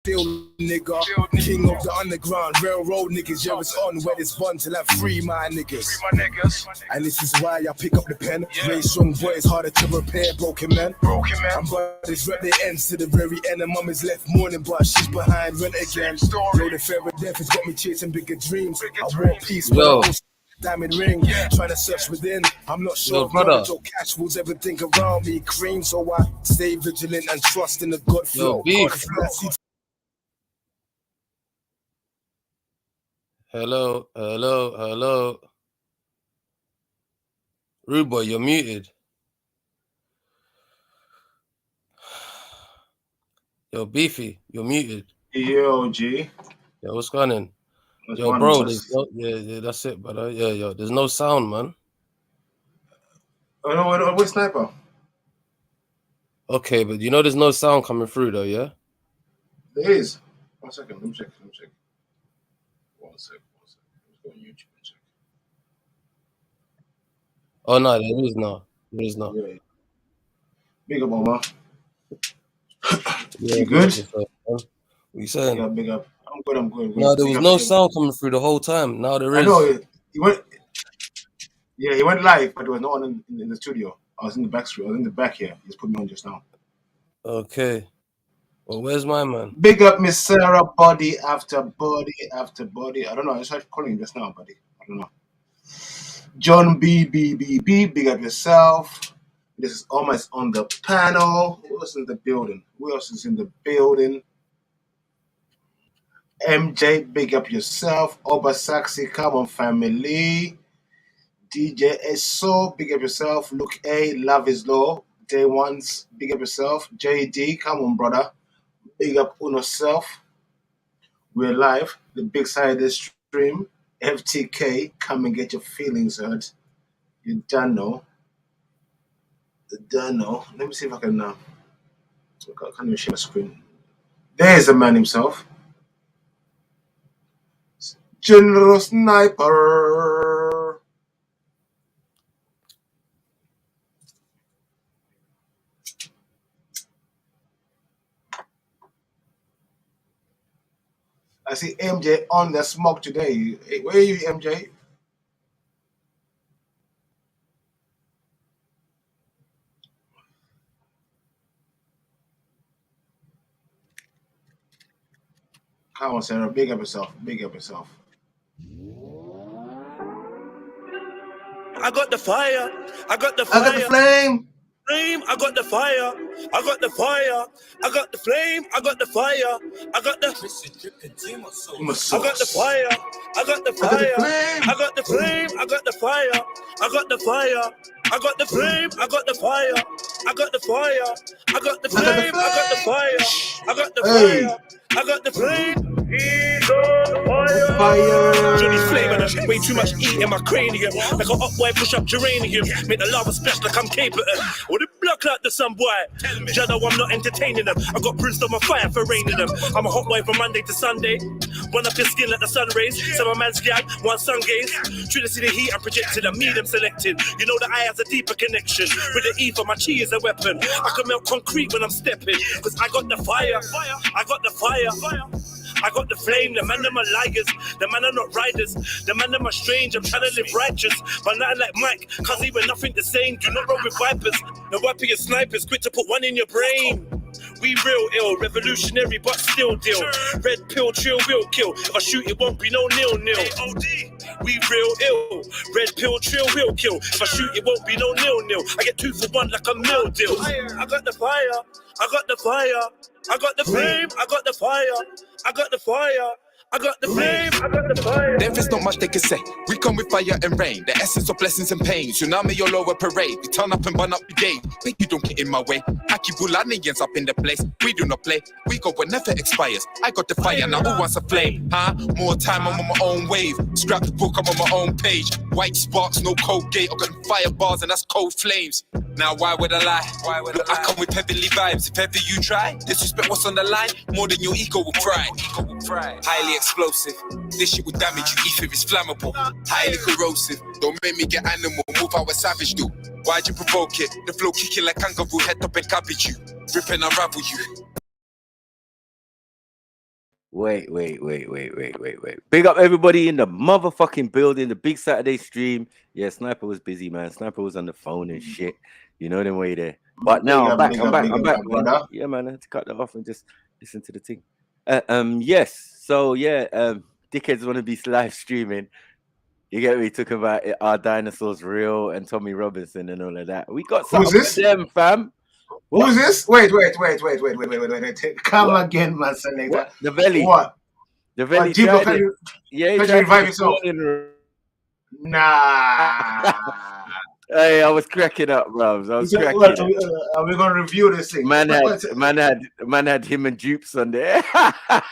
Still nigga, king of the underground, railroad niggas, yeah, it's on where this bun till I free my niggas. And this is why I pick up the pen, raise strong boys, harder to repair broken men. And brothers rep their ends to the very end, and mum is left mourning, but she's behind rent again. Yo, the fear of death has got me chasing bigger dreams. I want peace, but I also diamond ring, trying to search within. I'm not sure if knowledge or cash rules everything around me. Cream, so I stay vigilant and trust in the God flow. Hello. Rude boy, you're muted. Yo, Beefy, you're muted. Yo, G. Yo, what's going on? Yo, bro, there's no, yeah, that's it, brother. Yeah, yo, there's no sound, man. Oh, no, where's Sniper? Okay, but you know there's no sound coming through, though, yeah? There is. 1 second, let me check. One second. Let's go on YouTube and check. Oh, no, there is not. Yeah. Big up, Mama. Yeah, you good? What you saying? Big up. I'm good. No, there was no sound coming through the whole time. Now there is. I know. He went live, but there was no one in the studio. I was in the back street. I was in the back here. He just put me on just now. Okay. Well, where's my man? Big up, Miss Sarah, body after body after body. I don't know. I just started calling him just now, buddy. I don't know. John B. Big up yourself. This is almost on the panel. Who else is in the building? MJ, big up yourself. Oba Saxy, come on, family. DJ Eso, big up yourself. Luke A, love is law. Day ones, big up yourself. JD, come on, brother. Big up on yourself. We're live. The big side of the stream. F.T.K, come and get your feelings heard. You don't know. Let me see if I can I can't even share my screen. There's the man himself. General Sniper. I see MJ on the smoke today. Hey, where are you, MJ? Come on, Sarah. Big up yourself. I got the fire. I got the flame. I got the fire. I got the fire. I got the flame. I got the fire. I got the I got the fire. I got the fire. I got the flame. I got the fire. I got the fire. I got the flame. I got the fire. I got the fire. I got the flame. I got the fire. I got the fire. I got the flame. Fire. Johnny flavor, way too much heat in my cranium. Like a hot boy push up geranium. Make the lava splash like I'm capable. Or the block like the sun boy. Jado, I'm not entertaining them. I got bruised on my fire for raining them. I'm a hot boy from Monday to Sunday. Run up your skin like the sun rays. So my man's gang, one sun gaze. Try to see the heat I'm projecting. I'm medium selecting. You know the eye has a deeper connection. With the ether, my chi is a weapon. I can melt concrete when I'm stepping. Cause I got the fire. I got the fire. I got the flame, the man them are liars, the man are not riders, the man them are strange, I'm trying to live righteous, but not like Mike, cause even nothing the same, do not roll with vipers, the weapon is snipers, quick to put one in your brain. We real ill, revolutionary but still deal, red pill, chill, will kill, if I shoot it won't be no nil-nil. We real ill, red pill, chill, will kill, if I shoot it won't be no nil-nil. I get 2 for 1 like a meal deal. I got the fire, I got the fire, I got the flame, I got the fire, I got the fire, I got the flame, I got the fire. There is not much they can say. We come with fire and rain, the essence of blessings and pain. Tsunami all over parade. We turn up and burn up the gate. But you don't get in my way. Akibulanians up in the place. We do not play. We go whenever expires. I got the fire, now who wants a flame? Huh? More time, I'm on my own wave. Scrap the book, I'm on my own page. White sparks, no cold gate. I got them fire bars and that's cold flames. Now why would I lie? Look, I come with heavenly vibes. If ever you try, disrespect what's on the line, more than your ego will pride. Highly explosive. This shit will damage you. Ether is flammable. Highly corrosive. Don't make me get animal. Move how a savage do. Why'd you provoke it? The flow kicking like kangaroo. Head up and cabbage you. Rip and unravel you. Wait. Big up everybody in the motherfucking building. The big Saturday stream. Yeah, Sniper was busy, man. Sniper was on the phone and shit. You know them way there. But now I'm back. I'm back, man. Yeah, man. I had to cut that off and just listen to the thing. Yes. So yeah, dickheads want to be live streaming. You get me? Talking about it, Our Dinosaurs Real and Tommy Robinson and all of that. We got something for them, fam. Who's this? Wait. Come again, man, selector. What? The Valley. What? The Valley. Can you revive yourself? Nah. Hey, I was cracking up, bro. Are we gonna review this thing? Man had him and Dupes on there.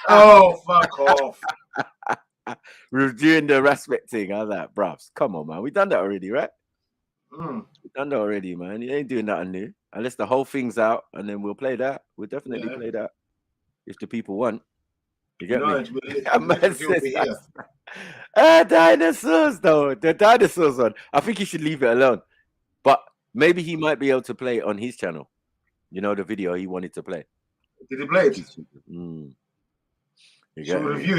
Oh, fuck off. Reviewing the respect thing. I was like, bruv, come on, man. We done that already, right? We done that already, man. You ain't doing nothing new. Unless the whole thing's out, and then we'll play that. We'll definitely play that if the people want. You get me? Dinosaurs, though. The dinosaurs on. I think he should leave it alone. But maybe he might be able to play it on his channel. You know, the video he wanted to play. Did he play it? So we can review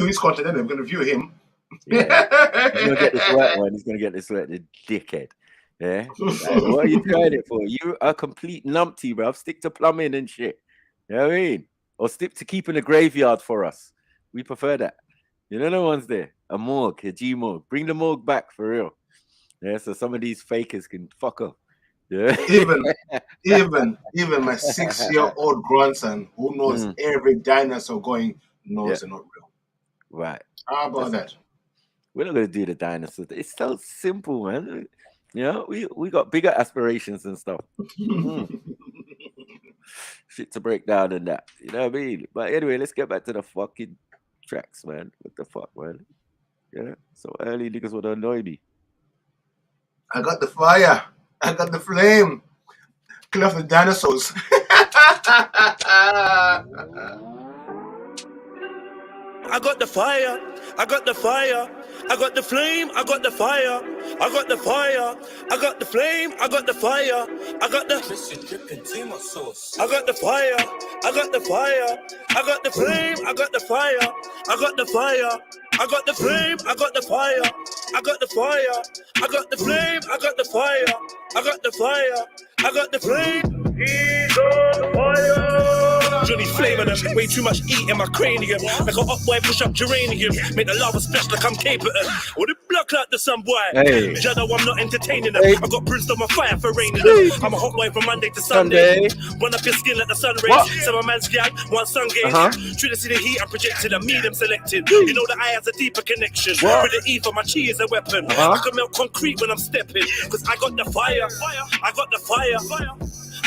his content, and we can review him. Yeah. He's gonna get this wet one. He's gonna get this wet, the dickhead. Yeah. Like, what are you trying it for? You a complete numpty, bro. Stick to plumbing and shit. You know what I mean? Or stick to keeping a graveyard for us. We prefer that. You know, no one's there. A morgue, a G morgue. Bring the morgue back for real. Yeah, so some of these fakers can fuck up. Yeah. Even my 6-year-old grandson who knows every dinosaur going knows they're not real. Right. How about that? We're not gonna do the dinosaurs. It's so simple, man. You know, we got bigger aspirations and stuff. Shit to break down and that. You know what I mean? But anyway, let's get back to the fucking tracks, man. What the fuck, man? Yeah. So early niggas would annoy me. I got the fire. I got the flame. Kill off the dinosaurs. I got the fire, I got the fire, I got the flame, I got the fire, I got the fire, I got the flame, I got the fire, I got the I got the fire, I got the fire, I got the flame, I got the fire, I got the fire, I got the flame, I got the fire, I got the fire, I got the flame, I got the fire, I got the fire, I got the flame, he's on fire. Johnny flaming them, way too much heat in my cranium. Like an up boy push up geranium. Make the lava splash like I'm capable. Or the block like the sun boy. Hey. Jado, I'm not entertaining them. I got bruised on my fire for raining them. I'm a hot boy from Monday to Sunday. Run up your skin like the sun rays. Seven man's gang, one sun gaze. Try to see the heat I'm projected and me them selected. You know that I has a deeper connection. With the E for my chi is a weapon. I can melt concrete when I'm stepping. Cause I got the fire. I got the fire.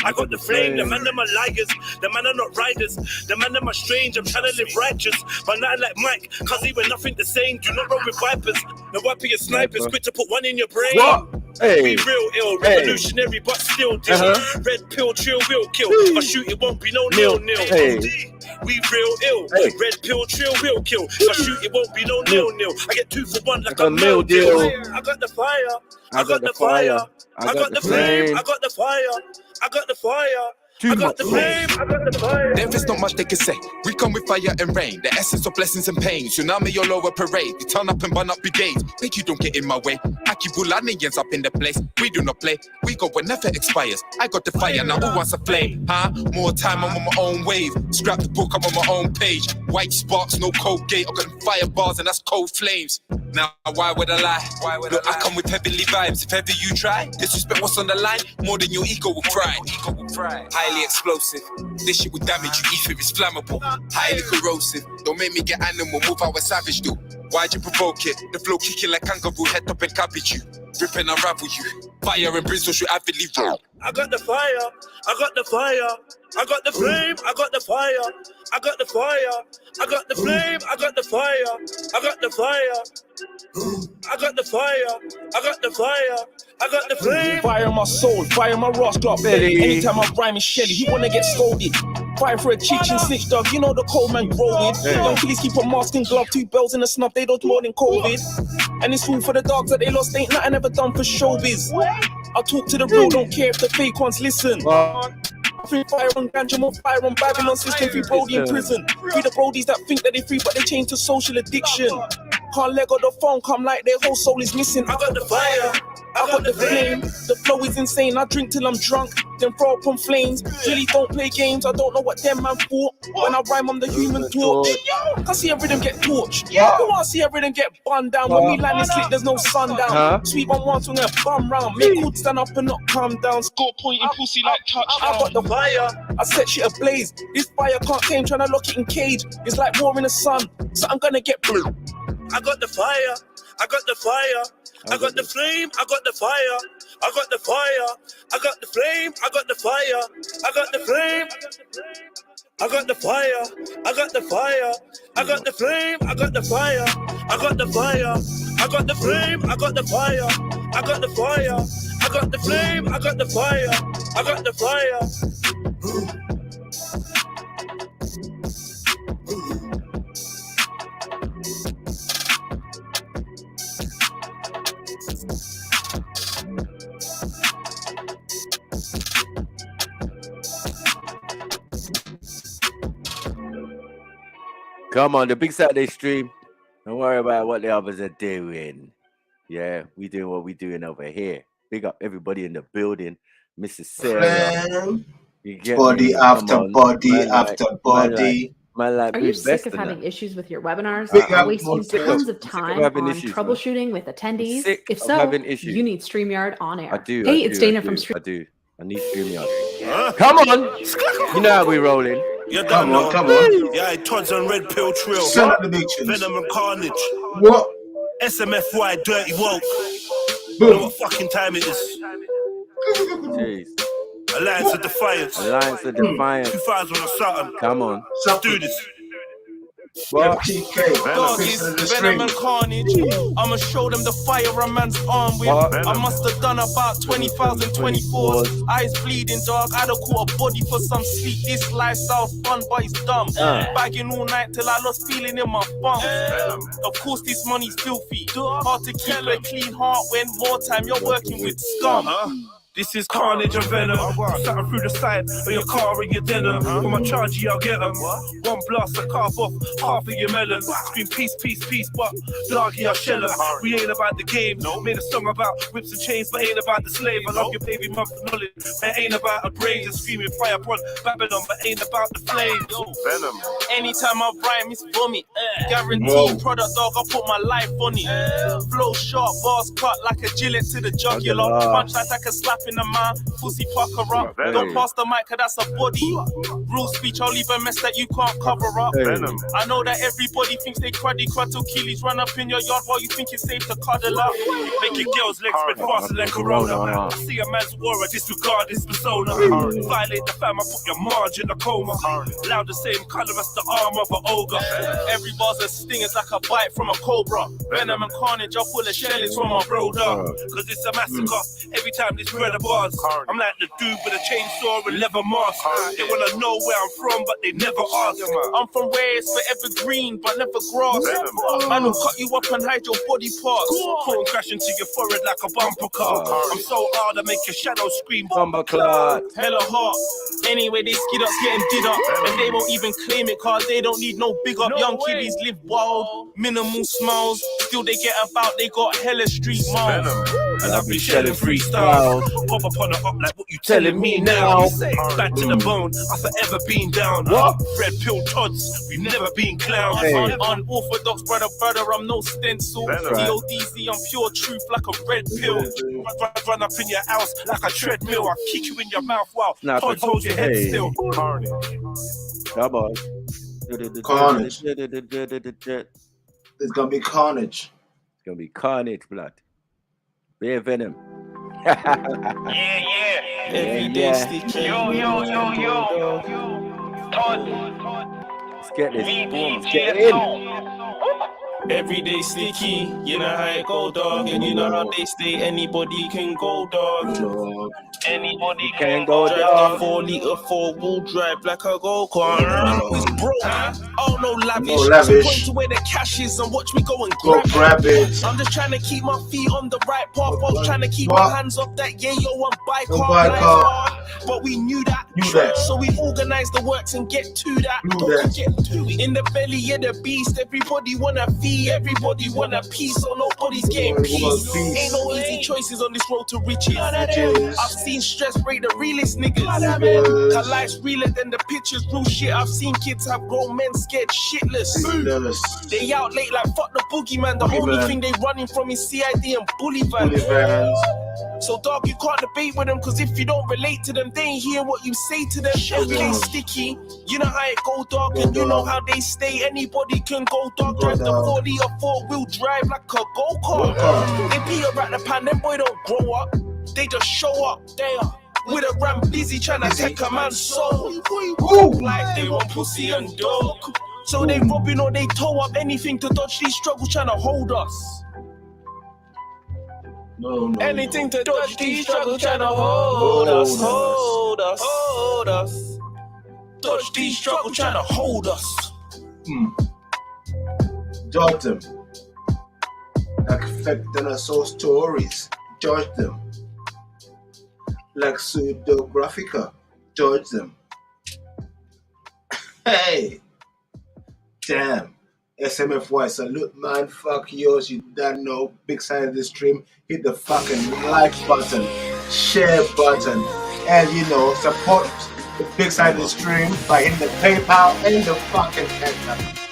I got the flame, the man them are liars, the man are not riders, the man them are strange, I'm trying to live righteous, but not like Mike, cause he were nothing the same, do not run with vipers, the wiper your snipers, quick to put one in your brain. Hey. Be real ill, revolutionary but still deal, red pill, chill, will kill, if I shoot it won't be no nil-nil. We real ill, red pill, chill, will kill, if I shoot it won't be no nil-nil. I get 2 for 1 like a meal deal. I got the fire, I got the fire, I got the flame, I got the fire. I got the fire. I got the flame, I got the fire. There is not much they can say. We come with fire and rain, the essence of blessings and pain. Tsunami all over parade. We turn up and burn up brigades. Make you don't get in my way. Akibulanians up in the place. We do not play. We go whenever expires. I got the fire, now who wants a flame? Huh? More time, I'm on my own wave. Scrap the book, I'm on my own page. White sparks, no cold gate. I got fire bars and that's cold flames. Now why would I lie? Look, I come with heavenly vibes. If ever you try, disrespect what's on the line, more than your ego will cry. Highly explosive. This shit will damage you. Ether is flammable. Highly corrosive. Don't make me get animal. Move how a savage do. Why'd you provoke it? The flow kicking like kangaroo. Head up and cabbage you. Rip and unravel you. Fire and brimstone should avidly roll. I got the fire. I got the fire. I got the flame. I got the fire. I got the fire. I got the flame. I got the fire. I got the fire. I got the fire. I got the fire. I got the flame. Fire in my soul, fire in my Ross Club. Anytime I rhyme in Shelly, he wanna get scolded. Fire for a cheech and snitch dog, you know the cold man grow with. Young please keep a mask and glove, 2 bells in a snub, they don't more than COVID. And it's food for the dogs that they lost, ain't nothing ever done for showbiz. I'll talk to the real, don't care if the fake ones listen. Free fire on ganja, more fire on Babylon system. Free Brody in prison. Free the Brodies that think that they free, but they change to social addiction. Can't let go the phone, come like their whole soul is missing. I got the fire, I got the flame. The flow is insane. I drink till I'm drunk, then throw up on flames. Really don't play games. I don't know what them man thought. When I rhyme, I'm the human torch. Can't see a rhythm get torched. Who wanna see a rhythm get bun down? When we land is lit, there's no sundown. Sweet on one swing a bum round. Make good stand up and not calm down. Score pointing pussy like touchdown. I got the fire. I set shit ablaze. This fire can't tame. Tryna lock it in cage. It's like war in the sun. So I'm gonna get blue. I got the fire, I got the fire, I got the flame, I got the fire, I got the fire, I got the flame, I got the fire, I got the flame, I got the fire, I got the fire, I got the flame, I got the fire, I got the fire, I got the flame, I got the fire, I got the fire, I got the flame, I got the fire, I got the fire. Come on, the Big Saturday stream. Don't worry about what the others are doing. Yeah, we doing what we doing over here. Big up everybody in the building. Mrs. Sarah. Body after body after body. Are you sick of having issues with your webinars? Wasting tons of time on troubleshooting with attendees? If so, you need StreamYard on air. I do. Hey, it's Dana from StreamYard. I do. I need StreamYard. Come on. You know how we rolling. You Come don't on, come know. on. Yeah, Todd's on Red Pill Trail. Send out the big tunes. Venom and Carnage. What? SMFY, Dirty Woke. You know what fucking time it is. Jeez. Alliance of Defiance. Alliance of Defiance. 2000 or something. Come on. Let's do this. F.T.K. Doggies, Venom and Carnage. I'ma show them the fire a man's armed with. I must have done about 20,000 24s. Eyes bleeding, dog. I done caught a body for some sleep. This lifestyle's fun, but it's dumb. Bagging all night till I lost feeling in my bum. Of course, this money's filthy. Hard to keep a clean heart when more time you're working with scum. This is Carnage and Venom. Something through the side of your car and your dinner. For my charge, I'll get them. One blast, I carve off half of your melon. Scream peace, peace, peace, but doggy, I'll shell them. We ain't about the game. Made a song about whips and chains, but ain't about the slave. I love your baby mother knowledge. It ain't about a brain. Just screaming fire upon Babylon, but ain't about the flame. Venom. Anytime I rhyme, it's vomit. Guaranteed product, dog, I put my life on it. Flow sharp, bars cut like a Gillette to the jugular. Punch like I can slap in the man, pussy pucker up. Don't pass the mic, cause that's a body. Real speech, I'll leave a mess that you can't cover up. Venom. I know that everybody thinks they cruddy till Keelys run up in your yard while you think it's safe to cuddle up. Make your girl's legs spread faster than Corona. I see a man's aura, disregard his persona. Violate the fam, I put your marge in a coma. Loud the same colour as the arm of an ogre. Every bar's a sting, it's like a bite from a cobra. Venom and Carnage, I'll pull a shellings from my bro dog. Cause it's a massacre. Every time this bread bars. I'm like the dude with a chainsaw and leather mask. They wanna know where I'm from, but they never ask. I'm from where it's forever green, but never grass. Man will cut you up and hide your body parts. Phone crash into your forehead like a bumper car. I'm so hard I make your shadow scream. Bumper cloud. Hella hot. Anyway, they skid up, getting did up. And they won't even claim it, cause they don't need no big up. Young kiddies live wild, minimal smiles. Still they get about, they got hella street miles. And I've been shelling freestyle. Pop up on the up like what you telling me now. Back to the bone, I've forever been down. Red pill Tods, we've never been clowns. Unorthodox brother, I'm no stencil. DODZ, I'm pure truth like a red pill. Run up in your house like a treadmill. I kick you in your mouth while Tods holds your head still. Carnage. Come on. Carnage. It's gonna be carnage. It's gonna be carnage, blood. Bear Venom. Yeah. Every day sticky. Yo. Let's get this. Let's get in. Everyday sticky, you know how it go, dog. And you know how they stay, anybody can go, dog. Anybody can go, dog. 4 liter 4-wheel drive like a go-kart. It's broke. style, no lavish. No lavish. So point to where the cash is and watch me go and Go grab it. I'm just trying to keep my feet on the right path. I was trying to keep my hands off that on bike hard. But we knew that. So we organised the works and get to that. In the belly of the beast, everybody wanna feed, everybody want a piece, so nobody's getting peace. Ain't no easy choices on this road to riches. I've seen stress break the realest niggas. Cause life's realer than the pictures, real shit. I've seen kids have grown men scared shitless. They out late like fuck the boogeyman. The only thing they running from is CID and bully vans. So dog, you can't debate with them, cause if you don't relate to them, they ain't hear what you say to them. Everything sticky, you know how it go dog, and you know how they stay. Anybody can go dog, drive the 40 or 4-wheel drive like a go-kart. They beat up at the pan, them boy don't grow up, they just show up. They are with a ram busy trying to take a man's soul. Like they want pussy and dog. So they robbing or they tow up anything to dodge these struggles trying to hold us. No. Anything to dodge these struggles trying to hold us. Dodge these struggles trying to hold us. Judge them. Like fake dinosaur stories. Judge them. Like pseudographica. Judge them. Hey. Damn. SMFY, salute man, fuck yours, you don't know. Big side of the stream, hit the fucking like button, share button, and you know, support the big side of the stream by hitting the PayPal and the fucking head.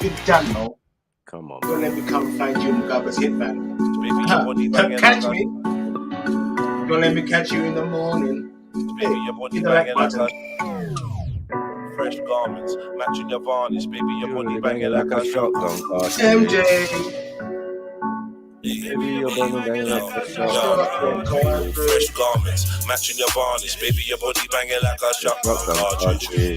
You don't know. Come on. Don't let me come find you in Mugabe's hitman. Catch me. Don't let me catch you in the morning. Hey, hit the like button. Fresh garments, matching your varnish, baby, your body banging like a shotgun. MJ. Baby, your body banging like a shotgun. Fresh garments, matching your varnish, baby, your body banging like a shotgun.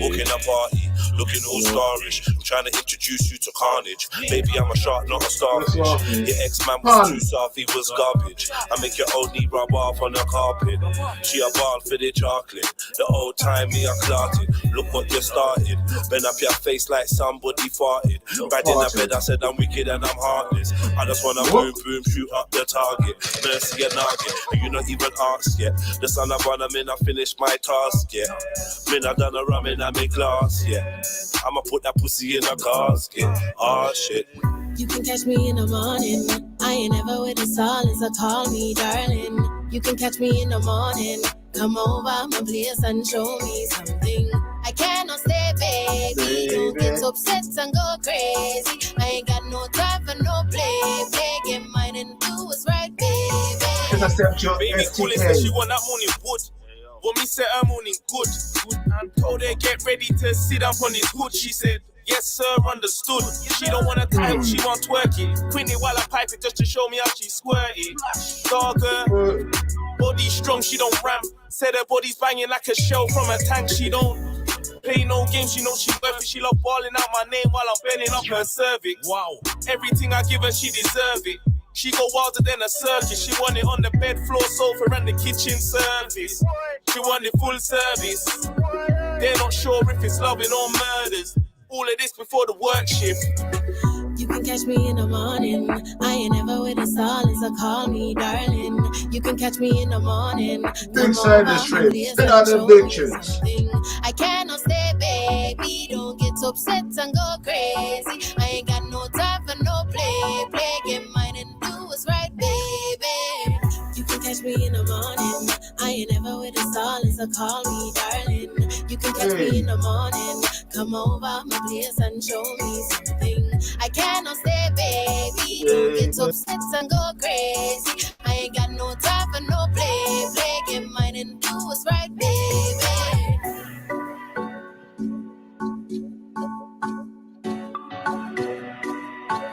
Walking a party, looking all starish. I'm trying to introduce you to carnage. Baby, I'm a shark, not a starfish. Your ex-man was too soft, he was garbage. I make your old knee rub off on the carpet. She a ball for the chocolate. The old time me a clotted. Look what you started. Bend up your face like somebody farted. Bad in the bed, I said I'm wicked and I'm heartless. I just wanna boom, boom, shoot up the target. Mercy and nugget, and you not even asked yet. The son of one, I mean, I finished my task yet. Mean I done a rum in my glass yet. I'ma put that pussy in a casket. Oh shit. You can catch me in the morning. I ain't ever with a solace, so call me darling. You can catch me in the morning. Come over my place and show me something. I cannot stay, baby. Don't get upset and go crazy. I ain't got no time for no play. Get mine and do what's right, baby. Baby cool said she want that morning wood. Want me set her morning good. And told her get ready to sit up on his hood. She said, yes sir, understood. She don't want a title, she want twerking. Queen it while I pipe it just to show me how she squirted. Dogger, body strong, she don't ram. Said her body's banging like a shell from a tank. She don't play no games, she know she worth it. She love balling out my name while I'm bending up her cervix. Wow, everything I give her, she deserve it. She go wilder than a circus. She want it on the bed, floor, sofa, and the kitchen service. She want it full service. They're not sure if it's loving or murders. All of this before the work shift. You can catch me in the morning. I ain't ever with a solace, so call me darling. You can catch me in the morning. Big side of the stream. Spit out the big tunes. I cannot stay, baby. Don't get upset and go crazy. I ain't got no time for no play. Get mine and do what's right, baby. You can catch me in the morning. I ain't ever with a solace, so call me darling. You can catch me in the morning. Come over my place and show me something. I cannot stay, baby. Don't get upset and go crazy. I ain't got no time for no play. Get mine and do what's right, baby.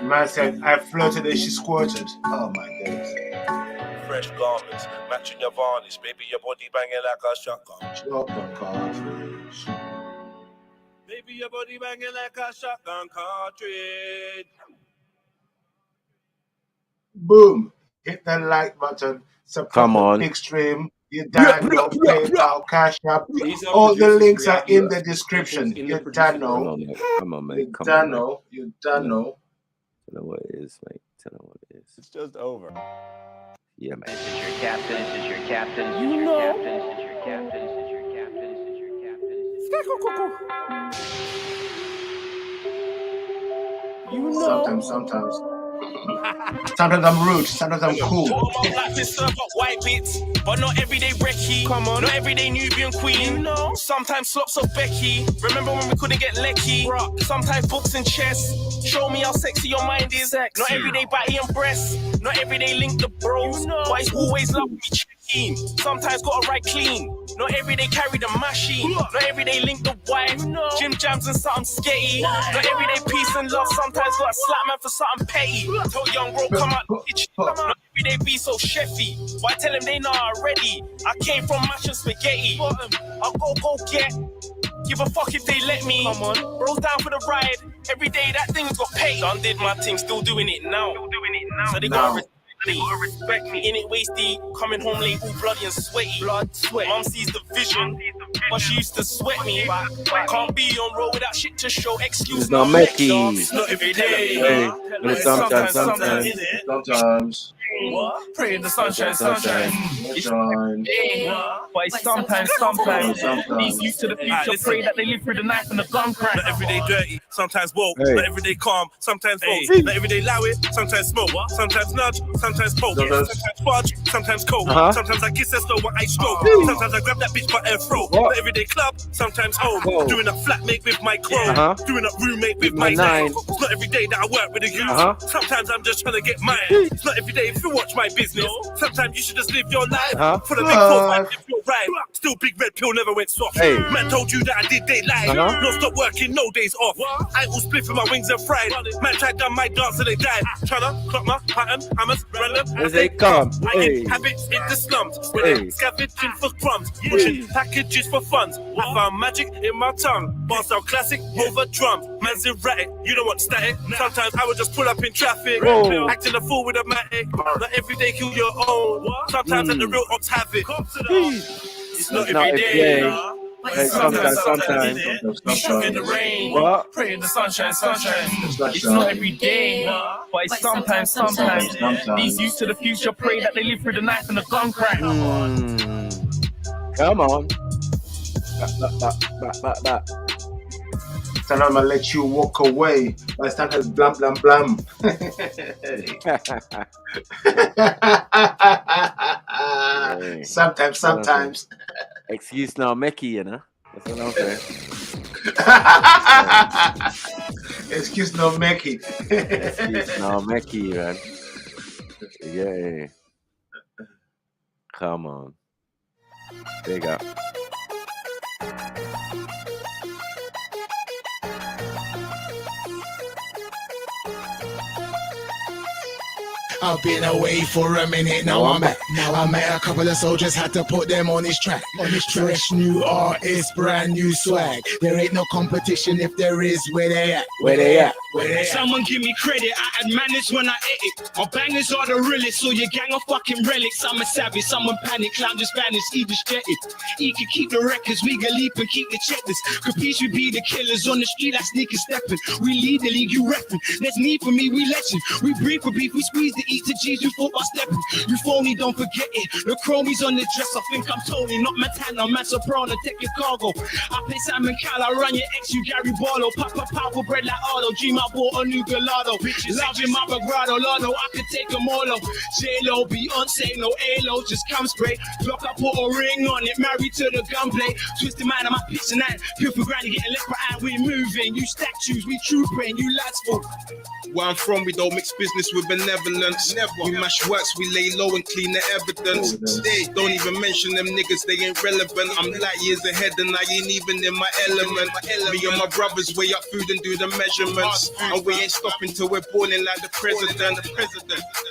Man said, I flirted and she squirted. Oh my days. Fresh garments, matching your varnish. Baby, your body banging like a shotgun. Shotgun cartridge. Baby, your body banging like a shotgun cartridge. Boom. Hit that like button. Support the big stream You done know, PayPal, Cash App. All the links are in the description. You done know. Come on, mate. You done know. You done know. Tell them what it is, mate. Tell them what it is. It's just over. Yeah, man. This is your captain. This is your captain. This is You your know. captain. This is your captain. This is your captain. This is your captain. This is You know. Sometimes. Sometimes I'm rude. Sometimes I'm cool. My life is serve up white bits, but not everyday Becky. Come on, not everyday Nubian queen. You know. Sometimes slops of Becky. Remember when we couldn't get lecky? Sometimes books and chess. Show me how sexy your mind is. Not everyday body and breasts. Not everyday link the bros. But it's always love me checking. Sometimes gotta ride clean. Not everyday carry the machine. Not everyday link the wife. Gym jams and something sketty. Not everyday peace and love. Sometimes gotta slap man for something petty. Tell young bro come out the kitchen. Not everyday be so chefy. But I tell them they not already. I came from mash and spaghetti. I'll go get. Give a fuck if they let me. Come on, bros down for the ride. Every day that thing's got paid. Done did my thing, still doing it now. So they gotta respect me. In it wasty, coming home late, all bloody and sweaty. Blood, sweat. Mum sees the vision, but she used to sweat me. Can't be on road without shit to show. Excuse no me. Mickey. Not every day. Hey, Sometimes. Pray in the sunshine. But it's sometimes. These youth to the future pray that they live through the knife and the gun crack. Not every day dirty, sometimes woke. Not every day calm, sometimes vote. Not every day loud, sometimes smoke. Sometimes nudge, sometimes poke. Sometimes fudge, sometimes coke. Sometimes I kiss her slow when I stroke. Sometimes I grab that bitch by her throat. Not every day club, sometimes home. Doing a flatmate with my chrome. Doing a roommate with my nine. It's not every day that I work with a youth. Sometimes I'm just trying to get mine. It's not every day if you watch my business. Sometimes you should just live your life. For the big 4-5, if you're right. Still big red pill never went soft. Man told you that I did daylight. No stop working, no days off. I will split for my wings and fried. Man tried done my dance and they died. Tryna clock my pattern, hammers, random as they come. I get habits in the slums. When they're scavenging for crumbs. Pushing packages for funds. I found magic in my tongue. Bars sound classic over drums. Man's erratic, you don't want static. Sometimes I would just pull up in traffic. Acting a fool with a matic. Not every day kill your own. Sometimes let the real ops have it. It's not every day. Sometimes. In the rain. Pray in the sunshine. It's not every day. But it's sometimes. These youth to the future pray that they live through the knife and the gun crack. Come on. Back. Sometimes I'm gonna let you walk away. But sometimes blam. Sometimes. Excuse now, Mickey, you know. That's what I'm saying. Excuse no Mickey. Excuse now, Mickey, man. Yeah. Come on. Big up. I've been away for a minute, now I'm back. I met a couple of soldiers, had to put them on this track. Fresh new artist, brand new swag. There ain't no competition, if there is, where they at? Someone give me credit, I had manners when I ate it. My bangers are the realest, so your gang of fucking relics. I'm a savage, someone panic, clown just vanished, he just jetted. He can keep the records, we can leap and keep the checklist. Capiche, we be the killers on the street like sneaker stepping. We lead the league, you repping. There's need for me, we legend. We breathe for beef, we squeeze the eat to G's, you thought about stepping. You phony, don't forget it. The chromies on the dress, I think I'm Tony, not Montana, man Soprano, take your cargo. I play Simon Cowell, I run your ex, you Gary Barlow. Pop powerful bread like Arlo, Dream I bought a new Gallardo. Loving my Grado, Lotto, I could take them all off. J-Lo, Beyonce, no A-Lo, just come spray. Block, I put a ring on it, married to the gunplay. Twisted mind, I'm a pitch tonight. Pure for granny, getting left behind, we're moving. You statues, we trooping, you lads for. Where I'm from, we don't mix business with benevolence. Never. We mash works, we lay low and clean the evidence. Stay, don't even mention them niggas, they ain't relevant. I'm light years ahead and I ain't even in my element. Me and my brothers weigh up food and do the measurements. And we ain't stopping till we're balling like the president.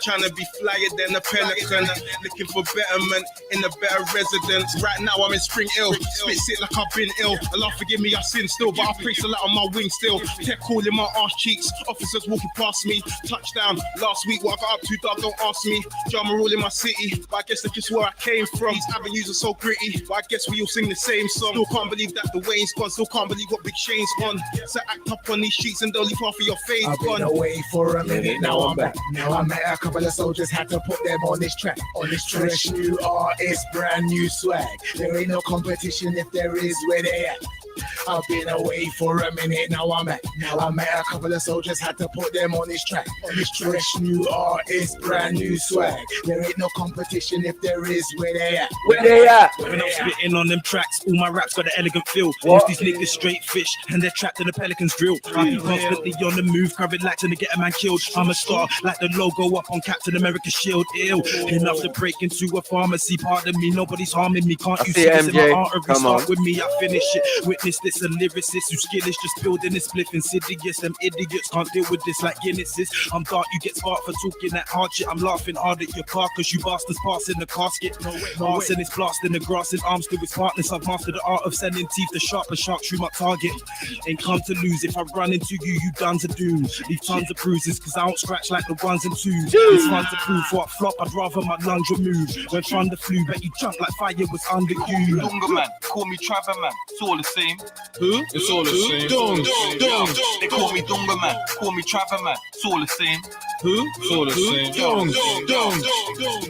Trying to be flyer than a pelican. Looking for betterment in a better residence. Right now I'm in spring ill. Spit sick like I've been ill. Allah forgive me, I've sinned still, but I pray a lot on my wings still. Tech calling my arse cheeks. Officers walking past me. Touchdown last week. What I got up to, dog, don't ask me. Drama rule in my city, but I guess that's just where I came from. These avenues are so gritty, but I guess we all sing the same song. Still can't believe that the Wayne's gone. Still can't believe what Big Shane's on. So act up on these streets and don't leave half of your face I've been away for a minute, now I'm back. Now I met a couple of soldiers, had to put them on this track. On this fresh new artist, brand new swag. There ain't no competition, if there is, where they at. I've been away for a minute, now I'm back. Now I met a couple of soldiers, had to put them on this track. On this fresh new artist, brand new swag. There ain't no competition, if there is, where they at. Where they at? When I'm spitting on them tracks, all my raps got an elegant feel. Most these niggas straight fish, and they're trapped in the Pelican's drill. I be constantly on the move, carried like to get a man killed. I'm a star, like the logo up on Captain America's shield. Ill enough to break into a pharmacy. Pardon me, nobody's harming me. Can't you see this in my artery? Start with me, I finish it. Witness this, a lyricist whose skill is just building this spliff insidious. Them idiots can't deal with this like Guinnesses. I'm dark, you get sparked for talking that hard shit. I'm laughing hard at your car, cause you bastards passing the casket. Arse and it's blasting the grass in arms to its partners. I've mastered the art of sending teeth to sharp and sharp through my target. Ain't come to lose. If I run into you, you done to doom. Leave tons of bruises, cause I don't scratch like the ones and twos. It's fun to prove what flop, I'd rather my lungs remove. When thunder flew, bet you jump like fire was under you. Longer man, call me Trapper man, it's all the same. Who? It's all the same. They call me Dunga man, call me Trapper man, it's all the same. Who? It's all the same.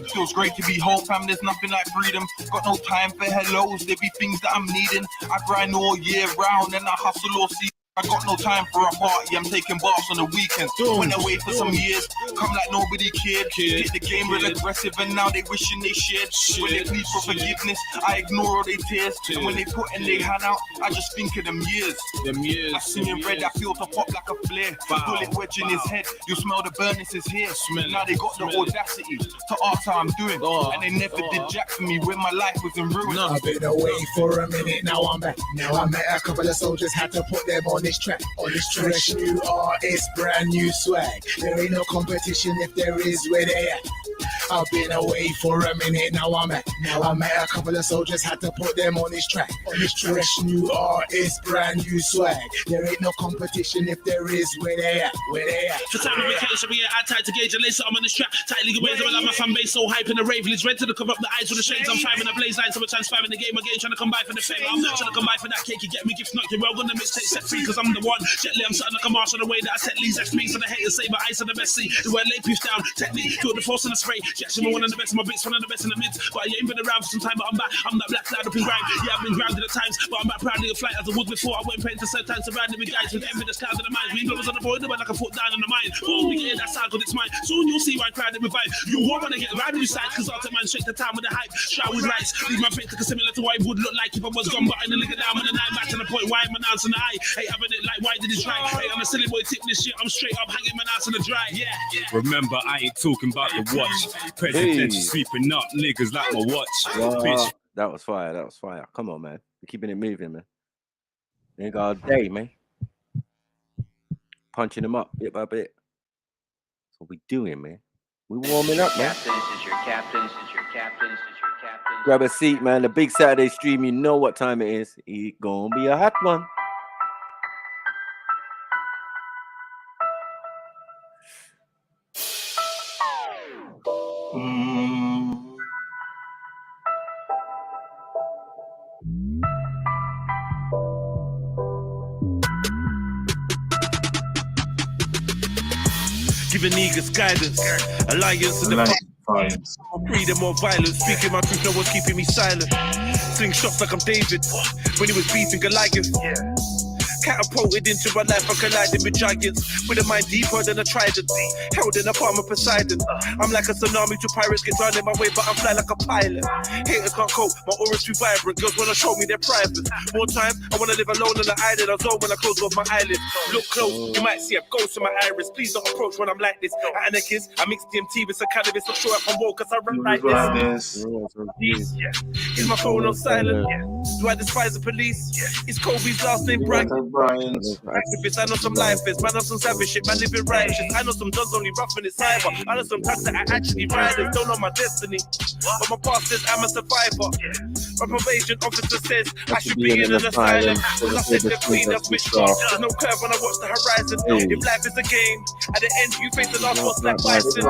Feels great to be home, fam, there's nothing like freedom. Got no time for hellos, there be things that I'm needing. I grind all year round and I hustle all season. I got no time for a party, I'm taking baths on the weekends. Went away for some years, come like nobody cared. Hit the game real aggressive and now they wishing they shared. When they plead for forgiveness, I ignore all their tears. And when they put in their hand out, I just think of them years. I see in red, I feel to pop like a flare. Bullet wedge in his head, you smell the burners is here. Now they got the audacity to ask how I'm doing. And they never did jack for me when my life was in ruin. I've been away for a minute, now I'm back. Now I met a couple of soldiers, had to put them on this track. On this fresh new artist, brand new swag. There ain't no competition, if there is, where they at. I've been away for a minute, now I'm at. Now I met a couple of soldiers, had to put them on this track. On this fresh new artist, brand new swag. There ain't no competition, if there is, where they at. Where they at. For time of vacation, we ain't tight to gauge and lace it. I'm on this track. Tight legal ways, I like my fan base so hype in the rave. It's red to the cover up the eyes with the shades. I'm five in the blaze line, so we're transferring the game again. Trying to come by for the fame. I'm trying to come by for that cake. You get me, gift knocked. You're well gonna mistake set free, cause I'm the one. Gently, I'm sitting like a marshal the way that I set leads. That's me, so the haters say my eyes are the best. See, the way I lay piece down, technique, do the force and the spray. Jackson, one of the best, my bits, one of the best in the mids. But I ain't been around for some time, but I'm back. I'm that black cloud up in grime. Yeah, I've been grounded at times, but I'm back proudly a flight as I was before. I went paying to certain times surrounded with guys with envy, the clouds in the minds. We ain't on the board, but like a foot down on the mind. Oh, we get that side, cause it's mine. Soon you'll see why I'm crowded with vibe. You won't wanna get around new sides, cause I'll take man shake the time with the hype. Shout with lights, leave my face looking similar to what it would look like if I was gone, but in the nigga down with the nine back to the point. Why am I announcing the eye? Hey, having it like, why did it try? Hey, I'm a silly boy, tip this shit. I'm straight up hanging my ass in the dry. Yeah. Remember, I ain't talking about the watch. Presidential sweeping up niggas like my watch. Bitch. That was fire. That was fire. Come on, man. We're keeping it moving, man. Ain't got a day, man. Punching them up bit by bit. That's what we doing, man. We warming up, man. Captain, this is your captain. This is your captain. This is your captain. Grab a seat, man. The big Saturday stream. You know what time it is. It's gonna be a hot one. Giving niggas guidance, alliance to the freedom or violence. Speaking my truth, no one's keeping me silent. Sling shots like I'm David when he was beating Goliath. Catapulted into my life, I collided with giants with a mind deeper than a trident, held in a palm of Poseidon. I'm like a tsunami to pirates, get drowned in my way, but I'm fly like a pilot. Haters can't cope, my aura's too vibrant. Girls wanna show me their private. More time, I wanna live alone on the island. I zone when I close off my eyelids. Look close, you might see a ghost in my iris. Please don't approach when I'm like this. At anarchist, I mix DMT with some cannabis. I'm sure I'm woke cause I run like this. Is my phone on silent? Do I despise the police? Is Kobe's last name Bright? Bryant. Activists, I know some lifers, man, I know some savage shit, man, living righteous. I know some dogs only rough in the cyber. I know some tags that are actually riders, don't know my destiny. But my past says I'm a survivor. My probation officer says I should be in an asylum. Cause I said the queen of switched off. There's no curve when I watch the horizon. If life is a game, at the end you face the last boss like Bison.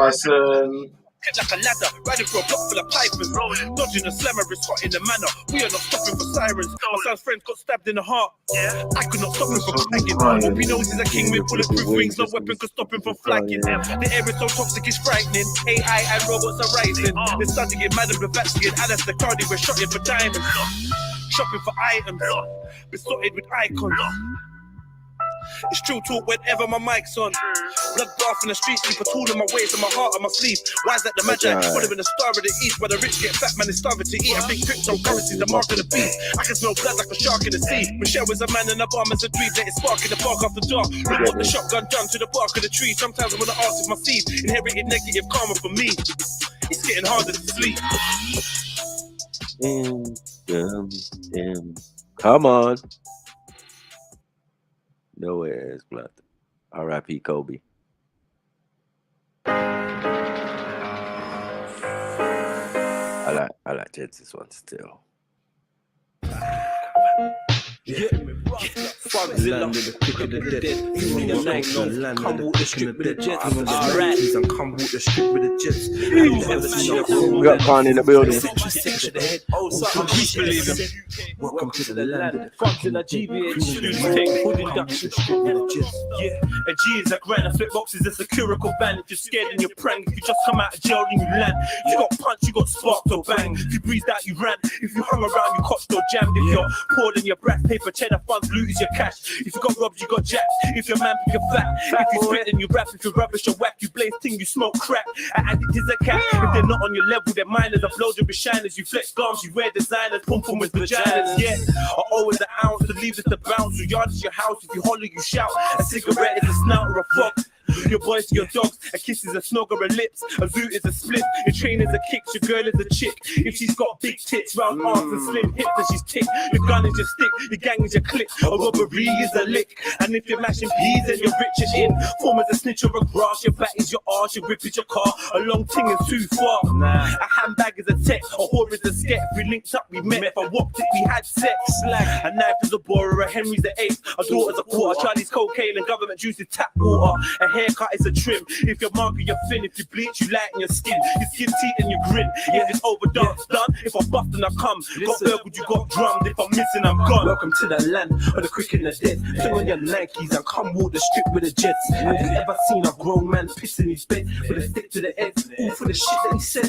Like a ladder, riding for a block full of pipers. Dodging a slammer is hot in the manor. We are not stopping for sirens. My son's friend got stabbed in the heart. I could not stop him from flagging. Hope he knows he's a king with bulletproof wings. No weapon could stop him from flagging. The air is so toxic, it's frightening. AI and robots are rising. They're studying Madame Blavatsky and Alistair Cardi. We're shopping for diamonds. Shopping for items. Besotted with icons. It's true talk whenever my mic's on. Blood bath in the streets, keep a tool in my waist and my heart on my sleeve. Why is that the magi following the star of the east? Where the rich get fat, man is starving to eat. I think cryptocurrency's the mark of the beast. I can smell blood like a shark in the sea. Michelle is a man and a bomb is a dream. Let it spark in the park after dark. Look what the shotgun done to the bark of the tree. Sometimes I wanna ask if my seed inherited negative karma from me. It's getting harder to sleep. Come on. Nowhere is blood. R.I.P. Kobe. I like Jensen's one still. Thugs in the quick of the dead. You in the night, come walk the strip with the jets. Alright, and come walk the strip with the jets. We got Khan in the building. Welcome to the land of the thugs in the GBH. Take food induction, strip with the jets. Yeah, a G is a grand. A flip box is a satirical band. If you're scared and you're prank, if you just come out of jail and you land, you got punch, you got sparked or bang. If you breathed out, you ran. If you hung around, you cotched or jammed. If you're poor than your brat, paper, cheddar, funds, loot is your cash. If you got robbed, you got jacked. If you're man, pick a fat. If you spit and you rap, if you're rubbish or whack, you blaze ting, you smoke crack. An addict is a cat. If they're not on your level, they're minors. Upload your shiners. You flex gums, you wear designers. Pum pum with vaginas. Yeah, or always an ounce to leave us to bounce. Your yard is your house. If you holler, you shout. A cigarette is a snout or a frog. Your boys to your dogs, a kiss is a snog or a lips, a zoot is a split, your train is a kick, your girl is a chick. If she's got big tits, round arms and slim hips, then she's tick. Your gun is your stick, your gang is your clique, a robbery is a lick. And if you're mashing peas and you're rich and in, form as a snitch or a grass, your bat is your arse, your whip is your car, a long ting is too far. A handbag is a tech, a whore is a sket. If we linked up, we met. If I walked it, we had sex. A knife is a borer, a Henry's the eighth, a daughter's a quarter, Charlie's cocaine and government juice is tap water. A haircut is a trim. If you're marker, you're thin. If you bleach, you lighten your skin. You skin teeth and you grin. If it's overdone, done. If I'm buffed and I come, got burgled, you got drummed. If I'm missing, I'm gone. Welcome to the land of the quick and the dead. Fling on your Nikes and come walk the strip with the jets. Have you ever seen a grown man pissing his bed with a stick to the head? All for the shit that he said.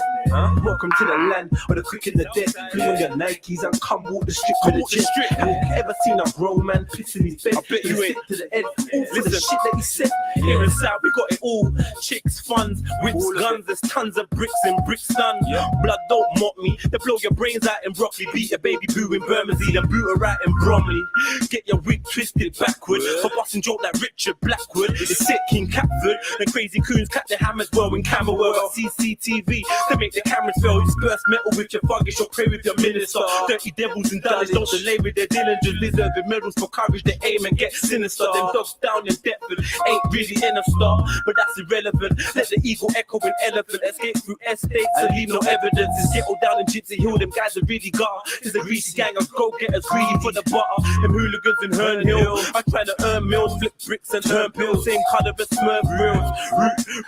Welcome to the land of the quick and the dead. Fling on your Nikes and come walk the strip with the jets. Have you ever seen a grown man pissing his bed with a stick to the head? All for the shit that he said. Here and south, we got it all. Chicks, funds, whips, guns. There's tons of bricks and bricks done. Blood don't mock me. They blow your brains out in broccoli. Beat a baby boo in Bermondsey and boot her out in Bromley. Get your wig twisted backward. For busting joke like Richard Blackwood. It's sick King Catford. The crazy coons cut their hammers well in Camberwell. Got CCTV to make the cameras fail. You burst metal with your thuggish or pray with your minister. Dirty devils and dullage don't delay with their diligence. Deserving medals for courage. They aim and get sinister. Them dogs down in Deptford ain't really in a star, but that's irrelevant. Let the eagle echo an elephant. Escape through estates and leave no evidence. It's ghetto down in Gypsy Hill. Them guys are really got. It's a greasy gang of go-getters greedy for the butter. Them hooligans in Herne Hill. I try to earn mills, flip bricks and turn pills. Same colour as Smurf grills.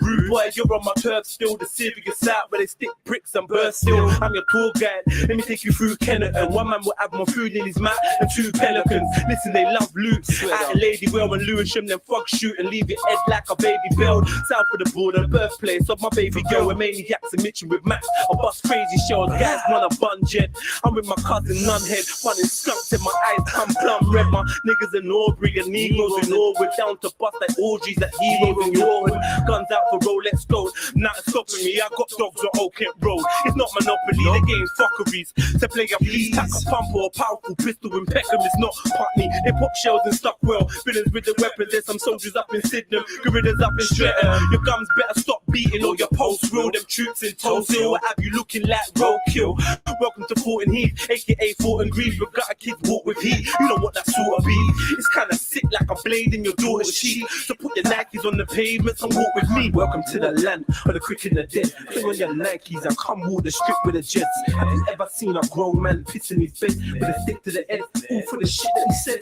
Rude boy, you're on my turf still. The serious out where they stick bricks and burst still. I'm your tour guide. Let me take you through Kennerton. One man will have more food in his mouth than two pelicans. Listen, they love loot. Out a lady well and Lewisham, them fuck shoot and leave your head like a baby build. South of the border, birthplace of my baby girl. We're maniacs and Mitchell with Max. I bust crazy shells, guys wanna bun jet. I'm with my cousin Nunhead, fun and skunks in my eyes come plum red. My niggas in Aubrey and Negroes in Norwood, down to bust like orgies at heroes in your hood. Guns out for Rolex gold, nothing stopping me. I got dogs on Old Kent Road. It's not Monopoly, the game's fuckeries. To play a piece, tack a pump or a powerful pistol in Peckham is not Putney. They pop shells and stuck well. Villains with the weapons, there's some soldiers up in Sydenham. gorillas up in Streatham. Your gums better stop beating or your pulse real. Them troops in Tulsa will have you looking like roadkill. Welcome to Fulton Heath, aka Fulton Green. We've got a kid walk with heat. You know what that sort of be. It's kinda sick like a blade in your daughter's cheek. So put your Nikes on the pavement and walk with me. Welcome to the land of the quick and the dead. Put on your Nikes and come walk the strip with the jets. Have you ever seen a grown man piss in his bed with a stick to the head? All for the shit that he said.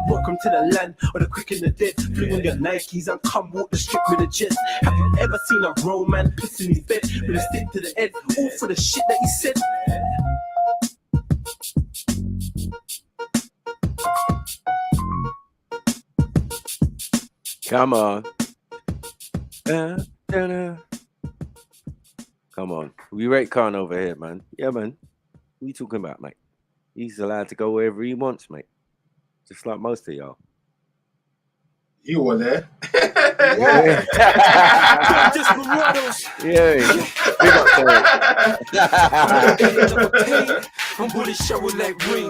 Welcome to the land of the quick and the dead. Put on your Nikes and come walk the strip with the jets. Have you ever seen a grown man piss in his bed with a stick to the head? All for the shit that he said. Come on. Come on. We rate Khan over here, man. Yeah, man. What are you talking about, mate? He's allowed to go wherever he wants, mate. Just like most of y'all. You were there. Yeah. Yeah. Big up, I'm bully shower like ring.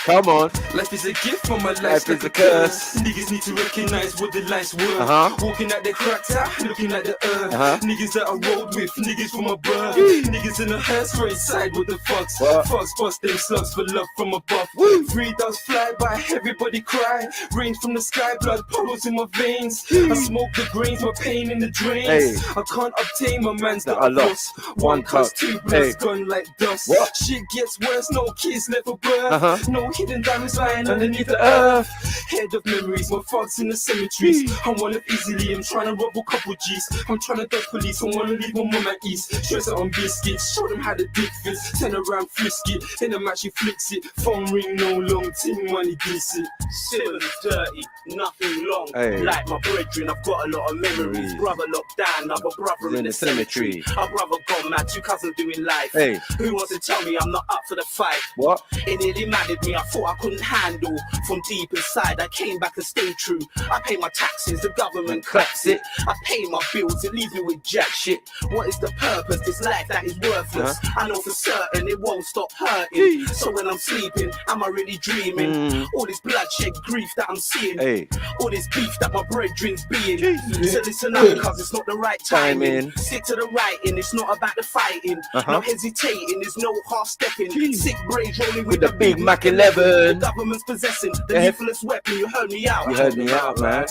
Come on. Life is a gift from my Life is a curse. Niggas need to recognize what the life's worth. Walking at the cracks out, looking at the earth. Niggas that I rode with, niggas from my birth. Niggas in the hearse for inside with the fucks. Fucks bust them slugs for love from above. 3 dogs fly by, everybody cry. Rain from the sky, blood puddles in my veins. I smoke the grains, my pain in the drains. I can't obtain my man's that I lost. 1 cuss, 2 bloods gone like dust. Shit gets worse, no kids left for birth. No hidden diamonds lying underneath the earth. Head of memories, my thugs in the cemeteries. I wanna live easily, I'm trying to rob a couple G's. I'm trying to dodge police, I wanna leave my mum at ease. Stress it on biscuits, show them how the dick fits. Turn around, frisk it, in the match she flicks it. Phone ring no long, tin money decent. Simple and dirty, nothing long. Like my brethren, I've got a lot of memories. Brother locked down, I've a brother in the cemetery. Our brother gone mad, 2 cousins doing life. Who wants to tell me I'm not up for the fight? What? It nearly maddened me, I thought I couldn't handle. From deep inside, I came back to stay true. I pay my taxes, the government claps it. I pay my bills, it leaves me with jack shit. What is the purpose? This life that is worthless. I know for certain it won't stop hurting. So when I'm sleeping, am I really dreaming? All this bloodshed grief that I'm seeing. All this beef that my brethren's being. So listen up, cause it's not the right timing. Stick to the writing, it's not about the fighting. No hesitating, there's no half stepping. Sick brains rolling with the big Mac 11. The government's possessing the lethal weapon. You heard me out. You heard me out, man.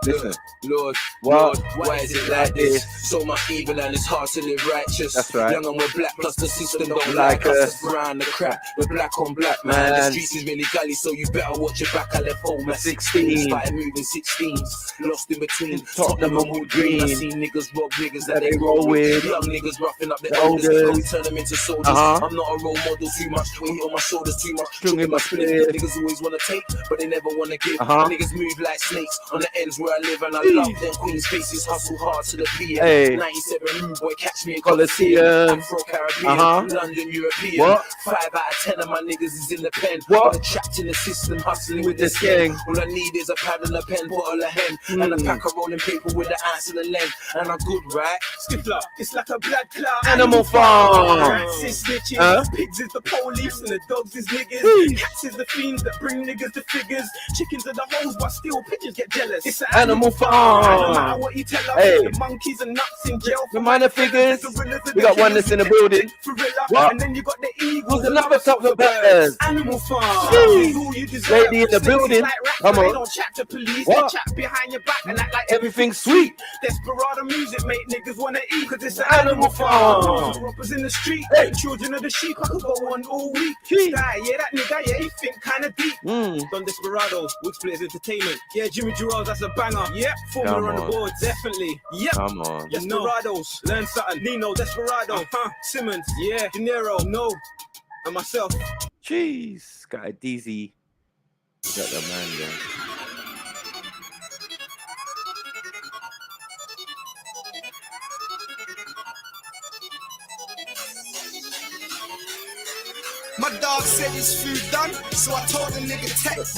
Listen. Lord, why is it like this? So much evil and it's hard to live righteous. That's right. Young and we're black, plus the system don't like us. Brown the crap, we're black on black, man. The streets is really gully, so you better watch your back. I left home at 16, started moving 16s. Lost in between Tottenham and Wood Green. I seen niggas rob niggas that they roll with. Young niggas roughing up their elders, we turn them into soldiers. I'm not a role model, too much weight on my shoulders, too much string in my split. Niggas always wanna take, but they never wanna give. Niggas move like snakes on the ends where I live, and I love them Queen's faces, hustle hard to the PM. 97 rude boy, catch me in Coliseum. Afro-Caribbean, London, European. 5 out of 10 of my niggas is in the pen. I'm trapped in the system, hustling with this gang. All I need is a pad and a pen, bottle of hen, and a pack of rolling paper with the ounce and the length. And I'm good, right? Stifler, it's like a blood clot. Animal Farm. Rats is snitches, pigs is the police, and the dogs is niggas. Cats is the fiends that bring niggas to figures. Chickens are the hoes, but still pigeons get jealous. It's an Animal Farm. No matter what you tell us, the monkeys and nuts in jail. The minor figures. We got one that's in the building. And then you got the eagles. Another top of batters. Animal Farm. Lady in the building. Come on. Don't chat to police. They chat behind your back and act like everything's sweet. Desperado music make niggas wanna eat, cause it's an Animal Farm. Rappers in the street, children of the sheep. I could go on all week. Sky, yeah, that nigga, yeah, he think kinda deep. Don Desperado, Wixplayers Entertainment. Yeah, Jimmy Gerald's, that's a banger. Yep, formula on the board, definitely. Yep. Come on. Desperados, learn something. Nino, Desperado, Simmons, yeah, De Niro, no, and myself. Jeez, got a DZ. Got the man, yeah. My dog said his food done, so I told the nigga text.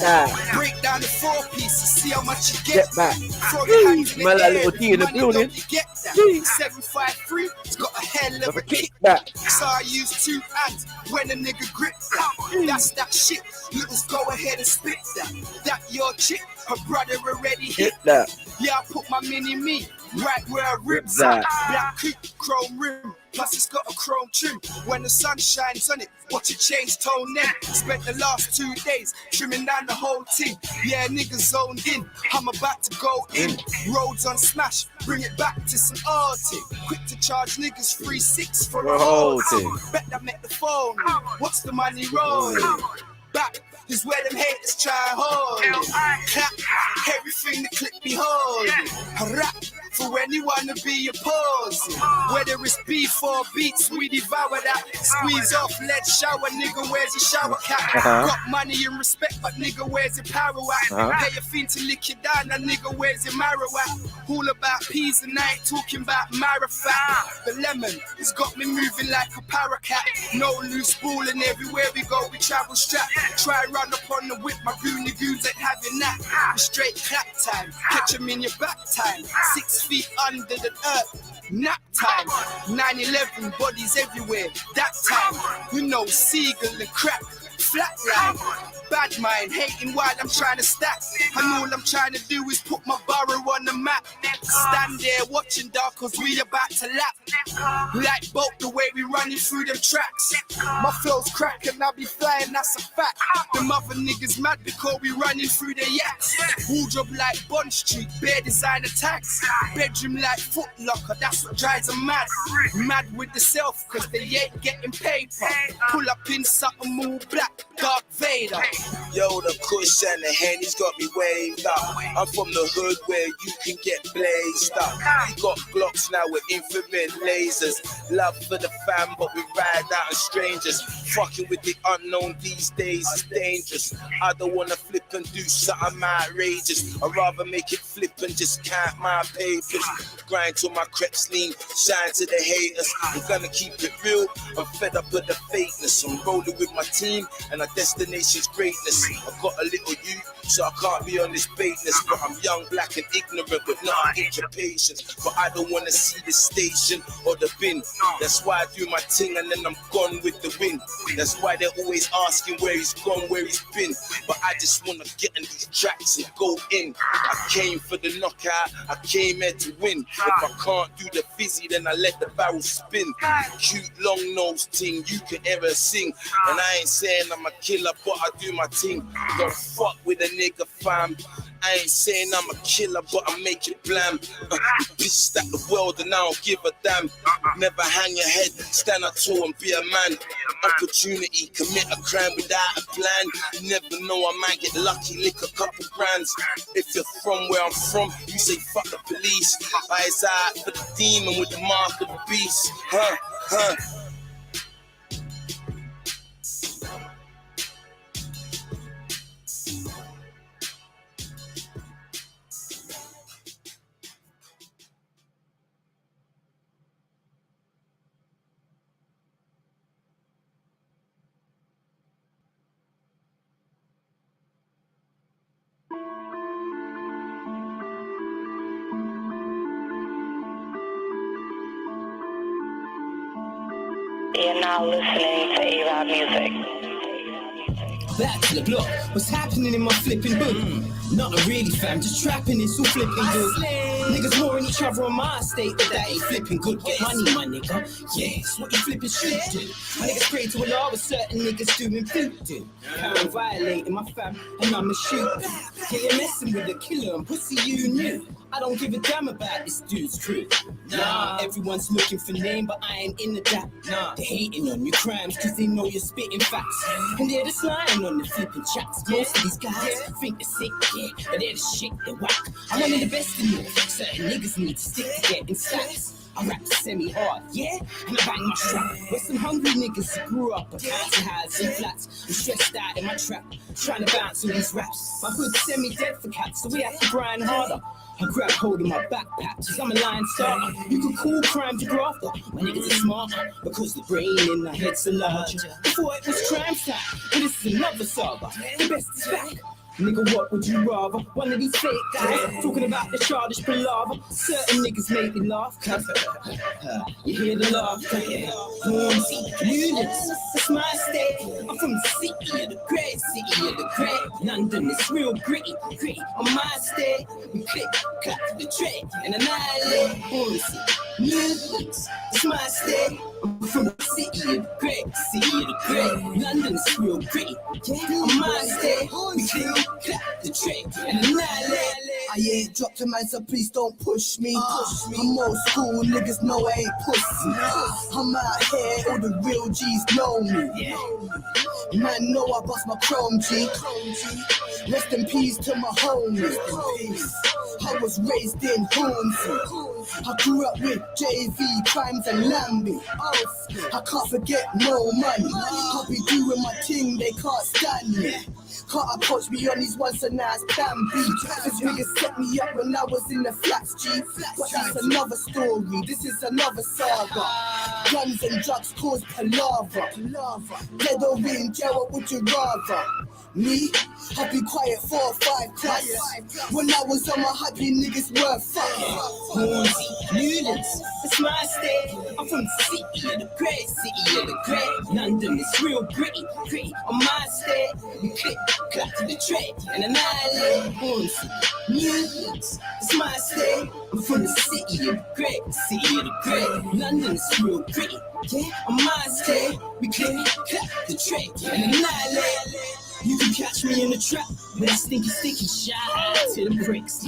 Break down the 4 pieces, see how much you get back. Throw your hands in the air, money don't you get that. 753, it's got a hell of a kickback. So I use 2 hands when a nigga grip that. That's that shit, little go ahead and spit that. That your chick, her brother already hit that. Yeah, I put my mini-me right where her ribs at. Black coupe, chrome rim. Plus it's got a chrome trim. When the sun shines on it, watch it change tone then. Spent the last 2 days trimming down the whole thing. Yeah, niggas zoned in. I'm about to go in. Roads on smash, bring it back to some arty. Quick to charge niggas 3-6 for a whole thing. Bet that met the phone. What's the money roll? Back is where them haters try hard. Clap, everything the clip be hard. Rap for anyone to be opposed. Whether it's beef or beats, we devour that. Squeeze off lead shower, nigga wears a shower cap. Got money and respect, but nigga wears a power at. Pay a fiend to lick you down, that nigga wears a marrow at. All about peas and I ain't talking about marathon. The lemon has got me moving like a paracat. No loose ball and everywhere we go we travel strap. Try run up on the whip, my goony goons ain't having that. Straight clap time, catch them in your back time. 6 feet under the earth, nap time. 9/11 bodies everywhere, that time. You know, seagull and crap, flatline. Bad mind, hating while I'm trying to stack. And all I'm trying to do is put my borough on the map. Stand there watching dog, cause we about to lap. Like boat the way we running through them tracks. My flow's crack and I be flying, that's a fact. Them other niggas mad because we running through the yaks. Wardrobe like Bond Street, bare designer tags. Bedroom like Foot Locker, that's what drives them mad. Mad with the self, cause they ain't getting paper. Pull up in something all black, Darth Vader. Yo, the kush and the Henny's got me waved up. I'm from the hood where you can get blazed up. We got Glocks now with infrared lasers. Love for the fam, but we ride out on strangers. Fucking with the unknown these days is dangerous. I don't wanna flip and do something outrageous. I'd rather make it flip and just count my papers. Grind till my creps lean, shine to the haters. I'm gonna keep it real, I'm fed up with the fakeness. I'm rolling with my team and our destination's greatness. I've got a little youth, so I can't be on this baitness. But I'm young, black and ignorant with not an inch of patience. But I don't wanna see the station or the bin. That's why I do my thing and then I'm gone with the wind. That's why they're always asking where he's gone, where he's been. But I just wanna get in these tracks and go in. I came for the knockout, I came here to win. If I can't do the fizzy, then I let the barrel spin. Cute long nose ting, you can ever sing. And I ain't saying I'm a killer, but I do my thing. Don't fuck with a nigga fam. I ain't saying I'm a killer, but I make it blam. Pissed at the world and I don't give a damn. Never hang your head, stand up tall and be a man. Opportunity, commit a crime without a plan. You never know, I might get lucky, lick a couple grands. If you're from where I'm from, you say fuck the police. Eyes out for the demon with the mark of the beast. You're now listening to A-Rod Music. Back to the block, what's happening in my flipping hood? Nothing really fam, just trapping, it's all flipping good. Niggas warring each other on my estate, but that ain't flipping good. Get money, my nigga, yeah, it's what you flipping should do. My niggas pray to Allah, but certain niggas doing voodoo. I'm violating my fam, and I'm a shooter. Yeah, you're messing with a killer, and pussy you knew. I don't give a damn about this dude's crew. Nah, everyone's looking for name, but I ain't into that. Nah, they hating on your crimes, cause they know you're spitting facts. And they're just lying on the flipping chats. Most of these guys think they're sick, yeah, but they're the shit, they're whack. I'm one of the best in you. Certain niggas need to stick to getting stacks. I I rap semi-hard, yeah? And I bang my strap. Where some hungry niggas who grew up at council houses and flats. I'm stressed out in my trap, trying to bounce all these raps. My hood's semi-dead for cats, so we have to grind harder. I grab hold of my backpack, cause I'm a line starter. You can call crime to grafter. My niggas are smarter, because the brain in our heads are larger. Before it was crime time, but this is another saga. The best is back. Nigga, what would you rather? One of these fake guys talking about the childish palaver. Certain niggas make me laugh, cause you hear the laughter. Hornsey, units, that's my state. I'm from the city of the great, city of the great. London is real gritty, gritty on my state. We click, clap to the trade, and annihilate. Hornsey, units, that's my state. I'm from the city of the great, city of the great. London is real gritty, on my state. We click, clap the trick and annihilate. I ain't dropped a man, so please don't push me. I'm old school, niggas know I ain't pussy. I'm out here, all the real G's know me. Man, know I bust my chrome G. Rest in peace to my homies. I was raised in Hornsey. I grew up with JV, Crimes and Lambie. I can't forget no money. I'll be doing my thing, they can't stand me. Can't approach me on these ones, so now it's plan B. This niggas set me up when I was in the flats, G. But that's another story, this is another saga. Guns and drugs cause palaver. Dead or in jail, what would you rather? Me? I'll be quiet 4 or 5 plus. When I was on my happy, niggas were fucking. Hornsey, Newlands, it's my state. I'm from the city of the great, city of the great. London is real gritty, gritty on my state. We click, clap to the trade, and annihilate. Hornsey, Newlands, it's my state. I'm from the city of the great, city of the great. London is real gritty, yeah, on my state. We click, clap the trade, and annihilate. You can catch me in the trap with that stinky shot to the bricks.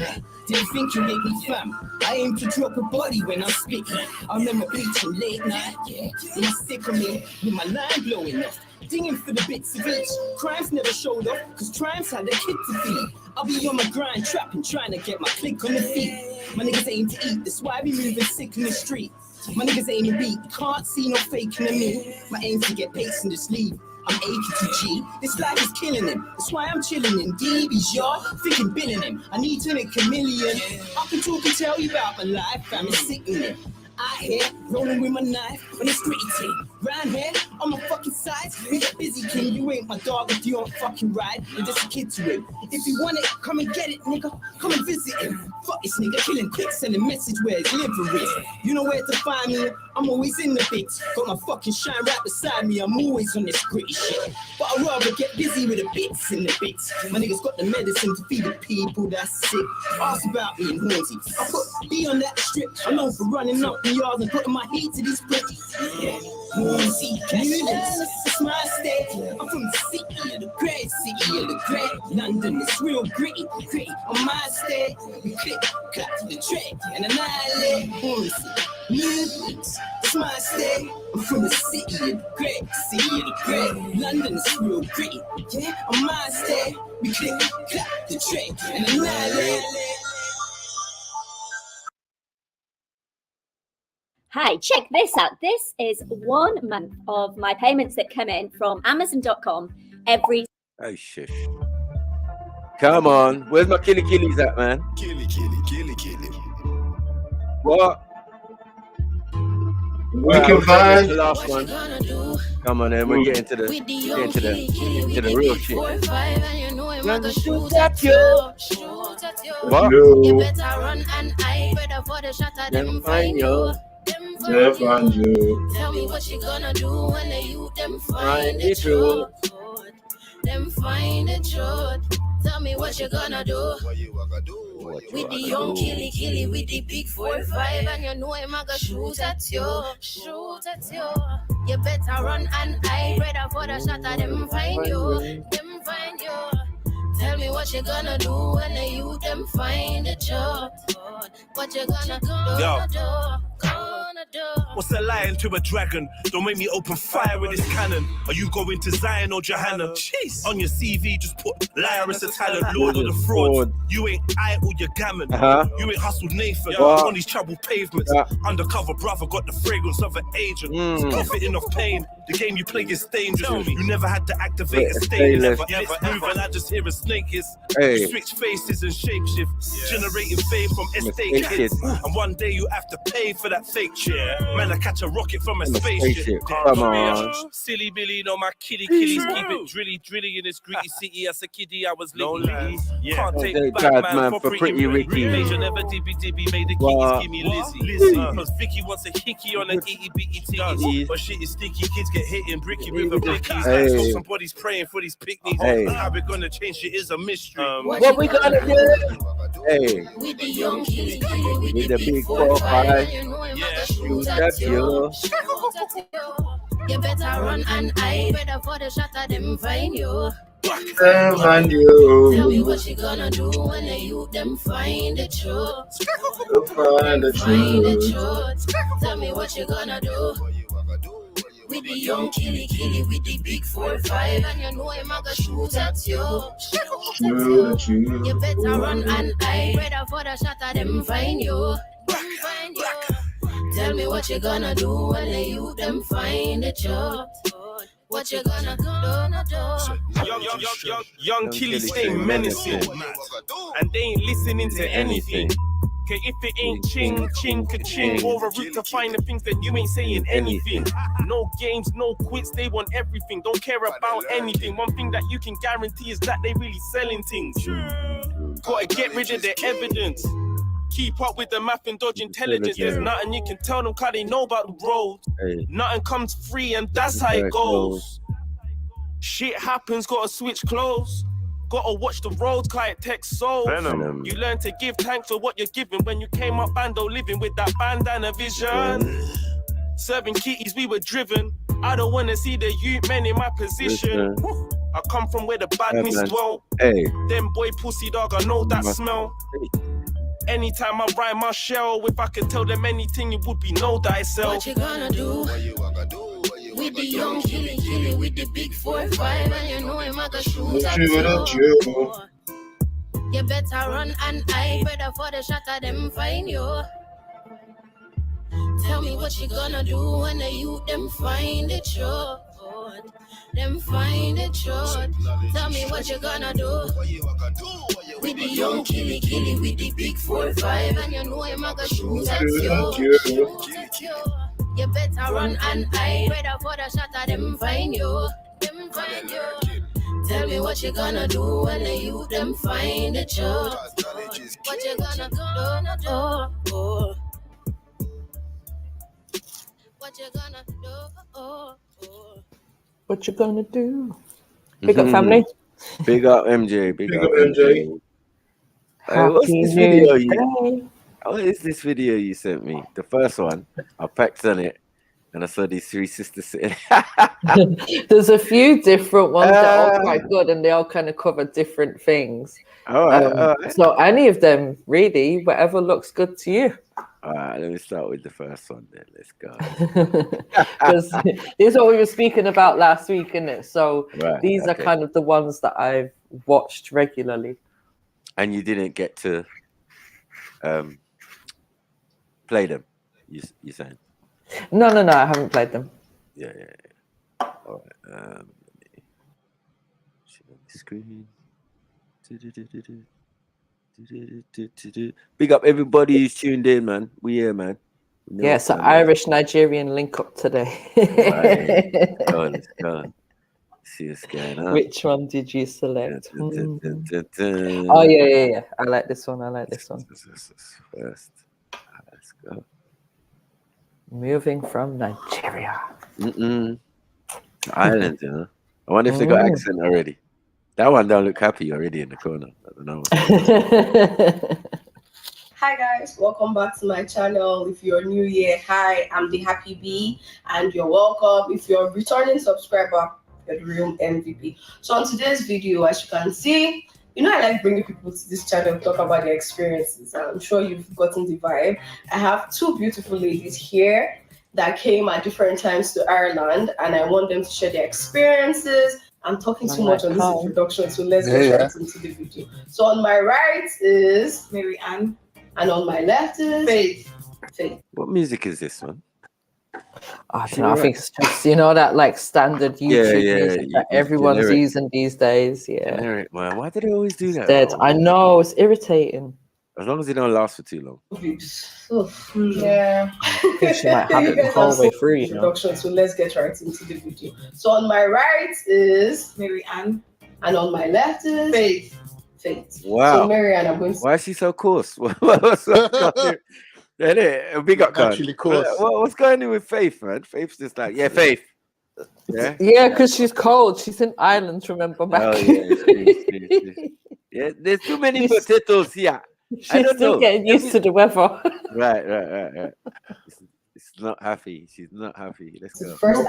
Didn't think you make me fam. I aim to drop a body when I'm spitting. I remember bleaching late night, yeah. With my stick on me, with my line blowing off. Dinging for the bits of each. Crimes never showed up, cause Triumphs had a kid to feed. I'll be on my grind, trapping, trying to get my click on the feet. My niggas aim to eat, that's why I be moving sick in the street. My niggas aim to beat, can't see no faking in me. My aim's to get pace and just leave. I'm aching to G, this life is killing him. That's why I'm chilling in DB's yard, thinking billing him. I need to make $1 million. I can talk and tell you about my life, I'm sickening. Out here, rolling with my knife on this gritty team. Round here, on my fucking sides, we get busy, king. You ain't my dog if you don't fucking ride. You're just a kid to him. If you want it, come and get it, nigga. Come and visit him. Fuck this nigga, killing quick, sending message where his liver is. You know where to find me, I'm always in the bits. Got my fucking shine right beside me, I'm always on this gritty shit. But I'd rather get busy with the bits in the bits. My niggas got the medicine to feed the people that's sick. Ask about me in Hornsey. I put B on that strip. I'm known for running up the yards and putting my heat to these bricks. Yeah. Hornsey, Newlands, it's my state. I'm from the city of the great, city of the great. London is real gritty, gritty on my state. We click, clap to the trade, and annihilate. Hornsey, Newlands, it's my state. I'm from the city of the great, city of the great. London is real gritty, yeah, on my state. We click, clap the trade, and annihilate. Hi, check this out. This is 1 month of my payments that come in from Amazon.com every... Oh, shush. Come on. Where's my killies at, man? Killy. What? We can find the last one. Come on, then. We're getting to the real shit. Shoot at you. What? You better run and hide, better for the shot of them find you. Them find you. Tell me what you gonna do when they you them find the truth. Them find the truth. Tell me what you gonna do. With the young killy, with the big 4-5, and you know him a go shoot at you. You better run and hide, better for the shot of them find you. Tell me what you gonna do when the youth them find the truth. What you gonna do? What's a lion to a dragon? Don't make me open fire with this cannon. Are you going to Zion or Johanna? Jeez. On your CV, just put liar as a talent, lord of the fraud. You ain't idle, you're gammon. You ain't hustled Nathan on these troubled pavements. Undercover brother got the fragrance of an agent. Profiting off pain. The game you play is dangerous. You never had to activate a stain. Never move and I just hear a snake hiss. You switch faces and shapeshift. Generating fame from estate kids. And one day you have to pay for that fake shit. Man, I catch a rocket from a spaceship. Come on. Silly Billy, no, my killies keep it drilly in this gritty city. As a kiddie, I was litty. Can't take bad man for pretty Ricky. Major never dibby made the kitties give me Lizzie. Cause Vicky wants a hickey on an itty bitty titties. But shit is sticky, kids get hit in bricky with a blickies. Somebody's praying for these picnics. How we gonna change shit is a mystery. What we gonna do? Hey, with the young killy, with the big 4-5. Shoot at you. You better run and hide. Better for the shot of them find you. Find you. Tell me what you gonna do when the youth them find the truth. Find the truth. Tell me what you gonna do. With the young killy with the big 4-5, and you know him a go shoot at you. You better run and hide. Better for the shot of them find you. Tell me what you gonna do when the youth them find the truth. What you gonna do? Young killies stay menacing, and they ain't listening to anything. Okay, if it ain't ching, ka-ching, or a route to find the things that you ain't saying anything. No games, no quits, they want everything. Don't care about anything. One thing that you can guarantee is that they really selling things. Gotta get rid of the evidence. Keep up with the math and dodge intelligence. There's nothing you can tell them cause they know about the road. Nothing comes free and that's how it goes. Shit happens, gotta switch clothes. Gotta watch the roads, cause it takes souls. You learn to give thanks for what you're giving. When you came up bando living with that bandana vision. Serving kitties, we were driven. I don't wanna see the youth men in my position. I come from where the badness dwell. Them boy pussy dog, I know that smell. Anytime I ride my shell, if I could tell them anything, it would be no thyself. What you gonna do? With the young killy with the big 4-5, and you know him a go shoot at you. You better run and hide. Better for the shot of them find you. Tell me what you gonna do when the youth them find the truth. Them find the truth. Tell me what you gonna do. With the young killy with the big 4-5, and you know him a go shoot at you. You better run and hide. Better for the shot of them find you. Them find you. Tell me what you gonna do when the youth them find the truth. What you gonna do? What you gonna do? What you gonna do? Big up family. Big up MJ. Big up MJ. What's this video? What is this video you sent me? The first one. I packed on it and I saw these three sisters sitting. There's a few different ones that are all quite good and they all kind of cover different things. All right. So any of them, really, whatever looks good to you. All right, let me start with the first one then. Let's go. Because this is what we were speaking about last week, isn't it? So these are kind of the ones that I've watched regularly. And you didn't get to play them, you saying? No, I haven't played them. Yeah. All right. Let me share the screen. Big up everybody who's tuned in, man. We here, man. Yeah, so Irish-Nigerian link up today. Let's go. See what's going on. Which one did you select? Oh, yeah. I like this one. First. Let's go. Moving from Nigeria. Ireland, you know. I wonder if they got accent already. That one don't look happy already in the corner. I don't know. Hi guys, welcome back to my channel. If you're new here, hi, I'm the Happy Bee and you're welcome. If you're a returning subscriber, you're the real MVP. So on today's video, as you can see, you know I like bringing people to this channel to talk about their experiences. I'm sure you've gotten the vibe. I have two beautiful ladies here that came at different times to Ireland, and I want them to share their experiences. I'm talking too much on this introduction, so let's get right into the video. So on my right is Mary Ann, and on my left is Faith. What music is this one? I don't know. I think it's just, you know, that like standard YouTube music that everyone's generic. using these days. Yeah. Generic, man. Why do they always do that? Dead. I know, it's irritating. As long as it don't last for too long. Yeah. I think she might have it the whole way through, you know. So let's get right into the video. So on my right is Mary Ann, and on my left is Faith. Wow. So Mary Ann, I'm going to... Why is she so coarse? What's big up, Actually coarse. What's going on with Faith, man? Faith's just like, yeah, Faith. Yeah, yeah, because she's cold. She's in Ireland, remember back. Oh yeah, yeah. There's too many potatoes here. She's still getting used to the weather. Right. It's not happy. She's not happy. Let's go. First,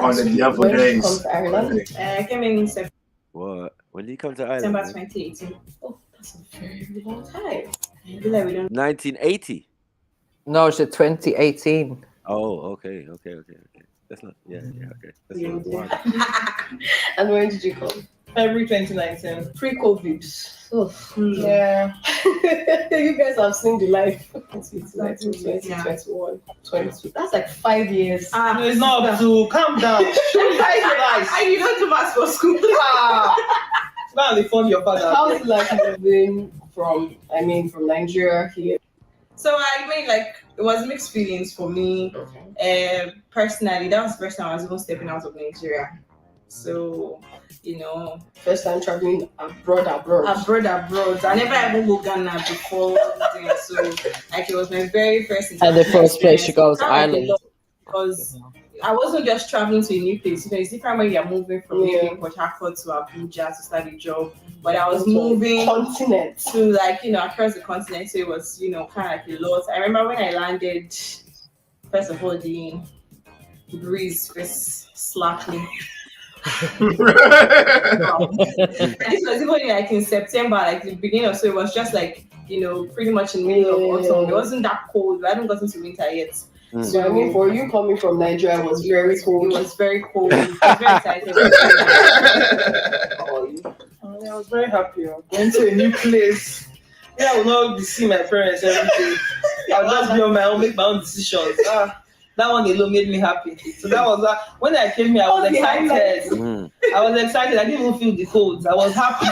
I came in September. What? When did you come to Ireland? September 2018. Oh, that's a very long time. I feel like we don't. 1980. No, it's 2018. Oh, okay. That's not. Yeah. Okay. That's not. And when did you come? February 2019. Pre-COVID. Yeah. You guys have seen the life. 2021, 22. That's like 5 years. No, it's not up to. Calm down. And you don't do maths for school. Now they form your father. How's it like moving from Nigeria here? So I mean, like, it was mixed feelings for me. Personally, that was the first time I was even stepping out of Nigeria. So, you know, first time traveling abroad. I never even go Ghana before. So, like, it was my very first. And the first place you go was Ireland. Because I wasn't just traveling to a new place. You know, it's different when you're moving from maybe Port Harcourt to Abuja to start a job. But I was moving continent to, like, you know, across the continent. So it was, you know, kind of like a lot. I remember when I landed, first of all, the breeze first slapped me. And this was even like in September, like the beginning of, so it was just like, you know, pretty much in the middle of autumn. It wasn't that cold. I hadn't gotten to winter yet. So I mean, for you coming from Nigeria, it was very cold. It was very cold. I was very excited. I was very happy. Going to a new place. Yeah, I will not be seeing my parents every day. I'll just be on my own, make my own decisions. That one alone made me happy. So that was when I came here, I was excited. I was excited. I didn't even feel the cold. I was happy.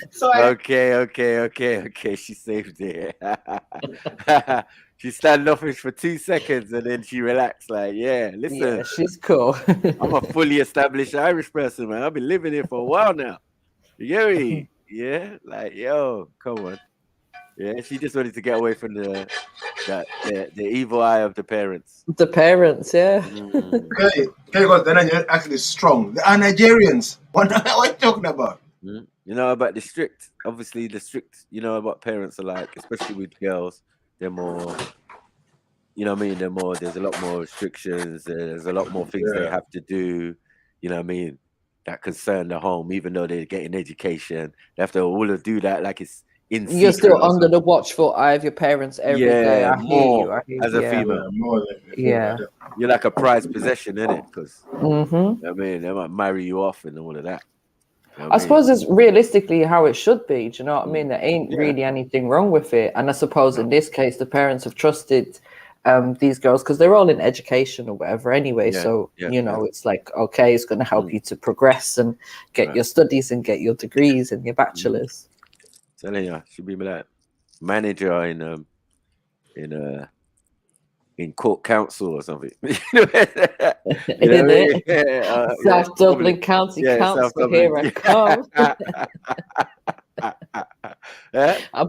So Okay. She saved it. She standoffish for 2 seconds and then she relaxed. Like, yeah, listen. Yeah, she's cool. I'm a fully established Irish person, man. I've been living here for a while now. You get me? Yeah, like, yo, come on. Yeah, she just wanted to get away from the evil eye of the parents. The parents, yeah. Okay, because they're actually strong. They are Nigerians. What are you talking about? You know about the strict, you know what parents are like, especially with girls. They're more, you know what I mean? There's a lot more restrictions. There's a lot more things they have to do, you know what I mean, that concern the home, even though they're getting education. They have to all do that like it's in You're still under the watchful eye of your parents every day. I hear you. As a female. Yeah. You're like a prized possession, innit? Because, I mean, they might marry you off and all of that. I suppose it's realistically how it should be. Do you know what I mean? There ain't really anything wrong with it. And I suppose in this case, the parents have trusted these girls because they're all in education or whatever anyway. It's like, okay, it's going to help you to progress and get your studies and get your degrees and your bachelors. Telling you, should be like manager in court council or something. South Dublin County Council, here I come.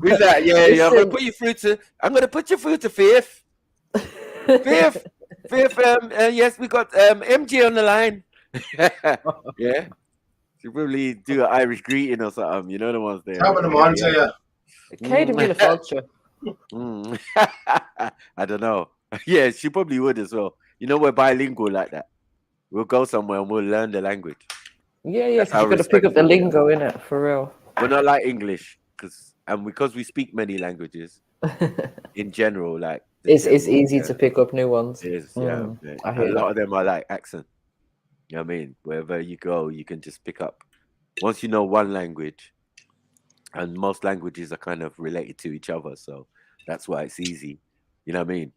Who's that? Yeah. I'm gonna put you through to Fifth. Yes, we got MJ on the line. Yeah. Should probably do an Irish greeting or something. You know the ones there. I don't know. Yeah, she probably would as well. You know, we're bilingual like that. We'll go somewhere and we'll learn the language. Yeah. So you've got to pick up the lingo, innit? For real. We're not like English because and because we speak many languages in general, like it's easy to pick up new ones. It is, yeah. I hear a lot of them are like accent. You know what I mean? Wherever you go, you can just pick up. Once you know one language, and most languages are kind of related to each other, so that's why it's easy. You know what I mean?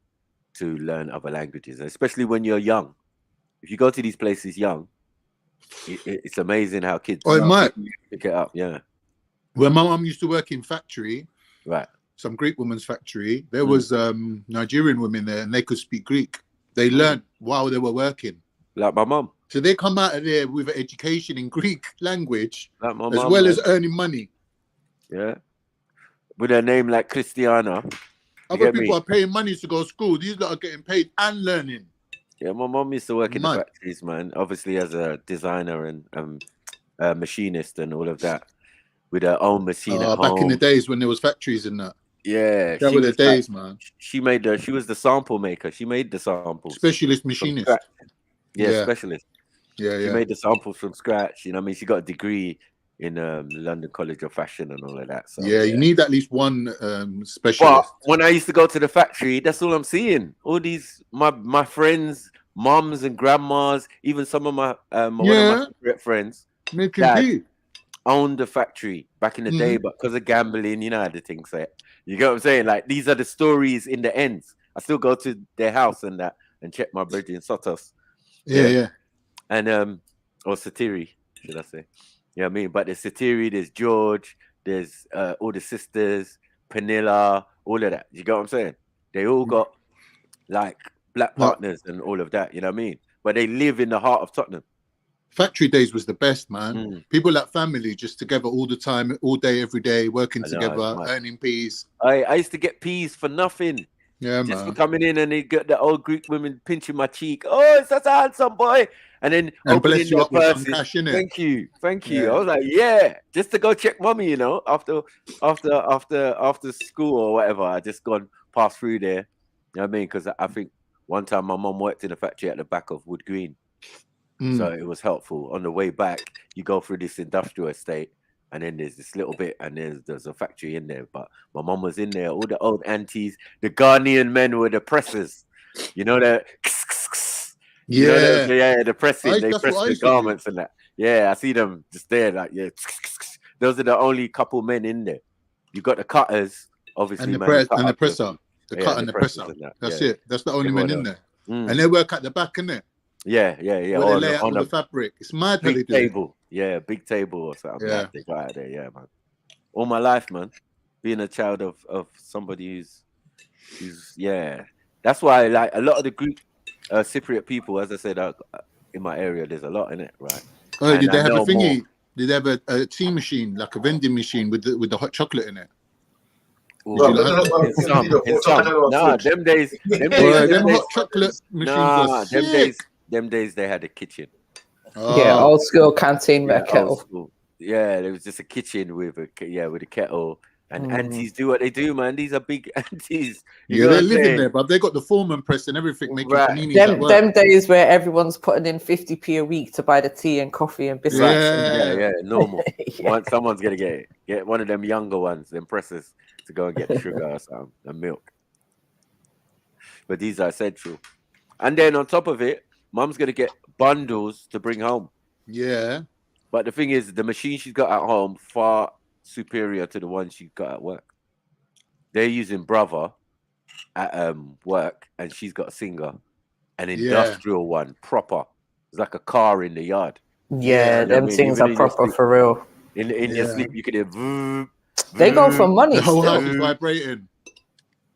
To learn other languages, especially when you're young. If you go to these places young, it's amazing how kids pick it up. Yeah. When my mum used to work in factory, right, some Greek woman's factory, there was Nigerian women there, and they could speak Greek. They learned while they were working. Like my mum. So they come out of there with an education in Greek language, like my as mum, well as earning money. Yeah. With a name like Christiana. Other people are paying money to go to school. These lot are getting paid and learning. Yeah, my mom used to work in the factories, man. Obviously, as a designer and a machinist and all of that, with her own machine at home. Back in the days when there was factories and that. Yeah, that were the days, man. She was the sample maker. She made the samples. Specialist machinist. Yeah, specialist. Yeah. She made the samples from scratch. You know what I mean? She got a degree in London College of Fashion and all of that. So you need at least one specialist. But when I used to go to the factory, that's all I'm seeing. All these my friends, mums and grandmas, even some of my one of my friends, dad owned the factory back in the day, but because of gambling, you know how the things say. You get what I'm saying? Like these are the stories in the ends. I still go to their house and that and check my brethren in Sotos. Yeah. And or Satiri, should I say? You know what I mean? But there's Satiri, there's George, there's all the sisters, Panilla, all of that. You get what I'm saying? They all got like black partners and all of that, you know what I mean? But they live in the heart of Tottenham. Factory days was the best, man. People like family, just together all the time, all day, every day, working together, earning peas. I used to get peas for nothing. Yeah, just man. for coming in, and they got the old Greek women pinching my cheek. Oh, it's such a handsome boy. And then opening their purses. Cash, thank you. Yeah. I was like, yeah, just to go check mommy, you know, after school or whatever. I just gone past through there. You know what I mean? Because I think one time my mom worked in a factory at the back of Wood Green. So it was helpful. On the way back, you go through this industrial estate, and then there's this little bit, and there's a factory in there. But my mom was in there. All the old aunties, the Ghanaian men were the pressers. You know that. The pressing. They press the garments and that. Yeah, I see them just there, like Those are the only couple men in there. You got the cutters, obviously, and the presser, the cut and the presser. That's it. That's the only men in there, and they work at the back, innit? Yeah. Where they lay out all the fabric. It's mad. Big table. Yeah, big table or something. Yeah. They got out there. Yeah, man. All my life, man. Being a child of somebody who's That's why, like, a lot of the Greek Cypriot people, as I said, in my area, there's a lot in it, right? Oh, did they have a thingy? Did they have a tea machine, like a vending machine with the hot chocolate in it? No, them days, hot chocolate machines. Them days they had a kitchen. Yeah, old school canteen with a kettle. Yeah, there was just a kitchen with a kettle. And aunties do what they do, man. These are big aunties. They're living there, but they got the foreman press and everything making paninis at work. Them days where everyone's putting in 50p a week to buy the tea and coffee and biscuits. Yeah, normal. Someone's gonna get one of them younger ones, them pressers, to go and get the sugar or something and milk. But these are essential. And then on top of it, mum's gonna get bundles to bring home. Yeah. But the thing is, the machine she's got at home far superior to the one she got at work. They're using Brother at work, and she's got a Singer, an industrial one, proper. It's like a car in the yard. Yeah, them things are proper for real. In your sleep, you can hear. They go for money. The whole house is vibrating.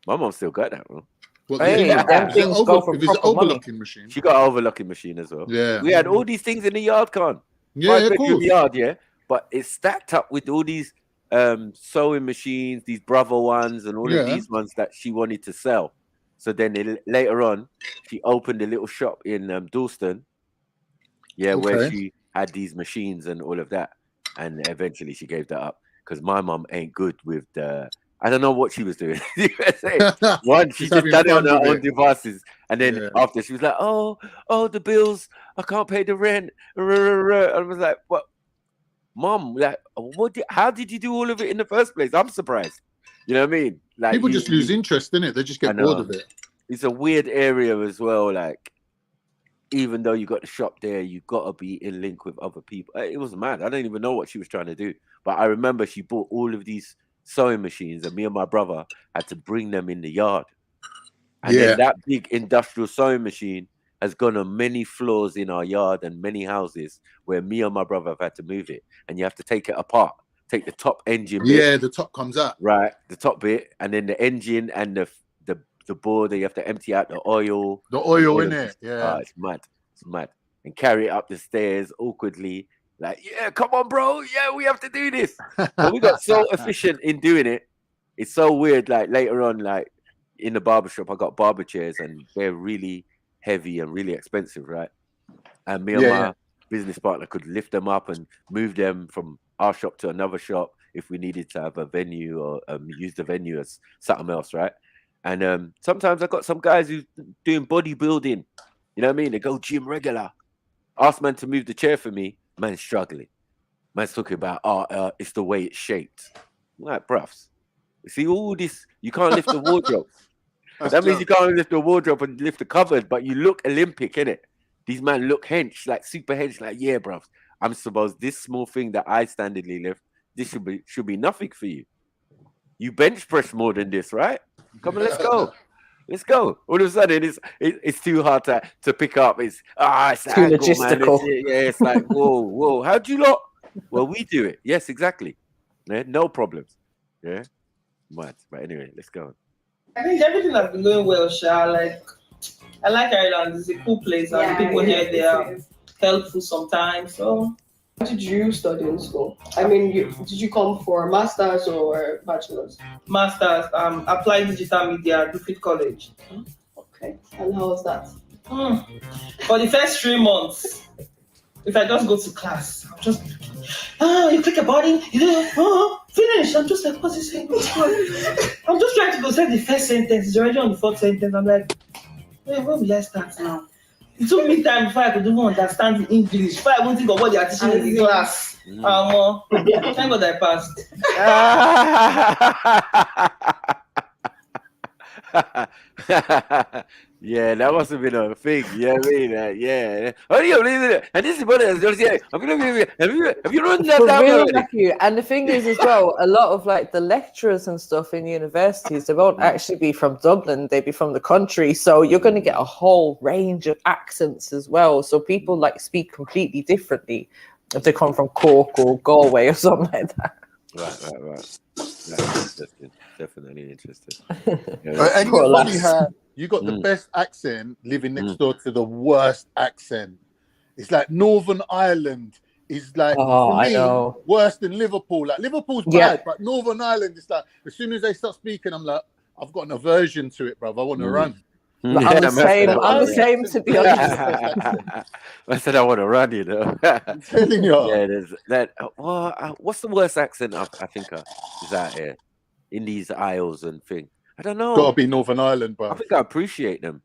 My mom still got that, bro. Them things go for proper overlocking machine. She got an overlocking machine as well. Yeah, we had all these things in the yard, Con. Yeah, of course. Yard, yeah. But it's stacked up with all these sewing machines, these Brother ones, and all of these ones that she wanted to sell. So then later on, she opened a little shop in Dalston, where she had these machines and all of that. And eventually she gave that up because my mum ain't good with the. I don't know what she was doing. One, she just done it on her own devices, and then after she was like, "Oh, the bills! I can't pay the rent." I was like, "What? Mom, like, how did you do all of it in the first place? I'm surprised. You know what I mean? Like people just lose interest in it. They just get bored of it. It's a weird area as well. Like, even though you got the shop there, you got to be in link with other people. It was mad. I don't even know what she was trying to do. But I remember she bought all of these sewing machines, and me and my brother had to bring them in the yard. And then that big industrial sewing machine has gone on many floors in our yard and many houses where me and my brother have had to move it. And you have to take it apart, take the top engine bit. Yeah, the top comes out. Right, the top bit, and then the engine and the board, you have to empty out the oil. The oil in it, yeah. It's mad. It's mad. And carry it up the stairs awkwardly. Like, yeah, come on, bro. Yeah, we have to do this. But we got so efficient in doing it. It's so weird. Like, later on, like, in the barbershop, I got barber chairs, and they're really heavy and really expensive, right? And me and my business partner could lift them up and move them from our shop to another shop if we needed to have a venue or use the venue as something else, right? And sometimes I got some guys who's doing bodybuilding. You know what I mean? They go gym regular. Ask man to move the chair for me. Man's struggling. Man's talking about, it's the way it's shaped. I'm like, bruv, you see all this, you can't lift the wardrobe. That means you can't lift the wardrobe and lift the cupboard, but you look Olympic, innit? These men look hench, like super hench, like, yeah, bruv, I'm supposed this small thing that I standardly lift, this should be nothing for you. You bench press more than this, right? Come on, let's go. Let's go. All of a sudden, it's too hard to pick up. It's too ankle, logistical. Man. It's like, whoa. How'd you lot? Well, we do it. Yes, exactly. Yeah, no problems. Yeah. Mad. But anyway, let's go. I think everything has been going well, Sha. Like, I like Ireland. It's a cool place. And the people here, they are helpful sometimes. So, what did you study in school? I mean, did you come for masters or bachelor's? Masters. Applied digital media, Griffith College. Okay. And how was that? For the first 3 months, if I just go to class, I'm just, you click a button, you do, finish. I'm just like, what's he saying? I'm just trying to go say the first sentence. It's already on the fourth sentence. I'm like, wait, where will I start now? It took me time before I could even understand the English. Before I won't think of what they are teaching in the class. Thank God I passed. Yeah, that must have been a thing. Yeah, I mean, yeah. Oh, yeah, and this is what I'm gonna have you run that down already? And the thing is, as well, a lot of like the lecturers and stuff in universities, they won't actually be from Dublin; they be from the country. So you're going to get a whole range of accents as well. So people like speak completely differently if they come from Cork or Galway or something like that. Right. That's interesting. Definitely interesting. And you got the best accent living next door to the worst accent. It's like Northern Ireland is like for me, worse than Liverpool. Like Liverpool's bad, but Northern Ireland is like as soon as they start speaking, I'm like, I've got an aversion to it, bruv. I want to run. I'm the same to be honest. I said I want to run, you know. I'm telling you. Yeah, there's that. What's the worst accent I think is out here in these aisles and thing? I don't know. Gotta be Northern Ireland, bro. I think I appreciate them.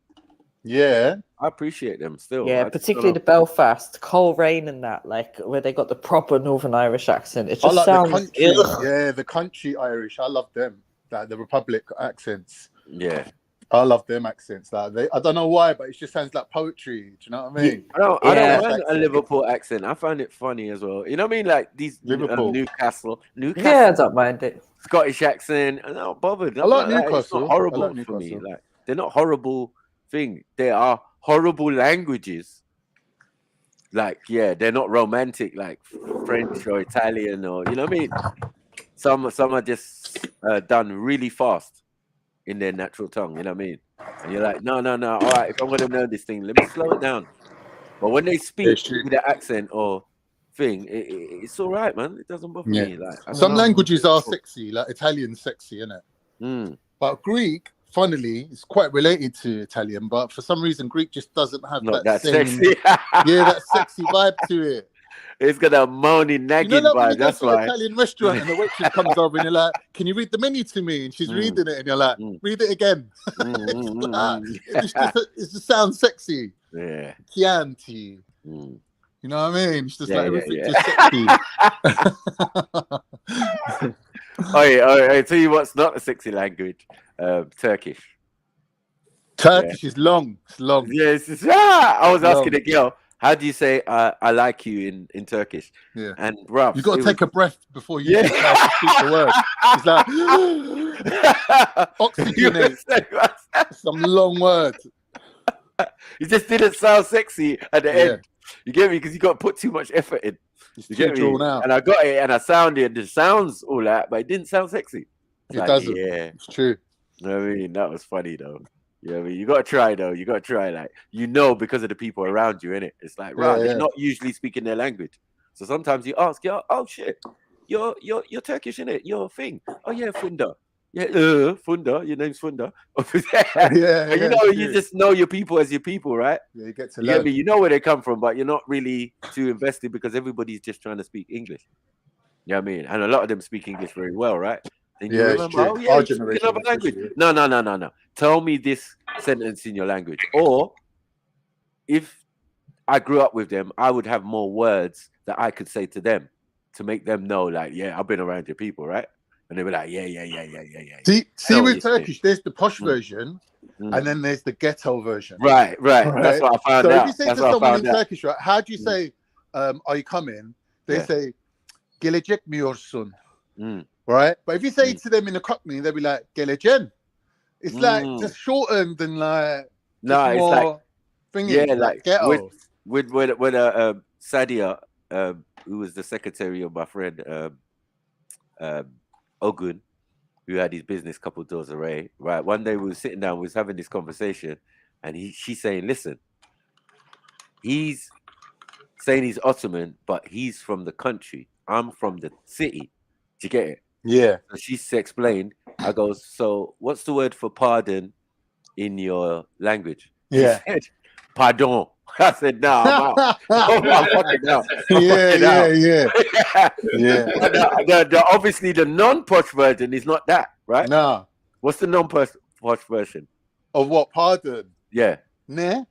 Yeah, I appreciate them still. Yeah, particularly the Belfast, Coleraine and that, like where they got the proper Northern Irish accent. It just like sounds. The country Irish. I love them. Like the Republic accents. Yeah. I love them accents. Like I don't know why, but it just sounds like poetry. Do you know what I mean? I don't mind a Liverpool accent. I find it funny as well. You know what I mean? Like these Liverpool, Newcastle. Yeah, I don't mind it. Scottish accent. I'm not bothered. I like Newcastle. It's not horrible for me. Like they're not horrible thing. They are horrible languages. Like they're not romantic like French or Italian or you know what I mean. Some are just done really fast in their natural tongue, you know what I mean? And you're like, no. All right, if I'm gonna learn this thing, let me slow it down. But when they speak with their accent or thing, it's all right, man. It doesn't bother me. Like some languages are sexy, like Italian's sexy, isn't it? But Greek, funnily, is quite related to Italian, but for some reason, Greek just doesn't have that same, sexy. that sexy vibe to it. It's got a moaning, nagging vibe. That's why. Italian restaurant and the waitress comes over and you're like, "Can you read the menu to me?" And she's reading it, and you're like, "Read it again." It just sounds sexy. Yeah. Chianti. You know what I mean? It's just Yeah, like everything yeah. just sexy. I tell you what's not a sexy language. Turkish. Turkish is long. It's long. Yes. I was asking long. a girl, how do you say I like you in Turkish? Yeah. And bruv, you got to take a breath before you decide to speak the word. It's like oxygenate. Some long words. It just didn't sound sexy at the end. You get me? Because you got to put too much effort in. It's too drawn out. And I got it and I sounded the sounds all that, but it didn't sound sexy. It doesn't. Yeah. It's true. You know what I mean? That was funny though. You know what I mean? You gotta try though. You gotta try, like, because of the people around you, innit? It's like, right, they're not usually speaking their language. So sometimes you ask, oh shit, you're Turkish, innit? You're a thing. Oh yeah, Funda. Yeah, Funda, your name's Funda. You just know your people as your people, right? Yeah, you get to learn. You know where they come from, but you're not really too invested because everybody's just trying to speak English. You know what I mean? And a lot of them speak English very well, right? Then you remember, our generation, another language. No. Tell me this sentence in your language. Or if I grew up with them, I would have more words that I could say to them to make them know, like, yeah, I've been around your people, right? And they were like, yeah. See with Turkish, there's the posh version, and then there's the ghetto version. Right. That's what I found out. So if you say to someone in Turkish, right, how do you say, are you coming? They say, gelecek miyorsun. Right? But if you say to them in a Cockney, they'll be like, gelecen. It's like just shortened and like, no, it's more like, thingy, like ghetto. With Sadia, who was the secretary of my friend Ogun, who had his business couple doors away, right? One day we were sitting down, we was having this conversation, and she's saying, listen, he's saying he's Ottoman, but he's from the country. I'm from the city. Do you get it? Yeah. So she explained. I go, so what's the word for pardon in your language? Yeah. She said, pardon. I said, no, I'm out. I'm fucking out. Yeah. Obviously, the non-posh version is not that, right? No. What's the non-posh version? Of what? Pardon? Yeah. Nah.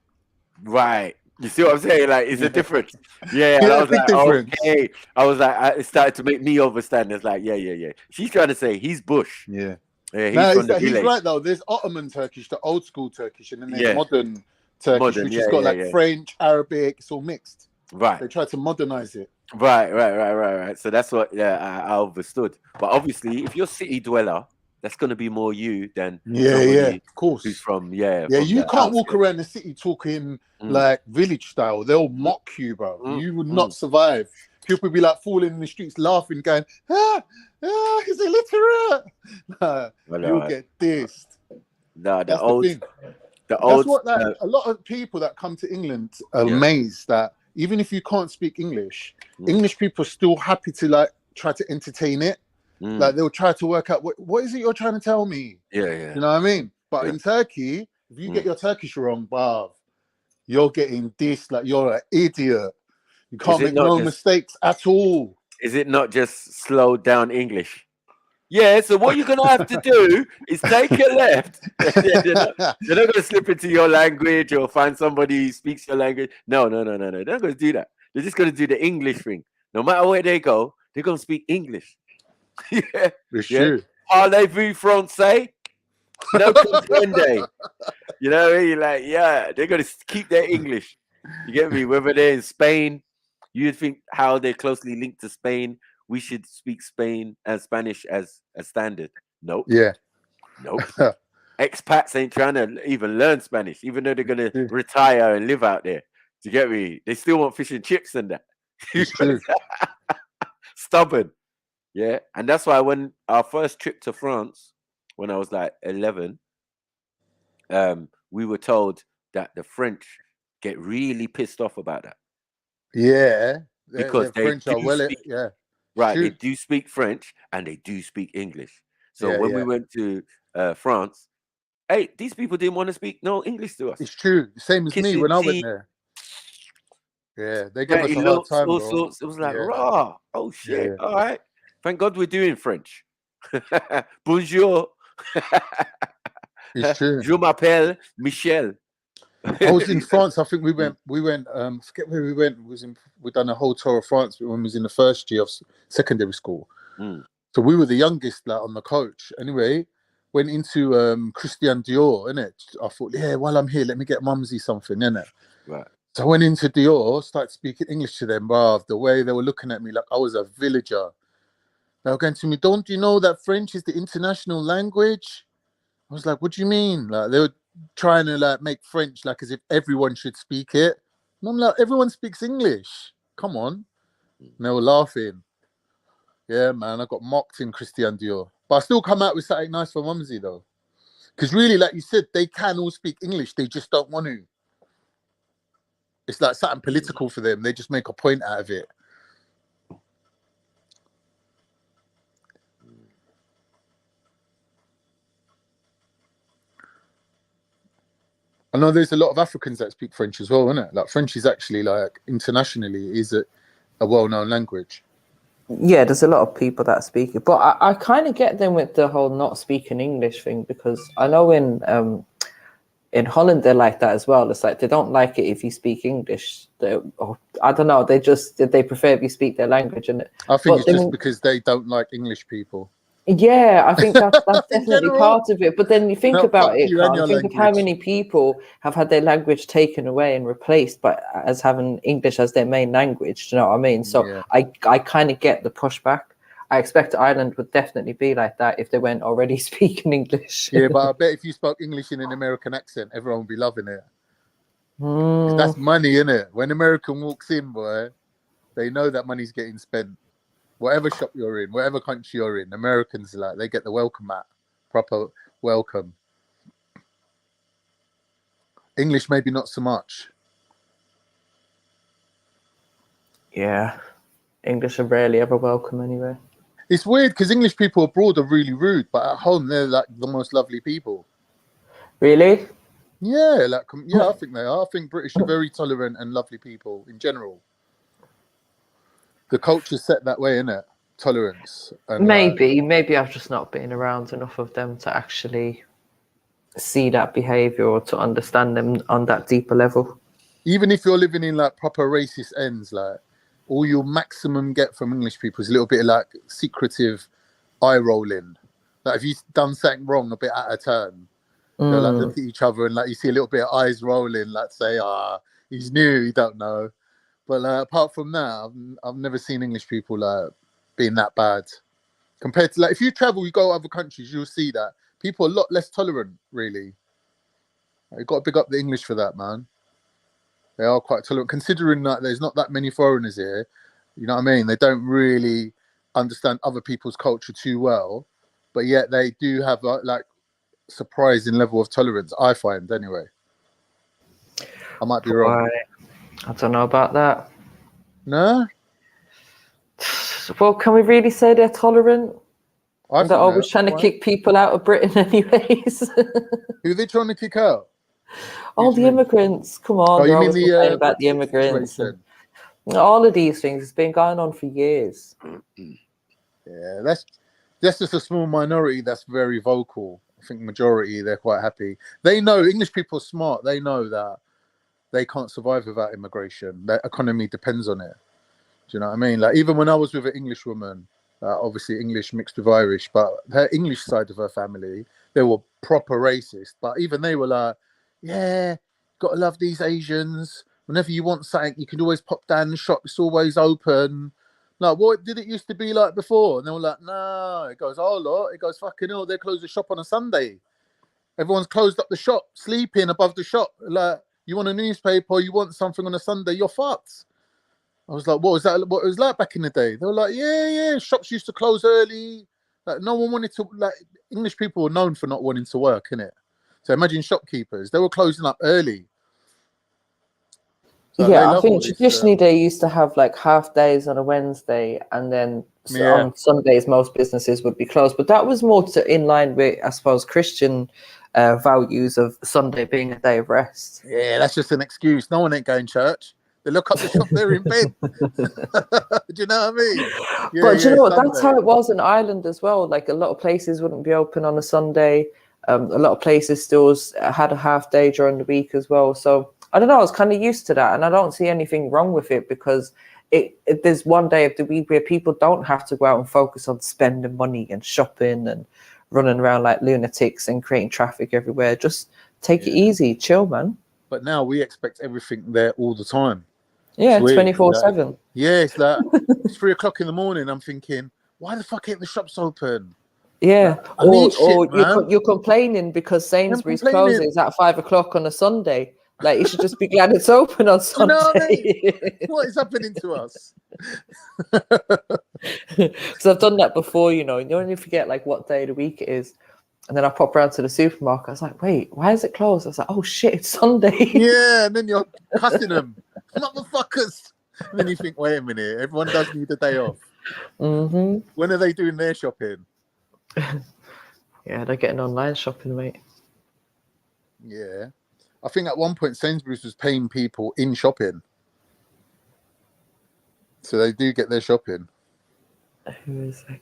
Right. You see what I'm saying? Like, it's a difference. Yeah. Yeah, I was like, difference. okay. I was like, it started to make me understand. It's like, yeah. She's trying to say he's Bush. Yeah. Yeah, he's right though. There's Ottoman Turkish, the old school Turkish, and then there's modern Turkish, which has got like French, Arabic. It's all mixed. Right. They try to modernize it. Right. So that's what I understood. But obviously, if you're a city dweller, that's going to be more you than of course. Who's from you can't walk around the city talking like village style. They'll mock you, bro. You would not survive. People be like falling in the streets laughing, going, he's illiterate. You'll get dissed. No, that's what a lot of people that come to England are amazed that even if you can't speak English, English people are still happy to like try to entertain it. Like they'll try to work out what is it you're trying to tell me? Yeah. You know what I mean? But in Turkey, if you get your Turkish wrong, bruv, you're getting dissed like you're an idiot. You can't make no mistakes at all. Is it not just slow down English? Yeah, so what you're going to have to do is take a left. They're not going to slip into your language or find somebody who speaks your language. No. They're not going to do that. They're just going to do the English thing. No matter where they go, they're going to speak English. It's true. Parlez-vous français? No comprende. You know what I mean? Like, they're going to keep their English. You get me? Whether they're in Spain, you'd think how they're closely linked to Spain, we should speak Spain and Spanish as a standard. Nope. Yeah. Nope. Expats ain't trying to even learn Spanish, even though they're going to retire and live out there. Do you get me? They still want fish and chips and that. Stubborn. Yeah. And that's why when our first trip to France, when I was like 11, we were told that the French get really pissed off about that. Yeah. Because they French are right, they do speak French and they do speak English. So when we went to France, hey, these people didn't want to speak no English to us. It's true. Same as me when I went there. Yeah, they gave us a hard time. All sorts. It was like, raw. Oh shit. All right. Thank God we're doing French. Bonjour. It's true. Je m'appelle Michel. I was in France. I think we went. Forget where we went. We done a whole tour of France when we was in the first year of secondary school. So we were the youngest, like, on the coach. Anyway, went into Christian Dior, innit? I thought, yeah, while I'm here, let me get Mumsy something, innit? Right. So I went into Dior, started speaking English to them, bruv. The way they were looking at me like I was a villager. They were going to me, don't you know that French is the international language? I was like, what do you mean? Like, they were trying to, like, make French like as if everyone should speak it. And I'm like, everyone speaks English. Come on. And they were laughing. Yeah, man, I got mocked in Christian Dior. But I still come out with something nice for Mumsy, though. Because really, like you said, they can all speak English. They just don't want to. It's like something political for them. They just make a point out of it. I know there's a lot of Africans that speak French as well, isn't it? Like, French is actually, like, internationally is a well-known language. Yeah, there's a lot of people that speak it, but I kind of get them with the whole not speaking English thing, because I know in Holland they're like that as well. It's like they don't like it if you speak English. I don't know. They prefer if you speak their language. And I think it's just because they don't like English people. Yeah, I think that's definitely part of it. But then you think about it, Carl, think of how many people have had their language taken away and replaced as having English as their main language. Do you know what I mean? So yeah. I kind of get the pushback. I expect Ireland would definitely be like that if they weren't already speaking English. Yeah, but I bet if you spoke English in an American accent, everyone would be loving it. That's money, innit? When American walks in, boy, they know that money's getting spent. Whatever shop you're in, whatever country you're in, Americans, like, they get the welcome mat, proper welcome. English, maybe not so much. Yeah, English are rarely ever welcome anyway. It's weird because English people abroad are really rude, but at home they're like the most lovely people. Really? Yeah, I think they are. I think British are very tolerant and lovely people in general. The culture's set that way, isn't it? Tolerance. And maybe I've just not been around enough of them to actually see that behaviour or to understand them on that deeper level. Even if you're living in like proper racist ends, like, all you'll maximum get from English people is a little bit of like secretive eye rolling. Like, if you've done something wrong a bit out of turn, they'll like look at each other and like you see a little bit of eyes rolling, like say, he's new, you don't know. But apart from that, I've never seen English people like being that bad. Compared to, like, if you travel, you go to other countries, you'll see that people are a lot less tolerant, really. You've got to big up the English for that, man. They are quite tolerant, considering that there's not that many foreigners here. You know what I mean? They don't really understand other people's culture too well, but yet they do have like surprising level of tolerance, I find, anyway. I might be wrong. I don't know about that. No? Well, can we really say they're tolerant? They're always trying to kick people out of Britain anyways. Who are they trying to kick out? All the immigrants. Come on. You mean the about the immigrants? All of these things. It's been going on for years. Yeah, that's just a small minority that's very vocal. I think majority, they're quite happy. They know, English people are smart. They know that they can't survive without immigration. Their economy depends on it. Do you know what I mean? Like, even when I was with an English woman, obviously English mixed with Irish, but her English side of her family, they were proper racist. But even they were like, yeah, gotta love these Asians. Whenever you want something, you can always pop down the shop. It's always open. Like, what did it used to be like before? And they were like, no. It goes, oh, look. It goes, fucking hell, they close the shop on a Sunday. Everyone's closed up the shop, sleeping above the shop. Like, you want a newspaper, you want something on a Sunday, you're fucked. I was like, what was that? What it was like back in the day? They were like, yeah, shops used to close early. Like, no one wanted to, like, English people were known for not wanting to work, innit? So imagine shopkeepers, they were closing up early. So yeah, I think traditionally they used to have like half days on a Wednesday, and then on Sundays most businesses would be closed. But that was more in line with, I suppose, Christian values of Sunday being a day of rest. Yeah, that's just an excuse. No one ain't going to church. They look up the shop, they're in bed. Do you know what I mean? Yeah, but do you know what? That's how it was in Ireland as well. Like, a lot of places wouldn't be open on a Sunday. A lot of places still had a half day during the week as well. So I don't know, I was kind of used to that, and I don't see anything wrong with it, because there's one day of the week where people don't have to go out and focus on spending money and shopping and running around like lunatics and creating traffic everywhere. Just take it easy, chill, man. But now we expect everything there all the time. Yeah, 24/7. Yeah, it's like it's 3 o'clock in the morning. I'm thinking, why the fuck ain't the shops open? Yeah, Like, or you're complaining because Sainsbury's closes at 5 o'clock on a Sunday. Like, you should just be glad it's open on Sunday. You know what I mean? What is happening to us? Because I've done that before, you know, and you only forget like what day of the week it is. And then I pop around to the supermarket. I was like, wait, why is it closed? I was like, oh shit, it's Sunday. Yeah, and then you're cussing them. Motherfuckers. And then you think, wait a minute, everyone does need a day off. Mm-hmm. When are they doing their shopping? Yeah, they're getting online shopping, mate. Yeah. I think at one point Sainsbury's was paying people in shopping. So they do get their shopping. Who is that?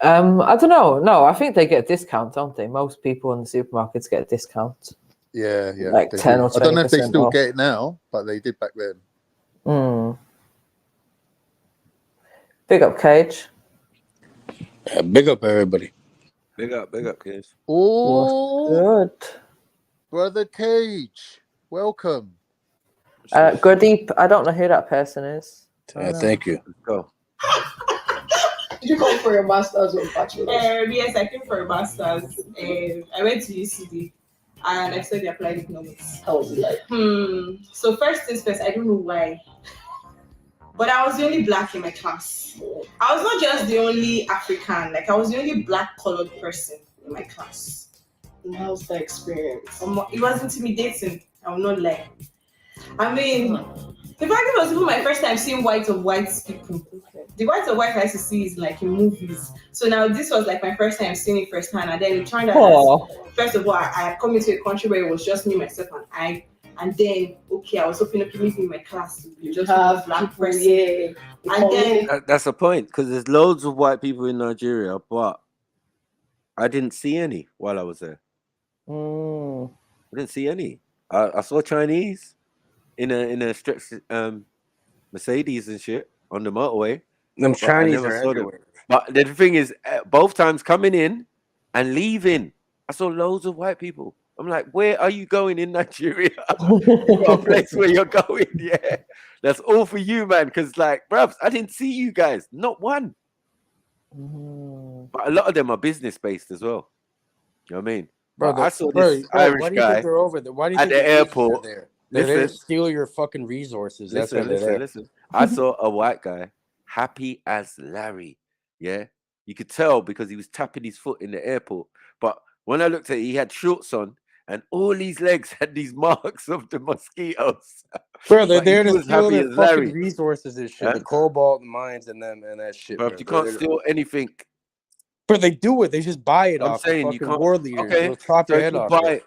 I don't know. No, I think they get a discount, don't they? Most people in the supermarkets get a discount. Yeah. Like 10 or 20%. I don't know if they still get it now, but they did back then. Big up, Cage. Big up, everybody. Big up, Cage. Oh, good. Brother Cage, welcome. Gurdeep, I don't know who that person is. Thank you. Let's go. Did you come for your master's or bachelor's? Yes, I came for a master's. I went to UCD and I studied applied economics. How was it like? So first things first, I don't know why, but I was the only black in my class. I was not just the only African, like I was the only black colored person in my class. And how was that experience? It was intimidating, I will not lie. I mean, in fact, it was even my first time seeing white on white people. The white on white I used to see is like in movies. So now this was like my first time seeing it firsthand. And then it turned out that, first of all, I had come into a country where it was just me, myself, and I. And then, I was hoping to meet in my class to be just a black person. Yeah. And then That's the point, because there's loads of white people in Nigeria, but I didn't see any while I was there. I didn't see any. I saw Chinese in a stretch Mercedes and shit on the motorway. Them Chinese are everywhere. But the thing is, both times coming in and leaving, I saw loads of white people. I'm like, where are you going in Nigeria? You got a place where you're going, yeah. That's all for you, man. Because, like, bruv, I didn't see you guys, not one. But a lot of them are business based as well. You know what I mean? Bro, I saw this Irish guy they're over there? Why do you at think the airport. They're there to steal your fucking resources. That's why they're there. Listen. I saw a white guy happy as Larry. Yeah, you could tell because he was tapping his foot in the airport. But when I looked at it, he had shorts on, and all his legs had these marks of the mosquitoes. Bro, they're there to steal their fucking resources and shit. The cobalt mines and them and that shit. Bro, you can't steal anything. But they do it. They just buy it off saying the you fucking can't. war leaders. Okay, They'll chop so your if head you off. buy it,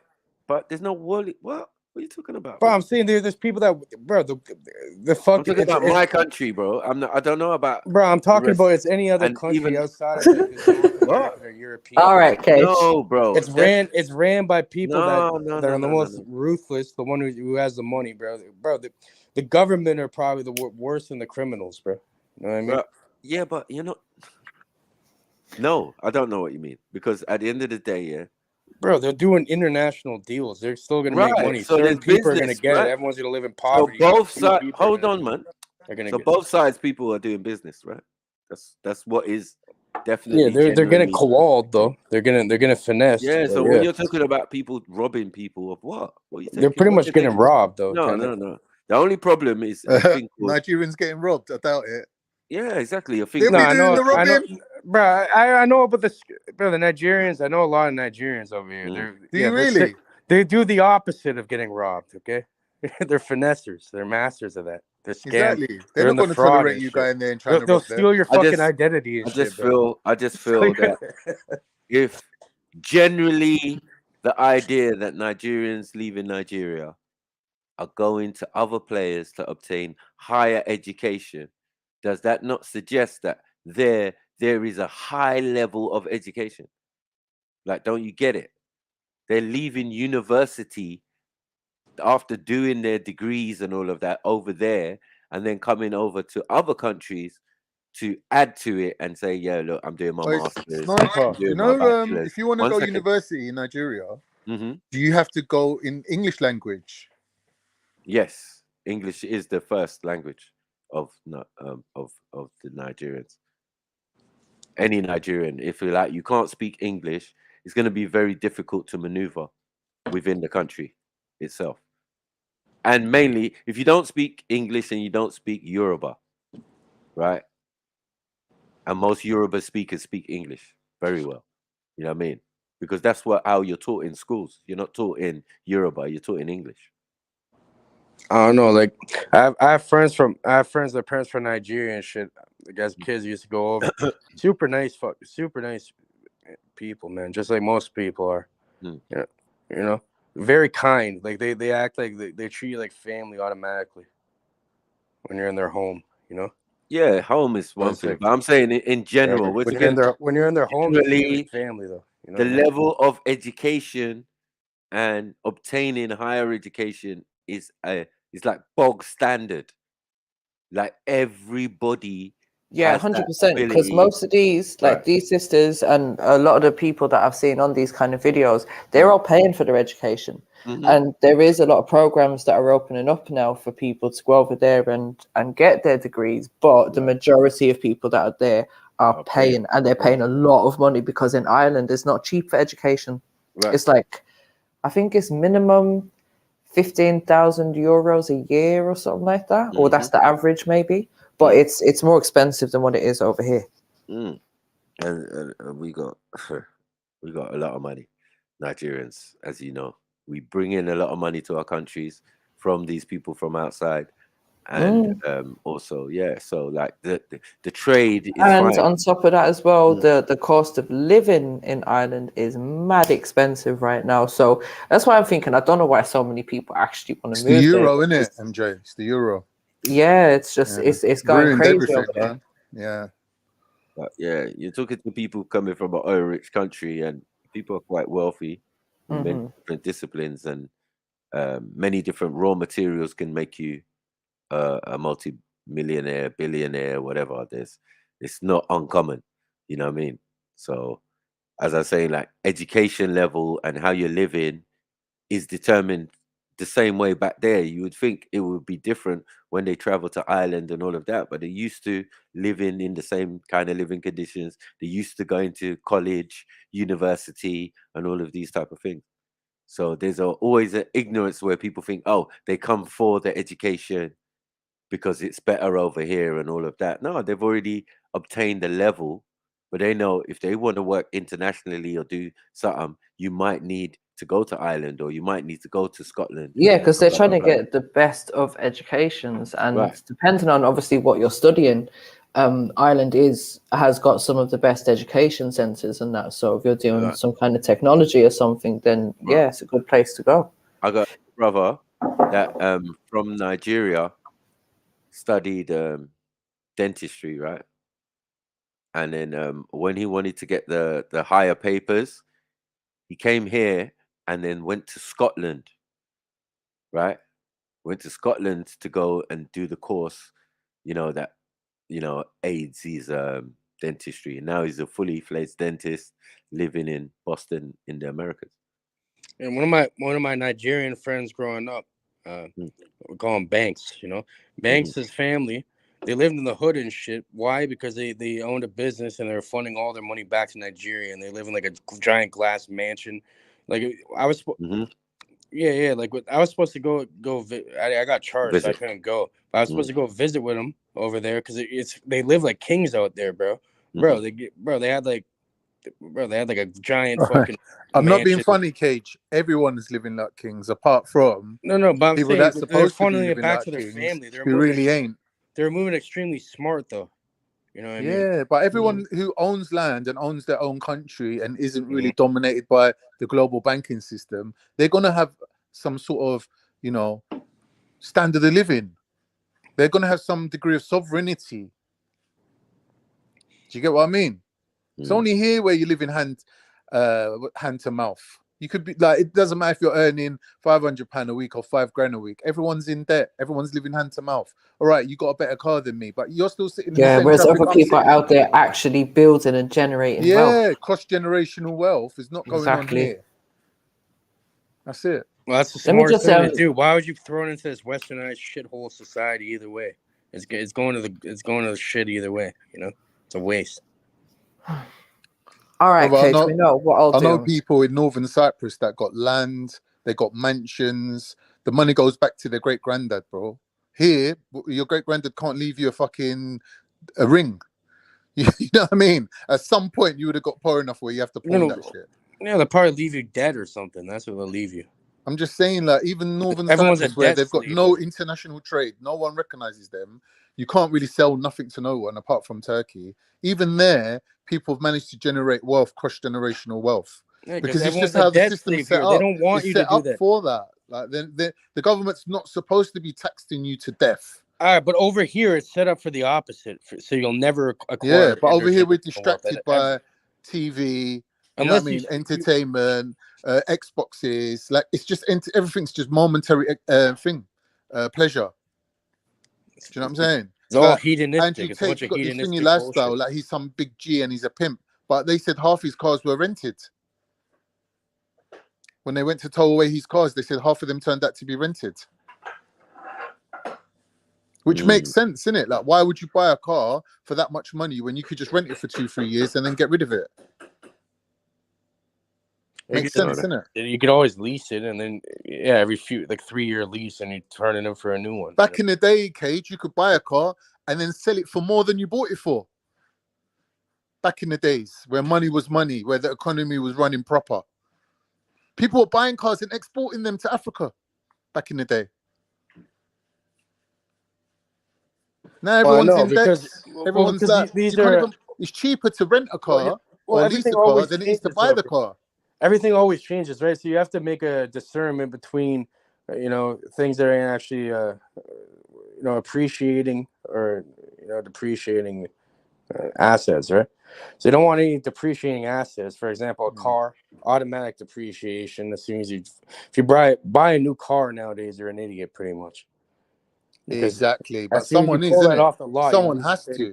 but there's no war. What are you talking about? Bro, I'm saying there's people that, bro, the fucking. I'm talking about my country, bro. I don't know about. Bro, I'm talking about it's any other country outside of like, North American or European. All right, Cage. No, bro. It's ran by people that are the most ruthless, the one who has the money, bro. Bro, the government are probably the worse than the criminals, bro. You know what I mean? Bro, yeah, but you know. No, I don't know what you mean, because at the end of the day, yeah. Bro, they're doing international deals. They're still going to make money. So certain people business, are going to get it. Everyone's going to live in poverty. So both sides, hold on, man. So both sides, people are doing business, right? That's what is definitely. Yeah, they're going to collide though. They're gonna finesse. Yeah. So when you're talking about people robbing people of what? What are you they're pretty much getting robbed though. No. The only problem is Nigerians getting robbed. I doubt it. Yeah, exactly. I know about the Nigerians. I know a lot of Nigerians over here. Do you really? They do the opposite of getting robbed. Okay, they're finessers. They're masters of that. They're scams. Exactly. They're not going to tolerate you going there and trying to. They'll steal your fucking identity. I just feel that if generally the idea that Nigerians leaving Nigeria are going to other players to obtain higher education, does that not suggest that there is a high level of education? Like, don't you get it? They're leaving university after doing their degrees and all of that over there, and then coming over to other countries to add to it and say, yeah, look, I'm doing my master's, Sniper, I'm you doing my know, bachelor's. if you want to 1 go second. university in Nigeria, Mm-hmm. do you have to go in English language? Yes, English is the first language of the Nigerians. Any Nigerian, if you like, you can't speak English, it's going to be very difficult to maneuver within the country itself. And mainly, if you don't speak English and you don't speak Yoruba, right? And most Yoruba speakers speak English very well. You know what I mean? Because that's how you're taught in schools. You're not taught in Yoruba, you're taught in English. I don't know. Like, I have friends their parents from Nigeria and shit. I guess kids used to go over. Super nice people, man. Just like most people are. Yeah, you know, very kind. Like they act like they treat you like family automatically when you're in their home. You know. Yeah, home is one thing, but I'm saying in general, when you're in their home, they treat you like family though. You know the level of education and obtaining higher education is like bog standard. Like everybody. Yeah, 100%. Because most of these, like these sisters and a lot of the people that I've seen on these kind of videos, they're all paying for their education. And there is a lot of programs that are opening up now for people to go over there and get their degrees. But the majority of people that are there are paying, and they're paying a lot of money because in Ireland it's not cheap for education. It's like, I think it's minimum 15,000 euros a year or something like that, or that's the average maybe. But it's more expensive than what it is over here. And we got a lot of money, Nigerians, as you know. We bring in a lot of money to our countries from these people from outside, and also, so like the trade is and fine. on top of that as well, the cost of living in Ireland is mad expensive right now. So that's why I'm thinking, I don't know why so many people actually want to move. The euro, isn't it, MJ? It's the euro. Yeah, it's just it's going crazy over there. Yeah. But yeah, you're talking to people coming from an oil-rich country, and people are quite wealthy in many different disciplines, and many different raw materials can make you a multi-millionaire, billionaire, whatever. It's not uncommon, you know what I mean? So, as I say, like education level and how you're living is determined the same way back there. You would think it would be different when they travel to Ireland and all of that, but they're used to living in the same kind of living conditions. They're used to going to college, university, and all of these type of things. So there's always an ignorance where people think, oh, they come for the education because it's better over here and all of that. No, they've already obtained the level, but they know if they want to work internationally or do something, you might need to go to Ireland, or you might need to go to Scotland. Yeah, because they're trying to get the best of educations, and depending on obviously what you're studying, Ireland has got some of the best education centres and that. So if you're doing some kind of technology or something, then yeah, it's a good place to go. I got a brother that from Nigeria studied dentistry, right? And then when he wanted to get the higher papers, he came here and then went to Scotland, right? Went to Scotland to go and do the course, that aids his dentistry. And now he's a fully fledged dentist living in Boston in the Americas. And one of my Nigerian friends growing up, we call him Banks. Banks' family, they lived in the hood and shit. Why? Because they owned a business and they were funding all their money back to Nigeria, and they live in like a giant glass mansion. Like I was, yeah. Like I was supposed to go. I got charged, so I couldn't go. But I was supposed to go visit with them over there because they live like kings out there, bro. They had like a giant fucking. I'm not being funny, Cage. Everyone is living like kings, apart from but I'm people saying that's they're supposed to be funneling it living back like to their kings, family. who really ain't. They're moving extremely smart, though. You know what I mean? Yeah, but everyone who owns land and owns their own country and isn't really dominated by the global banking system, they're gonna have some sort of, standard of living. They're gonna have some degree of sovereignty. Do you get what I mean? It's only here where you live in hand hand to mouth. You could be like, it doesn't matter if you're earning £500 a week or £5,000 a week. Everyone's in debt. Everyone's living hand to mouth. All right, you got a better car than me, but you're still sitting in the same whereas traffic other I'm people sitting out in. there actually building and generating wealth. Cross-generational wealth is not going on here. That's it. Well, that's the smartest thing to do. Why would you throw it into this westernized shithole society either way? It's going to the shit either way. You know, it's a waste. All right, Cage, we know what I'll do. I know people in Northern Cyprus that got land, they got mansions. The money goes back to their great granddad, bro. Here, your great granddad can't leave you a ring. You know what I mean? At some point, you would have got poor enough where you have to pawn that shit. Yeah, they'll probably leave you dead or something. That's what they'll leave you. I'm just saying, like, even Northern Everyone's Cyprus, where they've got no international trade, no one recognizes them. You can't really sell nothing to no one apart from Turkey. Even there, people have managed to generate wealth, cross-generational wealth, because it's just how the system's set up. They don't want you to do that for that. Like, the government's not supposed to be taxing you to death. All right, but over here it's set up for the opposite, so you'll never acquire. Yeah, but over here we're distracted by TV. You know what I mean? Entertainment, Xboxes. Like, it's just everything's just momentary pleasure. Do you know what I'm saying? It's all hedonistic. Andrew Tate's got this thingy lifestyle, like he's some big G and he's a pimp. But they said half his cars were rented. When they went to tow away his cars, they said half of them turned out to be rented. Which makes sense, innit? Like, why would you buy a car for that much money when you could just rent it for 2-3 years and then get rid of it? Makes sense, innit? You could always lease it, and then every 3-year lease, and you turn it in for a new one. Back in the day, Cage, you could buy a car and then sell it for more than you bought it for. Back in the days where money was money, where the economy was running proper, people were buying cars and exporting them to Africa. Back in the day. Now everyone's in debt. Everyone's like, it's cheaper to rent a car or lease a car than it is to buy the car. Everything always changes, right? So you have to make a discernment between, things that are actually, appreciating or, depreciating assets, right? So you don't want any depreciating assets. For example, a car, automatic depreciation. As soon as if you buy a new car nowadays, you're an idiot, pretty much. Exactly, but someone is, isn't it? Someone has to.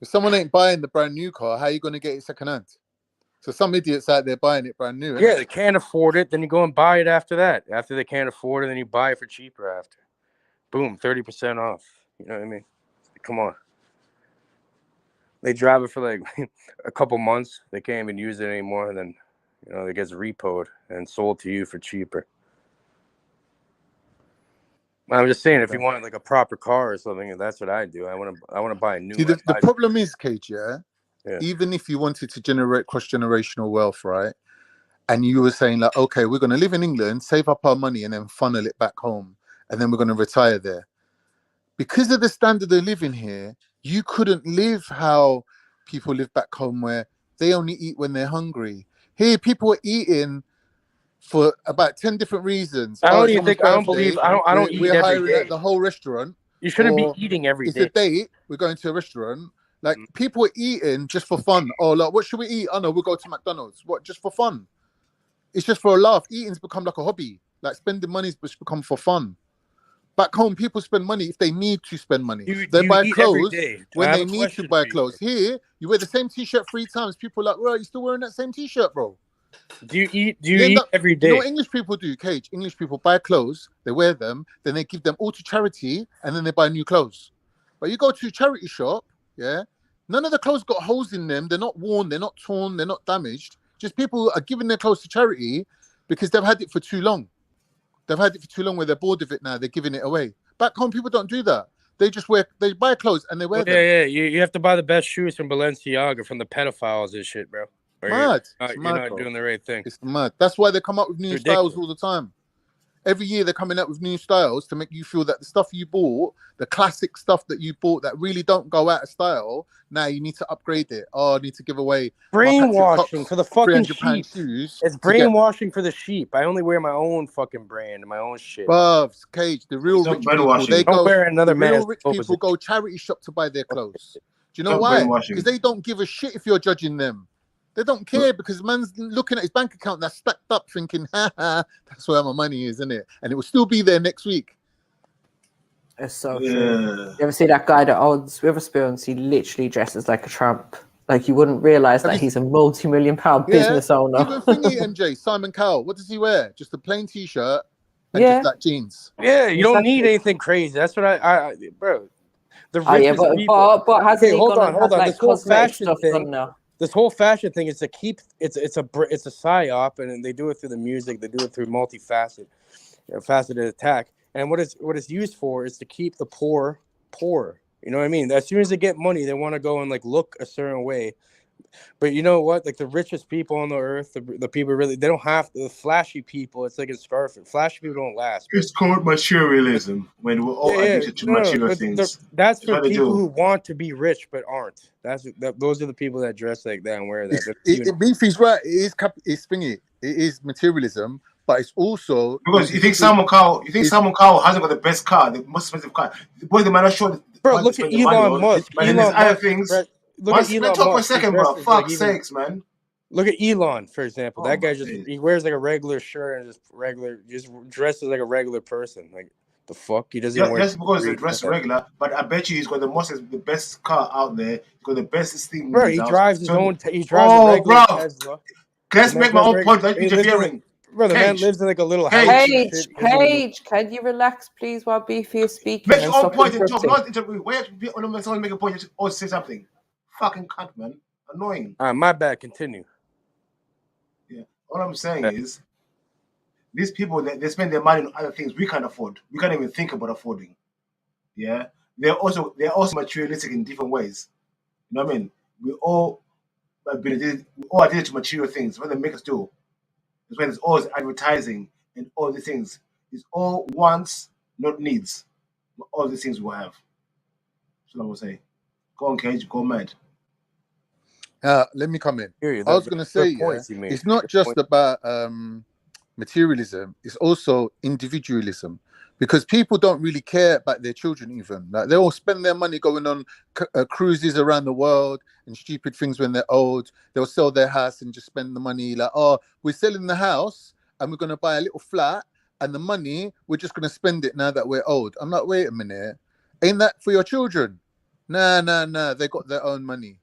If someone ain't buying the brand new car, how are you going to get it second hand? So some idiots out there buying it brand new. Yeah, they can't afford it. Then you go and buy it after that. After they can't afford it, then you buy it for cheaper after. Boom, 30% off. You know what I mean? Come on. They drive it for like a couple months. They can't even use it anymore. And then, it gets repoed and sold to you for cheaper. I'm just saying, if you want like a proper car or something, that's what I do. I want to buy a new. See, the problem is, Cage, even if you wanted to generate cross-generational wealth, right? And you were saying like, okay, we're going to live in England, save up our money, and then funnel it back home, and then we're going to retire there. Because of the standard of living here, you couldn't live how people live back home, where they only eat when they're hungry. Here, people are eating for about 10 different reasons. I don't eat every day. The whole restaurant. You shouldn't be eating every day. It's a date. We're going to a restaurant. Like, people are eating just for fun. Oh, like, what should we eat? Oh, no, we'll go to McDonald's. What, just for fun? It's just for a laugh. Eating's become like a hobby. Like, spending money's become for fun. Back home, people spend money if they need to spend money. They buy clothes when they need to buy clothes. Here, you wear the same T-shirt 3 times. People are like, well, you still wearing that same T-shirt, bro? Do you eat every day? You know what English people do, Cage? English people buy clothes, they wear them, then they give them all to charity, and then they buy new clothes. But you go to a charity shop, none of the clothes got holes in them. They're not worn, they're not torn, they're not damaged. Just people are giving their clothes to charity because they've had it for too long. They've had it for too long where they're bored of it now. They're giving it away. Back home, people don't do that. They buy clothes and they wear them. Yeah. You have to buy the best shoes from Balenciaga, from the pedophiles and shit, bro. Mad. You're not doing the right thing. It's mad. That's why they come up with new styles all the time. Every year they're coming up with new styles to make you feel that the stuff you bought, the classic stuff that you bought that really don't go out of style, now you need to upgrade it. Oh, I need to give away brainwashing for the fucking sheep. Shoes. It's brainwashing for the sheep. I only wear my own fucking brand and my own shit. Bubs, Cage, the real rich people, people go charity shop to buy their clothes. Do you know why? Because they don't give a shit if you're judging them. They don't care because man's looking at his bank account that's stacked up thinking, that's where my money is, isn't it? And it will still be there next week. It's so true. You ever see that guy that owns Witherspoons? He literally dresses like a tramp. Like you wouldn't realize that he's a multi-million-pound business owner. Even thingy MJ, Simon Cowell, what does he wear? Just a plain t-shirt and just like jeans. Yeah, you don't need anything crazy. That's what I bro. The richest people. But has he hold on. like This whole fashion stuff thing. now? This whole fashion thing is to keep it's a psyop, and they do it through the music. They do it through faceted attack. And what it's used for is to keep the poor. You know what I mean? As soon as they get money, they want to go and like look a certain way. But you know what? Like the richest people on the earth, the people really, they don't have the flashy people. It's like in Scarface. Flashy people don't last. It's called materialism when we're all addicted to material things. That's for people who want to be rich but aren't. Those are the people that dress like that and wear that. Beefy's right. It is thingy. It is materialism, but it's also because you think Simon Cowell hasn't got the best car, the most expensive car. Boy, they might not show. Bro, look at Elon Musk. But there's other things. Let's talk for a second, bro. Fuck's sakes, man. Look at Elon, for example. That guy he wears like a regular shirt and just dresses like a regular person. Like the fuck, he doesn't wear. Just because he dresses regular, but I bet you he's got the best car out there. He's got the best thing. Bro, he drives his own. He drives a regular Tesla. Let's make my own point. Like interfering. Bro, the man lives in like a little house. Paige, can you relax, please, while Beefy is speaking? Make your own point and talk. Not interrupt. Where someone make a point or say something. Fucking cunt, man. Annoying. My bad. Continue. Yeah. All I'm saying is, these people they spend their money on other things we can't afford. We can't even think about affording. Yeah. They're also materialistic in different ways. You know what I mean? We all addicted to material things. What they make us do. That's why there's always advertising and all these things. It's all wants, not needs. All these things we have. That's what I will say. Go on, Cage. Go mad. Let me come in. I was going to say, it's not just about materialism. It's also individualism. Because people don't really care about their children even. Like they all spend their money going on cruises around the world and stupid things when they're old. They'll sell their house and just spend the money like, oh, we're selling the house and we're going to buy a little flat and the money, we're just going to spend it now that we're old. I'm like, wait a minute. Ain't that for your children? Nah. They got their own money.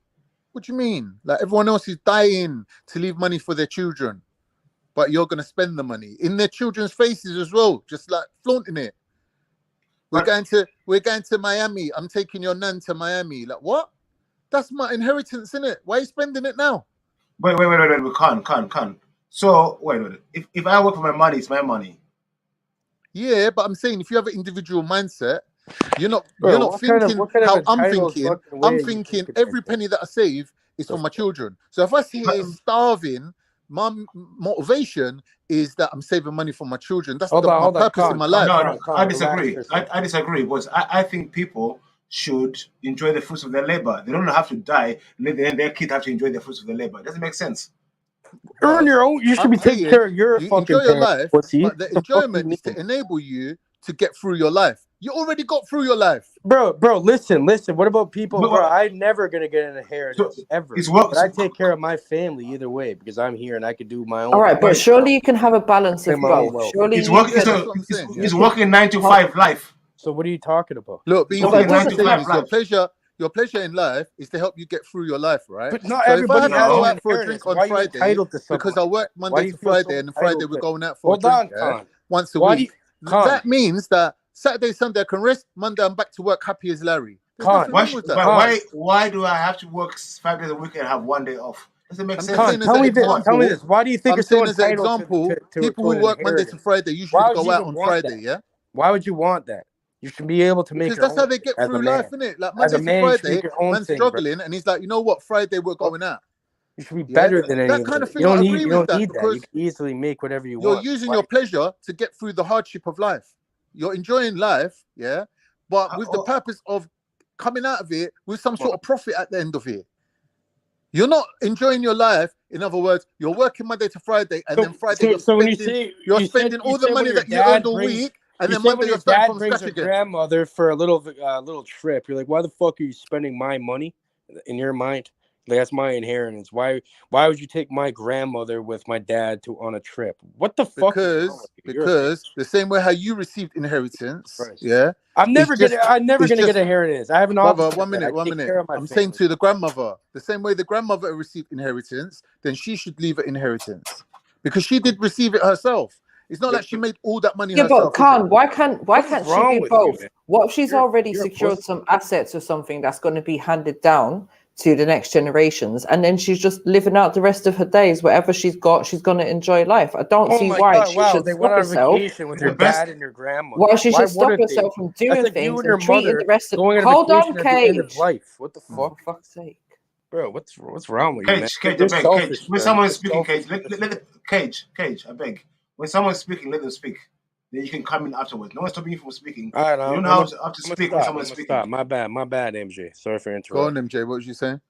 What do you mean? Like everyone else is dying to leave money for their children. But you're going to spend the money in their children's faces as well, just like flaunting it. We're going to Miami. I'm taking your nan to Miami. Like what? That's my inheritance, isn't it? Why are you spending it now? Wait. We can't. So wait. If I work for my money, it's my money. Yeah, but I'm saying if you have an individual mindset, you're not thinking how I'm thinking. I'm thinking every penny that I save is for my children. So if I see it starving. My motivation is that I'm saving money for my children. That's my purpose in my life. No, I disagree. I disagree because I think people should enjoy the fruits of their labor. They don't have to die, and then their kids have to enjoy the fruits of their labor. It doesn't make sense. Earn your own. You should be taking care of your fucking enjoy your life. But the enjoyment is to enable you to get through your life. You already got through your life, bro. Listen. What about people, bro? I'm never gonna get an inheritance ever. But I take care of my family either way because I'm here and I can do my own. All right, but surely you can have a balance of both. Surely he's working 9 to 5 life. So what are you talking about? Look, your pleasure in life is to help you get through your life, right? But not everybody has go out for a drink on Friday because I work Monday to Friday and Friday we're going out for a drink once a week. That means that Saturday, Sunday I can rest. Monday I'm back to work happy as Larry. Why do I have to work 5 days a week and have 1 day off? Doesn't make sense. Tell me this. Why do you think I'm saying as an example, people who work Monday to Friday usually go out on Friday, yeah? Why would you want that? You should be able to make because that's how they get through life, isn't it? Like Monday to Friday, man's struggling and he's like, you know what, Friday we're going out. You should be better than anyone. That kind of thing. You don't need that. You can easily make whatever you want. You're using your pleasure to get through the hardship of life. You're enjoying life, yeah, but with the purpose of coming out of it with some sort of profit at the end of it. You're not enjoying your life. In other words, you're working Monday to Friday, and then Friday you're spending all the money that you earned all week, and then Monday you're starting from scratch again. Grandmother for a little trip. You're like, why the fuck are you spending my money? In your mind, That's my inheritance. Why would you take my grandmother with my dad on a trip? What the fuck is wrong with you? Because the same way how you received inheritance, Right. yeah. I'm never gonna get inheritance. I have an Brother, opposite. one minute. I'm saying to the grandmother, the same way the grandmother received inheritance, then she should leave an inheritance because she did receive it herself. It's not like she made all that money herself. But Khan, why can't she do both? You, what if she's already secured some assets or something that's going to be handed down to the next generations, and then she's just living out the rest of her days, whatever she's got, she's going to enjoy life. I don't see why she should they went stop on herself. vacation with her dad and your grandmother. Why she should stop herself from doing things and treating the rest of. Hold on, Cage. Life. What the fuck? For fuck's sake, bro. What's wrong with you, man? Cage, I beg. Cage. When someone is speaking, Cage, let the Cage. I beg. When someone's speaking, let them speak. Then you can come in afterwards. No one's stopping you from speaking. All right, you don't know how to speak when someone's speaking. Stop. My bad, MJ. Sorry for interrupting. Go on, MJ. What was you saying?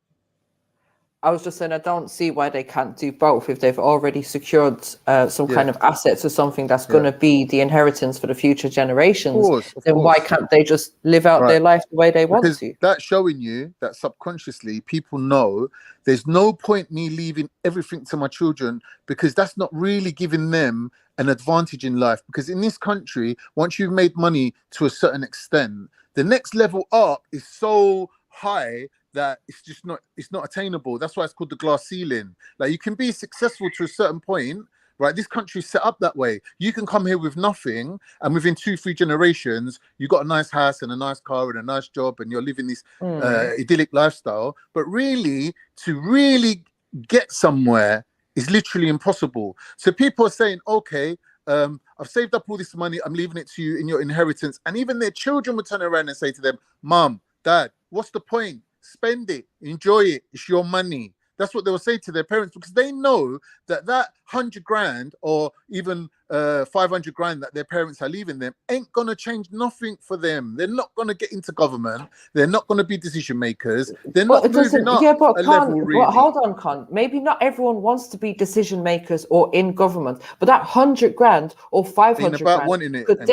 I was just saying I don't see why they can't do both if they've already secured some kind of assets or something that's going to be the inheritance for the future generations. Then why can't they just live out their life the way they want to? That's showing you that subconsciously people know there's no point me leaving everything to my children because that's not really giving them an advantage in life. Because in this country, once you've made money to a certain extent, the next level up is so high that it's not attainable. That's why it's called the glass ceiling. Like you can be successful to a certain point, right? This country is set up that way. You can come here with nothing, and within 2-3 generations, you got a nice house and a nice car and a nice job, and you're living this idyllic lifestyle. But really, to really get somewhere is literally impossible. So people are saying, okay, I've saved up all this money, I'm leaving it to you in your inheritance. And even their children would turn around and say to them, Mom, Dad, what's the point? Spend it, enjoy it, it's your money. That's what they will say to their parents because they know that 100 grand or even 500 grand that their parents are leaving them ain't going to change nothing for them. They're not going to get into government. They're not going to be decision makers. They're not moving up a level, really. But hold on, Con. Maybe not everyone wants to be decision makers or in government, but that 100 grand or 500 grand could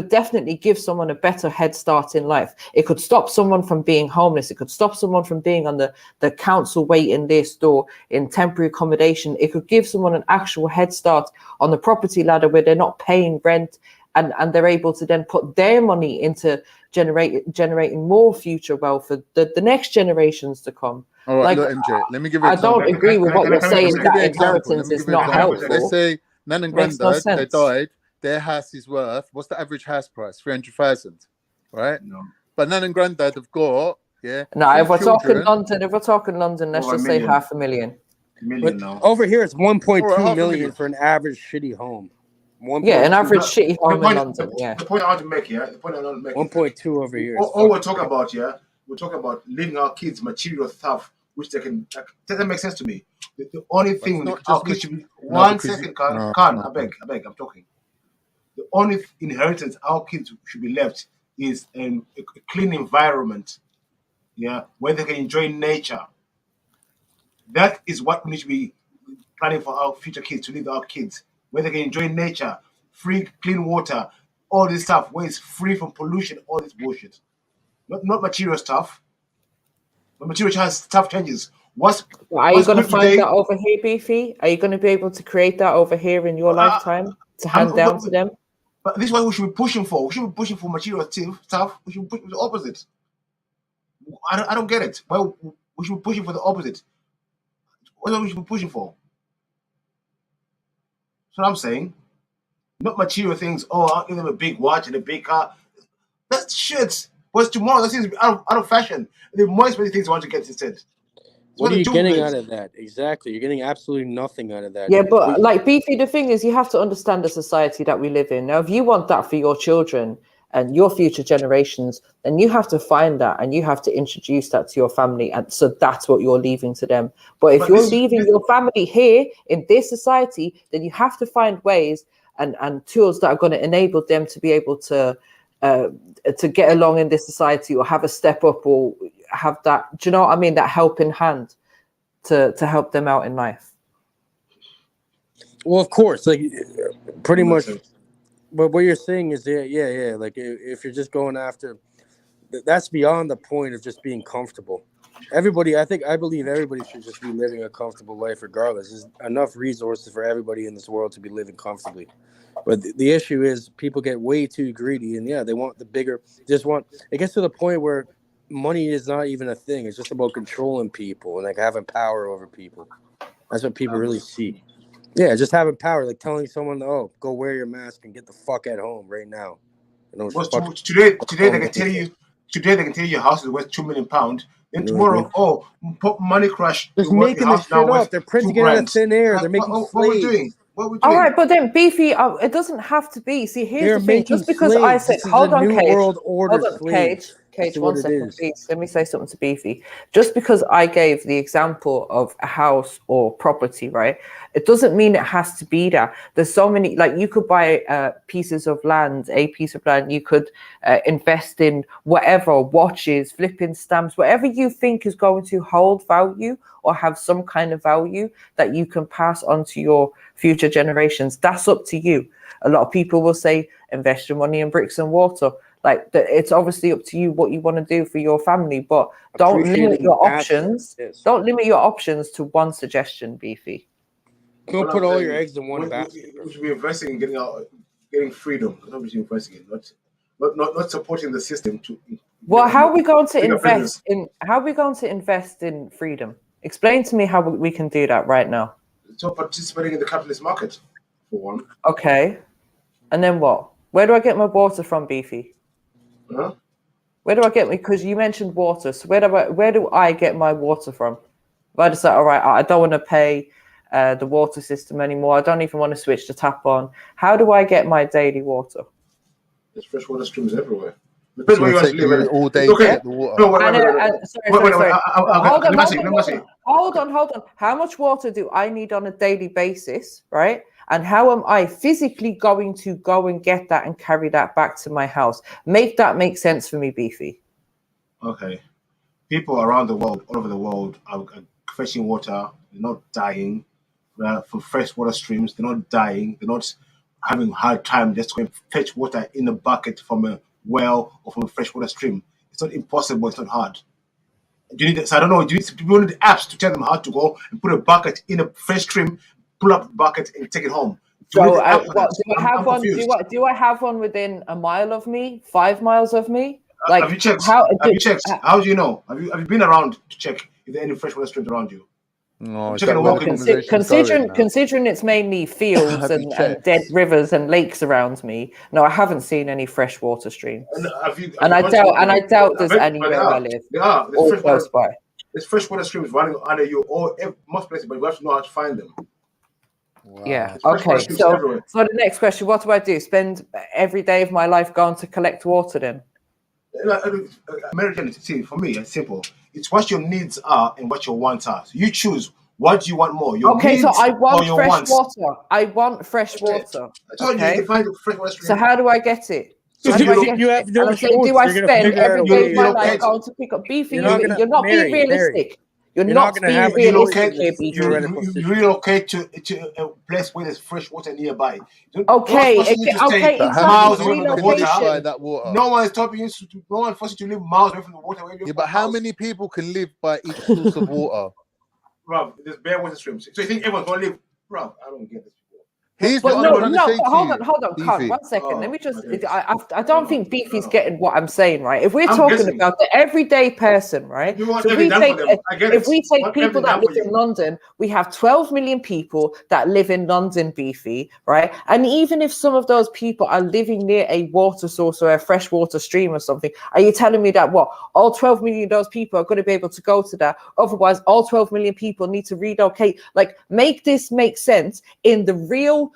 definitely give someone a better head start in life. It could stop someone from being homeless. It could stop someone from being on the council waiting list or in temporary accommodation. It could give someone an actual head start on the property ladder where they're not paying rent and they're able to then put their money into generating more future wealth for the next generations to come. All right, look, MJ, let me give you an example. I don't agree with what you're saying that inheritance is not helpful. Let's say Nan and Granddad, they died, their house is worth, what's the average house price? 300,000, right? No. But Nan and Granddad have got, No, if we're talking London, let's just say 500,000. Over here, it's 1.2 million for an average shitty home. An average shitty home in London. The point I want to make, the point I want to make. 1.2 over here. All we're talking about, we're talking about leaving our kids material stuff, which they can. Doesn't make sense to me. The only thing our kids should be. One second, I beg, I'm talking. The only inheritance our kids should be left is a clean environment, where they can enjoy nature. That is what we need to be planning for our future kids, to leave our kids, where they can enjoy nature, free, clean water, all this stuff, where it's free from pollution, all this bullshit. Not material stuff. But material stuff changes. Are you going to find that over here, Beefy? Are you going to be able to create that over here in your lifetime to hand down to them? But this is what we should be pushing for. We should be pushing for material stuff. We should be pushing for the opposite. I don't get it. Well, we should be pushing for the opposite. What are we should be pushing for? That's what I'm saying. Not material things. Oh, I'll give them a big watch and a big car. That's shit. What's tomorrow? That seems out of fashion. The more expensive things I want to get instead. What are you getting out of that? Exactly. You're getting absolutely nothing out of that. Yeah, but like Beefy, the thing is, you have to understand the society that we live in. Now, if you want that for your children and your future generations, then you have to find that and you have to introduce that to your family. And so that's what you're leaving to them. But if you're leaving your family here in this society, then you have to find ways and tools that are going to enable them to be able to get along in this society or have a step up or have that, do you know what I mean? That helping hand to help them out in life. Well, of course, like pretty much. But what you're saying is, like if you're just going after that's beyond the point of just being comfortable. I believe everybody should just be living a comfortable life regardless. There's enough resources for everybody in this world to be living comfortably. But the issue is people get way too greedy, and they want the bigger. It gets to the point where money is not even a thing. It's just about controlling people and like having power over people. That's what people really see. Yeah, just having power, like telling someone, "Oh, go wear your mask and get the fuck at home right now." Today they can tell you. Today they can tell you your house is worth £2 million. Then tomorrow, money crash. Just making the shit up. They're printing it out of thin air. They're making slaves. What are we doing? All right, but then Beefy, it doesn't have to be. See, here's the thing. Just because I said, hold on, Cage. Hold on, Cage, 1 second, please. Let me say something to Beefy. Just because I gave the example of a house or property, right? It doesn't mean it has to be that. There's so many, like you could buy pieces of land, a piece of land. You could invest in whatever, watches, flipping stamps, whatever you think is going to hold value or have some kind of value that you can pass on to your future generations. That's up to you. A lot of people will say invest your money in bricks and mortar. Like it's obviously up to you what you want to do for your family, but don't limit your options. Don't limit your options to one suggestion, Beefy. Don't put all your eggs in one basket. We should be investing in getting freedom. Not be investing in not supporting the system to. Well, how are we going to invest in? How are we going to invest in freedom? Explain to me how we can do that right now. So participating in the capitalist market, for one. Okay, and then what? Where do I get my water from, Beefy? Huh? Where do I get? Because you mentioned water. So where do I get my water from? If I decide, all right, I don't want to pay the water system anymore. I don't even want to switch the tap on. How do I get my daily water? There's freshwater streams everywhere. Depends where you want to live. All day to get the water. Hold on. How much water do I need on a daily basis, right? And how am I physically going to go and get that and carry that back to my house? Make that make sense for me, Beefy. Okay. People around the world, all over the world, are fetching water. They're not dying from freshwater streams. They're not dying. They're not having a hard time just going to fetch water in a bucket from a well or from a freshwater stream. It's not impossible. It's not hard. Do you need? So I don't know. Do you need the apps to tell them how to go and put a bucket in a fresh stream? Pull up the bucket and take it home. So do I have one? Do I have one within a mile of me? 5 miles of me? Like have you checked? How do you know? Have you been around to check if there are any freshwater streams around you? No, considering it's mainly fields and dead rivers and lakes around me. No, I haven't seen any freshwater streams. And I doubt there's any where I live. There are. Or close by. There's freshwater streams running under you or most places, but you have to know how to find them. Wow. Yeah. Okay. So the next question: what do I do? Spend every day of my life going to collect water? Then, American, see, for me, it's simple. It's what your needs are and what your wants are. So you choose what do you want more. Your needs so I want or fresh water. I want fresh water. I told you can find a fresh water stream. So how do I get it? You have no choice. Do I spend every day of my life going to pick up Beefy? You're not being realistic. You're not being realistic here, Beefy. You relocate to a place where there's fresh water nearby. Okay. Miles away from the water. No one is stopping you. No one forces you to live miles away from the water. Yeah, but how many people can live by each source of water? Rob, there's bare water streams. So you think everyone's gonna live? Rob, I don't get this. Hold on, Con, 1 second. Let me just. I don't think Beefy's getting what I'm saying, right? If we're talking about the everyday person, right? If we take people that live in London, we have 12 million people that live in London, Beefy, right? And even if some of those people are living near a water source or a freshwater stream or something, are you telling me that all 12 million of those people are going to be able to go to that? Otherwise, all 12 million people need to relocate. Like, make this make sense in the real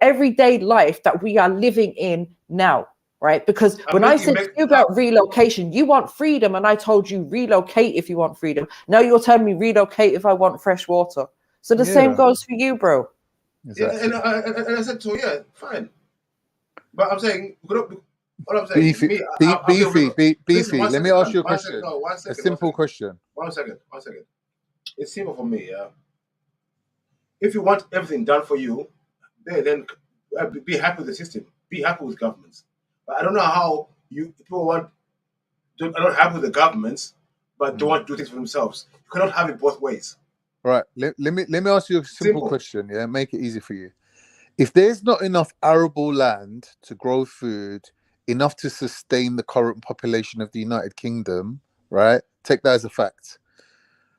everyday life that we are living in now, right? Because when I said to you about relocation, you want freedom, and I told you relocate if you want freedom. Now you're telling me relocate if I want fresh water. So the same goes for you, bro. Exactly. And I said, so yeah, fine. But I'm saying, Beefy. Let me ask you a question. A simple question. 1 second. It's simple for me, yeah. If you want everything done for you, then be happy with the system. Be happy with governments. But I don't know how people want are not happy with the governments, but don't want to do things for themselves. You cannot have it both ways. Right. Let me ask you a simple question. Yeah, make it easy for you. If there's not enough arable land to grow food, enough to sustain the current population of the United Kingdom, right? Take that as a fact.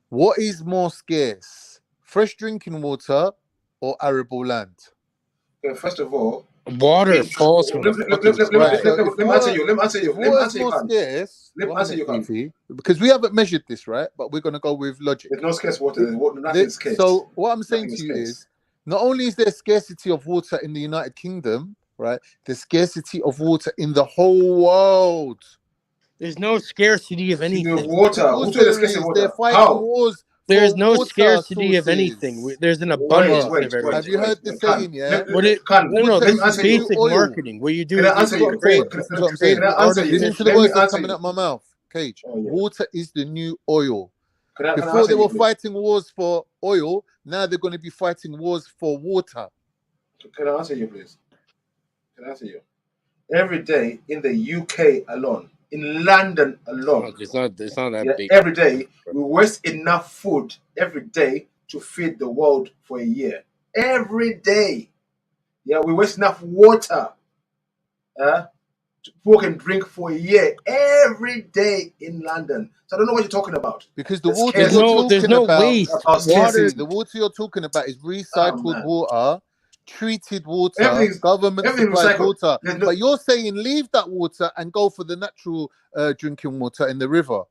What is more scarce, fresh drinking water or arable land? Yeah, first of all, water falls from the fucking sky. Let me answer you. Let me answer you. Let me answer you. Scarce. Let me answer you. Because we haven't measured this, right? But we're going to go with logic. There's no scarce water. Nothing is scarce. So what I'm saying to you is, not only is there scarcity of water in the United Kingdom, right? There's scarcity of water in the whole world. There's no scarcity of anything. Water. Who's the scarcity of water? They're fighting wars. There's no scarcity of anything. There's an abundance of everything. Have you heard the saying? Yeah. No, this is basic marketing. What you do is listen to the words that's coming out of my mouth. Cage. Water is the new oil. Before they were fighting wars for oil, now they're going to be fighting wars for water. Can I answer you, please? Can I answer you? Every day in the UK alone, in London alone, it's not that big. Every day we waste enough food every day to feed the world for a year. Every day, we waste enough water. People can drink for a year every day in London. So I don't know what you're talking about. Because the water you're talking about, the water you're talking about is recycled water, treated water, government supplied water. But you're saying leave that water and go for the natural drinking water in the river.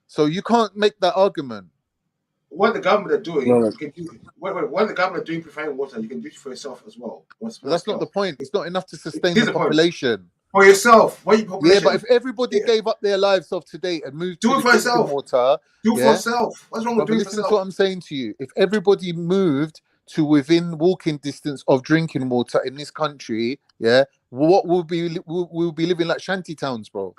So you can't make that argument. What the government are doing, you can do. What the government are doing, preferring water, you can do it for yourself as well. That's not the point. It's not enough to sustain the population. For yourself, yeah, but if everybody gave up their lives of today and moved to for yourself, water, do it for yourself. What's wrong with doing it for yourself? Listen to what I'm saying to you. If everybody moved to within walking distance of drinking water in this country, what we'll be living like shanty towns, bro.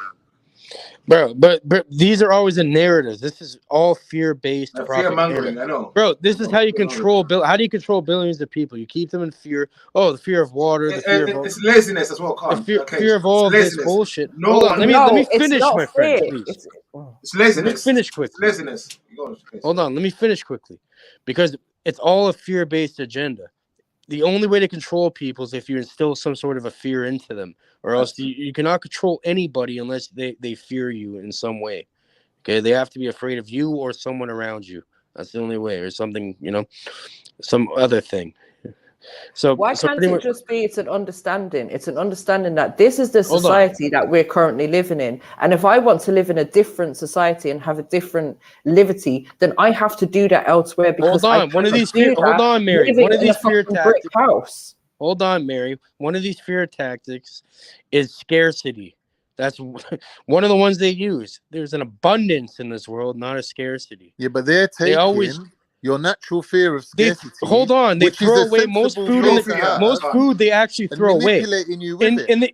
Bro, but these are always the narratives. This is all fear-based propaganda. I know. Bro, this is how you control how do you control billions of people? You keep them in fear. Oh, the fear of water, the fear of it's laziness as well, Carl. The fear of all this bullshit. No, let me finish, my friend, please. It's laziness. Let me finish quickly. It's laziness. Hold on, let me finish quickly. Because it's all a fear-based agenda. The only way to control people is if you instill some sort of a fear into them, or else you cannot control anybody unless they fear you in some way. Okay, they have to be afraid of you or someone around you. That's the only way, or something, some other thing. So why can't it just be it's an understanding? It's an understanding that this is the society that we're currently living in. And if I want to live in a different society and have a different liberty, then I have to do that elsewhere. Because Mary. One of these fear tactics. Hold on, Mary. One of these fear tactics is scarcity. That's one of the ones they use. There's an abundance in this world, not a scarcity. Yeah, but they're taking your natural fear of scarcity. Hold on, they throw away most food. Most food they actually throw away.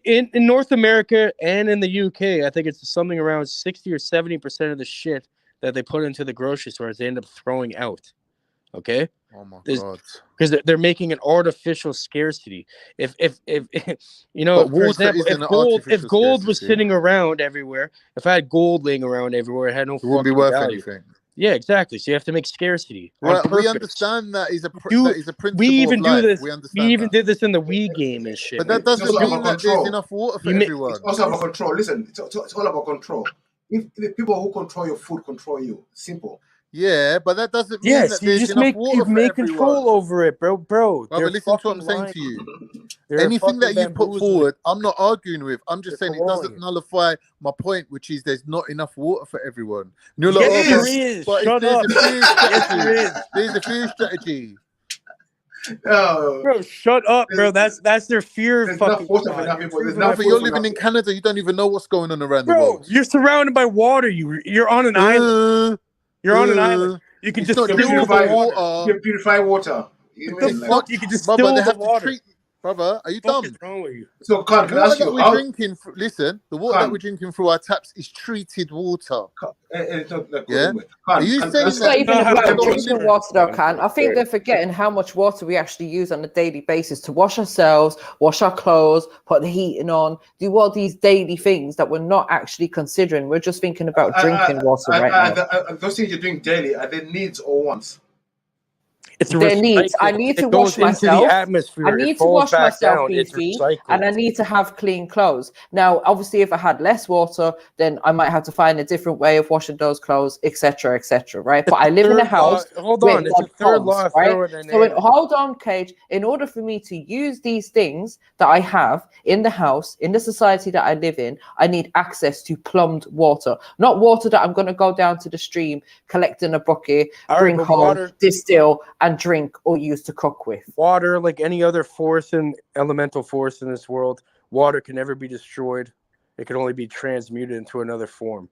In North America and in the UK, I think it's something around 60 or 70% of the shit that they put into the grocery stores they end up throwing out. Okay. Oh my God. Because they're making an artificial scarcity. If for example, if gold was sitting around everywhere, if I had gold laying around everywhere, it had no wouldn't be worth anything. Yeah, exactly. So you have to make scarcity. Right, we understand that is a principle we even of do life. this. We even did this in the Wii game and shit. But that doesn't mean that there's enough water for everyone. It's also about control. Listen, it's all about control. If the people who control your food control you, simple. Yeah, but that doesn't mean that there's enough water for everyone. Control over it, bro. But listen to what I'm saying to you. Anything that you put forward, I'm not arguing with. I'm just saying it doesn't nullify my point, which is there's not enough water for everyone. And you're like, there is. But Shut up. There's a fear strategy. Bro, shut up, bro. That's their fear of fucking. But you're living in Canada, you don't even know what's going on around the world. You're surrounded by water. You're on an island. You're on an island. You can just purify water. You can distill the water. Brother, are you dumb? What's wrong with you? So, Khan, can I ask you? We're drinking, listen, the water that Khan. we're drinking through our taps is treated water. Yeah? Are you saying It's not even about drinking live? water, though, Can. I think they're forgetting how much water we actually use on a daily basis to wash ourselves, wash our clothes, put the heating on, do all these daily things that we're not actually considering. We're just thinking about drinking water right now. Those things you drink daily, are they needs or wants? It's their needs. I need to wash myself. I need to wash myself, BC, and I need to have clean clothes. Now, obviously, if I had less water, then I might have to find a different way of washing those clothes, etc., right? But I live in a house. Hold on, it's a third law of thermodynamics. So, hold on, Cage. In order for me to use these things that I have in the house, in the society that I live in, I need access to plumbed water, not water that I'm going to go down to the stream, collect in a bucket, bring home, distill, and drink or use to cook with. Water, like any other force and elemental force in this world, water can never be destroyed. It can only be transmuted into another form.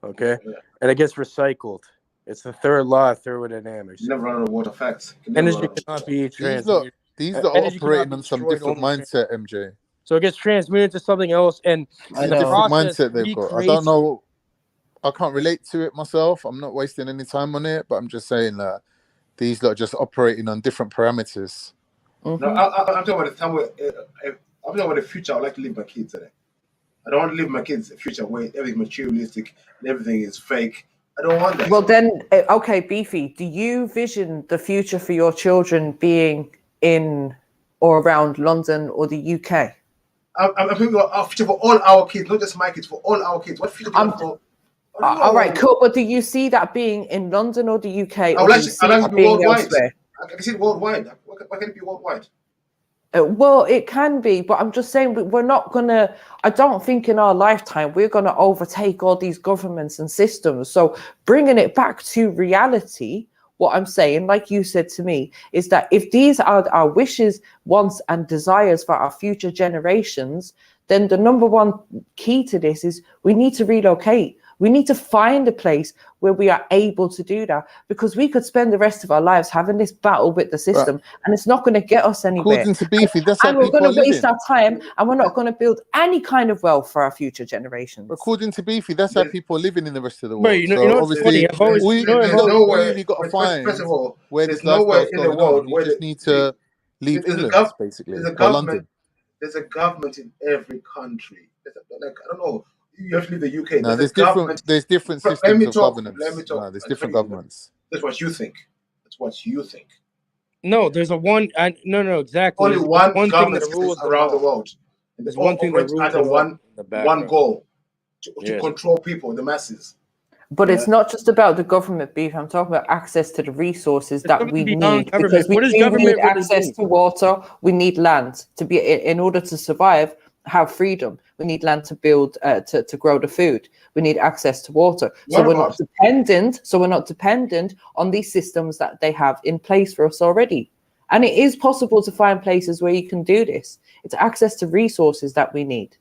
Okay? And it gets recycled. It's the third law of thermodynamics. You never run out of water, facts. Energy cannot be transmuted. These are operating on some different mindset, MJ. So it gets transmuted to something else, and it's a different mindset they've got. I don't know. I can't relate to it myself. I'm not wasting any time on it, but I'm just saying that these lot are just operating on different parameters. No, I'm talking about the time where I'm talking about the future. I would like to leave my kids in it. I don't want to leave my kids a future where everything's materialistic and everything is fake. I don't want that. Well, then, okay, Beefy, do you vision the future for your children being in or around London or the UK? I'm thinking about our future for all our kids, not just my kids, for all our kids. What future do you want for? All right, cool. But do you see that being in London or the UK? I would like to be worldwide. I can see it worldwide. Why can't it be worldwide? Well, it can be, but I'm just saying we're not going to, I don't think in our lifetime we're going to overtake all these governments and systems. So bringing it back to reality, what I'm saying, like you said to me, is that if these are our wishes, wants, and desires for our future generations, then the number one key to this is we need to relocate. We need to find a place where we are able to do that, because we could spend the rest of our lives having this battle with the system, and it's not going to get us anywhere. According to Beefy, that's and how we're people going to are waste living. our time, and we're not going to build any kind of wealth for our future generations. According to Beefy, that's how people are living in the rest of the world. But you know obviously, we've got to find first of all, where there's this lifestyle is nowhere in the going on. world You where just need to leave England, basically, there's a or government. London. There's a government in every country. Like, I don't know. You have to leave the UK. No, there's different systems of governance. Let me talk. No, there's different governments. That's what you think. That's what you think. No, there's a one. No, exactly. Only there's one government thing that rules around the world. There's one thing that rules under one goal to control people, the masses. But it's not just about the government, Beef. I'm talking about access to the resources that we need, because we need access to water. We need land to be in order to survive. Have freedom. We need land to build to grow the food. We need access to water. So we're not dependent on these systems that they have in place for us already. And it is possible to find places where you can do this. It's access to resources that we need.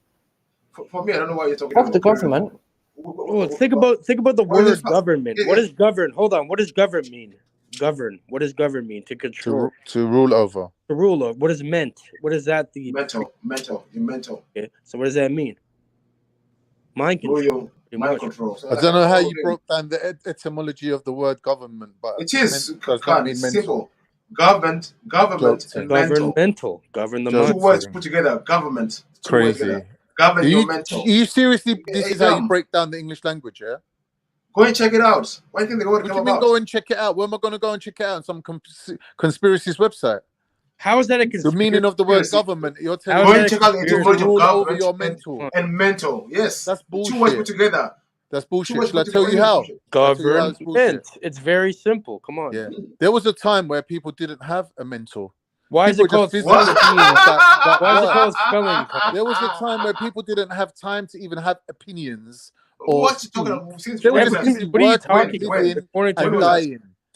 For me, I don't know why you're talking about the government. Well, think about the word government. What does govern? Hold on. What does govern mean? Govern. What does govern mean? To control. To rule over. To rule over. What is meant? What is that? Mental. You're mental. Okay. So what does that mean? Mind control. Mind control. I don't know how you broke down the etymology of the word government, but it is simple. Government, and governmental. Govern the mind. Two words put together. Government. Crazy. Govern your mental. You seriously? This is how you break down the English language, yeah? Go and check it out. Why do you think the word What do you mean go and check it out? Where am I going to go and check it out? On some conspiracy's website? How is that a conspiracy? The meaning of the word government. You're telling go and check out the etymology of government your mental. And mental. Yes. That's bullshit. 2 words put together. That's bullshit. Shall I tell you how? Government. It's very simple. Come on. Yeah. There was a time where people didn't have a mental. Why is it called spelling? There was a time where people didn't have time to even have opinions. What you talking about? What are you talking about?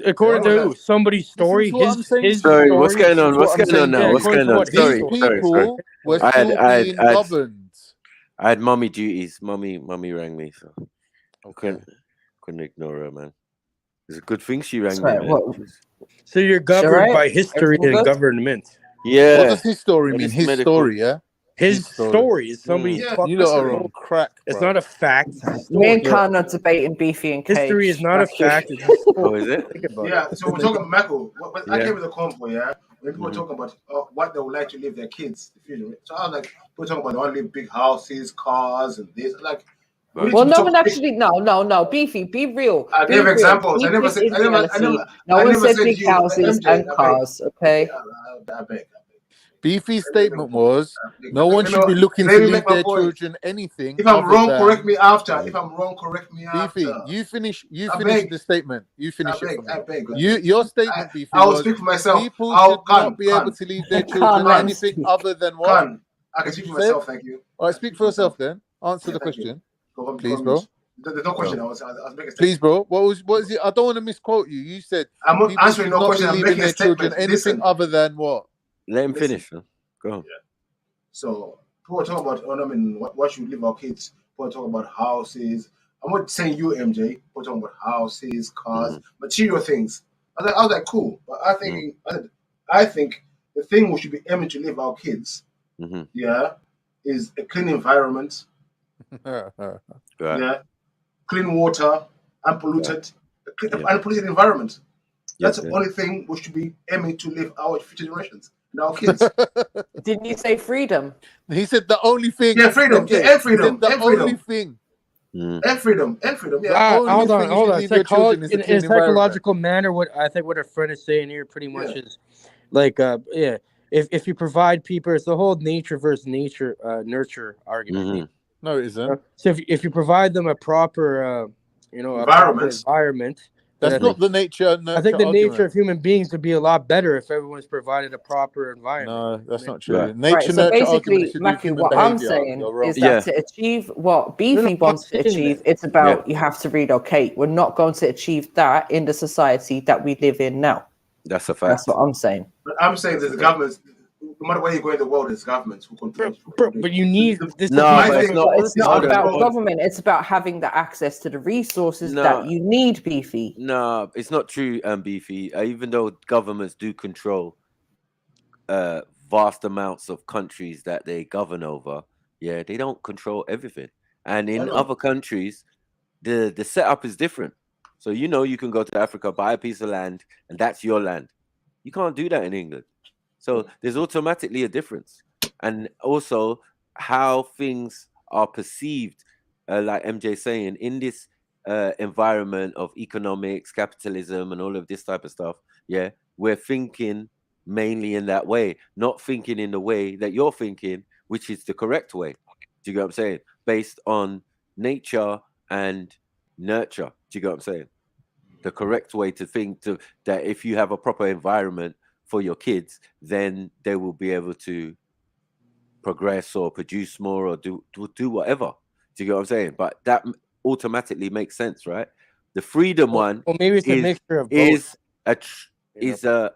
According to who? Somebody's story. His sorry, story. what's going on? What's going on now? What's going on? Sorry. I had mommy duties. Mommy rang me, so I couldn't ignore her, man. It's a good thing she rang me. Man. So you're governed by history and government. Yeah. What does his story mean? His story, yeah. His story is somebody's fucking You lot are story. on crack. It's bro. not a fact. It's a Me story. and Khan are debating Beefy and Cage. History is not a That's just- fact. It's a story. Oh, is it? Think about Yeah, it. so we're talking, Michael. I Yeah. came with a convo, yeah. When people were talking about what they would like to leave their kids, the future. So I was like, we're talking about they want to live big houses, cars, and this. Like, we need Well, to no talk one big- actually, no, Beefy, be real. I Be gave real. examples. I Beef never is said. in I never. reality. No I one never said said big you, houses MJ, and cars, okay? I beg. Beefy's statement was no one Let should be looking let to me leave make my their point. children anything. If I'm other wrong, than... correct me after. If I'm wrong, correct me Beefy, after. you finish I finish beg. the statement. You finish I it for me. beg. Your statement, Beefy, I will was speak for myself. people I'll should not be able to leave their children Can't anything speak. other than what? Can I can What speak did for you say? myself, thank you. All right, speak for yourself then. Answer the Thank you. question, Go please, on bro. mute. There's no question. I was making a statement. Please, bro. What is it? I don't want to misquote you. You said I'm not people answering should no not question. be I'm leaving making a their children statement. anything Listen. other than what? Let him Listen. finish. Man. Go on. So people are talking about, what should we leave our kids? People are talking about houses. I'm not saying you, MJ. People are talking about houses, cars, material things. I was like, cool. But I think the thing we should be aiming to leave our kids, is a clean environment. Right. Yeah, clean water, unpolluted, unpolluted environment. That's the only thing we should be aiming to leave our future generations and our kids. Didn't you say freedom? He said the only thing. Yeah, freedom. MJ, And freedom. He said And the only freedom. thing. And freedom. Yeah. Hold on. Leave your children is a In clean a psychological manner, what I think what our friend is saying here pretty much is like, if you provide people, it's the whole nature versus nurture argument. No, it isn't. So if you provide them a proper, environment. That's not the nature. I think the argument. nature of human beings would be a lot better if everyone's provided a proper environment. No, that's not true. Right. Nature, So nurture argument basically, is to do with Matthew, human what behavior. I'm saying You're wrong. is that to achieve what Beefy wants to achieve, it's about you have to relocate. We're not going to achieve that in the society that we live in now. That's a fact. That's what I'm saying. But I'm saying that the governments, no matter where you go in the world, it's governments who control. But you need this. It's not about government. It's about having the access to the resources that you need, Beefy. No, it's not true, Beefy. Even though governments do control vast amounts of countries that they govern over, they don't control everything. And in other countries, the setup is different. So you can go to Africa, buy a piece of land, and that's your land. You can't do that in England. So there's automatically a difference. And also how things are perceived, like MJ saying, in this environment of economics, capitalism, and all of this type of stuff, we're thinking mainly in that way, not thinking in the way that you're thinking, which is the correct way. Do you get what I'm saying? Based on nature and nurture. Do you get what I'm saying? The correct way to think that if you have a proper environment for your kids, then they will be able to progress or produce more or do whatever. Do you get what I'm saying? But that automatically makes sense, right? The freedom one, maybe it's a mixture of both. is a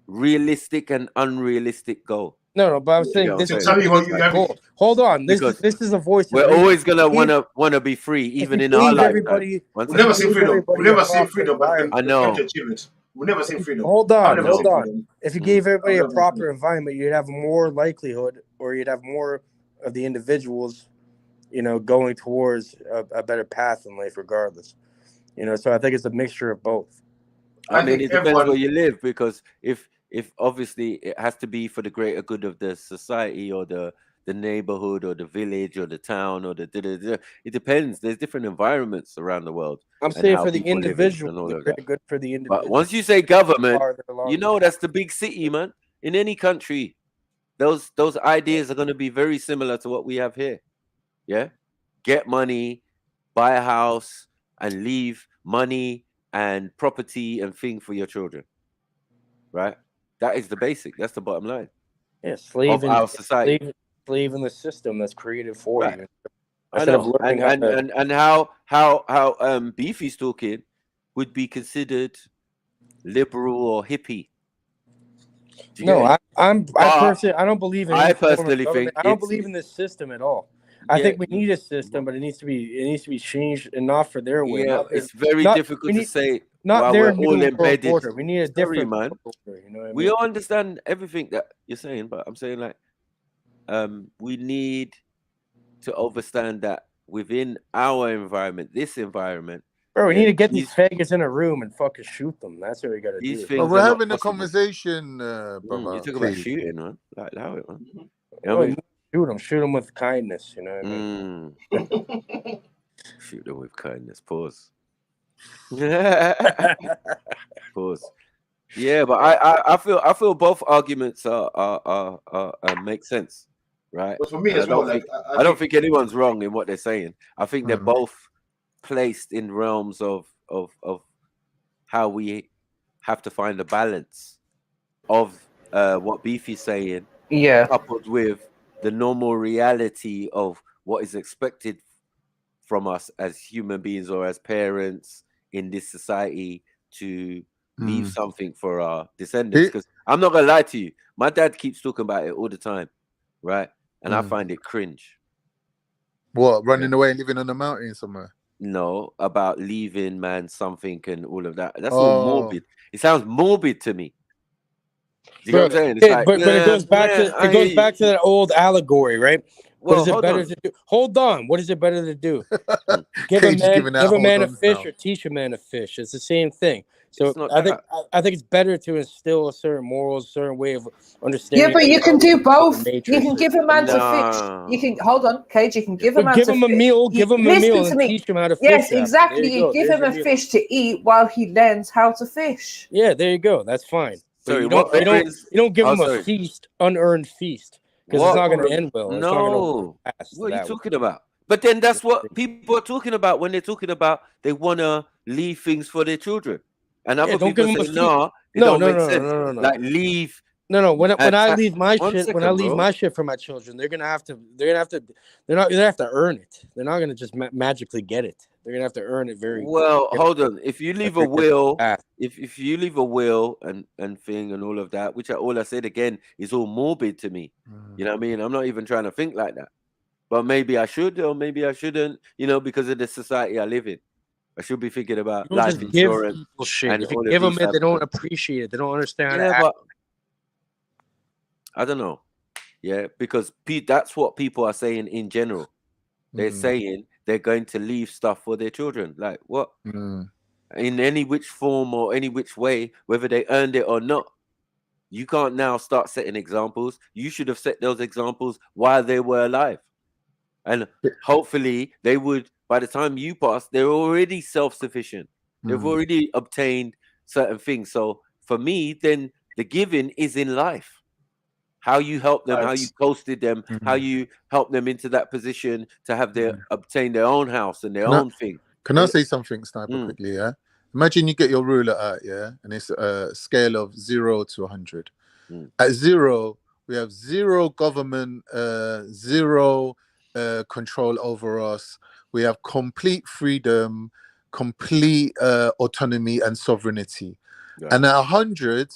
realistic and unrealistic goal. No, but I'm saying this is a goal. Hold on, this is a voice. We're always gonna wanna be free, even in our lifetime. We'll never see freedom. We'll never see freedom, but I know. to achieve it. We'll never see freedom. Hold on. Freedom. If you gave everybody a proper environment, you'd have more likelihood, or you'd have more of the individuals, going towards a better path in life, regardless. So I think it's a mixture of both. I mean, it depends where you live, because if obviously it has to be for the greater good of the society or the neighborhood or the village or the town or it depends. There's different environments around the world. I'm saying for the individual, good for the individual. But once you say government, that's the big city, man. In any country, those ideas are going to be very similar to what we have here. Yeah, get money, buy a house, and leave money and property and thing for your children. Right? That is the basic. That's the bottom line. Yeah, slave in our society. Slave in the system that's created for you. I know. And how Beefy's talking would be considered liberal or hippie. No, I personally don't believe in. I personally think I don't believe in this system at all. I think we need a system, but it needs to be changed, and not for their way. Yeah, it's very difficult to say not while their we're all new world embedded. order. We need a different man. world order. You know what I mean? We all understand everything that you're saying, but I'm saying like, we need to understand that within our environment, this environment, bro, we need to get these faggots in a room and fucking shoot them. That's what we got to do. But we're having a conversation, brother. You talk about shooting, man. Like, allow it, man. You know Bro, what I mean? shoot them with kindness. You know what I mean? Shoot them with kindness. Pause. Pause. Yeah, but I feel both arguments are make sense, right? But for me as well, I don't think anyone's wrong in what they're saying. I think they're both placed in realms of how we have to find a balance of what Beefy's saying, coupled with the normal reality of what is expected from us as human beings or as parents in this society to leave something for our descendants. Because I'm not gonna lie to you, my dad keeps talking about it all the time, right? And I find it cringe. What, running away and living on a mountain somewhere? No, about leaving man something and all of that. That's all morbid. It sounds morbid to me. You know what I'm saying? It's like, but it goes back to that old allegory, right? Well, what is it better to do? Hold on. What is it better to do? Give a man a fish or teach a man a fish. It's the same thing. So I think it's better to instill a certain morals, certain way of understanding. Yeah, but you can do both. You can give a man to fish. You can hold on, Cage. You can give a man give him a meal. Give him a meal and teach him how to fish. Yes, exactly. You give him a fish to eat while he learns how to fish. Yeah, there you go. That's fine. Sorry, you don't give him a feast, unearned feast, because it's not going to end well. No. What are you talking about? But then that's what people are talking about when they're talking about they want to leave things for their children. And other people say, no, it don't make sense. No. Like leave. No. When I leave my shit, leave my shit for my children, they're gonna have to earn it. They're not gonna just magically get it. They're gonna have to earn it very well. Hold on. If you leave a will, if you leave a will and thing and all of that, which all I said again is all morbid to me. You know what I mean? I'm not even trying to think like that. But maybe I should or maybe I shouldn't, because of the society I live in. I should be thinking about life insurance. And if you give them it, they don't appreciate it. They don't understand it. But I don't know. Yeah, because that's what people are saying in general. They're saying they're going to leave stuff for their children. Like what? In any which form or any which way, whether they earned it or not. You can't now start setting examples. You should have set those examples while they were alive. And hopefully they would, by the time you pass, they're already self-sufficient. They've already obtained certain things. So for me, then the giving is in life. How you help them, how you posted them, how you help them into that position to have obtain their own house and their own thing. Can I say something, Sniper, quickly? Yeah. Imagine you get your ruler out, and it's a scale of 0 to 100. At 0, we have zero government, zero control over us. We have complete freedom, complete autonomy and sovereignty. Yeah. And at 100,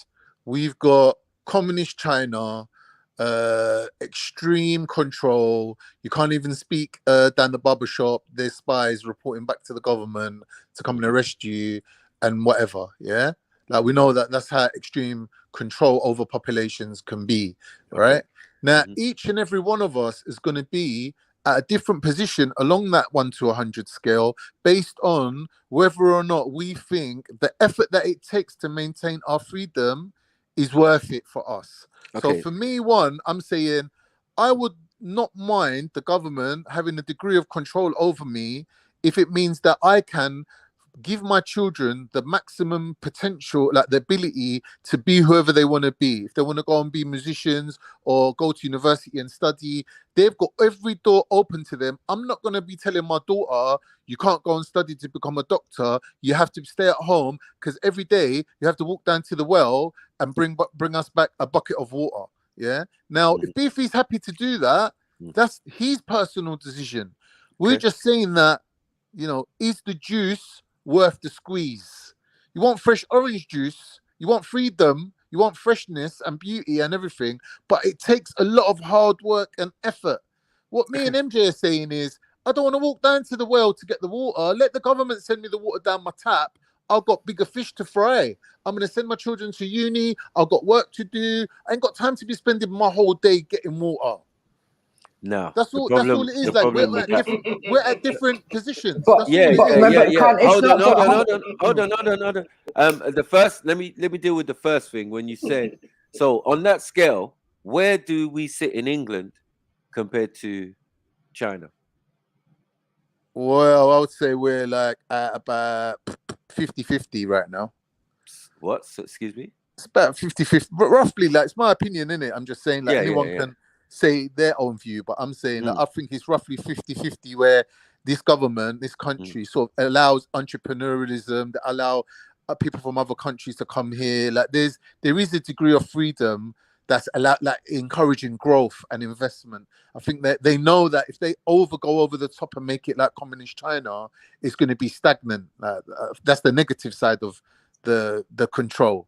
we've got communist China, extreme control. You can't even speak down the barber shop. There's spies reporting back to the government to come and arrest you and whatever. Yeah, like we know that's how extreme control over populations can be. Right now, each and every one of us is going to be at a different position along that 1 to 100 scale based on whether or not we think the effort that it takes to maintain our freedom is worth it for us. So for me, I'm saying I would not mind the government having a degree of control over me if it means that I can give my children the maximum potential, like the ability to be whoever they want to be. If they want to go and be musicians or go to university and study, they've got every door open to them. I'm not going to be telling my daughter, you can't go and study to become a doctor. You have to stay at home because every day you have to walk down to the well and bring us back a bucket of water. Yeah. Now, if Beefy's happy to do that, that's his personal decision. We're just saying that, is the juice worth the squeeze? You want fresh orange juice, you want freedom, you want freshness and beauty and everything, but it takes a lot of hard work and effort. What me and MJ are saying is, I don't want to walk down to the well to get the water. Let the government send me the water down my tap. I've got bigger fish to fry. I'm going to send my children to uni. I've got work to do. I ain't got time to be spending my whole day getting water. No, That's all. That's all it is. Like we're at different positions. But that's yeah, all it is. remember, Hold on. The first, let me deal with the first thing when you said. So on that scale, where do we sit in England compared to China? Well, I would say we're like at about 50-50 right now. What? So, excuse me? It's about 50-50, but roughly, like, it's my opinion, innit? I'm just saying, like, anyone can say their own view, but I'm saying that I think it's roughly 50-50 where this government, this country sort of allows entrepreneurialism, that allow people from other countries to come here. Like there is a degree of freedom that's allowed, like encouraging growth and investment. I think that they know that if they go over the top and make it like communist China, it's going to be stagnant. That's the negative side of the control.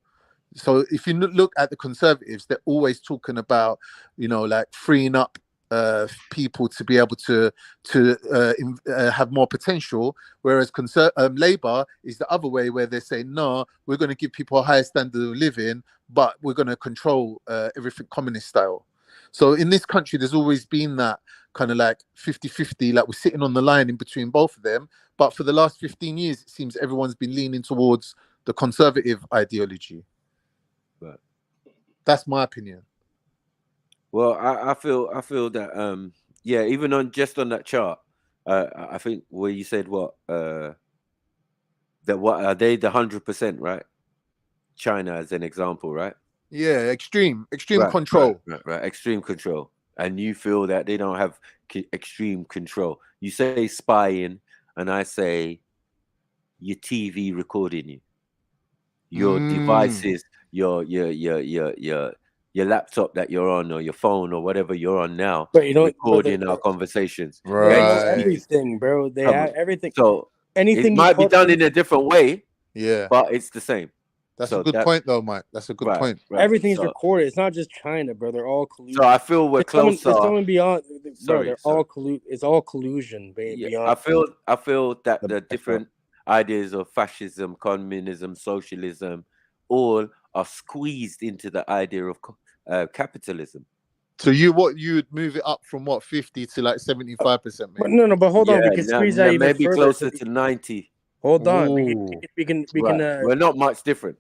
So if you look at the conservatives, they're always talking about, like freeing up people to be able to have more potential, whereas Labour is the other way, where they say, no, we're going to give people a higher standard of living, but we're going to control everything communist style. So in this country, there's always been that kind of like 50-50, like we're sitting on the line in between both of them. But for the last 15 years, it seems everyone's been leaning towards the conservative ideology. Right. That's my opinion. Well, I feel that even on that chart, I think where you said that what are they the 100%, right? China as an example, right? Yeah, extreme control. Right, extreme control. And you feel that they don't have extreme control. You say spying, and I say your TV recording you, your devices, your laptop that you're on, or your phone, or whatever you're on now, recording our conversations. Right. Everything, bro. They have everything. So anything it might be done in a different way. Yeah, but it's the same. That's a good point, though, Mike. That's a good point. Right. Everything's recorded. It's not just China, bro. They're all collusion. So I feel we're closer. There's someone beyond, bro. They're all It's all collusion, baby. Yeah, I feel that the different ideas of fascism, communism, socialism, all are squeezed into the idea of capitalism. So you would move it up from 50 to like 75%? No, but hold on. We can squeeze that even maybe further. closer to 90. Hold on. We can. We're not much different.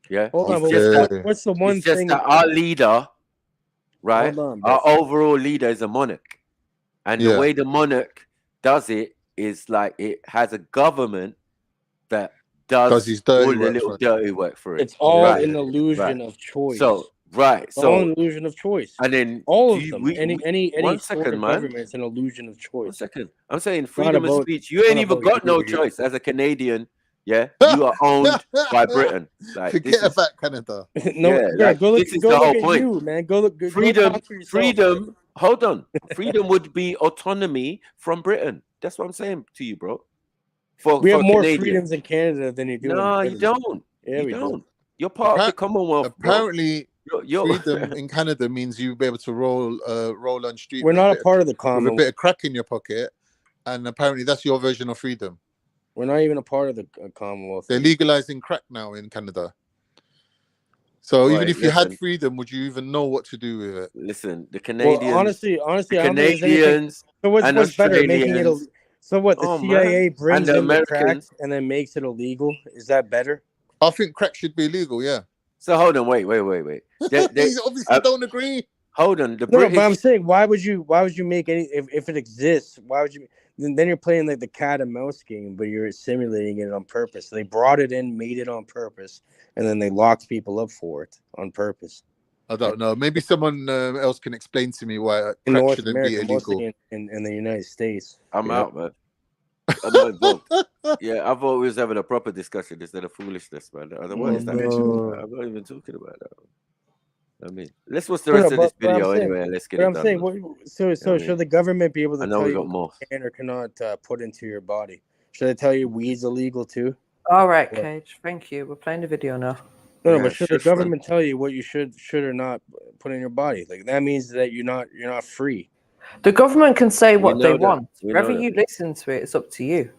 Yeah. Hold on. What's the one thing? It's just that our leader, right? Our overall leader is a monarch, and the way the monarch does it is like it has a government that does his all the little dirty work for it. It's all an illusion of choice. So it's all an illusion of choice. And then all of them. Any one sort second, of man. government, it's an illusion of choice. 1 second. I'm saying freedom of speech. You ain't even got no choice as a Canadian. Yeah, you are owned by Britain. Like, forget about Canada. Go look the whole point. You, man. Go look. Freedom. Hold on. Freedom would be autonomy from Britain. That's what I'm saying to you, bro. We have more freedoms in Canada than you do. No, you don't. Yeah, you don't. You're part of the Commonwealth. Apparently, freedom in Canada means you'll be able to roll on street. We're not a part of the Commonwealth. With a bit of crack in your pocket, and apparently that's your version of freedom. We're not even a part of the Commonwealth. They're legalizing crack now in Canada. So even if you had freedom, would you even know what to do with it? Listen, the Canadians. Well, honestly, the Canadians. So what's better, making it? So what? The CIA man. brings in the crack and then makes it illegal. Is that better? I think crack should be illegal. Yeah. So hold on, wait. They obviously don't agree. Hold on, British... but I'm saying, why would you make any? If it exists, why would you? Then you're playing like the cat and mouse game, but you're simulating it on purpose. So they brought it in, made it on purpose, and then they locked people up for it on purpose. I don't know. Maybe someone else can explain to me why crack shouldn't be illegal. In the United States. I'm out, man. I'm not involved. Yeah, I thought we was having a proper discussion instead of foolishness, man. Otherwise, I'm not even talking about that. I mean, let's watch the rest of this video anyway. Let's get it done. Saying, so should the government be able to tell you what you can or cannot put into your body? Should they tell you weed's illegal too? All right, Cage. Thank you. We're playing the video now. No, but should the government tell you what you should or not put in your body? Like that means that you're not free. The government can say what they know that. want. We Whether know you listen to it, it's up to you.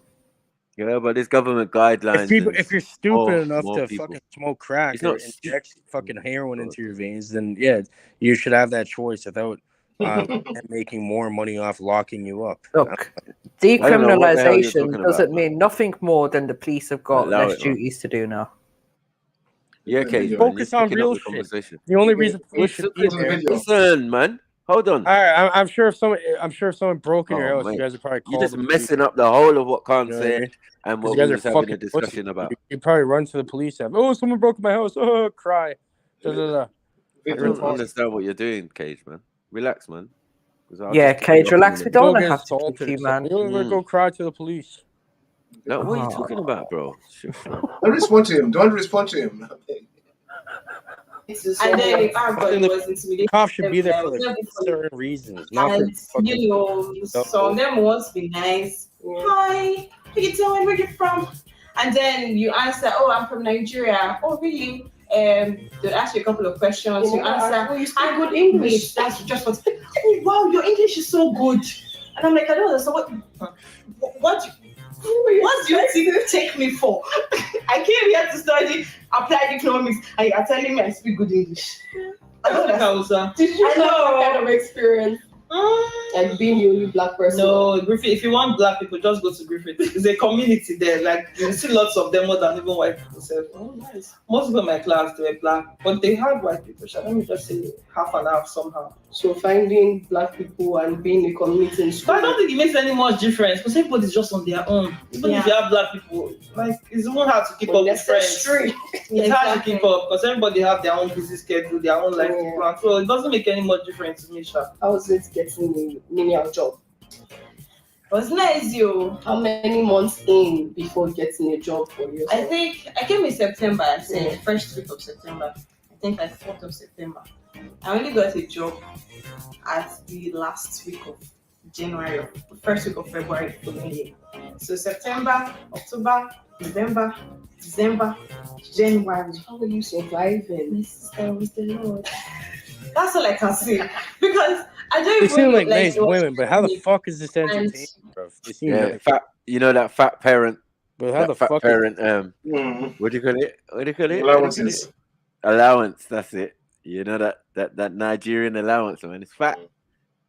Yeah, but there's government guidelines. If you're stupid enough to people. fucking smoke crack It's or not inject fucking heroin into your veins, then yeah, you should have that choice without making more money off locking you up. Look, I don't know what the hell you're decriminalization talking doesn't about, mean nothing more than the police have got Allow less it, man. duties to do now. Yeah, okay, man. Focus You're on picking up real the shit. conversation. The only reason police should be there. Listen, man. Hold on. All right, I'm sure if someone broke in your house, mate. you guys would probably call You're just the police. messing up the whole of what Khan You know what I said mean? and 'Cause what you we guys was are having fucking a discussion pussy. about. You probably run to the police. Oh, someone broke my house. Oh, cry. Da, da, da. I don't understand what you're doing, Cage, man. Relax, man. 'Cause I'll Yeah, just kick you Cage, off in a relax. We minute. don't Go get have to assaulted kick or you, something. man. You're gonna go cry to the police. No, what are you talking about, bro? Don't respond to him. Don't respond to him. And then everybody was intimidated. Cops should be there for Everybody. like certain reasons, not for And fucking. you know, some of them want to be nice. Hi, how you doing? Where you from? And then you answer, oh, I'm from Nigeria. Oh, really? They'll ask you a couple of questions. You answer, you speak I'm good English. That's just what. Oh, wow, your English is so good. And I'm like, I don't know. So what do you think take me for? I came here to study applied economics, and you're telling me I speak good English. I don't know. Did you have that kind of experience? Like being the only black person? No, Griffith. If you want black people, just go to Griffith. There's a community there. Like you see lots of them more than even white people. So, oh, nice. Most people in my class they were black, but they had white people. So let me just say half and half somehow. So finding black people and being a community in school. But I don't think it makes any much difference because everybody's just on their own. Even if you have black people, like it's even hard to keep up with friends. It's hard to keep up because everybody have their own busy schedule, their own life to plan. So it doesn't make any more difference to me, Sha. How was it getting a menial job? It was nice, yo. How many months in before getting a job for you? I think I came in September. I said the first week of September. I think like 4th of September. I only got a job at the last week of January, or the first week of February following year. So September, October, November, December, January. How were you surviving? My sister was the Lord. That's all I can say. Because I don't They even seem like like nice women, but how the fuck is this entertaining, bro? They seem like, fat. You know that fat parent. but how the fat fuck? parent? What do you call it? What do you call it? Allowances. Allowance. That's it. You know that Nigerian allowance, man. It's fat.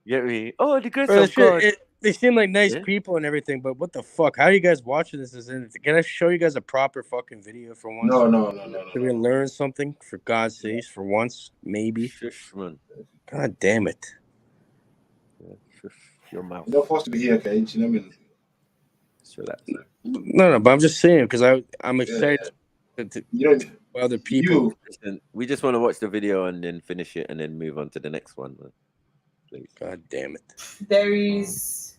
You get me? Oh, the grace of God. They seem like nice people and everything, but what the fuck? How are you guys watching this? Can I show you guys a proper fucking video for once? No. Can we learn something, for God's sakes, for once, maybe? Shush, man. God damn it. Shush your mouth. You're not supposed to be here, Cage. You know what I mean? So that. No, but I'm just saying, because I'm excited to other people. Listen, we just want to watch the video and then finish it and then move on to the next one, man. Please. God damn it. There is,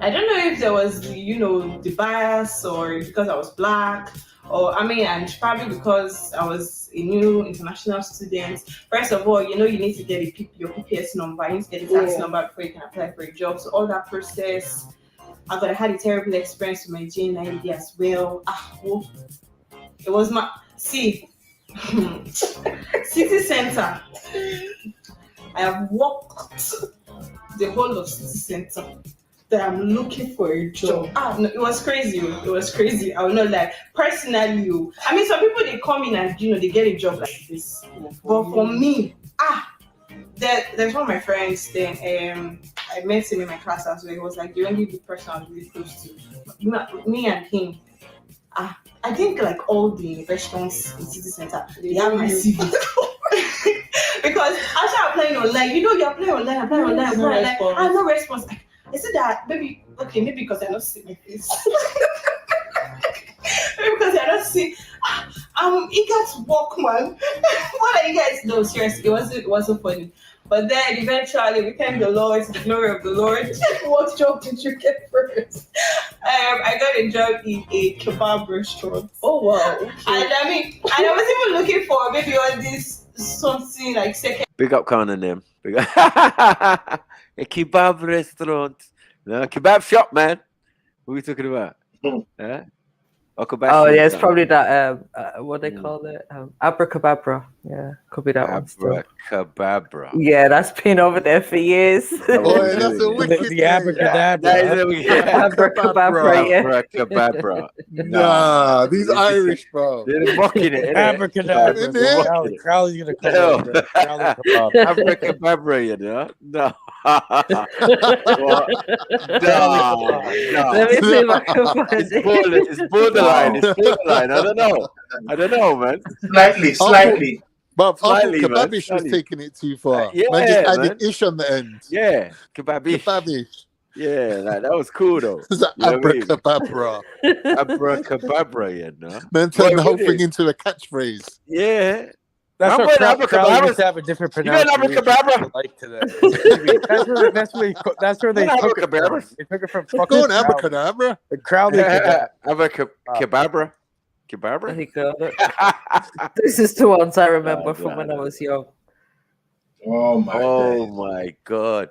I don't know if there was, the bias or because I was black and probably because I was a new international student. First of all, you need to get your PPS number, you need to get a tax number before you can apply for a job. So all that process, I had a terrible experience with my J90 as well. It was city center. I have walked the whole of city center that I'm looking for a job. No, it was crazy. It was crazy. I will not lie. Personally, some people they come in and they get a job like this. But for me, there's one of my friends. Then I met him in my class as well. He was like the only good person I was really close to. Me and him. I think like all the restaurants in city center, they have my CV. Because after applying online, you're applying online, no response. I said that maybe because I don't see my face. Maybe because I don't see. I'm eager to work, man. What are you guys? No, seriously, it wasn't funny. But then eventually we thank the Lord, to the glory of the Lord. What job did you get first? I got a job in a kebab restaurant. Oh wow! Okay. And I was even looking for maybe all this something like second. Big up Khan and them. Big up. A kebab restaurant. No, kebab shop, man. What are we talking about? Oh yeah, it's probably that. What they call it? Abracadabra. Yeah, could be that one. Abracadabra. Yeah, that's been over there for years. Boy, that's a wicked The abracadabra. Abracadabra. Yeah. Abracadabra. Nah, these Irish, bro. They're mocking it. Abracadabra. Crowley's gonna come over. Abracadabra, you know? No. Let me see if I can find it. It's borderline. It's borderline. I don't know, man. Slightly. But Slightly, Kebabish was man. taking it too far. Yeah, man, just man. added ish on the end. Yeah, Kebabish. Yeah, like, that was cool though. It's like abracadabra. Abracadabra, you know. Man, turn the whole thing into a catchphrase. Yeah. That's what Crowley used to have a different pronunciation. Abracadabra. Like to that. That's where they took it from. They took it from fucking Go on, abracadabra. The Crowley Abracadabra. Kebabra? This is the ones I remember from when I was young. Oh my god.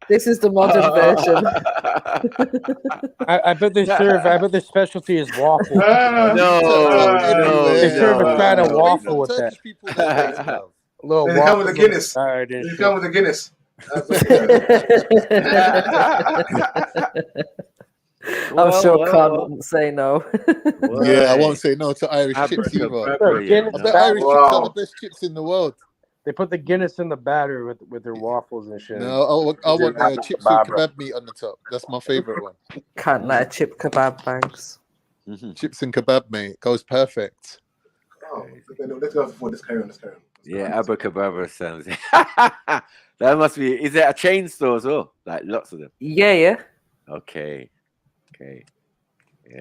This is the modern version. I bet they serve. I bet their specialty is waffle. No, they serve a fat of waffle with that. Little They waffle. come with the Guinness. They come with the Guinness. I'm sure Khan wouldn't say no. Yeah, I won't say no to Irish chips either. I bet Irish chips are the best chips in the world. They put the Guinness in the batter with their waffles and shit. No, I want chips with kebab meat on the top. That's my favorite one. Can't let a chip kebab, thanks. Chips and kebab, mate, goes perfect. Oh, let's go for this. Carry on. Yeah, abracadabra sounds. That must be. Is there a chain store as well? Like lots of them. Yeah. Okay. Yeah.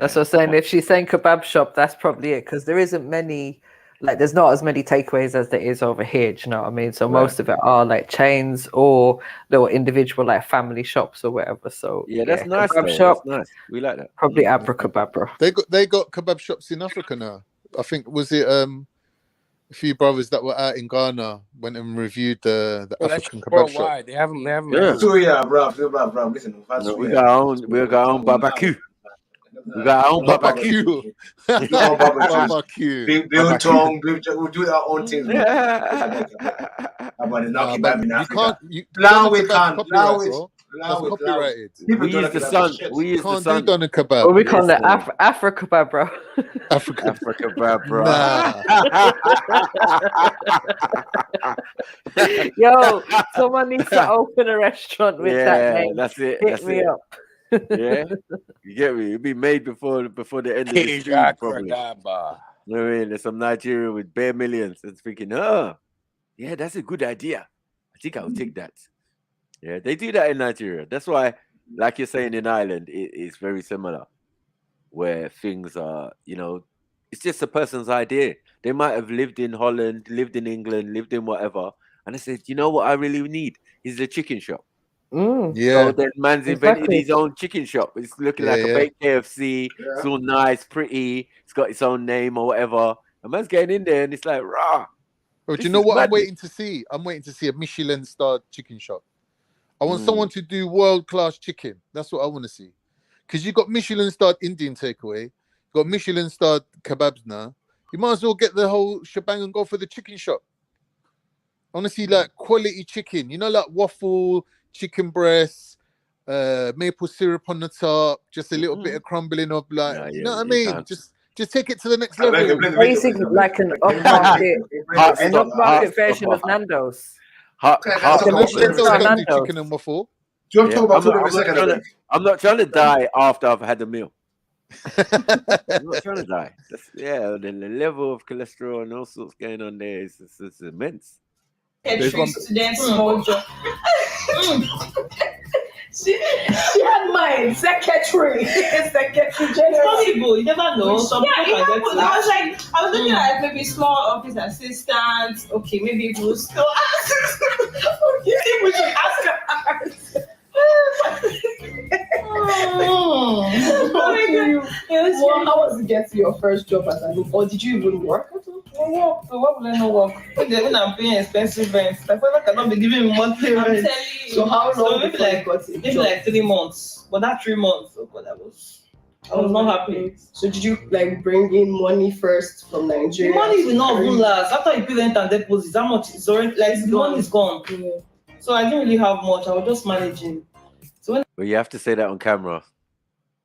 That's what I'm saying. If she's saying kebab shop, that's probably it, because there isn't many. Like, there's not as many takeaways as there is over here. Do you know what I mean? So most of it are like chains or little individual like family shops or whatever. So yeah, that's nice. Kebab shop, that's nice. We like that. Probably abracadabra. They got kebab shops in Africa now. I think was it a few brothers that were out in Ghana went and reviewed the African kebab shop. They have them. Yeah. So yeah, bro. Listen, we got our own barbecue. We got our own barbecue. Bill Tong, we'll do our own things. About the knocky baby now. Now we can't. Copyrighted. We use the sun. We use the sun. Done a kebab. Well, we call it Africa, bro. Africa, bro. Yo, someone needs to open a restaurant with that name. That's it. Hit me up. Yeah, you get me. It'll be made before the end of the stream, probably. You know what I mean? There's some Nigeria with bare millions that's thinking, yeah, that's a good idea. I think I'll take that. Yeah, they do that in Nigeria. That's why, like you're saying in Ireland, it's very similar, where things are, it's just a person's idea. They might have lived in Holland, lived in England, lived in whatever, and they said, you know what I really need is a chicken shop. Yeah. So then man's invented his own chicken shop. It's looking like a baked KFC. It's all nice, pretty. It's got its own name or whatever. And man's getting in there and it's like, rah. But you know what I'm waiting to see? I'm waiting to see a Michelin-starred chicken shop. I want someone to do world-class chicken. That's what I want to see. Because you got Michelin-starred Indian takeaway. You got Michelin-starred kebabs now. You might as well get the whole shebang and go for the chicken shop. I want to see like quality chicken. Like waffle, chicken breast, maple syrup on the top, just a little bit of crumbling of like, you know what I mean? Just take it to the next level. Basically, like an upmarket version of Nando's. Chicken and waffle. Do you want to talk about food in a second? I'm not trying to die after I've had a meal. I'm not trying to die. The level of cholesterol and all sorts going on there is immense. Small job. She had mine, secretary general. Possible, you never know. Some people I was looking at maybe small office assistant. Okay, maybe if we still ask. Okay, we should ask her. How was it get to your first job as a loop, or did you even work at all? work. So why would I not work? When I'm paying expensive rent, my father cannot be giving me monthly rent. So how long maybe before you like got it? maybe like 3 months. But that 3 months, oh God, I was not happy. So did you like bring in money first from Nigeria? The money will not even last. After you pay rent and deposits, how much is already like the money is gone. Yeah. So I didn't really have much. I was just managing. So when Well, you have to say that on camera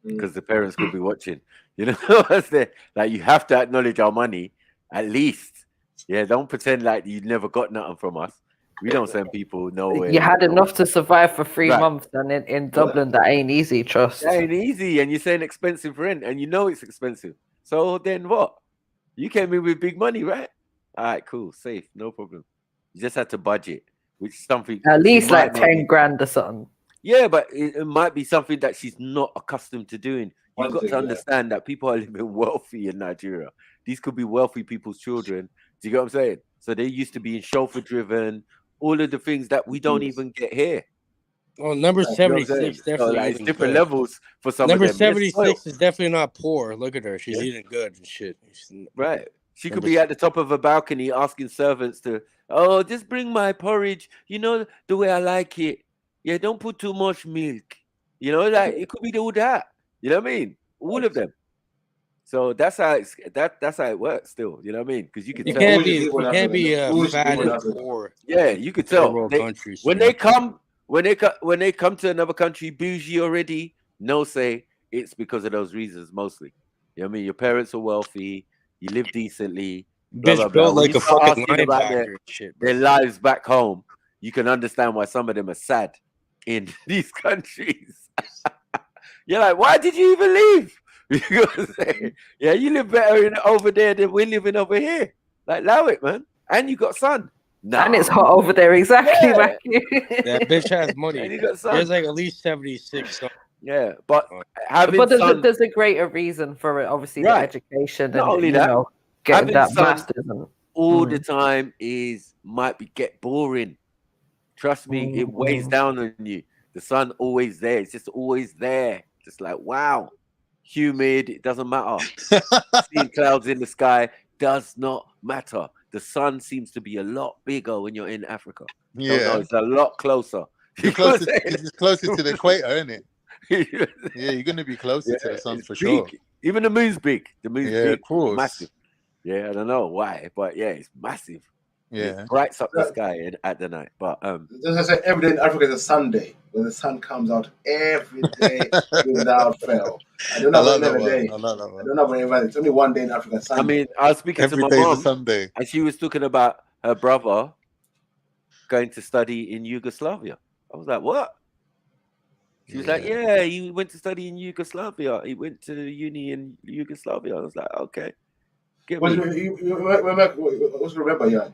because the parents could be watching. You know what's there? Like you have to acknowledge our money at least. Yeah, don't pretend like you never got nothing from us. We don't send people nowhere. You had enough to survive for 3 months, and in Dublin, that ain't easy. Trust. That ain't easy, and you're saying expensive rent, and you know it's expensive. So then what? You came in with big money, right? All right, cool, safe, no problem. You just had to budget, which is something at least like 10 grand or something. Yeah, but it might be something that she's not accustomed to doing. You've got to understand that people are living wealthy in Nigeria. These could be wealthy people's children. Do you get what I'm saying? So they used to be in chauffeur driven, all of the things that we don't even get here. Well, number 76 definitely so, like, eating different good. levels for some number of them. Number 76 is definitely not poor. Look at her. She's eating good and shit. Right. She could be at the top of a balcony asking servants to, oh, just bring my porridge. You know, the way I like it. Yeah, don't put too much milk. You know, like it could be all that. You know what I mean? All of them. So that's how that's how it works still. You know what I mean? Because you can tell. Can't be fat and poor. Yeah, you could tell. Countries, when they come to another country bougie already, no say it's because of those reasons mostly. You know what I mean? Your parents are wealthy, you live decently, blah, blah, Bitch blah. built like a fucking about linebacker and shit. their lives back home, you can understand why some of them are sad in these countries. You're like, why did you even leave? You know what I'm saying? Yeah, you live better over there than we're living over here. Like, allow it, man. And you got sun. Nah. And it's hot over there, exactly. Yeah. That bitch has money. And you got sun. There's like at least 76. Yeah, but there's a greater reason for it. Obviously, the education Not and only that, getting that sun master's all the time might get boring. Trust me, it weighs down on you. The sun always there. It's just always there. Just like, wow, humid. It doesn't matter. Seeing clouds in the sky does not matter. The sun seems to be a lot bigger when you're in Africa. Yeah, no, it's a lot closer. It's closer to the equator, isn't it? Yeah, you're going to be closer to the sun for sure. Even the moon's big. The moon's big. Of course. Massive. Yeah, I don't know why, but yeah, it's massive. Yeah, it brights up the sky at the night. But as I say, every day in Africa is a Sunday when the sun comes out every day without fail. I don't know about another day. I don't know about another. It's only one day in Africa. Sunday. I mean, I was speaking to my mom, Sunday, and she was talking about her brother going to study in Yugoslavia. I was like, what? She was like, yeah, he went to study in Yugoslavia. He went to uni in Yugoslavia. I was like, okay. Also remember,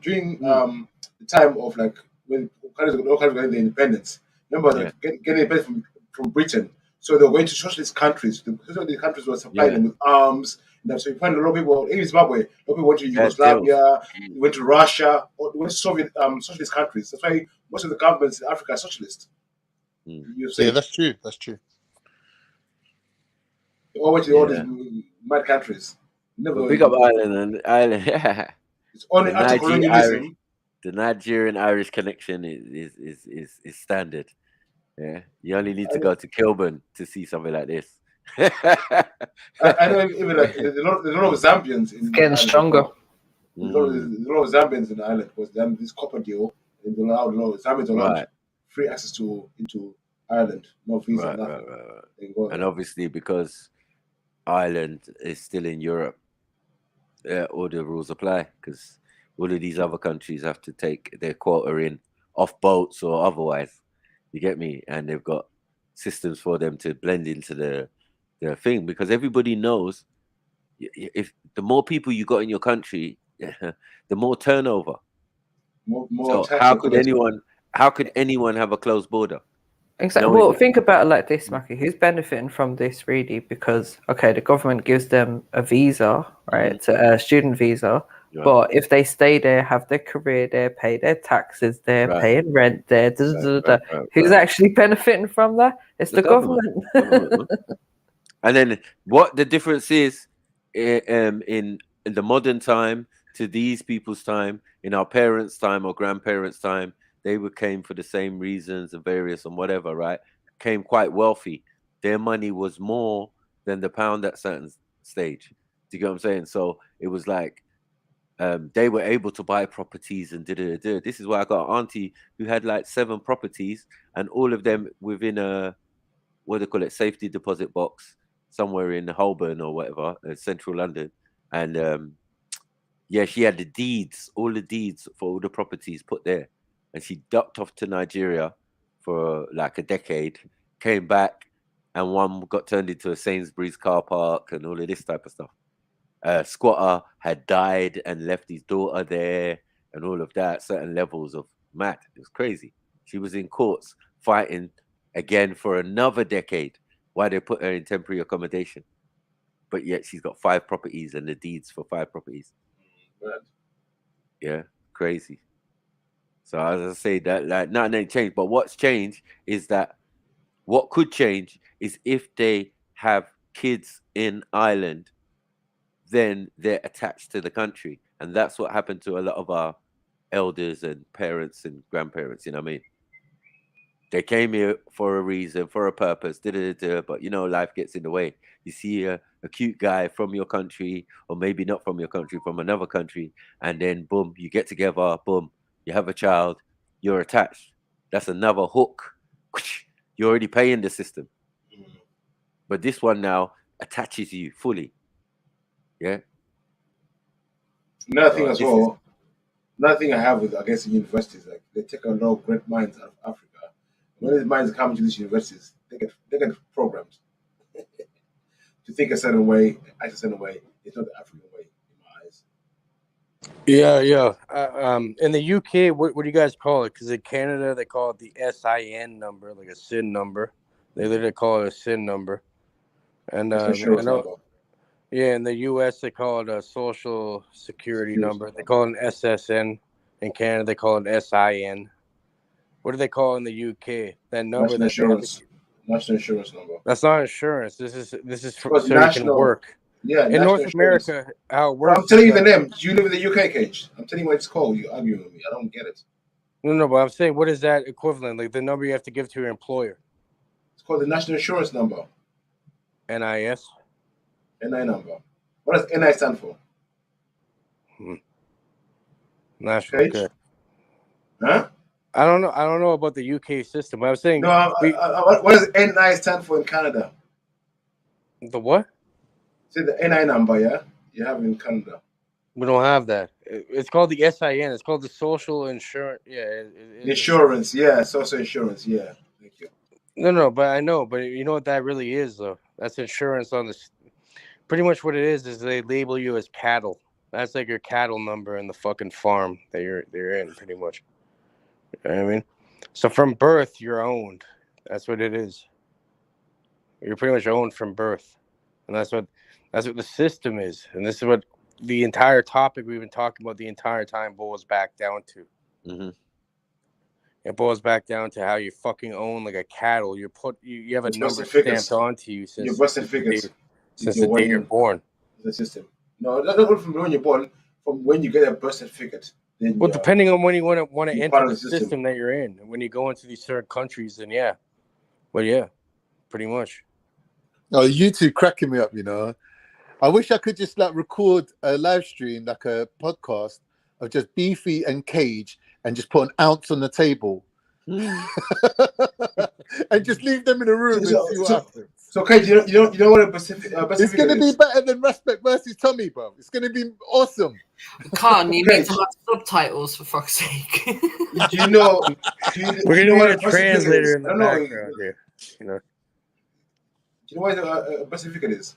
during the time of like when countries got the independence. Remember getting independence from Britain. So they were going to socialist countries. The countries were supplying them with arms. So you find a lot of people in Zimbabwe. A lot of people went to Yugoslavia, went to Russia, or went to Soviet socialist countries. That's why most of the governments in Africa are socialist. Yeah, that's true. That's true. They all went to all these mad countries. Never big up Ireland. Yeah. It's only anti-colonialism. The Nigerian-Irish connection is standard. Yeah, you only need to go to Kilburn to see something like this. I know even like there's a lot of Zambians in getting stronger. There's a lot of Zambians in Ireland because they have this copper deal and they allow Zambians allowed free access into Ireland, no visa, nothing. And obviously because Ireland is still in Europe, all the rules apply because all of these other countries have to take their quota in off boats or otherwise. You get me? And they've got systems for them to blend into the thing because everybody knows if the more people you got in your country, the more turnover. So how could anyone have a closed border? Exactly. Well, think about it like this, Mackie. Who's benefiting from this really? Because the government gives them a visa, right? A student visa. Right. But if they stay there, have their career there, pay their taxes there, paying rent there, who's actually benefiting from that? It's the government. And then what the difference is in the modern time to these people's time, in our parents' time or grandparents' time, they came for the same reasons and various and whatever, right? Came quite wealthy. Their money was more than the pound at certain stage. Do you get what I'm saying? So it was like they were able to buy properties and da-da-da-da. This is why I got an auntie who had like 7 properties and all of them within a, what do they call it, safety deposit box somewhere in Holborn or whatever, central London. And yeah, she had the deeds, all the deeds for all the properties put there. And she ducked off to Nigeria for like a decade, came back, and one got turned into a Sainsbury's car park and all of this type of stuff. Squatter had died and left his daughter there and all of that, certain levels of mad. It was crazy. She was in courts fighting again for another decade while they put her in temporary accommodation. But yet she's got 5 properties and the deeds for 5 properties. Right. Yeah, crazy. So as I say, that like nothing ain't changed. But what's changed is that what could change is if they have kids in Ireland, then they're attached to the country. And that's what happened to a lot of our elders and parents and grandparents, you know what I mean? They came here for a reason, for a purpose, but you know, life gets in the way. You see a cute guy from your country, or maybe not from your country, from another country, and then boom, you get together, boom, you have a child, you're attached. That's another hook. You're already paying the system. But this one now attaches you fully. Yeah. Another thing as well, another thing I have with, I guess, universities, like they take a lot of great minds out of Africa. When these minds come to these universities, they get programmed to think a certain way, act a certain way. It's not the African way in my eyes. Yeah. In the UK, what do you guys call it? Because in Canada, they call it the SIN number, like a SIN number. They literally call it a SIN number. And I know, yeah, in the US, they call it a social security number. They call it an SSN. In Canada, they call it an SIN. What do they call it in the UK? That number National insurance number. That's not insurance. This is so national, you can work. Yeah, in North America, how it works. I'm telling you the name. You live in the UK, Cage. I'm telling you what it's called. You arguing with me. I don't get it. No, but I'm saying, what is that equivalent? Like the number you have to give to your employer. It's called the national insurance number. NIS. NI number. What does NI stand for? National. Okay. Huh? I don't know about the UK system. But I was saying. No. What does NI stand for in Canada? The what? Say the NI number, yeah? You have in Canada. We don't have that. It's called the SIN. It's called the social insurance. Yeah. Insurance, yeah. Social insurance, yeah. Thank you. No, but I know. But you know what that really is, though? That's insurance on this. Pretty much what it is they label you as cattle. That's like your cattle number in the fucking farm that you're in, pretty much. You know what I mean? So from birth, you're owned. That's what it is. You're pretty much owned from birth. And that's what the system is. And this is what the entire topic we've been talking about the entire time boils back down to. Mm-hmm. It boils back down to how you fucking own like a cattle. You have a number stamped onto you since your birth certificate. Since the day you're born. The system. No, not from when you're born, from when you get a birth certificate. Well, depending on when you want to enter the system that you're in. When you go into these certain countries, then yeah. But yeah, pretty much. Oh, you two cracking me up, you know. I wish I could just like record a live stream, like a podcast of just Beefy and Cage and just put an ounce on the table. And just leave them in a room and see what happens. So, Cage, you know what a Pacific it's going to be better than Respect versus Tommy, bro. It's going to be awesome. Can't you need to have subtitles for fuck's sake? Do you know? We're going to need a translator in the background here. You know. Do you know what a birth certificate is?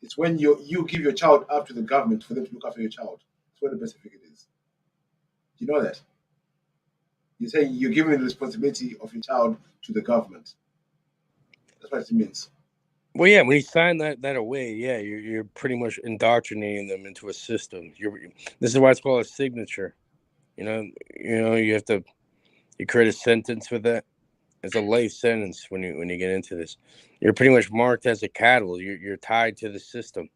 It's when you give your child up to the government for them to look after your child. That's what a birth certificate is. Do you know that? You're saying you're giving the responsibility of your child to the government. That's what it means. Well, yeah, when you sign that away, yeah, you're pretty much indoctrinating them into a system. This is why it's called a signature. You know, you create a sentence with that. It's a life sentence when you get into this. You're pretty much marked as a cattle. You're tied to the system.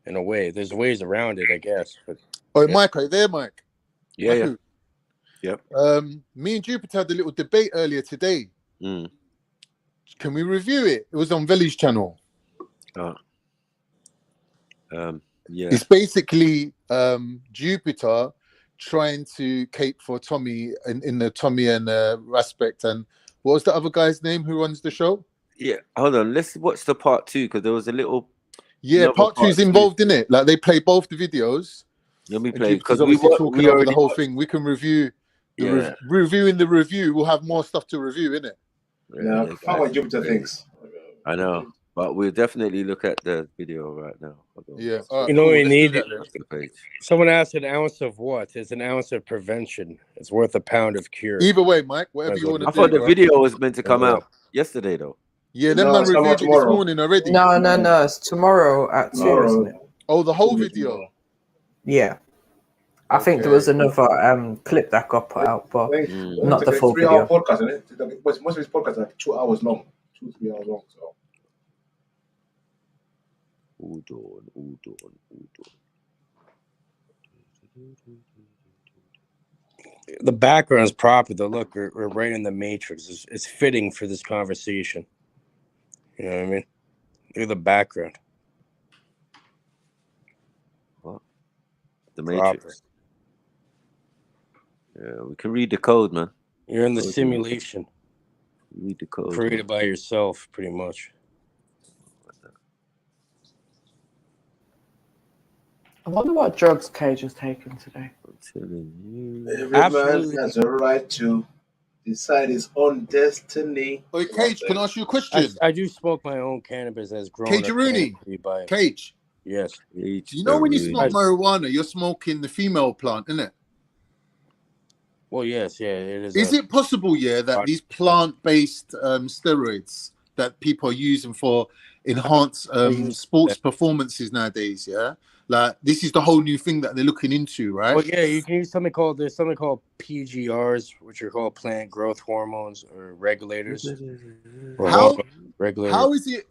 in a way. There's ways around it, I guess. But oh, Mike, are you there, Mike? Yeah. Yep. Me and Jupiter had a little debate earlier today. Mm. Can we review it? It was on Veli's channel. Yeah. It's basically Jupiter trying to cape for Tommy in the Tommy and aspect. And what was the other guy's name who runs the show? Yeah, hold on. Let's watch the part 2 because there was a little. Yeah, part 2 is involved in it. Like they play both the videos. Let me play because obviously talking over the whole thing. We can review. Reviewing the review, we'll have more stuff to review, innit? Yeah, how what Jupiter thinks. I know, but we'll definitely look at the video right now. Yeah, you know, we need someone asked an ounce of what? It's an ounce of prevention. It's worth a pound of cure. Either way, Mike, whatever you want to do. I thought the video was meant to come out yesterday, though. Yeah, them man reviewed it this morning already. No, it's tomorrow at 2, isn't it? Oh, the whole video. Yeah. I think there was another clip that got put out, but not the full video. 3 hour podcast, isn't it? Most of these podcasts are like 2 hours long, 2-3 hours long. So. The background is proper. The look, we're right in the matrix. It's fitting for this conversation. You know what I mean? Look at the background. What? The matrix. Proper. Yeah, we can read the code, man. You're in the simulation. Read the code. Created by yourself, pretty much. I wonder what drugs Cage has taken today. I'm telling you. Every man has a right to decide his own destiny. Oh, Cage, can I ask you a question? I do smoke my own cannabis as grown Cage Rooney. Cage. Yes. You know when you smoke marijuana, you're smoking the female plant, isn't it? Well, yes, yeah, it is. Is it possible, that these plant-based steroids that people are using for enhanced sports performances nowadays, like this is the whole new thing that they're looking into, right? Well, yeah, you can use something called PGRs, which are called plant growth hormones or regulators. How is it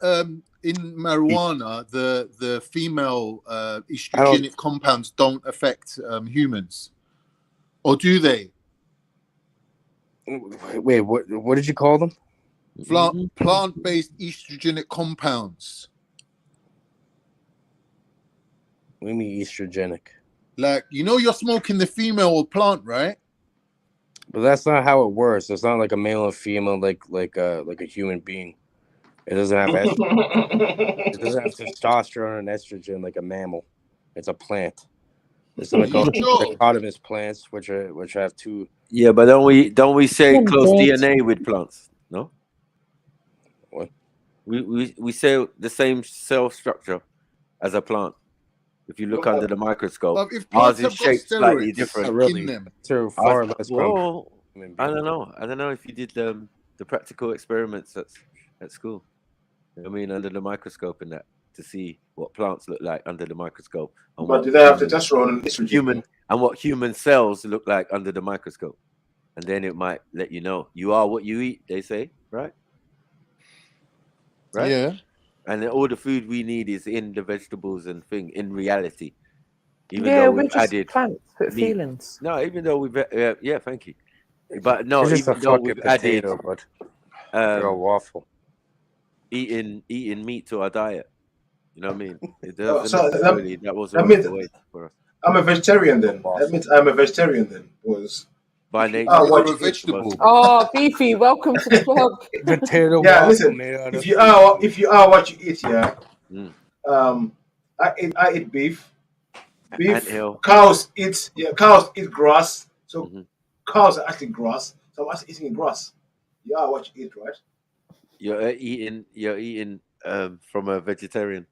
in marijuana the female estrogenic compounds don't affect humans, or do they? Wait, what did you call them? Plant-based estrogenic compounds. What do you mean estrogenic? Like, you're smoking the female plant, right? But that's not how it works. It's not like a male and female, like a human being. It doesn't have it doesn't have testosterone and estrogen like a mammal. It's a plant. There's something called dichotomous plants, which have two. Yeah, but don't we say close DNA with plants? No. What? We say the same cell structure as a plant. If you look under the microscope, ours is shaped slightly different. Really, to far less. Well, I don't know. I don't know if you did the practical experiments at school. I mean, under the microscope and that, to see what plants look like under the microscope. But do they have testosterone and estrogen? And what human cells look like under the microscope. And then it might let you know. You are what you eat, they say, right? Right? Yeah. And then all the food we need is in the vegetables and thing, in reality. Even though we've added plants with feelings. No, even though we've thank you. But no, even though we've added a waffle. Eating meat to our diet. You know what I mean? That wasn't the way for us. I'm a vegetarian then. That means I'm a vegetarian then. By nature, you're a vegetable. Oh, Beefy, welcome to the club. Potato. Yeah, listen. If you are what you eat, I eat beef. Cows eat grass. So cows are actually grass. So I'm actually eating grass. You are what you eat, right? You're eating from a vegetarian.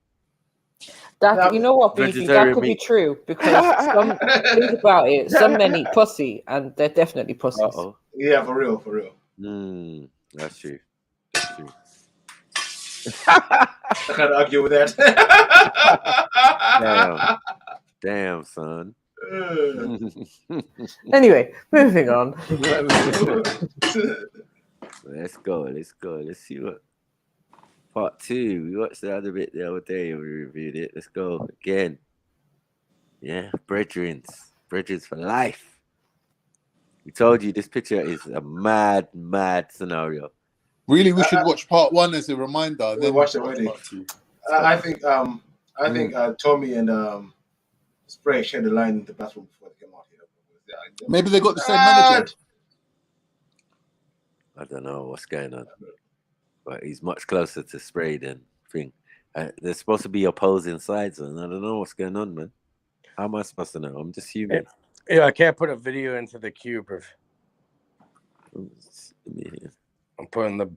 You know what, Beefy? That could be true because think about it. Some men eat pussy, and they're definitely pussies. Yeah, for real. That's true. I can't argue with that. Damn, son. Anyway, moving on. Let's go. Let's see what. Part 2. We watched the other bit the other day and we reviewed it. Let's go again. Yeah, brethrens for life. We told you this picture is a mad scenario. Really, we should watch part 1 as a reminder. We Then watched it already. part 2. I think Tommy and Spray shared the line in the bathroom before they came out here. Maybe they got the same manager. I don't know what's going on, but he's much closer to Spray than Thing. They're supposed to be opposing sides, and I don't know what's going on, man. How am I supposed to know? I'm just human. Yeah, I can't put a video into the queue, bro. I'm putting the.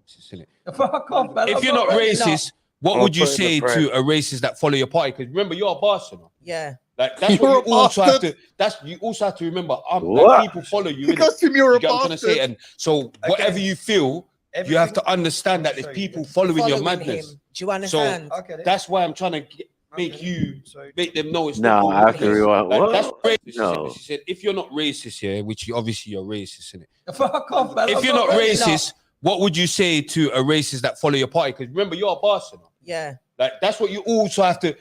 Fuck off, man. If you're not racist, what would you say to a racist that follow your party? Because remember, you're a bastard. Yeah. Like that's what you also have to. You also have to remember. Like, people follow you. Because you're a bastard. I'm trying to say, and so whatever you feel, you have to understand that there's people following your madness. Do you understand? So that's why I'm trying to make them know it's no. I have to rewind. That's racist. No. She said, if you're not racist, yeah, which obviously you're racist, innit? Fuck off, man. If you're not racist, what would you say to a racist that follow your party? Because remember, you're a bastard. Yeah. Like that's what you also have to.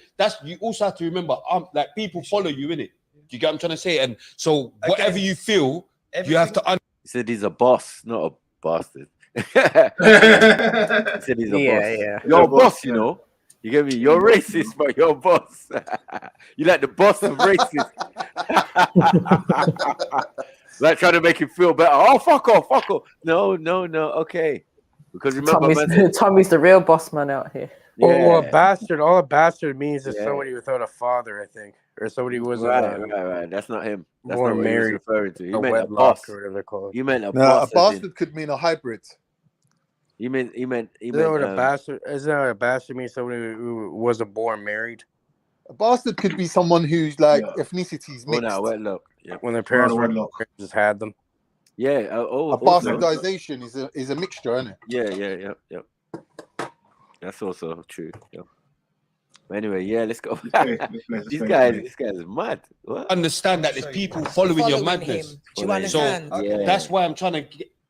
You also have to remember. Like people follow you, innit? Do you get what I'm trying to say? And so whatever you feel, you have to. He said he's a boss, not a bastard. He said he's a boss. Yeah. You're a boss, you know. You get me? You're racist, but you're a boss. You like the boss of racist. Like trying to make him feel better. Oh, fuck off. No. Okay. Because remember, Tommy's the real boss man out here. Yeah. Well, a bastard. All a bastard means is somebody without a father, I think, or somebody who wasn't right. That's not him. That's born not what married, he was referring to. You a meant a wedlock boss. or whatever they're called. You meant a No, boss. a bastard could mean a hybrid. He meant. Isn't that what a bastard? Isn't that what a bastard means? Somebody who wasn't born married. A bastard could be someone who's like ethnicities mixed. Oh, no, wedlock. Yeah. When their parents just had them. Yeah. A bastardization is a mixture, isn't it? Yeah. That's also true. Yeah. But anyway, let's go. This guy is mad. What? Understand that there's people following your madness. Do you understand? So that's why I'm trying to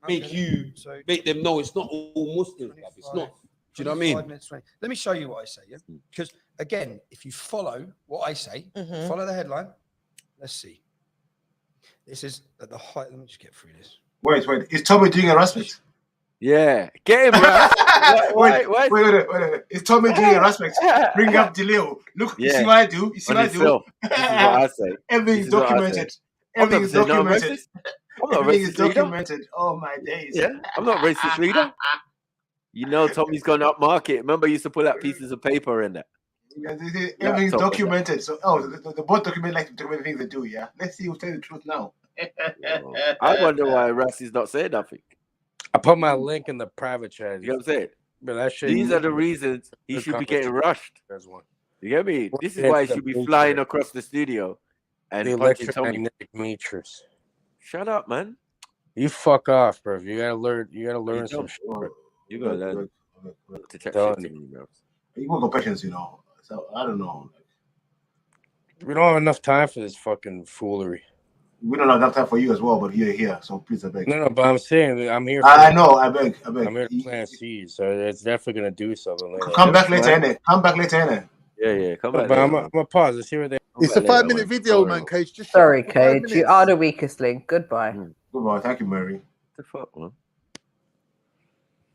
make them know it's not all Muslims. It's not. Do you know what I mean? 5 minutes, 20. Let me show you what I say. Yeah, because again, if you follow what I say, follow the headline. Let's see. This is at the height. Let me just get through this. Wait. Is Tommy doing harassment? Yeah. Get him, Russ. Wait. Is Tommy doing harassment? Bring up Jalil. Look, you see what I do? You see what I do? This is what I say. Everything's documented. Everything is documented. Everything is documented. Oh my days. Yeah, I'm not racist leader. You know, Tommy's gone up market. Remember, he used to pull out pieces of paper in that. Yeah, everything's documented. So, the both document like to document things they do. Yeah, let's see who's telling the truth now. I wonder why Rassi's not saying nothing. I put my link in the private chat. You know what I'm saying? But that shit, these are the reasons he should be getting rushed. There's one. You get me? This is why he should be flying across the studio and the punching Tommy. electromagnetic matrix. Shut up, man. You fuck off, bro. You gotta learn some shit. Bro. You gotta learn to check Done. shit to me, bro. You want patience, you know. So I don't know. We don't have enough time for this fucking foolery. We don't have enough time for you as well, but you're here, so please, I beg. No, but I'm saying I'm here. I know, I beg. I'm here to plant seeds, so it's definitely gonna do something. Like Come back later, innit? Come back later, innit? Yeah, come back. But I'm gonna pause and see where they. It's a 5-minute video, man, Cage. Just sorry, Cage. You are the weakest link. Goodbye. Goodbye. Thank you, Mary. What the fuck, man?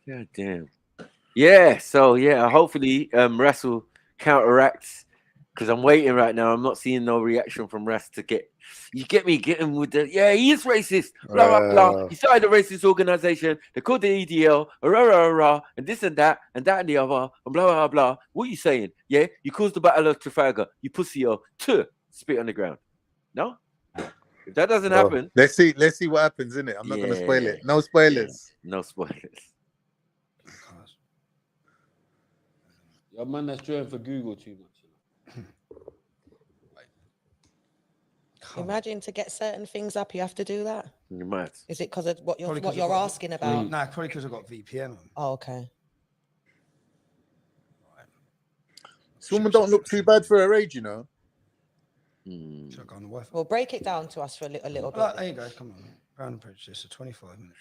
God damn. Yeah. So hopefully, Russell counteracts. Because I'm waiting right now. I'm not seeing no reaction from Russ to get him with the he is racist. Blah blah blah. He started a racist organization. They called the EDL, and this and that and the other, and blah blah blah. What are you saying? Yeah, you caused the Battle of Trafalgar. You pussy spit on the ground. No, if that doesn't happen, let's see what happens, innit? I'm not gonna spoil it. No spoilers. No spoilers. Your man that's drawing for Google too much. Imagine to get certain things up, you have to do that. You might. Is it because of what you're asking about? Nah, probably because I've got VPN on. Oh, okay. This woman don't look too bad for her age, you know. Should I go on the Wi-Fi? Well, break it down to us for a little bit. There you go. Come on. Brown and Prejudice, so 25 minutes.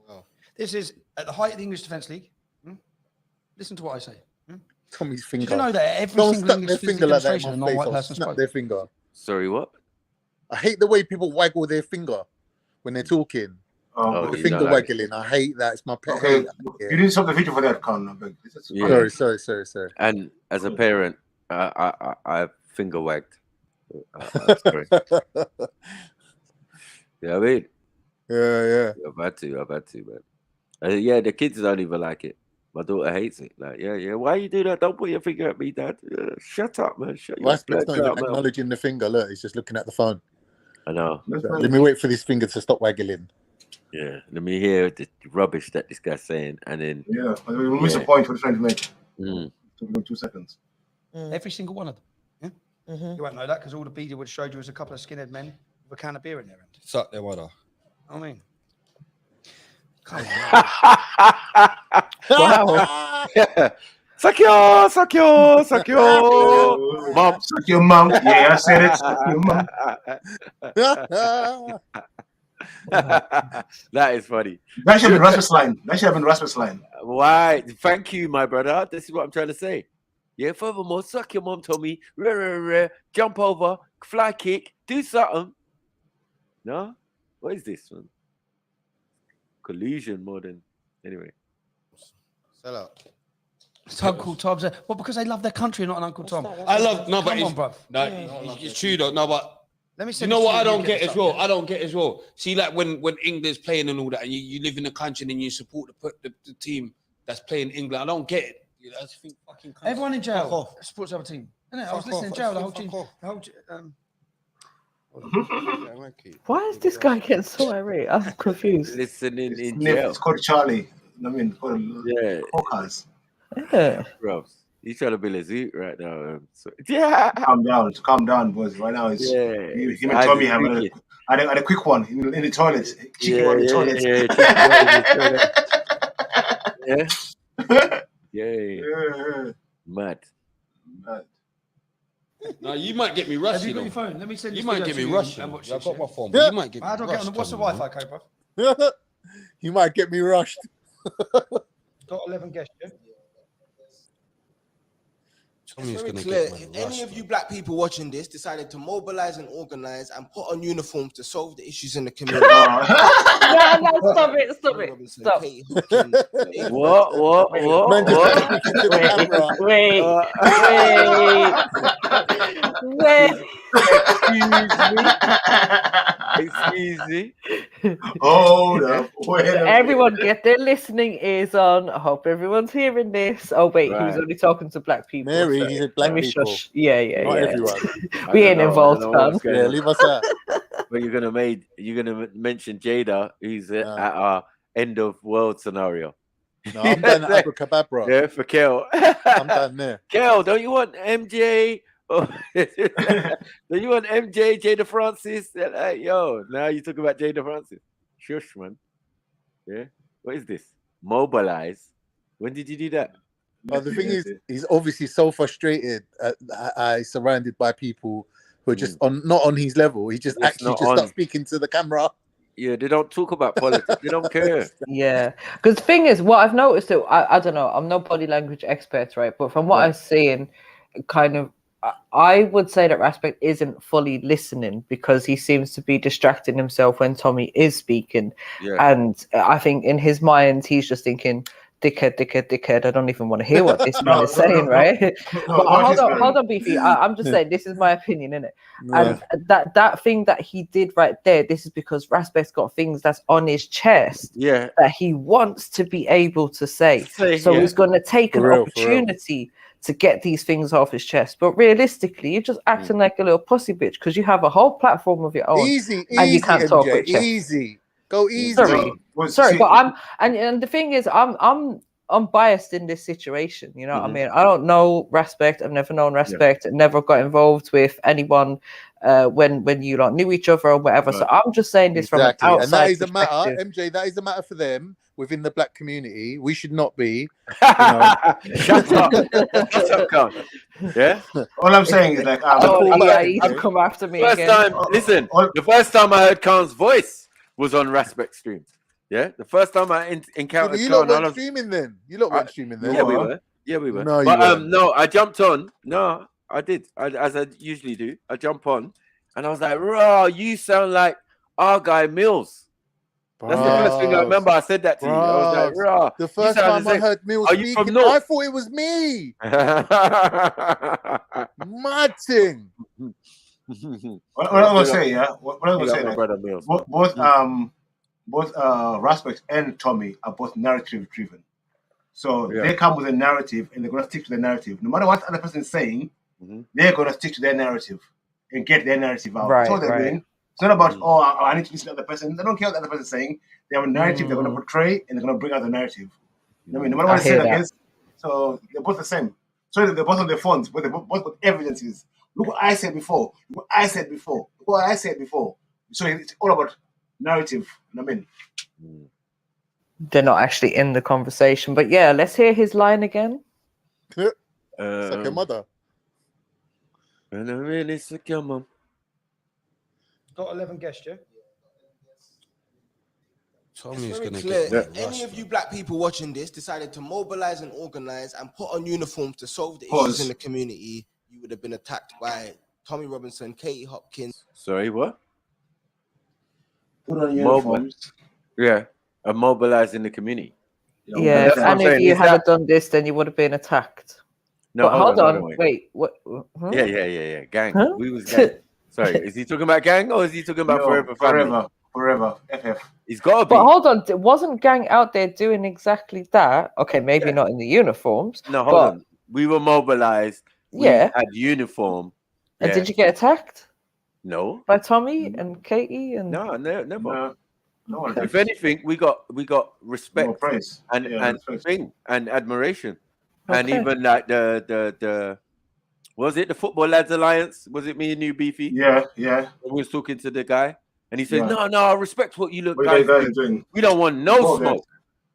Wow. This is at the height of the English Defence League. Listen to what I say. Tommy's finger. Did you know that every Don't single stuck English their finger like that in demonstration, a my face. non-white I'll person snap spoke? their finger. Sorry, what? I hate the way people waggle their finger when they're talking. Oh, The you finger don't like it. waggling. I hate that. It's my pet Okay, hate. you didn't stop the video for that, Con. Yeah. Sorry. And as a parent, I finger wagged. Sorry. Yeah, I mean, yeah. I've had to, man. Yeah, the kids don't even like it. My daughter hates it. Like, yeah. Why you do that? Don't put your finger at me, Dad. Shut up, man. Shut your Raspberry's not blood even up, man. acknowledging the finger. Look, he's just looking at the phone. I know. Let me wait for this finger to stop waggling. Yeah, let me hear the rubbish that this guy's saying, and then we missed the point we're trying to make. Mm. 2 seconds. Every single one of them. Yeah? You won't know that because all the media would have showed you was a couple of skinhead men with a can of beer in their hand. Suck their water. I mean, wow. Suck your mom. Suck your mom. Yeah, I said it. Suck your mom. That is funny. That should have been Rasmus' line. Why? Thank you, my brother. This is what I'm trying to say. Yeah, furthermore, suck your mom, Tommy. Jump over, fly kick, do something. No? What is this one? Collusion more than anyway. Sell out. it's Uncle Tom's. Well, because they love their country, not an Uncle Tom. I love but Come on, bruv. it's true though. No, but Let me you know what I don't get as well. I don't get as well. See, like when England's playing and all that, and you live in a country and you support the team that's playing England. I don't get it. I just think fucking. Everyone in Fuck jail off. supports the other team. Isn't it? I was Fuck listening off. in jail. The Fuck whole off. team. Why is this guy getting so irate? I'm confused. Listening in jail. It's called Charlie. I mean, called Hawkeyes. Yeah. Bro, he's trying to build a zoo right now. Yeah. Calm down, boys. Right now, it's him and Tommy have a quick one in the toilet. Cheeky one in the toilet. Yeah. Mad. No, you might get me rushed. Have you got your phone? Let me send you. this Might video get me to you rushed. and I've watch got this, my yeah? phone. But you might get me How do I get on? rushed. What's the Wi-Fi code, bro? You might get me rushed. Got 11 guests, yeah? It's very clear. If any of you black people watching this decided to mobilize and organize and put on uniforms to solve the issues in the community. No, stop it. Stop. What? Wait. Excuse me. Hold up. Everyone get their listening ears on. I hope everyone's hearing this. Oh wait, he was only talking to black people. Mary, so he said black people. Shush. Yeah. Not everyone. We ain't involved, man. Yeah, leave us out. But you're gonna mention Jada, who's at our end of world scenario. No, I'm done at Abracadabra. Yeah, for Kel. I'm done there. Kel, don't you want MJ? Oh, don't you want MJ, Jada Francis? Like, yo, now you talk about Jada Francis. Shush, man. Yeah. What is this? Mobilize. When did you do that? The thing is, he's obviously so frustrated. Surrounded by people who are just not on his level. He just starts speaking to the camera. Yeah, they don't talk about politics. They don't care. Yeah, because the thing is, what I've noticed, I don't know, I'm no body language expert, right? But from what I'm seeing, kind of, I would say that Raspek isn't fully listening because he seems to be distracting himself when Tommy is speaking. Yeah. And I think in his mind, he's just thinking, dickhead. I don't even want to hear what this man is saying, right? But hold on, Beefy. I'm just saying, this is my opinion, innit? Yeah. And that thing that he did right there, this is because Raspek's got things that's on his chest that he wants to be able to say. So he's going to take an opportunity to get these things off his chest. But realistically, you're just acting like a little pussy bitch because you have a whole platform of your own. Easy, and you can't talk with chest. Easy. Go easy. Sorry, but I'm and the thing is, I'm biased in this situation. You know what I mean? I don't know Raspek. I've never known Raspek. Never got involved with anyone when you like knew each other or whatever. Right. So I'm just saying this from an outside and that is a matter, perspective. MJ. That is a matter for them within the black community. We should not be. Shut up, Con. Yeah. All I'm saying is like, he's come after me first again. Listen, the first time I heard Khan's voice was on Raspek stream. Yeah, the first time I encountered You lot Khan, I weren't was, streaming then. You lot weren't streaming then. yeah, we were. Yeah, we were. No, you But weren't. no, I jumped on. No, I did. As I usually do. I jump on, and I was like, "Raw, you sound like our guy Mills." That's the first thing I remember. I said that to you. I was like, "Raw." The first time I heard Mills Are you from speaking, North? I thought it was me. Mad thing. What I'm gonna say, yeah. What I'm gonna say, like, brother Mills, both Raspberry and Tommy are both narrative driven. So they come with a narrative and they're gonna stick to the narrative. No matter what the other person is saying, they're gonna stick to their narrative and get their narrative out. That's what they're doing. It's not about I need to listen to the other person. They don't care what the other person is saying. They have a narrative they're gonna portray and they're gonna bring out the narrative. You know what I mean? No matter what I say against, so they're both the same. So they're both on their phones, but they're both with evidences. Look what I said before. Look what I said before. Look what I said before. So it's all about narrative. You know what I mean? They're not actually in the conversation, but yeah, let's hear his line again. Suck your mother. And I really suck your mom. Got 11 guests, yeah? It's very clear. If any of you black people watching this decided to mobilize and organize and put on uniforms to solve the issues in the community, you would have been attacked by Tommy Robinson, Katie Hopkins. Sorry, what? Put on uniforms. Yeah, and mobilizing the community. Yeah, if any of you had done this, then you would have been attacked. No, but hold on. Wait, what? Huh? Yeah. Gang. Huh? We was gang. Sorry, is he talking about gang or is he talking about forever family? Forever. FF. He's got to be. But hold on, wasn't gang out there doing exactly that? Okay, maybe not in the uniforms. No, hold on. We were mobilized. We had uniform. And did you get attacked? No. By Tommy and Katie and no, never. No, if anything, we got respect praise. and admiration, and even like the was it the Football Lads Alliance? Was it me and you, Beefy? Yeah. We was talking to the guy, and he said, "No, I respect what you what guys are doing. We don't want no smoke.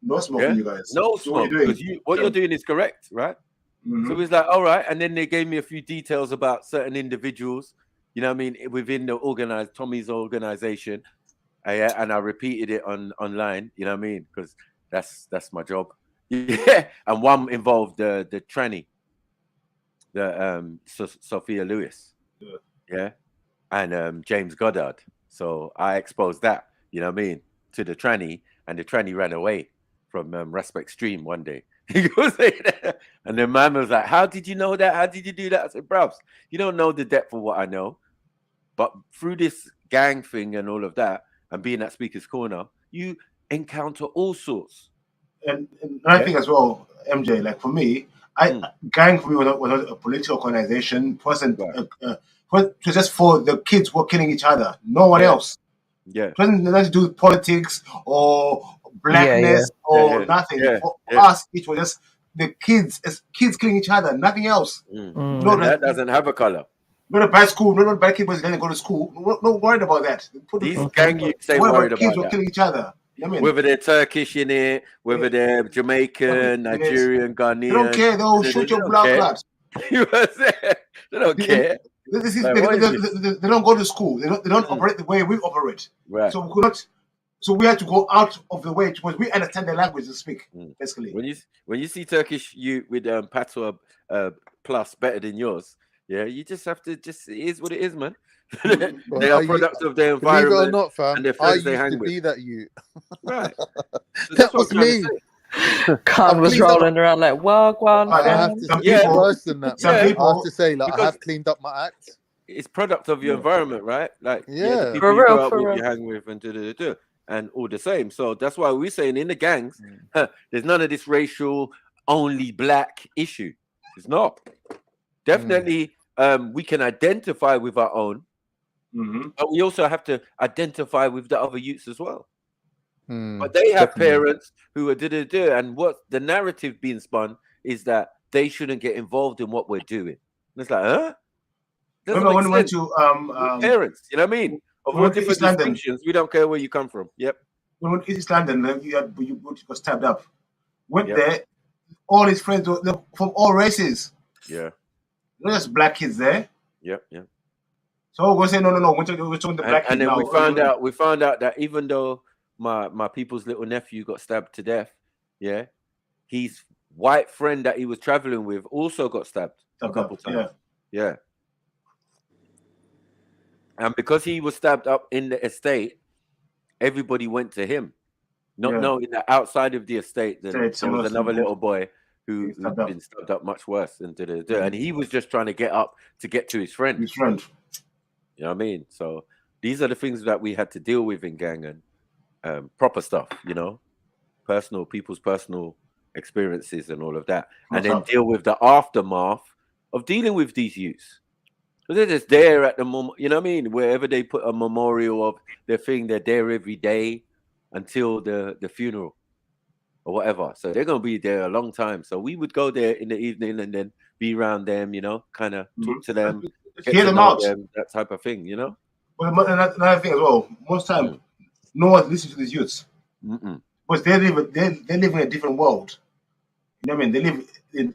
No smoke for you guys. No smoke because what you're doing is correct, right?" So it was like, all right, and then they gave me a few details about certain individuals, you know what I mean, within the Tommy's organization. And I repeated it online, you know what I mean, because that's my job. Yeah, and one involved the tranny, the Sophia Lewis, yeah, and James Goddard. So I exposed that, you know what I mean, to the tranny, and the tranny ran away from Respect Stream one day. He goes, and then man was like, "How did you know that? How did you do that?" I said, "Bruvs, you don't know the depth of what I know, but through this gang thing and all of that, and being at Speaker's Corner, you encounter all sorts." And I think as well, MJ, like for me, gang for me was not a political organization. It wasn't just for the kids who were killing each other. No one else. Yeah. It wasn't nothing to do with politics or blackness or nothing. For us, it was just the kids killing each other, nothing else. No, that doesn't have a color. Not a bad school, not a bad kid was going to go to school. Not worried about that. These gang youths ain't worried about kids that. were killing each other. You know what I mean? Whether they're Turkish in it, whether they're Jamaican, Nigerian, Ghanaian. They don't care. They'll shoot your blood clots. You know what I'm saying? They don't care. They don't go to school. They don't operate the way we operate. Right. So we had to go out of the way because we understand the language to speak. Basically, when you see Turkish with patois plus better than yours, yeah, you just have to it is what it is, man. They are products of their environment. Believe it or not, fam, and their friends they hang to with. Be that you. Right. That was me. Khan was rolling around like wagwan. I have to say worse than that. I have to say, like, I have cleaned up my act. It's product of your environment, right? Like, the people you go out with, you hang with, and and all the same. So that's why we're saying in the gangs, there's none of this racial only black issue. It's not. Definitely, we can identify with our own, but we also have to identify with the other youths as well. But they have parents who are and what the narrative being spun is that they shouldn't get involved in what we're doing. And it's like, huh? Remember when we went to parents, you know what I mean? Of all different distinctions, we don't care where you come from. Yep. When we went to East London, you got stabbed up. Went there, all his friends were from all races. Yeah. Not just black kids there. Yep. So we're saying no. We're talking the black kids. And then we found out that even though my people's little nephew got stabbed to death. Yeah, his white friend that he was traveling with also got stabbed a couple times. Yeah. And because he was stabbed up in the estate, everybody went to him, not knowing that outside of the estate, there was another little boy who'd been stabbed up much worse. And he was just trying to get up to get to his friend. You know what I mean? So these are the things that we had to deal with in gang, and proper stuff, you know, people's personal experiences and all of that. And then deal with the aftermath of dealing with these youths. They're just there at the moment, you know what I mean? Wherever they put a memorial of their thing, they're there every day until the funeral or whatever. So they're going to be there a long time. So we would go there in the evening and then be around them, you know, kind of talk to them, hear them out, that type of thing, you know? Well, another thing as well, most time, no one listens to these youths. Because they live in a different world. You know what I mean? They live in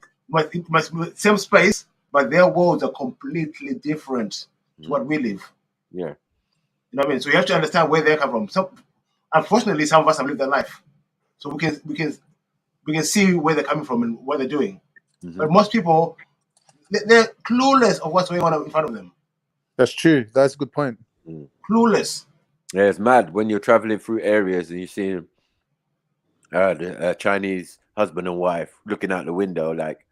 same space, but their worlds are completely different to what we live. Yeah. You know what I mean? So you have to understand where they come from. So, unfortunately, some of us have lived their life, so we can see where they're coming from and what they're doing. But most people, they're clueless of what's going on in front of them. That's true. That's a good point. Clueless. Yeah, it's mad when you're traveling through areas and you see the Chinese husband and wife looking out the window like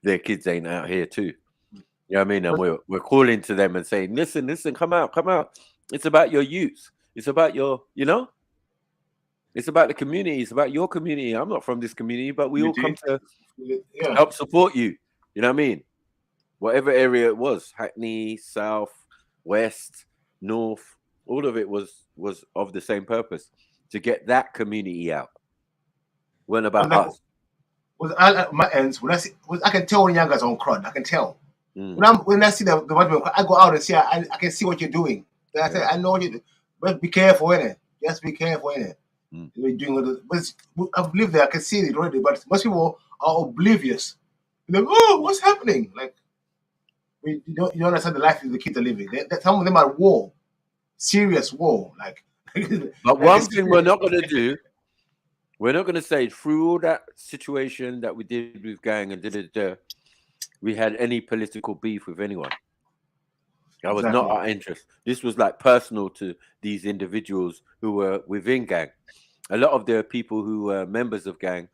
their kids ain't out here too. You know what I mean? And we're calling to them and saying, listen, come out. It's about your youth. It's about your, you know, it's about the community. It's about your community. I'm not from this community, but we all come to help support you. You know what I mean? Whatever area it was, Hackney, South, West, North, all of it was of the same purpose, to get that community out. When about us? My ends, I can tell when young guys are on crud. I can tell. When I see the I go out and see. I can see what you're doing. I say, I know what you do. But be careful, innit? Just be careful, innit? You're doing all this. I've lived there. I can see it already. But most people are oblivious. They're like, oh, what's happening? Like, you don't understand the life the kids are living. Some of them are at war, serious war. Like, but one thing we're not going to do. We're not going to say through all that situation that we did with gang and we had any political beef with anyone. That was not our interest. This was like personal to these individuals who were within gang. A lot of the people who were members of gang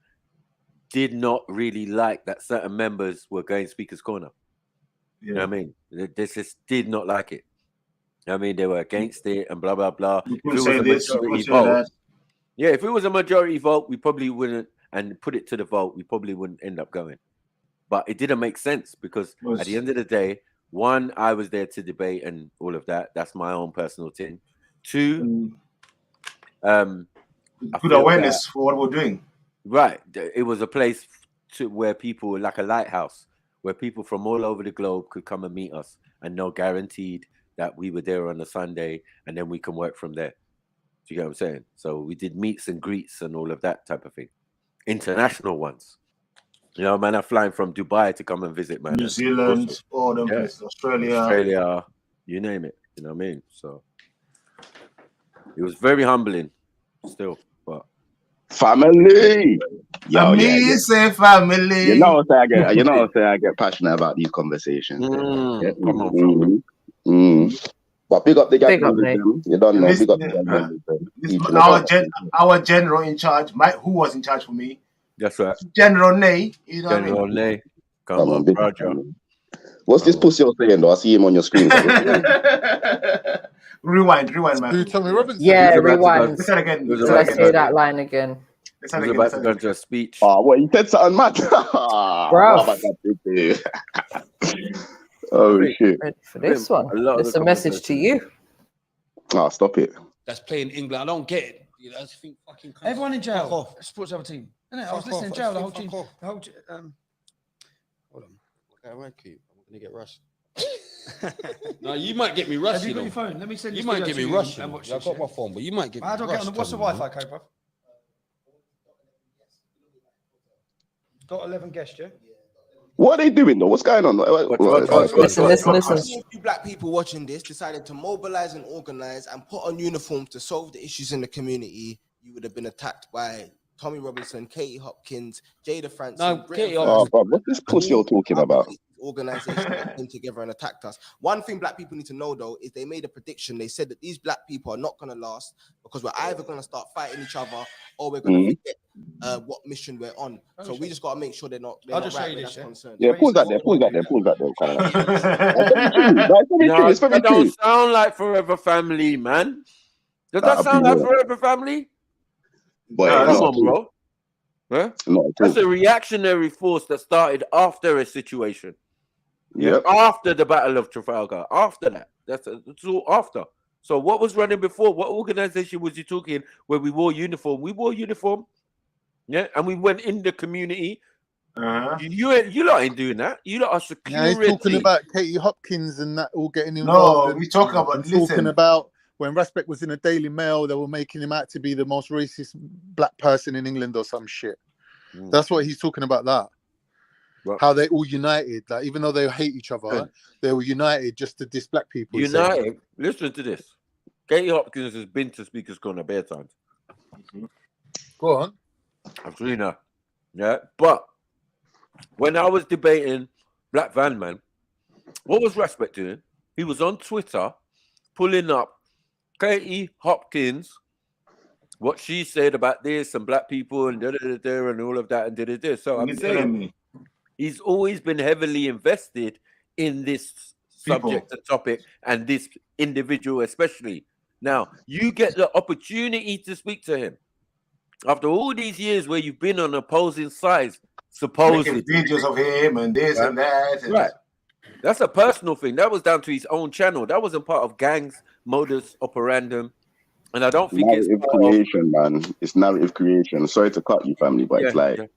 did not really like that certain members were going speaker's corner. You know what I mean? They just did not like it. You know what I mean? They were against it and blah, blah, blah. If it was a majority vote, if it was a majority vote, we probably wouldn't, and put it to the vote, we probably wouldn't end up going. But it didn't make sense because at the end of the day, one, I was there to debate and all of that. That's my own personal thing. Two, good awareness for what we're doing. Right. It was a place where people were like a lighthouse, where people from all over the globe could come and meet us and know guaranteed that we were there on a Sunday and then we can work from there. Do you get what I'm saying? So we did meets and greets and all of that type of thing. International ones. You know, man, I'm flying from Dubai to come and visit, man. New Zealand, all them places, Australia, you name it. You know what I mean? So it was very humbling still, but family. Say family. You know what I get passionate about these conversations. But big up the gang. You don't know. Big up the gang. Our general in charge, who was in charge for me. That's right. General Nay. You know General what I mean? Nay. Come on, Roger. What's this pussy you're saying though? I see him on your screen. Rewind, man. Tell me, Robinson. Yeah, rewind. Let's start again. Let's hear that line again. He was about to go into a speech. Oh, what? He said something mad. Bro. Oh, shit. Ready for this one. It's a message to you. Oh, stop it. That's playing England. I don't get it. You know, I just think fucking. Everyone in jail. Sports other team. I was listening in jail. The whole team. Hold on. I won't keep. I'm gonna get rushed. No, you might get me rushed. Have you got your phone? Let me send you. You might get me rushed. I've got my phone, but you might get me rushed. What's the Wi-Fi code, bro? Got 11 guests, yeah? What are they doing though? What's going on? Listen. A few black people watching this decided to mobilize and organize and put on uniforms to solve the issues in the community. you would have been attacked by Tommy Robinson, Katie Hopkins, Jada Franson. No, Katie Oh, bro, what's this pussy you're talking about? Organizations that came together and attacked us. One thing black people need to know though is they made a prediction. They said that these black people are not going to last because we're either going to start fighting each other or we're going to forget what mission we're on. So we just got to make sure they're not. I'll just show right you where this. that's concerned. Yeah, pause that there. That's very true. It's very That don't true. sound like Forever Family, man. Does that sound like Forever Family? Boy, come on, bro. Huh? No, that's a reactionary force that started after a situation. Yep. After the Battle of Trafalgar. After that. It's all after. So what was running before? What organization was you talking where we wore uniform? We wore uniform. Yeah, and we went in the community. You lot ain't doing that. You lot are security. Yeah, he's talking about Katie Hopkins and that all getting involved. No, we talking about. Talking about when Respect was in the Daily Mail, they were making him out to be the most racist black person in England or some shit. That's what he's talking about. That how they all united, like even though they hate each other, they were united just to diss black people. United. Listen to this. Katie Hopkins has been to Speaker's Corner bare times. Go on. I've seen her. Yeah, but when I was debating Black Van Man, what was Respect doing? He was on Twitter pulling up Katie Hopkins, what she said about this and black people and and all of that and da. So I'm saying he's always been heavily invested in this subject and topic and this individual especially. Now, you get the opportunity to speak to him. After all these years where you've been on opposing sides, supposedly. Making videos of him and this and that. And right. That's a personal thing. That was down to his own channel. That wasn't part of gangs, modus operandum. And I don't think narrative creation, man. It's narrative creation. Sorry to cut you, family, but it's like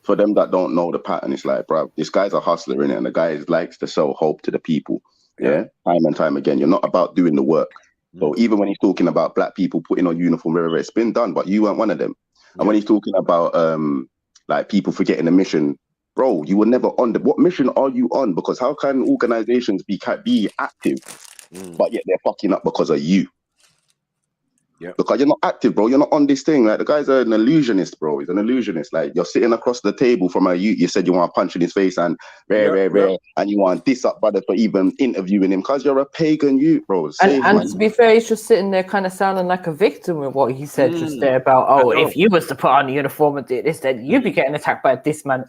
for them that don't know the pattern, it's like, bro, this guy's a hustler, innit? And the guy likes to sell hope to the people. Yeah. Time and time again. You're not about doing the work. So even when he's talking about black people putting on uniform, wherever it's been done, but you weren't one of them. And when he's talking about like people forgetting the mission, bro, you were never on what mission are you on? Because how can organizations be active, but yet they're fucking up because of you? Yeah, because you're not active, bro. You're not on this thing. Like the guy's an illusionist, bro. He's an illusionist. Like you're sitting across the table from a youth. You said you want to punch in his face and and you want this up, brother, for even interviewing him because you're a pagan youth, bro. And to be fair, he's just sitting there, kind of sounding like a victim with what he said just there about if you was to put on a uniform and do this, then you'd be getting attacked by this man,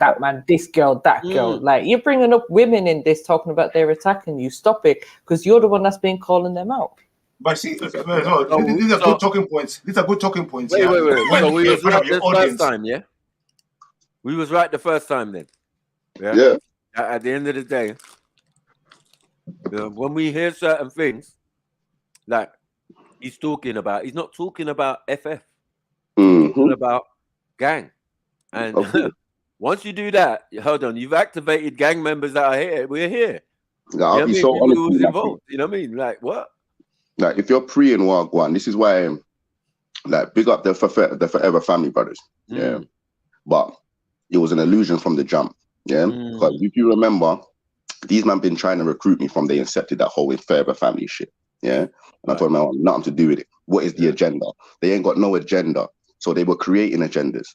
this girl, that girl. Like you're bringing up women in this, talking about they're attacking you. Stop it, because you're the one that's been calling them out. But see, these are good talking points. These are good talking points. Wait. So we was right the first time, yeah? We was right the first time then. Yeah. At the end of the day, when we hear certain things, like he's not talking about FF. He's talking about gang. And once you do that, hold on, you've activated gang members that are here. We're here. I'll be so honest with you. Involved. You know what I mean? Like what? Like if you're pre and Wagwan, this is why, like, big up the Forever Family brothers. Yeah, but it was an illusion from the jump. Yeah, because if you remember, these men been trying to recruit me from they incepted that whole Forever Family shit. Yeah, and I told them I want nothing to do with it. What is the agenda? They ain't got no agenda. So they were creating agendas,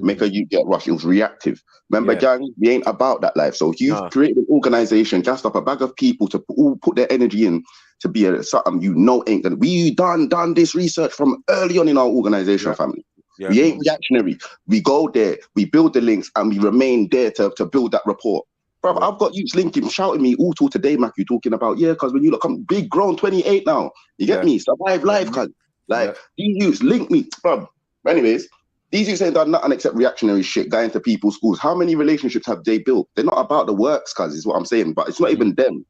make a youth get rushed. It was reactive. Remember, gang, we ain't about that life. So you've created an organization, gassed up a bag of people to all put their energy in to be something ain't gonna. We done this research from early on in our organization, family. We ain't reactionary. We go there, we build the links, and we remain there to build that rapport. Bro, I've got youths linking, shouting me all till today, Mac, you talking about, because when you look, I'm big grown, 28 now. You get me? Survive life, cuz. Like, these youths link me, bro. Anyways, these youths ain't done nothing except reactionary shit, going to people's schools. How many relationships have they built? They're not about the works, cuz, is what I'm saying. But it's not even them.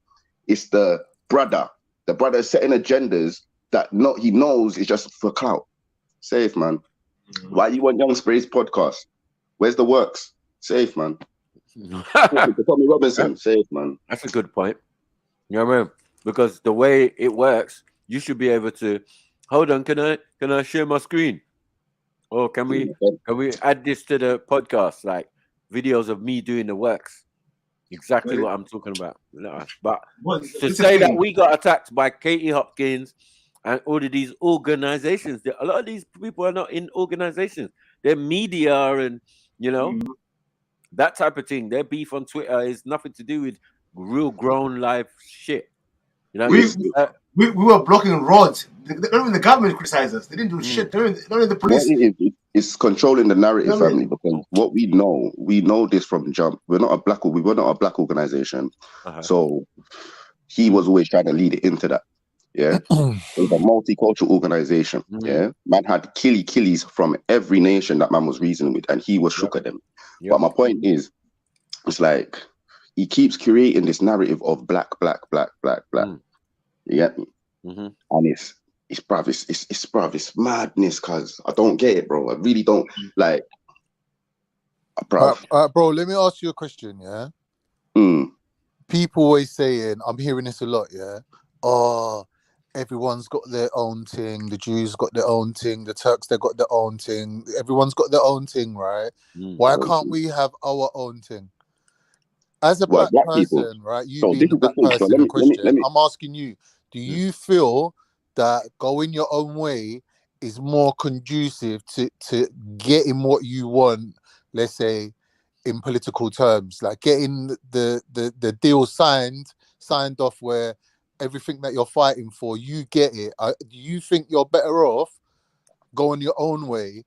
It's the brother. The brother setting agendas that he knows is just for clout. Safe, man. Why you want Young Spray's podcast? Where's the works? Safe, man. Tommy Robinson, safe, man. That's a good point. You know what I mean? Because the way it works, you should be able to. Hold on, can I share my screen? Or can we add this to the podcast, like videos of me doing the works? Exactly what I'm talking about. But to say that we got attacked by Katie Hopkins and all of these organizations. A lot of these people are not in organizations. They're media and, you know, that type of thing. Their beef on Twitter is nothing to do with real grown life shit. You know what I mean? We were blocking roads. Not even the government criticized us. They didn't do shit. Not even the police. It's controlling the narrative, family, because what we know this from jump. We were not a black organization. So he was always trying to lead it into that. Yeah. It was a multicultural organization. Yeah. Man had killies from every nation that man was reasoning with, and he was shook at them. But my point is, it's like he keeps creating this narrative of black. You get me? And it's madness, cuz I don't get it, bro. I really don't like, bro. Bro, let me ask you a question, yeah? People always saying, I'm hearing this a lot, yeah? Oh, everyone's got their own thing. The Jews got their own thing. The Turks, they got their own thing. Everyone's got their own thing, right? Why can't we have our own thing? As a black person, right? You being a black person in question, I'm asking you, do you feel that going your own way is more conducive to getting what you want, let's say, in political terms, like getting the deal signed off where everything that you're fighting for, you get it? Do you think you're better off going your own way,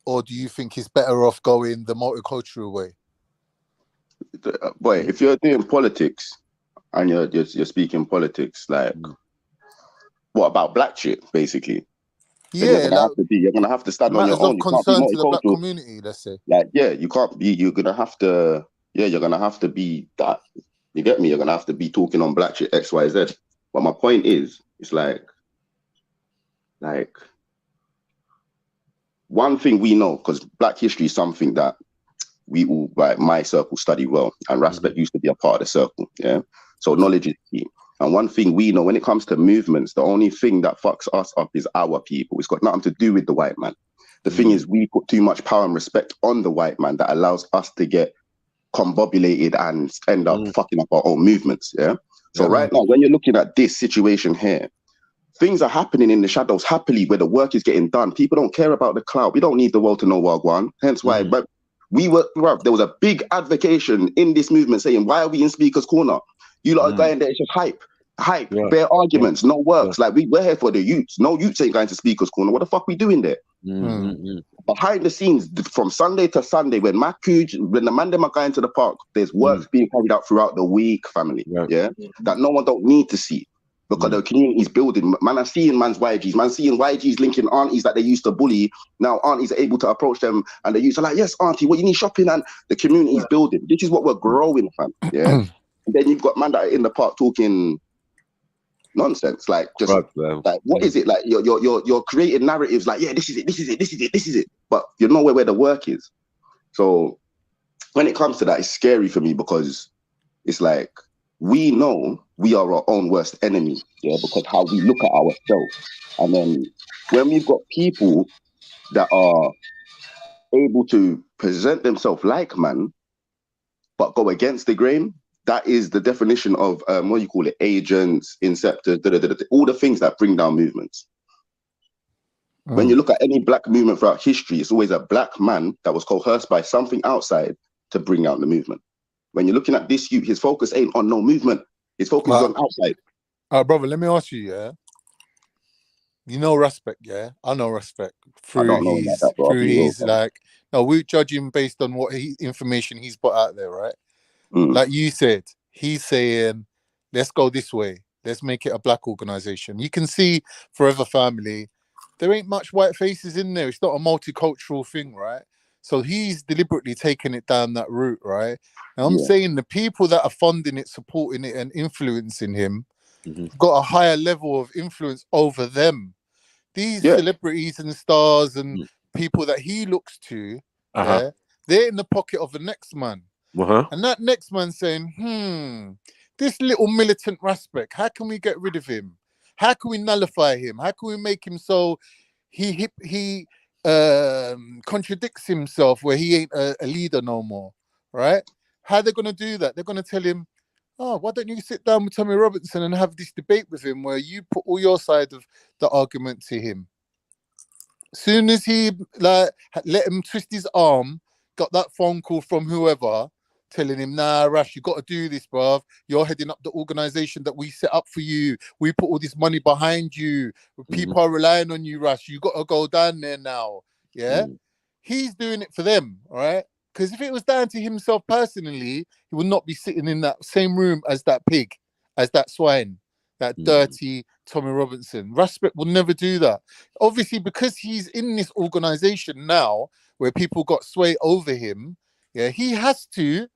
or do you think it's better off going the multicultural way? Boy, if you're doing politics and you're speaking politics, like what about black shit, basically? Yeah, you're gonna have to stand on your own. You can't be concern to the black community, let's say. Like, yeah, you can't be. You're gonna have to be that. You get me? You're gonna have to be talking on black shit X, Y, Z. But my point is, it's like one thing we know, because black history is something that we all, like my circle, study well, and Raspet used to be a part of the circle. Yeah, so knowledge is key. And one thing we know when it comes to movements, the only thing that fucks us up is our people. It's got nothing to do with the white man. The thing is, we put too much power and respect on the white man that allows us to get combobulated and end up fucking up our own movements. Yeah. So right now, when you're looking at this situation here, things are happening in the shadows happily where the work is getting done. People don't care about the clout. We don't need the world to know Wagwan. Hence why but there was a big advocation in this movement saying, why are we in Speaker's Corner? You lot are going there, it's just hype, bare arguments, no works. Like, we're here for the youths. No youths ain't going to Speaker's Corner. What the fuck we doing there? Behind the scenes, from Sunday to Sunday, when the man them are going to the park, there's works being carried out throughout the week, family. Yeah. That no one don't need to see. Because the community's building. Man, I'm seeing man's YGs. Man, seeing YGs linking aunties that they used to bully. Now aunties are able to approach them, and they used to like, yes, auntie, what you need shopping, and the community's building. This is what we're growing, fam. Yeah. And then you've got man that are in the park talking nonsense, like just like what is it? Like you're creating narratives like, yeah, this is it. But you're nowhere where the work is. So when it comes to that, it's scary for me because it's like we know we are our own worst enemy, yeah, because how we look at ourselves. And then when we've got people that are able to present themselves like man, but go against the grain, that is the definition of what you call it, agents, inceptors, all the things that bring down movements. When you look at any black movement throughout history, it's always a black man that was coerced by something outside to bring out the movement. When you're looking at this youth, his focus ain't on no movement. His focus is on outside. Brother, let me ask you, yeah? You know Respect, yeah? I know Respect. I don't know about that, bro. We judge him based on what information he's put out there, right? Like you said, he's saying, let's go this way. Let's make it a black organization. You can see Forever Family, there ain't much white faces in there. It's not a multicultural thing, right? So he's deliberately taking it down that route, right? And I'm saying the people that are funding it, supporting it, and influencing him got a higher level of influence over them. These celebrities and stars and people that he looks to, they're in the pocket of the next man. And that next man saying, this little militant Respect, how can we get rid of him? How can we nullify him? How can we make him so he contradicts himself where he ain't a leader no more, right? How they're going to do that? They're going to tell him, Oh, why don't you sit down with Tommy Robinson and have this debate with him where you put all your side of the argument to him? Soon as he let him twist his arm, got that phone call from whoever telling him, nah, Rash, you got to do this, bruv. You're heading up the organization that we set up for you. We put all this money behind you. People are relying on you, Rash. You got to go down there now. Yeah? He's doing it for them, all right? Because if it was down to himself personally, he would not be sitting in that same room as that pig, as that swine, that dirty Tommy Robinson. Respect will never do that. Obviously, because he's in this organization now where people got sway over him, yeah, he has to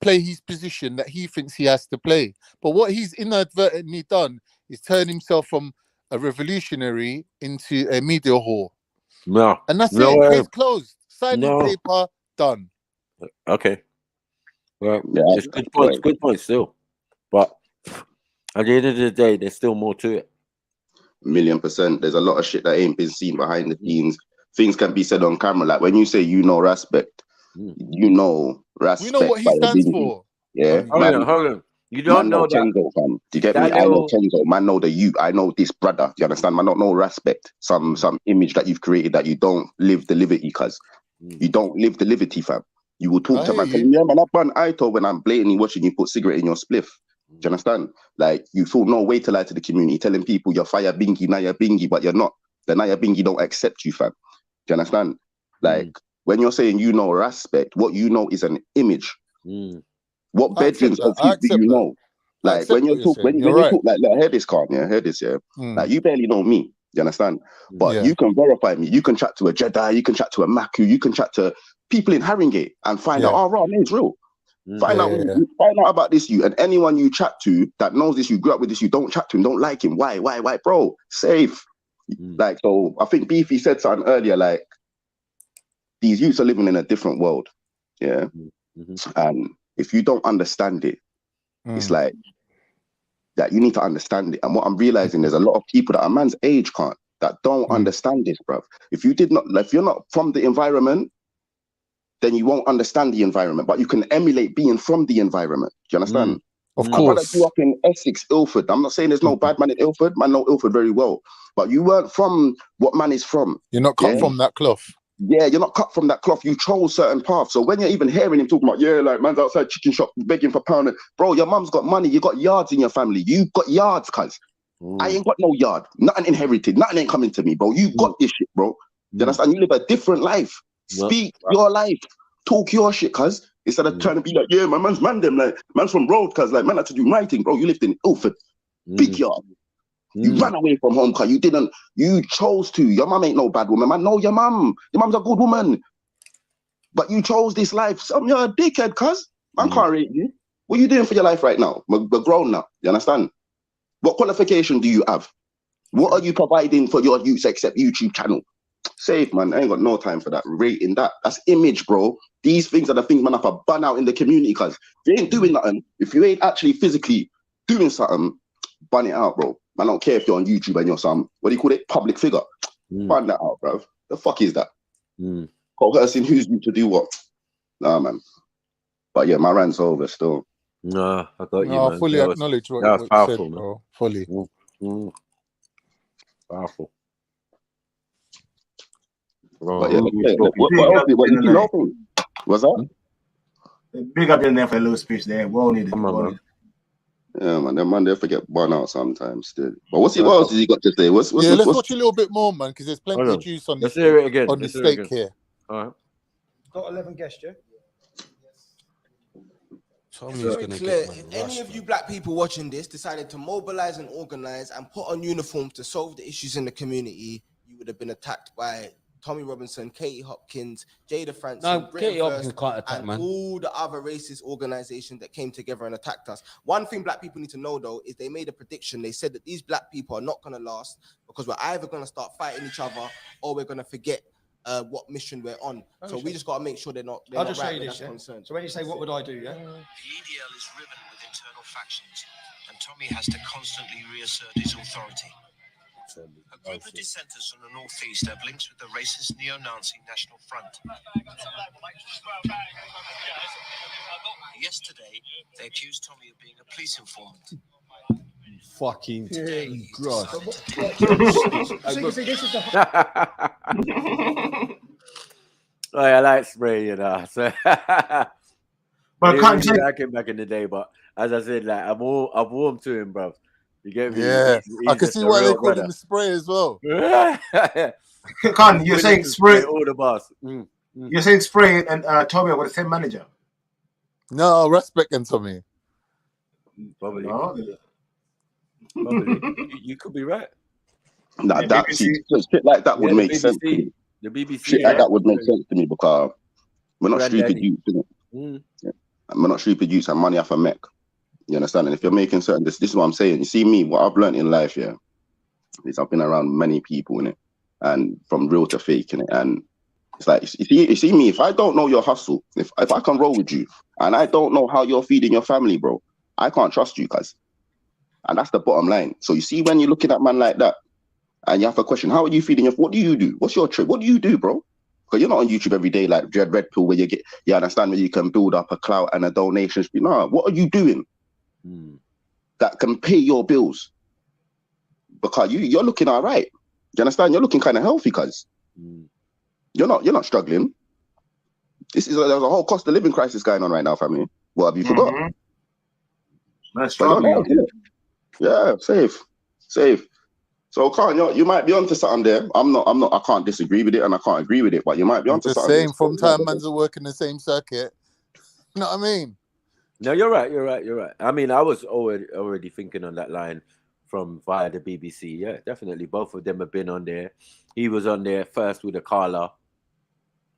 play his position that he thinks he has to play. But what he's inadvertently done is turn himself from a revolutionary into a media whore. No. And that's No, it. Case closed. Signing paper, done. Okay. Well, it's good point still. But at the end of the day, there's still more to it. 1,000,000%. There's a lot of shit that ain't been seen behind the scenes. Things can be said on camera. Like when you say respect, respect. We know what he stands for. Yeah. Hold on. You don't know that. Kenzo, fam. Do you get me? I know Kenzo. Man, know the you. I know this brother. Do you understand? Man, not no respect. Some image that you've created that you don't live the liberty, cuz. You don't live the liberty, fam. You will talk to man. Yeah, man, I've done ITO when I'm blatantly watching you put cigarette in your spliff. Do you understand? Like, you feel no way to lie to the community, telling people you're fire bingy, Naya bingy, but you're not. The Naya bingy don't accept you, fam. Do you understand? Like, when you're saying respect, what you know is an image. What bedrooms of you do you know? Like, when you talk, when you talk, like, hear this, Khan, yeah? Hear this, yeah? Like, you barely know me. You understand? But you can verify me. You can chat to a Jedi, you can chat to a Maku, you can chat to people in Haringey and find out, oh, right, name's real. Find out about this you, and anyone you chat to that knows this, you grew up with this, you don't chat to him, don't like him. Why, bro? Safe. Like, so I think Beefy said something earlier, like, these youths are living in a different world. Yeah. And if you don't understand it, it's like that you need to understand it. And what I'm realizing, there's a lot of people that a man's age can't, that don't understand this, bruv. If you're not from the environment, then you won't understand the environment, but you can emulate being from the environment. Do you understand? Of My brother grew up in Essex, Ilford. I'm not saying there's no bad man in Ilford. Man know Ilford very well. But you weren't from what man is from. You're not cut from that cloth. Yeah, you're not cut from that cloth. You chose certain paths. So when you're even hearing him talking about, like, man's outside chicken shop begging for pound. Bro, your mum's got money. You got yards in your family. You got yards, cuz. I ain't got no yard. Nothing inherited. Nothing ain't coming to me, bro. You got this shit, bro. You understand? You live a different life. Speak your life. Talk your shit, cuz. Instead of trying to be like, my man's man them. Like, man's from road, cuz. Like, man had to do my thing, bro. You lived in Ilford. Big yard. You ran away from home, cuz. You chose to. Your mum ain't no bad woman, man. No, your mum's a good woman. But you chose this life. You're a dickhead, cuz. Man can't rate you. What are you doing for your life right now? We're grown now. You understand? What qualification do you have? What are you providing for your youths except YouTube channel? Safe, man. I ain't got no time for that. Rating that. That's image, bro. These things are the things man have to burn out in the community, cuz. If you ain't doing nothing, if you ain't actually physically doing something, burn it out, bro. I don't care if you're on YouTube and you're some, what do you call it? Public figure. Burn that out, bro. The fuck is that? Coercing who's you to do what? Nah, man. But yeah, my rant's over still. Nah, I got you, No, man. I fully acknowledge what you powerful, said, man. bro. Fully. Powerful. But yeah, what you know? What's that? Big up in there for a little speech there. Won't need it. Yeah, man, them man, they forget burn out sometimes still. But what else has he got to say? Let's watch a little bit more, man, because there's plenty of juice on this. Let's hear it again. On the steak here. All right. Got 11 guests, yeah? If any of you black people watching this decided to mobilize and organize and put on uniforms to solve the issues in the community, you would have been attacked by Tommy Robinson, Katie Hopkins, Jada Francis, Katie Hopkins can't attack, and man. all the other racist organizations that came together and attacked us. One thing black people need to know, though, is they made a prediction. They said that these black people are not going to last because we're either going to start fighting each other or we're going to forget what mission we're on. So we just got to make sure they're not. I'll just show you this. Yeah? So when you say, what would I do? Yeah. The EDL is riven with internal factions, and Tommy has to constantly reassert his authority. A group of dissenters from the northeast have links with the racist neo-Nazi National Front. Yesterday, they accused Tommy of being a police informant. Fucking God. Oh, I like Spray, you know. So But I I can't didn't really take. like him back in the day, but as I said, like I've warmed to him, bro. You get me? Yeah, He's I can just see a why they real call brother. him Spray as well. Khan, you're Willing saying to Spray. all the boss. You're saying Spray and Tommy are with the same manager. No, respect him to me. Probably. No. Probably. You could be right. Nah, Yeah, that BBC. shit like that Yeah, would the make sense to BBC. me. The BBC. Shit like that would make sense to me because we're not stupid Granddaddy. youths, innit? Yeah. We're not stupid youths and money off a mech. You understand? And if you're making certain, this is what I'm saying. You see me, what I've learned in life, yeah, is I've been around many people in it, and from real to fake in it. And it's like you see me. If I don't know your hustle, if I can roll with you, and I don't know how you're feeding your family, bro, I can't trust you, cuz. And that's the bottom line. So you see, when you're looking at man like that, and you have a question, how are you feeding your? What do you do? What's your trick? What do you do, bro? Because you're not on YouTube every day like Dread Red Pill, where you understand where you can build up a clout and a donation. No, what are you doing that can pay your bills? Because you're looking all right. You understand? You're looking kind of healthy, cuz. You're not struggling. There's a whole cost of living crisis going on right now, family. What have you forgot? That's struggling. Yeah, safe. So, Khan, you might be onto something there. I'm not. I can't disagree with it, and I can't agree with it. But you might be I'm onto just something. saying, from time man's are working the same circuit. You know what I mean? No, you're right. I mean, I was already thinking on that line from via the BBC. Yeah, definitely. Both of them have been on there. He was on there first with a Carla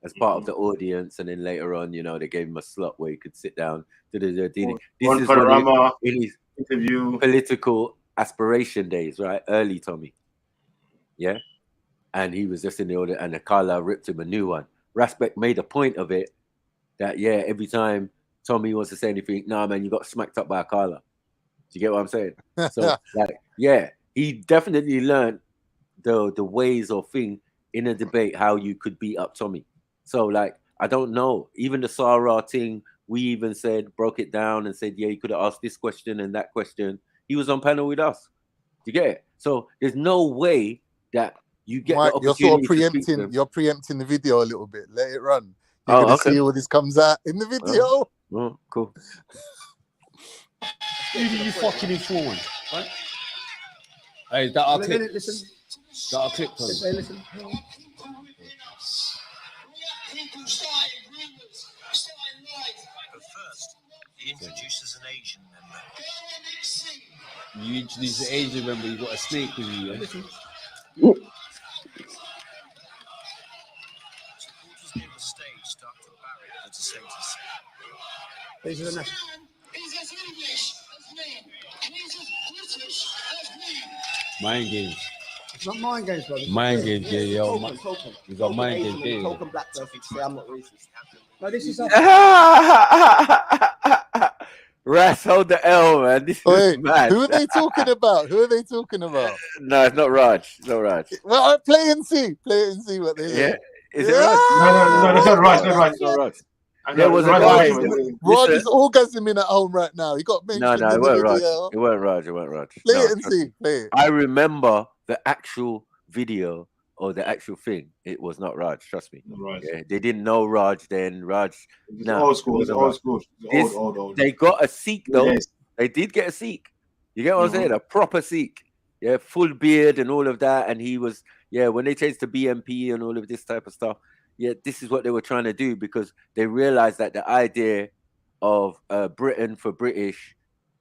as part of the audience, and then later on, they gave him a slot where he could sit down. This is Panorama in his interview, political aspiration days, right? Early Tommy. Yeah. And he was just in the order, and the Carla ripped him a new one. Rasbeck made a point of it that, every time Tommy wants to say anything, nah, man, you got smacked up by a Carla. Do you get what I'm saying? So, he definitely learned the ways or thing in a debate how you could beat up Tommy. So, I don't know. Even the Sarah thing, we even broke it down and said, you could have asked this question and that question. He was on panel with us. Do you get it? So there's no way that you get Mike, the you're opportunity sort of to speak to them. you're preempting the video a little bit. Let it run. You're gonna see all this comes out in the video. Oh, cool. Who did you fucking inform? Right? Hey, that our clip. Listen. That our clip. Listen. But first, he introduces an Asian member. You introduce the Asian member, you got a snake with you. Yeah? Supporters near the stage start to barrack the dissenters. These are the national. Mind games. It's not mind games, brother. Mind games, yeah. Token. You got mind games, yeah. Token black person to say I'm not racist. No, this is Ras, hold the L, man. This is mad. Who are they talking about? No, it's not Raj. It's not Raj. Well, play and see what they say. Yeah. Is it Raj? No, that's not Raj. It's not Raj. There was a guy. Raj is orgasming at home right now. He got mentioned. No, in it the weren't video. Raj. It weren't Raj. Play No, it and see. Play it. I remember the actual video or the actual thing. It was not Raj. Trust me. Yeah, they didn't know Raj then. Old school. Old. They got a Sikh though. Yes. They did get a Sikh. You get what I'm saying? A proper Sikh. Yeah, full beard and all of that. And he was, when they changed to BMP and all of this type of stuff. Yeah, this is what they were trying to do because they realized that the idea of Britain for British,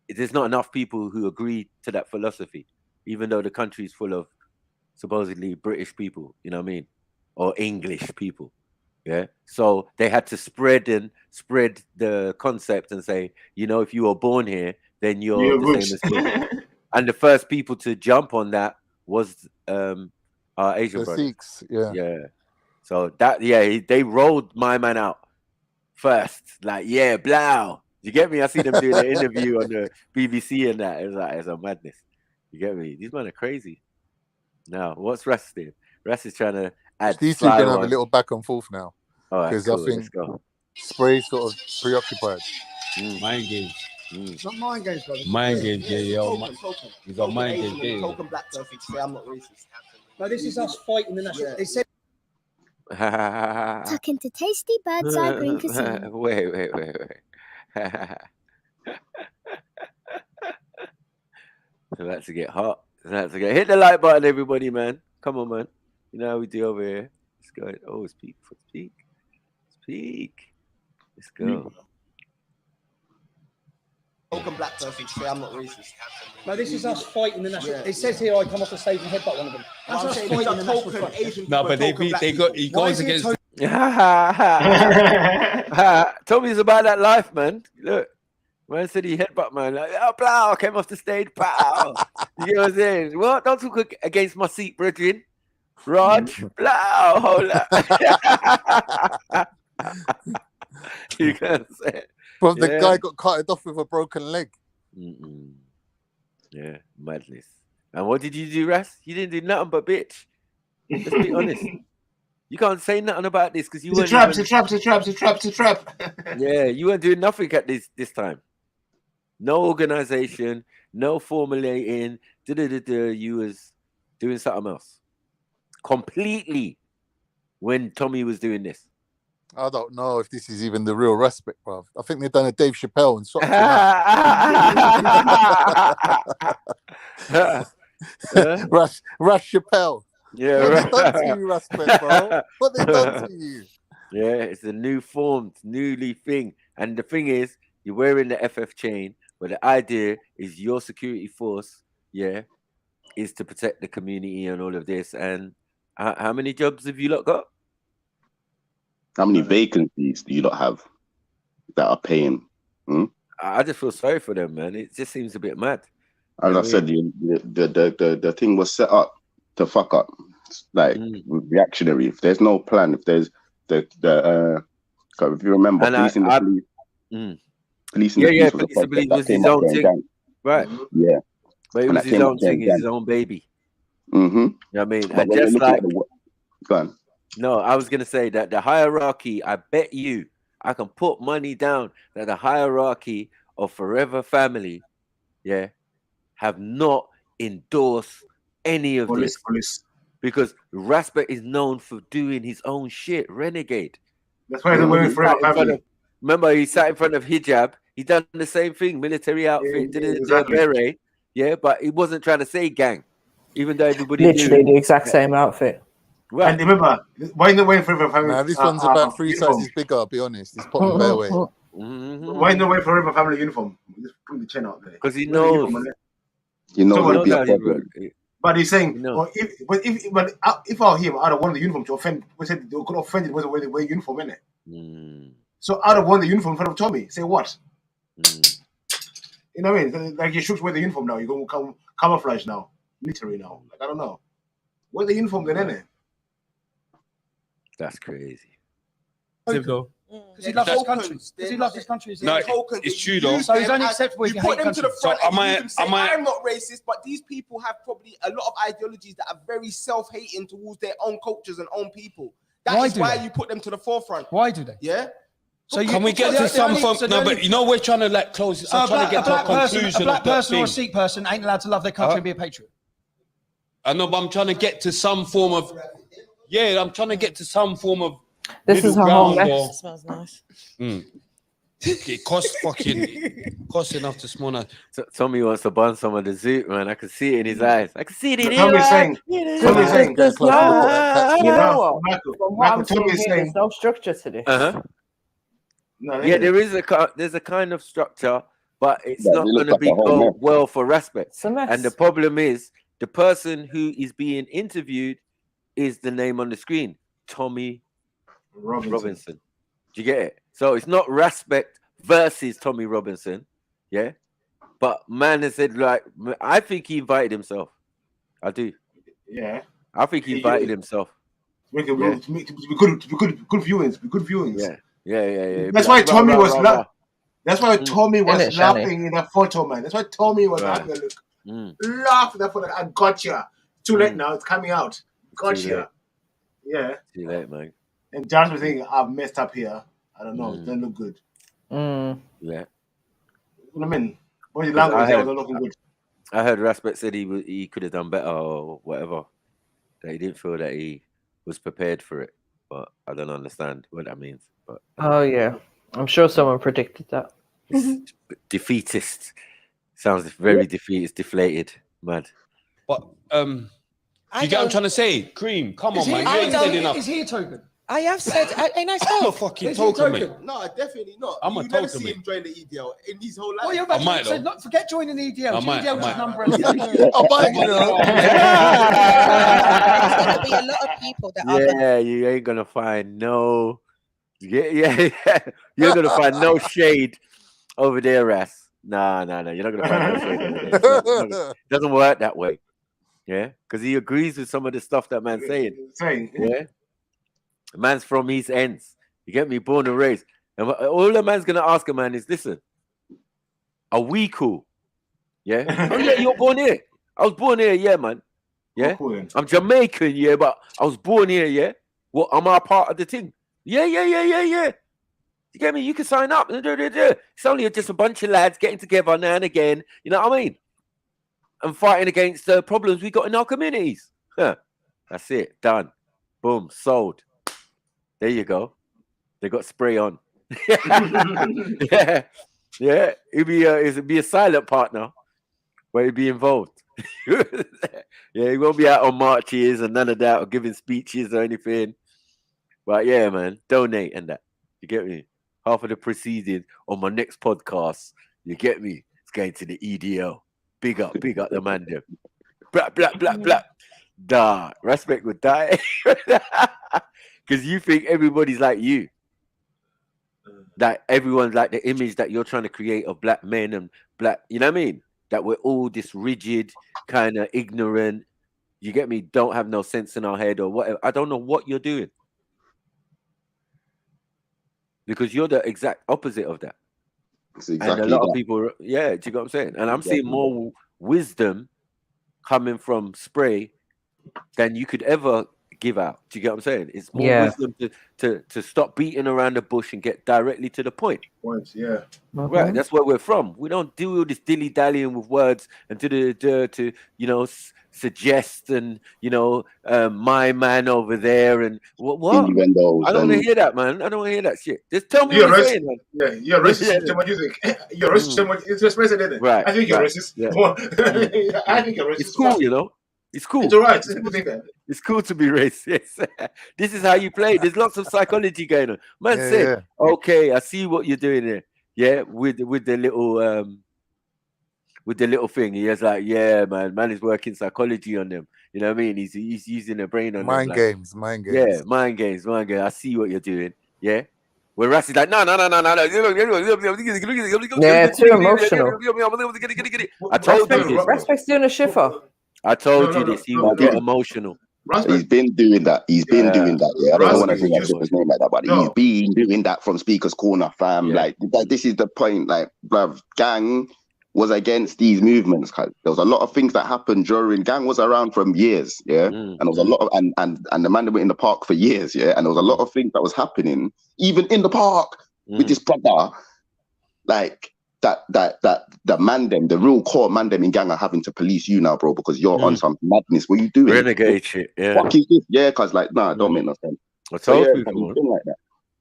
there's not enough people who agree to that philosophy, even though the country is full of supposedly British people, you know what I mean? Or English people. Yeah. So they had to spread the concept and say, if you were born here, then you're the same as me. And the first people to jump on that was our Asian brothers. Sikhs, yeah. So they rolled my man out first. Blow. You get me? I see them doing the interview on the BBC and that. It's a madness. You get me? These men are crazy. Now, what's Russ doing? Russ is trying to add. These two are going to have a little back and forth now. All right, because cool. I think Let's go. Spray's sort of preoccupied. Mind games. It's not mind games, brother. Mind games, yeah. Token. He's on mind games, yeah. Token black person to say I'm not racist. No, this is us fighting the national. They said. Tuck into tasty bird's eye green cuisine. Wait. So that's to get hot. Hit the like button, everybody, man. Come on, man. You know how we do over here. Let's go. Oh, it's peak. Let's go. Token black person to say I'm not racist. No, this is us fighting the national. It says here I come off the stage and headbutt one of them. That's us fighting the national front. No, but he goes against. Tommy's about that life, man. Look, man said he headbutt, man. Like, oh, plow, came off the stage, pow. You know what I'm saying? What? Don't talk against my seat, brethren. Raj, plow, hold up. You can say. But the guy got carted off with a broken leg. Yeah, madness. And what did you do, Ras? You didn't do nothing but bitch. Let's be honest. You can't say nothing about this because you weren't. It's a trap. Yeah, you weren't doing nothing at this time. No organization, no formulating. You was doing something else completely when Tommy was doing this. I don't know if this is even the real respect, bruv. I think they've done a Dave Chappelle and swapped Rush Chappelle. Yeah, what they done to you, respect, bro? What they done to you? Yeah, it's a newly thing. And the thing is, you're wearing the FF chain, but the idea is your security force, is to protect the community and all of this. And how many jobs have you lot got? How many vacancies do you not have that are paying? I just feel sorry for them, man. It just seems a bit mad. As I said, the thing was set up to fuck up. It's like reactionary. If there's no plan, if there's if you remember, policing the police was his own thing, right? Yeah, but it was his own thing, his own baby. You know what I mean? And just like, go on. No, I was gonna say that the hierarchy. I bet you, I can put money down that the hierarchy of Forever Family, have not endorsed any of this. Because Rasper is known for doing his own shit, renegade. That's why they're wearing Forever Family. Remember, he sat in front of hijab. He done the same thing, military outfit, did a beret, but he wasn't trying to say gang, even though everybody literally knew the exact same outfit. Right. And remember, why not wearing Forever Family? Nah, this one's about 3 sizes bigger. I'll be honest. It's popping bare way. Why not wearing Forever Family uniform? Just put the chin out there. Because he knows. But he's saying, if I were him, I'd have worn the uniform to offend. We said they could offend it wasn't wearing uniform, innit? So I'd have worn the uniform in front of Tommy. Say what? You know what I mean? Like you should wear the uniform now. You're going to camouflage now, military now. Like I don't know. Wear the uniform then, innit? That's crazy. Because he loves his country. Because he loves his country. No, it's true though. So he's only acceptable if you you put hate them to country. the front. So I'm not racist, but these people have probably a lot of ideologies that are very self-hating towards their own cultures and own people. That's why you put them to the forefront. Why do they? Yeah. So can we get to some form? No, but you know we're trying to like close. I'm trying to get to a conclusion. A black of that person or a thing. Sikh person ain't allowed to love their country and be a patriot. I know, but I'm trying to get to some form of. Yeah, I'm trying to get to some form of. This is her home mess. It smells nice. It costs enough to smell nice. Tommy wants to burn some of the zoot, man. I can see it in his eyes. I can see it in his Tommy's eyes. saying, You know what? From what I'm seeing here, there's no structure to this. Yeah, there's a kind of structure, but it's not going to be go well for respect. And the problem is the person who is being interviewed is the name on the screen, Tommy Robinson. Do you get it? So it's not respect versus Tommy Robinson, but man has said, like, I think he invited himself. I do. Yeah. I think he invited himself. To be good viewings. Yeah. That's why Tommy was laughing. That's why Tommy was laughing in that photo, man. That's why Tommy was laughing. Laughing. I got you. Too late now. It's coming out. Gotcha. Yeah. Too late, man. And Josh was thinking, I've messed up here. I don't know. It doesn't look good. Yeah. What I mean, body language that was not looking good. I heard Raspet said he could have done better or whatever. That he didn't feel that he was prepared for it. But I don't understand what that means. But yeah. I'm sure someone predicted that. Defeatist. Sounds very deflated. Mad. But you get what I'm trying to say? Cream, come on, man. You ain't said enough. Is he a token? I have said, and I I'm a fucking token, mate. No, definitely not. I'm a you never token, see mate. him join the EDL in his whole life. Oh, you're about to say, look, forget joining the EDL. I might. Number I might, you know. There's going to be a lot of people that are going Yeah, you ain't gonna find no. Yeah. You're gonna find no shade over there, Ras. Nah. You're not gonna find no shade over there. It doesn't work that way. Yeah, because he agrees with some of the stuff that man's saying. Yeah. Man's from East Ends. You get me? Born and raised. And all the man's gonna ask a man is, listen, are we cool? Yeah. Oh yeah, you're born here. I was born here, yeah, man. Yeah. I'm Jamaican, yeah, but I was born here, yeah. What am I part of the thing? Yeah. You get me? You can sign up. It's only just a bunch of lads getting together now and again. You know what I mean? And fighting against the problems we got in our communities. That's it. Done. Boom. Sold. There you go. They got spray on. Yeah. It'd be a silent partner, but he'd be involved. Yeah, he won't be out on marches and none of that, or giving speeches or anything. But yeah, man, donate and that. You get me? Half of the proceedings on my next podcast. You get me? It's going to the EDL. Big up the man there. Blah. Duh. Respect would die. Because you think everybody's like you. That everyone's like the image that you're trying to create of black men and black, you know what I mean? That we're all this rigid, kind of ignorant, you get me, don't have no sense in our head or whatever. I don't know what you're doing. Because you're the exact opposite of that. Exactly and a lot of people, yeah, do you get what I'm saying? And I'm seeing more wisdom coming from Spray than you could ever give out. Do you get what I'm saying? It's more wisdom to stop beating around the bush and get directly to the point. Yeah. Right, that's where we're from. We don't do all this dilly-dallying with words and to suggest and my man over there and what? I don't want to hear that, man. I don't want to hear that shit. Just tell me what you're saying, man. Yeah, you're racist. What do you think? You're racist. It's just president. Right. I think you're racist. Yeah. I think you're racist. It's cool, you know. It's cool. It's all right. It's cool to be racist. This is how you play. There's lots of psychology going on. Man said, okay, I see what you're doing there. Yeah, with the little thing. He was like, yeah, man is working psychology on them. You know what I mean? He's using the brain on mind them. Games, mind games. Yeah, mind games. I see what you're doing. Yeah. Where Ras is like, no. Yeah, too emotional. I told you this. Respect's doing a shiffer. I told you this. He will get emotional. He's been doing that. Yeah, I don't want to bring up his name like that, but he's been doing that from Speaker's Corner, fam. Yeah. Like this is the point. Like, bruv, gang was against these movements. There was a lot of things that happened during. Gang was around from years, yeah, and there was a lot of and the man that went in the park for years, yeah, and there was a lot of things that was happening even in the park with this brother, like. That the mandem, the real core mandem in gang are having to police you now, bro, because you're on some madness. What are you doing? Renegade shit, yeah. Fuck is this? Yeah, because like, nah, it don't make no sense. I told people, like that.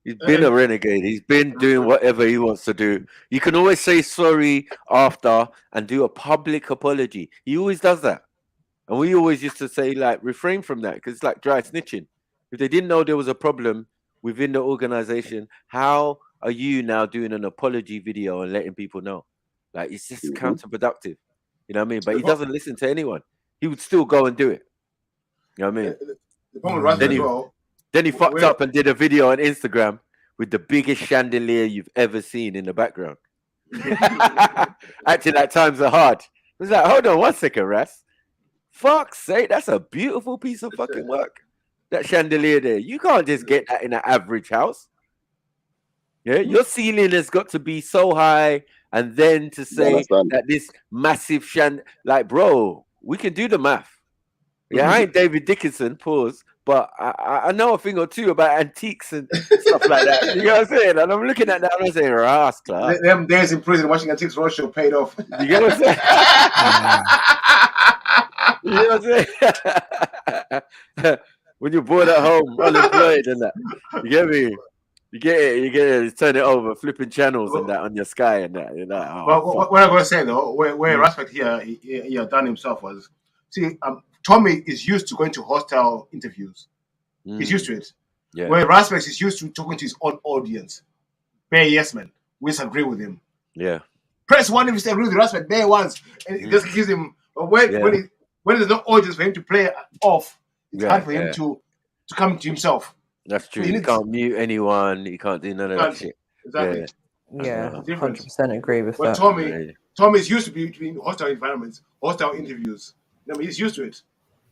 He's been a renegade. He's been doing whatever he wants to do. You can always say sorry after and do a public apology. He always does that. And we always used to say, like, refrain from that because it's like dry snitching. If they didn't know there was a problem within the organization, how are you now doing an apology video and letting people know? Like, it's just counterproductive. You know what I mean? But he doesn't listen to anyone. He would still go and do it. You know what I mean? Then he fucked up and did a video on Instagram with the biggest chandelier you've ever seen in the background. Acting like times are hard. It was like, hold on 1 second, Ras. Fuck's sake, that's a beautiful piece of fucking work. That chandelier there. You can't just get that in an average house. Yeah, your ceiling has got to be so high, and then to say that this massive like, bro, we can do the math. Yeah, I ain't David Dickinson, pause, but I know a thing or two about antiques and stuff like that. You know what I'm saying? And I'm looking at that and I'm saying, rascal. Them days in prison watching Antiques Roadshow paid off. You get what I'm saying? You know what I'm saying? When you're bored at home, unemployed and that. You get me? You get it, turn it over, flipping channels and that on your Sky and that. You're like, But what I'm going to say though, where Respect here, he done himself was, see, Tommy is used to going to hostile interviews. He's used to it. Yeah. Where Respect is used to talking to his own audience. Bare yes men. We disagree with him. Yeah. Press one if you disagree with Respect. Bare once, and it just gives him. But when there's no audience for him to play off, it's hard for him to come to himself. That's true. You can't mute anyone. You can't do none of that shit. Exactly. Yeah, 100% agree with but that. Tommy's used to be in hostile environments, hostile interviews. I mean, he's used to it.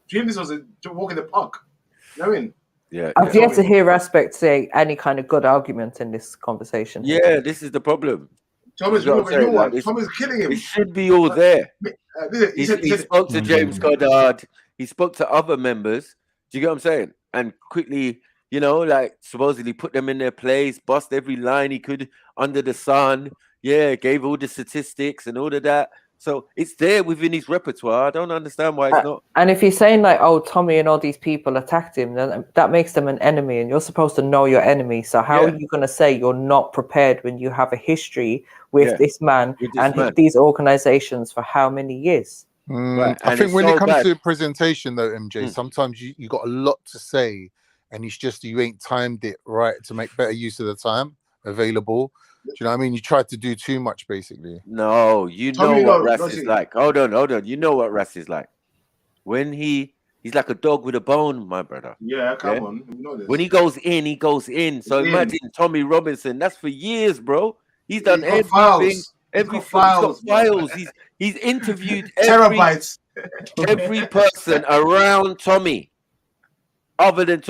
To him, this was a walk in the park. You know what I mean? Yeah. I've yet to hear Respect say any kind of good argument in this conversation. Yeah, this is the problem. Tommy's Tommy's killing him. It should be all there. He spoke to James Goddard. He spoke to other members. Do you get what I'm saying? And quickly, you know, like supposedly put them in their place, bust every line he could under the sun. Yeah, gave all the statistics and all of that. So it's there within his repertoire. I don't understand why it's not. And if you're saying like, oh, Tommy and all these people attacked him, then that makes them an enemy, and you're supposed to know your enemy. So how are you going to say you're not prepared when you have a history with this man and these organizations for how many years? Right. I think when it comes to presentation, though, MJ, sometimes you got a lot to say, and it's just you ain't timed it right to make better use of the time available. Do you know what I mean? You tried to do too much, basically. No, you know what Ras is like. Hold on. You know what Ras is like. When he's like a dog with a bone, my brother. Yeah, come on. You know this. When he goes in, he goes in. So imagine Tommy Robinson. That's for years, bro. He's done everything. He's got files. He's interviewed terabytes. Every person around Tommy. Other than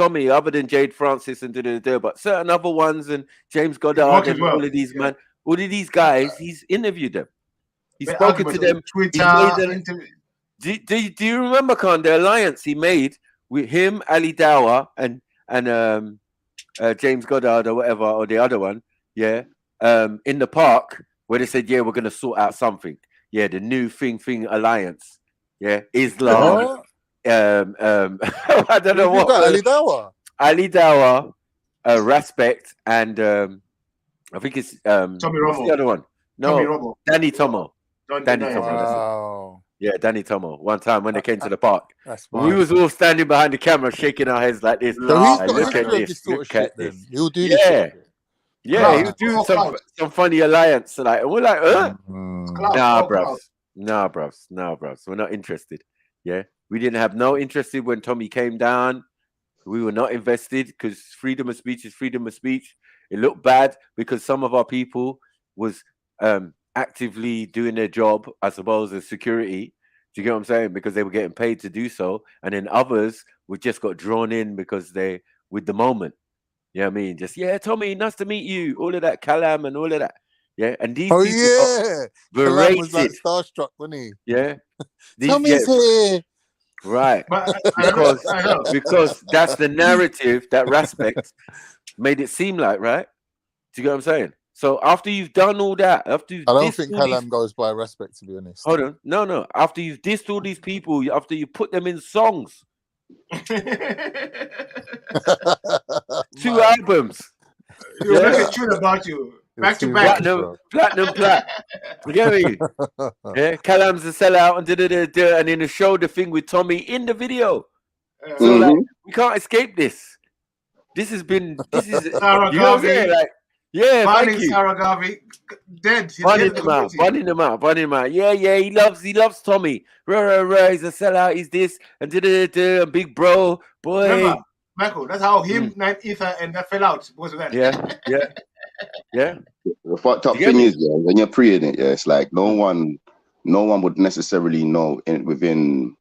Jade Francis and but certain other ones and James Goddard and all of these man, all of these guys, he's interviewed them. He's spoken to them. Do you remember, Khan, the alliance he made with him, Ali Dawah, and James Goddard or whatever, or the other one, in the park where they said, we're gonna sort out something. Yeah, the new thing alliance. Yeah, Islam. I don't know what Ali Dawah, Respect, and I think it's Tommy Romo. The other one. No, Danny Tomo. Danny Tomo. Wow. Yeah, Danny Tomo. One time when they came to the park, we was all standing behind the camera, shaking our heads like this. So look at this. Look at this. He'll do this. Shit. Yeah, he was doing some funny alliance, like, and we're like, nah, bros. We're not interested. Yeah. We didn't have no interest when Tommy came down. We were not invested because freedom of speech is freedom of speech. It looked bad because some of our people was actively doing their job, I suppose, as security. Do you get what I'm saying? Because they were getting paid to do so. And then others were just got drawn in because they with the moment. You know what I mean? Just, Tommy, nice to meet you. All of that, Kalam and all of that. Yeah. And these people Kalam was like starstruck, wasn't he? Yeah. Tommy's here. Right, because that's the narrative that Respect made it seem like, right? Do you get what I'm saying? So after you've done all that, I don't think Kalam goes by Respect, to be honest. Hold on, no. After you've dissed all these people, after you put them in songs, 2 albums. You make a tune about you. Back to back. Platinum plat. You get me? Yeah, Kalam's a sellout and in the show the thing with Tommy in the video. So like we can't escape this. This is Sarah you know what I'm saying? Like, thank you. Sarah Garvey dead. Bunning him out. Yeah, he loves Tommy. He's a sellout, he's this and big bro, boy. Remember, Michael, that's how him, Ether, and that fell out because of that. Yeah. The fucked up thing is, when you're preying it, it's like no one would necessarily know within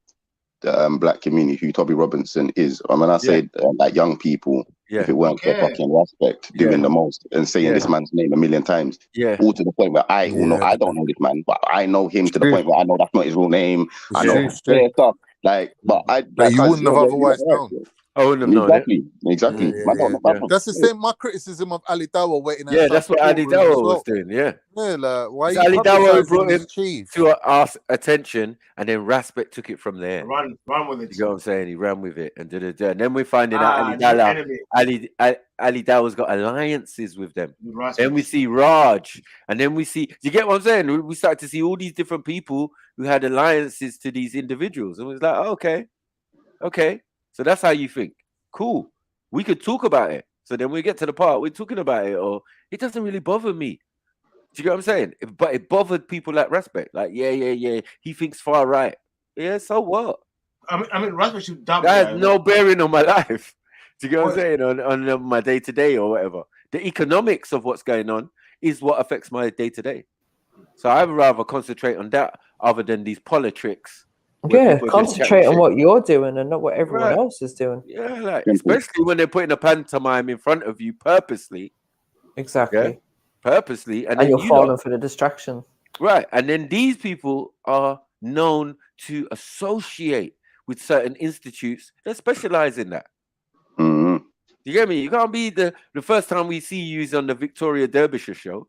the black community who Tommy Robinson is. I mean, I say like young people, if it weren't for fucking Respect doing the most and saying this man's name a million times, all to the point where I don't know this man, but I know him to the point where I know that's not his real name. I know stuff. Like, but I But you wouldn't have you're otherwise right. known. I wouldn't have known it. Exactly. That's the same. My criticism of Ali Dawa waiting Yeah, outside that's the what Ali courtroom as Dawa well. was doing. Yeah. Yeah, like why are It's you Ali Dawa who publicizing brought his him chief? to our attention, and then Raspet took it from there. Run with it. You know what I'm saying? He ran with it, and and then we're finding out Ali Dawa's got alliances with them. Then we see Raj, and then we see. You get what I'm saying? We start to see all these different people who had alliances to these individuals, and it was like, okay, so that's how you think. Cool. We could talk about it. So then we get to the part we're talking about it, or it doesn't really bother me. Do you get what I'm saying? But it bothered people like Respect. Like, yeah. He thinks far right. Yeah, so what? I mean, Respect should dump. That has no bearing on my life. Do you get what I'm saying? On my day to day or whatever. The economics of what's going on is what affects my day to day. So I'd rather concentrate on that other than these politics. Yeah, concentrate on what you're doing and not what everyone else is doing. Yeah, like especially when they're putting a pantomime in front of you purposely. Exactly. Yeah? Purposely, and then you're falling for the distraction. Right, and then these people are known to associate with certain institutes that specialize in that. Mm-hmm. You get me? You can't be the first time we see you is on the Victoria Derbyshire show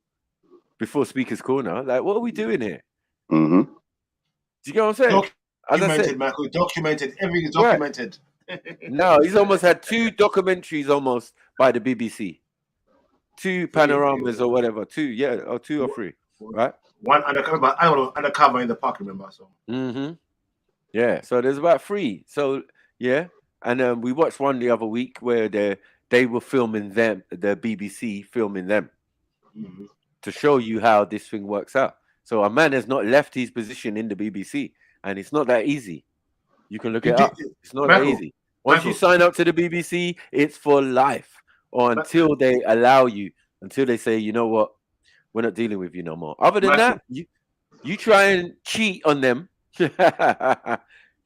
before Speaker's Corner. Like, what are we doing here? Mm-hmm. Do you get what I'm saying? Documented, Michael. Documented. Everything is documented. Right. No, he's almost had 2 documentaries almost by the BBC. 2 panoramas or whatever. 2, or 2 or 3. Right? One undercover. I don't know, undercover in the park. Remember? So. Yeah. So there's about 3. So yeah, and we watched one the other week where they were filming them, the BBC filming them to show you how this thing works out. So a man has not left his position in the BBC. And it's not that easy. You can look it up. It's not that easy. Once you sign up to the BBC, it's for life. Or until they allow you, until they say, you know what, we're not dealing with you no more. Other than that, you try and cheat on them. You're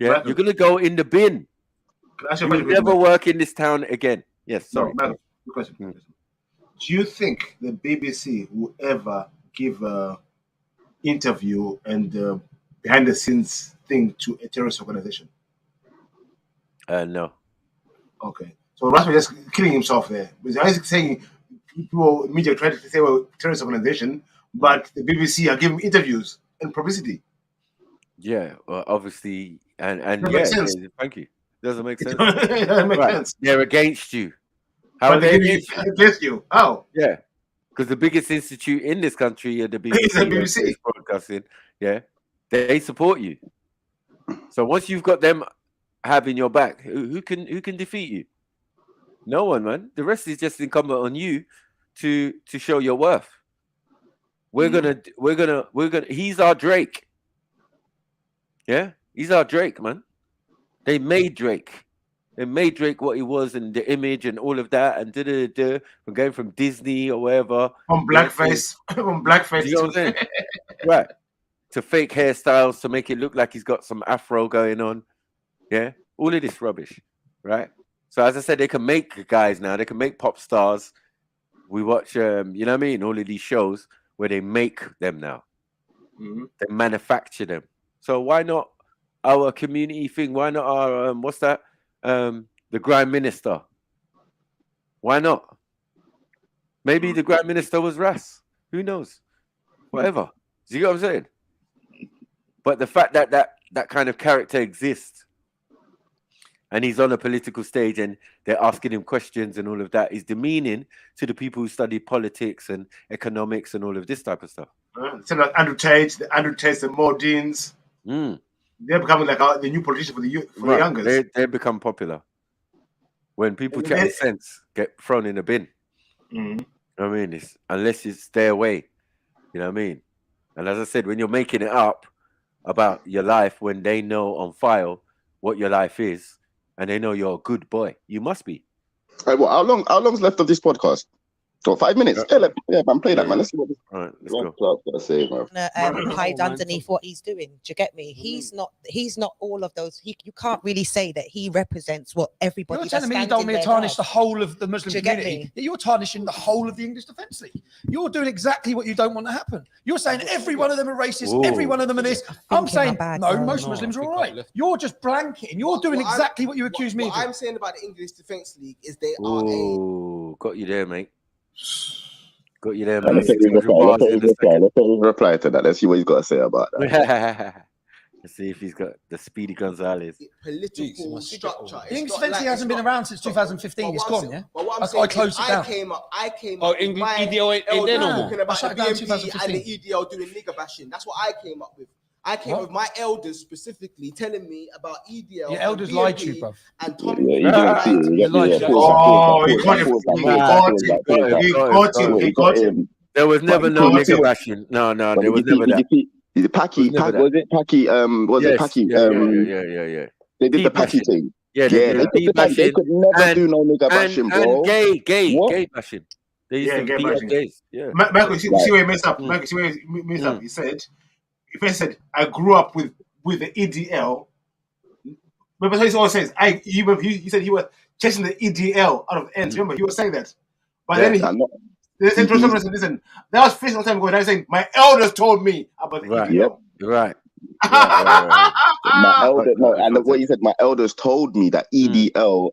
gonna go in the bin. You'll never work in this town again. Yes, sorry. Do you think the BBC will ever give a interview and behind the scenes thing to a terrorist organization? No. Okay. So Rasmus just killing himself there. Because he's saying people media try to say, well, terrorist organization, but the BBC are giving interviews and publicity. Yeah, well, obviously, and makes sense. Thank you. Doesn't make sense. That makes sense. They're against you. How are they against you? How? Yeah, because the biggest institute in this country are the BBC. It's the BBC. Broadcasting. Yeah, they support you. So once you've got them having your back, who can defeat you? No one, man. The rest is just incumbent on you to show your worth. We're gonna. He's our Drake. Yeah, he's our Drake, man. They made Drake. They made Drake what he was, and the image and all of that, and from going from Disney or wherever. From blackface, from blackface. You know what I'm saying? Right. To fake hairstyles to make it look like he's got some afro going on. Yeah, all of this rubbish, right? So as I said, they can make guys now. They can make pop stars. We watch, you know what I mean? All of these shows where they make them now. They manufacture them. So why not our community thing? Why not our what's that? The Grime Minister. Why not? Maybe the Grime Minister was Ras. Who knows? Whatever. Do you get what I'm saying? But the fact that that kind of character exists, and he's on a political stage and they're asking him questions and all of that is demeaning to the people who study politics and economics and all of this type of stuff. So like Andrew Tate, the Modines, they're becoming like the new politicians for the youngers. They become popular when people chat sense get thrown in a bin. I mean, it's unless you stay away. You know what I mean? And as I said, when you're making it up about your life, when they know on file what your life is, and they know you're a good boy, you must be. Hey, well, how long's left of this podcast? Got 5 minutes. Yeah, man, play that, man. Let's see what All right, let's go. Gonna say, man. Hide underneath what he's doing. Do you get me? He's not all of those. You can't really say that he represents what everybody. You're telling me you don't want me to tarnish the whole of the Muslim community. You're tarnishing the whole of the English Defence League. You're doing exactly what you don't want to happen. You're saying every one of them are racist, every one of them are this. I'm saying no, most Muslims are all right. You're just blanketing. You're doing exactly what you accuse me of. What I'm saying about the English Defence League is they are got you there, mate. Got you there, Let's mate. see his reply to that. Let's see what he's got to say about that. Let's see if he's got the Speedy Gonzales. Political structure. The English Defence League hasn't been around since 2015. It's gone, yeah? I closed it down. I came Oh, up English my EDO ain't there no more. talking about I shut the it down BNP 2015. and the EDO doing nigger bashing. That's what I came up with. I came up with my elders specifically telling me about EDL. Your elders lied to you, bro. And Tommy. He got him. There was never no nigger bashing. No, there was never that. Packy, was it Packy? Was it Packy? Yeah. They did the Packy thing. Yeah, they could never do no nigger bashing, bro. And gay bashing. They used to gay beat up bashing. gays. Yeah. Michael, see where he messed up. Michael, see where he messed up. He said, if I said I grew up with the EDL, but he always says he said he was chasing the EDL out of ends. Remember, he was saying that. But then they said, listen, that was a long time ago. And I was saying, my elders told me about the EDL. Right. My elder, and what he said, my elders told me that EDL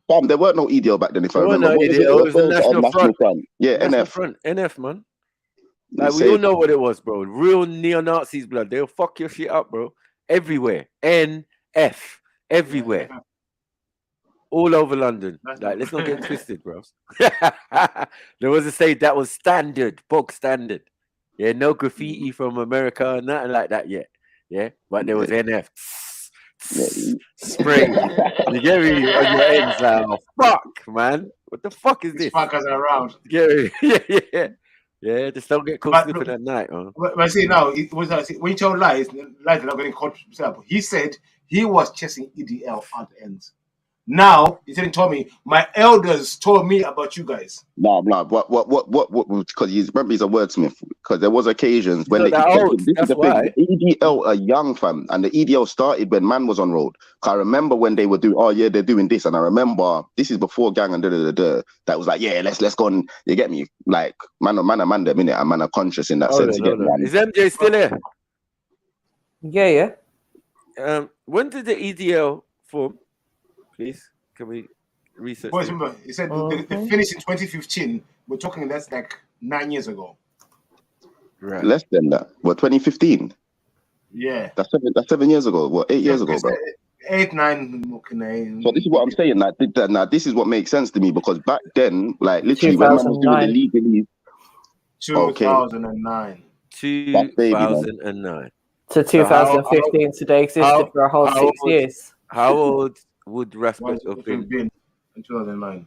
but there weren't no EDL back then. If I remember, it was the National Front. Yeah, NF, man. Like we all know what it was, bro. Real neo-Nazis, blood. They'll fuck your shit up, bro. Everywhere. NF. Everywhere. All over London. Like, let's not get twisted, bro. There was a say that was standard, bog standard. Yeah, no graffiti from America, nothing like that yet. Yeah, but there was NF. Spray. You get me on your ends like, oh, fuck, man. What the fuck is this? Fuckers are around. Yeah. Yeah, just don't get caught sleeping at night. But see, now, when you tell lies are not getting caught himself. He said he was chasing EDL at the ends. Now, he's telling Tommy, my elders told me about you guys. No, what, because remember he's a wordsmith, because there was occasions when this is the thing, the EDL are young, fam, and the EDL started when man was on road. I remember when they were doing, they're doing this, and I remember, this is before gang and that was like, yeah, let's go on, you get me? Like, man, them in it, and man are conscious in that sense. Is MJ still here? Yeah. When did the EDL form? Please, can we research? Boys, remember, he said they finished in 2015. We're talking that's like 9 years ago. Right. Less than that. What, 2015? Yeah. That's 7 years ago. What, 8 years ago, bro? 8, 9. Okay. So this is what I'm saying. Now, this is what makes sense to me, because back then, like literally, when man was doing the legally. 2009. 2009. To 2015, so they existed for a whole 6 years. How old would Raspberry have been in 2009?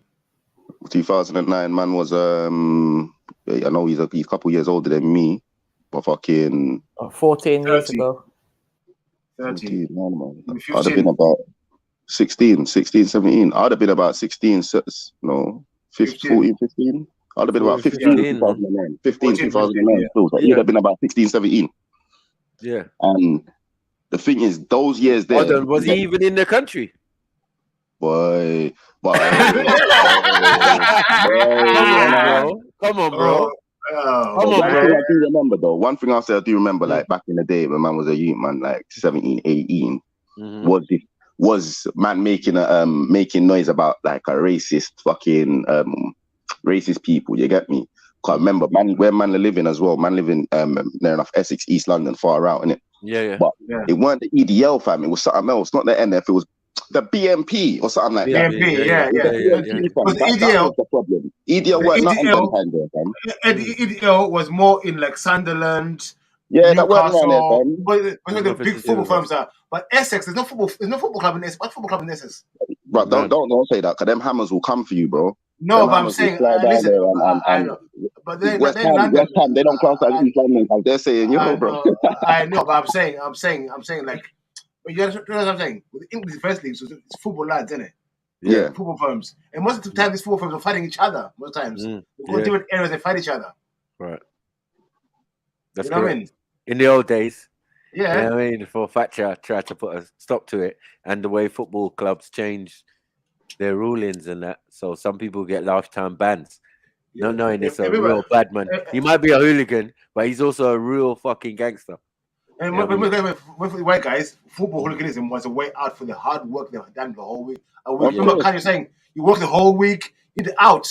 2009, man was I know he's a couple years older than me, but fucking 14 years ago. 30. I'd have been about 16, 17. I'd have been about 16, 14, 15. I'd have been about 15 in 2009. 15, 2009. So he'd have been about 16, 17. Yeah. And the thing is, those years there. Was he even in the country? Boy. Come on, bro. I do remember, though. One thing I'll say I do remember, like back in the day when man was a youth, man, like 17, 18, was man making noise about like a racist fucking racist people. You get me? Cause remember, man, where man are living as well. Man living near enough Essex, East London, far out, innit? Yeah. But it weren't the EDL, fam. It was something else, not the NF. It was the BNP or something like that. BNP, yeah. But the EDL was the problem. EDL weren't nothing behind there, fam. And the EDL was more in like Sunderland. Yeah, that weren't around there, fam. But the big football firms are. But Essex, there's no football club in Essex. What football club in Essex? Bro, don't say that, because them hammers will come for you, bro. No, but I'm saying, listen, I know. But West Ham, they don't class as East London, because they're saying, bro. I know, but I'm saying, like, you know what I'm saying? With the English First League, so it's football lads, isn't it? Yeah. Football firms. And most of the time, these football firms are fighting each other. Most times, they go Yeah. different areas. They fight each other. Right. That's You know what I correct. mean? In the old days. Yeah. You know what I mean? Before Thatcher tried to put a stop to it, and the way football clubs changed their rulings and that, so some people get lifetime bans. Not knowing it's a real bad man. He might be a hooligan, but he's also a real fucking gangster. And with the white guys, football hooliganism was a way out for the hard work they've done the whole week. I remember kind of saying, you work the whole week, you're out.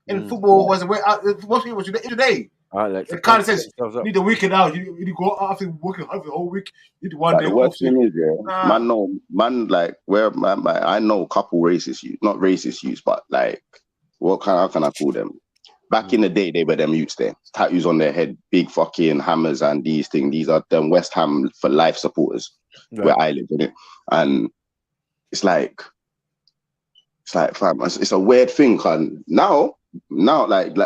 And football was a way out. Most people today. It kind of says, you need a weekend out. You need to go out after working hard for the whole week. You need one day the off. worst thing is, man, like, where man, I know a couple racist youths, not racist youths, but like, how can I call them? Back in the day, they were them youths there, tattoos on their head, big fucking hammers and these things. These are them West Ham for life supporters where I live in it. And it's like, fam, it's a weird thing. Cause now, like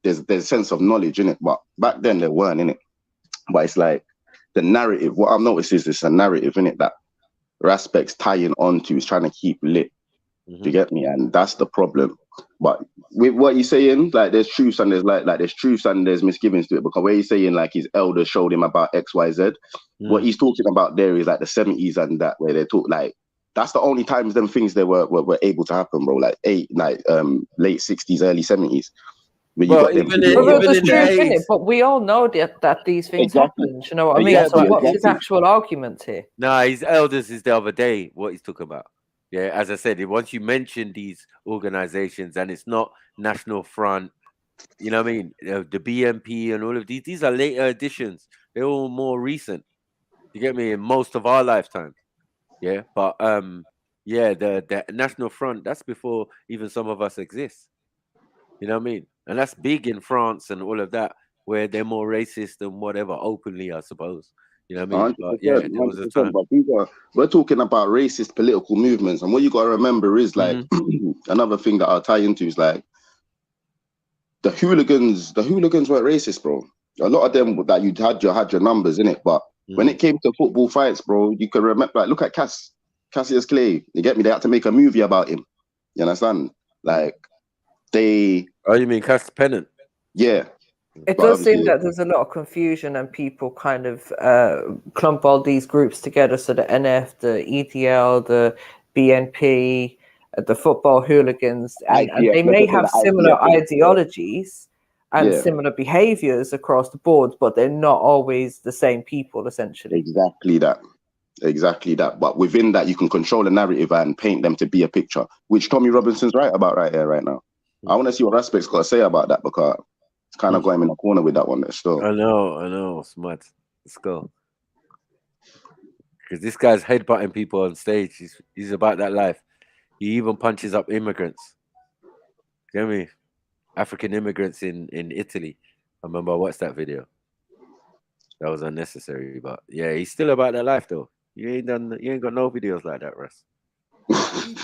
there's a sense of knowledge in it, but back then there weren't in it. But it's like the narrative. What I've noticed is it's a narrative in it that Raspec's tying onto is trying to keep lit. Do you get me? And that's the problem. But with what you're saying, like there's truths and there's like there's truths and there's misgivings to it, because where he's saying like his elders showed him about XYZ, what he's talking about there is like the 70s and that, where they talk like that's the only times them things they were able to happen, bro. Like late 60s, early 70s. Well, there's truth in it, but we all know that these things happen. You know what I mean? So what's his actual argument here? No, his elders is the other day what he's talking about. Yeah, as I said, once you mention these organizations and it's not National Front, you know what I mean? The BNP and all of these are later additions. They're all more recent. You get me? In most of our lifetime. Yeah, but yeah, the National Front, that's before even some of us exist. You know what I mean? And that's big in France and all of that, where they're more racist and whatever, openly, I suppose. You know what I mean? But yeah, there was a time. But we're talking about racist political movements, and what you got to remember is like another thing that I'll tie into is like the hooligans. The hooligans weren't racist, bro. A lot of them that you had your numbers in it, but when it came to football fights, bro, you can remember. Like, look at Cassius Clay. You get me? They had to make a movie about him. You understand? Like they. Oh, you mean Cass Pennant? Yeah. It does seem that there's a lot of confusion and people kind of clump all these groups together. So the NF, the EDL, the BNP, the football hooligans, and they may have similar ideologies and similar behaviors across the board, but they're not always the same people, essentially. Exactly that. But within that, you can control the narrative and paint them to be a picture, which Tommy Robinson's right about right here, right now. I want to see what Raspec's got to say about that, because it's kind of got him in the corner with that one there still. I know. Smart. Let's go. Because this guy's headbutting people on stage. He's about that life. He even punches up immigrants. Get me? African immigrants in Italy. I remember I watched that video. That was unnecessary, but yeah, he's still about that life though. You ain't got no videos like that, Russ.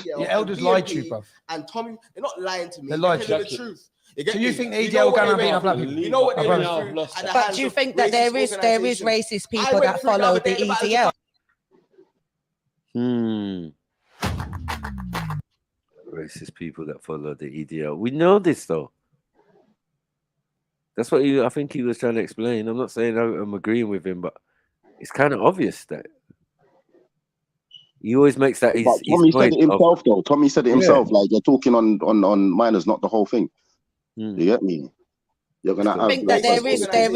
Your elders lied to you, bruv. And Tommy, they're not lying to me. They're lying to you. The truth. So you think the EDL are going to beat up black people? You know what they're doing? But do you think that there is racist people that follow the EDL? Racist people that follow the EDL. We know this though. That's what I think he was trying to explain. I'm not saying I'm agreeing with him, but it's kind of obvious that he always makes that. Tommy said it himself, though. Tommy said it himself. Like, you're talking on minors, not the whole thing. You get me? You're gonna. I think that there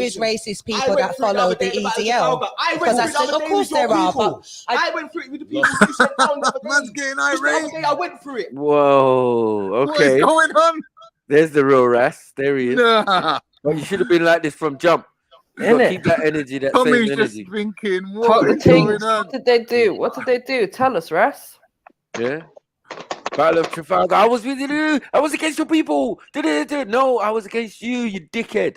is racist people that follow the EDL. Because of course there are. But I went through it with the people you sent down the other day. Man's getting irate. I went through it. Whoa. Okay. What is going on? There's the real Ras. There he is. Nah. Well, you should have been like this from jump. Keep that energy, that Tommy's same energy. just thinking, what is going on? What did they do? What did they do? Tell us, Ras. Yeah. Battle of Trafalgar. I was with you. I was against your people. No, I was against you, you dickhead.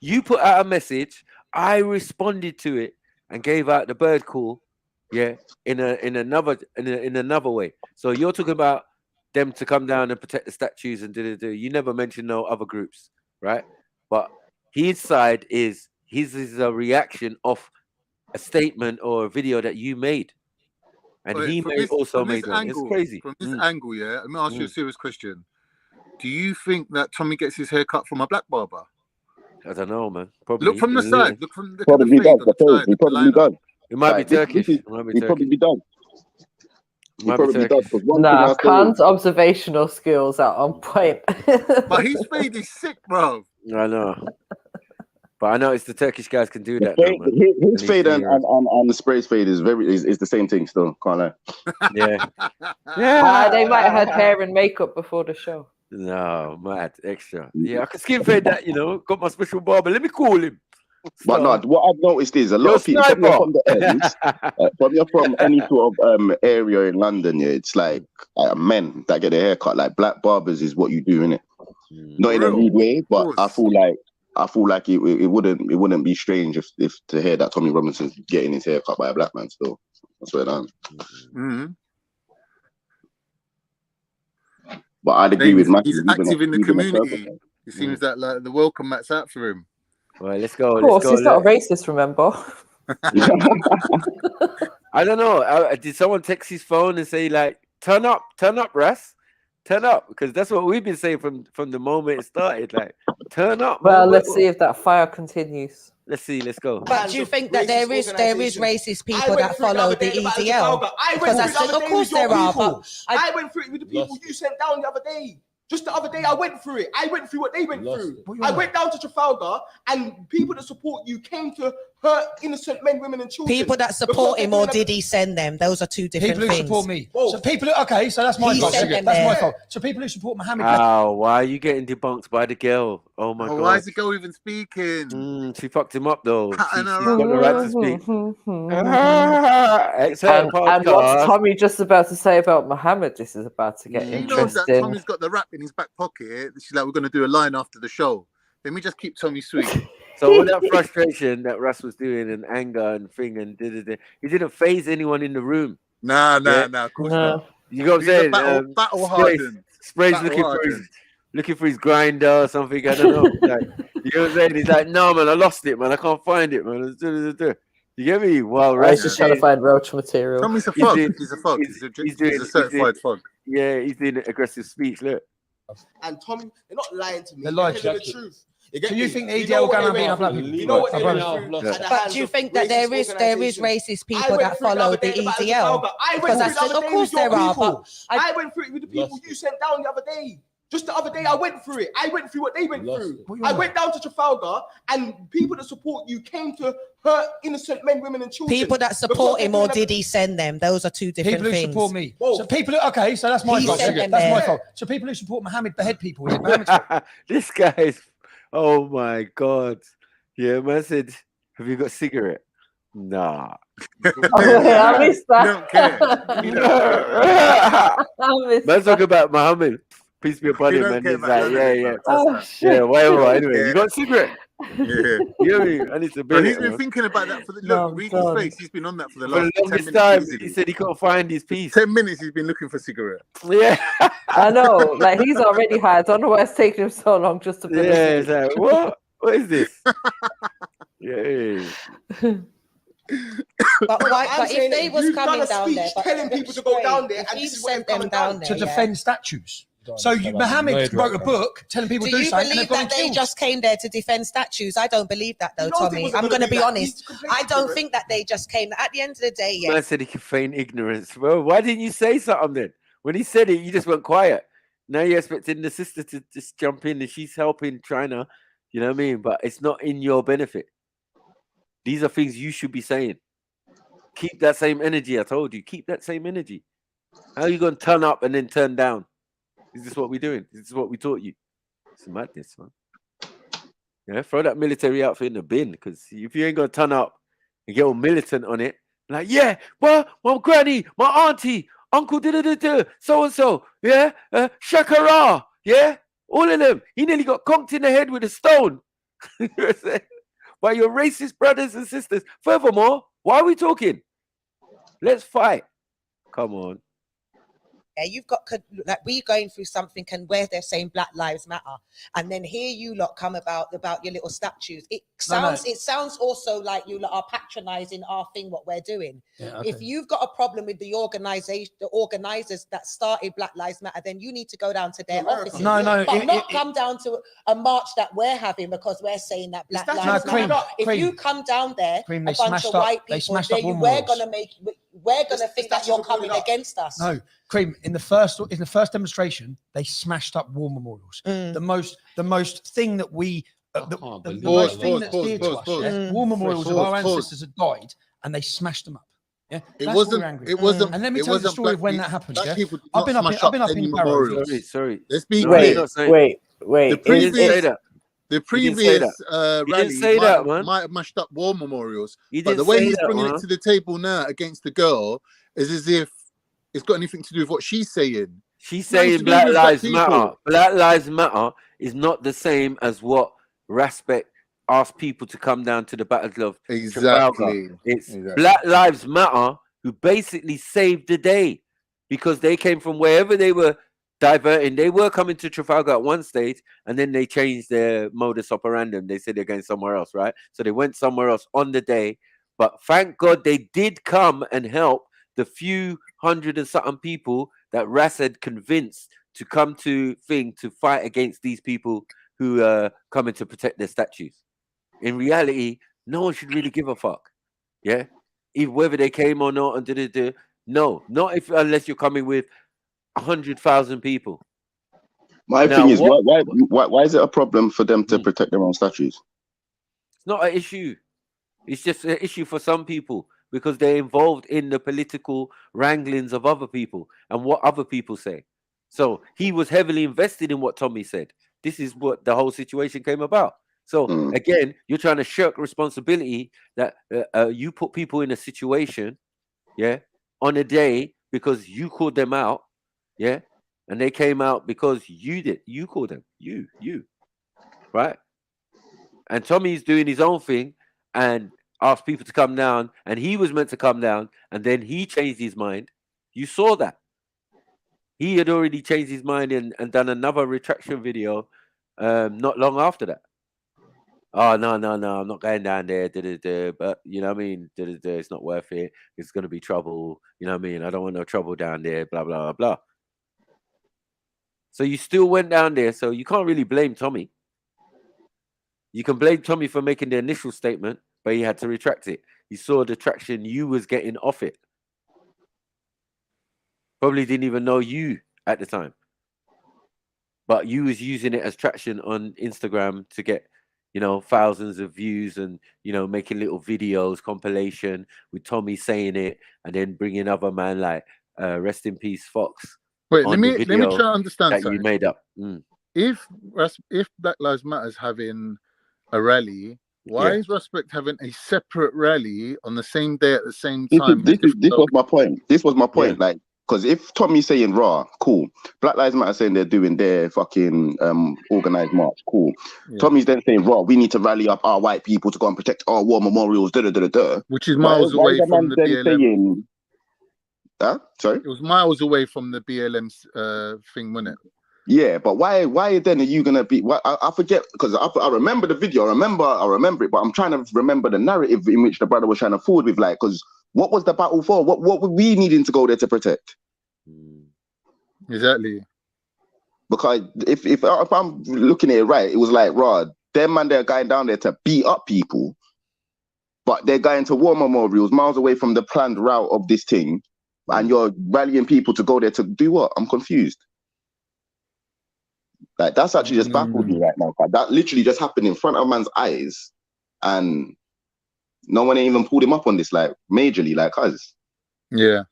You put out a message. I responded to it and gave out the bird call. Yeah, in another way. So you're talking about them to come down and protect the statues and You never mentioned no other groups, right? But his side is a reaction of a statement or a video that you made. And he also made one. It's crazy. From this angle, yeah. Let me ask you a serious question. Do you think that Tommy gets his hair cut from a black barber? I don't know, man. Probably. Look from the side. Look at the Probably fade does. on the side. He probably does. It might be Turkish. He probably does. He probably does. Nah, Khan's observational skills are on point. But his fade is sick, bro. I know. But I noticed the Turkish guys can do that. His fade and the Spray's fade is the same thing still. Can't lie. Yeah. They might have had hair and makeup before the show. No, mad extra. Yeah, I can skin fade that. Got my special barber. Let me call him. But no, what I've noticed is a lot of people from the ends, when you're from any sort of area in London, yeah, it's like men that get their hair cut. Like black barbers is what you do, innit? Not in a rude way, but I feel like it wouldn't be strange if to hear that Tommy Robinson's getting his hair cut by a black man still. That's where I'm. But I'd agree with Matthew. He's active in the community. It seems that like the welcome mat's out for him. Well, let's go. Of course, he's not a racist, remember? I don't know. Did someone text his phone and say like, turn up, Russ? Turn up, because that's what we've been saying from the moment it started. Like, turn up. Well, let's see if that fire continues. Let's see. Let's go. But do you think that there is racist people that follow the EDL? Of course there are. But I went through it with the people you sent down the other day. Just the other day, I went through it. I went through what they went through. I went down to Trafalgar, and people that support you came to hurt innocent men, women, and children. People that support him, or did he send them? Those are two different things. People who support me. So people, okay, so that's my fault. That's my fault. So people who support Mohammed. Oh, why are you getting debunked by the girl? Oh my God. Why is the girl even speaking? She fucked him up though. She's got know. the right to speak. And what's Tommy just about to say about Mohammed? This is about to get She knows that interesting. Tommy's got the rap in his back pocket. She's like, we're going to do a line after the show. Let me just keep Tommy sweet. So all that frustration that Russ was doing and anger and thing and he didn't phase anyone in the room. Nah, of course not. You know what I'm saying? Battle hardened. Spray's looking for his grinder or something. I don't know. Like, you know what I'm saying? He's like, no man, I lost it, man. I can't find it, man. You get me? Wow, right. He's just trying to find roach material. Tommy's a fug. He's a fug. He's a certified fug. Yeah, he's doing aggressive speech. Look. And Tommy, they're not lying to me. They're lying to the truth. So you think the EDL are going to beat up black people? You know what they're doing. But do you think that there is racist people that follow the EDL? Of course there are. But I went through it with the people you sent down the other day. Just the other day, I went through it. I went through what they went through. I went down to Trafalgar, and people that support you came to hurt innocent men, women, and children. People that support him, or did he send them? Those are two different things. People who support me. So people who, okay, so that's my fault. That's my fault. So people who support Mohammed behead people. Is it Mohammed's fault? This guy is, oh my God. Yeah, man said, have you got a cigarette? Nah. I missed that. Let's talk about Mohammed. Peace be upon him, man. He's like, yeah, whatever. Anyway, you got a cigarette? Yeah. You know what I mean? I need to be. He's been thinking about that for the read his face. He's been on that for the last 10 minutes. Time, he said he can't find his piece. 10 minutes he's been looking for a cigarette. Yeah. I know. Like he's already high. I don't know why it's taking him so long just to. Yeah, it's like, what? What is this? Yeah. But if they was coming down there, telling people to go down there, and this is what them down to defend statues. So Mohammed wrote a book telling people do you believe that they just came there to defend statues? I don't believe that though, Tommy. I'm going to be honest. I don't think that they just came. At the end of the day, I said he could feign ignorance. Well, why didn't you say something then? When he said it, you just went quiet. Now you're expecting the sister to just jump in and she's helping China. You know what I mean? But it's not in your benefit. These are things you should be saying. Keep that same energy. I told you, keep that same energy. How are you going to turn up and then turn down? Is this what we're doing? Is this what we taught you? It's madness, man. Yeah, throw that military outfit in the bin, because if you ain't going to turn up and get all militant on it, like, yeah, well, my granny, my auntie, uncle, so-and-so, yeah, Shakara, yeah, all of them. He nearly got conked in the head with a stone. You know what I'm saying? By your racist brothers and sisters. Furthermore, why are we talking? Let's fight. Come on. Yeah, you've got like we going through something, and where they're saying Black Lives Matter, and then here you lot come about your little statues. It sounds also like you lot are patronising our thing, what we're doing. Yeah, okay. If you've got a problem with the organisers that started Black Lives Matter, then you need to go down to their offices. But come down to a march that we're having because we're saying that Black Lives Matter. If you come down there, a bunch of white people, we're gonna think that you're coming against us. No, Cream. In the first demonstration, they smashed up war memorials. The most thing that we, the most thing that's dear to us, war memorials of our ancestors that died, and they smashed them up. Yeah, it wasn't. And let me tell you the story of when that happened. Yeah, I've been up in Barrow. Sorry. Let's be clear. Wait. The previous rally might have mashed up war memorials, but the way he's bringing it to the table now against the girl is as if it's got anything to do with what she's saying. She's saying Black Lives Matter. Black Lives Matter is not the same as what Raspek asked people to come down to the Battle of Trafalgar. It's Black Lives Matter who basically saved the day because they came from wherever they were diverting. They were coming to Trafalgar at one stage, and then they changed their modus operandum. They said they're going somewhere else, right? So they went somewhere else on the day. But thank God they did come and help the few hundred and something people that Ras had convinced to come to fight against these people who are coming to protect their statues. In reality, no one should really give a fuck. Yeah, if whether they came or not, and no, not unless you're coming with 100,000 people. My thing is, why is it a problem for them to protect their own statues? It's not an issue. It's just an issue for some people because they're involved in the political wranglings of other people and what other people say. So he was heavily invested in what Tommy said. This is what the whole situation came about. So again, you're trying to shirk responsibility that you put people in a situation, on a day because you called them out, and they came out because you did. You called them. You, right? And Tommy's doing his own thing and asked people to come down, and he was meant to come down, and then he changed his mind. You saw that. He had already changed his mind and done another retraction video not long after that. Oh, no, I'm not going down there. But, you know what I mean? It's not worth it. It's going to be trouble. You know what I mean? I don't want no trouble down there, blah, blah, blah. So you still went down there, so you can't really blame Tommy. You can blame Tommy for making the initial statement, but he had to retract it. You saw the traction you was getting off it. Probably didn't even know you at the time. But you was using it as traction on Instagram to get, thousands of views and, making little videos, compilation with Tommy saying it and then bringing other man like Rest in Peace Fox. Wait, let me try to understand that you made up. If Black Lives Matter is having a rally, why is Respect having a separate rally on the same day at the same time? This was my point. Like, because if Tommy's saying raw, cool. Black Lives Matter saying they're doing their fucking organized march, cool. Tommy's then saying raw, we need to rally up our white people to go and protect our war memorials, which is miles away from the BLM. Sorry? It was miles away from the BLM thing, wasn't it? Yeah, but why then are you gonna be? I forget because I remember the video. I remember it, but I'm trying to remember the narrative in which the brother was trying to forward with, like, because what was the battle for? What were we needing to go there to protect? Exactly. Because if I'm looking at it right, it was like, Rod, them man, they're going down there to beat up people, but they're going to war memorials miles away from the planned route of this thing, and you're rallying people to go there to do what? I'm confused. Like, that's actually just baffled me right now. That literally just happened in front of man's eyes, and no one ain't even pulled him up on this, like, majorly, like us. Yeah.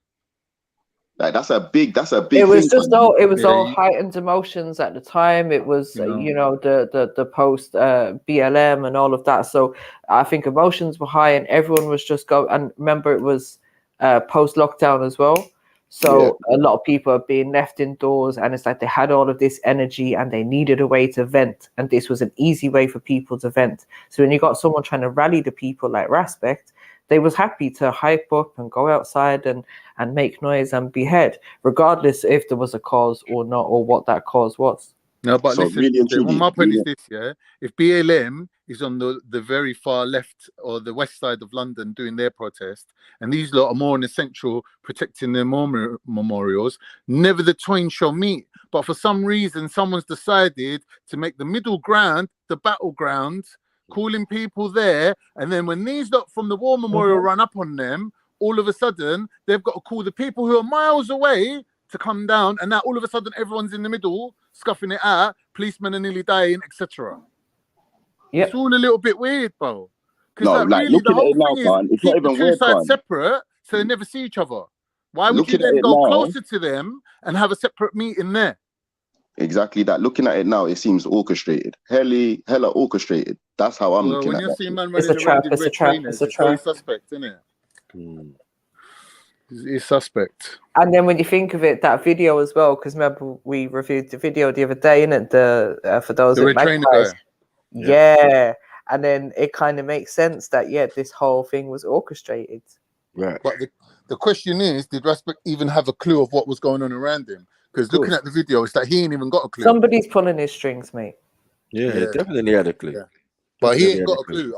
Like, that's a big It was just all heightened emotions at the time. It was the post BLM and all of that. So I think emotions were high, and everyone was just and remember it was post lockdown as well. So a lot of people are being left indoors, and it's like they had all of this energy and they needed a way to vent, and this was an easy way for people to vent. So when you got someone trying to rally the people like Respect, they was happy to hype up and go outside and make noise and behead, regardless if there was a cause or not, or what that cause was. No, but So listen, really and truly, my point is this, yeah. If BLM is on the very far left or the west side of London doing their protest, and these lot are more in the central protecting their memorials, never the twain shall meet. But for some reason, someone's decided to make the middle ground the battleground, calling people there, and then when these lot from the war memorial run up on them, all of a sudden they've got to call the people who are miles away to come down, and now all of a sudden everyone's in the middle scuffing it out, policemen are nearly dying, etc. It's all a little bit weird, bro. Because No, like really the looking at whole it now, thing is man, it's not keep the even two weird, sides man. separate so they never see each other. Why would you Looking at then it go now, closer to them and have a separate meeting there? Exactly that. Looking at it now, it seems orchestrated. Hella orchestrated. That's how I'm Well, looking when at you're that seeing shit. man It's running a trap. around in It's a red trap. trainers, It's a it's very trap. suspect, isn't it? It's suspect. And then when you think of it, that video as well, because remember we reviewed the video the other day, innit? For those The at red trainer Magpies. guy. Yeah. And then it kind of makes sense that this whole thing was orchestrated. Right. But the question is, did Respect even have a clue of what was going on around him? Because looking at the video, it's like he ain't even got a clue. Somebody's pulling his strings, mate. Yeah, definitely had a clue. Yeah. But he Definitely ain't had got a a clue.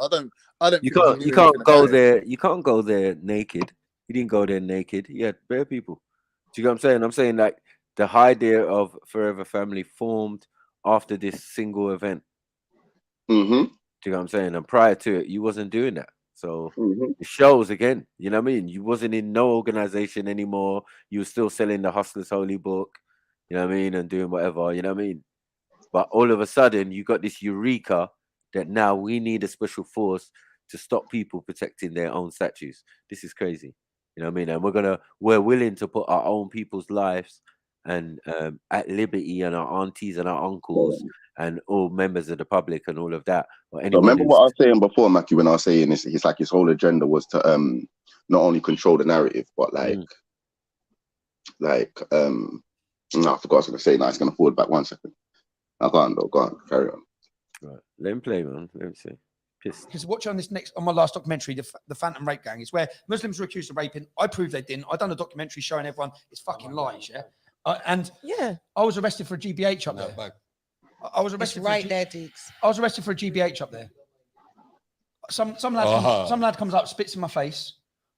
I don't You think he can't knew anything go about it. there. You can't go there naked. He didn't go there naked. He had bare people. Do you know what I'm saying? I'm saying like the idea of Forever Family formed after this single event. Mm-hmm. Do you know what I'm saying? And prior to it, you wasn't doing that. So it shows again, you know what I mean? You wasn't in no organization anymore. You were still selling the Hustler's Holy Book, you know what I mean? And doing whatever, you know what I mean? But all of a sudden, you got this eureka that now we need a special force to stop people protecting their own statues. This is crazy. You know what I mean? And we're willing to put our own people's lives and at liberty, and our aunties and our uncles and all members of the public and all of that. Or So anyone remember who's what I was saying before, Mackie, when I was saying it's like his whole agenda was to not only control the narrative, but no, I forgot what I was gonna say. Now it's gonna forward back 1 second. Go on, carry on. Right. Let him play, man. Let me see. Pissed. Because watch on my last documentary, the Phantom Rape Gang, is where Muslims were accused of raping. I proved they didn't. I done a documentary showing everyone it's fucking lies, yeah. And I was arrested for a GBH up there. I was arrested there, Deeks. I was arrested for a GBH up there. Some lad comes up, spits in my face.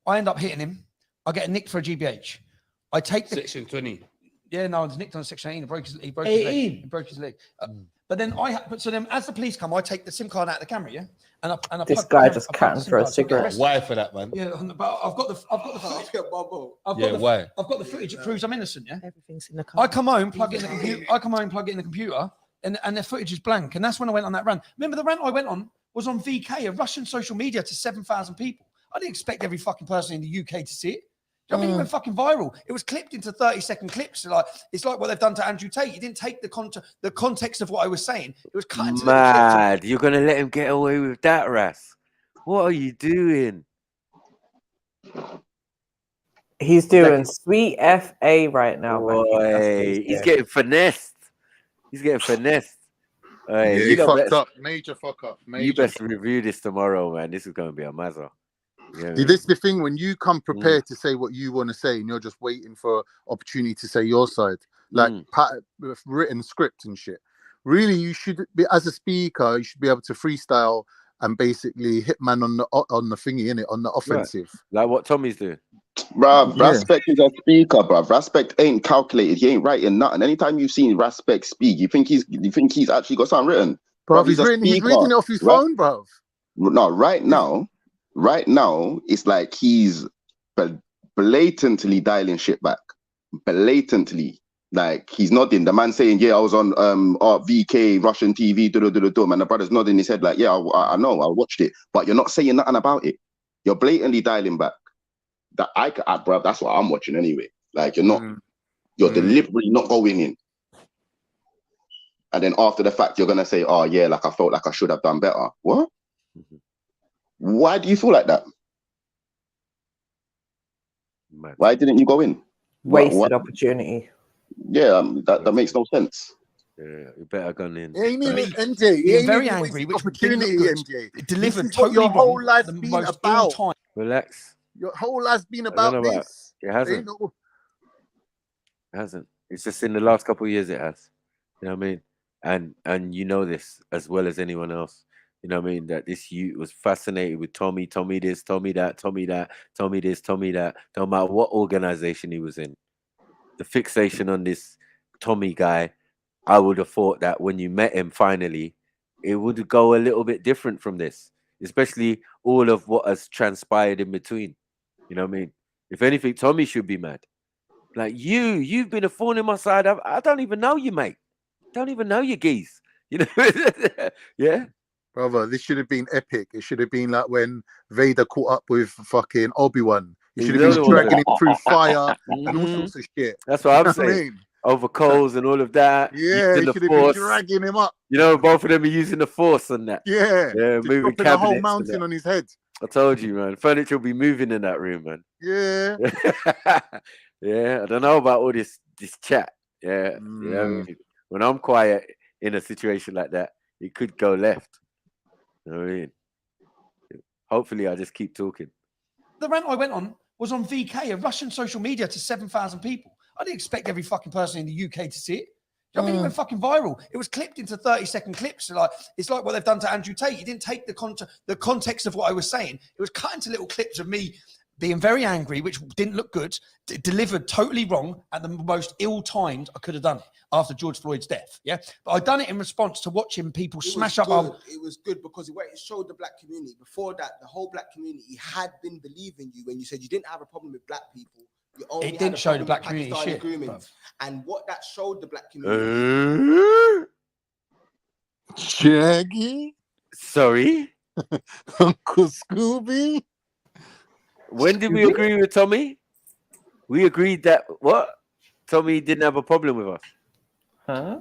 I end up hitting him. I get nicked for a GBH. I take the Section 20. Yeah, no, I was nicked on Section 18. He broke his leg. But then then as the police come, I take the SIM card out of the camera, yeah, and I this guy just canting for a cigarette. Why for that, man? Yeah, but I've got the footage. I've got the footage. It proves I'm innocent. Yeah, everything's in the car. I come home, plug it in the computer. Plug it in the computer, and the footage is blank. And that's when I went on that rant. Remember the rant I went on was on VK, a Russian social media to 7,000 people. I didn't expect every fucking person in the UK to see it. I mean, it went fucking viral. It was clipped into 30-second clips. It's like what they've done to Andrew Tate. You didn't take the context of what I was saying. It was cut into mad. You're gonna let him get away with that, Ras? What are you doing? He's doing sweet FA right now, man. He's getting finessed. He's getting finessed. Yeah, he fucked up. Major fuck up. You best review this tomorrow, man. This is going to be a mazza. Yeah, see, this is the thing when you come prepared to say what you want to say, and you're just waiting for opportunity to say your side, like written script and shit. Really, you should be, as a speaker, you should be able to freestyle and basically hit man on the thingy, innit, on the offensive, like what Tommy's doing. Bruv, Raspect is a speaker, bruv. Raspect ain't calculated. He ain't writing nothing. Anytime you've seen Raspect speak, you think he's actually got something written. Bruv, he's reading it off his phone, bruv. No, right now, it's like he's blatantly dialing shit back. Blatantly. Like, he's nodding. The man saying, yeah, I was on VK, Russian TV, and the brother's nodding his head like, yeah, I know, I watched it. But you're not saying nothing about it. You're blatantly dialing back. Bruv, that's what I'm watching anyway. Like, you're deliberately not going in. And then after the fact, you're going to say, oh, yeah, like, I felt like I should have done better. What? Why do you feel like that? Why didn't you go in? Wasted opportunity. Yeah, that makes no sense. Yeah, you better go in. He ain't even MJ. He Being ain't very even angry, wasting which didn't look opportunity, good. MJ. It delivered This is what totally your whole wrong. life's The been most about. ill-timed. Relax. Your whole life's been I don't about know about this. it. Hasn't. Ain't no... It hasn't. It's just in the last couple of years it has. You know what I mean? And you know this as well as anyone else. You know what I mean? That this youth was fascinated with Tommy this, Tommy that, Tommy that, Tommy this, Tommy that. No matter what organization he was in. The fixation on this Tommy guy, I would have thought that when you met him finally, it would go a little bit different from this. Especially all of what has transpired in between. You know what I mean? If anything, Tommy should be mad. Like you've been a thorn in my side. I don't even know you, mate. Don't even know you, geese. You know? Yeah. Brother, this should have been epic. It should have been like when Vader caught up with fucking Obi-Wan. He should have been dragging him through fire and all sorts of shit. That's what I'm saying. I mean? Over coals and all of that. Yeah, he should have been dragging him up. You know, both of them are using the force on that. Yeah, moving dropping a whole cabinets mountain on his head. I told you, man. Furniture will be moving in that room, man. Yeah. Yeah, I don't know about all this chat. Yeah. You know what I mean? When I'm quiet in a situation like that, it could go left. You know what I mean? Hopefully I just keep talking. The rant I went on was on VK, a Russian social media to 7,000 people. I didn't expect every fucking person in the UK to see it. I mean, it went fucking viral. It was clipped into 30-second clips. So like, it's like what they've done to Andrew Tate. He didn't take the context of what I was saying. It was cut into little clips of me being very angry, which didn't look good, delivered totally wrong and the most ill-timed I could have done it after George Floyd's death. Yeah, but I done it in response to watching people smash up. It was good because it showed the black community. Before that, the whole black community had been believing you when you said you didn't have a problem with black people. It didn't show the black community shit. And what that showed the black community. Shaggy? Sorry? Uncle Scooby? When did we agree with Tommy? We agreed that what? Tommy didn't have a problem with us. Huh?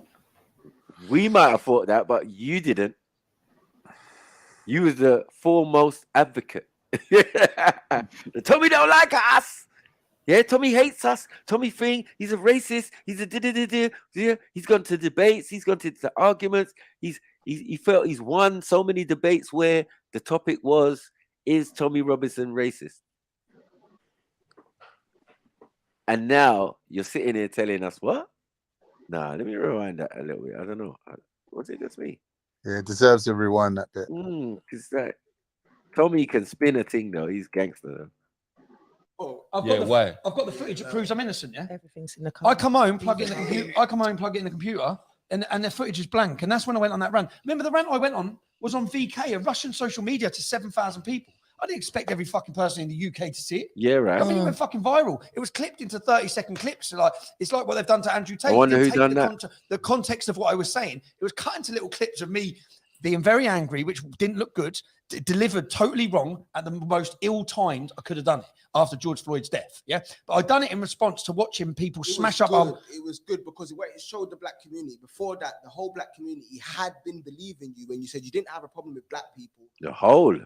We might have thought that, but you didn't. You was the foremost advocate. Tommy don't like us. Yeah, Tommy hates us. Tommy thing, he's a racist. He's a yeah. He's gone to debates. He's gone to the arguments. He felt he's won so many debates where the topic was, is Tommy Robinson racist? And now you're sitting here telling us what? Nah, let me rewind that a little bit. I don't know. What's it just me? Yeah, it deserves to rewind that bit. Because that Tommy can spin a thing though. He's gangster though. Oh, I've got the footage that proves I'm innocent. Yeah, everything's in the car. I come home, plug it in the computer. Plug it in the computer, and the footage is blank. And that's when I went on that rant. Remember, the rant I went on was on VK, a Russian social media to 7,000 people. I didn't expect every fucking person in the UK to see it. Yeah, right. I mean, it went fucking viral. It was clipped into 30-second clips. So like, it's like what they've done to Andrew Tate. I wonder who done that. The context of what I was saying. It was cut into little clips of me being very angry, which didn't look good, delivered totally wrong at the most ill-timed I could have done it after George Floyd's death. Yeah, but I done it in response to watching people smash up. It was good because it showed the black community. Before that, the whole black community had been believing you when you said you didn't have a problem with black people. The whole,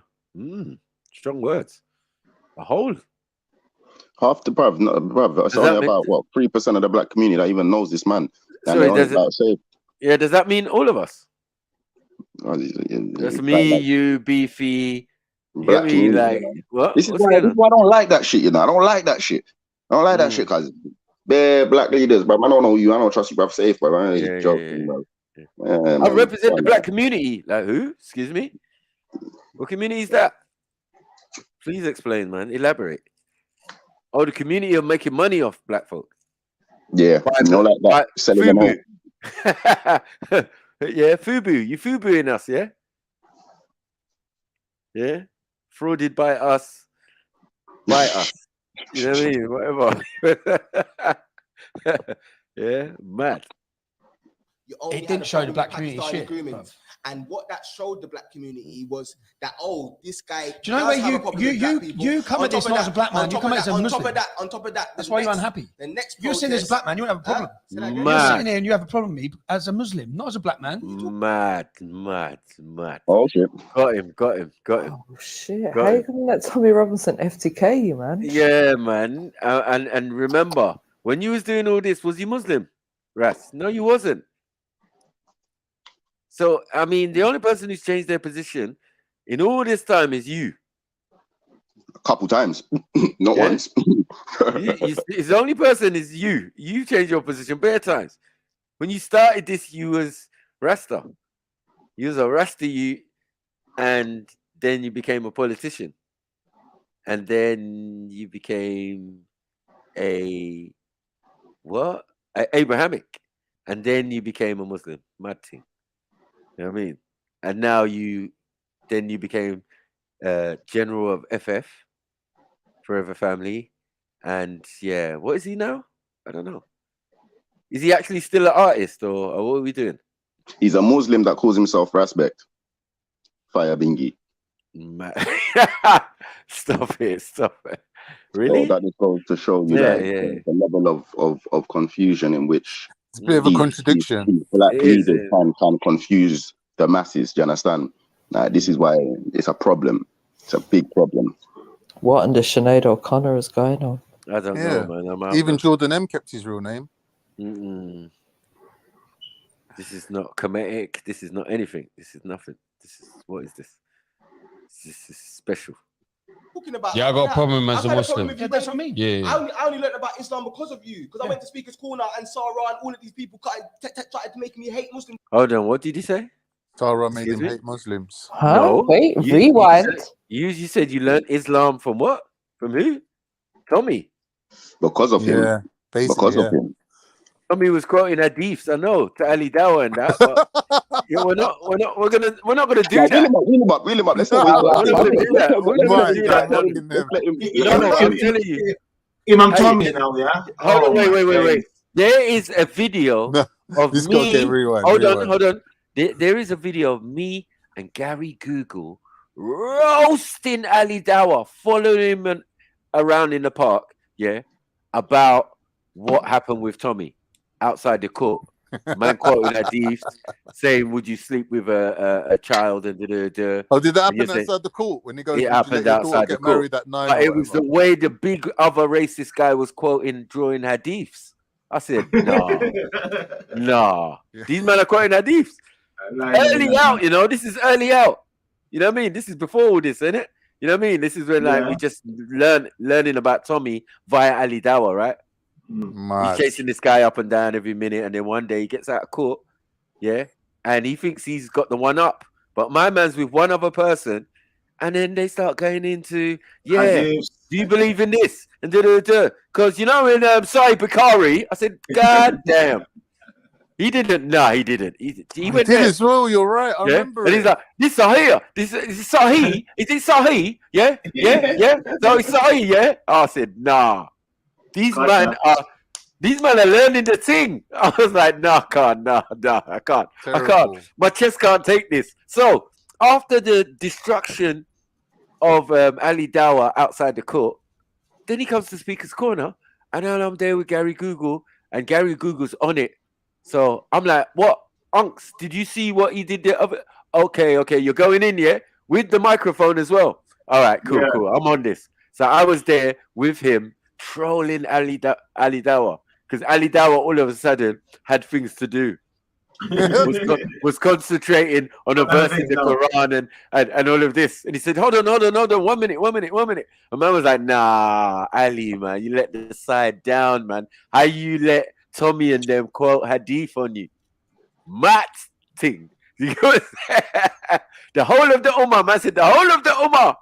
strong words. The whole. Half the bruv. It's only about 3% of the black community that even knows this man. Yeah, does that mean all of us? That's me, you, Beefy, black community. Like what? This is why I don't like that shit. You know, I don't like that shit. I don't like that shit because they're black leaders, bro. I don't know you. I don't trust you, bro. Safe, bro. I ain't joking, bro. I represent the black community. Like who? Excuse me. What community is that? Please explain, man. Elaborate. Oh, the community of making money off black folk. Yeah, like that. Selling them out. Yeah, FUBU. You FUBUing us, yeah? Yeah? Frauded by us. By us. You know what I mean? Whatever. Yeah, mad. It didn't show the black community shit. And what that showed the black community was that, this guy. Do you know where you come at this not as a black man, you come at it as a Muslim. On top of that, that's why you're unhappy. The next you're sitting as a black man, you don't have a problem. You're sitting here and you have a problem with me as a Muslim, not as a black man. Mad. Oh shit. Got him. Oh shit. How you gonna let Tommy Robinson F.T.K you, man? Yeah, man. And remember, when you was doing all this, was you Muslim? Ras? No, you wasn't. So I mean, the only person who's changed their position in all this time is you. A couple times, not once. It's the only person is you. You changed your position bare times. When you started this, you was Rasta. You was a Rasta, and then you became a politician, and then you became a Abrahamic, and then you became a Muslim. Mad thing. You know what I mean? And now you became general of FF, Forever Family, and yeah, what is he now? I don't know. Is he actually still an artist, or what are we doing? He's a Muslim that calls himself Respect. Fire Bingi. Stop it. Really? So that just goes to show you the level of confusion in which it's a bit of a contradiction. These black leaders can confuse the masses. Do you understand? This is why it's a problem. It's a big problem. What under Sinead O'Connor is going on? I don't know, man. Even Jordan M kept his real name. This is not comedic. This is not anything. This is nothing. What is this? This is special. Talking about I got a problem as a Muslim. That's what I mean. Yeah. I only learned about Islam because of you. Because I went to Speaker's Corner and Sarah and all of these people started making me hate Muslims. Hold on, what did he say? Sarah made him hate Muslims. Huh? No. Wait, rewind. You said you learned Islam from what? From who? Tommy. Because of him. Yeah, because of him. Tommy was quoting hadiths, I know, to Ali Dawah and that. But we're not gonna do that. Wheel him up. Let's not we're not gonna do that. We're not gonna do that. No, I'm telling you. Imam Tommy now, yeah. Hold on, wait. There is a video of this me. Hold on. There is a video of me and Gary Google roasting Ali Dawah, following him around in the park, about what happened with Tommy outside the court. Man quoting hadith, saying, "Would you sleep with a child?" And oh, did that happen outside the court when he goes? It happened outside the court. But it was the way the big other racist guy was quoting, drawing hadiths. I said, nah. These men are quoting hadiths. Early out, you know. This is early out. You know what I mean? This is before all this, isn't it? You know what I mean? This is when we just learning about Tommy via Ali Dawah, right? He's chasing this guy up and down every minute, and then one day he gets out of court, and he thinks he's got the one up. But my man's with one other person, and then they start going into, do you believe in this? And because in Sahih Bukhari, I said, God damn. He didn't. No, he didn't. He went there. As well. You're right. I remember. And he's like, "This Sahih. This is Sahih. Is it Sahih? Yeah. So it's Sahih. Yeah." I said, "Nah. These men are learning the thing." I was like, "No, I can't. No, I can't. Terrible. I can't. My chest can't take this." So after the destruction of Ali Dawah outside the court, then he comes to Speaker's Corner, and then I'm there with Gary Google, and Gary Google's on it. So I'm like, what? Unks, did you see what he did there? Okay, you're going in, with the microphone as well. All right, cool. I'm on this. So I was there with him trolling Ali Dawah, because Ali Dawah all of a sudden had things to do. was concentrating on a verse in the Quran and all of this. And he said, hold on, 1 minute. And man was like, nah, Ali, man, you let the side down, man. How you let Tommy and them quote hadith on you? Matt thing. The whole of the Ummah, man said, the whole of the Ummah.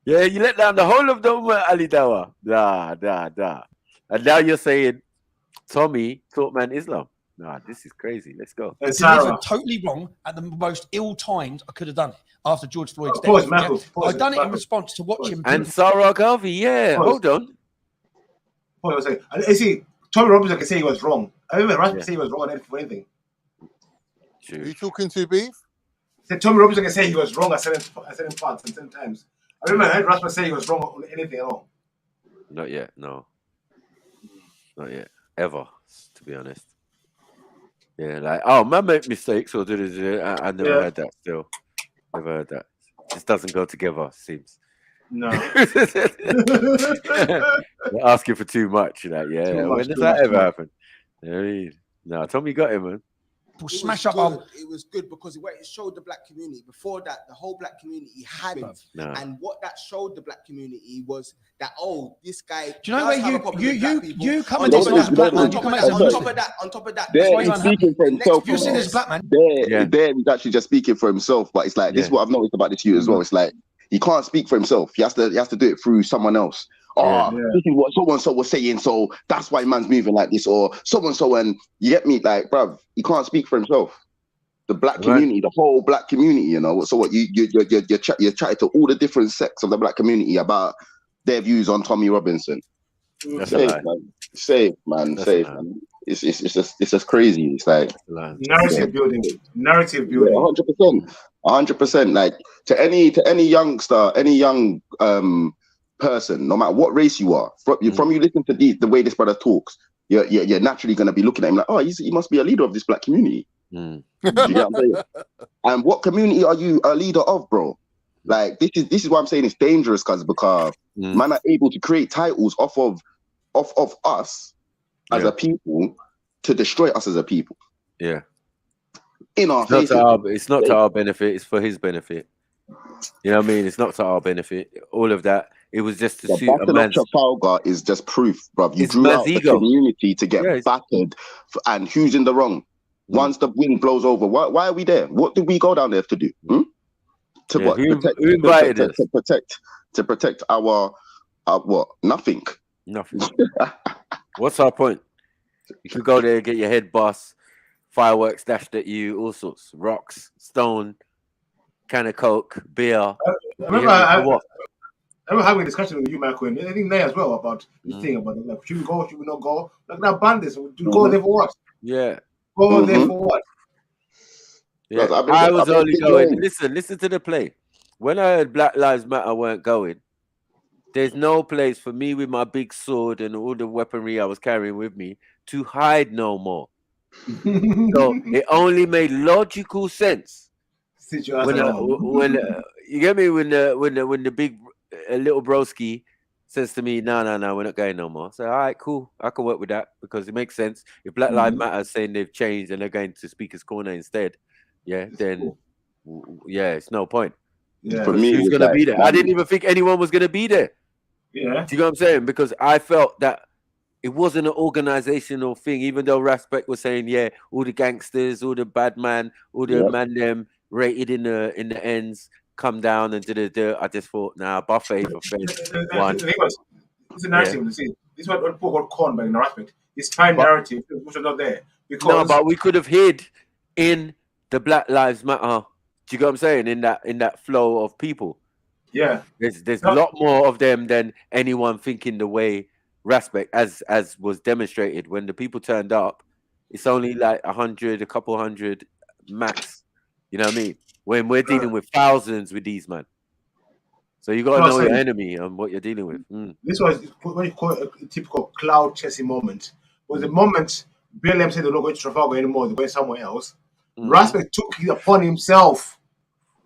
Yeah, you let down the whole of the Ummah, Ali Dawah. Nah. And now you're saying Tommy taught man Islam. Nah, this is crazy. Let's go. This was totally wrong at the most ill-timed I could have done it after George Floyd's death. I've done it in response to watching. And Sarah Garvey, hold on. Hold on a second. And see, Tommy Robinson can say he was wrong. I remember Rasmus say he was wrong for anything. Are you talking to Beef? Said Tommy Robinson can say he was wrong at certain parts and certain times. I remember I heard Rasmus say he was wrong on anything at all. Not yet, no. Not yet. Ever, to be honest. Yeah, like, man make mistakes or I never heard that still. Never heard that. Just doesn't go together, seems. No. You're asking for too much, when does that ever happen? No, Tommy got him, man. smash up our. It was good because it showed the black community. Before that, the whole black community hadn't. No. And what that showed the black community was that, this guy. Do you know where you come at this as a black man? You come at this on top of that, there he's speaking for himself. You're seen as black man. There he's actually just speaking for himself. But it's like this is what I've noticed about this youth as well. It's like he can't speak for himself. He has to do it through someone else. This is what so-and-so was saying, so that's why man's moving like this, or so-and-so, and you get me? Like, bruv, he can't speak for himself. The black community, the whole black community, you know. So what you're chatting to all the different sects of the black community about their views on Tommy Robinson. That's safe, man. Safe, man. It's just crazy. It's like narrative building. 100%. Like to any youngster, any young person, no matter what race you are, from you listen to the way this brother talks, you're naturally going to be looking at him like, oh, he must be a leader of this black community. You get what I'm saying? And what community are you a leader of, bro? Like this is why I'm saying it's dangerous, because man are able to create titles off of us as a people to destroy us as a people. Yeah. In our faces. It's not to our benefit, it's for his benefit. You know what I mean? It's not to our benefit. All of that. It was just to suit a man's... Trafalgar is just proof, bruv. You drew out the community to get battered, and who's in the wrong? Once the wind blows over, why are we there? What did we go down there to do? To what? Who invited us? To protect our what? Nothing. What's our point? You could go there, get your head bust, fireworks dashed at you, all sorts, rocks, stone, can of Coke, beer. I remember having a discussion with you, Michael, and I think there as well about this thing about like, should we go, should we not go? Like now, bandits, go there for what? Yeah. Go there for what? Yeah. I was only going. Listen to the play. When I heard Black Lives Matter weren't going, there's no place for me with my big sword and all the weaponry I was carrying with me to hide no more. So it only made logical sense. When you get me, when the big little broski says to me, no, we're not going no more. So all right, cool, I can work with that because it makes sense. If Black Lives Matter is saying they've changed and they're going to Speaker's Corner instead, then it's no point. Yeah. For me, who's gonna be there? I didn't even think anyone was gonna be there. Yeah. Do you know what I'm saying? Because I felt that it wasn't an organizational thing, even though Raspek was saying, yeah, all the gangsters, all the bad man, all the man them rated in the ends come down and did. I just thought, buffet for one. It's a narrative. This is what people got corn by in Raspek. It's time narrative, which is not there. Because but we could have hid in the Black Lives Matter. Do you get what I'm saying? In that flow of people. Yeah. There's a lot more of them than anyone thinking the way Raspek, as was demonstrated when the people turned up. It's only like 100, a couple hundred max. You know what I mean? When we're dealing with thousands with these man. So you gotta know your enemy and what you're dealing with. This was what you call a typical cloud chasing moment. Was the moment BLM said they're not going to Trafalgar anymore, they're going somewhere else. Raspek took it upon himself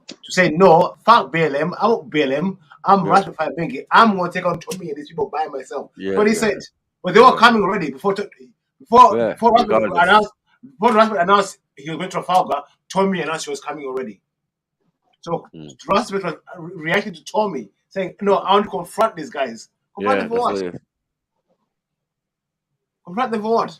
to say, no, fuck BLM, I'm not BLM, I'm Raspek Bengi, I'm going to take on Tommy and these people by myself. But he said, but they were coming already before Raspek announced he was going to Trafalgar, Tommy announced he was coming already. So Raspek was reacting to Tommy, saying, no, I want to confront these guys. Confront them for what? Confront them for what?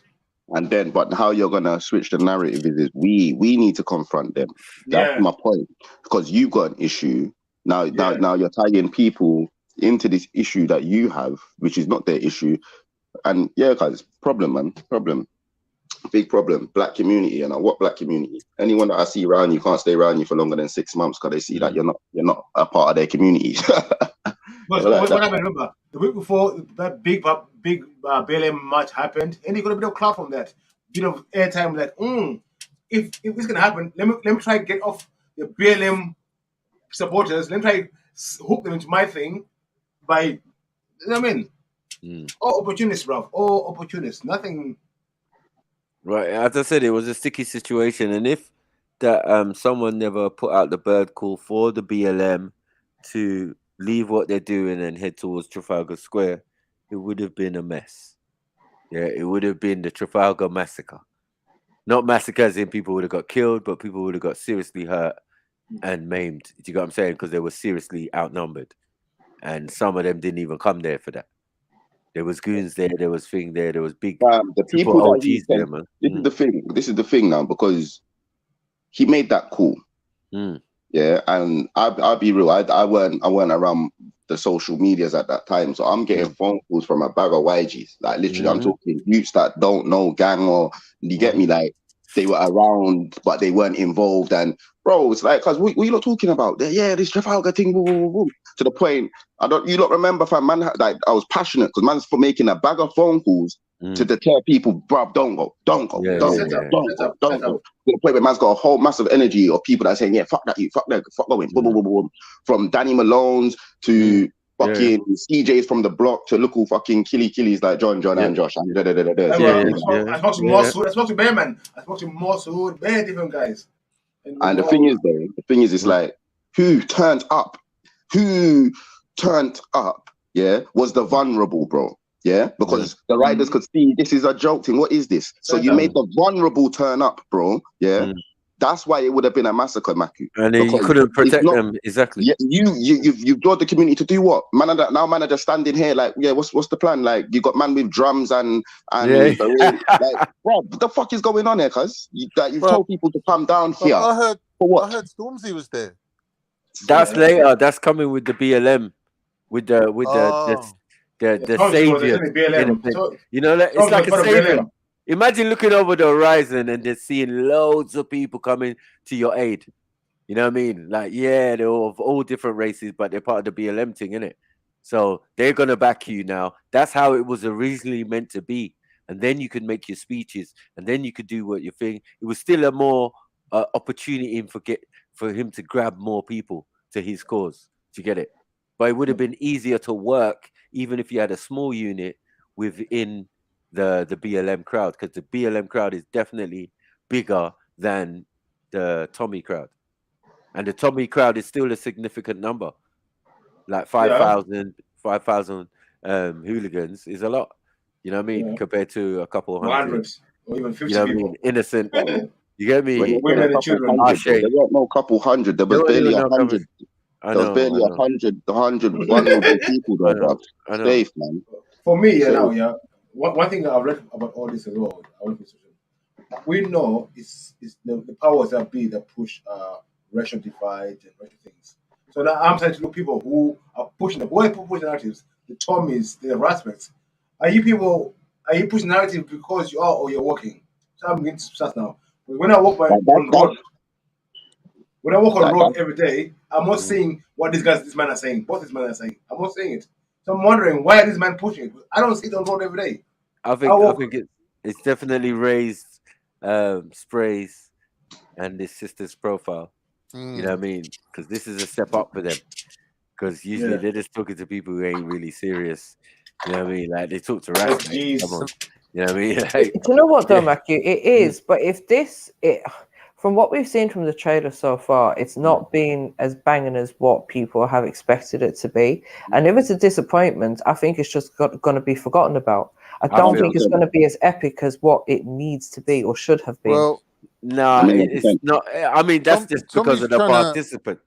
And then, but how you're gonna switch the narrative is we need to confront them. That's my point. Because you got an issue now. Now you're tying people into this issue that you have, which is not their issue. And guys, problem, man, big problem. Black community, what black community? Anyone that I see around you can't stay around you for longer than 6 months because they see that you're not a part of their community. What happened? Remember the week before that big BLM march happened, and you got a bit of clout from that, bit of airtime. Like, if this can happen, let me try to get off the BLM supporters. Let me try to hook them into my thing by, you know what I mean? All opportunists, bruv. All opportunists. Nothing. Right, as I said, it was a sticky situation, and if that someone never put out the bird call for the BLM to leave what they're doing and head towards Trafalgar Square, it would have been a mess. Yeah, it would have been the Trafalgar massacre. Not massacres in people would have got killed, but people would have got seriously hurt and maimed. Do you get what I'm saying? Because they were seriously outnumbered. And some of them didn't even come there for that. There was goons there, there was thing there, there was big the people that he OGs there, said, man. this is the thing. This is the thing now, because he made that call. Yeah, and I'll be real. I weren't around the social medias at that time, so I'm getting phone calls from a bag of YGs. Like literally, I'm talking youths that don't know gang, or you get me, like they were around but they weren't involved. And bro, it's like, cause what you lot talking about? Yeah, this Trafalgar thing, boom, boom, boom. To the point, you don't remember, fam, man, like I was passionate because man's for making a bag of phone calls to deter people, bruv, don't go. To the point where man's got a whole massive energy of people that are saying, yeah, fuck that, fuck going, boom, boom, boom, boom. From Danny Malone's to fucking CJs from the block to local fucking killies like John and Josh. And I spoke to Mosswood, I spoke to Bearman, I spoke to Mosswood, very different guys. And the thing is, it's like, who turned up, yeah, was the vulnerable, bro. Yeah, because the riders could see this is a joke thing. What is this? So you made the vulnerable turn up, bro. Yeah, that's why it would have been a massacre, Maku. And you couldn't protect them exactly. Yeah, you've brought the community to do what? Man are just standing here like, yeah, what's the plan? Like you got man with drums and like, bro, what the fuck is going on here? Cause you've told people to come down here. I heard for what? I heard Stormzy was there. That's later. That's coming with the BLM, with the savior. You know, it's like a savior. Imagine looking over the horizon and just seeing loads of people coming to your aid. You know what I mean? Like, yeah, they're of all different races, but they're part of the BLM thing, innit? So they're gonna back you now. That's how it was originally meant to be. And then you could make your speeches, and then you could do what you think. It was still a more opportunity for him to grab more people to his cause. Do you get it? But it would have been easier to work even if you had a small unit within the BLM crowd, because the BLM crowd is definitely bigger than the Tommy crowd. And the Tommy crowd is still a significant number. Like 5,000 hooligans is a lot. You know what I mean? Compared to a couple of hundreds. Or even 50 you know what people. I mean? Innocent. You get me? Women and children. There weren't no couple hundred. There was barely 100. There was barely 100 vulnerable people there, bro. Safe, man. For me, one thing I've read about all this as well, we know it's the powers that be that push racial divide and racial things. So now I'm saying to the people who are pushing narratives, the Tommies, the Raspberries. Are you pushing narrative because you are or you're working? So I'm going to start now. When I walk on the road every day, I'm not seeing what this man are saying. Both this man are saying. I'm not seeing it. So I'm wondering why is this man pushing it? I don't see it on the road every day. I think it's definitely raised sprays and this sister's profile. You know what I mean? Because this is a step up for them. Because usually they're just talking to people who ain't really serious. You know what I mean? Like they talk to rats. Like, come on. You know what I mean? Like, do you know what though, Matthew? It is, but if from what we've seen from the trailer so far, it's not been as banging as what people have expected it to be. And if it's a disappointment, I think it's just going to be forgotten about. I don't think it's going to be as epic as what it needs to be or should have been. Well, no, it's not. I mean, that's just because of the participant.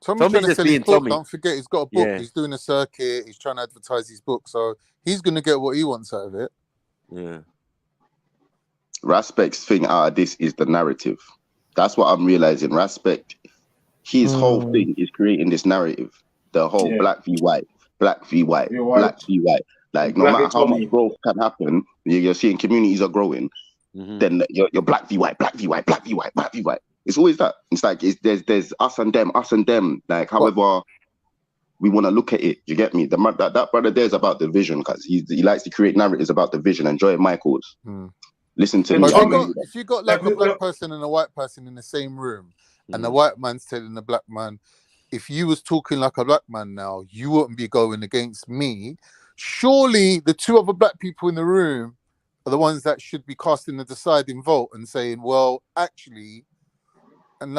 Tommy's trying to sell his book. Don't forget, he's got a book. He's doing a circuit. He's trying to advertise his book. So he's going to get what he wants out of it. Yeah. Raspect's thing out of this is the narrative. That's what I'm realizing. Raspect, his whole thing is creating this narrative. The whole black v white, black v white, black v white. Like no matter how much growth can happen, you're seeing communities are growing. Then you're black v white, black v white, black v white, black v white. It's always that. It's like there's us and them. Like however we want to look at it. You get me? That brother there is about the vision because he likes to create narratives about the vision. And Joy Michaels. Listen to me. If you got like a black person and a white person in the same room, and the white man's telling the black man, if you was talking like a black man now, you wouldn't be going against me. Surely the two other black people in the room are the ones that should be casting the deciding vote and saying, well, actually, and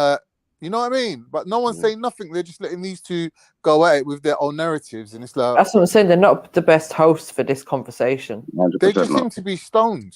you know what I mean? But no one's saying nothing. They're just letting these two go at it with their own narratives. And it's like... That's what I'm saying. They're not the best hosts for this conversation. 100% they just seem to be stoned.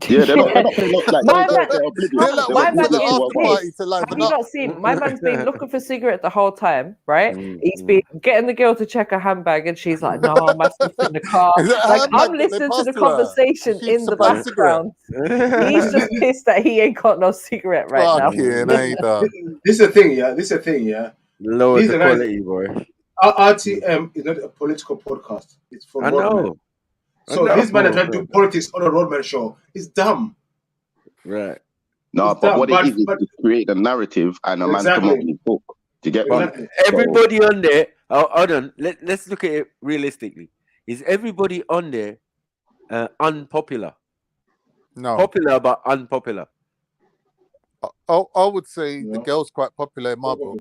Yeah, they're not playing like My they're man- oblivious. They're like They're waiting for the oblivious to after what's party to Have liven you up. not seen? My man's been looking for cigarette the whole time, right? He's been getting the girl to check her handbag, and she's like, "No, my stuff's in the car." Is that a Like handbag I'm that they listening to passed the to her? conversation She in the supplied cigarette. background. He's just pissed that he ain't got no cigarette right now. Fucking either. This is the thing, yeah. This is the thing, yeah. Lower These the are guys. quality, boy. RTM is not a political podcast. It's for I roadmen. know. So this man is trying to do politics on a roadman show. It's dumb. Right. No, It's but dumb, what it is create a narrative and a man's promoting his book. Do you get me? Exactly. Everybody on there, hold on, let's look at it realistically. Is everybody on there unpopular? No. Popular but unpopular. I would say the girl's quite popular in my book.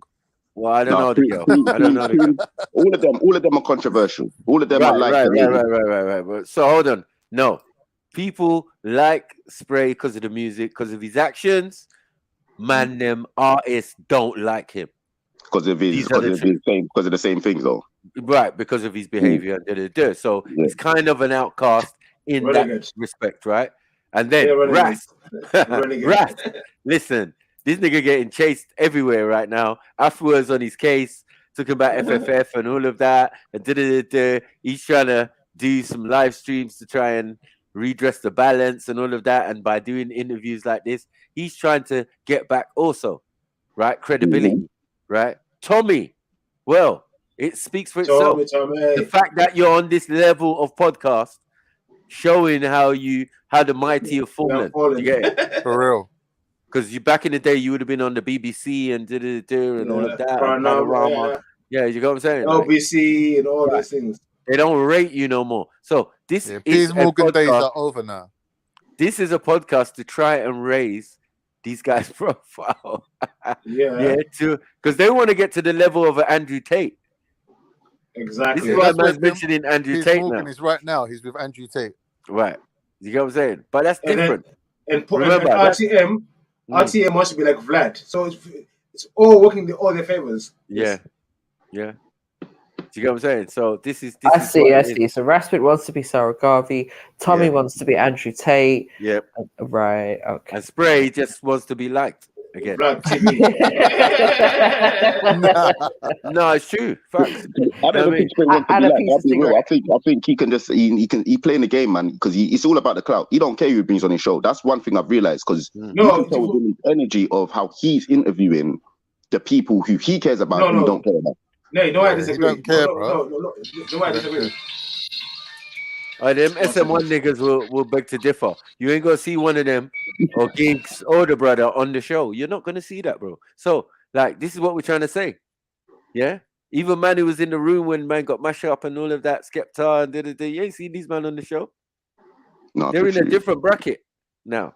Well, I don't know the girl. I don't know the girl. All of them are controversial. All of them are like right. But so hold on. No. People like Spray because of the music, because of his actions. Man, them artists don't like him. Because of the same things though. Right, because of his behavior. So he's kind of an outcast in that respect, right? And then Ras, listen, this nigga getting chased everywhere right now. Afro's on his case, talking about FFF and all of that. And he's trying to do some live streams to try and redress the balance and all of that. And by doing interviews like this, he's trying to get back also, right? Credibility, right? Tommy, well, it speaks for itself. The fact that you're on this level of podcast, showing how the mighty have fallen. You get it? For real. Because you back in the day, you would have been on the BBC and and all of that. Panorama. Yeah, you know what I'm saying? LBC and all these things. They don't rate you no more. So this is Piers Morgan days are over now. This is a podcast to try and raise these guys' profile. Because they want to get to the level of Andrew Tate. Exactly. This is why man's mentioning Andrew Piers Tate Morgan now. is right now. He's with Andrew Tate. Right. You get what I'm saying? But that's different. Remember, RTM must be like Vlad. So it's all working all their favors. Yeah. Yeah. Do you get what I'm saying? So this is I see. So Raspit wants to be Sarah Garvey. Tommy wants to be Andrew Tate. Yep. Right. Okay. And Spray just wants to be liked again. Black TV. No, it's true. Facts. I don't think Spray wants to be like. I'll be real. I think he can just he playing the game, man. Because it's all about the clout. He don't care who he brings on his show. That's one thing I've realized. Because you can tell within his energy of how he's interviewing the people who he cares about and who don't care about. No, I disagree. You don't care, bro. No, I disagree. Them SM1 niggas will beg to differ. You ain't gonna see one of them or Gigs or the brother on the show. You're not gonna see that, bro. So, like, this is what we're trying to say. Yeah? Even man who was in the room when man got mashed up and all of that, Skepta and you ain't seen these man on the show. No, they're in a different bracket now.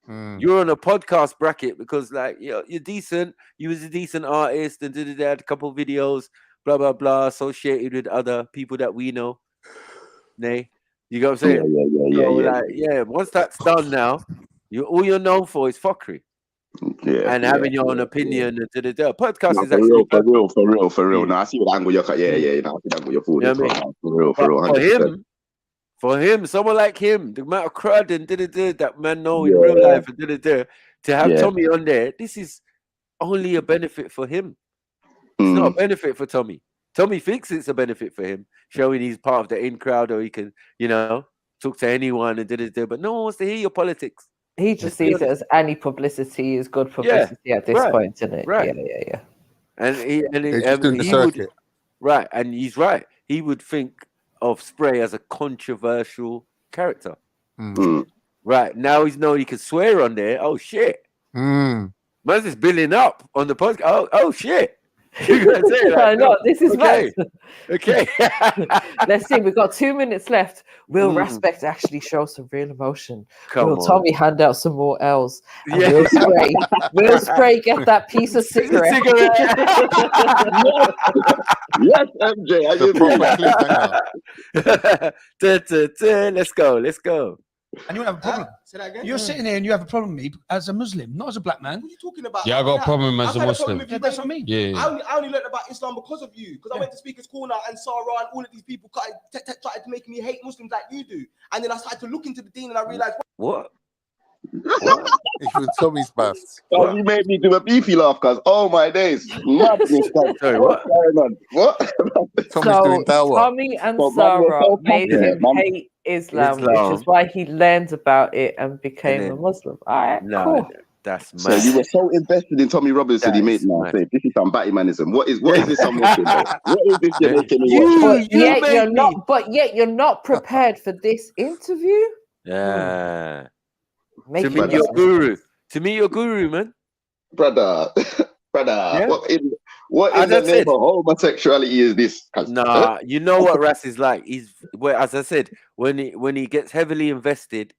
You're on a podcast bracket because, like, you're decent. You was a decent artist and had a couple videos, blah blah blah, associated with other people that we know. Nay, you know what I'm saying? Yeah. Once that's done, now all you're known for is fuckery. And having your own opinion. Podcast is actually for real. Now I see what angle you're cut. Yeah. Now I see the angle you're pulling. For real. For him, someone like him, the amount of crowd and that man know in real life and to have Tommy on there, this is only a benefit for him. It's not a benefit for Tommy. Tommy thinks it's a benefit for him, showing he's part of the in crowd or he can, talk to anyone and but no one wants to hear your politics. He just sees it as any publicity is good publicity at this point, isn't it? Right. Yeah. And he doing the circuit. Right, and he's right. He would think of Spray as a controversial character. Right, now he's known he can swear on there. Oh shit. Man's just building up on the podcast. Oh shit. You're gonna say that? I know, this is okay. Okay. Let's see, we've got 2 minutes left. Will Respect actually show some real emotion? Will Tommy hand out some more L's? And Will Spray get that piece of cigarette? Yes, MJ. Let's go. And you have a problem. Say that again? You're sitting here and you have a problem with me as a Muslim, not as a black man. What are you talking about? Yeah, I got a problem as a Muslim. That's what I mean. Yeah. I only learned about Islam because of you. Because I went to Speaker's Corner and Sarah and all of these people tried to make me hate Muslims like you do. And then I started to look into the deen and I realized... What? Even Tommy's baths. You made me do a beefy laugh, cuz. Oh my days. Madness, cuz. Sorry, What's going on? What? Tommy's doing dawah. Tommy and Sarah made him hate Islam, which is why he learned about it and became a Muslim. All right, cool. That's mad. So you were so invested in Tommy Robinson, he made now say this is some Batmanism. What is this I'm making? What is this you're making me watch? But yet you're not prepared for this interview. Yeah. Make To meet your guru. To meet your guru, man. Brother. Yeah. What in the name of homosexuality is this? Nah, you know what Ras is like. As I said, when he gets heavily invested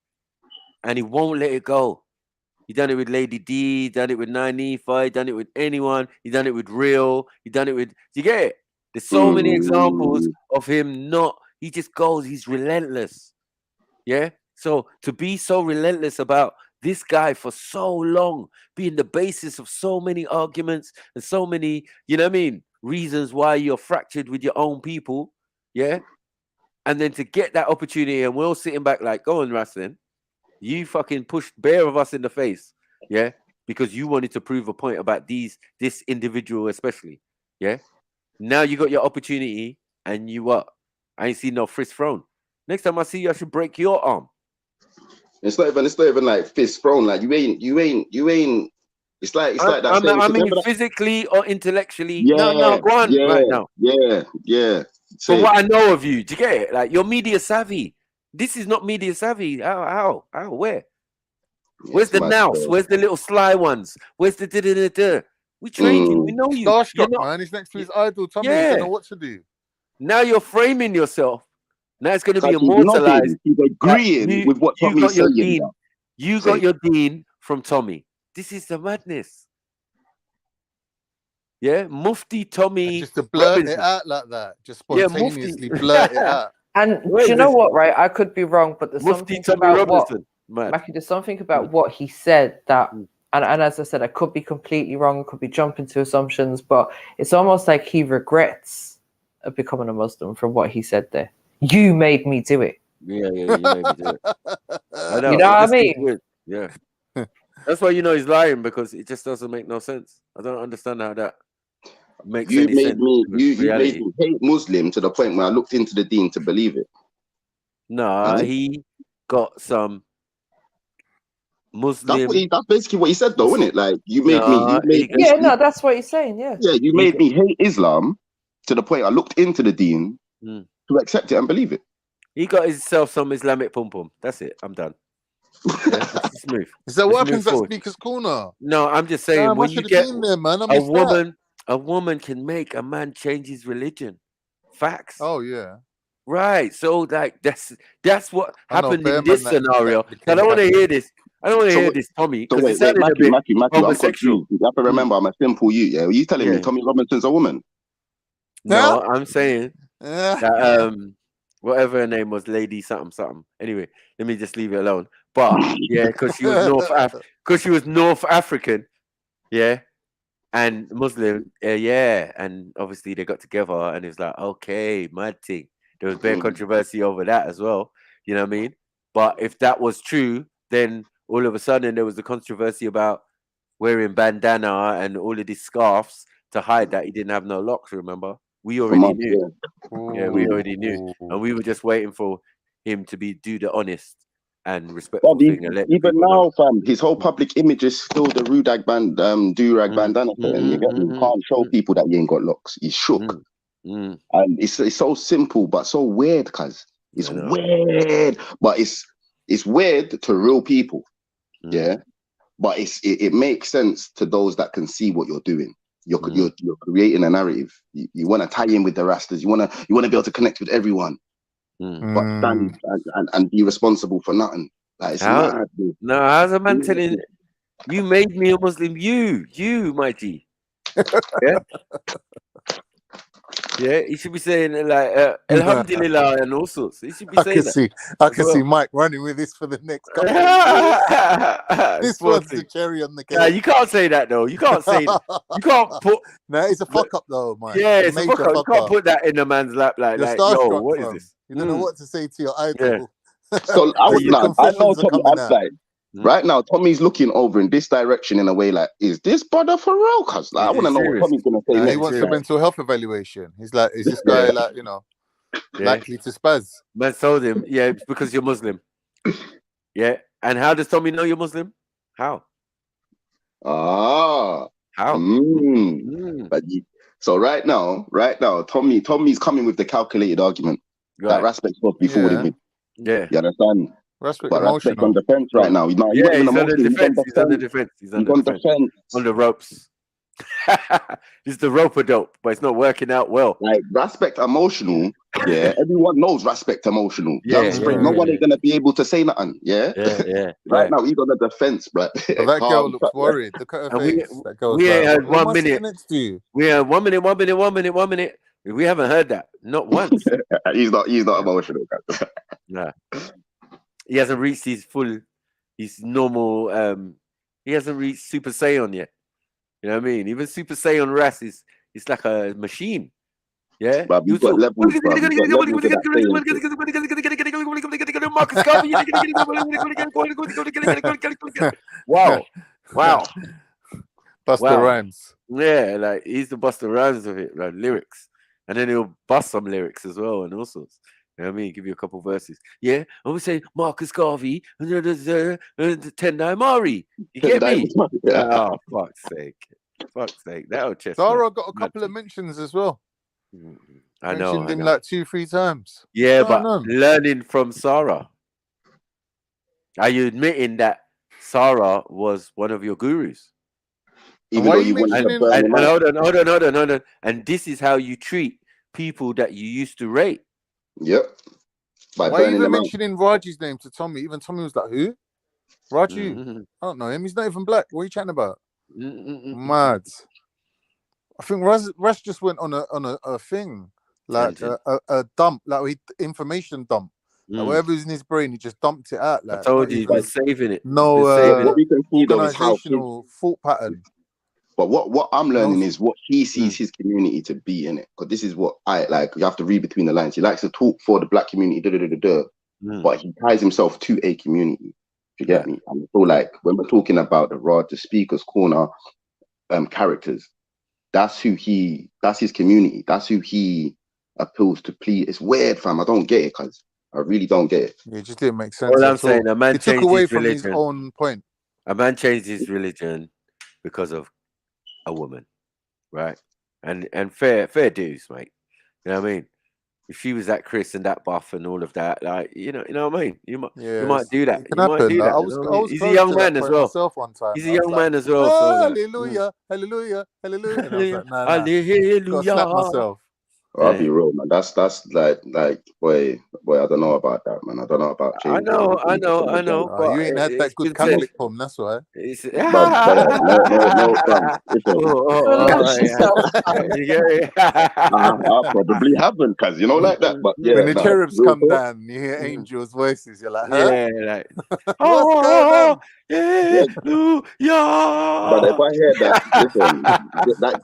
and he won't let it go. He done it with Lady D, he done it with Nanifa, he done it with anyone, he done it with Real, he done it with, you get it? There's so many examples of him he just goes, he's relentless. Yeah? So to be so relentless about this guy for so long, being the basis of so many arguments and so many, you know what I mean, reasons why you're fractured with your own people, yeah? And then to get that opportunity and we're all sitting back like, go on, Raslin. You fucking pushed bare of us in the face, yeah, because you wanted to prove a point about this individual especially, yeah. Now you got your opportunity, and you what? I ain't seen no fist thrown. Next time I see you, I should break your arm. It's not even like fist thrown. Like you ain't. It's like that. I mean, physically or intellectually. Yeah, no, go on right now. Yeah. From what I know of you, do you get it? Like you're media savvy. This is not media savvy. How? Where? Where's the nous? Where's the little sly ones? Where's the da-da-da-da? We trained you. We know you. Starstruck, man. He's next to his idol. Tommy doesn't know what to do. Now you're framing yourself. Now it's going to be immortalized. He's agreeing with what Tommy's saying. You got your dean from Tommy. This is the madness. Yeah, Mufti Tommy. Just to blurt it out like that. Just spontaneously blurt it out. And do you know what, right? I could be wrong, but there's something about Mackie, there's something about what he said that, and as I said, I could be completely wrong, could be jumping to assumptions, but it's almost like he regrets becoming a Muslim from what he said there. You made me do it. Yeah, you made me do it. I know. You know what I mean? Yeah. That's why you know he's lying, because it just doesn't make no sense. I don't understand how that makes any sense. You made me hate Muslim to the point where I looked into the deen to believe it. No, he got some Muslim. That's basically what he said, though, isn't it? Like you made me. That's what he's saying. Yeah. Yeah, you made me hate Islam to the point I looked into the deen to accept it and believe it. He got himself some Islamic pum pum. That's it. I'm done. Yeah, smooth. Is that what happens at Speaker's Corner? No, I'm just saying when you get there, man, a woman can make a man change his religion. Facts. Oh yeah. Right. So like that's what happened in this scenario. I don't want to hear this. I don't want to hear this, Tommy. So wait, Matthew, homosexual. You have to remember, I'm a simple you. Yeah, are you telling me Tommy Robinson's a woman? No, I'm saying that whatever her name was, Lady something. Anyway, let me just leave it alone. But yeah, because she was North African, yeah, and Muslim, yeah, and obviously they got together, and it was like, okay, mad thing. There was bare controversy over that as well. You know what I mean? But if that was true, then all of a sudden there was the controversy about wearing bandana and all of these scarves to hide that he didn't have no locks. Remember? We already knew. Yeah, we already knew, and we were just waiting for him to do the honest and respectful thing. Even now, fam, his whole public image is still the Rudag do-rag bandana thing. You get me? You can't show people that you ain't got locks. He's shook. And it's so simple but so weird, cuz it's weird, but it's weird to real people. Yeah, but it makes sense to those that can see what you're doing. You're creating a narrative. You want to tie in with the Rastas. You want to be able to connect with everyone, but stand and be responsible for nothing. Like, it's mad, no, how's a man telling you made me a Muslim? You, my G. Yeah. Yeah, he should be saying like Alhamdulillah and all sorts. He should be saying that. I can see Mike running with this for the next couple of years. This one's the cherry on the cake. Nah, you can't say that though. You can't say that. You can't put. No, it's a fuck up though, Mike. Yeah, it's a fuck up. You can't put that in a man's lap like yo, what is this? You don't know what to say to your idol. So I know Tommy. Right now, Tommy's looking over in this direction in a way like, is this brother for real? Because like, I want to know what Tommy's going to say next. He wants a mental health evaluation. He's like, is this guy like, you know, likely to spaz? Man told him, yeah, it's because you're Muslim. Yeah. And how does Tommy know you're Muslim? How? How? But so right now, Tommy's coming with the calculated argument that Respect's supposed to be forwarding with. Yeah. You understand? Respect but Respect's on defense right now. He's not he's even on the defense. He's on defense. He's on defense. On the ropes. It's the rope a dope, but it's not working out well. Like Respect emotional, yeah. Everyone knows Respect emotional. No one ain't gonna be able to say nothing. Yeah. Right now he's on the defense, bro. That girl looks worried. Look at her face. We ain't had 1 minute. We had 1 minute, 1 minute, 1 minute, 1 minute. We haven't heard that. Not once. He's not emotional. Nah. He hasn't reached his normal. He hasn't reached Super Saiyan yet. You know what I mean? Even Super Saiyan Ras is like a machine. Yeah. But you've got levels, Wow. Buster Rhymes. Yeah, like he's the Buster Rhymes of it, like lyrics. And then he'll bust some lyrics as well and all sorts. You know what I mean? Give you a couple verses. Yeah, I would say Marcus Garvey and Tendai Mari. You get me? Oh, fuck's sake. Fuck's sake. That'll chest. Zara got a couple of mentions as well. I know. Mentioned him like 2-3 times. Yeah, but learning from Sarah. Are you admitting that Sarah was one of your gurus? Even though you went hold on. And this is how you treat people that you used to rate. Yep. Why are you even mentioning Raji's name to Tommy? Even Tommy was like, who? Raji? I don't know him. He's not even black. What are you chatting about? Mad. I think Raz just went on a thing, like a dump, like information dump. Like whatever's in his brain, he just dumped it out. Like, I told you, he's been saving it. No what we can see though is how thought pattern. But what I'm learning is what he sees his community to be in it. Because this is what I like. You have to read between the lines. He likes to talk for the black community, but he ties himself to a community. You get me? And so like when we're talking about the Speaker's Corner characters, that's his community. That's who he appeals to please. It's weird, fam. I don't get it, cuz I really don't get it. Yeah, it just didn't make sense. All I'm saying, a man took away from his own point. A man changed his religion because of a woman, right? And fair dues, mate. You know what I mean? If she was that Chris and that buff and all of that, like you know what I mean? You might do that. It can happen. I was he's a young man as well. One time. He's a young man as well. Hallelujah, hallelujah, hallelujah. And I was like, nah. Hallelujah. Slap myself. I'll be real, man. That's like boy. I don't know about that, man. I don't know about change. I know. But you ain't had that good Catholic poem, that's why. I probably haven't, cuz you know, like that. But yeah, when the cherubs come down, you hear angels' voices. You're like, huh? Yeah, like oh, yeah. But if I hear that, listen,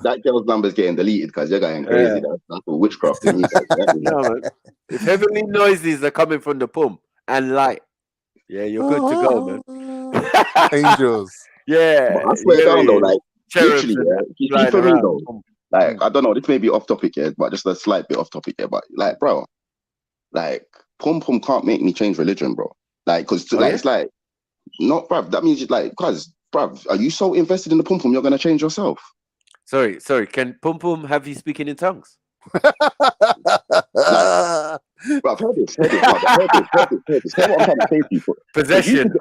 that girl's number's getting deleted because you're getting crazy. That's all witchcraft in you guys. If heavenly noises are coming from the pump and light, yeah, you're good to go, man. Angels. Yeah. But I swear down though, like literally, for me though, like I don't know, this may be off topic here, but just a slight bit off topic here. But like, bro, like pum can't make me change religion, bro. Like, cause it's like, not, bruv. That means like, cause, bruv, are you so invested in the pum you're gonna change yourself? Sorry. Can pum have you speaking in tongues? Bro, I've heard this. Heard this. Hear what I'm trying to say to you. Possession.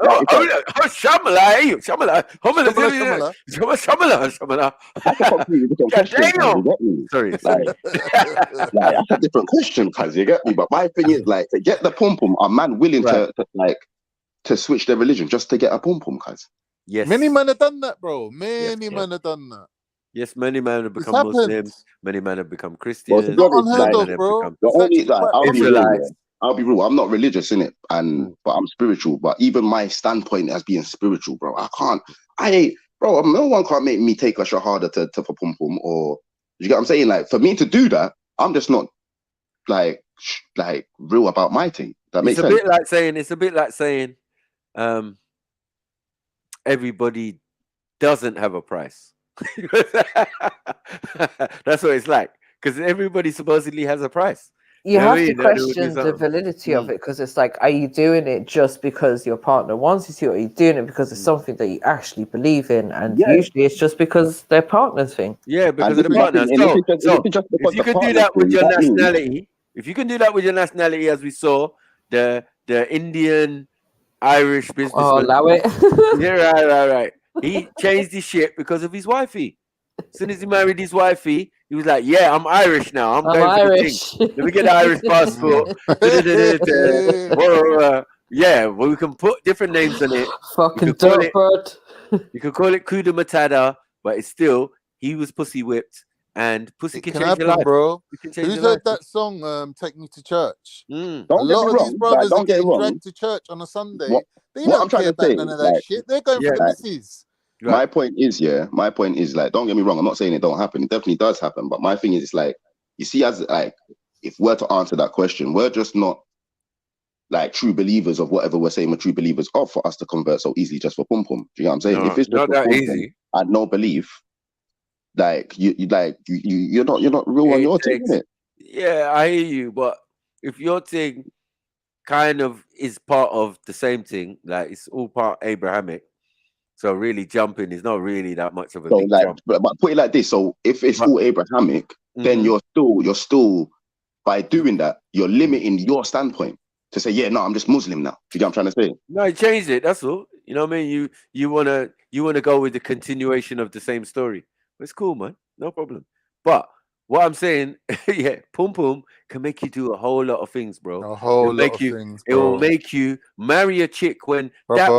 Shamala. That's a completely different question. Sorry. Like, that's a different question, cuz you get me. But my thing is, like, to get the pum a man willing to switch their religion just to get a pum cuz. Yes. Many men have done that, bro. Many men have done that. Yes, many men have become Muslims. Many men have become Christians. Well, unheard of, bro. I'll be real. I'm not religious in it, but I'm spiritual. But even my standpoint as being spiritual, bro, no one can't make me take a shahada to pum or you get what I'm saying? Like for me to do that, I'm just not like real about my thing. That makes sense. It's a bit like saying, everybody doesn't have a price. That's what it's like, because everybody supposedly has a price. You have to question the validity of it, because it's like, are you doing it just because your partner wants you to, or are you doing it because it's something that you actually believe in? And usually it's just because their partner's thing. Yeah, because of the partner. So if you can do that with your nationality, if you can do that with your nationality, as we saw, the Indian Irish businessman. Oh, allow it. Yeah, right. He changed his shit because of his wifey. As soon as he married his wifey, he was like, "Yeah, I'm Irish now. I'm going Irish. for the thing. Let me get the Irish passport." Yeah, well, we can put different names on it. Fucking dirt bird. You could call it Kuda Matata, but it's still, he was pussy whipped, and pussy can change your life, bro. Who's heard that song, Take Me to Church? Mm. A lot of these brothers are getting dragged to church on a Sunday. They don't care about none of that shit. They're going for the misses. My point is, like, don't get me wrong, I'm not saying it don't happen. It definitely does happen. But my thing is, it's like, you see, as like, if we're to answer that question, we're just not like true believers of whatever we're saying we're true believers of, for us to convert so easily just for pum pum. Do you know what I'm saying? No, if it's just not that easy, and no belief, like you're not real on your thing, isn't it? Yeah, I hear you, but if your thing kind of is part of the same thing, like it's all part Abrahamic, so really jumping is not really that much of a big jump. But put it like this: so if it's all Abrahamic, then you're still by doing that, you're limiting your standpoint to say, yeah, no, I'm just Muslim now. Do you know what I'm trying to say? No, you changed it. That's all. You know what I mean? You wanna go with the continuation of the same story. It's cool, man. No problem. But what I'm saying, yeah, pum pum can make you do a whole lot of things, bro. A whole lot of things, bro. It will make you marry a chick when that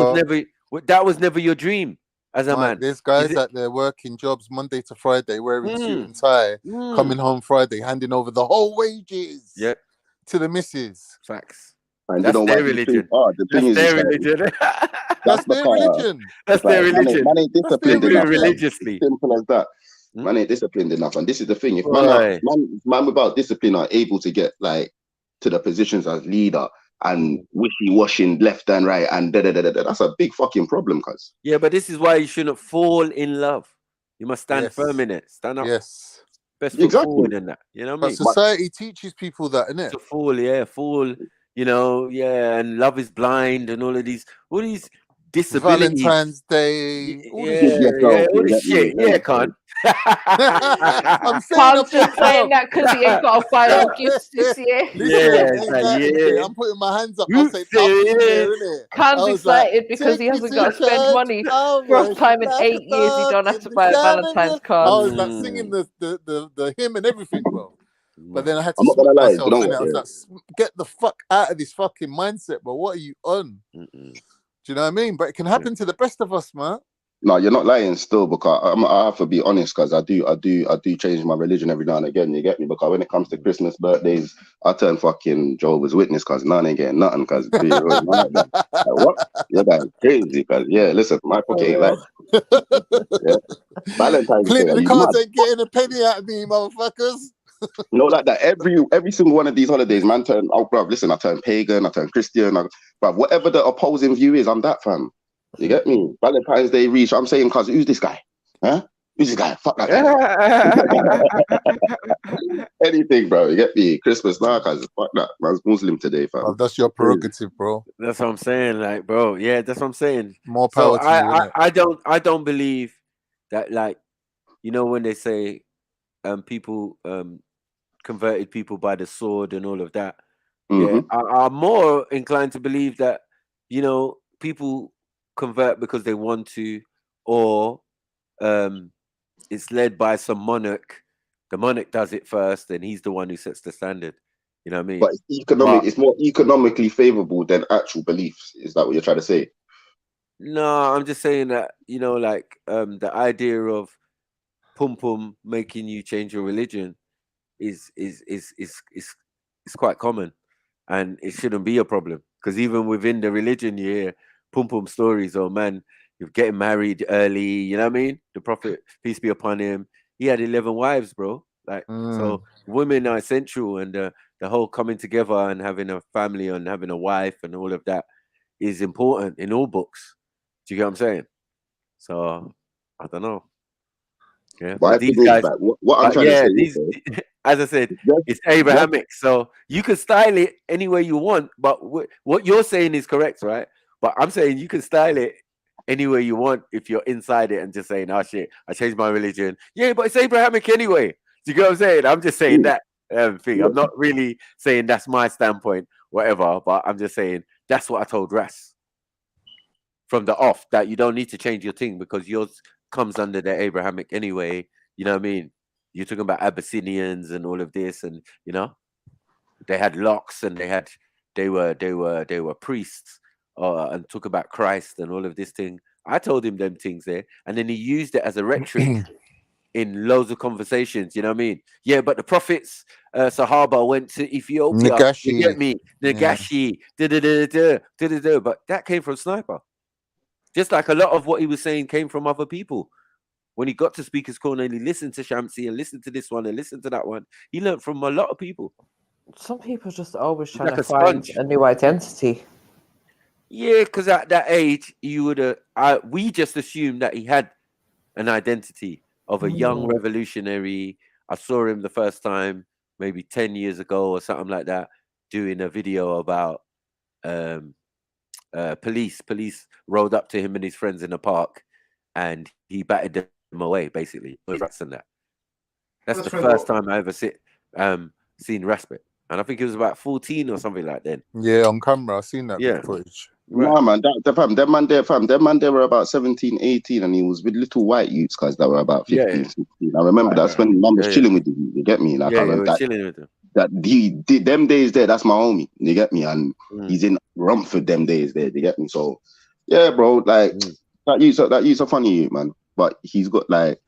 was never your dream as a man. There's guys out there working jobs Monday to Friday, wearing suit and tie, coming home Friday, handing over the whole wages to the missus. Facts. And that's their religion. That's their religion. That's their religion. That's their religion. Man ain't disciplined enough. Religiously. Simple as that. Man ain't disciplined enough. And this is the thing. If man without discipline are able to get like to the positions as leader and wishy-washing left and right and that's a big fucking problem, cuz. Yeah, but this is why you shouldn't fall in love. You must stand firm in it. Stand up. Yes. Best foot forward in that. You know what I mean? But society teaches people that, innit? To fall. You know, and love is blind and all these disabilities. Valentine's Day. All this shit. Yeah, Con. I'm saying that because he ain't got to buy no gifts this year. I'm putting my hands up. I'm saying, Khan's excited because he hasn't got to spend money. First time in 8 years, he don't have to buy a Valentine's card. I was like singing the hymn and everything, bro. But then I had to I'm not gonna lie, myself in it. I was like, get the fuck out of this fucking mindset, bro. What are you on? Do you know what I mean? But it can happen to the best of us, man. No, you're not lying still, because I have to be honest, because I do change my religion every now and again. You get me? Because when it comes to Christmas, birthdays, I turn fucking Jehovah's Witness, because none ain't getting nothing, because like, what? You're going crazy, because listen, my pocket ain't like Valentine's Day. The cards ain't getting a penny out of me, motherfuckers. No, like that. Every single one of these holidays, man, I turn pagan, I turn Christian, bruv, whatever the opposing view is, I'm that, fam. You get me? Valentine's Day reach. I'm saying, cuz, who's this guy? Huh? Who's this guy? Fuck that guy. Anything, bro. You get me? Christmas now, cuz, fuck that. Man's Muslim today, fam. Oh, that's your prerogative, bro. That's what I'm saying, like, bro. Yeah, that's what I'm saying. More power to you. I don't believe that, like, you know, when they say people converted people by the sword and all of that. Yeah, I'm more inclined to believe that, you know, people convert because they want to, or it's led by some monarch. The monarch does it first, and he's the one who sets the standard. You know what I mean? But it's more economically favorable than actual beliefs. Is that what you're trying to say? No, I'm just saying that, you know, like the idea of pum pum making you change your religion is quite common, and it shouldn't be a problem, because even within the religion you hear pum pum stories. Oh man, you're getting married early, you know what I mean? The Prophet, peace be upon him, he had 11 wives, bro. Like, so women are essential, and the whole coming together and having a family and having a wife and all of that is important in all books. Do you get what I'm saying? So I don't know. Yeah, But but these guys, what I'm trying to say is, as I said, it's Abrahamic. So you can style it any way you want. But what you're saying is correct, right? But I'm saying you can style it any way you want if you're inside it and just saying, "Oh shit, I changed my religion." Yeah, but it's Abrahamic anyway. Do you get what I'm saying? I'm just saying that thing. I'm not really saying that's my standpoint, whatever. But I'm just saying that's what I told Ras from the off, that you don't need to change your thing because yours comes under the Abrahamic anyway. You know what I mean? You're talking about Abyssinians and all of this, and they had locks and they were priests, and talk about Christ and all of this thing. I told him them things there, and then he used it as a rhetoric in loads of conversations. You know what I mean? Yeah, but the prophets, Sahaba went to Ethiopia. Nagashi. You get me? Nagashi. But that came from Sniper. Just like a lot of what he was saying came from other people. When he got to Speaker's Corner and he listened to Shamsi and listened to this one and listened to that one, he learned from a lot of people. Some people just always trying like to a find sponge. a new identity. Yeah, because at that age, you would we just assumed that he had an identity of a young revolutionary. I saw him the first time maybe 10 years ago or something like that, doing a video about police rolled up to him and his friends in the park and he batted them away, basically. That's the first time I ever seen respite. And I think it was about 14 or something like that. Yeah, on camera. I've seen that footage. Right. No, man, them man, they were about 17, 18, and he was with little white youths guys that were about 15, 16. I remember that's when man was chilling with them, you get me? Like, I remember that, chilling with them. That he did them days there, that's my homie, you get me? And he's in Rumford them days there, you get me? So, yeah, bro, like, that youth's a funny youth, man. But he's got, like,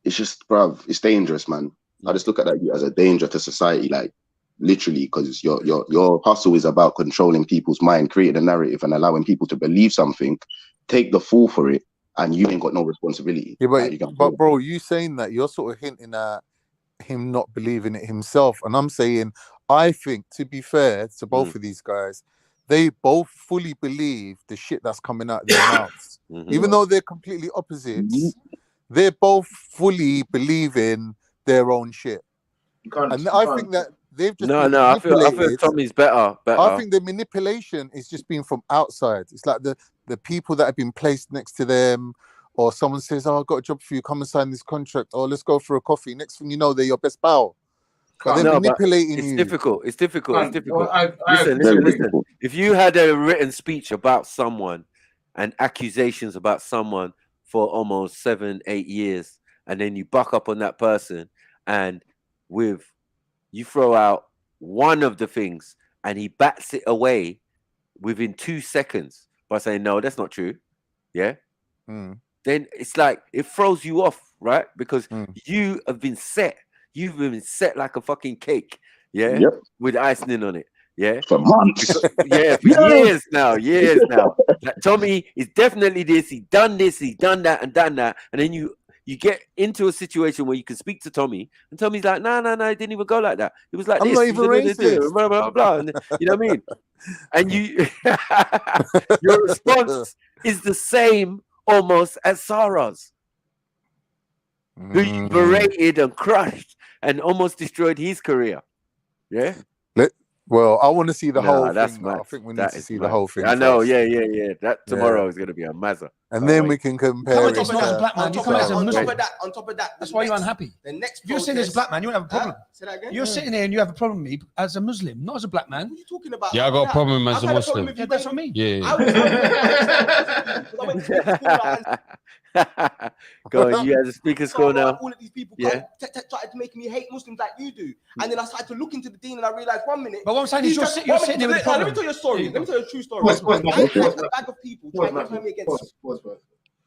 it's just, bruv, it's dangerous, man. I just look at that as a danger to society, like, literally, because your hustle is about controlling people's mind, creating a narrative and allowing people to believe something, take the fall for it, and you ain't got no responsibility. Yeah, but bro, you saying that, you're sort of hinting at him not believing it himself. And I'm saying, I think, to be fair to both of these guys, they both fully believe the shit that's coming out of their mouths. Even though they're completely opposites, they're both fully believing their own shit. And I think that they've just I feel Tommy's better. I think the manipulation is just being from outside. It's like the people that have been placed next to them, or someone says, "Oh, I've got a job for you. Come and sign this contract." Or let's go for a coffee. Next thing you know, they're your best pal. But they're manipulating you. It's difficult. Listen. If you had a written speech about someone and accusations about someone for almost 7-8 years, and then you buck up on that person, and you throw out one of the things and he bats it away within 2 seconds by saying, "No, that's not true." Yeah. Then it's like, it throws you off, right? Because you have been set. You've been set like a fucking cake. Yeah. Yep. With icing on it. Yeah. For months. For years now. Like, Tommy is definitely this. He done this. He done that and done that. And then you get into a situation where you can speak to Tommy, and Tommy's like, no, it didn't even go like that. It was like I'm this. not even racist. Blah, blah, blah. And, you know what I mean? And your response is the same almost as Sarah's, who you berated and crushed and almost destroyed his career. Yeah. Well, I want to see the whole thing. Mad. I think we need to see the whole thing. I know, first. yeah. That tomorrow is going to be a mazza. And then we can compare it. It's not as a black man. You come out as a Muslim. On top of that, that's why you're unhappy. The next you're sitting as a black man, you won't have a problem. Say that again? You're sitting here and you have a problem with me as a Muslim, not as a black man. What are you talking about? Yeah, I got a problem as a Muslim. Yeah, that's what I mean. Go on, you as a speaker score now. All of these people started to make me hate Muslims like you do, and then I started to look into the deen and I realized 1 minute. But what I'm saying is you're sitting here with a problem. Let me tell you a story. Let me tell you a true story. I had a bag of people trying to turn me against you.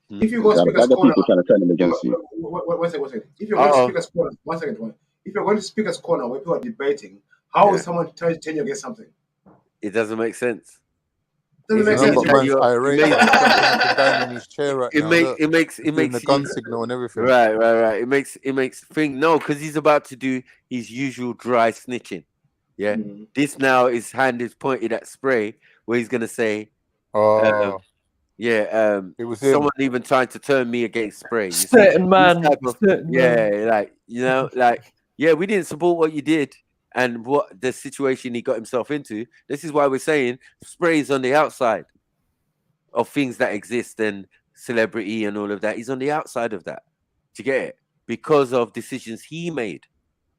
If you go to Speaker's Corner, people trying to turn them against you. One second. If you're going to Speaker's Corner, if you're going to Speaker's Corner where people are debating, how is someone trying to turn you against something? It doesn't make sense. It makes the gun signal and everything. Right. It makes thing because he's about to do his usual dry snitching. Yeah. This now his hand is pointed at Spray, where he's gonna say, Yeah, it was someone even trying to turn me against Spray. You certain see, man. Like yeah, we didn't support what you did and what the situation he got himself into. This is why we're saying Spray's on the outside of things that exist and celebrity and all of that. He's on the outside of that. Do you get it? Because of decisions he made.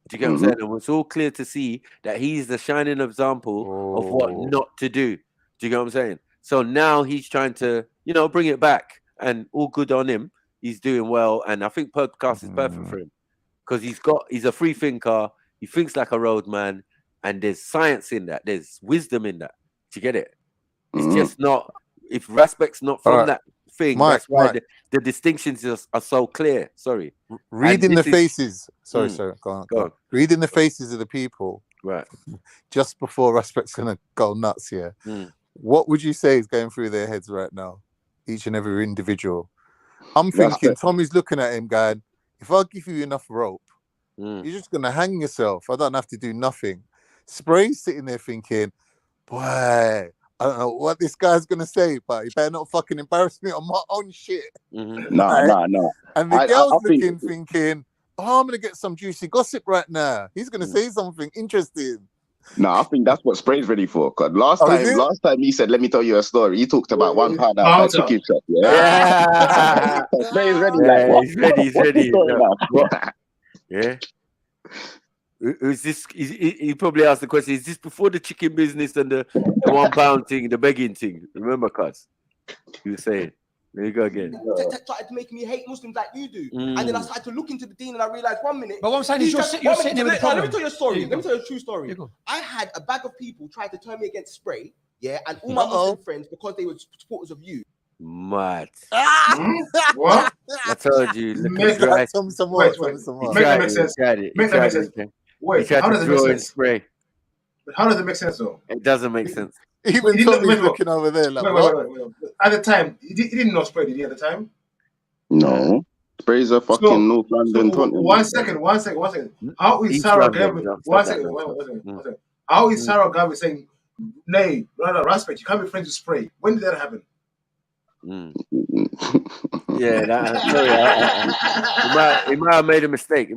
Do you get what I'm saying? And it's all clear to see that he's the shining example of what not to do. Do you get what I'm saying? So now he's trying to, bring it back, and all good on him. He's doing well, and I think podcast is perfect for him because he's a free thinker. He thinks like a roadman, and there's science in that. There's wisdom in that. Do you get it? It's just not. If Raspect's not from that thing, that's why the distinctions are so clear. Sorry, reading the faces. Sorry, go on. Reading the faces of the people. Right. Just before Raspect's gonna go nuts here. What would you say is going through their heads right now? Each and every individual. I'm thinking Tommy's looking at him going, if I give you enough rope, you're just gonna hang yourself. I don't have to do nothing. Spray's sitting there thinking, boy, I don't know what this guy's gonna say, but he better not fucking embarrass me on my own shit. Nah. And the girl's looking, thinking, oh, I'm gonna get some juicy gossip right now. He's gonna say something interesting. No, I think that's what Spray's ready for. Cause last time he said, "Let me tell you a story." He talked about £1 outside chicken shop. Yeah. Spray's ready. He's ready. Yeah. Is this? He probably asked the question: is this before the chicken business and the £1 thing, the begging thing? Remember, cuz you were saying. There you go again. Started to make me hate Muslims like you do, and then I started to look into the deen, and I realized 1 minute. But what I'm saying is, you're sitting here with a problem. Let me tell you a story. Let me tell you a true story. I had a bag of people try to turn me against Spray, and all my Muslim friends because they were supporters of you. Mad. What? I told you. Look Make at that Wait. Make that make sense. Make that make sense. Wait, how does it make sense? Spray. But how does it make sense though? It doesn't make sense. Even Tommy's looking over there like, wait. At the time, he didn't know Spray, did he, at the time? No. Spray's a fucking North London. One second. How is Sarah Gavin? One second. How is Sarah Gavin saying, nay, rather, Raspect, you can't be friends with Spray? When did that happen? Yeah, he might have made a mistake.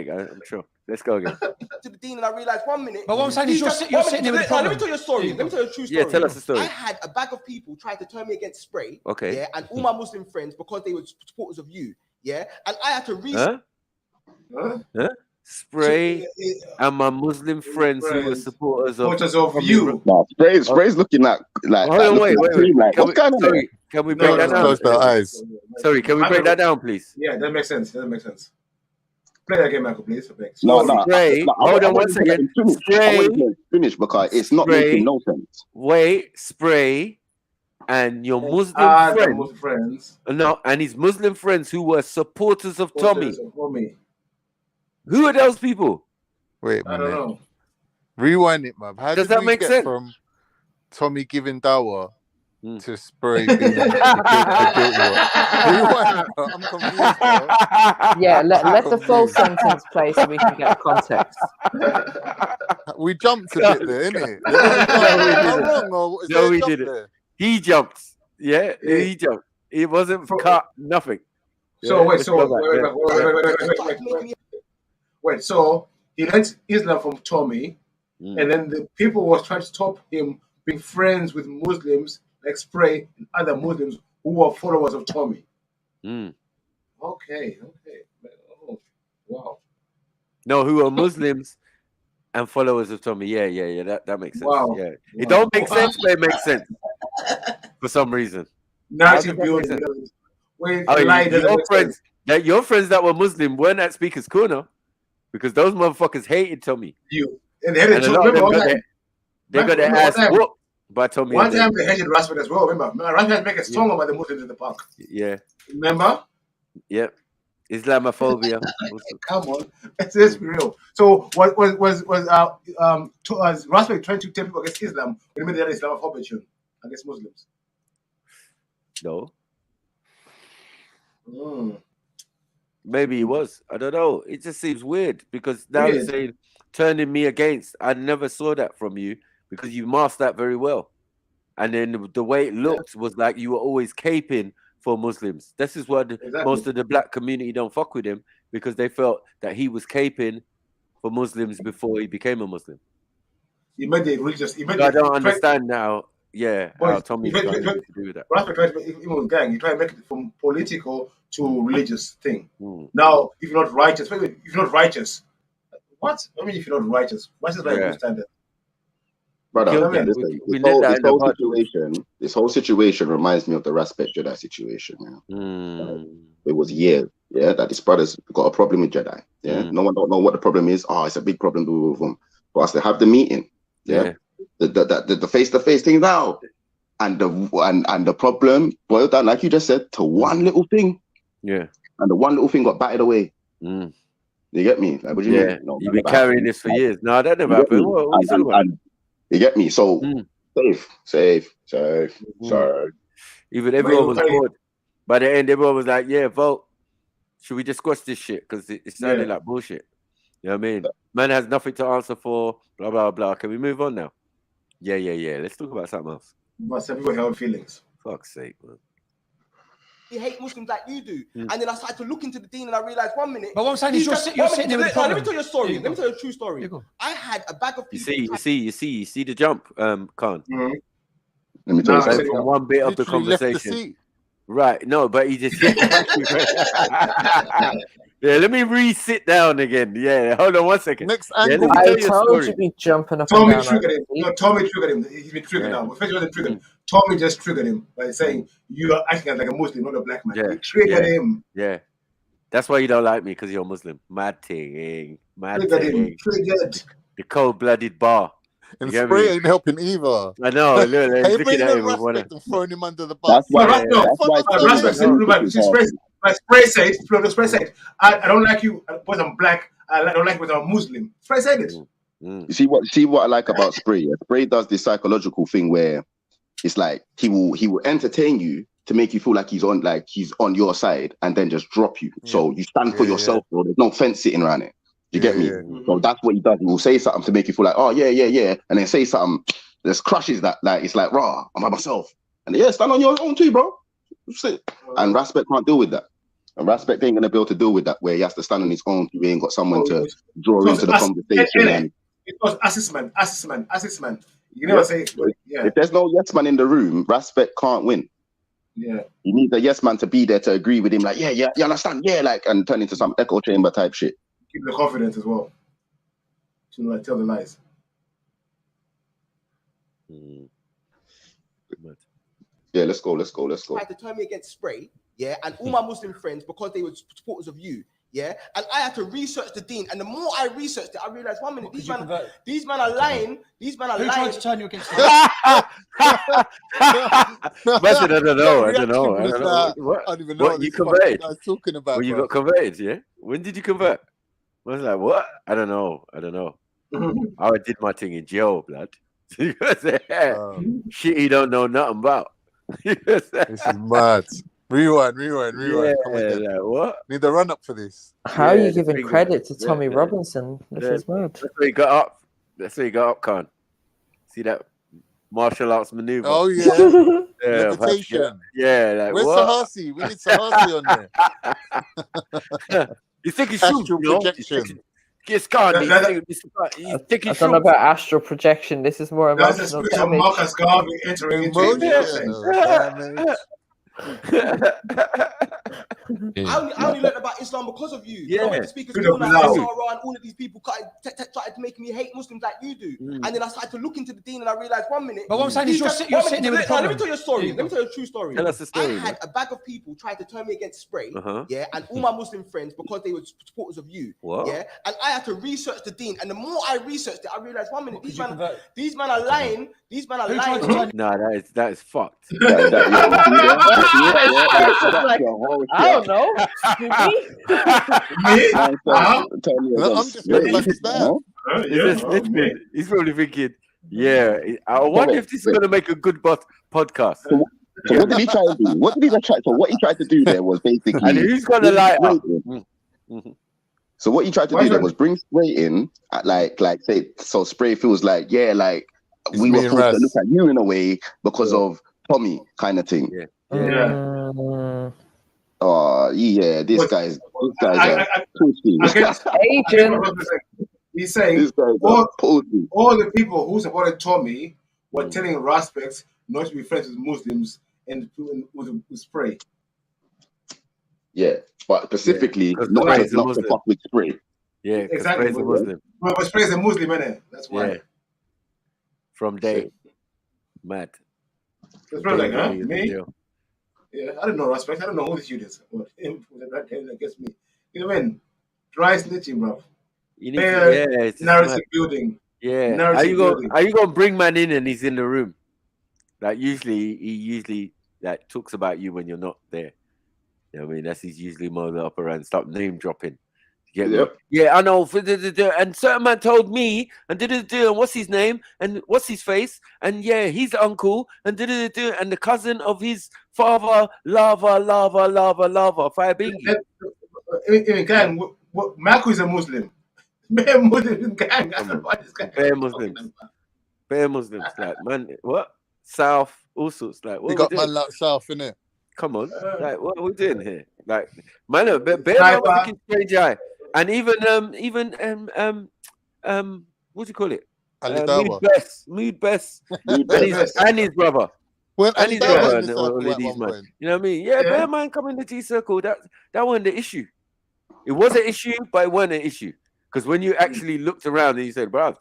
I'm sure. Let's go again. To the dean, and I realized 1 minute. But what I'm saying is, you're sitting here with a problem. Let me tell you a story. Let me tell you a true story. Yeah, tell us a story. I had a bag of people try to turn me against Spray. Okay. And all my Muslim friends because they were supporters of you. And I had to reason. Huh? Spray and my Muslim friends who were supporters of you. No, Spray's looking like. Hold on, wait. Sorry, can we break that down? Close their eyes. Sorry, can we break that down, please? Yeah, that makes sense. Play that again, Michael, please. No. Hold on 1 second. Spray. Finish because it's not making no sense. Wait, Spray and your Muslim friends. No, and his Muslim friends who were supporters of Tommy. Who are those people? Wait a minute. I don't know. Rewind it, man. How does did that we make get sense? From Tommy giving dawah to Spray being the guilty one? Rewind it, bro. I'm confused, bro. Yeah, let the full sentence play so we can get context. We jumped a bit there, innit? No, we didn't. He jumped. Yeah, he jumped. It wasn't cut, nothing. So wait. So he learned Islam from Tommy, and then the people was trying to stop him being friends with Muslims like Spray and other Muslims who were followers of Tommy. Okay. Oh, wow. No, who are Muslims and followers of Tommy. Yeah. That makes sense. Wow. Yeah. It don't make sense, but it makes sense for some reason. Now your friends that were Muslim weren't at Speaker's Corner because those motherfuckers hated Tommy. And they got their ass whooped by Tommy. One time they hated Raspberry as well. Remember, Raspberry make a song about the Muslims in the park. Yeah. Remember? Yep. Islamophobia. Come on, let's be real. So was Raspberry trying to tell people against Islam when he made that Islamophobia tune against Muslims? No. Maybe he was. I don't know. It just seems weird because now you're saying turning me against. I never saw that from you because you masked that very well. and then the way it looked was like you were always caping for Muslims. This is what most of the black community don't fuck with him, because they felt that he was caping for Muslims before he became a Muslim. He made the religious. I don't understand now. Yeah, how Tommy's got to do with that. Even with gang, you try to make it from political to religious thing. Now, if you're not righteous, what? I mean, if you're not righteous, what's the right standard? Brother, this whole situation reminds me of the Respect Jedi situation. It was years, that this brother's got a problem with Jedi. No one don't know what the problem is. It's a big problem with them. For us to have the meeting, the face-to-face thing now, and the problem boiled down, like you just said, to one little thing. And the one little thing got batted away. You get me? Like, what do you mean? No, you've been carrying this for years. No, that never happened. What are you talking about? You get me? So safe. Even everyone was bored. By the end, everyone was like, "Yeah, vote. Should we discuss this shit? Because it sounded like bullshit." You know what I mean? Man has nothing to answer for. Blah blah blah. Can we move on now? Yeah. Let's talk about something else. But some people have feelings. Fuck's sake, man. You hate Muslims like you do, and then I started to look into the deen, and I realized 1 minute. But what I'm saying is, you're sitting there with the problem. Let me tell you a story. Let me tell you a true story. I had a bag of people. You see the jump, Khan. Let me tell you something. From one bit of the conversation. Right, no, but he just let me re-sit down again. Yeah, hold on 1 second. Next angle. I told you be jumping up and down. Tommy triggered him. He's been triggered now. First, he wasn't triggered. Tommy just triggered him by saying you are acting like a Muslim, not a black man. He triggered him. Yeah, that's why you don't like me, because you're Muslim. Mad thing. Triggered. The cold-blooded bar. And Spray ain't helping either. I know. Look, he's looking at him with one. Throwing him under the bus. Spray said, I don't like you because I'm black. I don't like you because I'm Muslim. Spray said it. You see what I like about Spray? Spray does this psychological thing where it's like he will entertain you to make you feel like he's on your side, and then just drop you. So you stand for yourself, bro. There's no fence sitting around it. You get me? So that's what he does. He will say something to make you feel like, oh yeah, and then say something that crushes that. Like, it's like, raw, I'm by myself. And stand on your own too, bro. And Respect can't deal with that. And Respect ain't gonna be able to deal with that, where he has to stand on his own. He ain't got someone to draw into the conversation. It was assessment. You never say, if there's no yes man in the room, Respect can't win. Yeah, he needs a yes man to be there to agree with him. Like, you understand? Yeah, like, and turn into some echo chamber type shit. Keep the confidence as well. To tell the lies. Yeah, let's go. Tried to turn me against Spray, and all my Muslim friends, because they were supporters of you, and I had to research the deen, and the more I researched it, I realized 1 minute these men are lying. Who tried to turn you against Listen, I don't know. What you converted? I was talking about. Well, you got converted, yeah? When did you convert? I was like, what? I don't know. I did my thing in jail, blood. Shit he don't know nothing about. This is mad. Rewind. Yeah, like, what? Need a run up for this. How are you giving credit to Tommy Robinson? This is mad. That's where he got up. Khan. See that martial arts maneuver? Oh yeah. Levitation. Yeah, like, where's what? Sahasi? We need Sahasi on there. You think it's astral projection? Yes, Khan. I don't know about astral projection. This is more emotional damage. Marcus Garvey entering into I only learned about Islam because of you. Yeah. I went to speak to and all of these people started to make me hate Muslims like you do. And then I started to look into the deen, and I realized 1 minute. But what I'm saying is, you're sitting there with the problem. Let me tell you a story. Let me tell you a true story. Tell us a story. I had a bag of people try to turn me against Spray, and all my Muslim friends, because they were supporters of you. And I had to research the deen, and the more I researched it, I realized 1 minute these men are lying. These men are lying. No, that is fucked. I don't know. He's probably thinking, I wonder if this is going to make a good podcast. So what did he try to do? What he tried to do there was basically... And who's going to light up? So what he tried to do there was bring Spray in, at like say, so Spray feels like, we were forced to look at you in a way because of Tommy kind of thing. This guy's agent. He's saying all the people who supported Tommy were telling Raspects not to be friends with Muslims and with spray. Yeah, but specifically not to fuck with spray. Yeah, exactly. Spray's a Muslim. But Spray's a Muslim, innit? That's why. Yeah. From day. Mad. It's probably like, huh? Me? Yeah, I don't know Raspect. I don't know who this dude is. Against me. You know what I mean? Dry snitching, bro. You need it's narrative building. Yeah. Narrative Are you gonna bring man in and he's in the room? Like he like talks about you when you're not there. You know what I mean? That's his usually modus operandi. Stop name dropping. Yeah, I know. And certain man told me, and and what's his name, and what's his face, and yeah, he's uncle, and and the cousin of his father, lava, fire bingy. Gang, Marco is a Muslim. Bare Muslim gang. Bare Muslims, like man, what South, all sorts, like what we got man like South in it. Come on, like what are we doing here? Like man, bare man looking strange eye. And even what do you call it? Mood Best. And his brother. Well, and his brother and all of these man. You know what I mean? Yeah, bear man come in the G circle. That wasn't the issue. It was an issue, but it wasn't an issue. Because when you actually looked around and you said, bruv,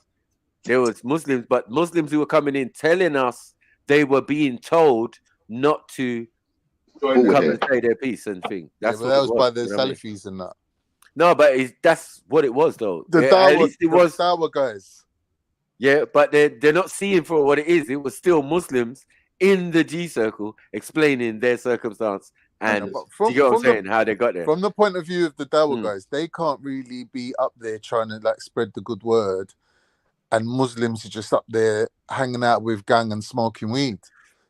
there was Muslims, but Muslims who were coming in telling us they were being told not to come and say their piece and thing. That's that was by the Salafis and that. No, but that's what it was, though. At least it was Dawa guys. Yeah, but they're not seeing for what it is. It was still Muslims in the G circle explaining their circumstance and how they got there. From the point of view of the Dawa guys, they can't really be up there trying to like spread the good word, and Muslims are just up there hanging out with gang and smoking weed.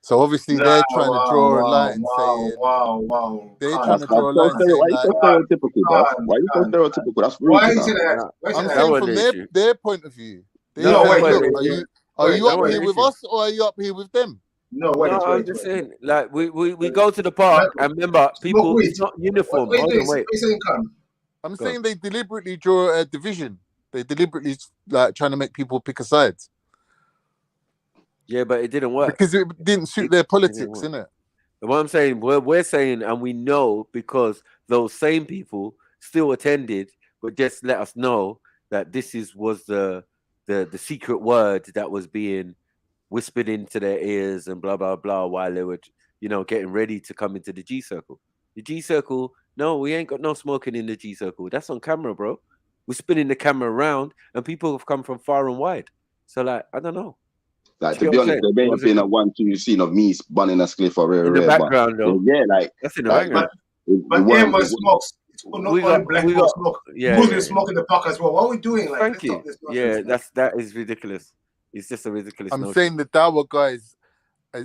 So obviously they're trying to draw a line saying, they're trying to draw a line saying, why are you so stereotypical, bro? Why are you so stereotypical? That's rude. Why is it I'm saying from their point of view. Are you up here with us or are you up here with them? No, I'm just saying, like we go to the park and remember people, it's not uniform. I'm saying they deliberately draw a division. They deliberately like trying to make people pick a side. Yeah, but it didn't work because it didn't suit their politics, innit? What I'm saying, we're saying, and we know because those same people still attended, but just let us know that this was the secret word that was being whispered into their ears and blah blah blah while they were, getting ready to come into the G circle. The G circle, no, we ain't got no smoking in the G circle. That's on camera, bro. We're spinning the camera around, and people have come from far and wide. So, like, I don't know. Like, to be honest, there may have been a 1-2 scene of me bunning a spliff or rare. In the background, though. Yeah, like that's in the background. But Emma smokes. It's not black people smoke. Muslims smoke in the park as well. What are we doing? Like, thank you. Yeah, that is ridiculous. It's just a ridiculous. I'm saying the Dawa guys,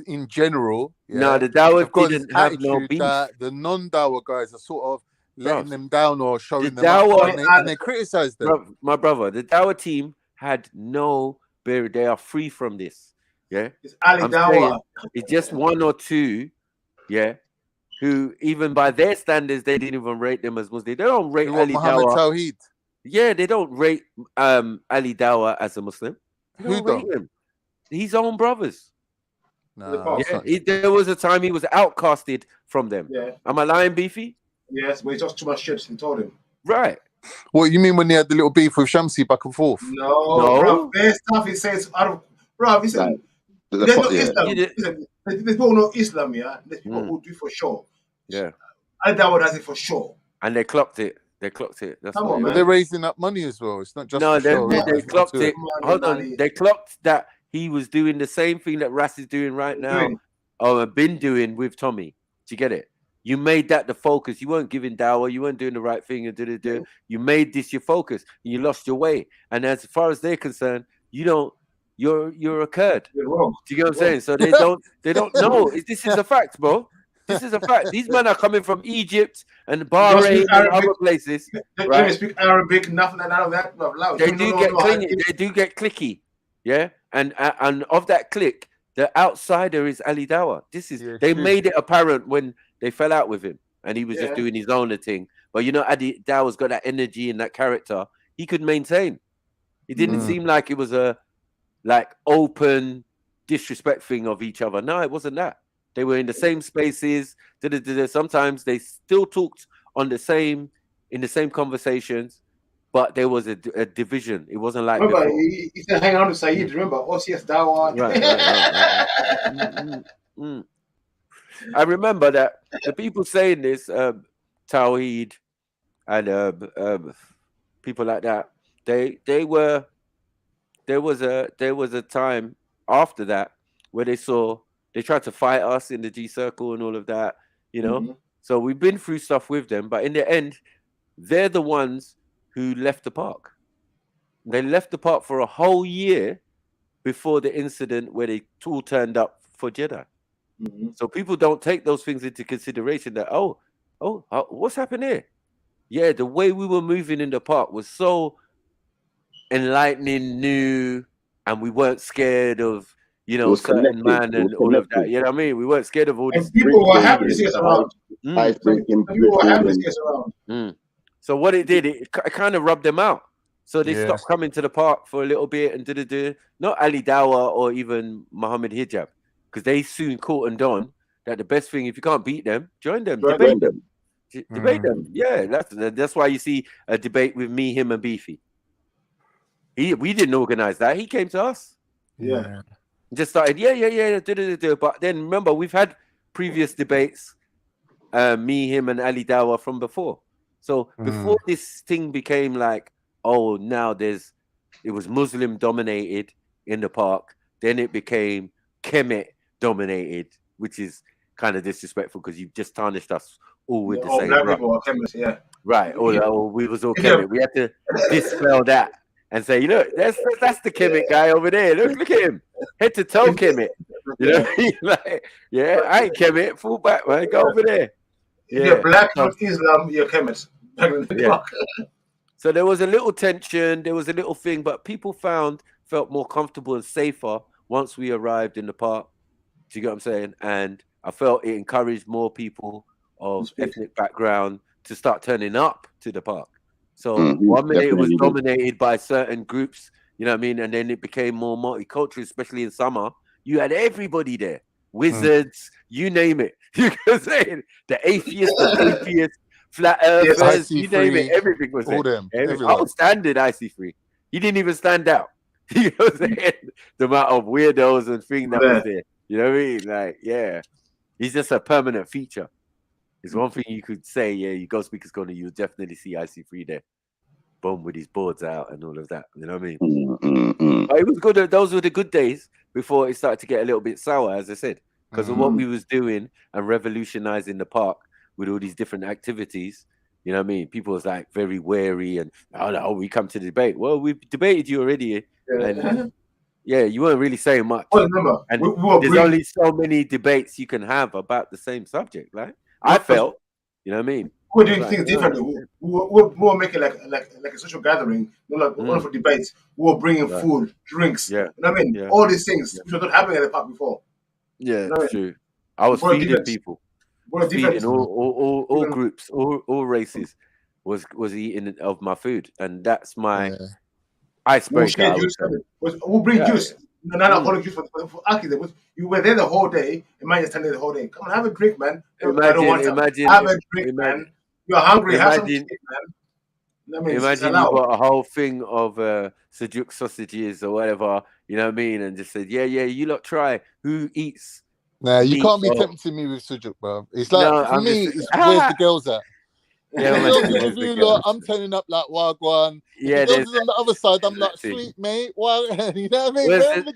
in general. No, the Dawa didn't have no beef. The non-Dawa guys are sort of letting them down or showing them up, and they criticize them. My brother, the Dawa team had no. They are free from this. Yeah, it's Ali Dawa. It's just one or two, who even by their standards they didn't even rate them as Muslim. They don't rate Ali Dawa. Tawheed. Yeah, they don't rate Ali Dawa as a Muslim. Who rate him? His own brothers. No, there was a time he was outcasted from them. Yeah. Am I lying, Beefy? Yes, but he talks too much shit and told him. Right. What you mean when they had the little beef with Shamsi back and forth? No. Bro, there's stuff he says out of bro. He said there's no Islam. There's no Islam, yeah. There's people who do it for sure. Yeah. And that one does it for sure. And they clocked it. That's Come on, man. But they're raising up money as well. It's not just they clocked it. Hold on. They clocked that he was doing the same thing that Ras is doing right now, or been doing with Tommy. Do you get it? You made that the focus. You weren't giving dawah. You weren't doing the right thing. And You made this your focus. And you lost your way. And as far as they're concerned, you're a curd. You're wrong. Do you get what I'm saying? So they don't know. This is a fact, bro. This is a fact. These men are coming from Egypt and Bahrain and other places. They speak Arabic, nothing like that. They do get clingy. They do get clicky. Yeah. and of that clique, the outsider is Ali Dawa. They made it apparent when they fell out with him, and he was just doing his own thing. But you know, Ali Dawa's got that energy and that character. He could maintain. It didn't seem like it was a open disrespect thing of each other. No, it wasn't that. They were in the same spaces. Sometimes they still talked in the same conversations, but there was a division. It wasn't like remember before. he said hang on to Saeed. Remember OCS Dawa. Right. I remember that the people saying this, Tawheed and people like that, there was a time after that where they tried to fight us in the G Circle and all of that, you know. So we've been through stuff with them, but in the end, they're the ones who left the park. They left the park for a whole year before the incident where they all turned up for Jeddah. So people don't take those things into consideration that, what's happened here? Yeah, the way we were moving in the park was so enlightening, new, and we weren't scared of, you know, certain man and all of that. You know what I mean? We weren't scared of all this. People were happy to see us around. People were happy to see us around. So what it did, it kind of rubbed them out. So they stopped coming to the park for a little bit and not Ali Dawa or even Muhammad Hijab, because they soon caught on that the best thing, if you can't beat them, join them, debate them. Debate them. Yeah, that's why you see a debate with me, him, and Beefy. We didn't organize that. He came to us. Yeah. Just started, But then remember, we've had previous debates, me, him, and Ali Dawa from before. So before this thing became like, now it was Muslim dominated in the park. Then it became Kemet dominated, which is kind of disrespectful because you've just tarnished us all with the same. Right. We was all Kemet. We had to dispel that and say, that's the Kemet guy over there. Look at him, head to toe Kemet. You know, I ain't Kemet. Fall back, man. Go over there. If you're black with Islam, you're Kemet. So there was a little tension, there was a little thing, but people felt more comfortable and safer once we arrived in the park. Do you get what I'm saying? And I felt it encouraged more people of ethnic background to start turning up to the park. So 1 minute it was dominated by certain groups, you know what I mean? And then it became more multicultural, especially in summer. You had everybody there, wizards, you name it. You know what I'm saying? The atheists, flat earthers, you name it, everything was there. I was standing IC3. He didn't even stand out. You know what I'm saying? The amount of weirdos and things that was there. You know what I mean? Like, he's just a permanent feature. It's one thing you could say, you go Speaker's Corner, you'll definitely see IC3 there. Boom, with his boards out and all of that. You know what I mean? But it was good. Those were the good days before it started to get a little bit sour, as I said, because of what we was doing and revolutionizing the park with all these different activities. You know what I mean? People was like very wary and, we come to debate. Well, we've debated you already. And you weren't really saying much. Remember, and there's only so many debates you can have about the same subject, right? I felt, you know what I mean? We're doing things differently. We're making like a social gathering, all for debates. We're bringing food, drinks. You know what I mean? All these things which were not happening at the park before. Yeah, you know true. I was feeding people. Feeding all groups, all races was eating of my food, and that's my icebreaker. We'll bring juice. Non-alcoholic juice for Aki. You were there the whole day. Imagine standing there the whole day. Come on, have a drink, man. Imagine, have a drink, man. You're hungry. Have some shit, man. Imagine you got a whole thing of Sujuk sausages or whatever. You know what I mean? And just said, you lot try. Who eats? Nah, you can't be tempting me with sujuk, bro. It's like for me, it's where's the girls at? I'm turning up like Wagwan. Yeah, the girls on the other side. I'm like, sweet mate. You know what I mean?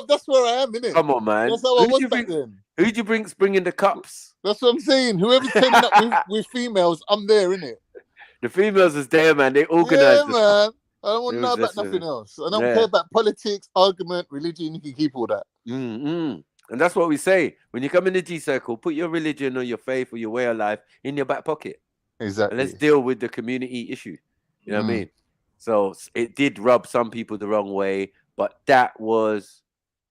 That's where I am, innit? Come on, man. That's how I was back then. Who'd you bring in the cups? That's what I'm saying. Whoever's turning up with females, I'm there, innit? The females is there, man. They organize. Yeah, man. I don't want to know about nothing else. I don't care about politics, argument, religion. You can keep all that. And that's what we say. When you come in the G Circle, put your religion or your faith or your way of life in your back pocket. Exactly. And let's deal with the community issue. You know what I mean? So it did rub some people the wrong way, but that was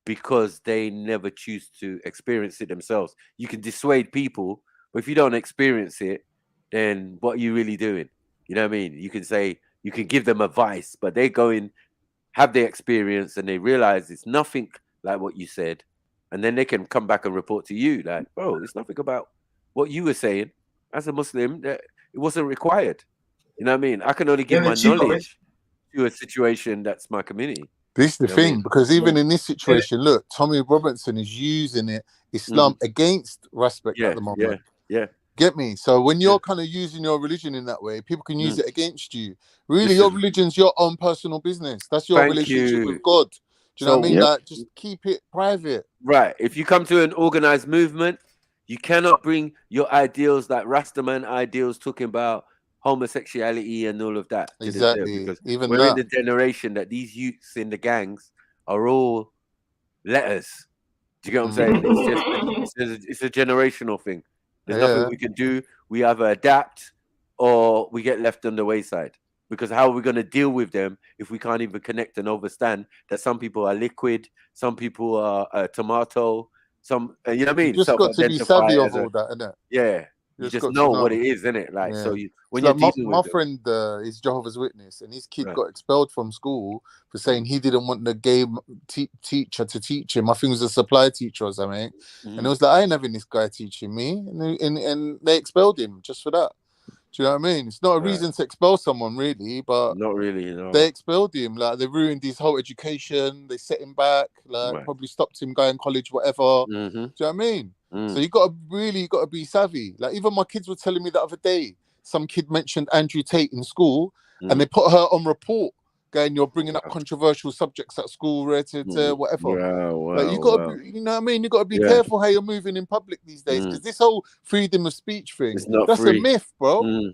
because they never choose to experience it themselves. You can dissuade people, but if you don't experience it, then what are you really doing? You know what I mean? You can say, you can give them advice, but they go in, have their experience, and they realize it's nothing like what you said. And then they can come back and report to you like, bro, it's nothing about what you were saying. As a Muslim, that it wasn't required. You know what I mean? I can only give my knowledge to a situation that's my community. This is the You know thing, because even in this situation, look, Tommy Robinson is using it, Islam against respect at the moment. Yeah. Get me? So when you're kind of using your religion in that way, people can use it against you. Really, your religion's your own personal business. That's your relationship with God. Do you know what I mean? Like, just keep it private. Right. If you come to an organized movement, you cannot bring your ideals, like Rastaman ideals, talking about homosexuality and all of that. Exactly. Because even we're in the generation that these youths in the gangs are all letters. Do you get what I'm saying? It's a generational thing. There's nothing we can do. We either adapt or we get left on the wayside. Because how are we going to deal with them if we can't even connect and understand that some people are liquid, some people are tomato, some, you know what I mean? You just got to be savvy of all that, innit? Yeah. You just know what it is, innit? Like, so when you're dealing with my friend is Jehovah's Witness, and his kid got expelled from school for saying he didn't want the gay teacher to teach him. I think it was a supply teacher or something. And it was like, I ain't having this guy teaching me. And they expelled him just for that. Do you know what I mean? It's not a reason to expel someone, really, but not really. No. They expelled him. Like, they ruined his whole education. They set him back. Like, probably stopped him going college, whatever. Do you know what I mean? So you got to be savvy. Like, even my kids were telling me the other day, some kid mentioned Andrew Tate in school, and they put her on report, going, "You're bringing up controversial subjects at school, whatever." Like, you got to, you know what I mean? You got to be careful how you're moving in public these days, because this whole freedom of speech thing, that's a myth, bro.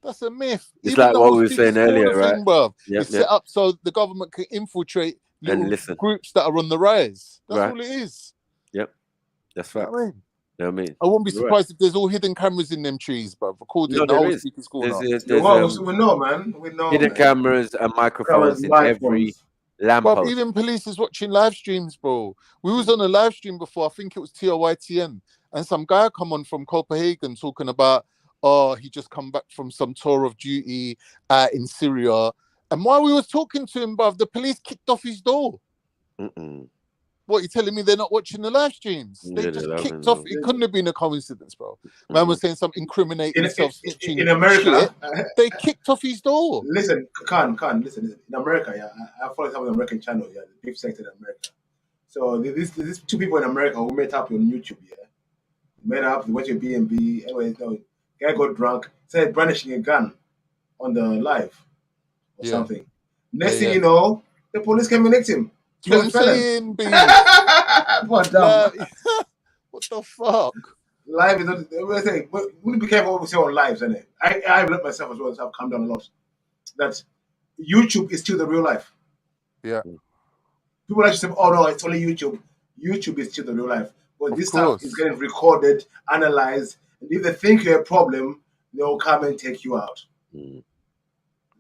That's a myth. It's even like what we were saying earlier, right? Thing, bro. It's set up so the government can infiltrate groups that are on the rise. That's all it is. Yep, that's fact. You know what I mean? You know what I mean? I won't be surprised if there's all hidden cameras in them trees, bro, recording the whole speaker's corner. We know, man. We know. Hidden cameras and microphones in every lamppost. Even police is watching live streams, bro. We was on a live stream before. I think it was TOYTN, and some guy come on from Copenhagen talking about, he just come back from some tour of duty in Syria. And while we was talking to him, bruv, the police kicked off his door. What, you telling me they're not watching the live streams? They just kicked off. It couldn't have been a coincidence, bro. Man was saying some incriminating self-snitching in America. Shit. They kicked off his door. Listen. Listen. In America, I follow some of the American channel, the deep sector in America. So these two people in America who met up on YouTube, met up, they went to B&B. Anyway, guy got drunk, started brandishing a gun on the live or something. Next thing you know, the police came and nicked him. What I'm saying, what the fuck? Live is not. We need to be careful what we say on lives, isn't it? I've let myself as well, so I've calmed down a lot. That YouTube is still the real life. Yeah. People actually say, "Oh no, it's only YouTube." YouTube is still the real life, but this stuff is getting recorded, analyzed. And if they think you're a problem, they'll come and take you out.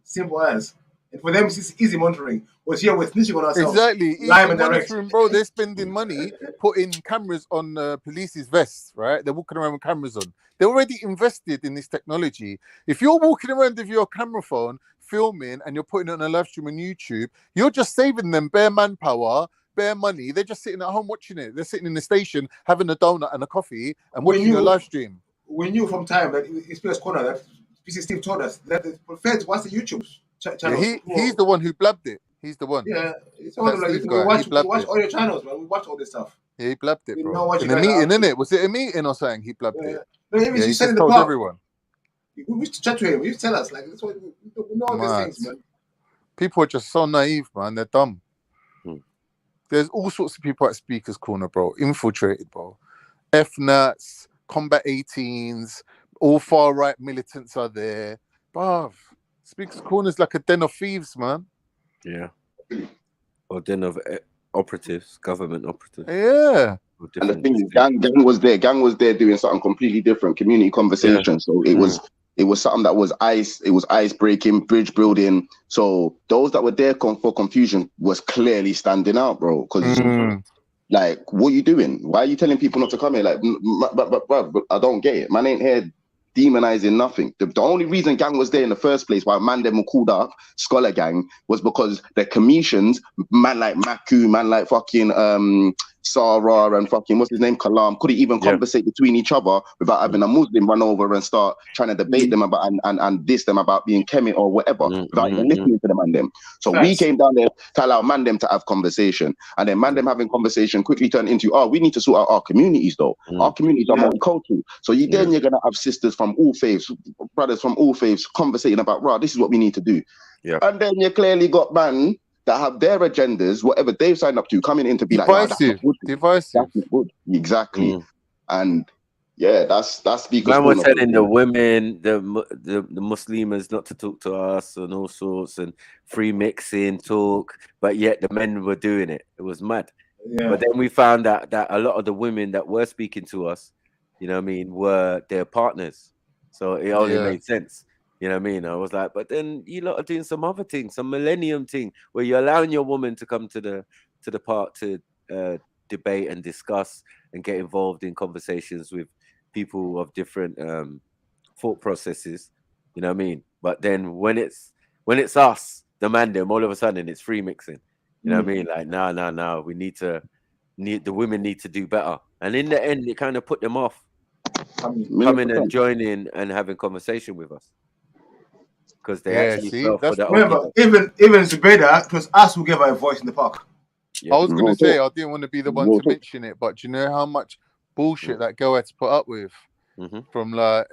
Simple as. And for them, it's easy monitoring. But here we're snitching on ourselves. Exactly. Live and direct. Bro, they're spending money putting cameras on police's vests, right? They're walking around with cameras on. They're already invested in this technology. If you're walking around with your camera phone, filming, and you're putting it on a live stream on YouTube, you're just saving them bare manpower, bare money. They're just sitting at home watching it. They're sitting in the station, having a donut and a coffee, and watching your live stream. We knew from time that Experience Corner that PC Steve told us that the feds watch the YouTube channel. Yeah, he's the one who blabbed it. He's the one. Yeah, it's all like we watch all your channels, man. We watch all this stuff. Yeah, he blabbed it, bro. In a meeting, innit? Was it a meeting or something? He blabbed it. No, he just said in the told park. everyone. We used to chat to him. He used to tell us, like, that's what we know all these things, man. People are just so naive, man. They're dumb. There's all sorts of people at Speaker's Corner, bro. Infiltrated, bro. F-nuts, Combat 18s, all far-right militants are there. Bruv, Speaker's Corner is like a den of thieves, man. Yeah. Or den of operatives, government operatives. Yeah. And the thing is, gang was there. Gang was there doing something completely different, community conversation. So it was It was something that was ice. It was ice breaking, bridge building. So those that were there for confusion was clearly standing out, bro. Because like, what are you doing? Why are you telling people not to come here? Like, but I don't get it. Man ain't here demonizing nothing. The only reason gang was there in the first place, why man them were called up Scholar Gang, was because the commissions, man like Maku, man like fucking Sarah and fucking what's his name, Kalam, couldn't even conversate between each other without having a Muslim run over and start trying to debate them about and diss them about being Kemet or whatever, without even listening to the man them. So we came down there to allow man them to have conversation, and then man them having conversation quickly turned into, we need to sort out our communities though. Our communities are multicultural. So then you're gonna have sisters from all faiths, brothers from all faiths conversating about, this is what we need to do. And then you clearly got man that have their agendas, whatever they've signed up to, coming in to be divisive. That's not good. Exactly. And yeah, that's because man was telling the women, the Muslims not to talk to us and all sorts, and free mixing talk, but yet the men were doing it. It was mad. But then we found out that a lot of the women that were speaking to us, you know what I mean, were their partners. So it only made sense. You know what I mean? I was like, but then you lot are doing some other thing, some millennium thing, where you're allowing your woman to come to the park to debate and discuss and get involved in conversations with people of different thought processes. You know what I mean? But then when it's us, the man them, all of a sudden it's free mixing. You know what I mean? Like, no, the women need to do better. And in the end, it kind of put them off coming and joining and having conversation with us. Because they actually fell for that. Remember, even Zubeda, it was us who gave her a voice in the park. I was going to say, I didn't want to be the one to mention it, but do you know how much bullshit that girl had to put up with from like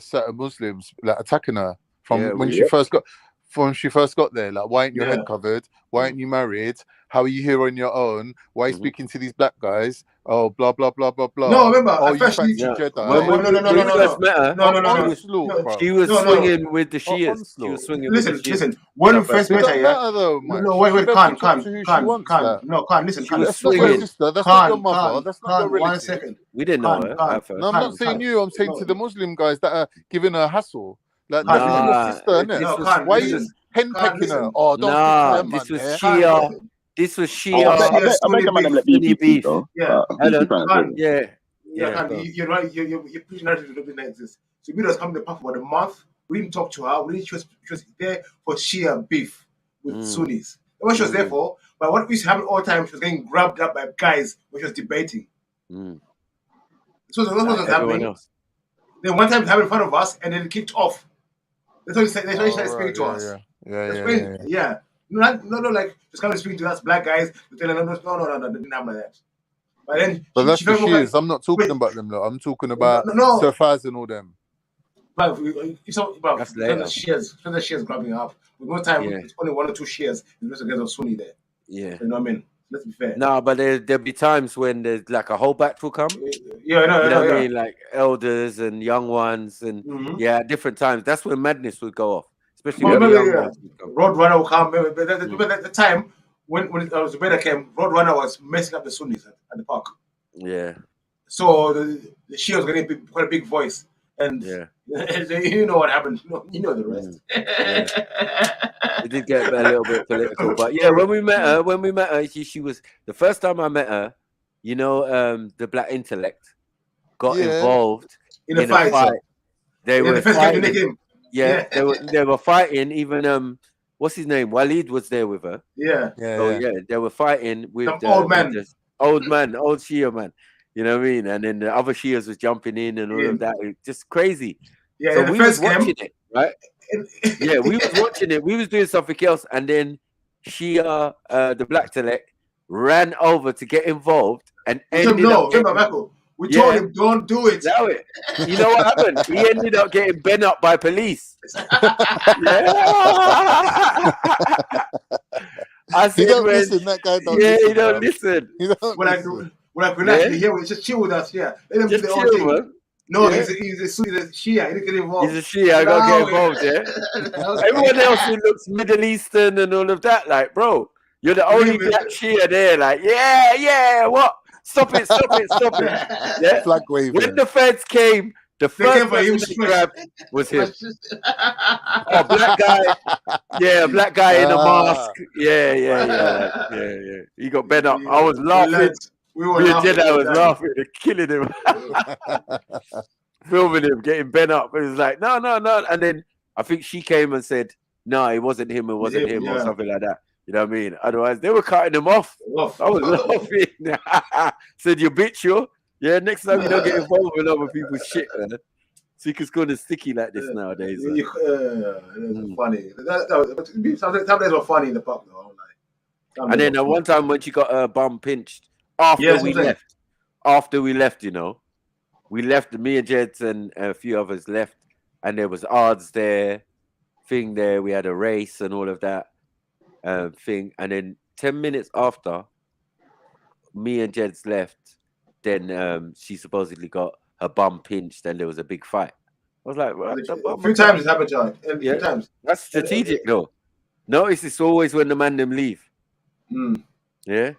certain Muslims, like attacking her when she first got there? Like, why ain't your head covered? Why ain't you married? How are you here on your own? Why are you speaking to these black guys? Oh, blah blah blah blah blah. No, remember, you fancy Jedi? No. She was swinging with the Shias. She was swinging with the Shias. Listen. When we first met her, wait, Khan. No, Khan, listen, Khan. That's not your sister. That's not your mother. That's not your relative. 1 second. We didn't know her at first. No, I'm not saying you. I'm saying to the Muslim guys that are giving her a hassle. Like, this is your sister, innit? Why are you henpecking her? Oh, don't talk to them, this was Shia. This was Shia. I beg the man to let me beef. Yeah. Yeah. You're right. You're pushing narrative to not exist. So we just come to the park for a month. We didn't talk to her. She was there for Shia beef with Sunnis. That's what she was there for. But what used to happen all the time, she was getting grabbed up by guys when she was debating. So that's what was happening. Else. Then one time it happened in front of us, and then it kicked off. That's what he said. That's what he started speaking to us. Yeah. No, like just kind of speaking to us black guys. No, didn't happen like that. But that's the Shias. I'm not talking about them, though. I'm talking about Sir Faz and all them. But that's the Shias grabbing up. With no time, it's only 1 or 2 Shias. The rest of the guys are Sunni there. Yeah, you know what I mean. Let's be fair. No, but there'll be times when there's like a whole batch will come. Yeah, what I mean, like elders and young ones, and at different times. That's when madness would go off. Especially when the young ones would come. Roadrunner will come. But at the time when Zubeda came, Roadrunner was messing up the Sunnis at the park. Yeah. So the Shia was getting quite a big voice, and you know what happened. You know the rest. It did get a little bit political, but when we met her, she was the first time I met her. You know, the Black Intellect got involved in a fight. They were fighting. They were fighting. Even what's his name? Walid was there with her. They were fighting with the old Shia man. You know what I mean? And then the other Shias was jumping in and all of that. Just crazy. Yeah, so we was watching it, right? We was watching it. We was doing something else, and then Shia, the Black Intellect, ran over to get involed and ended up. We told him, don't do it. You know what happened? He ended up getting bent up by police. I said, he don't listen. That guy don't listen. He don't listen. When I could actually hear, just chill with us. Yeah, let him do their own thing. Man. No, he's a Shia. He didn't get involved. He's a Shia. I gotta get involved. Yeah. Everyone else who looks Middle Eastern and all of that, like, bro, you're the only black Shia there. Like, what? Stop it. Yeah. Flag waving. When the feds came, The first person he grabbed was him. Oh, black guy. Yeah, black guy in a mask. Yeah. Yeah. He got bent up. I was laughing. We were Me and laughing. Jedi was laughing and killing him. Filming him, getting bent up. It was like, no. And then I think she came and said, no, it wasn't him, or something like that. You know what I mean? Otherwise, they were cutting him off. I was laughing. Said, you bitch, yo. Yeah, next time you don't get involved with other people's shit, man. Seeker's going to sticky like this nowadays. Funny. Sometimes were funny in the pub, though. And then one time when she got her bum pinched after we left, you know, we left. Me and Jeds and a few others left, and there was odds there, thing there. We had a race and all of that thing. And then 10 minutes after me and Jeds left, then she supposedly got her bum pinched and there was a big fight. I was like, a few times it's happened, John. A few times. That's strategic, though. Notice it's always when the man them leave. Yeah.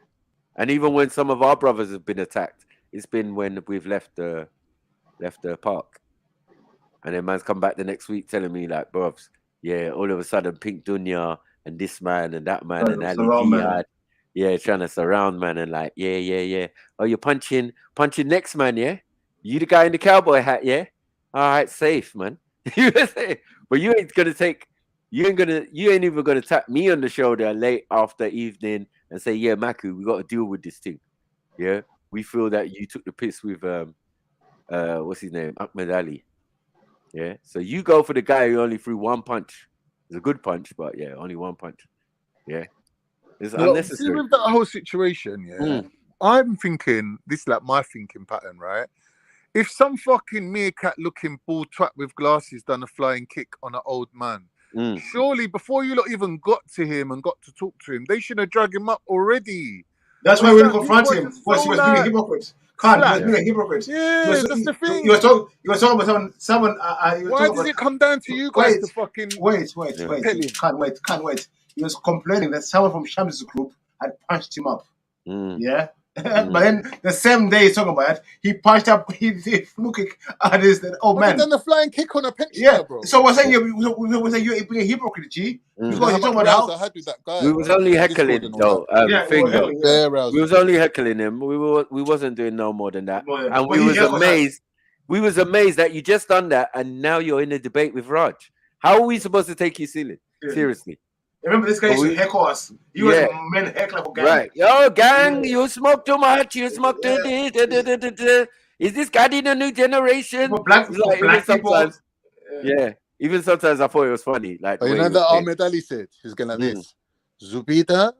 And even when some of our brothers have been attacked, it's been when we've left the park. And then man's come back the next week telling me, like, brovs, yeah, all of a sudden Pink Dunya and this man and that man and Ali Jihad. Yeah, trying to surround man and like, yeah. Oh, you're punching next man, yeah? You the guy in the cowboy hat, yeah? All right, safe, man. But you ain't even gonna tap me on the shoulder late after evening and say, yeah, Maku, we got to deal with this thing. Yeah, we feel that you took the piss with what's his name, Ahmed Ali. Yeah, so you go for the guy who only threw one punch. It's a good punch, but yeah, only one punch. Yeah, it's unnecessary. See, with that whole situation, I'm thinking this is like my thinking pattern, right? If some fucking meerkat looking bull trap with glasses done a flying kick on an old man, surely before you lot even got to him and got to talk to him, they should have dragged him up already. That's why we didn't confront him. Because he was being a hypocrite. He was being a hypocrite. Yeah, that's the thing. You were talking about someone. Why does it come down to you guys to fucking wait? Can't wait. He was complaining that someone from Shams's group had punched him up. Yeah. But then the same day he's talking about it, he punched up, he flew kick at his old man. He done a flying kick on a pensioner, bro. So we're saying you're being a hypocrite, G. Because you're talking about how we was only heckling though. We was only heckling him. We wasn't doing no more than that. And we was amazed. We was amazed that you just done that and now you're in a debate with Raj. How are we supposed to take you seriously? Remember this guy used to heckle us. He was a man heckler for gang. Right. Yo, gang, you smoke too much. You smoke too much. Is this guy in a new generation? Black people. Yeah. Even sometimes I thought it was funny. Like, you know that Ahmed Ali said? He's going like this. Zubida,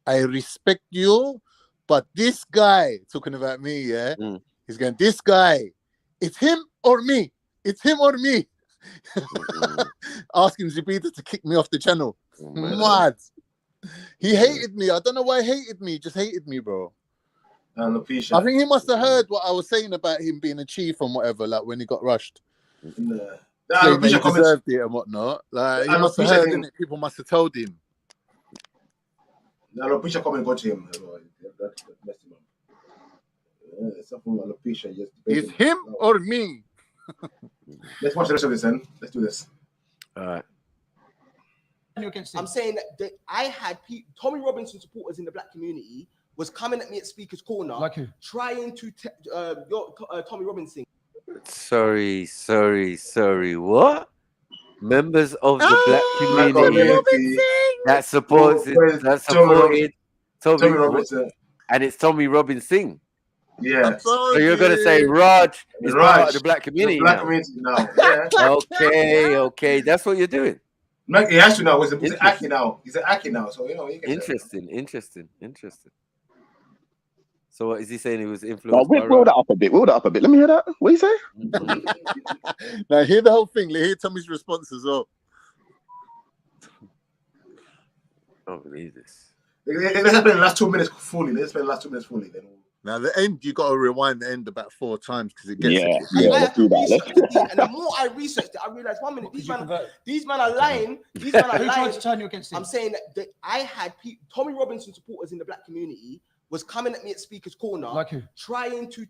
I respect you, but this guy, talking about me, yeah? He's going, this guy, it's him or me. It's him or me. Asking Zubida to kick me off the channel. Mad. He hated me. I don't know why he hated me. Just hated me, bro. I think he must have heard what I was saying about him being a chief and whatever, like when he got rushed. Saying that he deserved it and whatnot. Like, he must have heard, didn't it? People must have told him. The alopecia comment got to him. That messed him up. Something alopecia. It's him or me. Let's watch the rest of this then. Let's do this. All right. I'm saying that I had Tommy Robinson supporters in the black community was coming at me at Speaker's Corner, like who? Trying to Tommy Robinson. Sorry. What? Members of the black community that supported Tommy Robinson, and it's Tommy Robinson. Yeah. So you're gonna say Raj is part of the black community now. Yeah. Okay. That's what you're doing. He has to now. He's an Aki now. He's an Aki now. So Interesting. So what is he saying? He was influenced. Wheel that up a bit. Let me hear that. What do you say? Now hear the whole thing. Hear Tommy's response as well. I don't believe this. Let's spend the last 2 minutes fully. Then. Now the end, you got to rewind the end about 4 times because it gets. Yeah. Let's do that. And the more I researched it, I realized 1 minute these men are lying. Who tried to turn you against him? I'm saying that I had Tommy Robinson supporters in the black community was coming at me at Speaker's Corner, Like who? trying to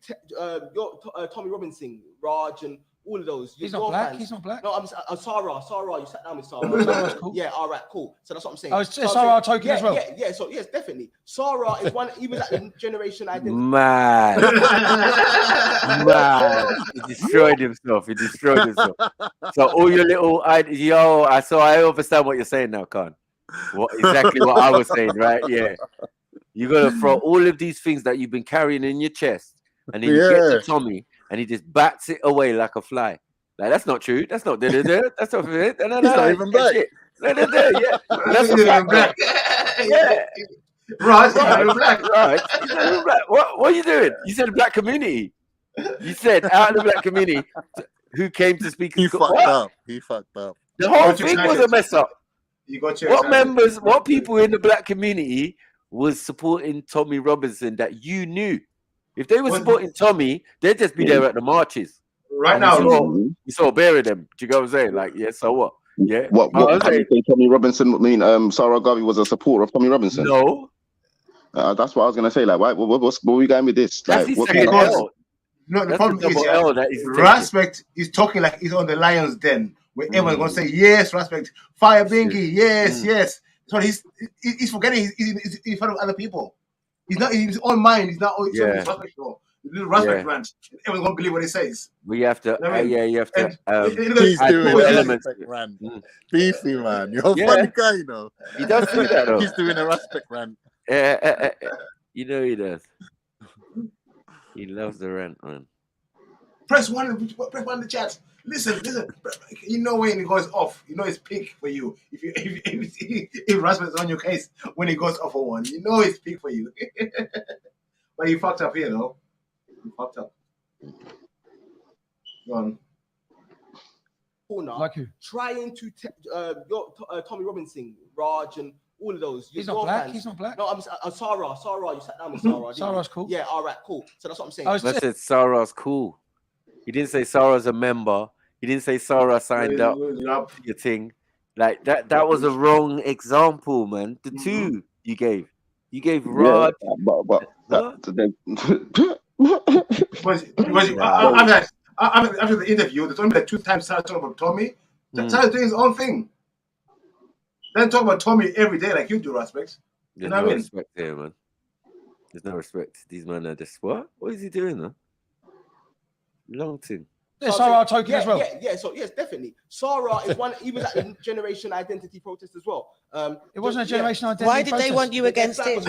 Tommy Robinson, Raj, and all of those. He's not black. He's not black. No, I'm Sarah. You sat down with Sarah. Sarah's cool. Yeah, all right, cool. So that's what I'm saying. Oh, is Sarah a token as well? Yeah. So yes, definitely. Sarah is one. He was at the generation identity. Man, he destroyed himself. So all your little I understand what you're saying now, Khan. Exactly what I was saying, right? Yeah. You gotta throw all of these things that you've been carrying in your chest, and then you get to Tommy, and he just bats it away like a fly. Like that's not true. That's not that's not He's not even black. Yeah, that's a black. Yeah, Right. What are you doing? You said black community. You said out of the black community who came to speak. He fucked up. The whole thing was a mess up. You got what people in the black community was supporting Tommy Robinson that you knew? If they were supporting Tommy, they'd just be there at the marches. Right now, you saw a bear of them. Do you get what I'm saying? Like, yeah, so what? Yeah. What Tommy Robinson Sarah Garvey was a supporter of Tommy Robinson? No. That's what I was gonna say. Like, why? What are we going with this? Like, No, the problem is Respect is talking like he's on the lion's den, where everyone's gonna say yes, Respect, fire Bingy, yes. So he's forgetting he's in front of other people. He's not in his own mind. He's not. Respect little Respect rant. Everyone's gonna believe what he says. We have to. You have to. He's doing a Respect rant. Beefy man, you're a funny guy, you know. He does do that though. He's doing a Respect rant. You know he does. He loves the rant, man. Press one in the chat. Listen. You know when it goes off. You know it's peak for you. If Rasmus is on your case when it goes off for one, you know it's peak for you. But you fucked up here, though. You fucked up. Go on. Corner, like who? Trying to Tommy Robinson, Raj, and all of those. He's not black. He's not black. No, I'm Sarah. You sat down with Sarah. Sarah's cool. Yeah, all right, cool. So that's what I'm saying. I said Sarah's cool. He didn't say Sarah's a member. He didn't say Sarah signed up your thing. Like that was a wrong example, man. The two you gave Rod. After the interview, there's only like 2 times Sarah talking about Tommy. Sarah's doing his own thing. Then talk about Tommy every day like you do, Respect. There's no respect here, man. There's no respect. These men are just what? What is he doing, man? Long thing. Sarah token as well. Yeah. So yes, definitely. Sarah is one. He was at the generation identity protest as well. It wasn't a generation identity. Why did they want you against him?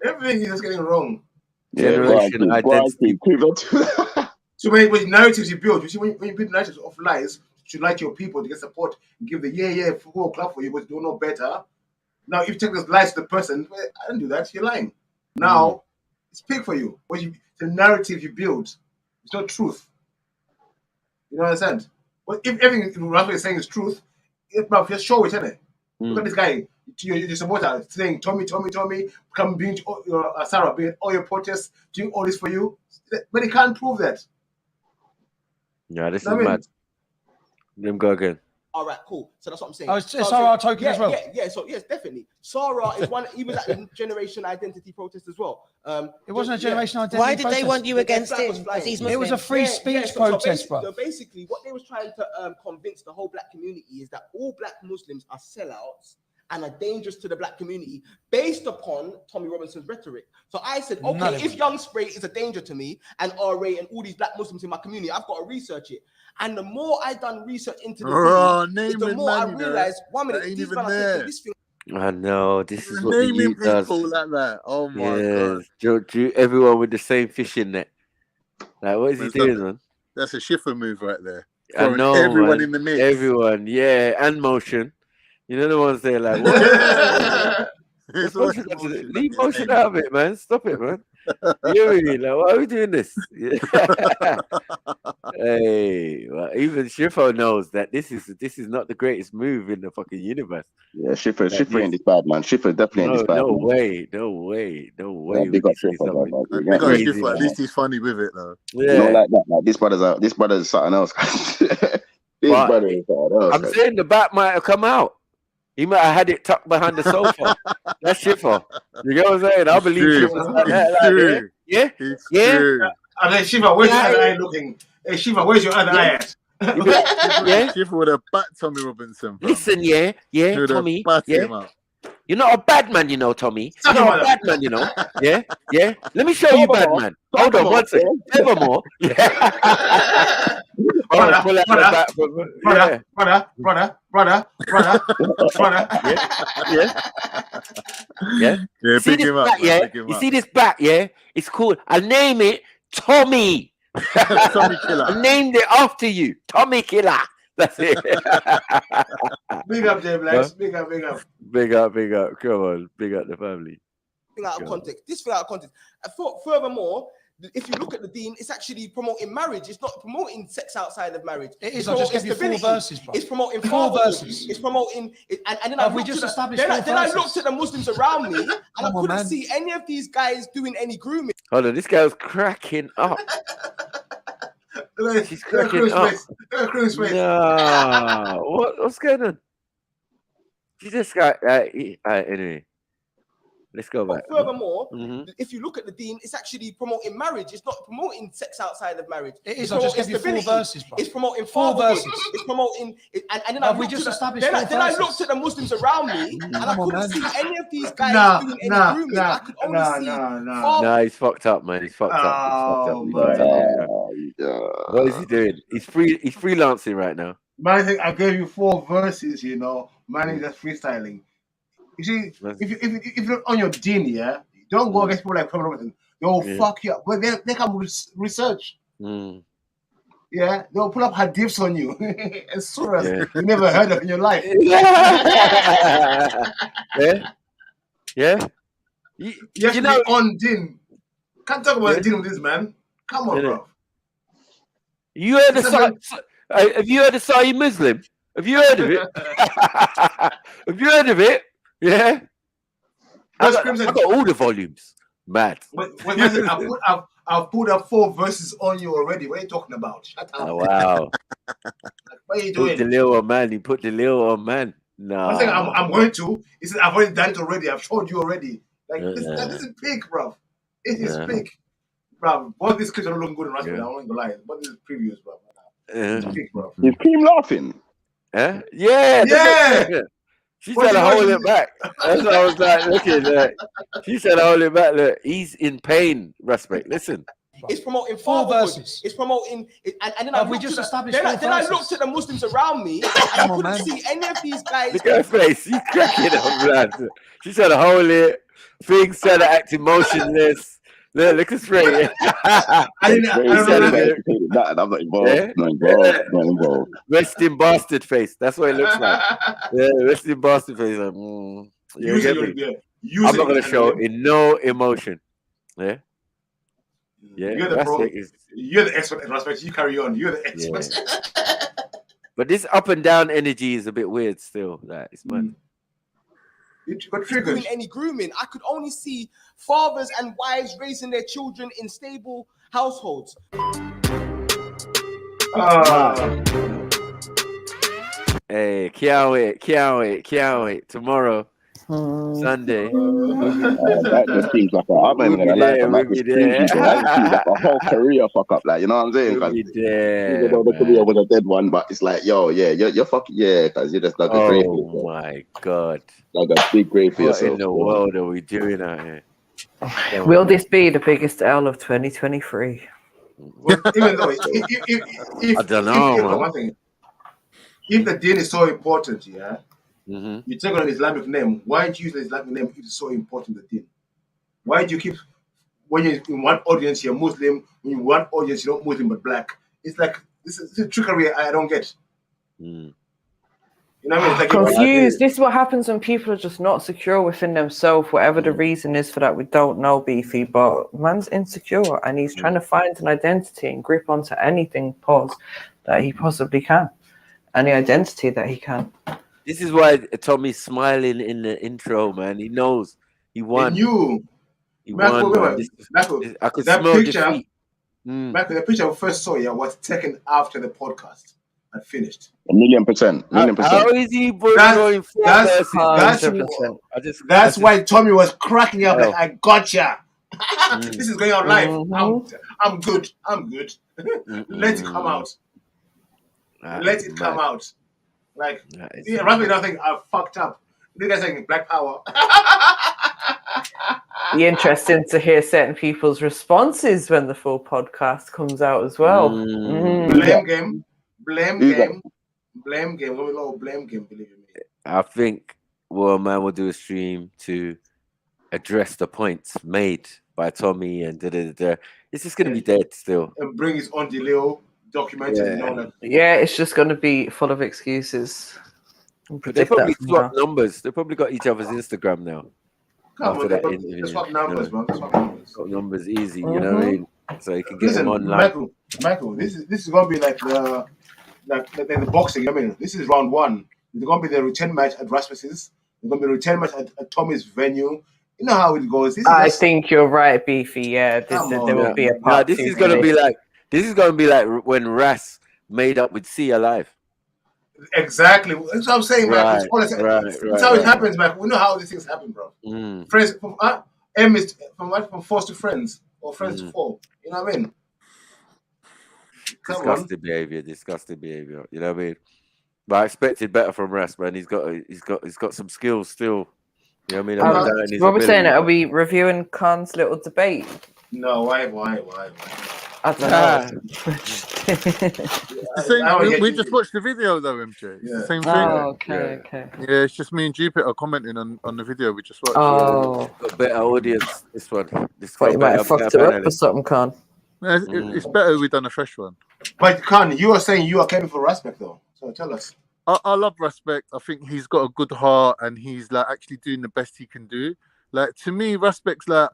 Everything is just getting wrong. Generation identity. So when narratives you build, you see when you build narratives of lies to like your people to get support, and give the football club for you, but you don't know better. Now if you take those lies to the person, I didn't do that. You're lying. Now it's peak for you. The narrative you build, it's not truth. You know what I'm saying? Well, if everything Rafa is saying is truth, just show it, isn't it? Look at this guy, your supporter, saying, Tommy, come bring Sarah, bring all your protests, doing all this for you. But he can't prove that. Yeah, this is mad. Let him go again. All right, cool. So that's what I'm saying. Oh, Sarah token as well. Yeah. So yes, definitely. Sarah is one. He was at the generation identity protest as well. It wasn't a generation identity. Why did they want you against him? It was a free speech protest, bro. So basically, what they was trying to convince the whole black community is that all black Muslims are sellouts and are dangerous to the black community based upon Tommy Robinson's rhetoric. So I said, okay, if Young Spray is a danger to me and RA and all these black Muslims in my community, I've got to research it. And the more I done research into the the more I realized, 1 minute, these men are taking this thing. I know, this is what naming the youth does. people like that. Oh my God. Everyone with the same fishing net. Like, what is he doing, man? That's a Schiffer move right there. I know, everyone man. in the mix. Everyone, and motion. You know the ones there like, what? Leave motion out of it, man. Stop it, man. You really like, why are we doing this? Hey, well, even Schiffer knows that this is not the greatest move in the fucking universe. Yeah, Schiffer ain't this bad, man. Schiffer definitely ain't this bad. No way. Yeah, big up Schiffer, At least he's funny with it, though. Yeah, not like that. Like, this brother's something else. This brother is something else. I'm saying the bat might have come out. He might have had it tucked behind the sofa. That's Schiffer. You get what I'm saying? I believe Schiffer's like that. Like, yeah? Yeah? I mean, Shiva, where's your other eye looking? Hey, Shiva, where's your other eye at? Yeah? Schiffer would have bat Tommy Robinson. Bro. Listen, yeah, Tommy. Yeah? You're not a bad man, you know, Tommy. You're not a bad man, you know. Yeah? Let me show you bad man. Hold on one second. Furthermore. Yeah. Brother. Yeah. See this bat, yeah? You see this bat, yeah? It's cool. I'll name it Tommy. Tommy Killer. I named it after you. Tommy Killer. That's it. Big up, Jay Blacks. Huh? Big up. Big up. Come on. Big up the family. Out of context. This thing out of context. Furthermore, if you look at the deen, it's actually promoting marriage. It's not promoting sex outside of marriage. It is. I'll just give you 4 verses, bro. It's promoting 4 verses. It's promoting it, and then Have we just established 4 verses? Then I looked at the Muslims around me, and I couldn't see any of these guys doing any grooming. Hold on, this guy was cracking up. She's cracking up. No, what's going on? She just got anyway. Let's go back. Furthermore, if you look at the deen, it's actually promoting marriage. It's not promoting sex outside of marriage. It is. I'll just give you 4 verses, bro. It's promoting 4 verses. It's promoting it, and then Have we just established 4 verses? Then I looked at the Muslims around me, and I couldn't see any of these guys doing any grooming. I could only see. No, he's fucked up, man. He's fucked up. What is he doing? He's freelancing right now. Man, I think I gave you 4 verses. You know, man is just freestyling. You see, if you're on your deen, yeah, don't go against people like Tom Robinson. They'll fuck you up. But they come with research. Yeah, they'll pull up hadiths on you and surahs you never heard of in your life. Yeah. You know, on deen. Can't talk about the deen with this man. Come on, bro. You heard have you heard of Sahih Muslim? Have you heard of it? Have you heard of it? Yeah. I got all the volumes. Mad. I've put up 4 verses on you already. What are you talking about? Shut up. Oh, wow. What are you doing? He put the little on man. No. One thing I'm going to. He said, I've already done it already. I've showed you already. Like, this is peak, bro. It is peak. Bro, both these clips are not looking good in Raspberry. I'm not going to lie. But this is previews, bro. It's peak, bro. Is Cream laughing? Huh? Yeah. She said to hold it back. That's what I was like looking. She said hold it back. Look, he's in pain, Respect. Listen. It's promoting 4 verses. It's promoting it, and then Have we just established 4 then I looked at the Muslims around me, and I couldn't see any of these guys. Look at her face. She's cracking up, lad. She said hold it. Things said acting motionless. Look at straight. I'm not involved. Not involved. Resting bastard face. That's what it looks like. Yeah, resting bastard face. Like, I'm not gonna show in no emotion. Yeah. You're the pro. You're the expert in Respect. You carry on. You're the expert. Yeah. But this up and down energy is a bit weird still. Like, it's mad. Doing any grooming. I could only see fathers and wives raising their children in stable households. Hey, can't wait. Tomorrow, Sunday. That just seems like I'm not even gonna lie. That seems like a whole career fuck up. Like, you know what I'm saying? Even though the career was a dead one, but it's like, you're fucking because you're just like a grave. Oh my god! Like a big grave for what yourself. in the world are we doing out here? Will this be the biggest L of 2023? Well, even though if I don't know. If the deen is so important, you take on an Islamic name. Why do you use an Islamic name if it's so important, the deen? Why do you keep, when you're in one audience, you're Muslim, when you're in one audience, you're not Muslim but black? It's like, this is a trickery I don't get. You know what I mean? It's like confused. This is what happens when people are just not secure within themselves, whatever the reason is for that. We don't know, Beefy, but man's insecure and he's trying to find an identity and grip onto anything that he possibly can. Any identity that he can. This is why Tommy's smiling in the intro, man. He knows he won. He won. I could smell defeat. Michael, the picture I first saw was taken after the podcast. and finished. 1,000,000%. 1,000,000%. How is he throwing 4 verses? That's why Tommy was cracking up like, I gotcha. This is going on live. I'm good. Let it come out. Let it come out. Like, rather than think I fucked up. You guys saying Black Power. Be interesting to hear certain people's responses when the full podcast comes out as well. Blame game. Blame game. Blame game. What we call blame game, believe me. I think man will do a stream to address the points made by Tommy and It's just gonna be dead still. And bring his own delay documented. Yeah, it's just gonna be full of excuses. They probably swap numbers. They probably got each other's Instagram now. Come on, swap numbers, man. Swap numbers easy, you know what I mean? So you can get them online. Michael, this is gonna be like the boxing. I mean, this is round 1. There's gonna be the return match at Rasmus's. There's gonna be a return match at Tommy's venue. You know how it goes. I think you're right, Beefy. Yeah, there will be a part. This is gonna be like when Ras made up with C Alive. Exactly. That's what I'm saying, man. That's how it happens, man. We know how these things happen, bro. Friends from M is from force to friends or friends to foe. You know what I mean? Disgusting behavior. You know what I mean? But I expected better from Ras, man. He's got some skills still. You know what I mean? What we're saying? Are we reviewing Khan's little debate? No, why? I don't know. We just watched the video though, MJ. It's the same thing. Oh, okay. Yeah, it's just me and Jupiter commenting on the video we just watched. Oh, got better audience. This one. You might have fucked it up or something, Khan. Yeah, it's better we done a fresh one. But Khan, you are saying you are caring for Respect though. So tell us. I love Respect. I think he's got a good heart and he's like actually doing the best he can do. Like to me, Respect's like,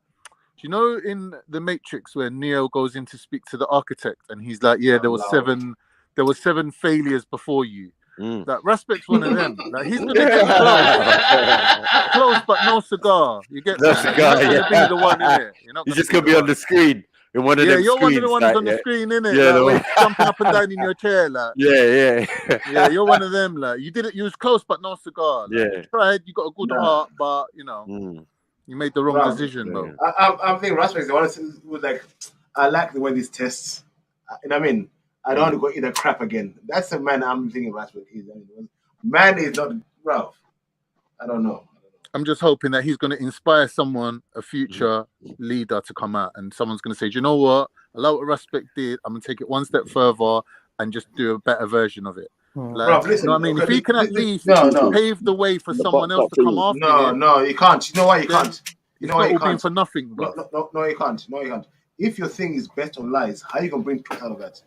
you know, in the Matrix where Neo goes in to speak to the architect and he's like, yeah, there was 7 failures before you. That Respect's one of them. Like he's gonna get close, but no cigar. You get no cigar. You're not gonna be the one in it. He's just gonna be on the screen. In one of them you're screens, one of the ones on the screen, innit? Yeah, like, jumping up and down in your chair, like. Yeah, you're one of them, like. You did it. You was close, but no cigar. Like, you tried. You got a good heart, but you know, you made the wrong decision, though. I'm thinking Respect is the one who like. I like the way these tests. You know what I mean? I don't want to go eat the crap again. That's the man I'm thinking Respect is. Man is not rough. I don't know. I'm just hoping that he's going to inspire someone, a future leader, to come out, and someone's going to say, do you know what? I love what Respect did. I'm going to take it one step further and just do a better version of it. Like, listen, you know what I mean? If he can at least pave the way for someone else to come after him. No, you can't. You know why you can't? You know why you can't? For nothing, bro. No, you can't. No, you can't. If your thing is based on lies, how are you going to bring truth out of that?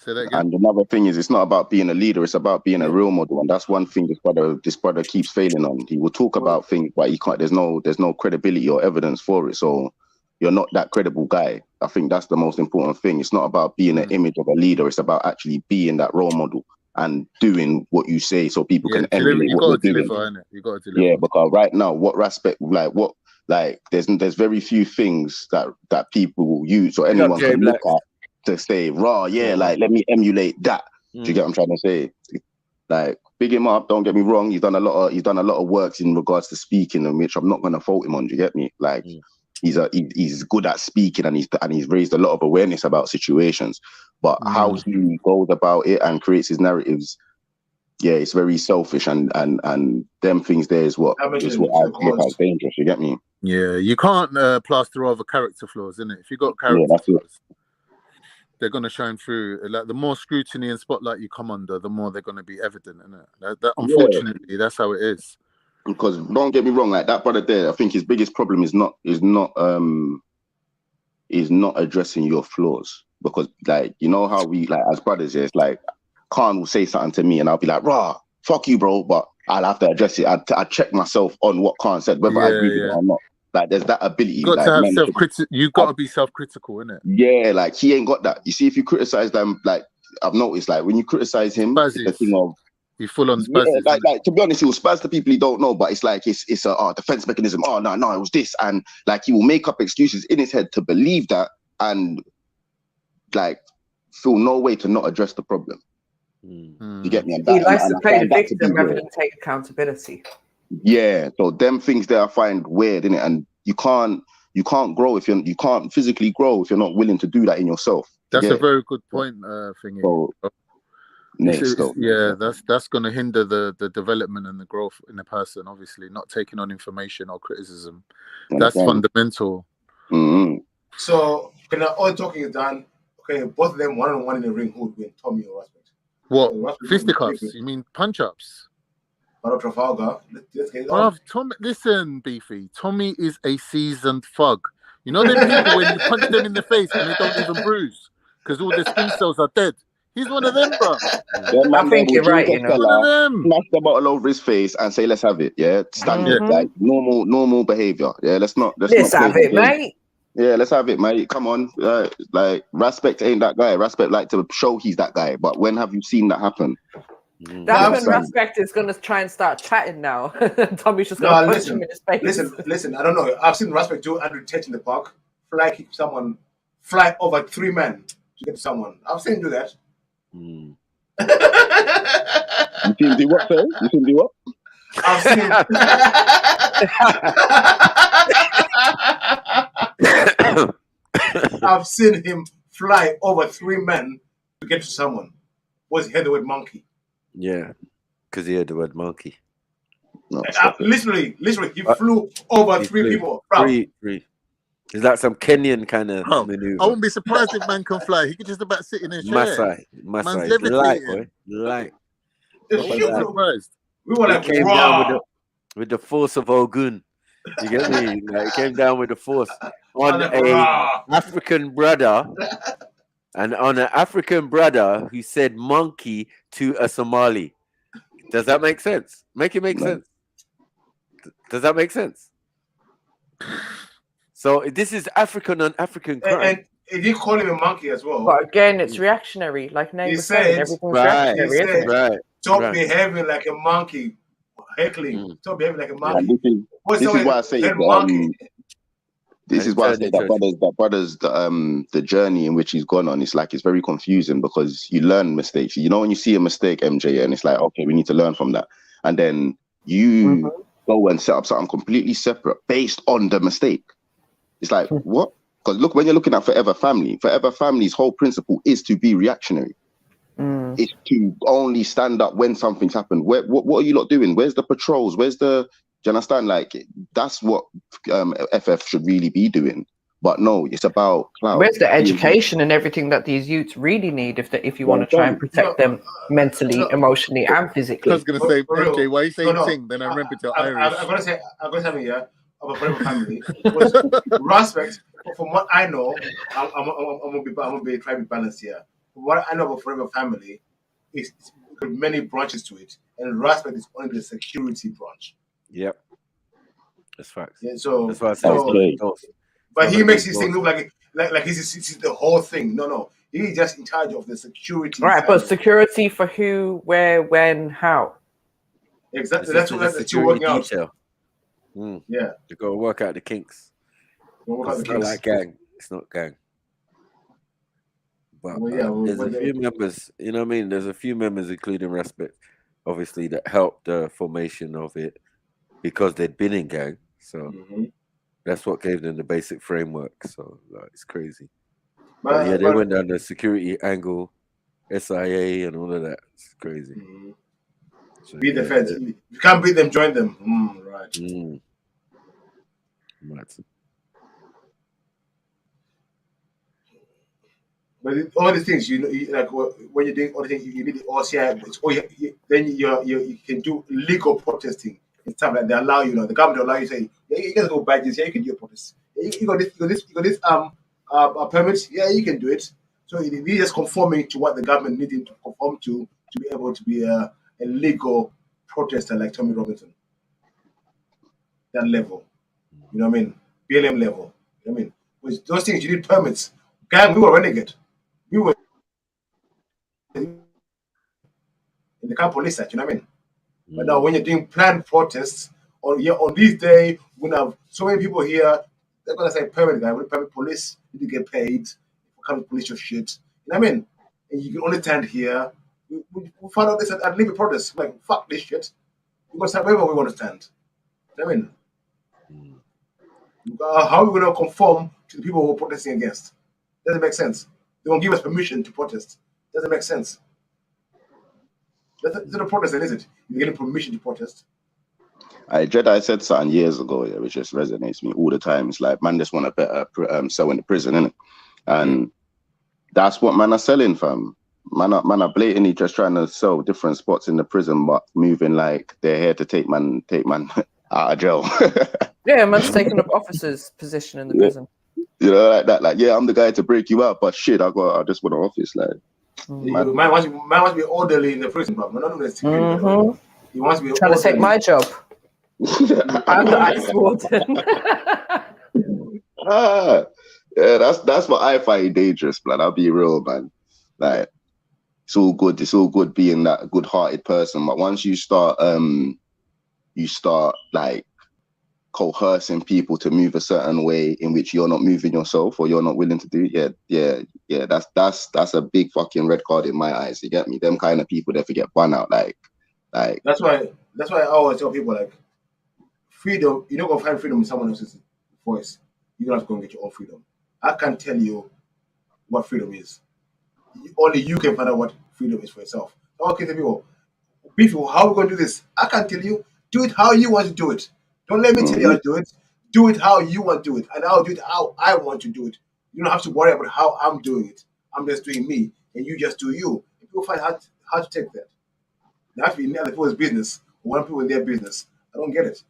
Say that again. And another thing is, it's not about being a leader; it's about being a role model, and that's one thing this brother keeps failing on. He will talk about things, but he can't. There's no credibility or evidence for it. So you're not that credible guy. I think that's the most important thing. It's not about being an image of a leader; it's about actually being that role model and doing what you say, so people can emulate what you're doing. You got to deliver. Yeah, because right now, there's very few things that people will use or anyone can look at to say, raw, like, let me emulate that. Do you get what I'm trying to say? Like, big him up, don't get me wrong, he's done a lot of works in regards to speaking, and which I'm not gonna fault him on, do you get me? Like, he's good at speaking, and he's raised a lot of awareness about situations. But how he goes about it and creates his narratives, it's very selfish, and them things there is what I see as dangerous, you get me? Yeah, you can't plaster over character flaws, innit? If you got character flaws, they're going to shine through. Like, the more scrutiny and spotlight you come under, the more they're going to be evident, innit? That unfortunately, that's how it is. Because don't get me wrong, like that brother there, I think his biggest problem is not addressing your flaws. Because, like, you know how we, like, as brothers, it's like Khan will say something to me and I'll be like, rah, fuck you, bro, but I'll have to address it. I check myself on what Khan said, whether I agree with it or not. Like, there's that ability. You got to have self-critical. You got to be self-critical, innit? Yeah, like, he ain't got that. You see, if you criticize them, like, I've noticed, like, when you criticize him, it's the thing of he's full on spazzes. Yeah, like, to be honest, he will spaz to people he don't know, but it's like it's a defense mechanism. Oh no, it was this, and like he will make up excuses in his head to believe that, and like feel no way to not address the problem. You get me? And He that, likes and to I play the find that to be victim rather weird. than take accountability. Yeah, so them things there I find weird, innit? And you can't grow if you can't physically grow if you're not willing to do that in yourself. That's a very good point, thingy. So, next though. Yeah, that's going to hinder the development and the growth in a person. Obviously, not taking on information or criticism. That's fundamental. So, when all talking is done, okay, both of them one-on-one in the ring, who would win, Tommy or Respect? What? Fisticuffs? You mean punch-ups? Battle Trafalgar. Let's get it Bruv, on. Tommy, listen, Beefy. Tommy is a seasoned thug. You know them people when you punch them in the face and they don't even bruise because all the skin cells are dead. He's one of them, bro. I think you're right. One of them. Smash the bottle over his face and say, "Let's have it." Yeah, standard, like normal behavior. Yeah, let's not have it, mate. Yeah, let's have it, mate. Come on, like Respect ain't that guy. Respect like to show he's that guy, but when have you seen that happen? That's when Respect is going to try and start chatting now. Tommy's just going to punch him in his face. Listen. I don't know. I've seen Respect do Andrew Tate in the park, fly over 3 men to get to someone. I've seen him do that. You seen him do what, sir? You seen him do what? I've seen him. I've seen him fly over 3 men to get to someone. Was he had the word monkey? Yeah, because he had the word monkey. No, literally, he flew over 3 people. Three. Is that some Kenyan kind of maneuver? I wouldn't be surprised if man can fly. He could just about sit in a chair. Masai. Man's Light, levitating. boy. Light. We were like, he came down with the force of Ogun. You get me? Like, he came down with the force on a African brother, and on an African brother who said monkey to a Somali. Does that make sense? Make it make sense. Does that make sense? So this is African on African crime. And he called him a monkey as well. But again, it's reactionary. Like Nate was saying, everything's reactionary, isn't it? Stop behaving like a monkey. Heckling. Stop behaving like a monkey. This is why I say that brother's the journey in which he's gone on. It's like it's very confusing because you learn mistakes. You know, when you see a mistake, MJ, and it's like, okay, we need to learn from that, and then you go and set up something completely separate based on the mistake. It's like what? Because look, when you're looking at Forever Family's whole principle is to be reactionary. It's to only stand up when something's happened. What are you lot doing? Where's the patrols? Do you understand? Like, that's what FF should really be doing. But no, it's about cloud. Where's the education and everything that these youths really need if you want to try and protect them mentally, emotionally, and physically? I was going to say, MJ, why you say thing? Then I remember to Irish. I'm going to say here of a Forever Family. Respect, from what I know, I'm going to try to be balanced here. From what I know of Forever Family, it's many branches to it, and Respect is only the security branch. Yep, that's facts. Yeah, so that's why I say but he makes his thing look like he's the whole thing. No, he's just in charge of the security. Right, but security for who, where, when, how? Exactly. That's what you're working out. Yeah, you got to work out the kinks. It's not like gang. It's not gang. But there's a few members, you know what I mean? There's a few members, including Respect, obviously, that helped the formation of it because they'd been in gang. So that's what gave them the basic framework. So it's crazy. But yeah, they went down the security angle, SIA, and all of that. It's crazy. So, beat the feds. If you can't beat them, join them. Right. Right. But all these things, you like when you're doing all the things, you need the OCI. Then you can do legal protesting and stuff like that. They allow you. The government will allow you to say, yeah, you can go buy this. Yeah, you can do a protest. You got this permit. Yeah, you can do it. So you're just conforming to what the government needing to conform to be able to be a legal protester like Tommy Robinson. That level, you know what I mean? BLM level. You know what I mean? With those things, you need permits. Gang, we were renegade. We were in the camp police act, you know what I mean? But now when you're doing planned protests on this day, we're gonna have so many people here, they're gonna say permit guy, permit police, you need to get paid, come police your shit. You know what I mean? And you can only stand here We found out this at Libby protest. Like, fuck this shit. We're gonna stand wherever we want to stand. I mean, how are we gonna conform to the people who are protesting against? Doesn't make sense. They won't give us permission to protest. Doesn't make sense. That's not a protest, then, is it? You're getting permission to protest. Jedi said something years ago, yeah, which just resonates with me all the time. It's like, man, just want a better cell in the prison, innit? And that's what man are selling, fam. Man are blatantly just trying to sell different spots in the prison, but moving like they're here to take man out of jail. Yeah, man's taking up officer's position in the prison. You know, like that. Like, yeah, I'm the guy to break you out, but shit, I just want an office. Like, man wants to be orderly in the prison, but man, not doing this. He wants to be trying orderly. to take my job. I'm the ice warden. Yeah, that's what I find dangerous, man. I'll be real, man. Like, it's all good being that good-hearted person, but once you start like coercing people to move a certain way in which you're not moving yourself or you're not willing to do, yeah, that's a big fucking red card in my eyes. You get me? Them kind of people, they forget bun out. Like that's why I always tell people, like, freedom, you're not gonna find freedom in someone else's voice. You're gonna have to go and get your own freedom. I can't tell you what freedom is. Only you can find out what freedom is for yourself. Okay, people, how are we going to do this? I can't tell you. Do it how you want to do it. Don't let me tell you how to do it. Do it how you want to do it, and I'll do it how I want to do it. You don't have to worry about how I'm doing it. I'm just doing me, and you just do you. And people find how to take that. They have to be in other people's business, or one people in their business. I don't get it.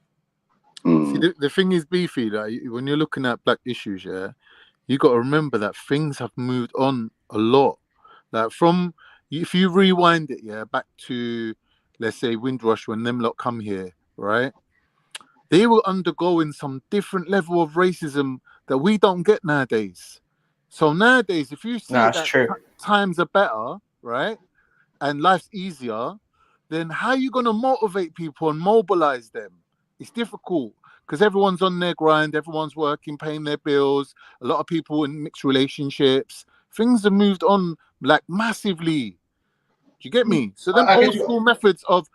See, the thing is, Beefy, like, when you're looking at black issues, yeah, you got to remember that things have moved on a lot. Like, if you rewind it, yeah, back to, let's say, Windrush, when them lot come here, right? They were undergoing some different level of racism that we don't get nowadays. So nowadays, if you see times are better, right, and life's easier, then how are you going to motivate people and mobilize them? It's difficult because everyone's on their grind, everyone's working, paying their bills, a lot of people in mixed relationships. Things have moved on like massively. Do you get me? So them old school methods of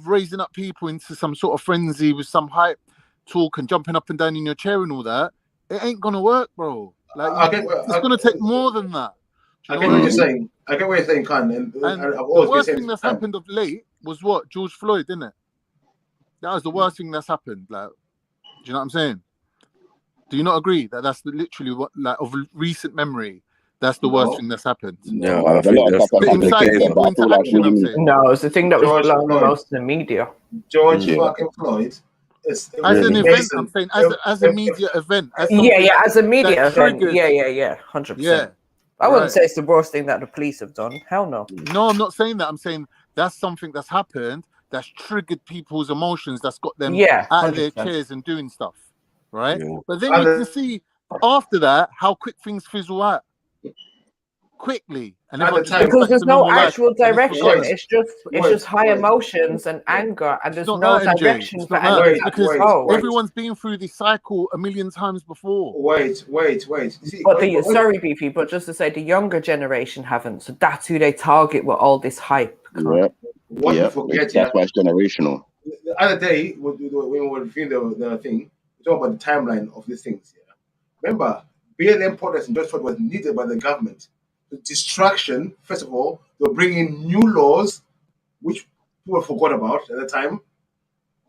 raising up people into some sort of frenzy with some hype talk and jumping up and down in your chair and all that, it ain't gonna work, bro. Like, it's gonna take more than that. I get what you're saying. I get what you're saying, Khan. And the worst thing that's happened of late was what? George Floyd, didn't it? That was the worst thing that's happened. Like, do you know what I'm saying? Do you not agree that that's literally what, like, of recent memory, that's the worst thing that's happened? No, I think that's people into action, I'm saying. No, it's the thing that was blown the most in the media. George fucking Floyd. As an event, I'm saying, as a media event. As a media event. Yeah, 100%. Yeah. I wouldn't say it's the worst thing that the police have done. Hell no. No, I'm not saying that. I'm saying that's something that's happened that's triggered people's emotions, that's got them out of their chairs and doing stuff, right? Yeah. But then you can see after that how quick things fizzle out. Quickly. And because there's no actual direction. It's just high emotions and anger, and there's no direction for anything. Because everyone's been through this cycle a million times before. Wait. See, sorry, Beefy, but just to say, the younger generation haven't. So that's who they target with all this hype. That's why it's generational. The other day, when we were reviewing the thing, we talked about the timeline of these things. Yeah? Remember, BLM protest in George Floyd was needed by the government. The distraction, first of all, they were bringing new laws, which people forgot about at the time.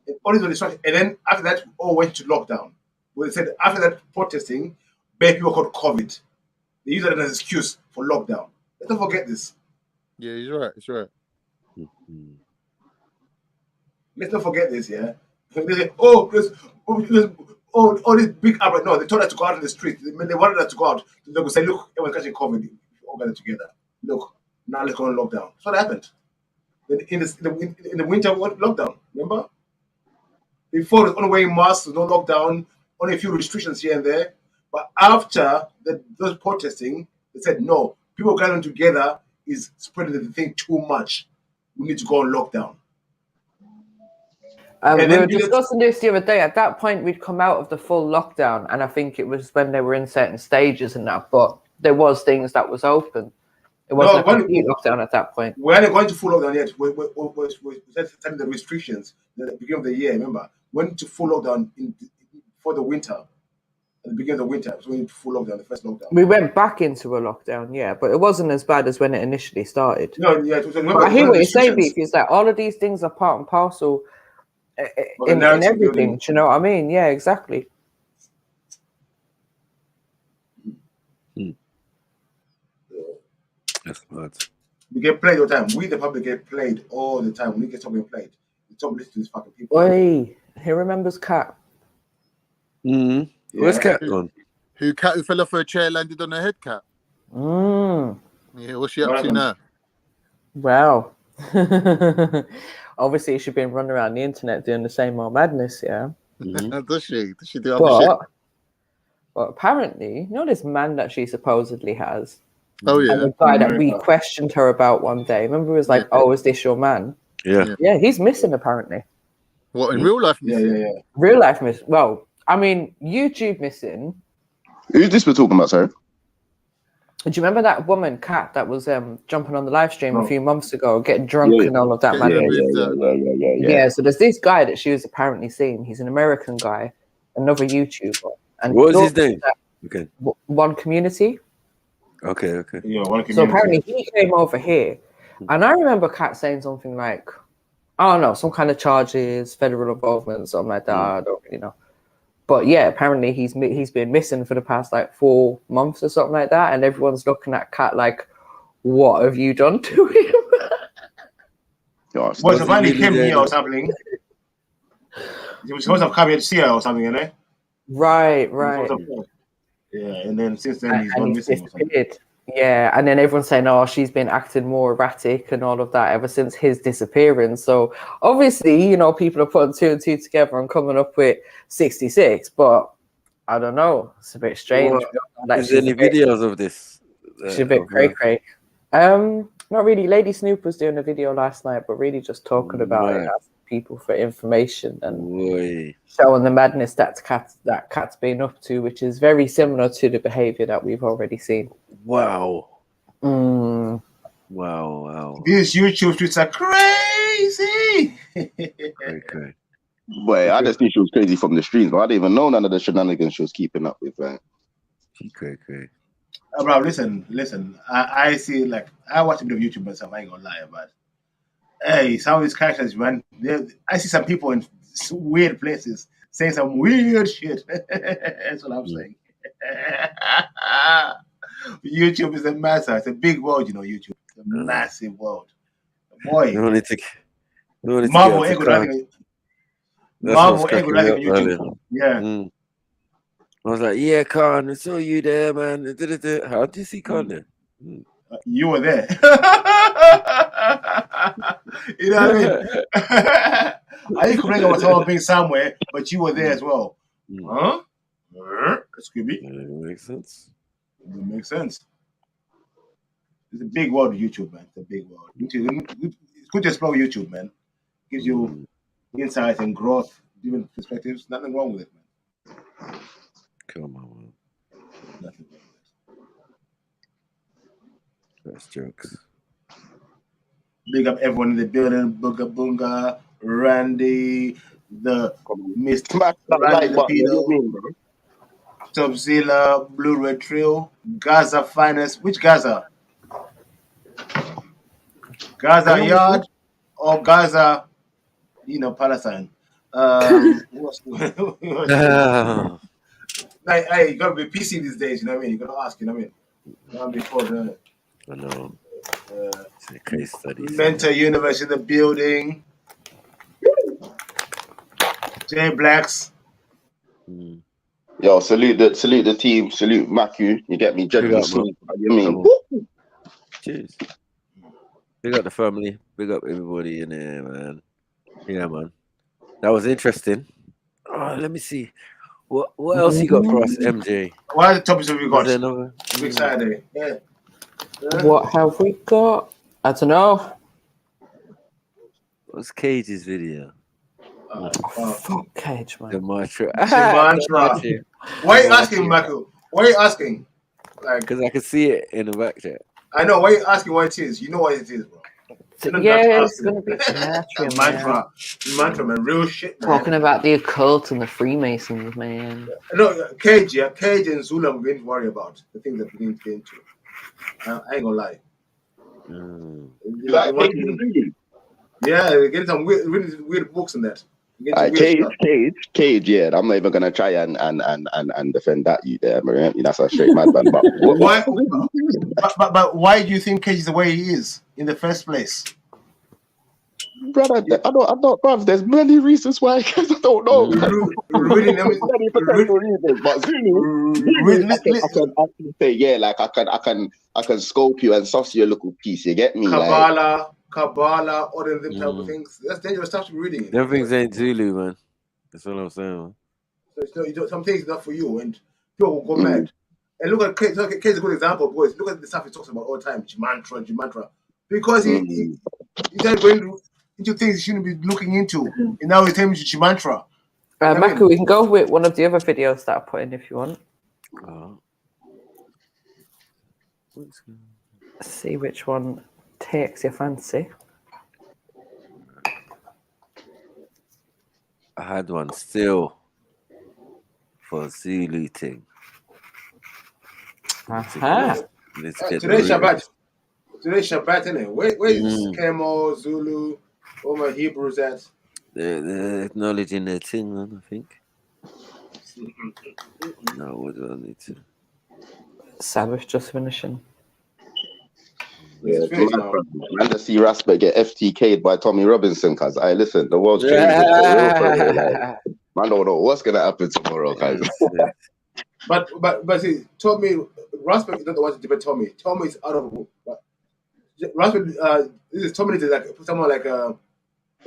And all these were distractions. And then after that, we all went to lockdown. Well, they said after that protesting, bad people called COVID. They used that as an excuse for lockdown. Let's not forget this. Yeah, he's right. It's right. Let's not forget this, yeah? They say, all these big outbreaks. No, they told us to go out in the street. They wanted us to go out. They would say, look, everyone's catching COVID. All gather together. Look, now let's go on lockdown. So what happened. Then in the winter, we went lockdown. Remember? Before, it was only wearing masks, no lockdown, only a few restrictions here and there. But after those protesting, they said, no, people gathering together is spreading the thing too much. We need to go on lockdown. We were discussing this the other day. At that point, we'd come out of the full lockdown, and I think it was when they were in certain stages and that, but there was things that was open. It wasn't a complete lockdown at that point. We hadn't gone to full lockdown yet. We setting the restrictions at the beginning of the year. Remember, went to full lockdown for the winter. At the beginning of the winter, so we went to full lockdown, the first lockdown. We went back into a lockdown, yeah, but it wasn't as bad as when it initially started. No, yeah, it was, I hear what you're saying, Beef. It's like all of these things are part and parcel in everything. Do you know what I mean? Yeah, exactly. That's mad. We get played all the time. We, the public, get played all the time. When we get something played, we don't listen to these fucking people. Oi, he remembers Cat. Mm-hmm. Yeah. Where's Cat gone? Who Cat who fell off her chair, landed on her head, Cat? Yeah, what's she up to now? Well, obviously she's been running around the internet doing the same old madness, yeah. Does she? Does she do other shit? But apparently, you know this man that she supposedly has? Oh, yeah. And the guy that we questioned her about one day. Remember, he was like, "Oh, is this your man?" Yeah. Yeah, he's missing apparently. What, in real life missing? Yeah. Real life missing. Well, I mean, YouTube missing. Who's this we're talking about, sorry? Do you remember that woman, Kat, that was jumping on the live stream a few months ago, getting drunk and all of that? Yeah, so there's this guy that she was apparently seeing. He's an American guy, another YouTuber. And what was his name? Okay. One Community. Okay. Yeah, One Community. So apparently he came over here, and I remember Kat saying something like, I don't know, some kind of charges, federal involvement, something like that. I don't really know. But yeah, apparently he's been missing for the past like 4 months or something like that, and everyone's looking at Kat like, "What have you done to him?" Well, so finally came here or something. He was supposed to come here to see her or something, you know? Right. Yeah, and then since then he's gone missing or something. Yeah, and then everyone's saying, "Oh, she's been acting more erratic and all of that ever since his disappearance." So obviously, you know, people are putting 2 and 2 together and coming up with 66. But I don't know, it's a bit strange. Like, is there any videos of this? She's a bit cray. Not really. Lady Snoop was doing a video last night, but really just talking about it, asking people for information and showing the madness that Cat's been up to, which is very similar to the behavior that we've already seen. Wow. Wow. These YouTube streets are crazy. Okay. Boy, I just knew she was crazy from the streams, but I didn't even know none of the shenanigans she was keeping up with, right? Okay. Bro, listen. I see, like, I watch a bit of YouTube myself. I ain't gonna lie about it. Hey, some of these characters, man. I see some people in weird places saying some weird shit. That's what I'm saying. YouTube is a massive. It's a big world, you know. YouTube. It's a massive world. Boy, Marvel ain't got nothing. Marvel ain't got nothing on YouTube. Yeah. I was like, yeah, Khan, I saw you there, man. How did you see Khan there? You were there. You know what I mean? I used to bring up someone being somewhere, but you were there as well. Huh? That's creepy. Makes sense. It makes sense. It's a big world, YouTube, man. It's a big world. It's good to explore YouTube, man. Gives you insight and growth, different perspectives. Nothing wrong with it, man. Come on, man. Nothing wrong with it. That's jokes. Big up everyone in the building. Booga Boonga, Randy, the Mr. Randy the Pedo, Topzilla, Blue Red Trail, Gaza Finest. Which Gaza? Gaza Yard or Gaza, Palestine? Hey, you gotta be PC these days, you know what I mean? You gotta ask, you know what I mean? Before the I know. It's a case study. Mental Universe in the building. J Blacks. Yo, salute the team, salute Maku. You get me, Gentleman Smith. You mean? Cheers. Big up the family. Big up everybody in there, man. Yeah, man. That was interesting. Oh, let me see. What else you got for us, MJ? What are the topics have we got? Big Saturday. Yeah. What have we got? I don't know. What's Cage's video? Fuck Cage, man. The mantra. Why are you asking, Michael? Why are you asking? Because I can see it in the back chat. I know why you asking what it is. You know what it is, bro. Yeah, it's gonna be gematria, mantra, man, real shit, man. Talking about the occult and the Freemasons, man. No, Cage and Zulu, I'm going to worry about the things that we need to get into. I ain't gonna lie. Yeah, we're getting some weird books in that. Cage, yeah. I'm not even gonna try and defend that you there, man. That's a straight madman. But but why do you think Cage is the way he is in the first place? Brother, I don't, bruv. There's many reasons why I don't know. Reading them, many potential reasons, but Zulu, I can say, yeah, like I can scope you and sauce you a little piece. You get me? Kabbalah, all of them type of things. That's dangerous stuff to be reading. Them things ain't Zulu, man. That's what I'm saying, man. So some things are not for you, and people will go mad. And look at Cage. Cage is a good example, boys. Look at the stuff he talks about all the time, Gemantra, because he's not going into things he shouldn't be looking into, and now he's telling me Gemantra. Maku, we can go with one of the other videos that I put in if you want. Let's see which one takes your fancy. I had one still for Zulu thing. Let's get Today's Shabbat, isn't it? Where is Kemo, Zulu, all my Hebrews at? They're acknowledging their thing, man, I think. No, what do I need to? Sabbath just finishing. Yeah, man, to see Rasper get F.T.K'd by Tommy Robinson, cuz I listen, the world's changing. Man, don't know what's gonna happen tomorrow, guys. But see, Tommy Rasper is not the one to debate Tommy. Tommy is out of Rasper. This is Tommy is like someone like a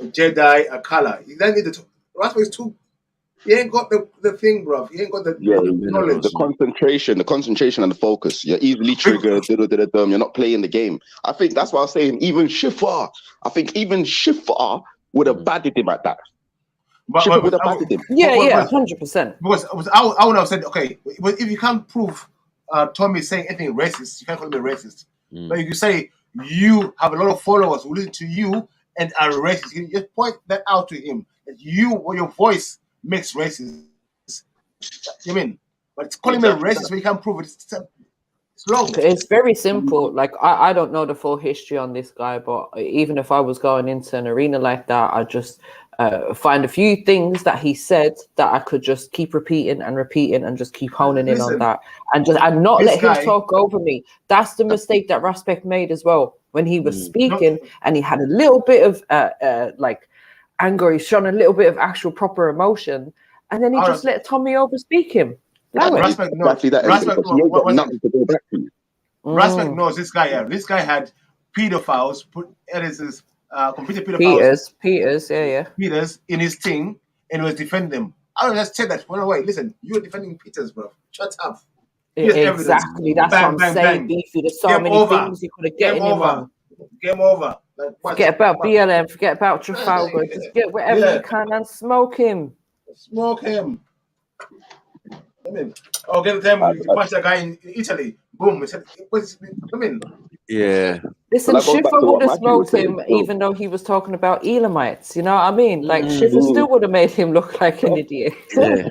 Jedi, a color. He doesn't need Rasper is too. He ain't got the thing, bro. He ain't got the knowledge. The concentration and the focus. You're easily triggered. You're not playing the game. I think that's why I was saying even Shifa. I think even Shifa would have batted him at that. Shifa would have batted him. Yeah, 100%. Because I would have said, okay, but if you can't prove Tommy saying anything racist, you can't call him a racist. But if you say you have a lot of followers who listen to you and are racist, you just point that out to him. That you or your voice makes racist. You mean? But calling him a racist when you can't prove it, it's long. It's very simple. Like I don't know the full history on this guy, but even if I was going into an arena like that, I just find a few things that he said that I could just keep repeating and just keep honing in on that and not let him talk over me. That's the mistake that Raspek made as well when he was speaking and he had a little bit of like anger. He's shown a little bit of actual proper emotion, and then he just let Tommy overspeak him. Raspek knows this guy. Yeah, this guy had pedophiles completed pedophiles. Peters in his thing, and was defending them. I don't just say that. Well, wait, listen, you're defending Peters, bro. Shut up. Exactly. That's what I'm saying, Beefy. There's so many things you could have getting him on. Game over. Forget about BLM. Forget about Trafalgar. Just get whatever you can and smoke him. Smoke him. I mean, get them. You punch that guy in Italy. Boom. I mean. Yeah. Listen, Schiffer would have smoked him even though he was talking about Elamites. You know what I mean? Like, Schiffer still would have made him look like an idiot. Yeah.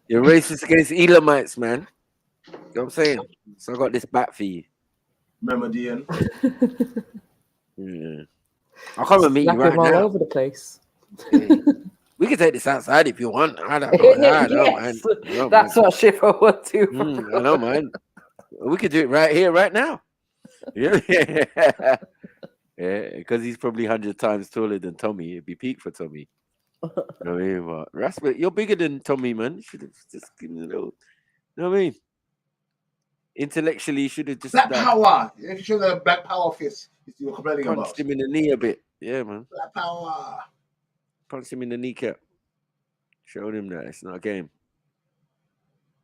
You're racist against Elamites, man. You know what I'm saying? So I got this back for you. Remember, Dian? Yeah. I'll come and meet you right all now. Over the place. Yeah. We can take this outside if you want. I don't mind. That's what Schiffer would do. I don't mind. We could do it right here, right now. Yeah, because he's probably 100 times taller than Tommy. It'd be peak for Tommy. You know what I mean? But Rasper, you're bigger than Tommy, man. You should have just given a little. You know what I mean? Intellectually, you should have just. Black power. You should show the black power fist. You're complaining about. Punched him in the knee a bit. Yeah, man. Black power. Punched him in the kneecap. Showed him that it's not a game.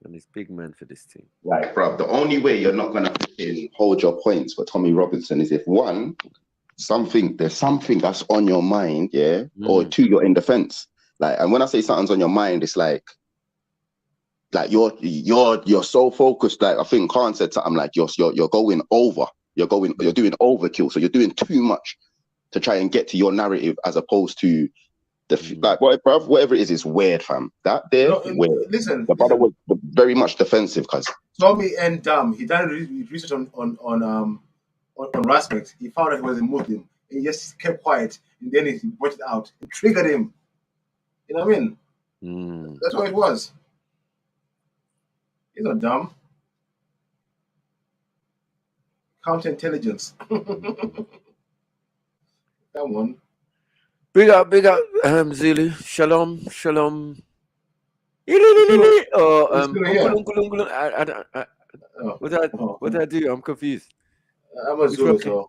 And he's big man for this team. Right, bro. The only way you're not gonna hold your points for Tommy Robinson is if there's something that's on your mind, or two, you're in defense. Like, and when I say something's on your mind, it's like like you're so focused. Like I think Khan said something like you're going over. You're doing overkill. So you're doing too much to try and get to your narrative, as opposed to like whatever it is weird, fam. That there, weird. Listen, the brother was very much defensive, cause Tommy and Dumb, he done research on Rasmus. He found out he was a Muslim. He just kept quiet, and then he brought it out. It triggered him. You know what I mean? That's what it was. He's not dumb. Counterintelligence. That one. Big up, Zulu. Shalom. What did I do? I'm confused. I'm a Zulu,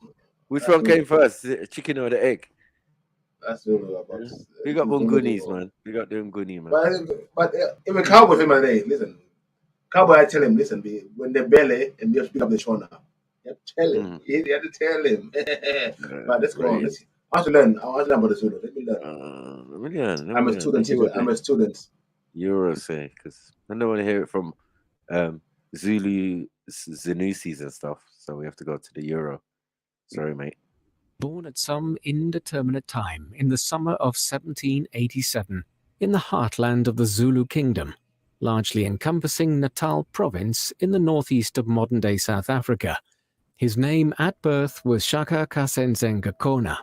which one came first? The chicken or the egg? That's Zulu. Big up Ungunis, man. Big up the Unguni, man. But even Cowboy him and listen. Cowboy, I tell him, listen, when they belly and you have to pick up the shona. You have to tell him. You have to tell him. But let's go on. I want to learn about the Zulu. Let me learn. I'm a student. I'm a student. Euro say, because I don't want to hear it from Zulu Zanussis and stuff. So we have to go to the Euro. Sorry, mate. Born at some indeterminate time in the summer of 1787 in the heartland of the Zulu kingdom, largely encompassing Natal province in the northeast of modern-day South Africa. His name at birth was Shaka Kasenzengakona.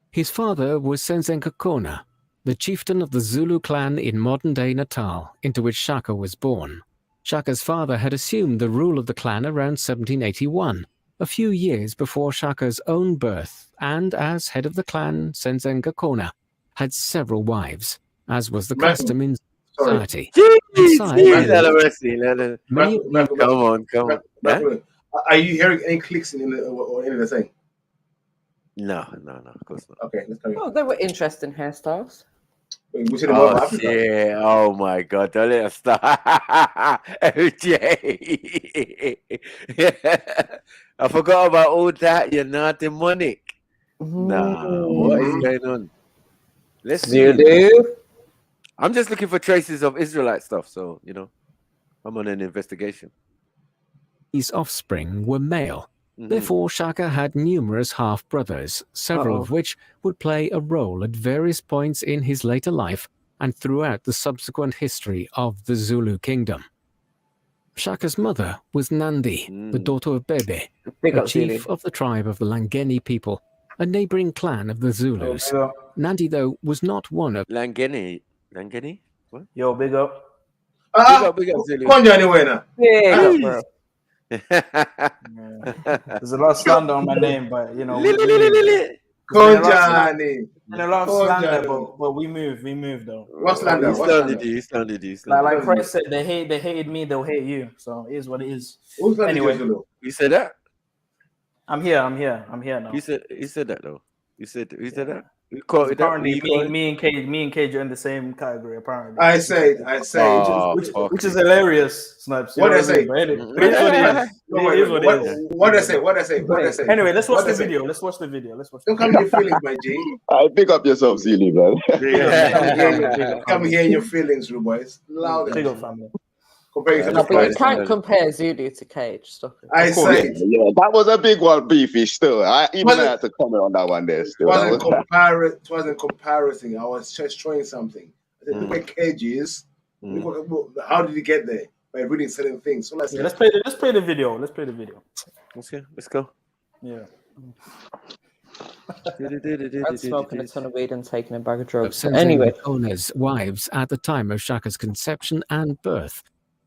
His father was Senzengakona, the chieftain of the Zulu clan in modern-day Natal, into which Shaka was born. Shaka's father had assumed the rule of the clan around 1781, a few years before Shaka's own birth, and as head of the clan, Senzengakona had several wives, as was the custom in society. Come on. Are you hearing any clicks in or any of the thing? No, of course not. Okay, let's carry on. Oh, they were interesting hairstyles. Yeah. Oh my God! Don't let us start. OJ. I forgot about all that. You're not demonic. Nah, what is going on? Let's see. I'm just looking for traces of Israelite stuff. So I'm on an investigation. His offspring were male. Therefore, Shaka had numerous half-brothers, several of which would play a role at various points in his later life and throughout the subsequent history of the Zulu kingdom. Shaka's mother was Nandi, the daughter of Bebe, a chief of the tribe of the Langeni people, a neighboring clan of the Zulus. Nandi, though, was not one of... Langeni? What? Yo, big up. Big up, Zulu. Big up, bro. There's a lot of slander on my name, but a lot of slander, but we move though. What slander? He slandered you. Like Chris said, they hated me, they'll hate you. So it is what it is. Anyway, you said that? I'm here now. You said that though. You said that? Apparently, me and Cage are in the same category. Apparently, I say, which is hilarious. Snipes. What did I say? What did I say? Anyway, let's watch the video. Don't come in your feelings, my G. I pick up yourself, Zulu, man. Come here in your feelings, Rude boys. Loud. Big up, family. But you can't compare Zulu to Cage. Stop it. I say, that was a big one, beefy. Still, I had to comment on that one there. Still, it wasn't comparison. I was just showing something. I said, look at Cage is. How did he get there? By reading certain things. So let's play the video. Okay, let's go. Yeah. I'd smoking a ton of weed and taking a bag of drugs. Anyway, owners' wives at the time of Shaka's conception and birth.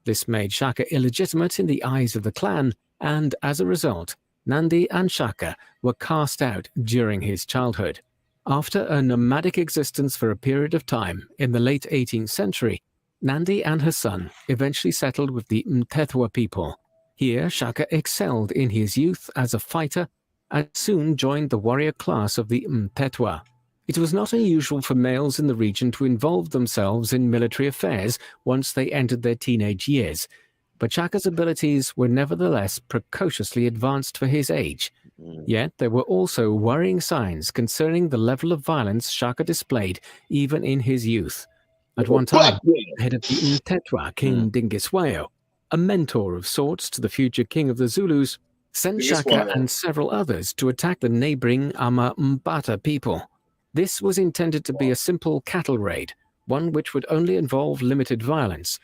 This made Shaka illegitimate in the eyes of the clan, and as a result, Nandi and Shaka were cast out during his childhood. After a nomadic existence for a period of time in the late 18th century, Nandi and her son eventually settled with the Mthethwa people. Here, Shaka excelled in his youth as a fighter and soon joined the warrior class of the Mthethwa. It was not unusual for males in the region to involve themselves in military affairs once they entered their teenage years, but Shaka's abilities were nevertheless precociously advanced for his age. Yet there were also worrying signs concerning the level of violence Shaka displayed even in his youth. At one time, the head of the Mtetwa, King Dingiswayo, a mentor of sorts to the future king of the Zulus, sent Shaka and several others to attack the neighboring Ama Mbata people. This was intended to be a simple cattle raid, one which would only involve limited violence.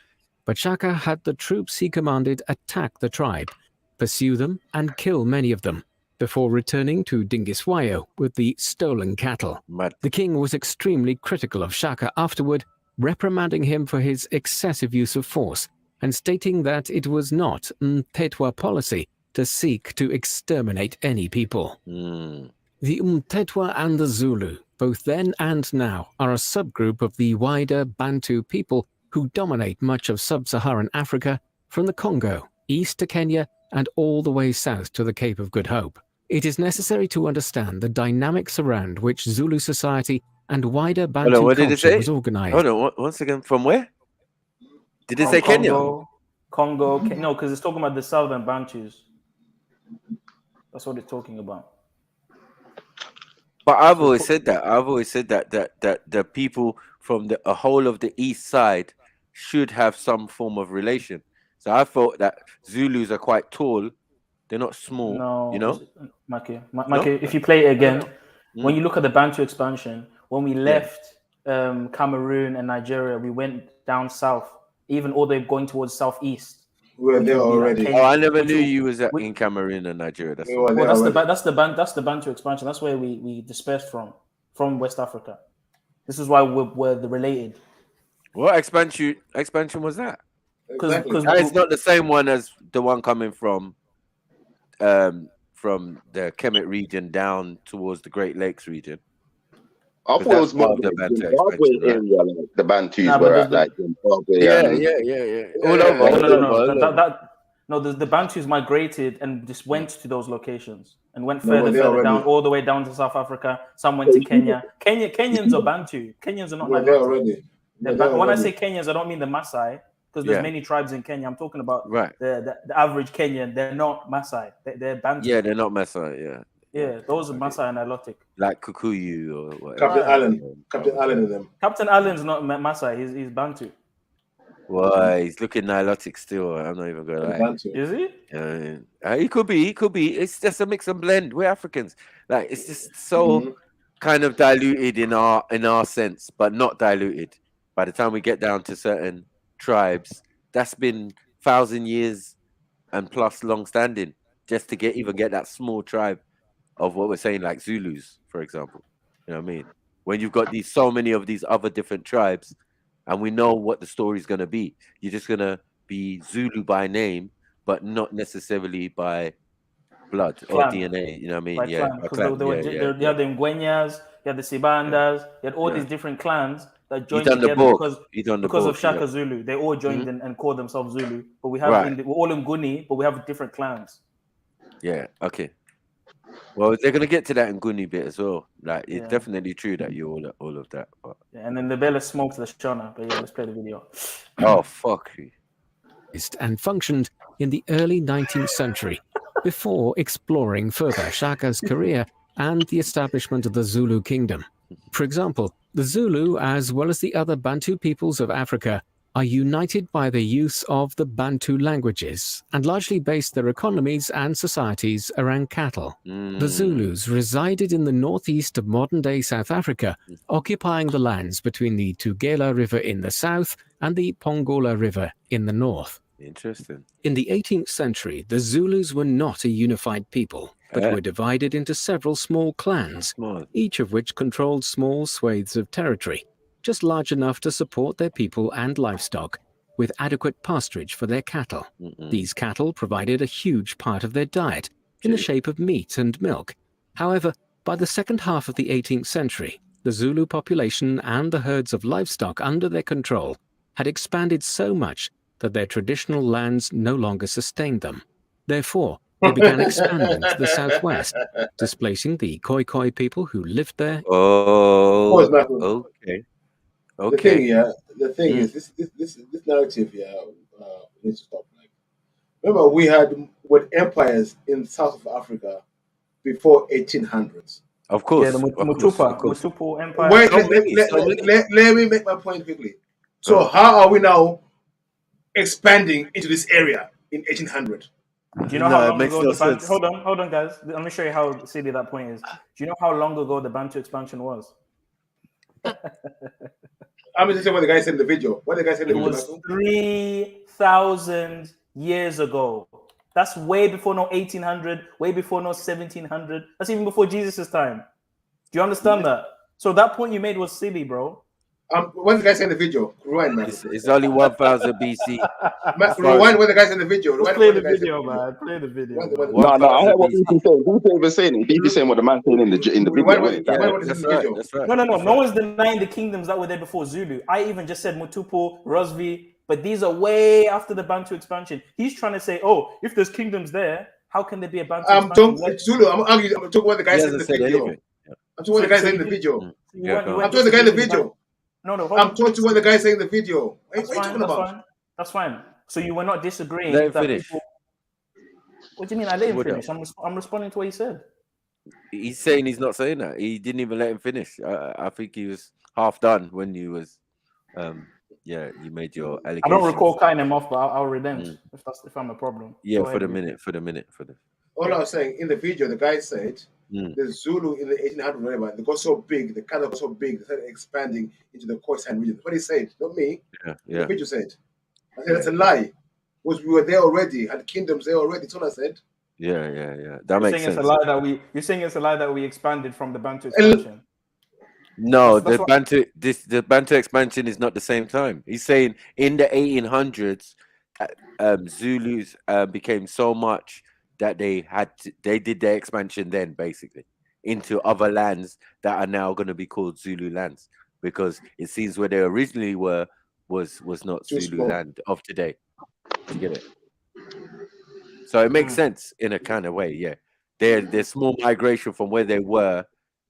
But Shaka had the troops he commanded attack the tribe, pursue them and kill many of them, before returning to Dingiswayo with the stolen cattle. The king was extremely critical of Shaka afterward, reprimanding him for his excessive use of force, and stating that it was not Mtetwa policy to seek to exterminate any people. The Mtetwa and the Zulu, both then and now, are a subgroup of the wider Bantu people who dominate much of sub-Saharan Africa, from the Congo, east to Kenya, and all the way south to the Cape of Good Hope. It is necessary to understand the dynamics around which Zulu society and wider Bantu culture was organized. Hold on, once again, from where? Did it say Kenya? Congo, no, because it's talking about the southern Bantus. That's what it's talking about. But I've always said that. that the people from the whole of the east side should have some form of relation. So I thought that Zulus are quite tall. They're not small. No, you know, Maki, if you play it again, when you look at the Bantu expansion, when we left Cameroon and Nigeria, we went down south, even all the way going towards southeast. We were there already. Like I never knew you was in Cameroon and Nigeria. That's the Bantu expansion. That's where we dispersed from West Africa. This is why we're related. What expansion was that? Because it's not the same one as the one coming from the Kemet region down towards the Great Lakes region. I thought it was more the Zimbabwe area, like the Bantus were at, like Zimbabwe. Yeah. All over. No, the Bantus migrated and just went to those locations and went further down, all the way down to South Africa. Some went to Kenya. Kenyans are Bantu. Kenyans are not like already. When I say Kenyans, I don't mean the Maasai, because there's many tribes in Kenya. I'm talking about the average Kenyan. They're not Maasai. They're Bantu. Yeah, they're not Maasai. Yeah, those are Maasai and Nilotic. Like Kikuyu or whatever. Captain Allen and them. Captain Allen's not Maasai. He's Bantu. Why? He's looking Nilotic still. I'm not even gonna lie. Is he? He could be. It's just a mix and blend. We're Africans. Like it's just so kind of diluted in our sense, but not diluted. By the time we get down to certain tribes, that's been 1,000 years and plus long standing, just to get that small tribe of what we're saying, like Zulus, for example. You know what I mean? When you've got so many of these other different tribes, and we know what the story's gonna be, you're just gonna be Zulu by name, but not necessarily by blood or DNA. You know what I mean? Because you had the Ngwenyas, you had the Sibandas, you had all these different clans that joined together because of Shaka Zulu. They all joined and called themselves Zulu, but we have we're all in Nguni, but we have different clans. Yeah. Okay. Well, they're gonna get to that Nguni bit as well. Like it's definitely true that you all of that. But... Yeah, and then the Bella smoked the Shona. But yeah, let's play the video. Oh fuck. And functioned in the early 19th century, before exploring further Shaka's career and the establishment of the Zulu kingdom. For example, the Zulu, as well as the other Bantu peoples of Africa, are united by the use of the Bantu languages and largely based their economies and societies around cattle. The Zulus resided in the northeast of modern-day South Africa, occupying the lands between the Tugela River in the south and the Pongola River in the north. Interesting. In the 18th century, the Zulus were not a unified people, but were divided into several small clans, each of which controlled small swathes of territory, just large enough to support their people and livestock, with adequate pasturage for their cattle. These cattle provided a huge part of their diet, in the shape of meat and milk. However, by the second half of the 18th century, the Zulu population and the herds of livestock under their control had expanded so much that their traditional lands no longer sustained them. Therefore, they began expanding to the southwest, displacing the Khoi people who lived there. Okay. The thing is, this narrative needs to stop. Like, remember, we had empires in South of Africa before 1800s. Of course. Yeah, the Mutupu Empire. Wait, let me make my point quickly. So how are we now expanding into this area in 1800? Do you know how long ago the Bantu? Hold on, guys. Let me show you how silly that point is. Do you know how long ago the Bantu expansion was? I'm just saying what the guy said in the video. What the guy said in the video. It was 3,000 years ago. That's way before no 1800, way before no 1700. That's even before Jesus' time. Do you understand that? So that point you made was silly, bro. What the guy said in the video? Rewind, man. It's only 1000 BC. Rewind what the guy said in the video. Play the video, man. Play the video. No, I heard what BP saying. BP was saying it. BP saying what the man saying in the video. That's right. No one's denying the kingdoms that were there before Zulu. I even just said Mutupo, Rosvi, but these are way after the Bantu expansion. He's trying to say, oh, if there's kingdoms there, how can there be a Bantu expansion? Zulu. I'm talking what the guy said in the video. I'm talking what the guy said in the video. I'm talking the guy in the video. No. I'm talking what the guy saying in the video. What are you talking about? That's fine. So you were not disagreeing. Let him finish. What do you mean? I let him finish. I'm responding to what he said. He's saying he's not saying that. He didn't even let him finish. I think he was half done when you was, you made your allegation. I don't recall cutting him off, but I'll redent if I'm a problem. Yeah, for the minute. All I was saying in the video, the guy said the Zulu in the 1800s, whatever, they got so big, the kind of got so big, they started expanding into the Khoisan region. That's what he said, not me. Yeah. The video said. I said that's a lie. We were there already, had kingdoms there already. That's what I said. Yeah. That makes sense. You're saying it's a lie that we expanded from the Bantu expansion. No, the Bantu expansion is not the same time. He's saying in the 1800s, Zulus became so much that they did their expansion then, basically, into other lands that are now going to be called Zulu lands, because it seems where they originally were was not Zulu land of today. You get it? So it makes sense in a kind of way, yeah. There's small migration from where they were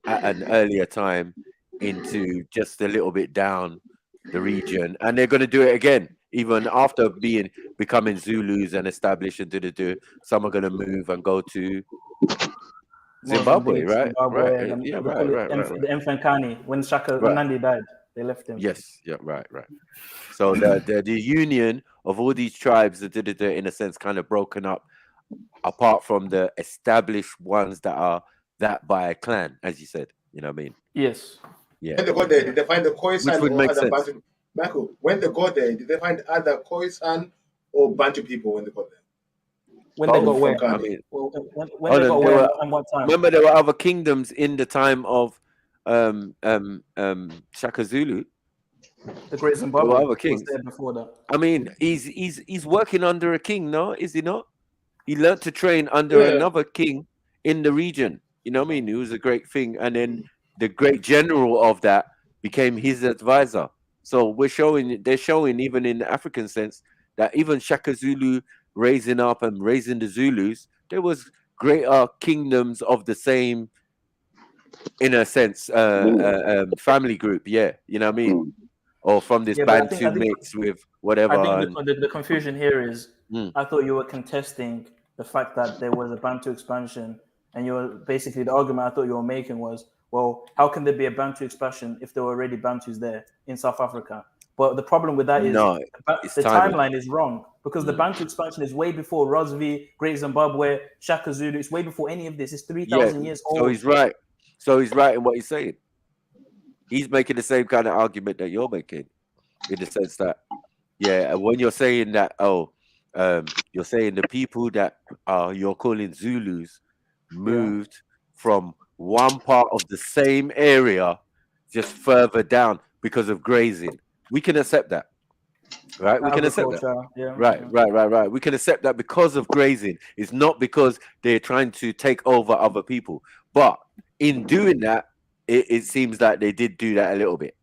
at an earlier time into just a little bit down the region, and they're going to do it again. Even after becoming Zulus and established and some are going to move and go to Zimbabwe, right? Right. The Mfankani, when Nandi died, they left him. Yes, yeah, right. So the union of all these tribes in a sense kind of broken up, apart from the established ones that are by a clan, as you said. You know what I mean? Yes. Yeah. When they got there, did they find the Khoisan Which would make sense. Bantu? Michael, when they got there, did they find other Khoisan or Bantu people when they got there? When they got where? I mean, when they got where and what time? Remember, there were other kingdoms in the time of Shaka Zulu. The Great Zimbabwe was there before that. I mean, he's working under a king, no? Is he not? He learned to train under another king in the region. You know what I mean? It was a great thing, and then the great general of that became his advisor. So they're showing even in the African sense that even Shaka Zulu raising up and raising the Zulus, there was greater kingdoms of the same, in a sense, family group. Yeah, you know what I mean? Or from this Bantu mix with whatever. I think the confusion here is, I thought you were contesting the fact that there was a Bantu expansion, and you were basically the argument I thought you were making was, well, how can there be a Bantu expansion if there were already Bantus there in South Africa? But the problem with that is the timeline is wrong, because the Bantu expansion is way before Rosvi, Great Zimbabwe, Shaka Zulu. It's way before any of this. It's 3,000 years old. So he's right. So he's right in what he's saying. He's making the same kind of argument that you're making, in the sense that, when you're saying that, you're saying the people that you're calling Zulus moved from one part of the same area just further down because of grazing. We can accept that, right? We can accept that. Yeah. Right. We can accept that because of grazing. It's not because they're trying to take over other people. But in doing that, it seems like they did do that a little bit.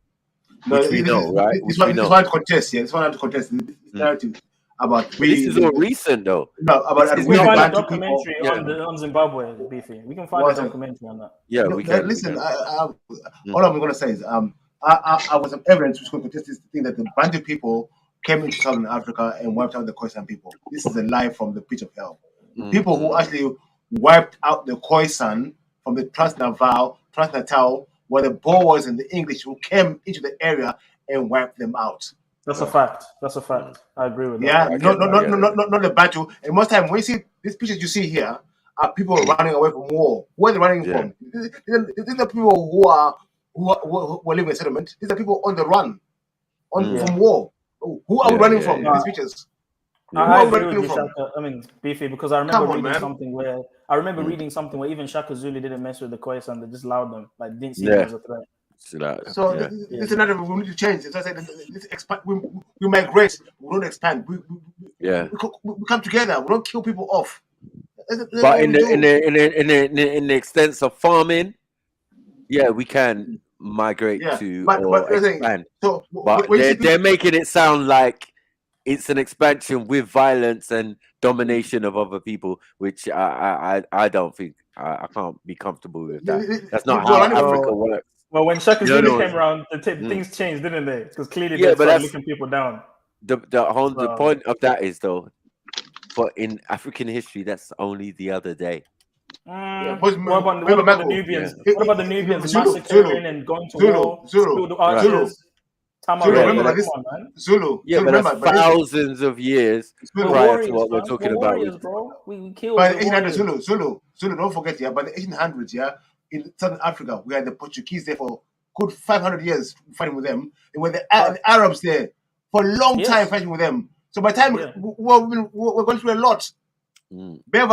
Which we know, right? It's one to contest, It's one to contest the narrative about. This is all recent, though. No, about we can find a documentary on Zimbabwe, Beefy. We can find a documentary on that. Yeah, we can. Listen, all I'm going to say is, I was some evidence which could contest this thing that the Bantu people came into Southern Africa and wiped out the Khoisan people. This is a lie from the pit of hell. People who actually wiped out the Khoisan from the Transnatal, were the Boers and the English who came into the area and wiped them out. That's a fact. That's a fact. I agree with that. Yeah, not the battle. And most time when you see these pictures you see here are people running away from war. Where are they running from? These are people who are living in settlement. These are people on the run from war. Who are we running from? These pictures. I agree with you, Shaka. I mean, Beefy, because I remember reading something where even Shaka Zulu didn't mess with the Khoisan, they just allowed them, like didn't see them as a threat. So this is another we need to change. As I said, we migrate, we don't expand. We come together. We don't kill people off. But in the extent of farming, we can migrate to or expand. But they're making it sound like it's an expansion with violence and domination of other people, which I don't think I can't be comfortable with that. That's not how Africa works. Well, when Shaka Zulu came around, things changed, didn't they? Because clearly they started looking people down. The point of that is though, but in African history, that's only the other day. What about the Nubians? What about the Nubians massacring and going to war? Skilled archers. Zulu. Yeah, but that's thousands of years prior to what we're talking about. We killed. By the 1800s, Zulu. Don't forget, by the 1800s, in Southern Africa, we had the Portuguese there for good 500 years fighting with them. And with the Arabs there for a long time fighting with them. So by the time we're going through a lot. And they're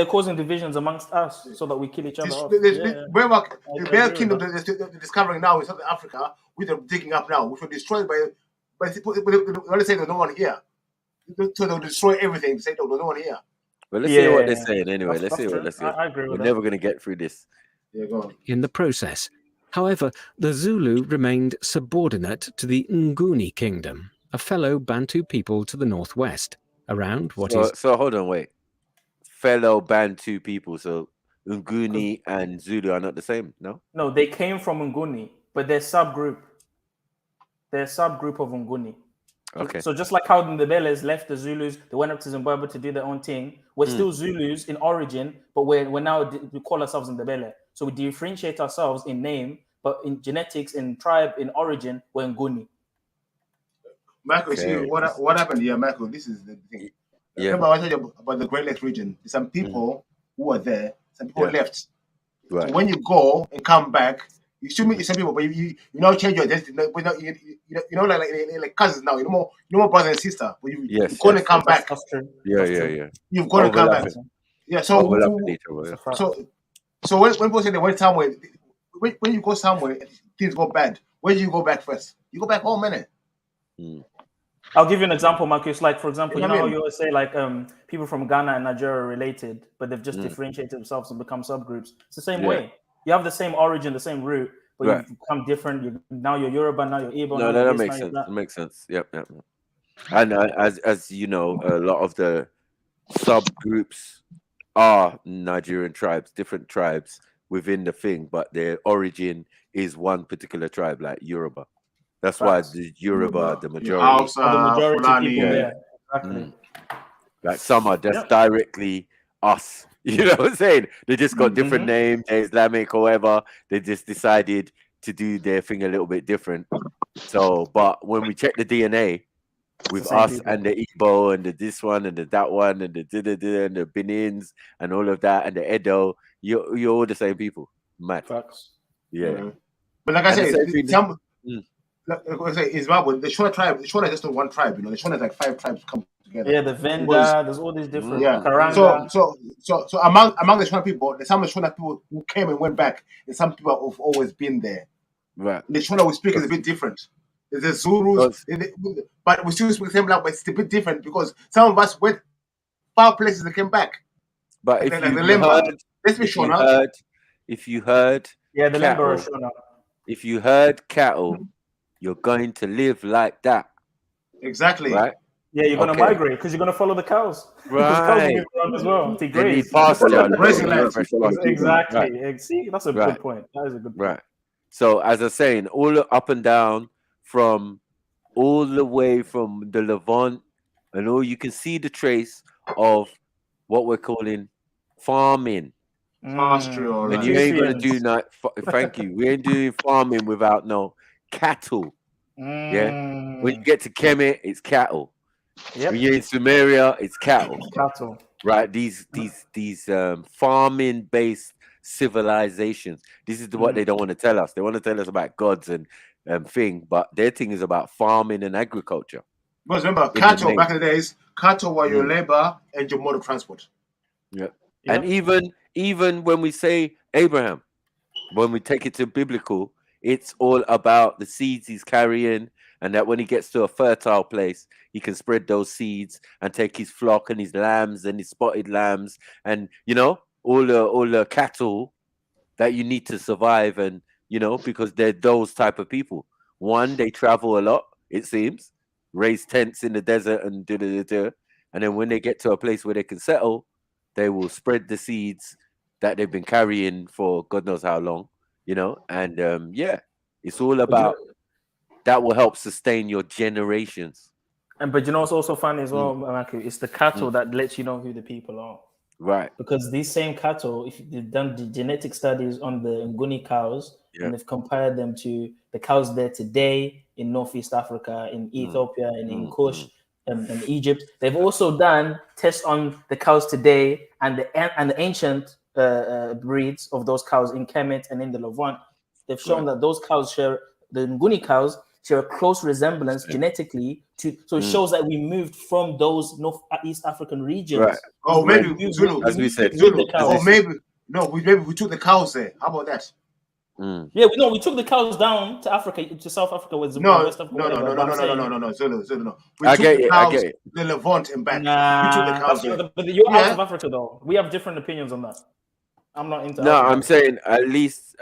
causing divisions amongst us so that we kill each other off. The Bear Kingdom they're discovering now in South Africa, which they're digging up now, which were destroyed by people. They say there's no one here. So they'll destroy everything. They say there's no one here. But let's see what they're saying anyway. Let's see. I agree with We're never going to get through this. Yeah, go on. In the process, however, the Zulu remained subordinate to the Nguni kingdom, a fellow Bantu people to the northwest. So hold on, wait. Fellow Bantu people, so Nguni and Zulu are not the same, no? No, they came from Nguni, but they're subgroup. They're a subgroup of Nguni. Okay. So just like how the Ndebeles left the Zulus, they went up to Zimbabwe to do their own thing. We're still Zulus in origin, but we're now we call ourselves Ndebele. So we differentiate ourselves in name, but in genetics, in tribe, in origin, we're Nguni. Michael, see what happened here, Michael. This is the thing. Remember, I told you about the Great Lakes region. Some people who are there, some people left. Right. So when you go and come back, you still meet some people, but you now change your identity. Like cousins now. You no more brother and sister. But you're going to come back. Yeah. You've got to come back. Yeah. So when people say they went somewhere, when you go somewhere, things go bad. Where do you go back first? You go back home, innit? I'll give you an example, Marcus. Like, for example, you know how you always say like people from Ghana and Nigeria are related, but they've just differentiated themselves and become subgroups. It's the same way. You have the same origin, the same root, but you've become different. Now you're Yoruba, now you're Igbo. No, that makes sense. That makes sense. Yep. And as you know, a lot of the subgroups are Nigerian tribes, different tribes within the thing, but their origin is one particular tribe, like Yoruba. That's why the Yoruba, the majority people there. Exactly. Like some are just directly us. You know what I'm saying? They just got different names, they're Islamic or whatever. They just decided to do their thing a little bit different. So, but when we check the DNA with us people. And the Igbo and the this one and the that one and the and the Benins and all of that and the Edo, you're all the same people. Mad. Facts. Yeah. But like I said, like I say, Zimbabwe, the Shona tribe, the Shona is just one tribe, you know. The Shona is like 5 tribes come together. Yeah, the Venda, there's all these different Karanga. So among the Shona people, there's some Shona people who came and went back, and some people have always been there. Right. The Shona we speak is a bit different. There's the Zulus, but we still speak the same language, but it's a bit different because some of us went far places and came back. But if you heard yeah, the Lemba are Shona. If you herd cattle, you're going to live like that. Exactly. Right? Yeah, you're going to migrate because you're going to follow the cows. Right. Cows move as well. They need pasture. Exactly. Right. See, that's a good point. That is a good point. Right. So, as I was saying, all up and down from all the way from the Levant and all, you can see the trace of what we're calling farming. Pastoral. And you ain't gonna do that. Thank you. We ain't doing farming without no cattle. Yeah. When you get to Kemet, it's cattle. When you're in Sumeria, it's cattle. Cattle. Right. These farming based civilizations. This is what they don't want to tell us. They want to tell us about gods and thing, but their thing is about farming and agriculture. Because remember, cattle back in the days, cattle were your labor and your mode of transport. Yeah. And even when we say Abraham, when we take it to biblical, it's all about the seeds he's carrying, and that when he gets to a fertile place, he can spread those seeds and take his flock and his lambs and his spotted lambs and all the cattle that you need to survive, and because they're those type of people. One, they travel a lot, it seems, raise tents in the desert and and then when they get to a place where they can settle, they will spread the seeds that they've been carrying for God knows how long, and it's all about that will help sustain your generations. But what's also fun as well, Maku, it's the cattle that lets you know who the people are. Right. Because these same cattle, if you've done the genetic studies on the Nguni cows, and they've compared them to the cows there today in Northeast Africa, in Ethiopia, and in Kush, and Egypt, they've also done tests on the cows today and the ancient breeds of those cows in Kemet and in the Levant. They've shown that those cows the Nguni cows share a close resemblance genetically to, so it shows that we moved from those Northeast African regions. Right. Oh, maybe Zulu, as we said, Zulu. Or maybe we took the cows there. How about that? Yeah, we took the cows down to Africa, to South Africa with West Africa. No, Zulu, no. We I took get the it, cows, I get it. the Levant and back. Nah, we took the cows there. but you're out of Africa though. We have different opinions on that. I'm not into. No, I'm saying at least.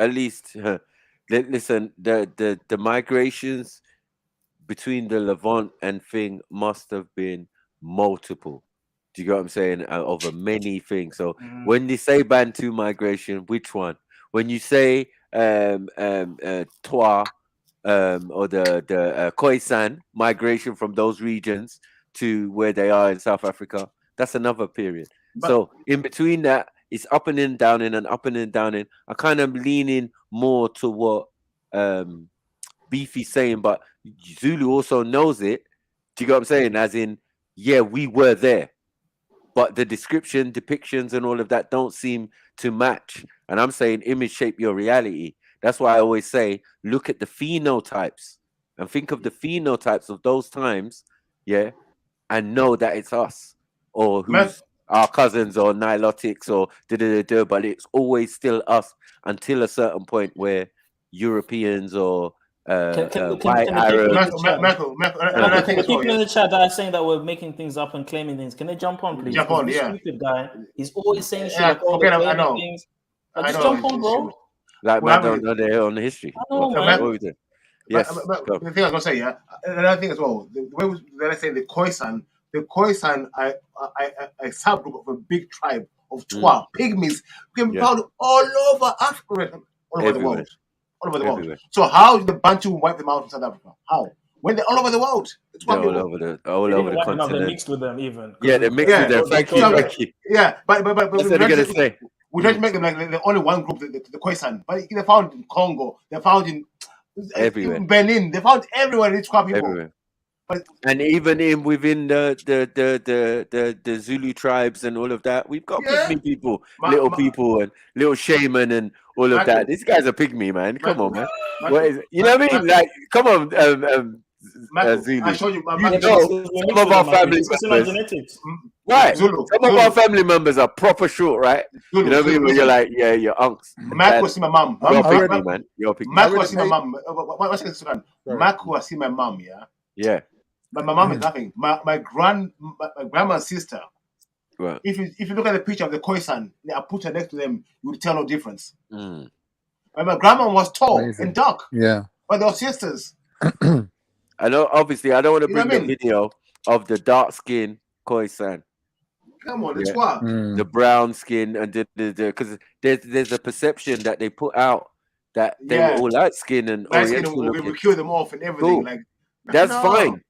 Listen, the migrations between the Levant and thing must have been multiple. Do you get what I'm saying? Over many things. So when they say Bantu migration, which one? When you say Twa or the Khoisan migration from those regions to where they are in South Africa, that's another period. So in between that, it's up and in, down in, and up and in, down in. I kind of leaning more to what Beefy's saying, but Zulu also knows it. Do you get what I'm saying? As in, yeah, we were there, but the description, depictions, and all of that don't seem to match. And I'm saying image shape your reality. That's why I always say, look at the phenotypes and think of the phenotypes of those times, and know that it's us or who's our cousins or Nilotics or but it's always still us until a certain point where Europeans or white Arabs. People in the chat that are saying that we're making things up and claiming things. Can they jump on, please? Jump on, this stupid guy, he's always saying shit like all forget the I know. things. Just jump on, bro. Like, man, don't know their own history. I know, man. What we do? Yes. The thing I was gonna say, another thing as well. The way let's say the Khoisan are a subgroup of a big tribe of Twa pygmies who can be found all over Africa, all over the world. All over the world. So how did the Bantu wipe them out in South Africa? How? When they're all over the world. It's all over the continent. They mixed with them even. Yeah, they mixed with them. Thank you. Yeah, but that's what they're gonna say. We try to make them like the only one group, the Khoisan. But they're found in Congo. They're found in everywhere. In Benin. They're found everywhere. It's quite people. Everywhere. And even within the Zulu tribes and all of that, we've got pygmy people, little people, and little shaman and all of that. This guy's a pygmy, man. Come on, man. What is it? You know what I mean? Like, come on, Zulu. I show you. Some of our family members, right? Some of our family members are proper short, right? You know what I mean? When you're like, yeah, your unks. Mac was see my mum. You're pygmy, man. You're pygmy. Mac was see my mum. What's this one? Mac was see my mum. Yeah. Yeah. But my mom is nothing. My grandma's sister. Right. If you look at the picture of the Khoisan, I put her next to them, you would tell no difference. But my grandma was tall and dark. Yeah. But they were sisters. I know. Obviously, I don't want to bring the video of the dark skin Khoisan. Come on, it's what the brown skin and because there's a perception that they put out that they were all light skin and oriental looking. We kill them off and everything. Cool. Like that's fine.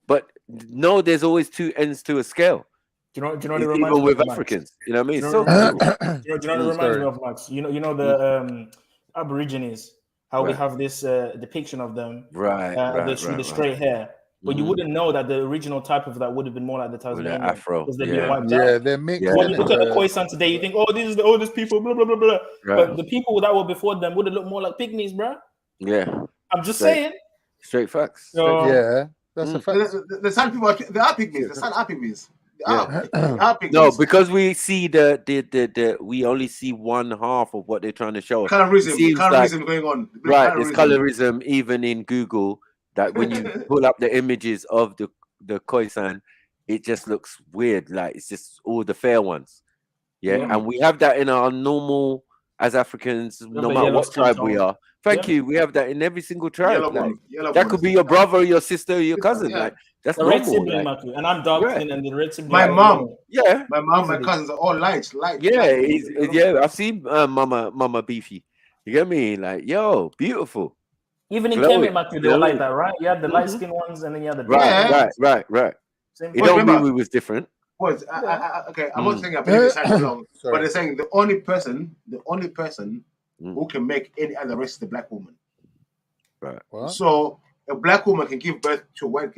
But no, there's always two ends to a scale. Do you know even with Africans? You know what I mean? Do you know what it reminds me of, Max? You know the Aborigines. how we have this depiction of them, with the right. straight hair. But you wouldn't know that the original type of that would have been more like the Tasmanian afro, because they've been wiped out. Yeah, they're mixed. Yeah. When you look at the Khoisan today, you think, oh, these are the oldest people, blah blah blah blah. But the people that were before them would have looked more like pygmies, bro. Yeah, I'm just saying. Straight facts. Yeah, that's a fact. The San people, they are pygmies. The San are pygmies. They are pygmies. No, because we see the we only see one half of what they're trying to show us. Colorism going on. Right, there's colorism even in Google. That when you pull up the images of the Khoisan, it just looks weird. Like it's just all the fair ones. Yeah, and we have that in our normal as Africans, no matter what tribe we are. Thank you. We have that in every single tribe. That could be your brother, your sister, or your cousin. Like that's the red normal. sibling, Like, and I'm dark skin, and the red sibling. My mom, my cousins are all light. Yeah, I've seen Mama Beefy. You get me? Like, yo, beautiful. Even in Kemet, Matthew, they were like that, right? You had the light skin ones, and then you had the right. It don't mean we was different. Okay, I'm not saying I believe it's wrong, but they're saying the only person who can make any other race is the black woman. Right. What? So a black woman can give birth to a white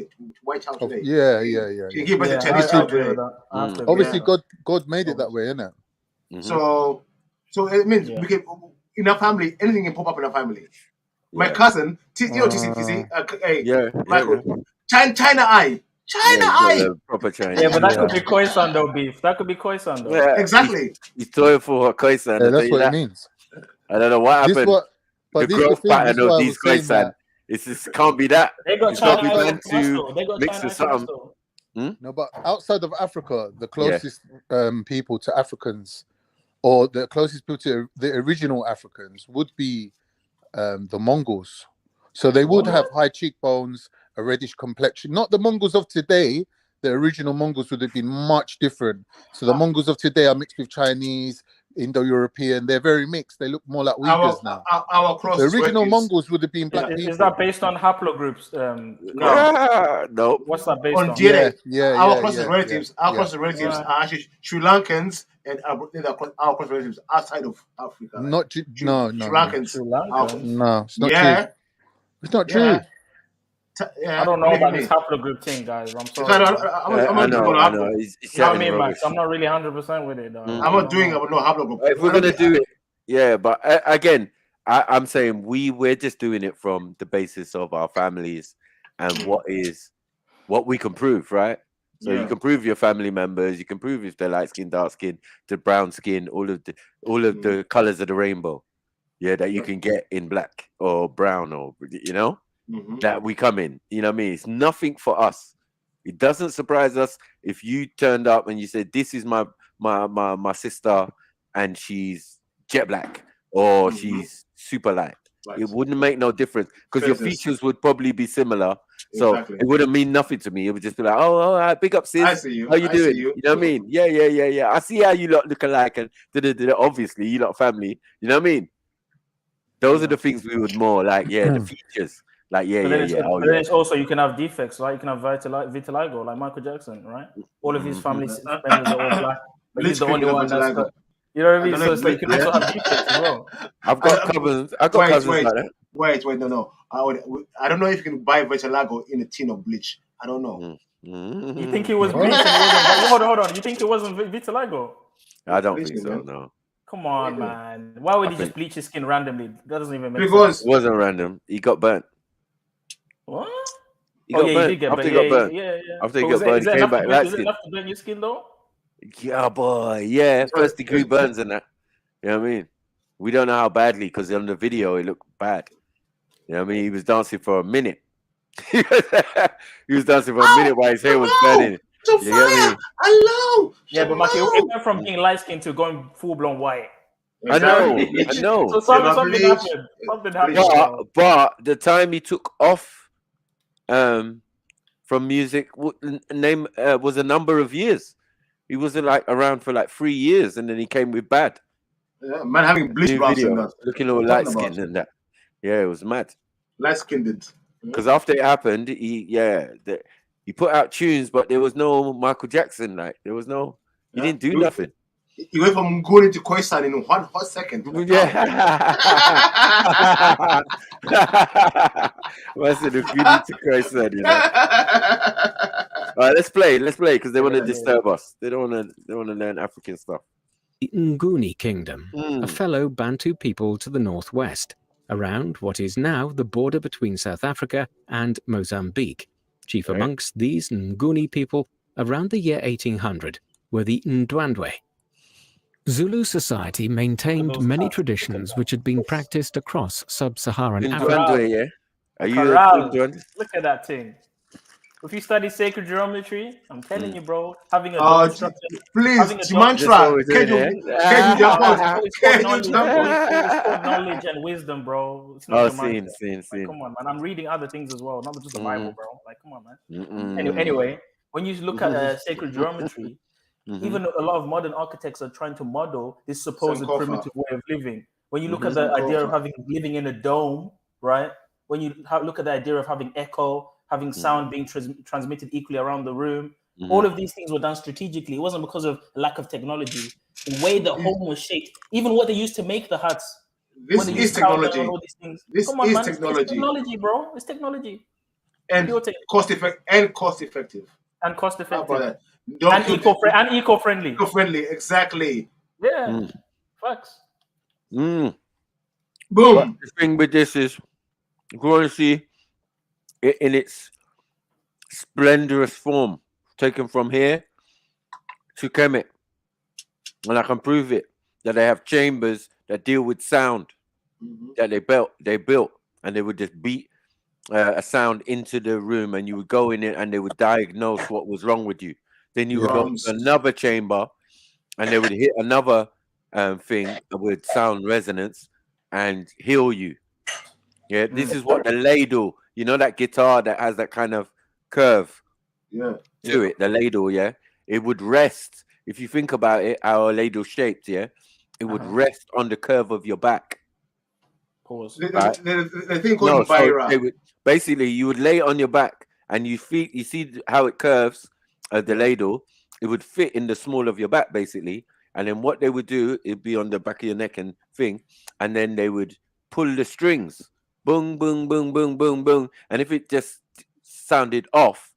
child today. Yeah. She can give birth to a Chinese child today. Obviously, God made it that way, innit? So it means we can in our family, anything can pop up in our family. My cousin, Michael, China eye. Proper China. Yeah, but that could be Khoisan though, beef. That could be Khoisan though. Yeah, exactly. He's toying for Khoisan. Yeah, that's what it means. I don't know what happened. But the growth pattern of these Khoisan. It just can't be that. They got China to mix with something. No, but outside of Africa, the closest people to Africans, or the closest people to the original Africans, would be the Mongols. So they would have high cheekbones, a reddish complexion. Not the Mongols of today. The original Mongols would have been much different. So the Mongols of today are mixed with Chinese, Indo-European. They're very mixed. They look more like Uyghurs now. The original Mongols would have been black people. Is that based on haplogroups? No. What's that based on? DNA. Our closest relatives Yeah. are actually Sri Lankans, and our closest relatives outside of Africa. No. Sri Lankans. No, it's not true. It's not true. I don't know about this haplogroup thing, guys. I'm sorry. I know. I'm not really 100% with it. I'm not doing it with no haplogroup. If we're gonna do it, but again, I'm saying we're just doing it from the basis of our families and what we can prove, right? So you can prove your family members, you can prove if they're light skin, dark skin, the brown skin, all of the colors of the rainbow, that you can get in black or brown or that we come in. You know what I mean? It's nothing for us. It doesn't surprise us if you turned up and you said, "This is my sister, and she's jet black or she's super light." It wouldn't make no difference because your features would probably be similar. So it wouldn't mean nothing to me. It would just be like, "Oh, all right, big up, sis. I see you. How you doing?" You know what I mean? Yeah. I see how you lot look alike, and obviously you lot family. You know what I mean? Those are the things we would more like. Yeah, the features. Like, But then it's also, you can have defects, right? You can have vitiligo, like Michael Jackson, right? All of his family members are all black, but he's the only one that's got, you know what I mean? So it's like you can also have defects as well. I've got cousins like that. Wait, no. I don't know if you can buy vitiligo in a tin of bleach. I don't know. You think he was bleaching? Hold on. You think it wasn't vitiligo? I don't think so, no. Come on, man. Why would he just bleach his skin randomly? That doesn't even make sense. It wasn't random. He got burnt. What? He got burnt. After he got burnt. After he got burnt, he came back light skin. Is it enough to burn your skin though? Yeah, boy. Yeah, first degree burns and that. You know what I mean? We don't know how badly because on the video it looked bad. You know what I mean? He was dancing for a minute. He was dancing for a minute while his hair was burning. You get me? Hello. Yeah, but Maki, it went from being light skin to going full blown white. I know. So something happened. Something happened. But the time he took off from music was a number of years. He was around for 3 years, and then he came with Bad. Yeah, man, having bleach brows and that. Looking all light skinned and that. Yeah, it was mad. Light skinned. Because after it happened, he put out tunes, but there was no Michael Jackson. He didn't do nothing. You went from Nguni to Khoisan in 1 hot second. Yeah. What's the Nguni to Khoisan, you know? All right, let's play because they want to disturb us. They don't want to learn African stuff. The Nguni Kingdom, a fellow Bantu people to the northwest, around what is now the border between South Africa and Mozambique. Chief amongst these Nguni people around the year 1800 were the Ndwandwe. Zulu society maintained many traditions which had been practiced across sub-Saharan Africa. Yeah? Are you Look at that thing. If you study sacred geometry, I'm telling you, bro, having a dome structure. Please, mantra. It's called knowledge and wisdom, bro. It's not seen. Like, come on, man. I'm reading other things as well, not just the Bible, bro. Like, come on, man. Anyway, when you look at sacred geometry, even a lot of modern architects are trying to model this supposed primitive way of living. When you look at the idea of living in a dome, right? When you look at the idea of having echo, having sound being transmitted equally around the room, all of these things were done strategically. It wasn't because of lack of technology. The way the home was shaped, even what they used to make the huts. This is technology. All these things. This Come on, is man. technology. It's technology, bro. It's technology. And cost effective. And cost effective. And eco-friendly. Eco-friendly, exactly. Yeah. Facts. Boom. But the thing with this is, go and see it in its splendorous form, taken from here to Kemet. And I can prove it, that they have chambers that deal with sound that they built, and they would just beat a sound into the room, and you would go in it and they would diagnose what was wrong with you. Then you would go to another chamber and they would hit another thing with sound resonance and heal you. Yeah, this is what the ladle, you know, that guitar that has that kind of curve to it, the ladle, it would rest. If you think about it, our ladle shaped, it would rest on the curve of your back. Pause. The thing called Baira. Basically, you would lay it on your back and you see how it curves, the ladle. It would fit in the small of your back, basically. And then what they would do, it'd be on the back of your neck and thing. And then they would pull the strings. Boom, boom, boom, boom, boom, boom. And if it just sounded off,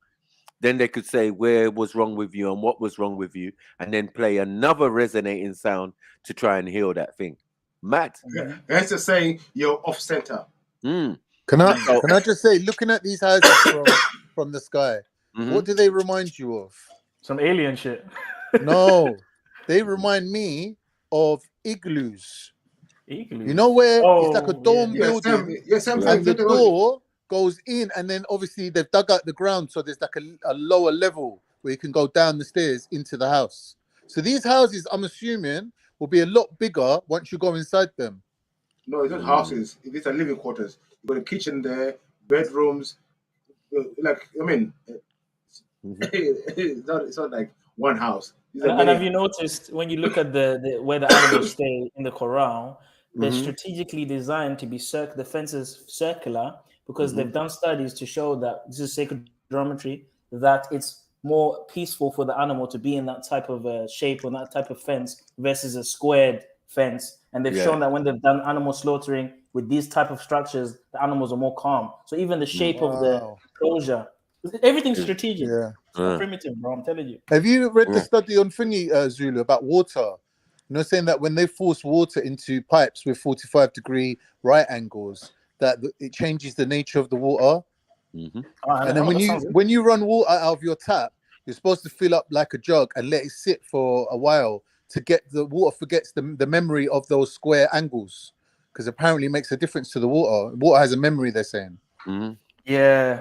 then they could say where was wrong with you and what was wrong with you. And then play another resonating sound to try and heal that thing. Mad. That's just saying you're off center. Can I just say, looking at these houses from the sky, what do they remind you of? Some alien shit. No, they remind me of igloos. You know where it's like a dome building, and the door goes in, and then obviously they've dug out the ground, so there's like a lower level where you can go down the stairs into the house. So these houses, I'm assuming, will be a lot bigger once you go inside them. No, it's not houses. These are living quarters. You've got a kitchen there, bedrooms. Like, I mean, it's not like one house. And have you noticed when you look at the where the animals stay in the corral, they're strategically designed to be the fences circular because they've done studies to show that this is sacred geometry, that it's more peaceful for the animal to be in that type of shape or that type of fence versus a squared fence. And they've shown that when they've done animal slaughtering with these type of structures, the animals are more calm. So even the shape of the closure, everything's strategic. It's not primitive, bro. I'm telling you. Have you read the study on Thingy, Zulu, about water? You know, saying that when they force water into pipes with 45-degree right angles, that it changes the nature of the water. And then when you run water out of your tap, you're supposed to fill up like a jug and let it sit for a while to get the water forgets the memory of those square angles, because apparently it makes a difference to the water. Water has a memory, they're saying. Yeah.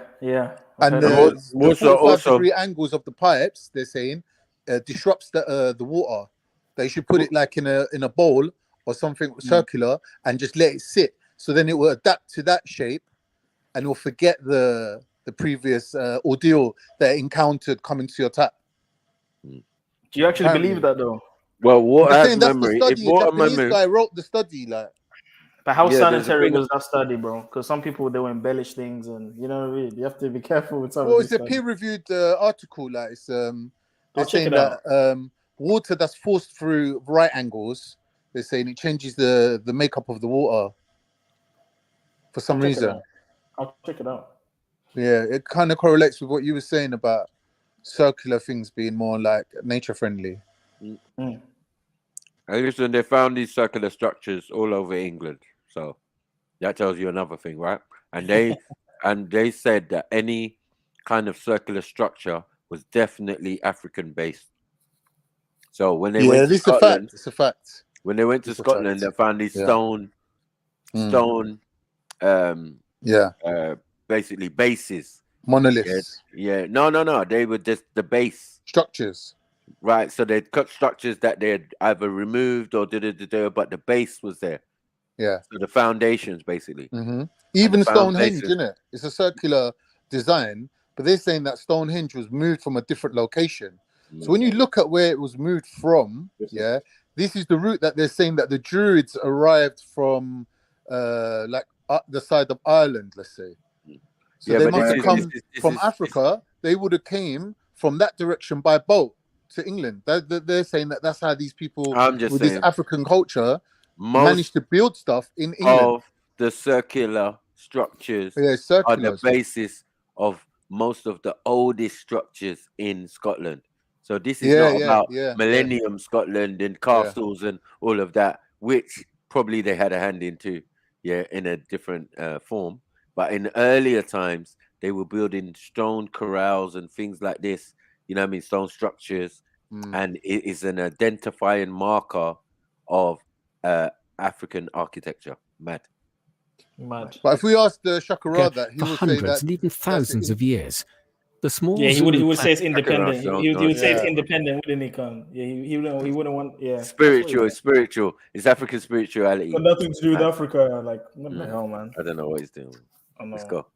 And the 45-degree angles of the pipes, they're saying, disrupts the water. They should put it like in a bowl or something circular and just let it sit. So then it will adapt to that shape and it will forget the previous ordeal that it encountered coming to your tap. Do you actually believe that though? Well, water has memory. That's the study. A Japanese guy wrote the study, like. But how sanitary was that study, bro? Because some people, they will embellish things, and you know what I mean. You have to be careful with some. Well, it's a peer-reviewed article. Like, it's they're saying that water that's forced through right angles, they're saying it changes the makeup of the water for some reason. I'll check it out. Yeah, it kind of correlates with what you were saying about circular things being more like nature friendly. And listen, they found these circular structures all over England, so that tells you another thing, right? And they said that any kind of circular structure was definitely African based. So when they went to Scotland, it's a fact. When they went to Scotland, they found these stone, basically bases, monoliths. Yeah, no, they were just the base structures, right? So they cut structures that they had either removed or but the base was there. Yeah, so the foundations basically. Even Stonehenge, isn't it? It's a circular design, but they're saying that Stonehenge was moved from a different location. So when you look at where it was moved from, this is the route that they're saying that the Druids arrived from, the side of Ireland, let's say. So they must have come from Africa. They would have came from that direction by boat to England. They're saying that that's how these people with this African culture managed to build stuff in England. Of the circular structures are the basis of most of the oldest structures in Scotland. So this is not about Millennium Scotland and castles and all of that, which probably they had a hand into, in a different form. But in earlier times, they were building stone corrals and things like this, you know what I mean, stone structures. And it is an identifying marker of African architecture. Mad. But if we ask the Shakara that, he for will hundreds say that and even thousands of years, the small he would Zulu say it's independent. He would say it's Yeah. independent, wouldn't he? Come, he wouldn't want. Yeah, Spiritual. It's African spirituality. got nothing to do with Africa. Like, what the hell, man? I don't know what he's doing. Let's go.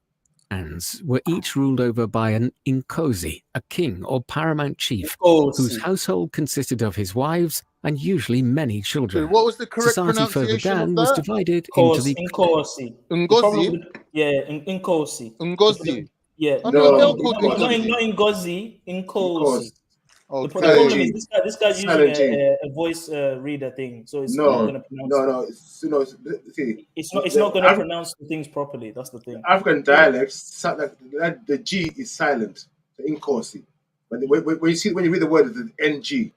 clans were each ruled over by an Inkosi, a king or paramount chief, whose household consisted of his wives and usually many children. So what was the correct Society further pronunciation down of was that? divided into the Inkosi. Ngozi? Inkosi. Ngozi? Yeah. I know a girl called Not Ngozi. Ingozi, Inkosi. The Okay. problem is this guy's Silent using G. a voice reader thing, so it's No, not going to pronounce. See, It's not going to pronounce the things properly. That's the thing. African dialects, the G is silent, the incourse. But when you read the word, it's an NG.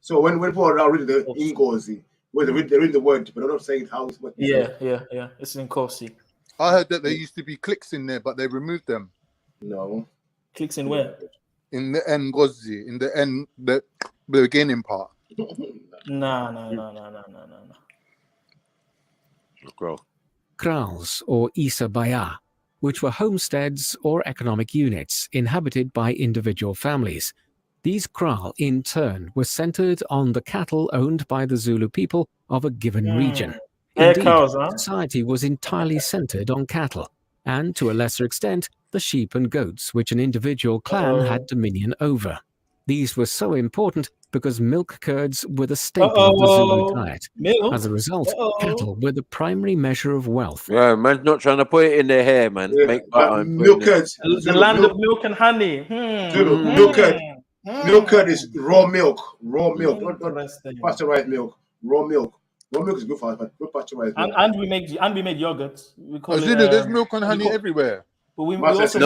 So when people are reading the ingozi, when they read the word, but they're not saying how it's what. Yeah. It's incourse. I heard that there used to be clicks in there, but they removed them. No. Clicks in where? In the Ngozi, in the end, the beginning part. No. kraals or Isabaya, which were homesteads or economic units inhabited by individual families. These kraal, in turn, were centered on the cattle owned by the Zulu people of a given region. Indeed, society was entirely centered on cattle, and to a lesser extent, the sheep and goats which an individual clan had dominion over. These were so important because milk curds were the staple of the Zulu diet. As a result, cattle were the primary measure of wealth. Yeah, man's not trying to put it in their hair, man. Make butter and Milk curds. The land of milk and honey. Milk curd. Milk curd is raw milk. Not pasteurized milk. Raw milk. Raw milk is good for us, but not pasteurized milk. And we make yogurt. We call there's milk and honey everywhere. But we also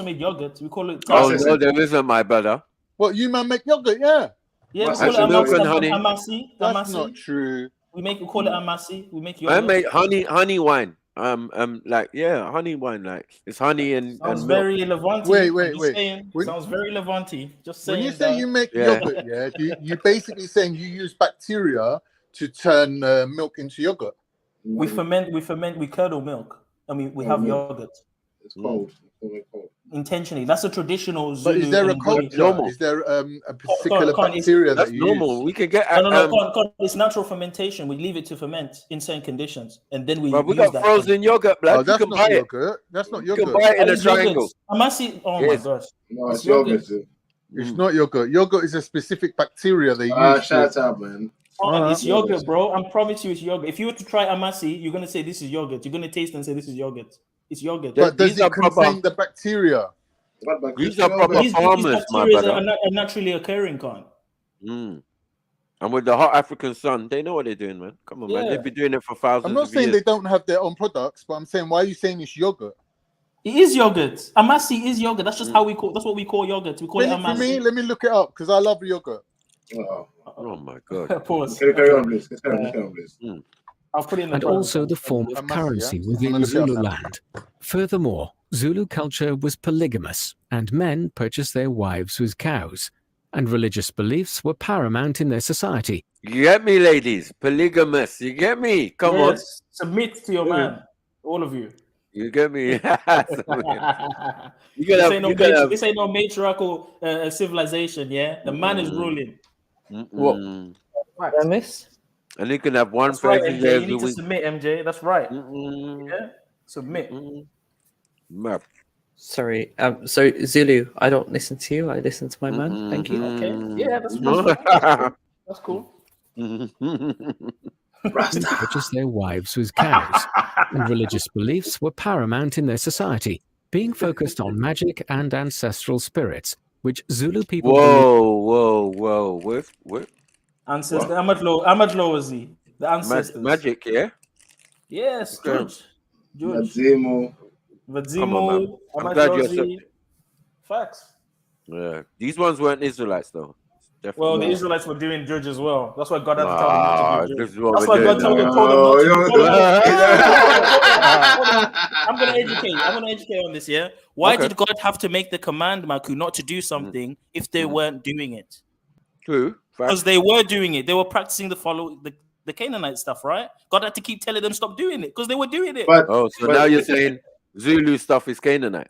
made yogurt. We call it. Oh no, there isn't, my brother. What, you man make yogurt? Yeah. Yeah, we call it milk and honey. amasi. That's not true. We call it amasi. We make yogurt. I make honey wine. Honey wine. Like it's honey and sounds and very milk. Levante. Wait. Sounds very Levante. Just saying. When you say you make yogurt, you're basically saying you use bacteria to turn milk into yogurt. We ferment, we curdle milk. I mean, we have yogurt. It's cold. Intentionally, that's a traditional Zulu. But is there a culture? Is there a particular bacteria that you normal? use? We can get. It's natural fermentation. We leave it to ferment in certain conditions, and then we. But we got frozen yogurt, blood. Oh, that's not yogurt. That's not yogurt. You can buy it in a triangle. Amasi. Oh my gosh. No, it's yogurt. It's not yogurt. Yogurt is a specific bacteria they use. Shut up, man. It's yogurt, bro. I promise you, it's yogurt. If you were to try amasi, you're gonna say this is yogurt. You're gonna taste and say this is yogurt. It's yogurt. But does it contain the bacteria? These are proper farmers, my These brother. are naturally occurring, Con. And with the hot African sun, they know what they're doing, man. Come on, man. They've been doing it for thousands I'm not of saying years. they don't have their own products, but I'm saying, why are you saying it's yogurt? It is yogurt. Amasi is yogurt. That's just how we call. That's what we call yogurt. We call it For me, amasi. let me look it up because I love yogurt. Oh my god. Pause. Carry on, please. Carry on, please. I'll put it in the And also the form of currency within Zululand. Furthermore, Zulu culture was polygamous, and men purchased their wives with cows, and religious beliefs were paramount in their society. You get me, ladies? Polygamous. You get me? Come on. Submit to your man, all of you. You get me? This ain't no matriarchal civilization, yeah? The man is ruling. Right, miss. And you can have one That's right, person MJ. there. You need to submit, MJ. That's right. Yeah? Submit. Map. Sorry. So Zulu, I don't listen to you. I listen to my man. Thank you. Okay. Yeah, that's cool. That's cool. Men purchased their wives with cows, and religious beliefs were paramount in their society, being focused on magic and ancestral spirits, which Zulu people Whoa. What? Ancestor. Amadlo was he? The ancestors. Magic, yeah? Yes, Okay. George. Vadzimo. I'm glad you accepted. Facts. Yeah. These ones weren't Israelites, though. Definitely. Well, the Israelites were doing Judge as well. That's why God had to tell them not to do Judge. This is what That's we're why God doing told them not to do. now. I'm gonna educate on this, yeah? Why did God have to make the command, Maku, not to do something if they weren't doing it? True. Because they were doing it. They were practicing the Canaanite stuff, right? God had to keep telling them stop doing it because they were doing it. So now you're saying Zulu stuff is Canaanite?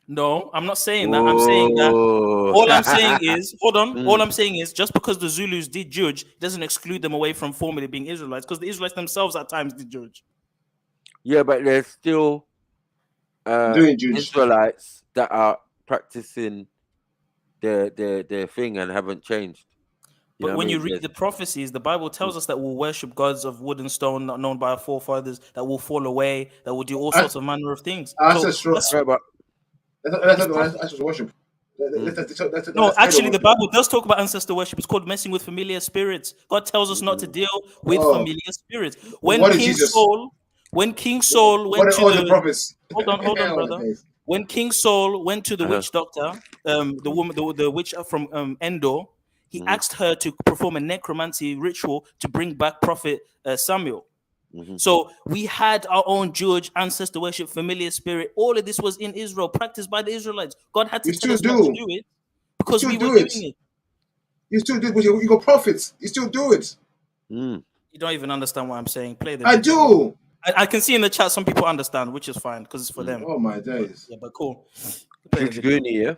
No, I'm not saying that. I'm saying that all I'm saying is, hold on. All I'm saying is just because the Zulus did judge doesn't exclude them away from formally being Israelites, because the Israelites themselves at times did judge. Yeah, but there's still Israelites that are practicing their thing and haven't changed. But when you read the prophecies, the Bible tells us that we'll worship gods of wood and stone not known by our forefathers, that will fall away, that will do all sorts of manner of things. That's worship. No, actually, the Bible does talk about ancestor worship. It's called messing with familiar spirits. God tells us not to deal with familiar spirits. When King Saul went to the prophets. Hold on, brother. When King Saul went to the witch doctor, the woman, the witch from Endor, he asked her to perform a necromancy ritual to bring back prophet Samuel. So we had our own Jewish ancestor worship, familiar spirit. All of this was in Israel, practiced by the Israelites. God had to tell us not to do it because we were doing it. You still do it, but you got prophets. You still do it. You don't even understand what I'm saying. Play the I do. I can see in the chat some people understand, which is fine because it's for them. Oh my days. Yeah, but cool. Yeah.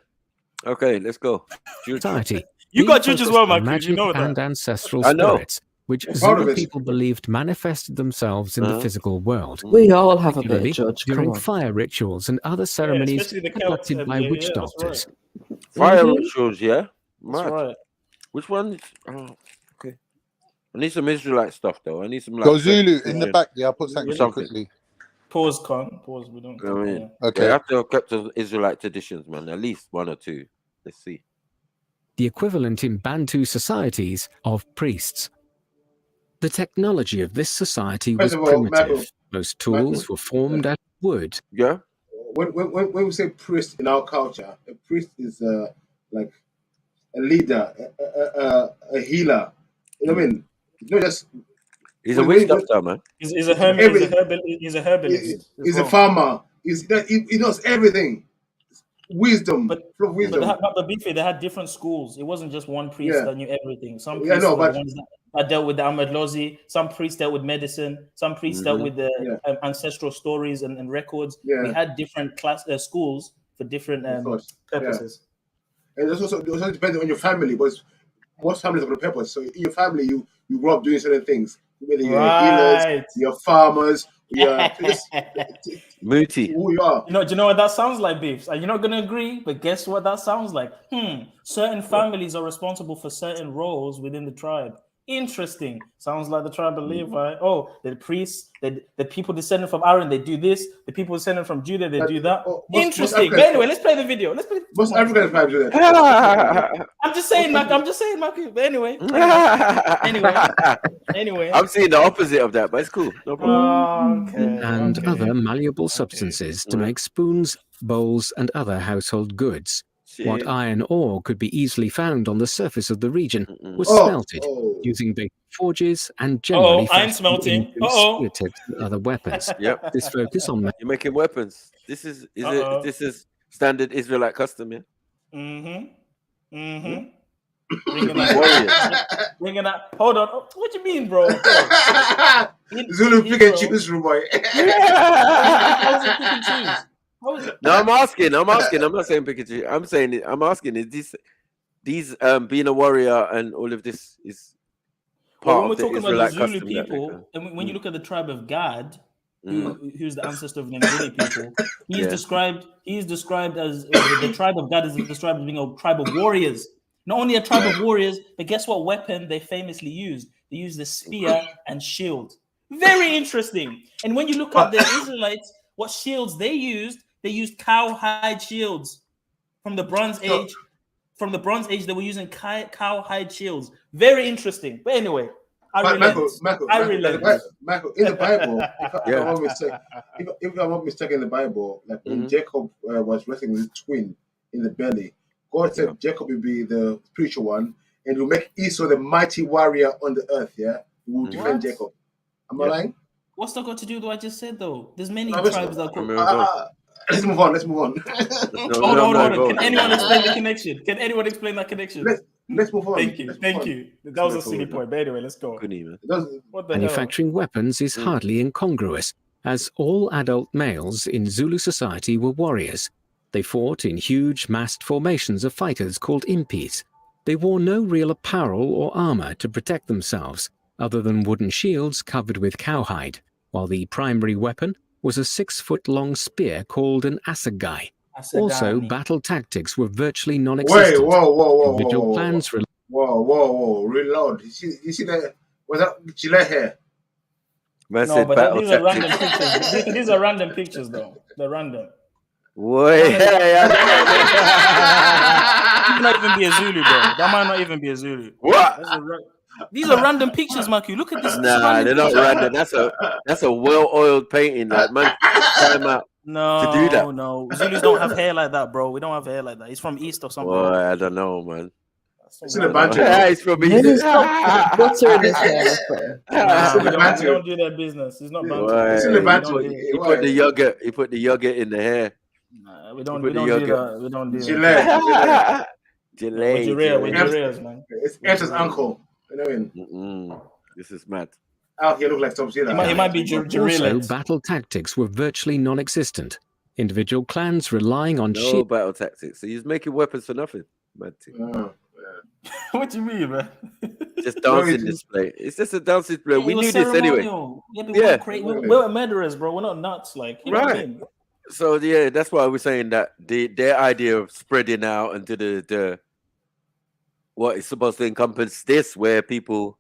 Okay, let's go. Society. You got Jews as well, man. Magic you know and that. ancestral spirits, which Zulu people believed manifested themselves in the physical world. We all have a bit of judge. During fire rituals and other ceremonies conducted by witch doctors. Fire rituals, yeah? That's right. Which one? Oh, okay. I need some Israelite stuff, though. I need some. Go Zulu in the back. Yeah, I'll put something quickly. Pause, Con. Pause. We don't. Okay. I have to have kept the Israelite traditions, man. At least one or two. Let's see. The equivalent in Bantu societies of priests. The technology of this society was primitive. Most tools were formed out of wood. Yeah. When we say priest in our culture, a priest is like a leader, a healer. You know what I mean? Not just. He's a witch doctor, man. He's a herbalist. He's a farmer. He knows everything. Wisdom, but be fair, they had different schools. It wasn't just one priest that knew everything. Some priests were the ones that dealt with the Ahmed Lozi. Some priests dealt with medicine. Some priests dealt with the ancestral stories and records. We had different schools for different purposes. And it also depends on your family, but most families have a purpose. So in your family, you grow up doing certain things. Whether you're healers, you're farmers, Mooty. Who you are. Do you know what that sounds like, Beefs? You're not gonna agree, but guess what that sounds like? Certain families are responsible for certain roles within the tribe. Interesting. Sounds like the tribe of Levi. Oh, the priests, the people descended from Aaron, they do this. The people descended from Judah, they do that. Interesting. But anyway, let's play the video. Most African tribes do that. I'm just saying, Mark. But anyway. Anyway. I'm seeing the opposite of that, but it's cool. No problem. And other malleable substances to make spoons, bowls, and other household goods. What iron ore could be easily found on the surface of the region was smelted using big forges and generally iron smelting. spear tips and other weapons. Yep. This focus on you're making weapons. This is standard Israelite custom, yeah. Bringing up. Hold on. What do you mean, bro? Zulu pick and choose, boy. How is it pick and choose? No, I'm asking. I'm not saying pick and choose. I'm asking. Is these being a warrior and all of this is part of the Israelite custom? When we're talking about the Zulu people, and when you look at the tribe of Gad, who's the ancestor of the Nguni people, he is described as the tribe of Gad is described as being a tribe of warriors. Not only a tribe of warriors, but guess what weapon they famously used? They used the spear and shield. Very interesting. And when you look at the Israelites, what shields they used cowhide shields. From the Bronze Age, they were using cowhide shields. Very interesting. But anyway, Michael, in the Bible, if I'm not mistaken, in the Bible, like when Jacob was wrestling with his twin in the belly, God said Jacob will be the spiritual one, and will make Esau the mighty warrior on the earth. Yeah, who will defend Jacob. Am I lying? What's that got to do with what I just said, though? There's many tribes that could. Let's move on. Hold on. Can anyone explain the connection? Can anyone explain that connection? Let's move on. Thank you. That was a silly point. But anyway, let's go. Manufacturing weapons is hardly incongruous, as all adult males in Zulu society were warriors. They fought in huge massed formations of fighters called impis. They wore no real apparel or armor to protect themselves, other than wooden shields covered with cowhide, while the primary weapon was a 6-foot-long spear called an assegai. Also, battle tactics were virtually non-existent. Whoa. Individual clans Whoa. Reload. You see that? Was that Gillette hair? No, but these are random pictures. These are random pictures, though. They're random. That might not even be a Zulu, bro. That might not even be a Zulu. What? These are random pictures, Marky. Look at this. Nah, they're not random. That's a well-oiled painting. Like, man, time out to do that. No. Zulus don't have hair like that, bro. We don't have hair like that. He's from East or something. Boy, I don't know, man. It's in the banter. He's from East. We don't do that business. It's not banter. It's in the banter. He put the yogurt. He put the yogurt in the hair. Nah, we don't do that. We don't do that. Gillette, man. It's Esther's uncle. You know what I mean? This is mad. Out here look like Tom Zilla. He might be Also, battle tactics were virtually non-existent. Individual clans relying on no battle tactics. So he's making weapons for nothing. Mad thing. What do you mean, man? Just dancing display. It's just a dancing display. We knew this anyway. We're murderers, bro. We're not nuts. Like, you know what I mean? So yeah, that's why we're saying that their idea of spreading out and the what is supposed to encompass this, where people,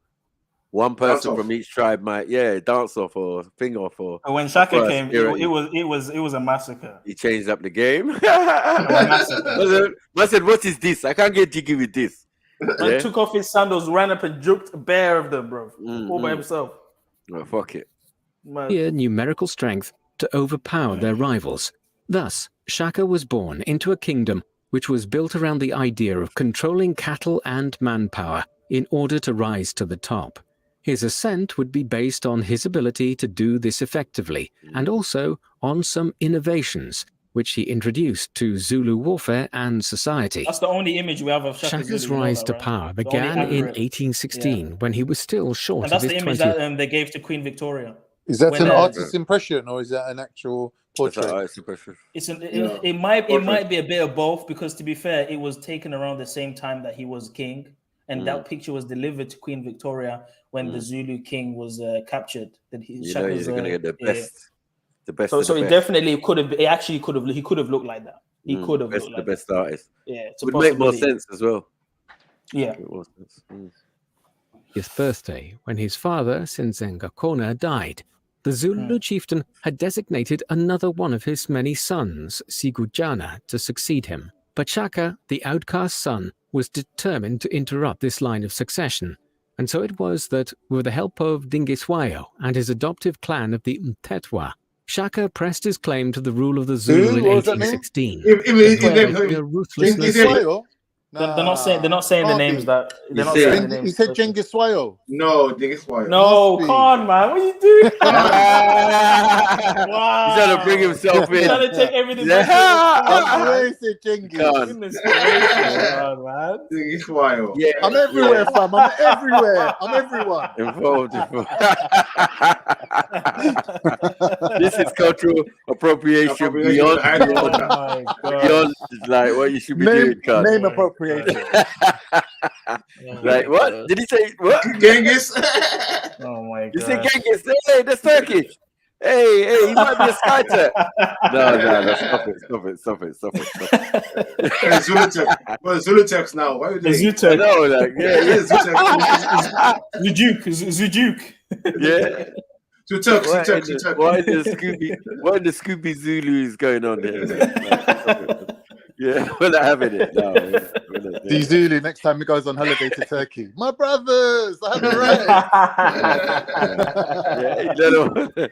one person from each tribe might dance off or thing off or. And when Shaka came, it was a massacre. He changed up the game. I said, "What is this? I can't get jiggy with this." Man took off his sandals, ran up and juked a bear of them, bro, all by himself. Oh, fuck it. Sheer numerical strength to overpower their rivals. Thus, Shaka was born into a kingdom which was built around the idea of controlling cattle and manpower in order to rise to the top. His ascent would be based on his ability to do this effectively, and also on some innovations which he introduced to Zulu warfare and society. That's the only image we have of Shaka's rise to power began in 1816 when he was still short of his 20th. And that's the image that they gave to Queen Victoria. Is that an artist's impression or is that an actual portrait? It might be a bit of both, because to be fair, it was taken around the same time that he was king, and that picture was delivered to Queen Victoria when the Zulu king was captured. That he's gonna get the best. The best. So it definitely could have. He could have looked like that. He could have looked like the best artist. Yeah, would make more sense as well. Yeah. birthday when his father, Senzengakona, died. The Zulu chieftain had designated another one of his many sons, Sigujana, to succeed him. But Shaka, the outcast son, was determined to interrupt this line of succession. And so it was that, with the help of Dingiswayo and his adoptive clan of the Mtetwa, Shaka pressed his claim to the rule of the Zulu in 1816. They're not saying the names that they're not saying the names. He said Dingiswayo. No, Dingiswayo. No, come on, man. What are you doing? Wow. He's trying to bring himself in. He's trying to take everything back. Goodness gracious, man. Dingiswayo. Yeah, I'm everywhere, fam. I'm everywhere. I'm everyone. Involved. This is cultural appropriation beyond like what you should be doing. Name appropriation. Like what? Did he say what? Genghis? Oh my god. You said Genghis? Hey, that's Turkish. Hey, he might be a sky tech. No, stop it. Zulu text now. Why are you doing Zulu? No, like Zujuk. Yeah. Zutuk. Why the Scooby Zulu is going on there? Yeah, we're not having it. No, The Zulu, next time he goes on holiday to Turkey. My brothers, I have a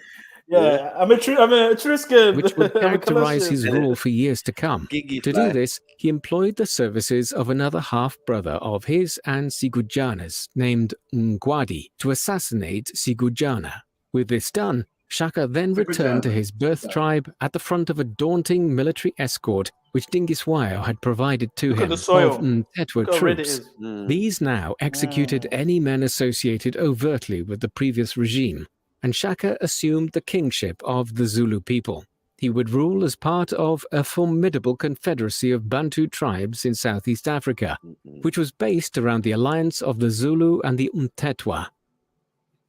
Yeah, I'm a Etruscan. Which would characterize his rule for years to come. To do this, he employed the services of another half-brother of his and Sigujana's, named Ngwadi, to assassinate Sigujana. With this done, Shaka then returned to his birth tribe at the front of a daunting military escort which Dingiswayo had provided to him of Mtetwa troops. These now executed any men associated overtly with the previous regime, and Shaka assumed the kingship of the Zulu people. He would rule as part of a formidable confederacy of Bantu tribes in Southeast Africa, which was based around the alliance of the Zulu and the Mtetwa.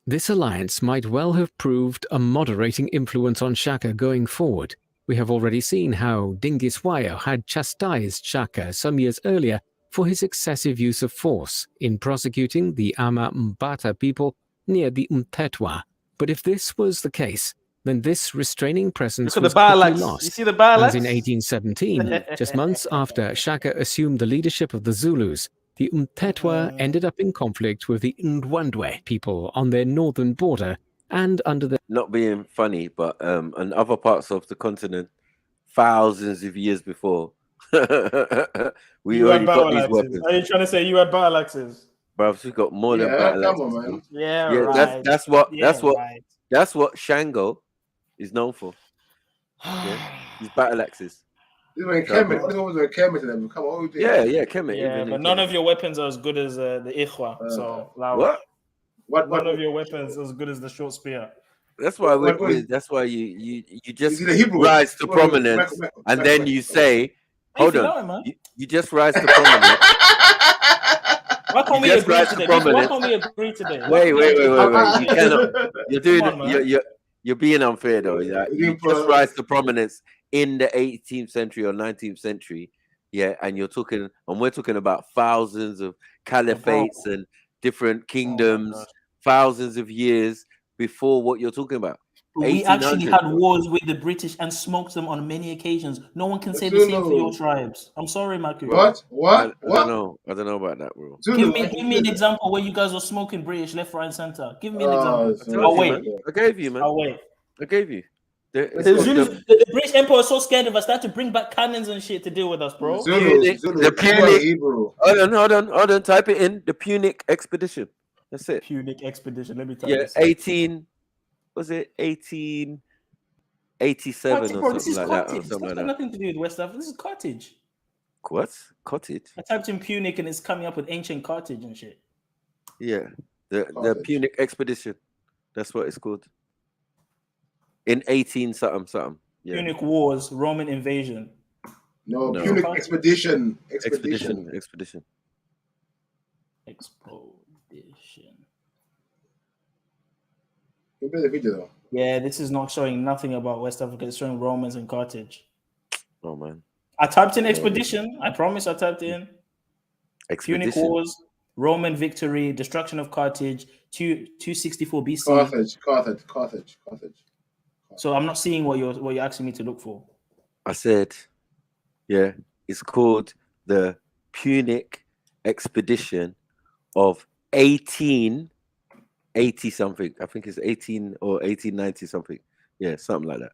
This alliance might well have proved a moderating influence on Shaka going forward. We have already seen how Dingiswayo had chastised Shaka some years earlier for his excessive use of force in prosecuting the Ama Mbata people near the Mtetwa. But if this was the case, then this restraining presence was quickly lost. You see the parallax? As in 1817, just months after Shaka assumed the leadership of the Zulus, the Mtetwa ended up in conflict with the Ndwandwe people on their northern border and under the... Not being funny, but in other parts of the continent, thousands of years before, we already got these weapons. Are you trying to say you had battle axes? Bruv, we got more than battle axes. Man. Yeah, right. That's what Shango is known for. Yeah, his battle axes. This was Kemet to them. Come on, yeah, Kemet. Yeah, but none of your weapons are as good as the Ikhwa. So what? None of your weapons are as good as the short spear. That's why that's why you just rise to prominence, and then you say, "Hold on, you just rise to prominence." Why can't we agree today? Wait! You cannot. You're doing. You're being unfair though. You just rise to prominence in the 18th century or 19th century, and we're talking about thousands of caliphates and different kingdoms, thousands of years before what you're talking about. We actually had wars with the British and smoked them on many occasions. No one can say the same for your tribes. I'm sorry, Maku. What? I don't know about that, bro. Give me an example where you guys were smoking British left, right, and center. Give me an example. I gave you, man. I gave you. The British Empire was so scared of us, they had to bring back cannons and shit to deal with us, bro. The Punic. Hold on. Type it in. The Punic expedition. That's it. Punic expedition. Let me tell you. 1887 or something like that. This has nothing to do with West Africa. This is Carthage. What? Carthage? I typed in Punic and it's coming up with ancient Carthage and shit. Yeah. The Punic expedition. That's what it's called. In 18 something. Yeah. Punic Wars, Roman invasion. No. Punic expedition. Expedition. The video though. Yeah, this is not showing nothing about West Africa. It's showing Romans and Carthage. Oh man. I typed in expedition. I promise I typed in expedition. Punic Wars. Roman victory, destruction of Carthage, 264 BC. Carthage. So I'm not seeing what you're asking me to look for. I said, yeah, it's called the Punic Expedition of 1880 something. I think it's 18 or 1890 something. Yeah, something like that.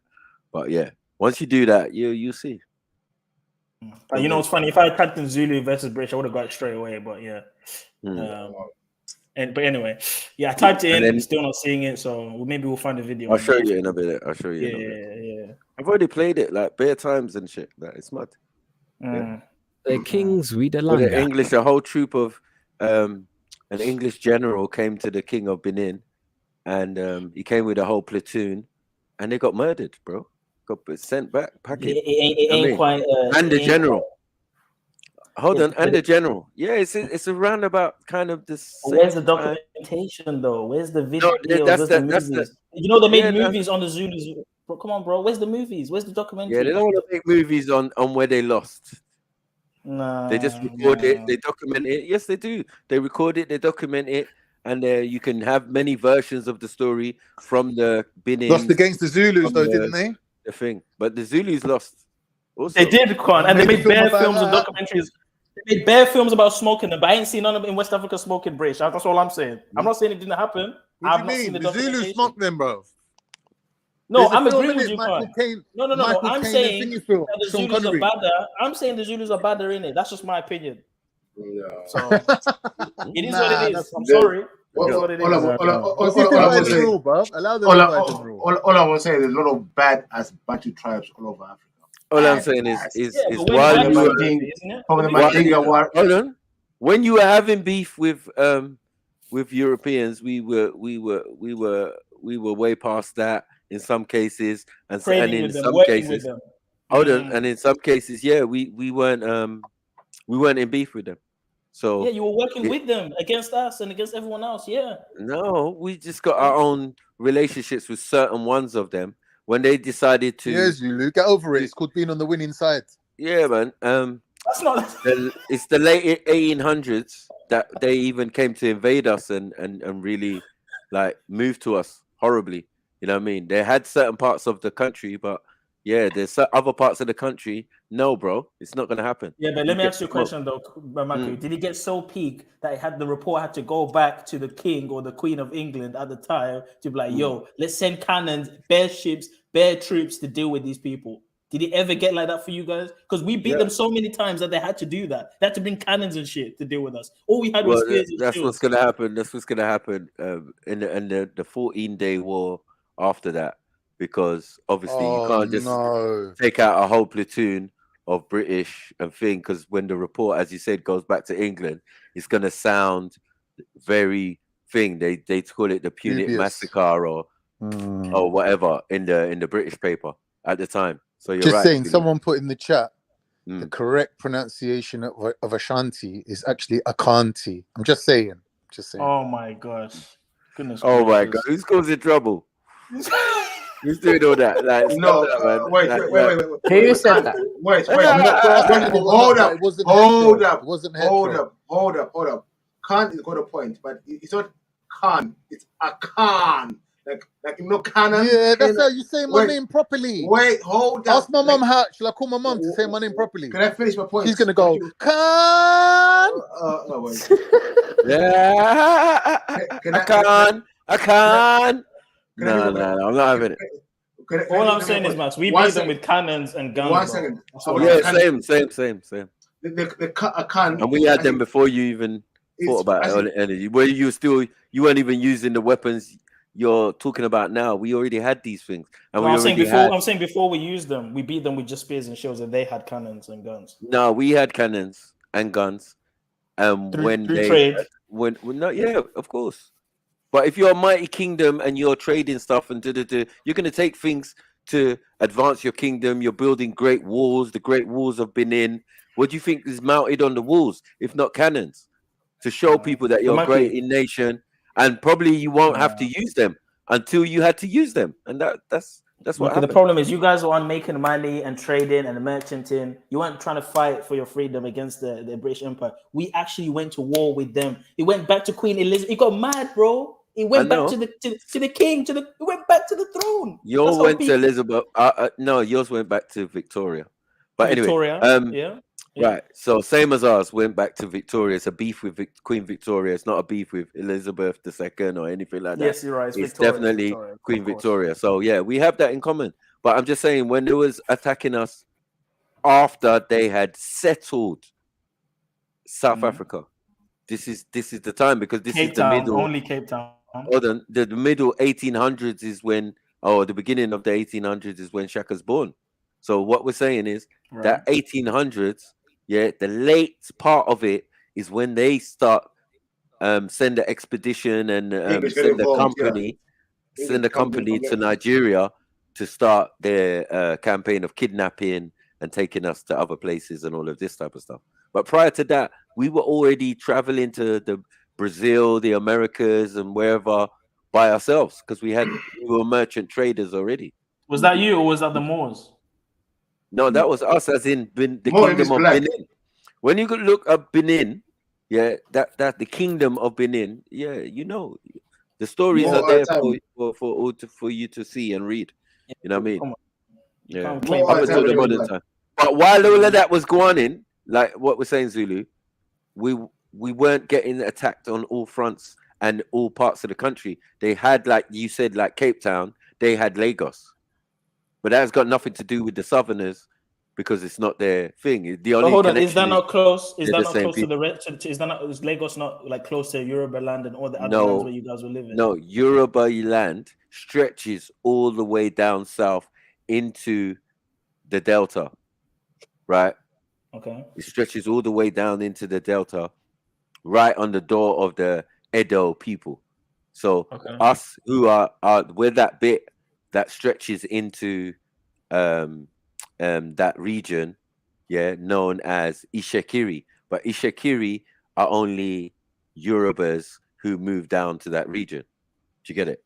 But yeah, once you do that, you see. You know what's funny? If I typed in Zulu versus British, I would have got it straight away. But yeah. But anyway, yeah, I typed it in, still not seeing it. So maybe we'll find a video. I'll show you in a bit. Yeah. I've already played it like bare times and shit. Like, it's mad. Yeah. The King's The Wiederlanga. English, a whole troop of an English general came to the King of Benin, and he came with a whole platoon, and they got murdered, bro. Got sent back packing. It ain't quite. And the general. Hold on, and the general. Yeah, it's around about kind of this. Where's the documentation though? Where's the video? Where's the movies? You know they made movies on the Zulus. Bro, come on, bro. Where's the movies? Where's the documentary? Yeah, they don't want to make movies on where they lost. Nah, they just record it, they document it. Yes, they do. They record it, they document it, and you can have many versions of the story from the Benin. Lost against the Zulus, though, didn't they? The thing, but the Zulus lost. Also. They did, Kwan, and they made bare films and documentaries. They made bare films about smoking them, but I ain't seen none of them in West Africa smoking British. That's all I'm saying. I'm not saying it didn't happen. What do you mean? The Zulus smoked them, bro. No, I'm agreeing with you, Kwan. No. I'm saying that the Zulus are badder. I'm saying the Zulus are badder in it. That's just my opinion. Yeah. So it is what it is. I'm sorry. That's what it is. All I want to say is there's a lot of bad as Bantu tribes all over Africa. All I'm saying is while you were hold on, when you were having beef with Europeans, we were way past that in some cases, and in some cases, hold on, and in some cases, yeah, we weren't in beef with them. So yeah, you were working with them against us and against everyone else. Yeah. No, we just got our own relationships with certain ones of them. When they decided to, yes, Zulu, get over it. It's called being on the winning side. Yeah, man. That's not. It's the late 1800s that they even came to invade us and really like move to us horribly. You know what I mean? They had certain parts of the country, but yeah, there's other parts of the country. No, bro, it's not gonna happen. Yeah, but let me ask you a question though, Maku. Did it get so peak that the report had to go back to the king or the queen of England at the time to be like, yo, let's send cannons, bare ships, bare troops to deal with these people? Did it ever get like that for you guys? Because we beat them so many times that they had to do that. They had to bring cannons and shit to deal with us. All we had was spears and that's shields. what's gonna happen. That's what's gonna happen in the 14-day war after that, because obviously you can't just take out a whole platoon of British and thing, because when the report, as you said, goes back to England, it's gonna sound very thing. They call it the Punic Massacre or whatever in the British paper at the time. So you're just right, saying. Someone put in the chat the correct pronunciation of Ashanti is actually Akanti. I'm just saying. Oh my gosh! Goodness. Oh my god! Who's causing trouble? Who's doing all that? Like, no, that, man. Wait. Who said that? Wait. Hold up. Khan is got a point, but it's not Khan. It's a Khan. Like Cannon. Yeah, that's how you say my name properly. Wait, hold up. Ask my mum how. Shall I call my mum to say my name properly? Can I finish my point? She's gonna go Khan. Wait. Yeah. I can't. No, I'm not having it. All I'm saying is, Max, we beat them with cannons and guns. 1 second. Yeah, same. A Khan. And we had them before you even thought about energy. Where you weren't even using the weapons you're talking about now. We already had these things, and I'm saying before we used them, we beat them with just spears and shields, and they had cannons and guns. No, we had cannons and guns. Through trade. Yeah, of course. But if you're a mighty kingdom and you're trading stuff and you're going to take things to advance your kingdom. You're building great walls, the great walls of Benin. What do you think is mounted on the walls, if not cannons, to show people that you're great in nation? And probably you won't have to use them until you had to use them, and that's That's what The happened. problem is you guys were on making money and trading and merchanting. You weren't trying to fight for your freedom against the British Empire. We actually went to war with them. It went back to Queen Elizabeth. It got mad, bro. It went back to the king. It went back to the throne. Yours went to Elizabeth. No, yours went back to Victoria. But Victoria, anyway, right. So same as ours went back to Victoria. It's a beef with Queen Victoria. It's not a beef with Elizabeth II or anything like that. Yes, you're right. It's Victoria, definitely Victoria, Queen Victoria. So yeah, we have that in common. But I'm just saying, when they was attacking us after they had settled South Africa, this is the time, because this Cape is the Town, middle. only Cape Town. Hold on, the middle 1800s is when, or the beginning of the 1800s is when Shaka's born. So what we're saying is that 1800s, the late part of it is when they start send the expedition and send a company to Nigeria to start their campaign of kidnapping and taking us to other places and all of this type of stuff. But prior to that, we were already traveling to the Brazil, the Americas, and wherever by ourselves, because we were merchant traders already. Was that you, or was that the Moors? No, that was us, as in the kingdom of Benin. When you could look up Benin, that the kingdom of Benin, the stories are there for you to see and read. You know what I mean? Yeah. Up until the modern time. But while all of that was going on, like what we're saying, Zulu, we weren't getting attacked on all fronts and all parts of the country. They had, like you said, like Cape Town, they had Lagos. But that's got nothing to do with the Southerners, because it's not their thing. The only hold on, is that not close? Is that not close people. Is Lagos not like close to Yoruba land and all the other lands where you guys were living? No, Yoruba land stretches all the way down south into the Delta, right? Okay. It stretches all the way down into the Delta, right on the door of the Edo people. So us who are we're that bit that stretches into that region, known as Ishakiri. But Ishakiri are only Yorubas who move down to that region. Do you get it?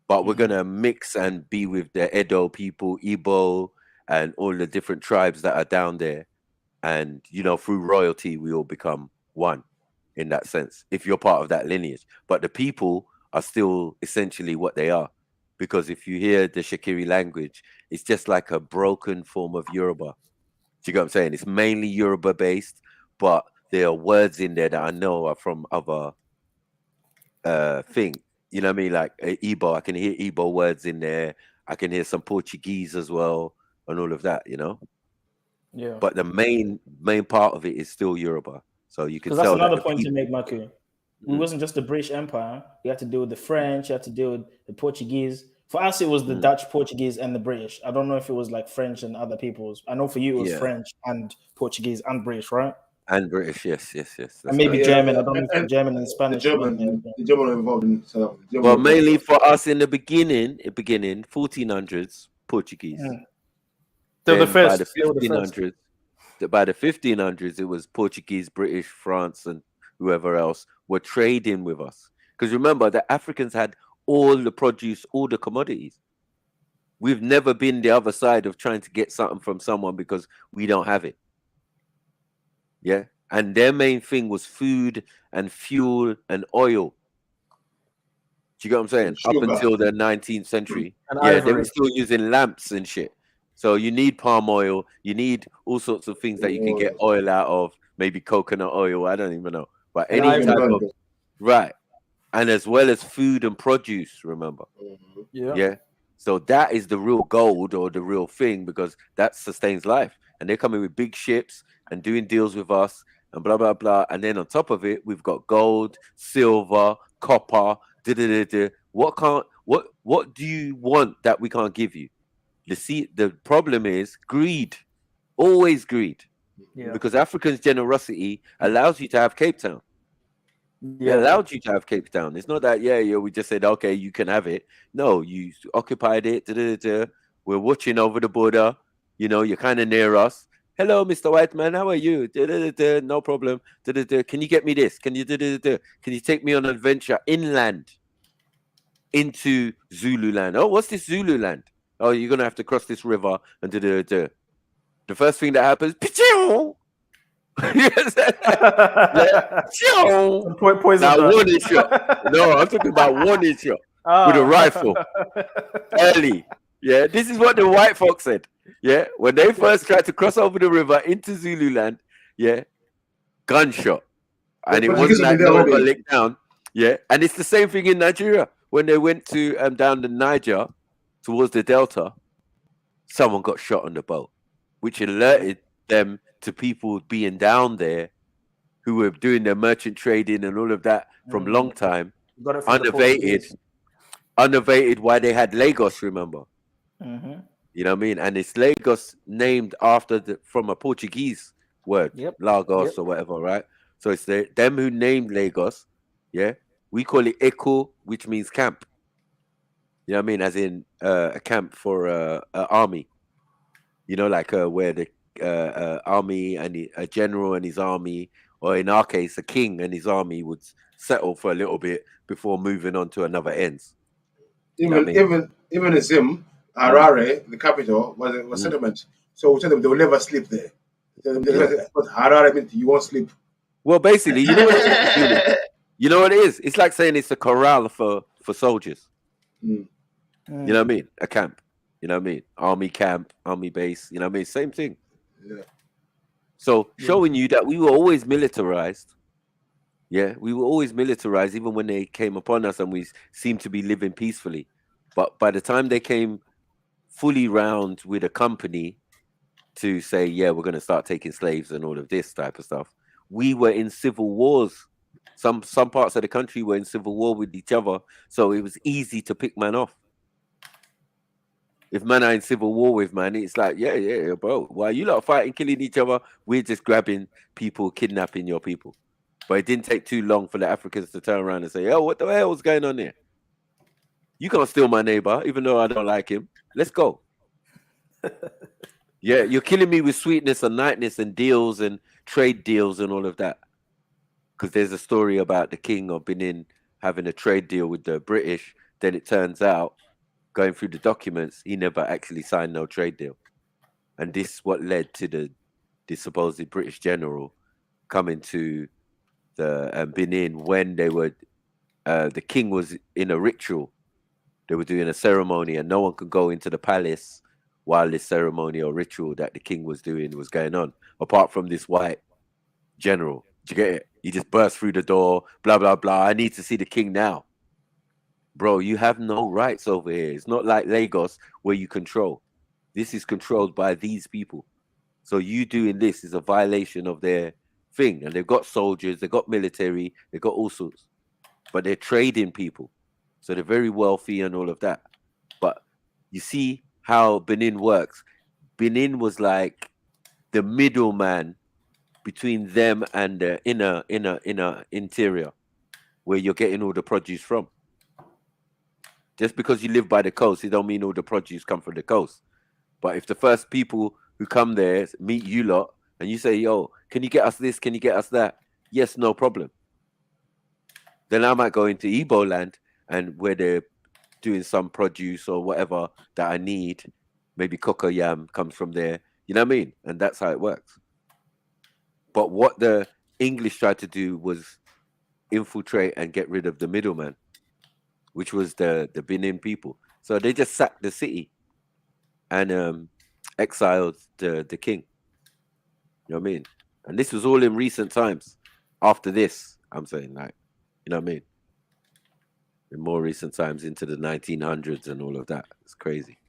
But we're gonna mix and be with the Edo people, Igbo, and all the different tribes that are down there. And through royalty, we all become one in that sense, if you're part of that lineage. But the people are still essentially what they are. Because if you hear the Shakiri language, it's just like a broken form of Yoruba. Do you get what I'm saying? It's mainly Yoruba based, but there are words in there that I know are from other thing. You know what I mean? Like Igbo, I can hear Igbo words in there. I can hear some Portuguese as well, and all of that. Yeah. But the main part of it is still Yoruba. So you can tell. Because that's another point to make, Maku. We wasn't just the British Empire. You had to deal with the French. You had to deal with the Portuguese. For us, it was the Dutch, Portuguese, and the British. I don't know if it was like French and other people's. I know for you, it was French and Portuguese and British, right? And British, yes. And maybe German. I don't know if German and Spanish. The German are involved in. Well, mainly for us in the beginning, 1400s, Portuguese. By the 1500s, it was Portuguese, British, France, and whoever else were trading with us. Because remember, the Africans had all the produce, all the commodities. We've never been the other side of trying to get something from someone because we don't have it. Yeah. And their main thing was food and fuel and oil. Do you get what I'm saying? Up until the 19th century. They were still using lamps and shit. So you need palm oil. You need all sorts of things that you can get oil out of. Maybe coconut oil. I don't even know. But any type of... Right. And as well as food and produce, remember? Yeah. So that is the real gold or the real thing, because that sustains life. And they're coming with big ships and doing deals with us and blah, blah, blah. And then on top of it, we've got gold, silver, copper. What do you want that we can't give you? The problem is greed. Always greed. Because Africans' generosity allows you to have Cape Town. They allowed you to have Cape Town. It's not that, we just said, okay, you can have it. No, you occupied it. We're watching over the border. You're kind of near us. Hello, Mr. White Man, how are you? No problem. Can you get me this? Can you take me on an adventure inland into Zulu land? Oh, what's this Zulu land? Oh, you're gonna have to cross this river and do. The first thing that happens, pichoo! Now warning shot. No, I'm talking about warning shot with a rifle. Early. Yeah, this is what the white folks said. Yeah, when they first tried to cross over the river into Zululand, yeah, gunshot. And it wasn't like no one got licked down. Yeah, and it's the same thing in Nigeria. When they went to down the Niger towards the Delta, someone got shot on the boat, which alerted them to people being down there who were doing their merchant trading and all of that from long time, unabated why they had Lagos, remember? Mm-hmm. You know what I mean? And it's Lagos named after from a Portuguese word, Lagos or whatever, right? So it's them who named Lagos, yeah? We call it Eko, which means camp. You know what I mean? As in a camp for an army. You know, like where the army and a general and his army, or in our case, a king and his army would settle for a little bit before moving on to another ends. Even in Zim, Harare, the capital, was settlement. So we tell them they will never sleep there. But Harare means you won't sleep. Well, basically, you know what it is? You know what it is? It's like saying it's a corral for soldiers. You know what I mean? A camp. You know what I mean? Army camp, army base. You know what I mean? Same thing. Yeah. So showing you that we were always militarized. Yeah, we were always militarized, even when they came upon us and we seemed to be living peacefully. But by the time they came fully round with a company to say, yeah, we're going to start taking slaves and all of this type of stuff, we were in civil wars. Some parts of the country were in civil war with each other, so it was easy to pick man off. If man are in civil war with man, it's like, yeah, bro, why you lot fighting, killing each other? We're just grabbing people, kidnapping your people. But it didn't take too long for the Africans to turn around and say, oh, what the hell was going on here? You can't steal my neighbor, even though I don't like him. Let's go. Yeah, you're killing me with sweetness and niceness and deals and trade deals and all of that. Because there's a story about the king of Benin having a trade deal with the British. Then it turns out, going through the documents, he never actually signed no trade deal. And this is what led to the supposed British general coming to the Benin when they were, the king was in a ritual. They were doing a ceremony and no one could go into the palace while this ceremony or ritual that the king was doing was going on, apart from this white general. Do you get it? He just burst through the door, blah, blah, blah. I need to see the king now. Bro, you have no rights over here. It's not like Lagos where you control. This is controlled by these people. So you doing this is a violation of their thing. And they've got soldiers, they've got military, they've got all sorts. But they're trading people. So they're very wealthy and all of that. But you see how Benin works. Benin was like the middleman between them and the inner interior, where you're getting all the produce from. Just because you live by the coast, it don't mean all the produce come from the coast. But if the first people who come there meet you lot and you say, yo, can you get us this? Can you get us that? Yes, no problem. Then I might go into Igbo land and where they're doing some produce or whatever that I need. Maybe cocoyam comes from there. You know what I mean? And that's how it works. But what the English tried to do was infiltrate and get rid of the middleman, which was the Benin people. So they just sacked the city and exiled the king. You know what I mean? And this was all in recent times. After this, I'm saying, like, you know what I mean? In more recent times, into the 1900s and all of that. It's crazy.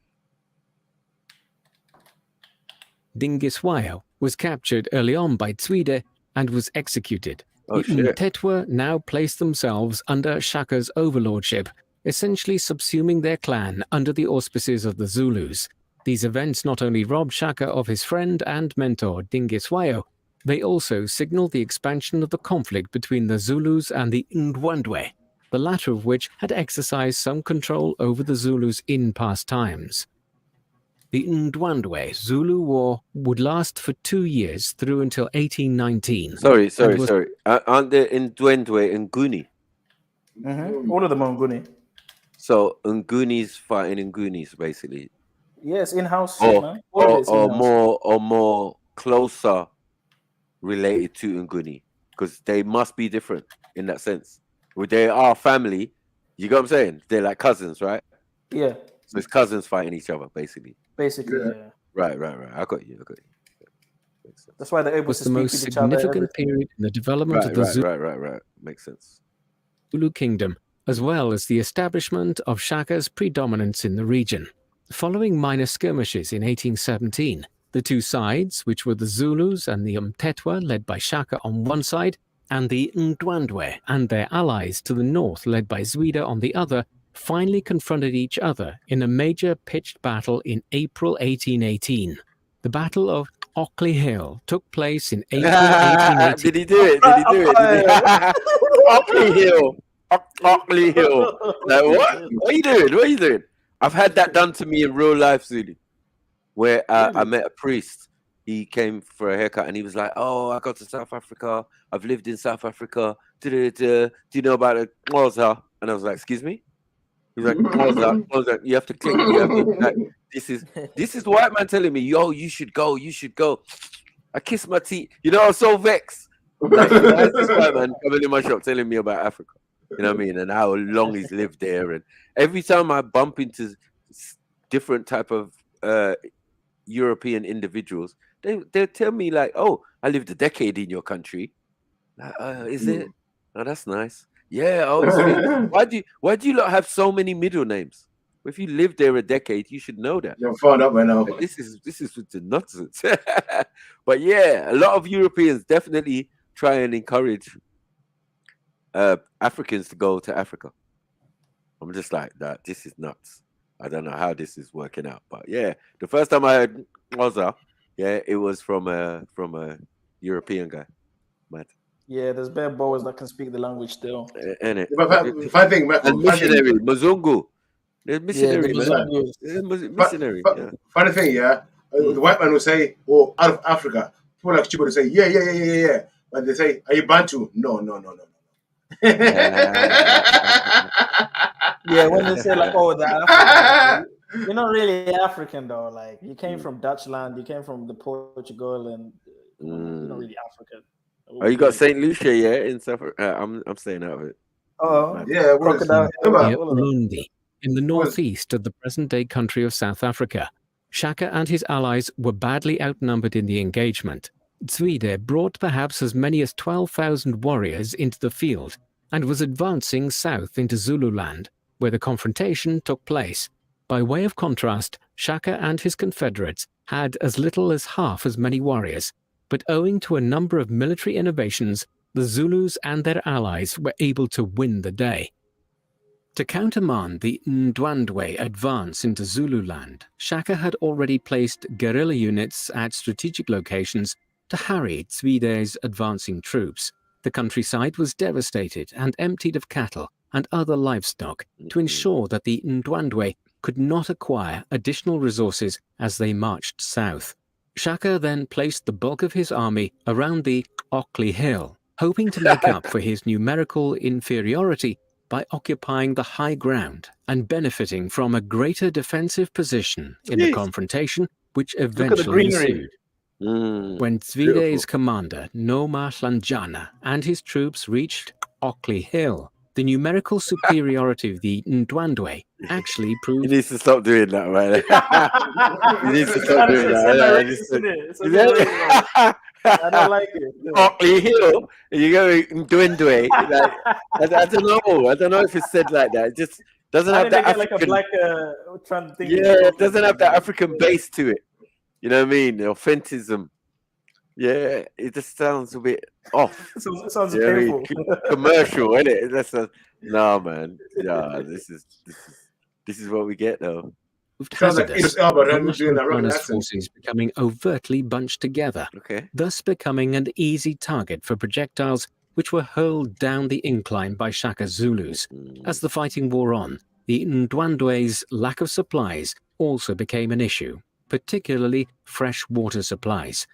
Dingiswayo was captured early on by Tswide and was executed. Oh, the Mtetwa now placed themselves under Shaka's overlordship, essentially subsuming their clan under the auspices of the Zulus. These events not only robbed Shaka of his friend and mentor Dingiswayo, they also signaled the expansion of the conflict between the Zulus and the Ndwandwe, the latter of which had exercised some control over the Zulus in past times. The Ndwandwe Zulu War would last for 2 years through until 1819. Sorry. Aren't there Ndwandwe and Nguni? Mm-hmm. All of them are Nguni. So Nguni's fighting Ngunis, basically. Yes, in-house shit, man. All of it's or more closer related to Nguni, because they must be different in that sense. Well, they are family. You get what I'm saying? They're like cousins, right? Yeah. So it's cousins fighting each other, basically. Basically, yeah. Right. I got you. That's why they're able was to the speak most with each other. significant period in the development of the Right. Makes sense. Zulu kingdom, as well as the establishment of Shaka's predominance in the region. Following minor skirmishes in 1817, the two sides, which were the Zulus and the Mtetwa led by Shaka on one side, and the Ndwandwe and their allies to the north led by Zwida on the other, finally confronted each other in a major pitched battle in April 1818. The Battle of Ockley Hill took place in April 1818. Did he do it? Ockley Hill. Ockley Hill. Like, what? What are you doing? I've had that done to me in real life, Zulu, where I met a priest. He came for a haircut and he was like, "Oh, I got to South Africa. I've lived in South Africa. Do you know about a Xhosa?" And I was like, "Excuse me?" He's like, "Xhosa. You have to click. You have to, like, this is the white man telling me, yo, you should go. I kiss my teeth. You know, I was so vexed. Like, this white man coming in my shop telling me about Africa. You know what I mean? And how long he's lived there. And every time I bump into different type of European individuals, they tell me like, "Oh, I lived a decade in your country." Like, is it? Oh, that's nice. Yeah. Oh, why do you lot have so many middle names? If you lived there a decade, you should know that. You're found up right now. Like, this is with the nonsense. But yeah, a lot of Europeans definitely try and encourage Africans to go to Africa. I'm just like that. This is nuts. I don't know how this is working out, but yeah, the first time I heard Xhosa, it was from a European guy. Mad. Yeah, there's bare boys that can speak the language still. If I think, missionary, Mzungu. There's missionary, missionary. Funny thing, the white man will say, "Oh, out of Africa." People like Chibo will say, "Yeah." But they say, "Are you Bantu?" No. Yeah, when they say like, "Oh, that African," you're not really African though. Like, you came from Dutch land, you came from the Portugal, and you're not really African. Oh, you got Saint Lucia, in South Africa. I'm staying out of it. Oh, yeah, crocodile. Burundi, in the northeast of the present-day country of South Africa. Shaka and his allies were badly outnumbered in the engagement. Zwide brought perhaps as many as 12,000 warriors into the field and was advancing south into Zululand, where the confrontation took place. By way of contrast, Shaka and his confederates had as little as half as many warriors, but owing to a number of military innovations, the Zulus and their allies were able to win the day. To countermand the Ndwandwe advance into Zululand, Shaka had already placed guerrilla units at strategic locations to harry Zwide's advancing troops. The countryside was devastated and emptied of cattle and other livestock to ensure that the Ndwandwe could not acquire additional resources as they marched south. Shaka then placed the bulk of his army around the Ockley Hill, hoping to make up for his numerical inferiority by occupying the high ground and benefiting from a greater defensive position in the confrontation which eventually ensued. When Zwide's commander, Noma Hlanjana, and his troops reached Ockley Hill, the numerical superiority of the Ndwandwe actually proved... He needs to stop doing that, right? He needs to stop doing that. I don't like it. Ockley Hill, you go Ndwandwe. Like, I don't know if it's said like that. It just doesn't have that African... like a black trying to think. Yeah, it doesn't have that African base to it. You know what I mean? The authentism. Yeah, it just sounds a bit off. It sounds painful. Commercial, isn't it? No, man. Yeah, this is what we get though. Hazardous, forces becoming overtly bunched together, thus becoming an easy target for projectiles which were hurled down the incline by Shaka Zulus. As the fighting wore on, the Ndwandwe's lack of supplies also became an issue, particularly fresh water supplies.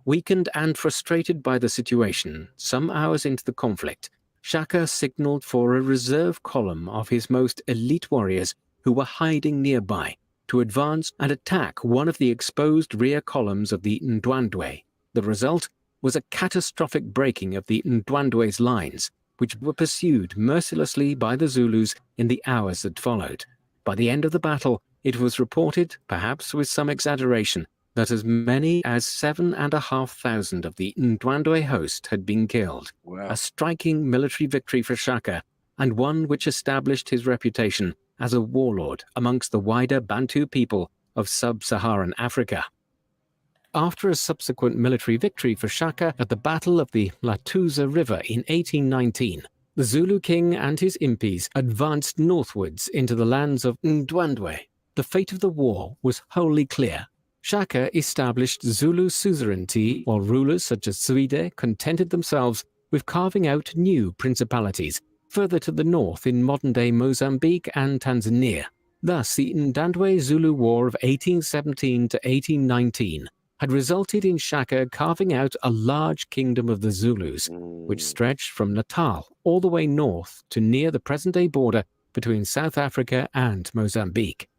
Weakened and frustrated by the situation, some hours into the conflict, Shaka signaled for a reserve column of his most elite warriors who were hiding nearby to advance and attack one of the exposed rear columns of the Ndwandwe. The result was a catastrophic breaking of the Ndwandwe's lines, which were pursued mercilessly by the Zulus in the hours that followed. By the end of the battle, it was reported, perhaps with some exaggeration, that as many as 7,500 of the Ndwandwe host had been killed. Wow. A striking military victory for Shaka, and one which established his reputation as a warlord amongst the wider Bantu people of sub-Saharan Africa. After a subsequent military victory for Shaka at the Battle of the Latuza River in 1819, the Zulu king and his impis advanced northwards into the lands of Ndwandwe. The fate of the war was wholly clear. Shaka established Zulu suzerainty, while rulers such as Zwide contented themselves with carving out new principalities further to the north in modern-day Mozambique and Tanzania. Thus, the Ndwandwe Zulu War of 1817 to 1819 had resulted in Shaka carving out a large kingdom of the Zulus, which stretched from Natal all the way north to near the present-day border between South Africa and Mozambique.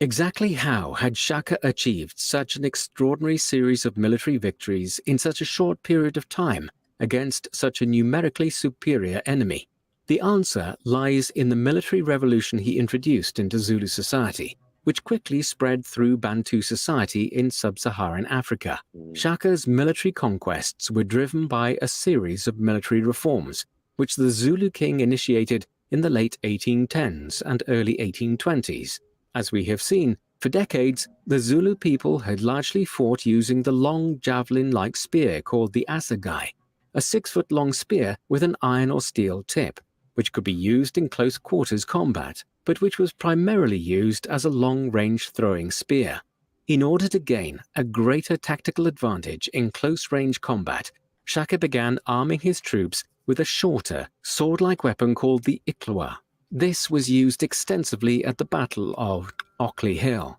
Exactly how had Shaka achieved such an extraordinary series of military victories in such a short period of time against such a numerically superior enemy? The answer lies in the military revolution he introduced into Zulu society, which quickly spread through Bantu society in sub-Saharan Africa. Shaka's military conquests were driven by a series of military reforms, which the Zulu king initiated in the late 1810s and early 1820s. As we have seen, for decades, the Zulu people had largely fought using the long javelin-like spear called the assegai, a 6-foot-long spear with an iron or steel tip, which could be used in close quarters combat, but which was primarily used as a long-range throwing spear. In order to gain a greater tactical advantage in close-range combat, Shaka began arming his troops with a shorter, sword-like weapon called the Iklwa. This was used extensively at the Battle of Ockley Hill.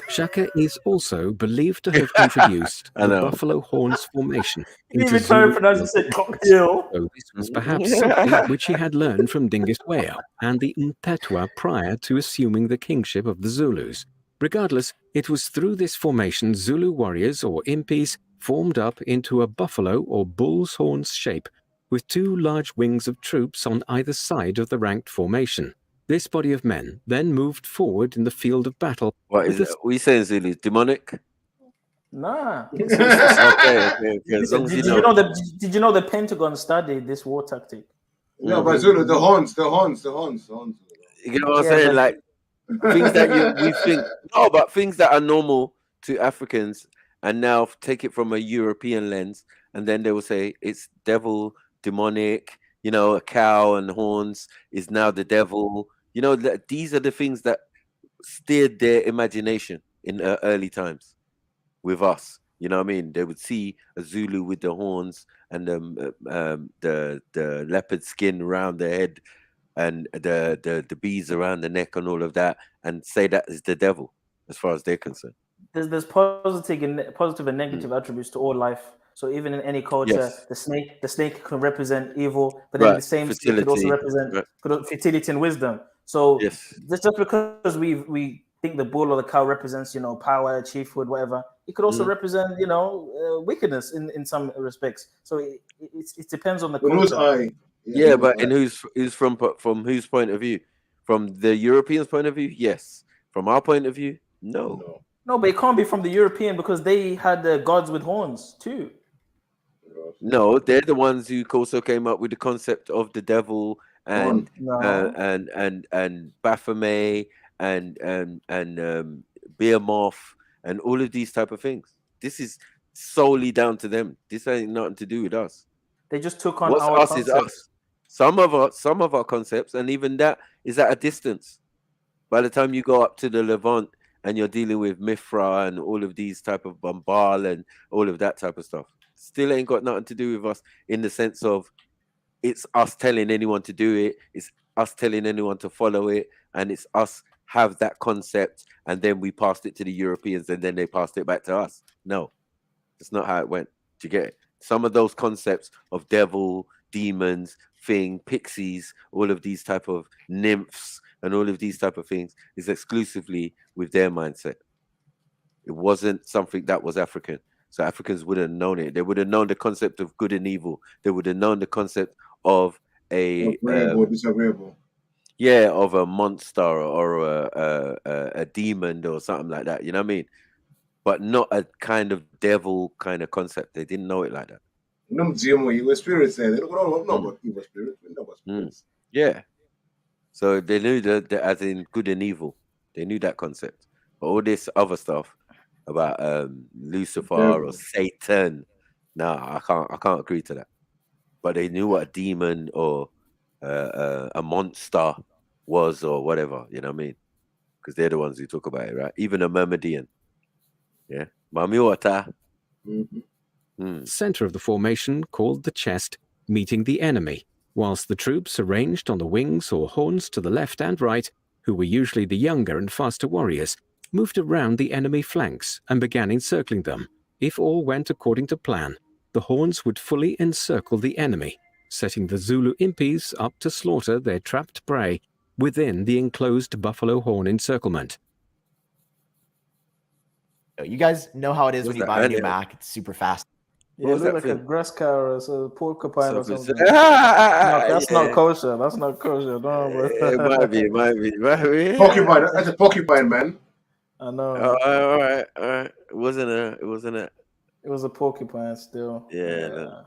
Shaka is also believed to have introduced the buffalo horns formation into Zulu. So this was perhaps something which he had learned from Dingiswayo and the Mpetwa prior to assuming the kingship of the Zulus. Regardless, it was through this formation Zulu warriors or impis formed up into a buffalo or bull's horns shape with 2 large wings of troops on either side of the ranked formation. This body of men then moved forward in the field of battle. What is it? What are you saying, Zulu? Demonic? Nah. Okay. Listen, did you know the Pentagon studied this war tactic? No, but Zulu, the horns. You know what I'm saying? Like things that we think, but things that are normal to Africans, and now take it from a European lens, and then they will say it's devil, demonic, a cow and horns is now the devil. These are the things that steered their imagination in early times with us. You know what I mean? They would see a Zulu with the horns and the leopard skin around the head and the beads around the neck and all of that, and say that is the devil as far as they're concerned. There's positive and negative attributes to all life. So even in any culture, the snake can represent evil, but then the same snake could also represent fertility and wisdom. So just because we think the bull or the cow represents, power, chiefhood, whatever, it could also represent, wickedness in some respects. So it depends on the culture. But in who's from whose point of view? From the Europeans' point of view, yes. From our point of view, no. No, but it can't be from the European because they had the gods with horns too. No, they're the ones who also came up with the concept of the devil and Baphomet and Behemoth and all of these type of things. This is solely down to them. This ain't nothing to do with us. They just took on what's our us concepts. Is us. Some of our concepts, and even that is at a distance. By the time you go up to the Levant and you're dealing with Mithra and all of these type of Bambal and all of that type of stuff, still ain't got nothing to do with us in the sense of it's us telling anyone to do it, it's us telling anyone to follow it, and it's us have that concept and then we passed it to the Europeans and then they passed it back to us. No, that's not how it went. Do you get it? Some of those concepts of devil, demons, pixies, all of these type of nymphs, and all of these type of things is exclusively with their mindset. It wasn't something that was African. So Africans would have known it. They would have known the concept of good and evil. They would have known the concept of agreeable, disagreeable. Yeah, of a monster or a demon or something like that. You know what I mean? But not a kind of devil kind of concept. They didn't know it like that. No, evil spirits there. They don't know about evil spirits. We know about spirits. Yeah. So they knew that as in good and evil. They knew that concept. But all this other stuff about Lucifer or Satan, no, I can't agree to that. But they knew what a demon or a monster was or whatever, you know what I mean? Because they're the ones who talk about it, right? Even a Myrmidon. Yeah. Mamiwata. Center of the formation, called the chest, meeting the enemy, whilst the troops arranged on the wings or horns to the left and right, who were usually the younger and faster warriors, moved around the enemy flanks and began encircling them. If all went according to plan, the horns would fully encircle the enemy, setting the Zulu impis up to slaughter their trapped prey within the enclosed buffalo horn encirclement. You guys know how it is when you buy a new Mac. It's super fast. Yeah, it looks like a grass cow or a porcupine or something. No, that's not kosher. That's not kosher. No, bro. It might be. Porcupine. That's a porcupine, man. I know. All right. It wasn't a. It was a porcupine still. Yeah. No.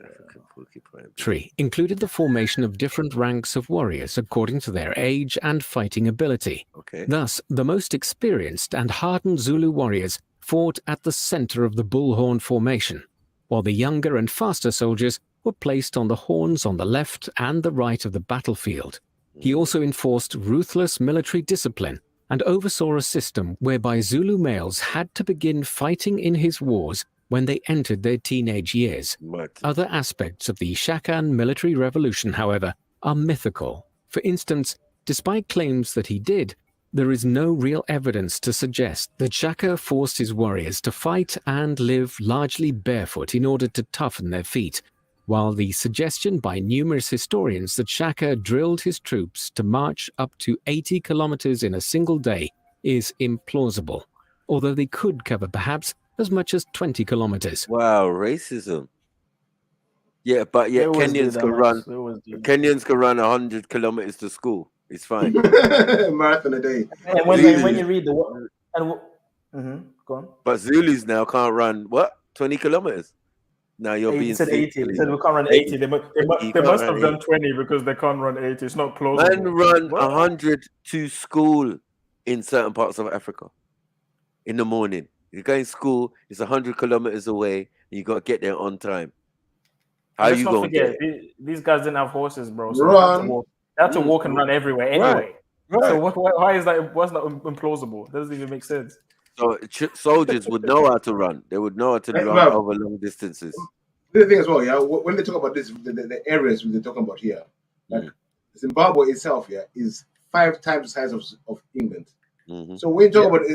African porcupine. Tree included the formation of different ranks of warriors according to their age and fighting ability. Okay. Thus, the most experienced and hardened Zulu warriors fought at the center of the bullhorn formation, while the younger and faster soldiers were placed on the horns on the left and the right of the battlefield. He also enforced ruthless military discipline and oversaw a system whereby Zulu males had to begin fighting in his wars when they entered their teenage years. Other aspects of the Shakan military revolution, however, are mythical. For instance, despite claims that he did, there is no real evidence to suggest that Shaka forced his warriors to fight and live largely barefoot in order to toughen their feet, while the suggestion by numerous historians that Shaka drilled his troops to march up to 80 kilometers in a single day is implausible, although they could cover perhaps as much as 20 kilometers. Wow, racism. Yeah, but yet Kenyans can run 100 kilometers to school. It's fine. Marathon a day. And when you read the go on. But Zulus now can't run what 20 kilometers. Now you're being said 80. They said we can't run 80. They must have done 20 because they can't run 80. It's not plausible. Man run 100 to school in certain parts of Africa in the morning. You go in school, it's 100 kilometers away, and you got to get there on time. How you going to get it? These guys didn't have horses, bro. So they had to walk and run everywhere anyway. Right. So why is that? What's not implausible? It doesn't even make sense. So soldiers would know how to run. They would know how to run over long distances. The thing as well, yeah. When they talk about this, the areas they're talking about here, like Zimbabwe itself, yeah, is 5 times the size of England. So when you talk about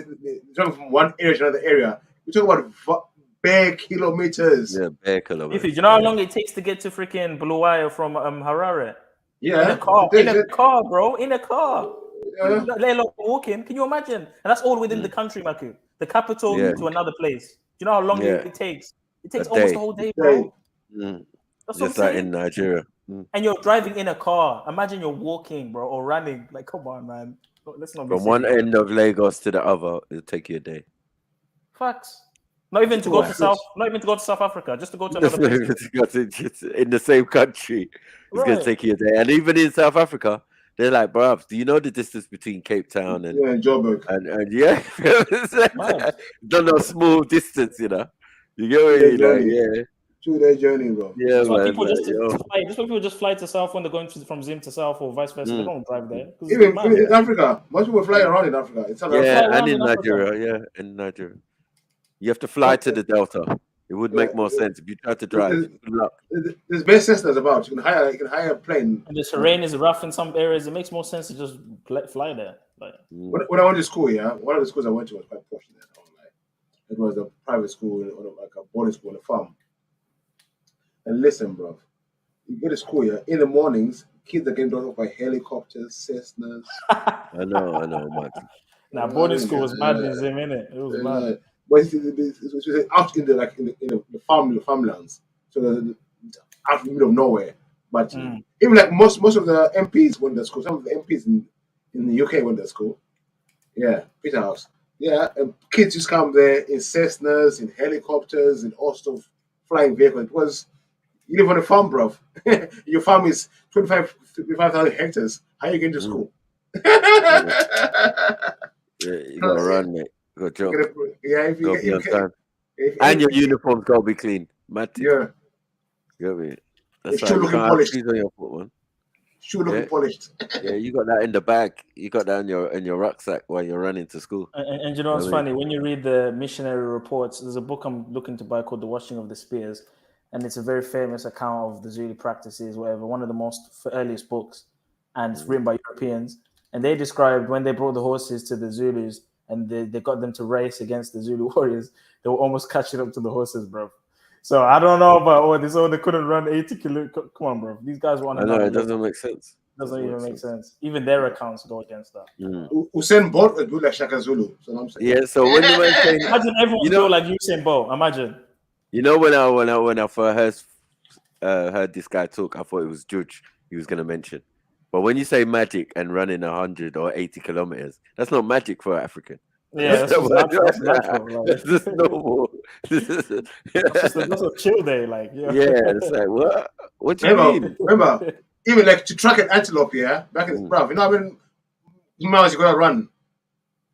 jumping from one area to another area, we talk about bare kilometers. Yeah, bare kilometers. Do you know how long it takes to get to freaking Bulawayo from Harare? Yeah, in a car, bro. In a car. Yeah. Let alone walking. Can you imagine? And that's all within the country, Maku. The capital to another place. Do you know how long it takes? It takes almost a whole day, bro. That's just like in Nigeria. And you're driving in a car. Imagine you're walking, bro, or running. Like, come on, man. Let's not be from one end of Lagos to the other, it'll take you a day. Facts. Not even to go to South Africa, just to go to another place. In the same country. It's gonna take you a day. And even in South Africa, they're like, bruv, do you know the distance between Cape Town and Joburg? And yeah, done a small distance, you know. You get what I mean? Like, 2-day journey, bro. Yeah, that's why people just fly to South when they're going from Zim to South or vice versa. They don't drive there. Even in Africa, most people fly around in Africa. And in Nigeria, in Nigeria. You have to fly to the Delta. It would make more sense if you try to drive. Good luck. There's best sense that's about. You can hire a plane. And the terrain is rough in some areas. It makes more sense to just fly there. Like, when I went to school, one of the schools I went to was quite posh. It was a private school, like a boarding school on a farm. And listen, bro. You go to school, yeah. In the mornings, kids are getting dropped off by helicopters, Cessnas. I know, man. Nah, boarding school was madness, innit? It was mad. But it's out in the farmlands, so out in the middle of nowhere. But even like most of the MPs went to school. Some of the MPs in the UK went to school. Yeah, Peterhouse. Yeah, and kids just come there in Cessnas, in helicopters, in all sorts of flying vehicles. It was, you live on a farm, bro. Your farm is 25,000 hectares. How are you getting to school? Yeah, you gotta run, mate. You gotta jump. If you be on time. And your uniform's gotta be clean. Matty. Yeah. You know what I mean? That's Shoe looking polished. On your foot, man. Shoe looking polished. Yeah, you got that in the bag. You got that in your rucksack while you're running to school. And you know what's funny? When you read the missionary reports, there's a book I'm looking to buy called The Washing of the Spears, and it's a very famous account of the Zulu practices, whatever. One of the most earliest books, and it's written by Europeans. And they described when they brought the horses to the Zulus and they got them to race against the Zulu warriors, they were almost catching up to the horses, bro. So I don't know about this. They couldn't run 80 kilometers. Come on, bro. These guys want to. I know, it doesn't make sense. Doesn't even make sense. Even their accounts go against that. Usain Bolt would do like Shaka Zulu. So I'm saying. Yeah. So when the man saying, imagine everyone go like Usain Bolt. Imagine. You know when I first heard this guy talk, I thought it was Judge he was gonna mention. But when you say magic and running 100 or 80 kilometers, that's not magic for an African. Yeah, that's natural. That's just normal. That's a chill day, like. Yeah, it's like what? What do you mean? Remember, even like to track an antelope, yeah, back in bruv, you know how many miles you gotta run?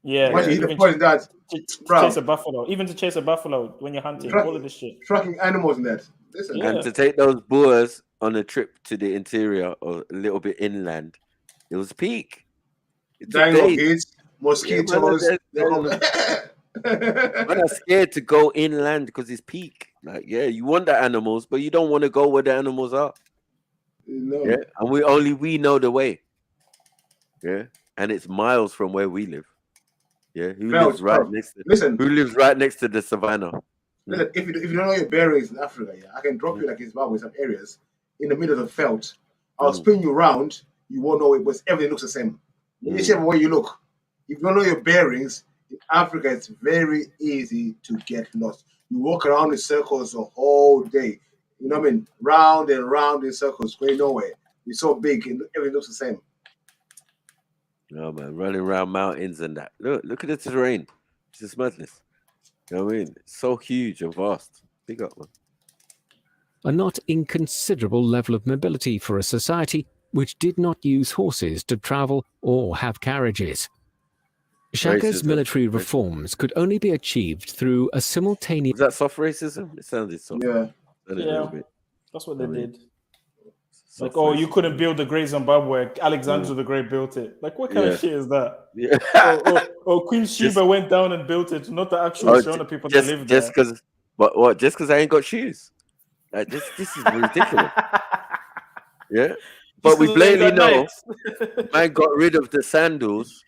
Yeah, once you hit the point that to chase a buffalo, even to chase a buffalo when you're hunting, all of this shit. Tracking animals in that. Listen, and to take those Boers on a trip to the interior or a little bit inland, it was peak. Dying of heat, mosquitoes. Man are scared to go inland because it's peak. Like, yeah, you want the animals, but you don't want to go where the animals are. No. Yeah, and we know the way. Yeah, and it's miles from where we live. Yeah, who lives right next to the savannah? Listen, if you don't know your bearings in Africa, yeah, I can drop you like in Zimbabwe, some areas in the middle of the veldt. I'll spin you around. You won't know it, but everything looks the same. Whichever way you look, if you don't know your bearings in Africa, it's very easy to get lost. You walk around in circles the whole day. You know what I mean? Round and round in circles, going nowhere. It's so big and everything looks the same. No, man, running around mountains and that. Look at the terrain. It's just madness. You know what I mean? It's so huge and vast. Big up, man. A not inconsiderable level of mobility for a society which did not use horses to travel or have carriages. Shaka's military reforms could only be achieved through a simultaneous... Was that soft racism? It sounded soft. Yeah. That's what they did. Like, you couldn't build the Great Zimbabwe. Alexander the Great built it. Like, what kind of shit is that? Yeah. Queen Sheba went down and built it, not the actual Shona people that lived there. Just because, what? Just because I ain't got shoes? Like, this is ridiculous. Yeah, but we blatantly know man got rid of the sandals.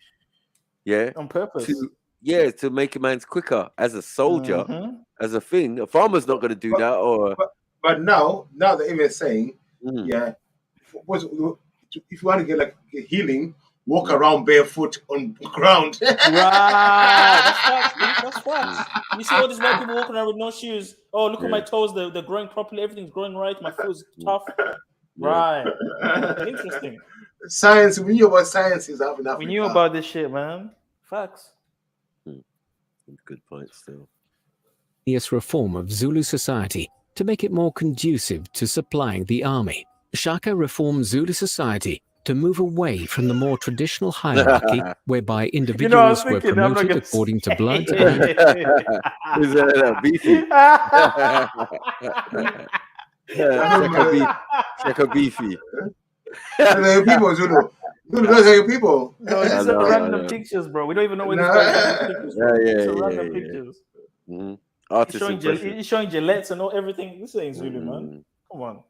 Yeah, on purpose. To make a man's quicker as a soldier, as a thing. A farmer's not going to do that. But now they're even saying, if you want to get like healing, walk around barefoot on ground. That's facts. You see all these white people walking around with no shoes. Oh, look at my toes. They're growing properly. Everything's growing right. My foot's tough. Right. Interesting. Science. We knew about science is happening. We knew about this shit, man. Facts. Good point still. Reform of Zulu society to make it more conducive to supplying the army. Shaka reformed Zulu society to move away from the more traditional hierarchy whereby individuals were promoted according to blood. Is that beefy? Shaka beefy. People, Zulu. Those are your people. No, these are random pictures, bro. We don't even know where this guy pictures. Random pictures. He's showing Gillettes and everything. This ain't Zulu, man. Come on.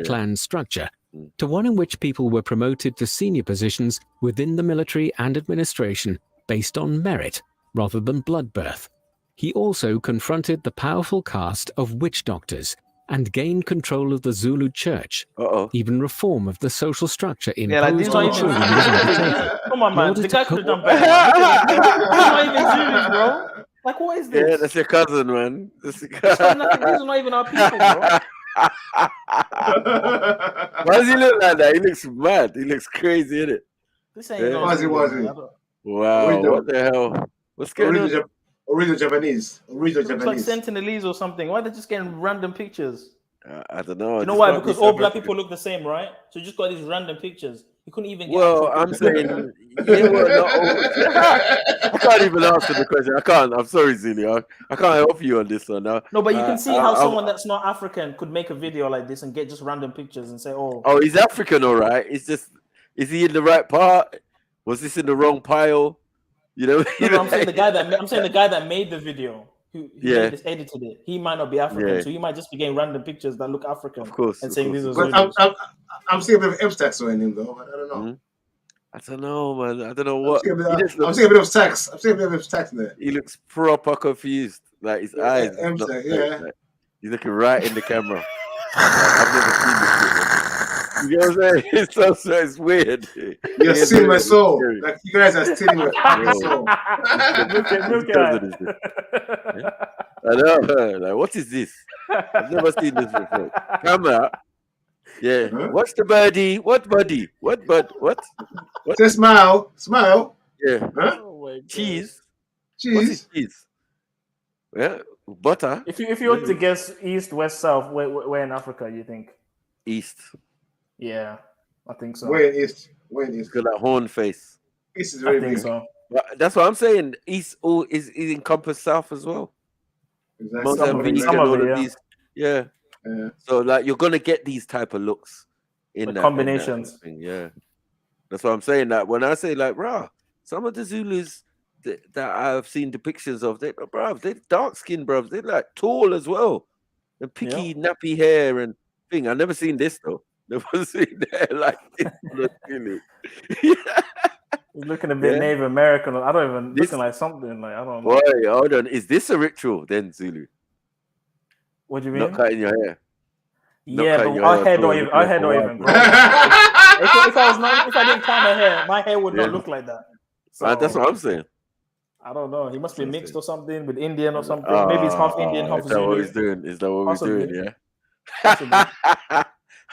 Clan structure to one in which people were promoted to senior positions within the military and administration based on merit rather than blood birth. He also confronted the powerful caste of witch doctors and gain control of the Zulu church, even reform of the social structure imposed on children living in the temple. Come on, man. The guy could have done better. These are not even Zulus, bro. Like, what is this? Yeah, that's your cousin, man. These are not even our people, bro. Why does he look like that? He looks mad. He looks crazy, innit? This ain't no Was he? Wow, what the hell? What's going on? Original Japanese. Looks like Sentinelese or something. Why are they just getting random pictures? I don't know. You know why? Because all black people look the same, right? So you just got these random pictures. You couldn't even get. Well, I'm saying, yeah, well, not all. I can't even answer the question. I can't. I'm sorry, Zulu. I can't help you on this one now. No, but you can see how someone that's not African could make a video like this and get just random pictures and say, "Oh, he's African, all right." It's just, is he in the right part? Was this in the wrong pile? You know. No, I'm saying the guy that made the video. Who just edited it. He might not be African, so he might just be getting random pictures that look African. Of course, and saying these are Zulus. I'm seeing a bit of F.T.K in him though, but I don't know. Mm-hmm. I don't know, man. I don't know what. I'm seeing a bit of tax. I'm seeing a bit of F.T.K there. He looks proper confused. Like his eyes. Like, he's looking right in the camera. I've never seen this shit. You know what I'm saying? It's weird. You're stealing my soul. Like you guys are stealing my soul. I know. Like, what is this? I've never seen this before. Camera. Yeah. Huh? What's the birdie? What birdie? What bud? What? Say smile. Smile. Yeah. Huh? Oh cheese. Cheese. What is cheese? Yeah. Butter. If you were to guess east, west, south, where in Africa you think? East. Yeah, I think so. Where is? Got that horn face. East is very big. So. But that's what I'm saying. East is encompass south as well. Mozambique and all of these. Yeah. So like you're gonna get these type of looks in that combinations. In that yeah. That's what I'm saying. That when I say like, bro, some of the Zulus that I've seen depictions of, they're dark skinned, bro. They're like tall as well. And picky, nappy hair and thing. I've never seen this though. Never seen that like this. He's looking a bit Native American. I don't even looking like something like I don't know. Wait, hold on. Is this a ritual then, Zulu? What do you mean? Not cutting your hair. Yeah, but our hair don't even. Our hair don't even. If I didn't cut my hair would not look like that. So, that's what I'm saying. I don't know. He must be mixed or something with Indian or something. Maybe he's half Indian, half Zulu. Is that what he's doing? Is that what Possibly. we're doing? Yeah.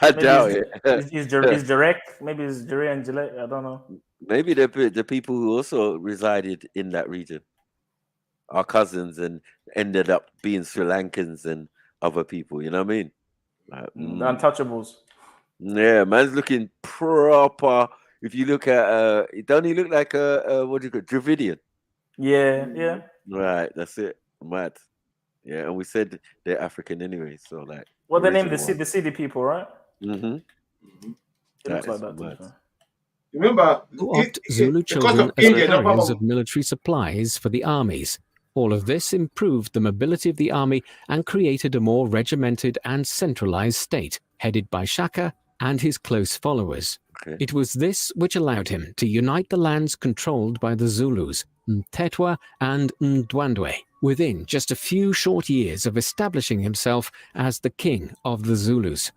I doubt it. He's direct. Maybe it's Jure and Gillette. I don't know. Maybe the people who also resided in that region are cousins and ended up being Sri Lankans and other people. You know what I mean? Like, the untouchables. Yeah, man's looking proper. If you look at, don't he look like what do you call it? Dravidian? Yeah. Right, that's it. Mad. Yeah, and we said they're African anyway, so like. Well, they named the city people, right? Mm-hmm. It looks like that. Remember, Zulu children as carriers of military supplies for the armies. All of this improved the mobility of the army and created a more regimented and centralized state, headed by Shaka and his close followers. Okay. It was this which allowed him to unite the lands controlled by the Zulus, Mtetwa and Ndwandwe, within just a few short years of establishing himself as the king of the Zulus.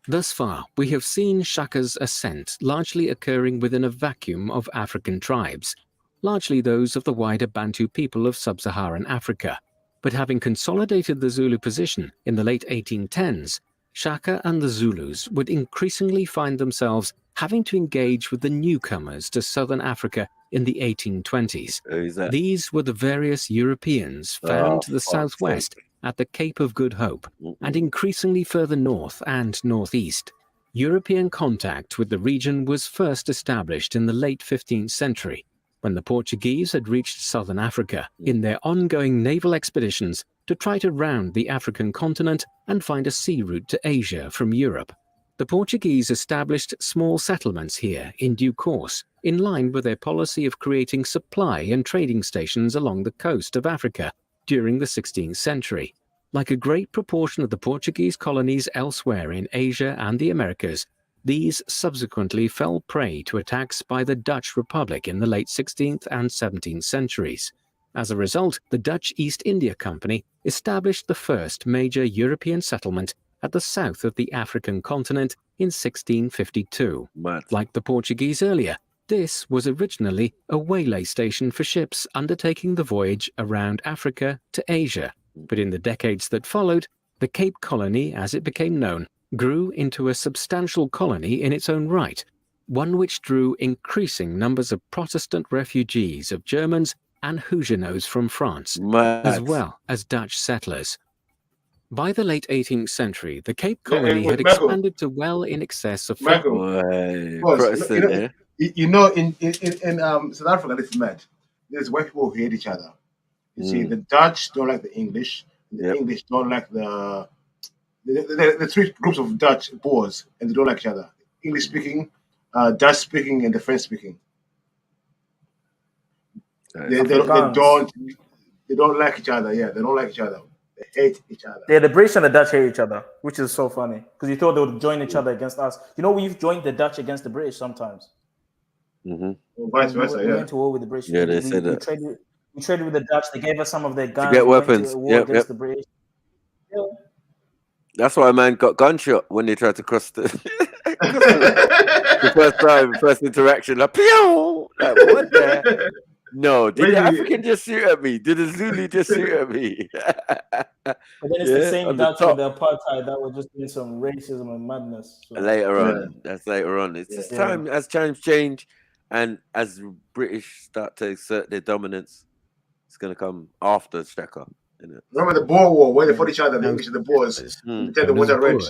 Thus far, we have seen Shaka's ascent largely occurring within a vacuum of African tribes, largely those of the wider Bantu people of sub-Saharan Africa. But having consolidated the Zulu position in the late 1810s, Shaka and the Zulus would increasingly find themselves having to engage with the newcomers to southern Africa in the 1820s. These were the various Europeans found to the southwest at the Cape of Good Hope, and increasingly further north and northeast. European contact with the region was first established in the late 15th century, when the Portuguese had reached southern Africa in their ongoing naval expeditions to try to round the African continent and find a sea route to Asia from Europe. The Portuguese established small settlements here in due course, in line with their policy of creating supply and trading stations along the coast of Africa during the 16th century. Like a great proportion of the Portuguese colonies elsewhere in Asia and the Americas, these subsequently fell prey to attacks by the Dutch Republic in the late 16th and 17th centuries. As a result, the Dutch East India Company established the first major European settlement at the south of the African continent in 1652. Like the Portuguese earlier, this was originally a waylay station for ships undertaking the voyage around Africa to Asia, but in the decades that followed, the Cape Colony, as it became known, grew into a substantial colony in its own right, one which drew increasing numbers of Protestant refugees of Germans and Huguenots from France, as well as Dutch settlers. By the late 18th century, the Cape Colony had expanded to well in excess of... Protestant, you know, in South Africa, this is mad. There's white people who hate each other. You see, the Dutch don't like the English. The English don't like the three groups of Dutch Boers, and they don't like each other. English speaking, Dutch speaking, and the French speaking. They don't like each other. Yeah, they don't like each other. They hate each other. Yeah, the British and the Dutch hate each other, which is so funny because you thought they would join each other against us. You know, we've joined the Dutch against the British sometimes. Or vice versa. We went to war with the British. Yeah, they said that. We traded with the Dutch. They gave us some of their guns. To get weapons. Against the British. Yeah. That's why a man got gunshot when they tried to cross the, the first time, first interaction. Like, pew! Like, what the? No, did the African just shoot at me? Did the Zulu just shoot at me? But then it's the same Dutch with the apartheid that was just doing some racism and madness. So. Later on, that's later on. It's just time as times change, and as British start to exert their dominance, it's gonna come after Shaka. Remember the Boer War, where they fought each other, the English and the Boers. The water red.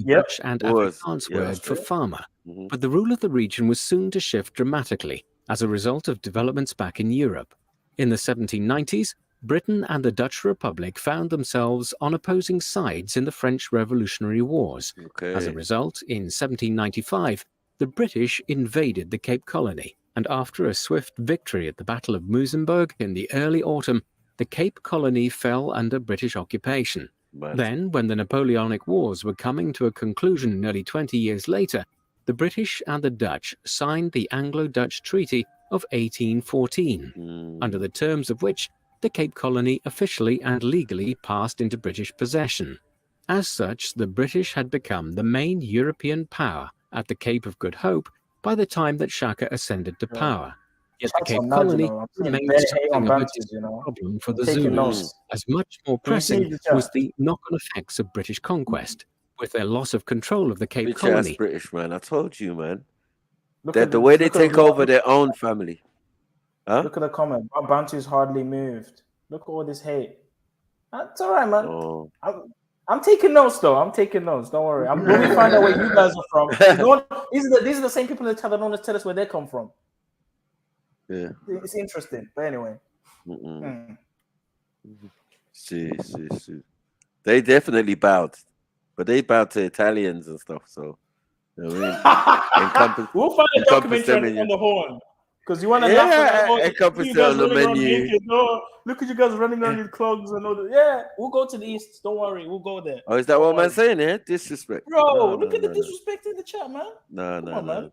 Dutch and Afrikaans word for farmer, but the rule of the region was soon to shift dramatically as a result of developments back in Europe. In the 1790s, Britain and the Dutch Republic found themselves on opposing sides in the French Revolutionary Wars. As a result, in 1795, the British invaded the Cape Colony, and after a swift victory at the Battle of Muizenberg in the early autumn, the Cape Colony fell under British occupation. Then, when the Napoleonic Wars were coming to a conclusion nearly 20 years later, the British and the Dutch signed the Anglo-Dutch Treaty of 1814, under the terms of which the Cape Colony officially and legally passed into British possession. As such, the British had become the main European power at the Cape of Good Hope by the time that Shaka ascended to power. Yet the Cape Colony remained something of a problem for the Zulus, as much more pressing was the knock-on effects of British conquest, with their loss of control of the Cape Colony. British, man, I told you, man. The way they take over their own family. Huh? Look at the comment. Bantu's hardly moved. Look at all this hate. It's all right, man. Oh. I'm taking notes, though. I'm taking notes. Don't worry. When we find out where you guys are from, these are the same people that don't tell us where they come from. Yeah, it's interesting. But anyway, see. They definitely bowed, but they bowed to Italians and stuff. So, you know what I mean? We'll find a documentary on the horn because you want to laugh encompass it on the menu. Look at you guys running around in clogs and all that. Yeah, we'll go to the east. Don't worry, we'll go there. Oh, is that what man's saying here? Disrespect, bro. Look at the disrespect in the chat, man. No.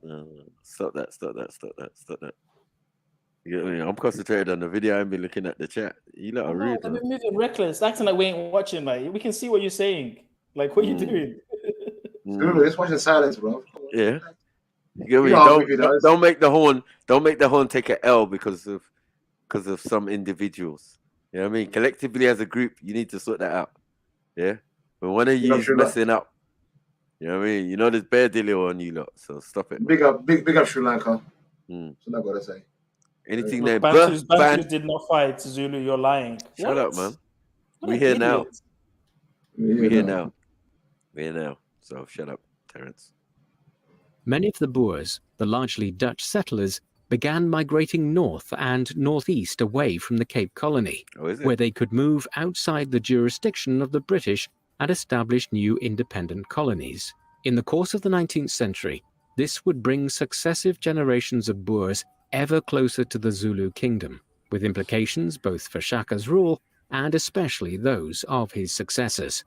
Stop that. You know, I'm concentrated on the video. I've been looking at the chat. You lot are rude. I've been moving reckless, acting like we ain't watching. Like we can see what you're saying. Like what you doing? Let's watch in silence, bro. Yeah. You get me? Don't make the horn. Don't make the horn take an L because of some individuals. You know what I mean? Collectively as a group, you need to sort that out. Yeah. But one of you is messing up. You know what I mean? You know there's bare deal on you lot, so stop it. Big up Sri Lanka. So I gotta say. Anything there? Bantus did not fight Zulu. You're lying. Shut up, man. We're here now. We're here now. So shut up, Terence. Many of the Boers, the largely Dutch settlers, began migrating north and northeast away from the Cape Colony, where they could move outside the jurisdiction of the British and establish new independent colonies. In the course of the 19th century, this would bring successive generations of Boers ever closer to the Zulu kingdom, with implications both for Shaka's rule and especially those of his successors.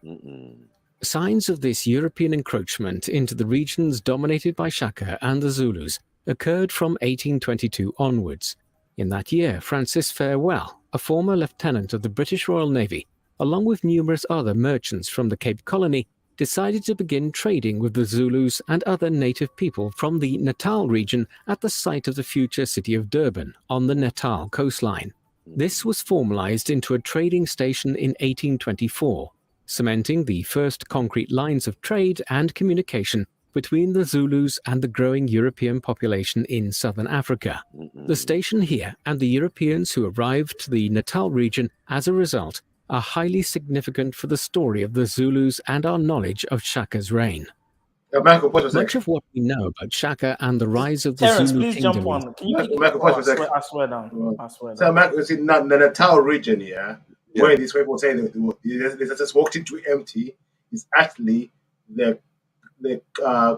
Signs of this European encroachment into the regions dominated by Shaka and the Zulus occurred from 1822 onwards. In that year, Francis Farewell, a former lieutenant of the British Royal Navy, along with numerous other merchants from the Cape Colony, decided to begin trading with the Zulus and other native people from the Natal region at the site of the future city of Durban on the Natal coastline. This was formalized into a trading station in 1824, cementing the first concrete lines of trade and communication between the Zulus and the growing European population in southern Africa. The station here and the Europeans who arrived to the Natal region as a result are highly significant for the story of the Zulus and our knowledge of Shaka's reign. Much of what we know about Shaka and the rise of the Terrence, Zulu please kingdom. Jump on. Can you I swear down. I swear down. So, Michael, see, the Natal region, where these people say they just walked into empty, is actually the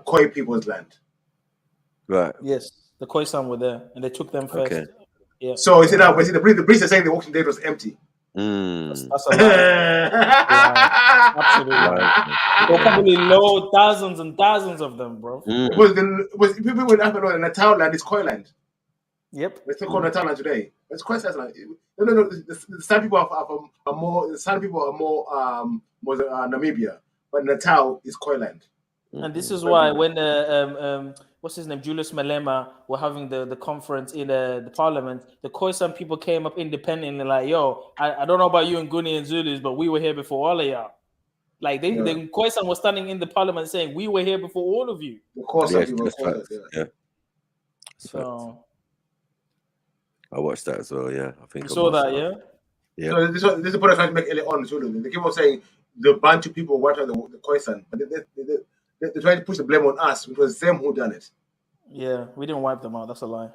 Khoi people's land. Right. Yes, the Khoisan were there, and they took them first. Okay. Yeah. So is it now? The priest are saying the walking dead was empty. That's a lie. Absolutely. There were probably thousands and thousands of them, bro. Was people would have known Natal land is Khoi land. Yep. It's still called Natal land today. It's Khoi land. No. The San people are more. The San people are more Namibia, but Natal is Khoi land. And this is why when what's his name, Julius Malema, were having the conference in the parliament, the Khoisan people came up independently like, yo, I don't know about you and Guni and Zulus, but we were here before all of y'all. Like the Khoisan was standing in the parliament saying, we were here before all of you. The Khoisan people. Yeah. So I watched that as well. Yeah, I think you saw that. Yeah. Yeah. So this is the point I'm trying to make early on. Zulu. They keep on saying the Bantu people wiped out the Khoisan, but they're trying to push the blame on us. It was them who done it. Yeah, we didn't wipe them out. That's a lie.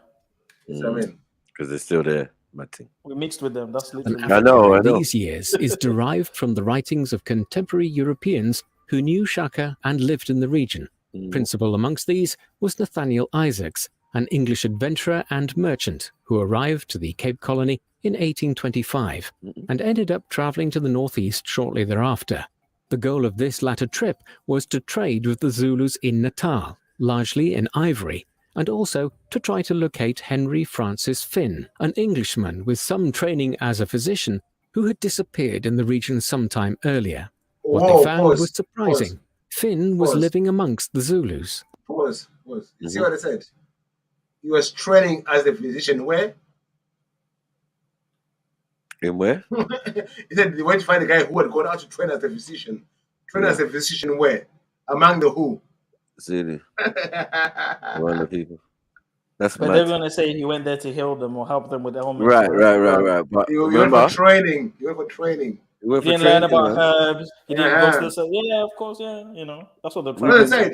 I mean, because they're still there, Matty. We mixed with them. That's literally. I know. These years is derived from the writings of contemporary Europeans who knew Shaka and lived in the region. Principal amongst these was Nathaniel Isaacs, an English adventurer and merchant who arrived to the Cape Colony in 1825 and ended up traveling to the northeast shortly thereafter. The goal of this latter trip was to trade with the Zulus in Natal, largely in ivory, and also to try to locate Henry Francis Finn, an Englishman with some training as a physician who had disappeared in the region sometime earlier. What they found was surprising. Finn was living amongst the Zulus. Pause. You see what I said? He was training as a physician where? In where? He said they went to find a guy who had gone out to train as a physician. As a physician where? Among the who? Zulu. One of the people. That's but they're going to say he went there to heal them or help them with ailments. Right. But you went for training. You didn't learn about herbs. You didn't go to the... Yeah, of course, yeah. You know, that's what the said.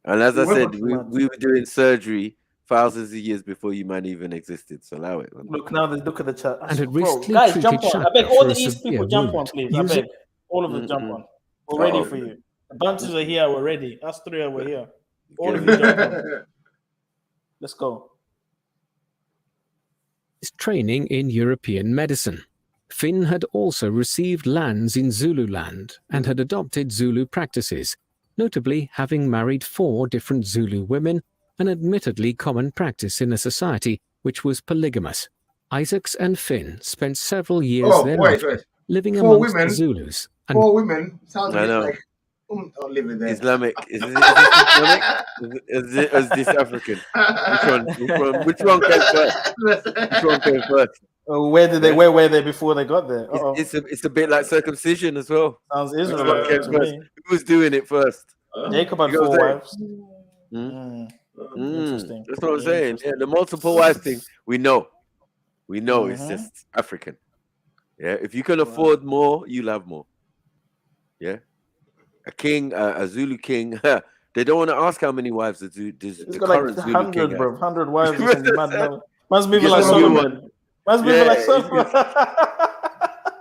And as I said, we were doing surgery thousands of years before human even existed. So allow it. Man. Look at the chat. And it recently guys, jump on. I beg all the East people jump on, please. I beg all of them jump on. We're ready for you. The Bantus are here. We're ready. Us three are here. All of you jump on. Let's go. His training in European medicine. Finn had also received lands in Zululand and had adopted Zulu practices, notably having married 4 different Zulu women, an admittedly common practice in a society which was polygamous. Isaacs and Finn spent several years thereafter living amongst the Zulus. 4 women sounds like living there. Islamic. Is this Islamic? Is this African? Which one came first? Where were they before they got there? It's a bit like circumcision as well. Sounds Israelite to me. Who was doing it first? Jacob had 4 wives. Interesting. That's what I'm saying. Yeah, the multiple wives thing, we know. It's just African. Yeah, if you can afford more, you'll have more. Yeah, a king, a Zulu king. They don't want to ask how many wives the current like Zulu 100, king bro. 100 wives. Must be like Solomon.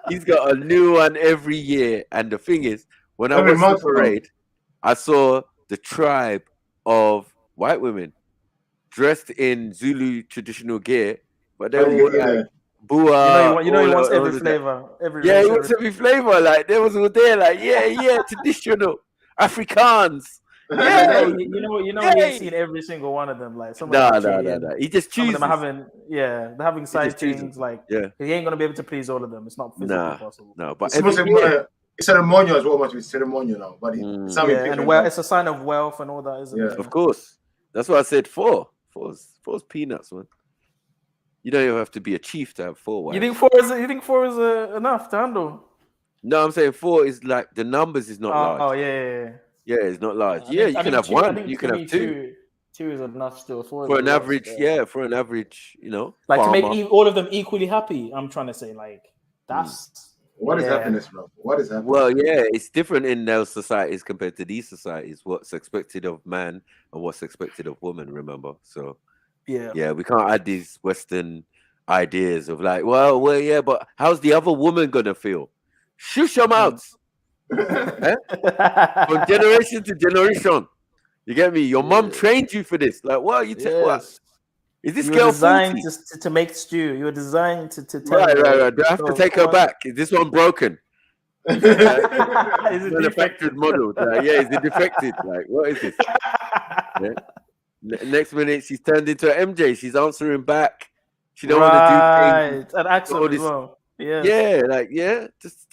He's got a new one every year. And the thing is, when I went to the parade, I saw the tribe of white women dressed in Zulu traditional gear, but they were like Bua. You know he wants every flavor. He wants every flavor. Like they was all there, like yeah, traditional Afrikaans. Yeah, you know, he ain't seen every single one of them. Like some of them are gay, No. He just chooses. Some of them are they're having side things. chooses. Like, Yeah, he ain't gonna be able to please all of them. It's not physically possible. No, but it's ceremonial as well. Must be ceremonial now, but it's something different. And well, it's a sign of wealth and all that, isn't it? Of course. That's why I said 4. 4's peanuts, man. You don't even have to be a chief to have 4 wives. You think 4 is enough to handle? No, I'm saying 4 is like the numbers is not large. Oh yeah. Yeah, it's not large. You can have 1. You can have 2. 2 is enough still for an average. For an average, like farmer. to make all of them equally happy. I'm trying to say, like, that's what is happiness, bro? What is happiness? Well, yeah, it's different in those societies compared to these societies. What's expected of man and what's expected of woman. Remember, so yeah, we can't add these Western ideas of like, well, yeah, but how's the other woman gonna feel? Shush your mouths. From generation to generation. You get me? Your mom trained you for this. Like, what? What? Is this girl designed to make stew? You were designed to tell right. Do I have to take her back? Is this one broken? Is it manufactured model? Is it defected? Like, what is this? Next minute, she's turned into an MJ. She's answering back. She don't want to do things. An accent as well. Just.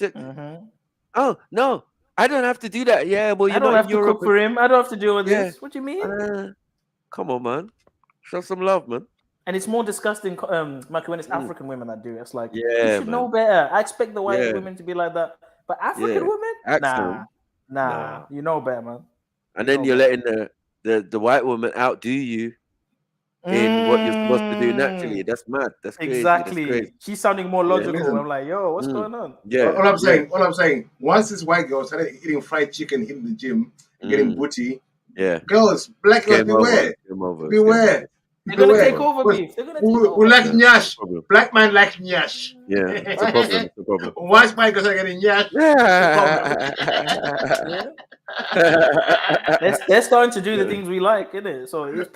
Oh no, I don't have to do that. Yeah, well, I don't have to cook for him. I don't have to deal with this. What do you mean? Come on, man. Show some love, man. And it's more disgusting, Mikey, when it's African women that do it. It's like, you should man. know better. I expect the white women to be like that. But African women? Nah. You know better, man. And then you're letting the white woman outdo you in what you're supposed to do naturally. That's mad. That's crazy. Exactly. That's crazy. She's sounding more logical. I'm like, yo, what's going on? Yeah. All I'm saying, once this white girl started eating fried chicken, hitting the gym, getting booty, girls, black girls, beware. Beware. They're gonna take over, beef. They're gonna take over. We like nyash. Black man like nyash. Yeah, it's a problem. It's a problem. Once white girls are getting nyash, they're starting to do the things we like, isn't it? So it's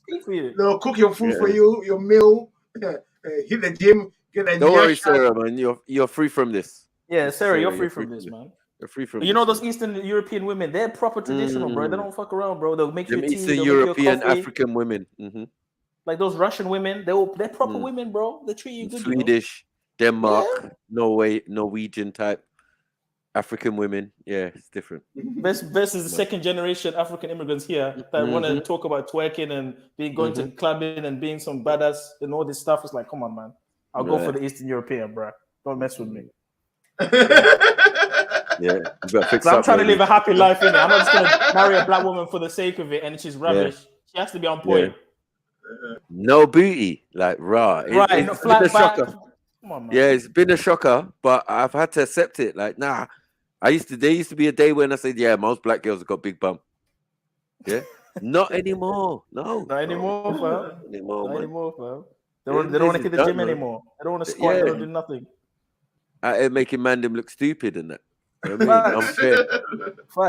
peak for you. They'll cook your food for you, your meal, hit the gym, get a Don't worry, Sarah, man. You're free from this. Yeah, Sarah, you're free from this, man. You're free from. You know those Eastern European women? They're proper traditional, bro. They don't fuck around, bro. They'll make you tea. Eastern European African women. Like those Russian women, they're proper women, bro. They treat you good. Swedish, Denmark, Norway, Norwegian type African women. Yeah, it's different. Versus the second generation African immigrants here that want to talk about twerking and going to clubbing and being some badass and all this stuff. It's like, come on, man. I'll go for the Eastern European, bro. Don't mess with me. Yeah, I'm trying to live a happy life in it. I'm not just gonna marry a black woman for the sake of it, and she's rubbish. She has to be on point. No booty, like raw. It's been a shocker. Come on, man. Yeah, it's been a shocker, but I've had to accept it. Like, nah. There used to be a day when I said, yeah, most black girls have got big bum. Yeah, not anymore. No, not anymore, fam. Not anymore, fam. They don't want to hit the gym anymore. They don't want to squat. They don't do nothing. Making man them look stupid and that. You know what I mean? Unfair.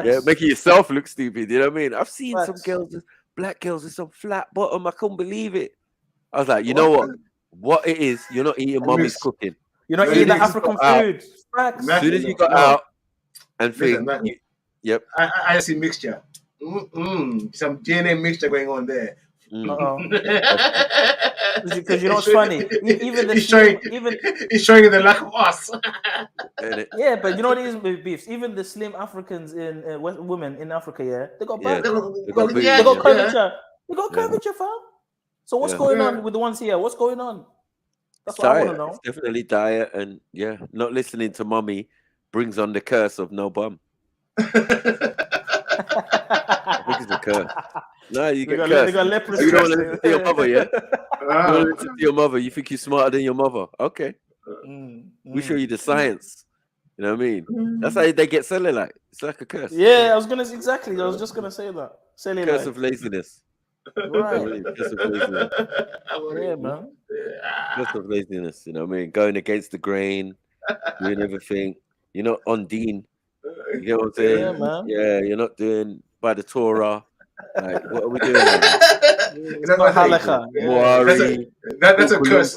Yeah, making yourself look stupid. You know what I mean? I've seen some girls, black girls with some flat bottom. I couldn't believe it. I was like, you know what? What it is, you're not eating mommy's cooking. You're not eating the African food. As soon as you got out and think, yep. I see mixture. Some DNA mixture going on there. Because you know what's funny? Even the it's showing the lack of us. Yeah, but you know what it is with beefs? Even the slim Africans in women in Africa, they got back. They got curvature. They got curvature, fam. So what's going on with the ones here? What's going on? That's what I want to know. It's definitely diet and not listening to mommy brings on the curse of no bum. I think it's a curse. No, you get cursed. They got leprosy. You don't want to listen to your mother, yeah? You don't want to listen to your mother. You think you're smarter than your mother. Okay. We show you the science. You know what I mean? That's how they get cellulite. It's like a curse. Yeah, I was just gonna say that. Cellulite. Curse of laziness. Right. Curse of laziness. Yeah, man. Curse of laziness. You know what I mean? Going against the grain, doing everything. You're not on Dean. You get what I'm saying? Yeah, man. Yeah, you're not doing by the Torah. Like, what are we doing? Muari. That's a curse.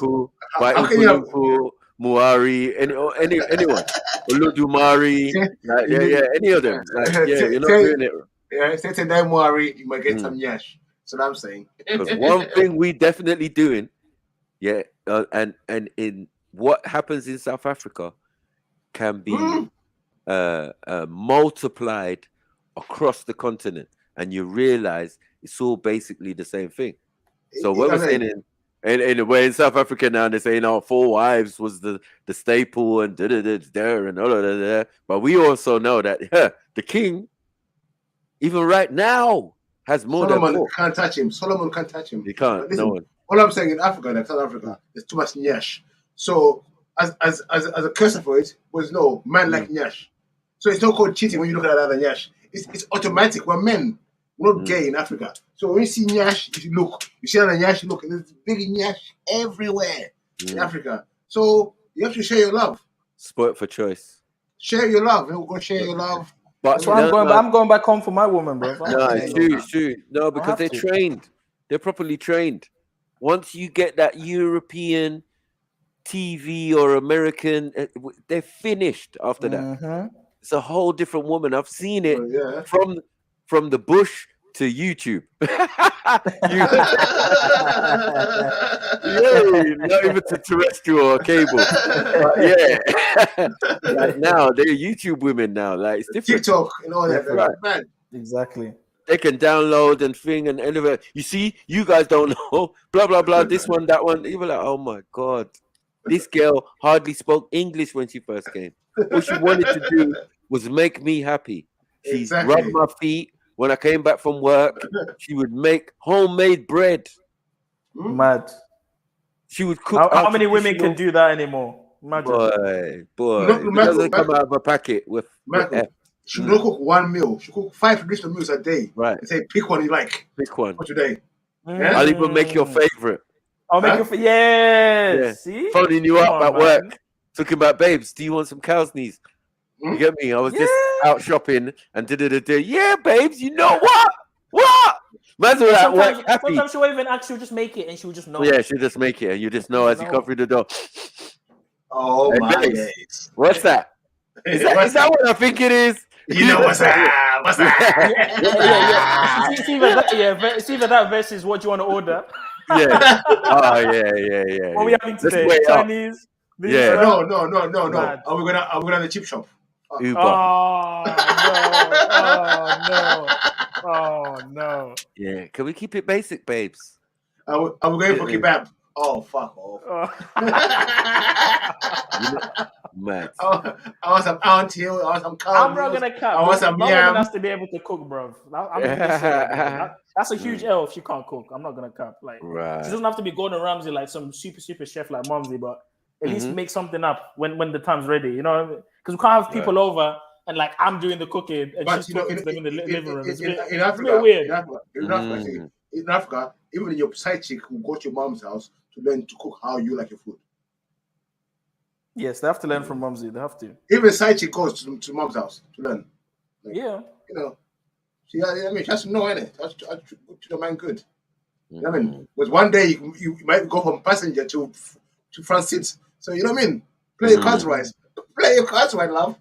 Muari, anyone. Uludumari. Like, any of them. Like, you're not doing it. Yeah, say don't worry, you might get some yash. That's what I'm saying. Because one thing we definitely doing, and in what happens in South Africa can be multiplied across the continent, and you realize it's all basically the same thing. So what we're saying in a way in South Africa now, they're saying 4 wives was the staple and there and all of that. But we also know that the king, even right now, has more Solomon than 4. Can't touch him. Solomon can't touch him. He can't. Listen, No one. all I'm saying in Africa, like South Africa, there's too much nyash. So as a cursor for it was no man like nyash. So it's not called cheating when you look at another nyash. It's automatic. We're men. We're not gay in Africa. So when you see nyash, you see another nyash, look, there's big nyash everywhere in Africa. So you have to share your love. Sport for choice. Share your love. We're gonna share your love. But so I'm going back home for my woman, bro. No, it's true. No, because they're trained. They're properly trained. Once you get that European TV or American, they're finished after that. It's a whole different woman. I've seen it from the bush to YouTube. Not even to terrestrial or cable. Like now they're YouTube women now. Like it's different. TikTok and all that. Right. Man. Exactly. They can download and thing and elevate. You see, you guys don't know. Blah blah blah. This one, that one. You were like, oh my god, this girl hardly spoke English when she first came. All she wanted to do was make me happy. She rubbed my feet. When I came back from work, she would make homemade bread. Mad. She would cook. How many women can do that anymore? Imagine. Boy. It doesn't come out of a packet with she don't cook one meal. She cook 5 traditional meals a day. Right. And say, pick one you like. Pick one. For today. Yeah? I'll even make your favorite. I'll make your favorite. Yes. Yeah. See? Phoning you up at work. Talking about, babes, do you want some cow's knees? You get me? I was just out shopping and yeah, babes, you know what? What? Sometimes she won't even ask, she'll just make it and she'll just know. Yeah, she'll just make it and you just know as you come through the door. Oh my days. What's that? Is that what I think it is? You know what's that? What's that? See that versus what you want to order. Yeah. Oh yeah. What are we having today? Chinese? Yeah. No. Are we gonna the chip shop? Uber. Oh no. Yeah. Can we keep it basic, babes? Are we going for kebab? Oh, fuck off. Mad. I want some anteal. I want some cow. I'm not gonna cut. I want some no yam. woman has to be able to cook, bro. That's a huge L if she can't cook. I'm not gonna cut. Like, she doesn't have to be Gordon Ramsay like some super chef like Mumsy, but at least make something up when the time's ready. You know, because we can't have people over and like I'm doing the cooking and she's talking to them in the living room. It's a bit weird. In Africa, even your side chick will go to your mom's house to learn to cook how you like your food. Yes, they have to learn from Mumsy. They have to. Even side chick goes to mom's house to learn. Like, yeah. You know, she has to know, innit? She has to treat the man good. You know what I mean? Because one day you might go from passenger to front seats. So you know what I mean? Play your cards right. Play your cards right, love.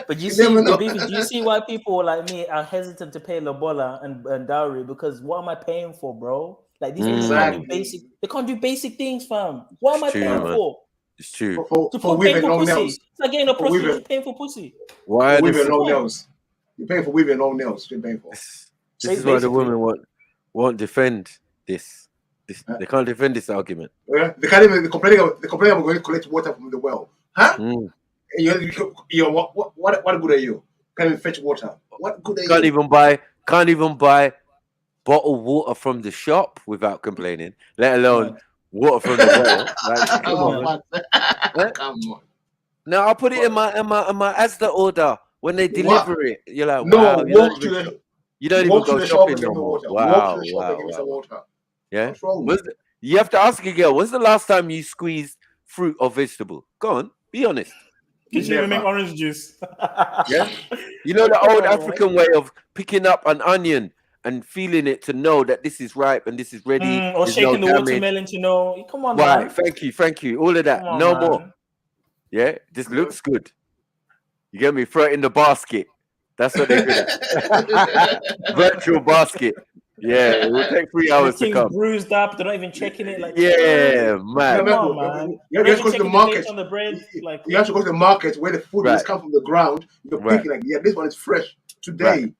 But do you see why people like me are hesitant to pay lobola and dowry? Because what am I paying for, bro? Like these people can't do basic. They can't do basic things, fam. What am I paying for? It's true. For women long nails. It's like getting a prostitute paying for pussy. Why women long nails? You're paying for women long nails. You're paying for. This is why the women won't defend this. They can't defend this argument. Yeah, they can't even complain about going to collect water from the well. Huh? You're what good are you? Can't even fetch water. What good are you? Can't even buy bottled water from the shop without complaining, let alone water from the well. Like, come on. Now I'll put it in my Asda order when they deliver it. You're like, wow, you don't even go shopping no more. Wow. Yeah. You have to ask a girl, when's the last time you squeezed fruit or vegetable? Go on, be honest. Can she even make orange juice? Yeah. You know the old African way of picking up an onion and feeling it to know that this is ripe and this is ready. Or shaking the watermelon to know. Come on, right, man. Thank you. All of that. No more. Yeah, this looks good. You get me? Throw it in the basket. That's what they good at. Virtual basket. Yeah, it will take 3 hours the to come. bruised up. They're not even checking it. Like, yeah, man. Come on, man. You have to go to the market. On the bread. Like, you have to go to the market where the food has come from the ground. You're picking like, yeah, this one is fresh today.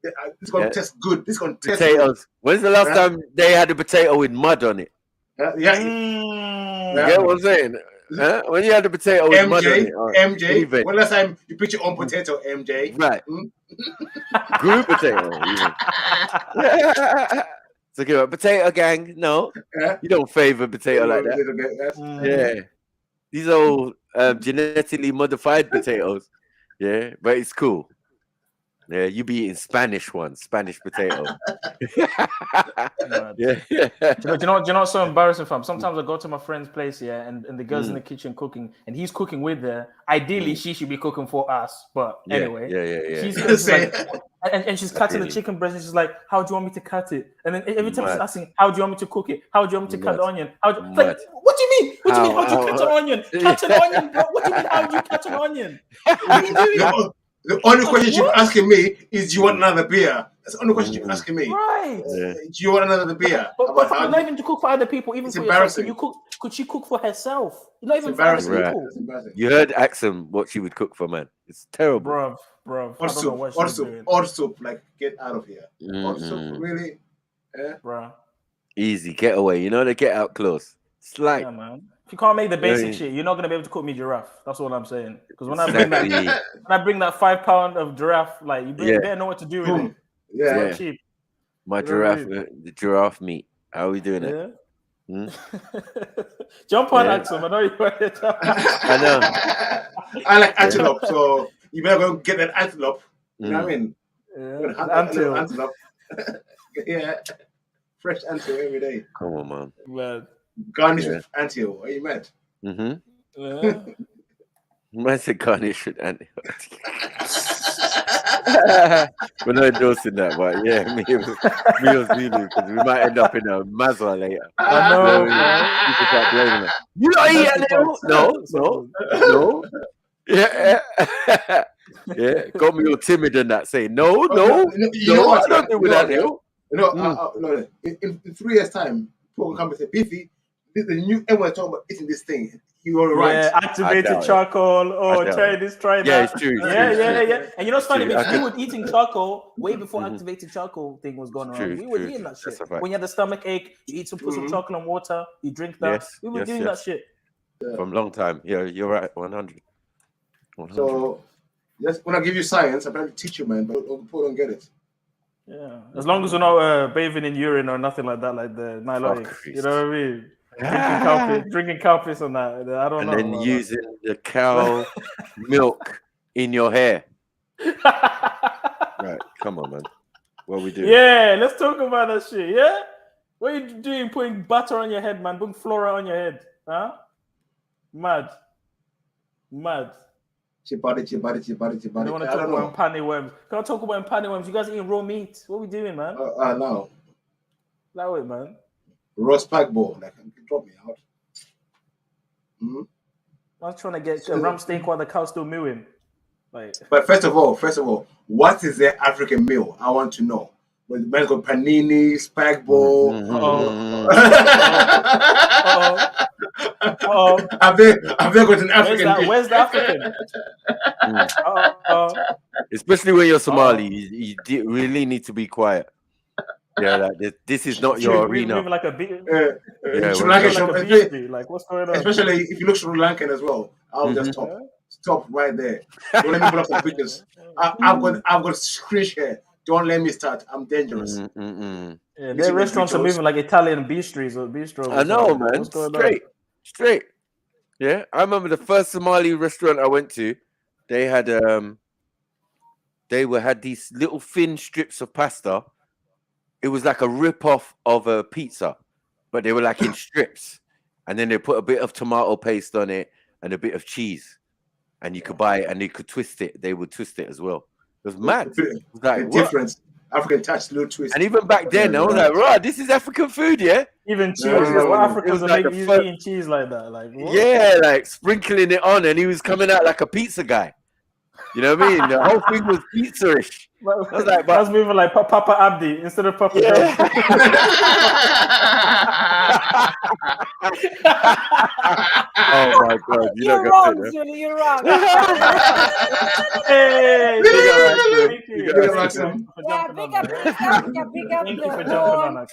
This is going to taste good. This is going to taste potatoes. good. When's the last time they had a potato with mud on it? You get what I'm saying? When you had the potato with mud on it. MJ, when last time you picked your own potato, MJ? Right. Grew potato. So give a potato gang. No, you don't favor potato like that. Yeah, these old genetically modified potatoes. Yeah, but it's cool. Yeah, you be eating Spanish ones, Spanish potato. Do you know what's so embarrassing, fam? Sometimes I go to my friend's place, and the girl's in the kitchen cooking, and he's cooking with her. Ideally, she should be cooking for us, but anyway, she's like, and she's cutting the chicken breast, and she's like, "How do you want me to cut it?" And then every time she's asking, "How do you want me to cook it? How do you want me to cut the onion?" Like, what do you mean? What do you mean? How do you cut an onion? Cut an onion, bro. What do you mean? How do you cut an onion? What are you doing? The only question you're asking me is, do you want another beer? That's the only question you're asking me. Right. Do you want another beer? But not even to cook for other people, even for yourself. Could she cook for herself? Not even for other people. You heard Axum what she would cook for, man. It's terrible. Bro. Odd soup, like, get out of here. Odd soup, really? Yeah. Bro. Easy, get away. You know the get out clause. It's like, man. If you can't make the basic shit, you're not gonna be able to cook me giraffe. That's what I'm saying. Because when I bring that 5 pound of giraffe, like, you better know what to do with it. Yeah. It's not cheap. My giraffe, the giraffe meat. How are we doing it? Jump on, Axum. I know you want it. I know. I like antelope, so you better go get that antelope. You know what I mean? Antelope. Yeah. Fresh antelope every day. Come on, man. Garnish with antelope. Are you mad? I said garnish with antelope. We're not endorsing that, but yeah, me was Zulu, because we might end up in a Mazwa later. I know. People start blaming us. You not eat antelope? No. Yeah, got me all timid and that, saying no, you know what? I don't do with antelope. No. In 3 years' time, people will come and say, Biffy, everyone's talking about eating this thing. You are right. Yeah, activated charcoal. Oh, try this, try that. Yeah, it's true. Yeah. And you know what's funny? We were eating charcoal way before activated charcoal thing was going around. We were eating that shit. When you had a stomach ache, you put some chocolate and water, you drink that. We were doing that shit. From a long time. Yeah, you're right. 100. So, when I give you science, I'm trying to teach you, man, but people don't get it. Yeah, as long as we're not bathing in urine or nothing like that, like the Nilotics. You know what I mean? Drinking cow piss on that. I don't know. And then using the cow milk in your hair. Right, come on, man. What are we doing? Yeah, let's talk about that shit. Yeah, what are you doing? Putting butter on your head, man. Putting flora on your head, huh? Mad. Chibadi. I don't want to talk about panny worms. Can I talk about panny worms? You guys eating raw meat? What are we doing, man? No. That way, man. Roast pag ball, like, drop me out. I was trying to get a rump steak while the cow's still mooing. Like, but first of all, what is their African meal? I want to know. When the man's got panini, spag ball. Have they got an African dish? Where's the African? Especially when you're Somali, you really need to be quiet. Yeah, like this is not your arena. Like a beast. Like, what's going on? Especially if you look Sri Lankan as well. I'll just stop right there. Don't let me pull up some pictures. I've got screen share. Don't let me start. I'm dangerous. Yeah, their restaurants are moving like Italian bistros. I know, man. Straight. Yeah, I remember the first Somali restaurant I went to. They had had these little thin strips of pasta. It was like a rip-off of a pizza, but they were like in strips. And then they put a bit of tomato paste on it and a bit of cheese. And you could buy it and they could twist it. They would twist it as well. It was mad. It was like, difference. African touch, little twist. And even back then, I was like, right, this is African food, yeah? Even cheese. What Africans are making eating cheese like that? Like, what? Yeah, like sprinkling it on. And he was coming out like a pizza guy. You know what I mean? The whole thing was pizza-ish. I was like, but I was moving like Papa Abdi instead of Papa John. Oh my God! You're wrong, Zulu. You're wrong. Hey, big up, Axel. Yeah, big up East Africa, big up the Horn, on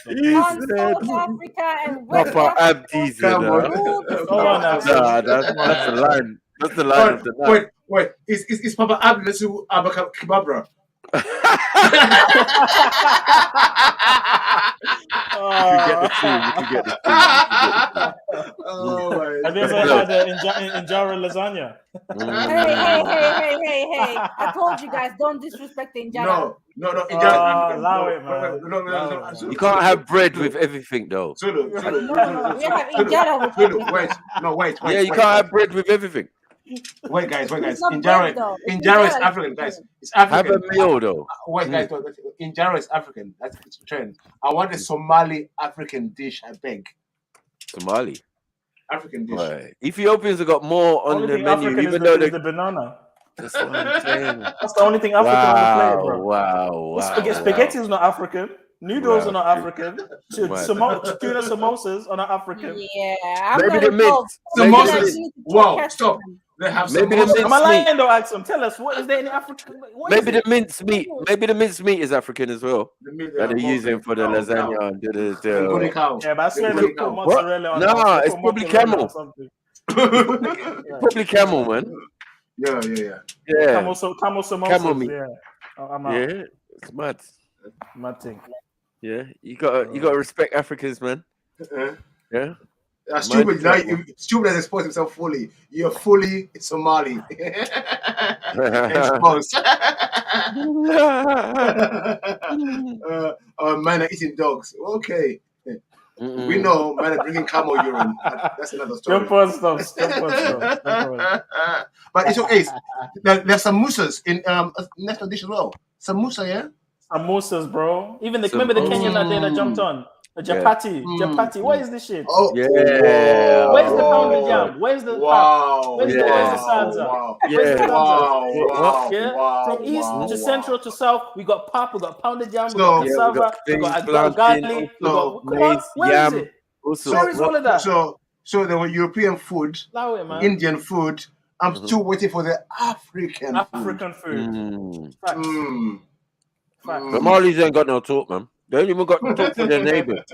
South Africa and West Papa Africa. Abdi's, you know. That's the line. That's the line of the night. Wait. Is Papa Abdi to Abakababra? You can get the team. Oh my! Have you ever had injera lasagna? Hey! I told you guys, don't disrespect the injera. No, injera. Allow it, man. No. You can't have bread with everything, though. Zulu. We have injera with everything. Wait. Yeah, you can't have bread with everything. Wait, guys. Injera is African, guys. It's African. Have a meal, though. Wait, guys. Injera is African. That's its trend. I want a Somali African dish. I beg. Somali African dish. Right. Ethiopians have got more on the menu, African even though the banana. That's what I'm saying. That's the only thing African on the plate, bro. Wow. Spaghetti is not African. Noodles are not African. Tuna samosas are not African. Yeah, maybe the mint. Samosas. Wow, stop. They have maybe the mince Am I lying though, Axel? Tell us, what is there any African? Maybe the mince meat. Maybe the mince meat is African as well. That they're using for the lasagna and Yeah, but I swear they put mozzarella on. No, it's probably camel. Probably camel, man. Yeah. Camel samosas. Camel meat. Yeah. Yeah, it's mad. Mad thing. Yeah, you gotta respect Africans, man. Yeah. Stupid has exposed himself fully. You're fully Somali. Exposed. Man are eating dogs. Okay. We know man are drinking camel urine. That's another story. Jump on stuff. But it's okay. There's samosas in national dish as well. Samosa, yeah? Samosas, bro. Even remember the Kenyan that day that jumped on? A Japati. Japati. What is this shit? Oh, yeah. Where's the pounded jam? Where's the Where's the salsa? From east to central to south, we got pap, we got pounded jam, we got cassava, we got garlic, we got where is it? Where is all of that? So there were European food, Indian food. I'm still waiting for the African food. The Marlies ain't got no talk, man. They ain't even got to talk to their neighbours.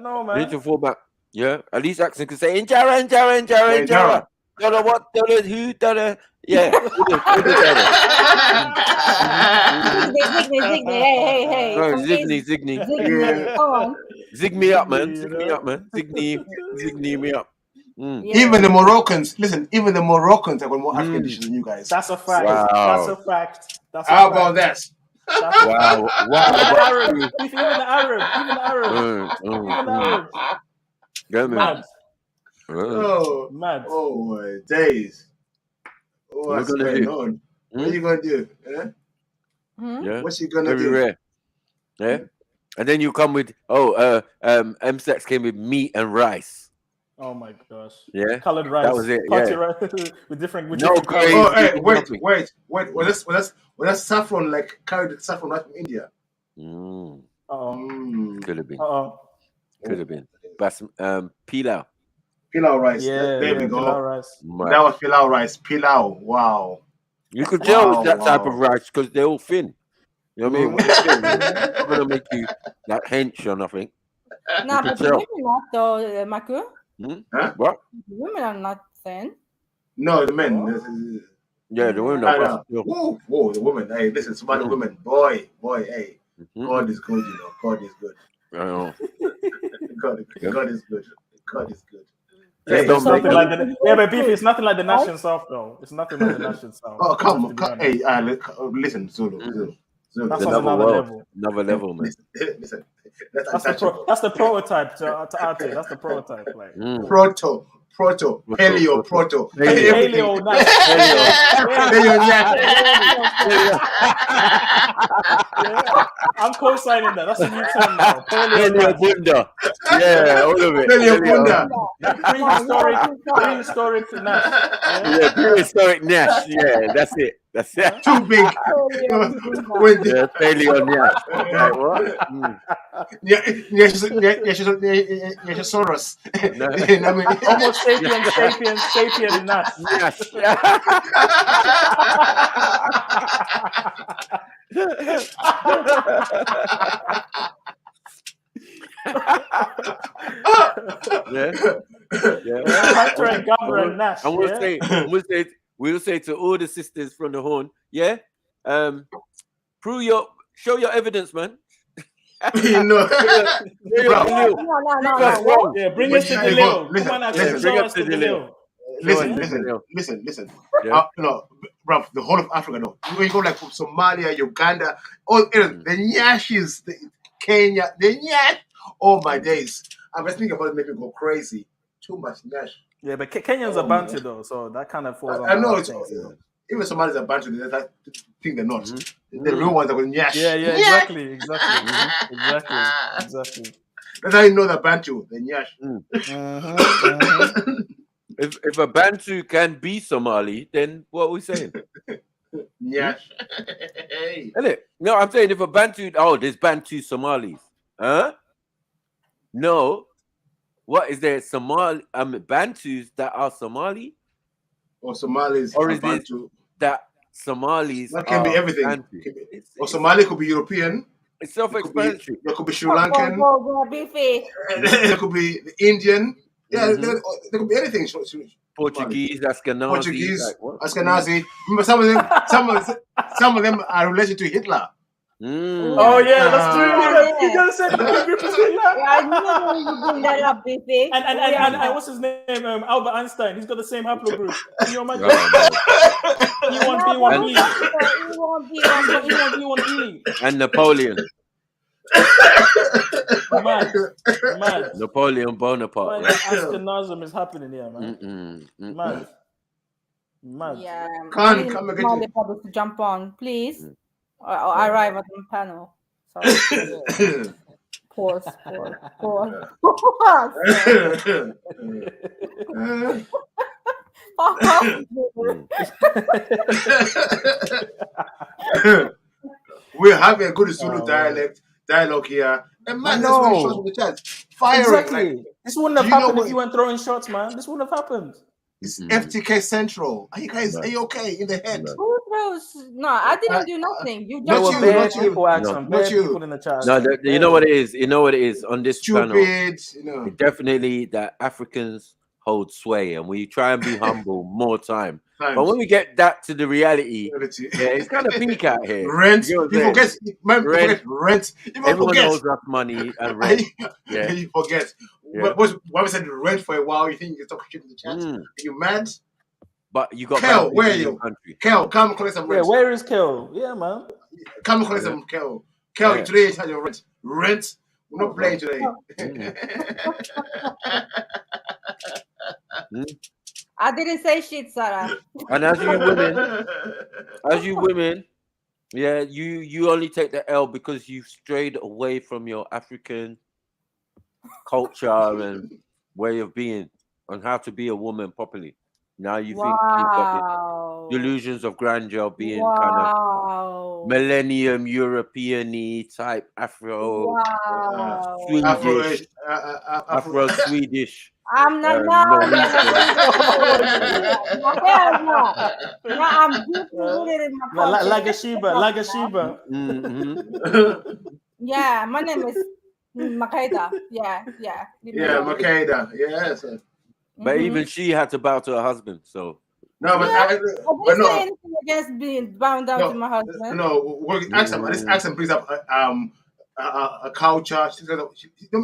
No, man. They need to fall back. Yeah, at least accent can say injera. Don't what? Don't who? Don't yeah. Hey. Zigny. Come on. Zig me up, man. Zigny me up. Even the Moroccans, listen. Even the Moroccans have got more African dishes than you guys. That's a fact. Wow. That's a fact. How about that? Wow. Even the Arab. Mad. Mad. Oh my days. What's going on? What are you gonna do? Yeah. What's he gonna Very do? rare. Yeah. And then you come with M-Sex came with meat and rice. Oh my gosh. Yeah. Colored rice. That was it. Yeah. Rice with different crazy. Oh, hey, wait. Was that saffron like carried saffron right from India? Could have been. Could have been. But pilau. Pilau rice. Yeah. There we go. Pilau rice. That was pilau rice. Pilau. Wow. You could tell it's that type of rice because they're all thin. You know what I mean? When they're thin, it's not gonna make you like hench or nothing. No, but the women not though, Maku. What? The women are not thin. No, the men. Yeah, the women are. Whoa, the women. Hey, listen, Somali women. Boy, hey. God is good, you know. God is good. I know. God is good. God is good. It's nothing like but beef, it's nothing like the National South, though. It's nothing like the National South. Oh, come on. Hey, listen, Zulu. That's on another level. Another level, man. Listen. That's the prototype to Arte. That's the prototype. Like Proto. Paleo. Paleo. I'm co-signing that. That's a new term now. Paleo Bunda. Yeah, all of it. Paleo Bunda. Prehistoric Nash. Yeah, prehistoric Nash. Yeah, that's it. That's it. Too big. Paleo Nyash. Like what? Nyasasaurus. Homo sapiens, sapien, Nash. Nyash. Hunter and Gabra and Nash. We'll say to all the sisters from the Horn, show your evidence, man. No. Yeah, bring us to the Lil. Come on, show us to the Lil. Listen. No, bro, the whole of Africa, no. When you go like from Somalia, Uganda, all the Nyashis, the Kenya, the Nyash. Oh my days. I'm just thinking about it, making me go crazy. Too much Nyash. Yeah, but Kenyans are Bantu though, so that kind of falls on. I know it's even Somalis are Bantu. I think they're not. The real ones are going Nyash. Yeah, exactly. That's how you know they're Bantu. They're Nyash. If a Bantu can be Somali, then what are we saying? Nyash. Isn't it? No, I'm saying if a Bantu, there's Bantu Somalis. Huh? No. What is there? Bantus that are Somali? Or Somalis or is Bantu? It that Somalis that can be everything. Or Somali could be European. It's self-explanatory. There could be Sri Lankan. There could be the Indian. Yeah, there could be anything. Portuguese, Ashkenazi. Ashkenazi. Remember, some of them are related to Hitler. Oh yeah, that's true. You gotta say the group is Hitler. I knew you bring that up, Biffy. And what's his name? Albert Einstein. He's got the same haplogroup. Can you imagine? E1B1E. And Napoleon. Mad. Napoleon Bonaparte. Ashkenazism is happening here, man. Mad. Yeah. Come again. To jump on, please. I arrive at the panel. Sorry. Pause. We're having a good Zulu dialogue here. And man, that's what shows in the chat. Firing. Exactly. This wouldn't have happened if you weren't throwing shots, man. This wouldn't have happened. It's F.T.K. Central. Are you okay in the head? Who throws? No, I didn't do nothing. You not just people in the chat. No, you know what it is. You know what it is on this channel. Stupid. Definitely that Africans hold sway, and we try and be humble more time. But when we get that to the reality, it's kind of peak out here. Rent. You forget rent. Everyone owes us money and rent. You forget. Yeah. But when we said rent for a while, you think you can talk shit in the chat? Are you mad? But you got Kel, where are you? Kel, come and collect some rent. Yeah, where is Kel? Yeah, man. Come and collect some Kel. Kel, today you charge your rent. Rent? We're not playing today. I didn't say shit, Sarah. And as you women, you only take the L because you've strayed away from your African culture and way of being on how to be a woman properly. Now you think you've got the delusions of grandeur being kind of millennium European-y type Afro Swedish. Afro Swedish. I'm not I'm deeply rooted in my culture. Lagashiba. Yeah, my name is Makeda. Yeah. Makeda. Yes. But even she had to bow to her husband. So no, but I didn't say anything against being bound down to my husband. No, this accent brings up a culture. She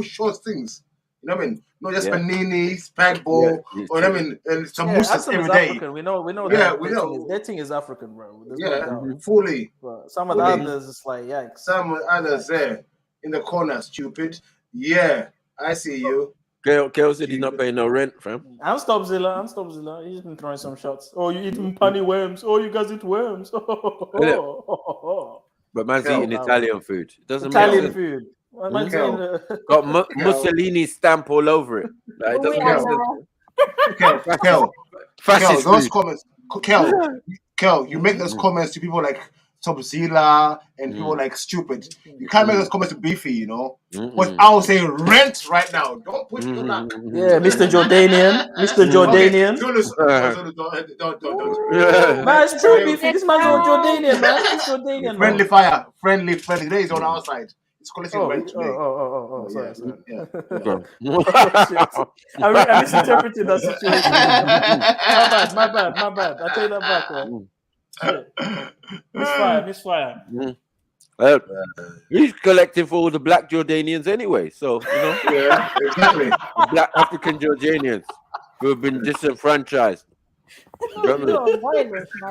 shows things. You know what I mean? Not just panini, spag ball, or I mean, and some mousses every day. African. We know. Yeah, we know. Their thing is African, bro. Fully. But some of the others, it's like yikes. Some others there in the corner, stupid. Yeah, I see you. Kel said he's not paying no rent, fam. I'm Stopzilla. He's been throwing some shots. Oh, you eating punny worms? Oh, you guys eat worms? But man's eating Italian food. It doesn't Italian make food. Got Mussolini stamp all over it. Like, it doesn't make sense. Kel, those comments. Kel, Kel, you make those comments to people like Topzilla and people like Stupid. You can't make those comments to Beefy, you know. But I will say rent right now. Don't push your luck. Yeah, Mr. Jordanian. Mr. Jordanian. Don't. Man, it's true, Beefy. This man's all Jordanian, man. He's Jordanian, Friendly man. fire. Friendly. Today is on our side. It's collecting rent today. Sorry. Yeah. I misinterpreted that situation. My bad. I take that back, man. Shit. Misfire. He's collecting for all the black Jordanians anyway, so you know. Yeah, exactly. The black African Jordanians who have been disenfranchised. Man,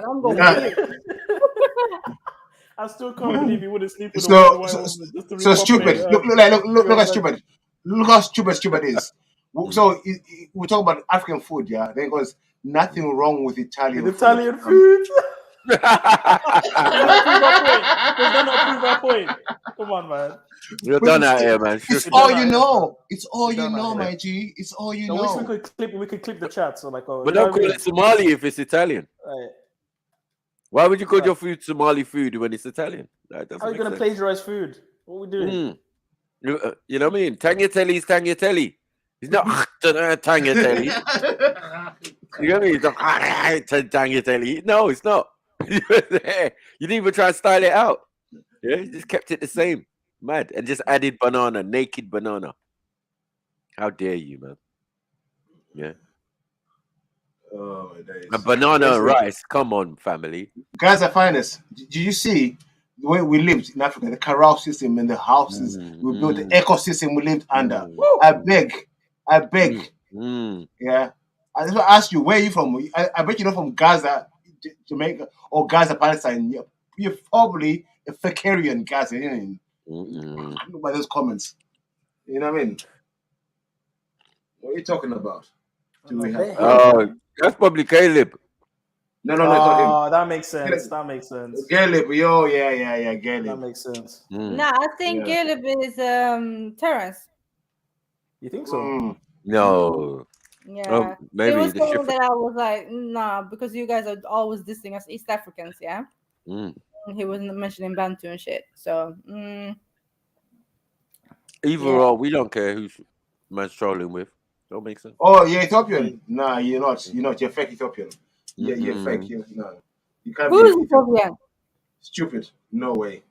I'm going I still can't believe you wouldn't sleep with so Stupid. Look how stupid. Look how stupid is. So we talk about African food, yeah. Then it goes nothing wrong with Italian food. Italian food. Does that not prove our point? Come on, man. You're done out here, man. It's all you know. It's all you know, my G. It's all you know. I wish we could clip the chat. So like, but don't call it Somali if it's Italian. Right. Why would you call your food Somali food when it's Italian? How are you gonna plagiarize food? What are we doing? You know what I mean? Tagliatelle is tagliatelle. He's not tagliatelle. You know what I mean? He's not tagliatelle. No, it's not. You didn't even try to style it out. Yeah, you just kept it the same. Mad. And just added banana, naked banana. How dare you, man? Yeah. Oh, my days. A banana and rice. Come on, family. Guys are finest. Did you see the way we lived in Africa? The corral system and the houses we built, the ecosystem we lived under. I beg. Yeah. I just ask you, where are you from? I bet you're not from Gaza, Jamaica, or Gaza, Palestine. You're probably a F.T.K Gaza. You know? Look by those comments. You know what I mean? What are you talking about? That's probably Caleb. No, it's not him. That makes sense. Caleb, Caleb. That makes sense. Nah, I think Caleb is Terrence. You think so? No. Yeah. Maybe it was saying that I was like, nah, because you guys are always dissing us East Africans, yeah? He wasn't mentioning Bantu and shit. So either or, we don't care who's man's trolling with. Don't make sense. Oh, you're Ethiopian? Nah, you're not. You're fake Ethiopian. Yeah, you're fake. No. You can't Who's Ethiopian? Stupid. No way.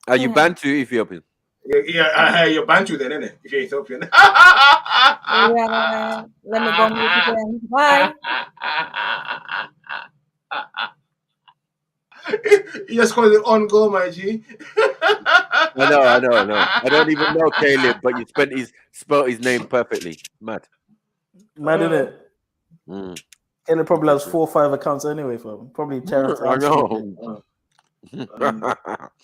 Are you Bantu Ethiopian? Yeah, you're Bantu then, innit? If you're Ethiopian. Yeah, let me go mute again. Bye. You just call it on go, my G. I know. I don't even know Caleb, but you spelled his name perfectly. Mad, isn't it? Caleb probably has 4 or 5 accounts anyway for him. Probably Terrence. I know.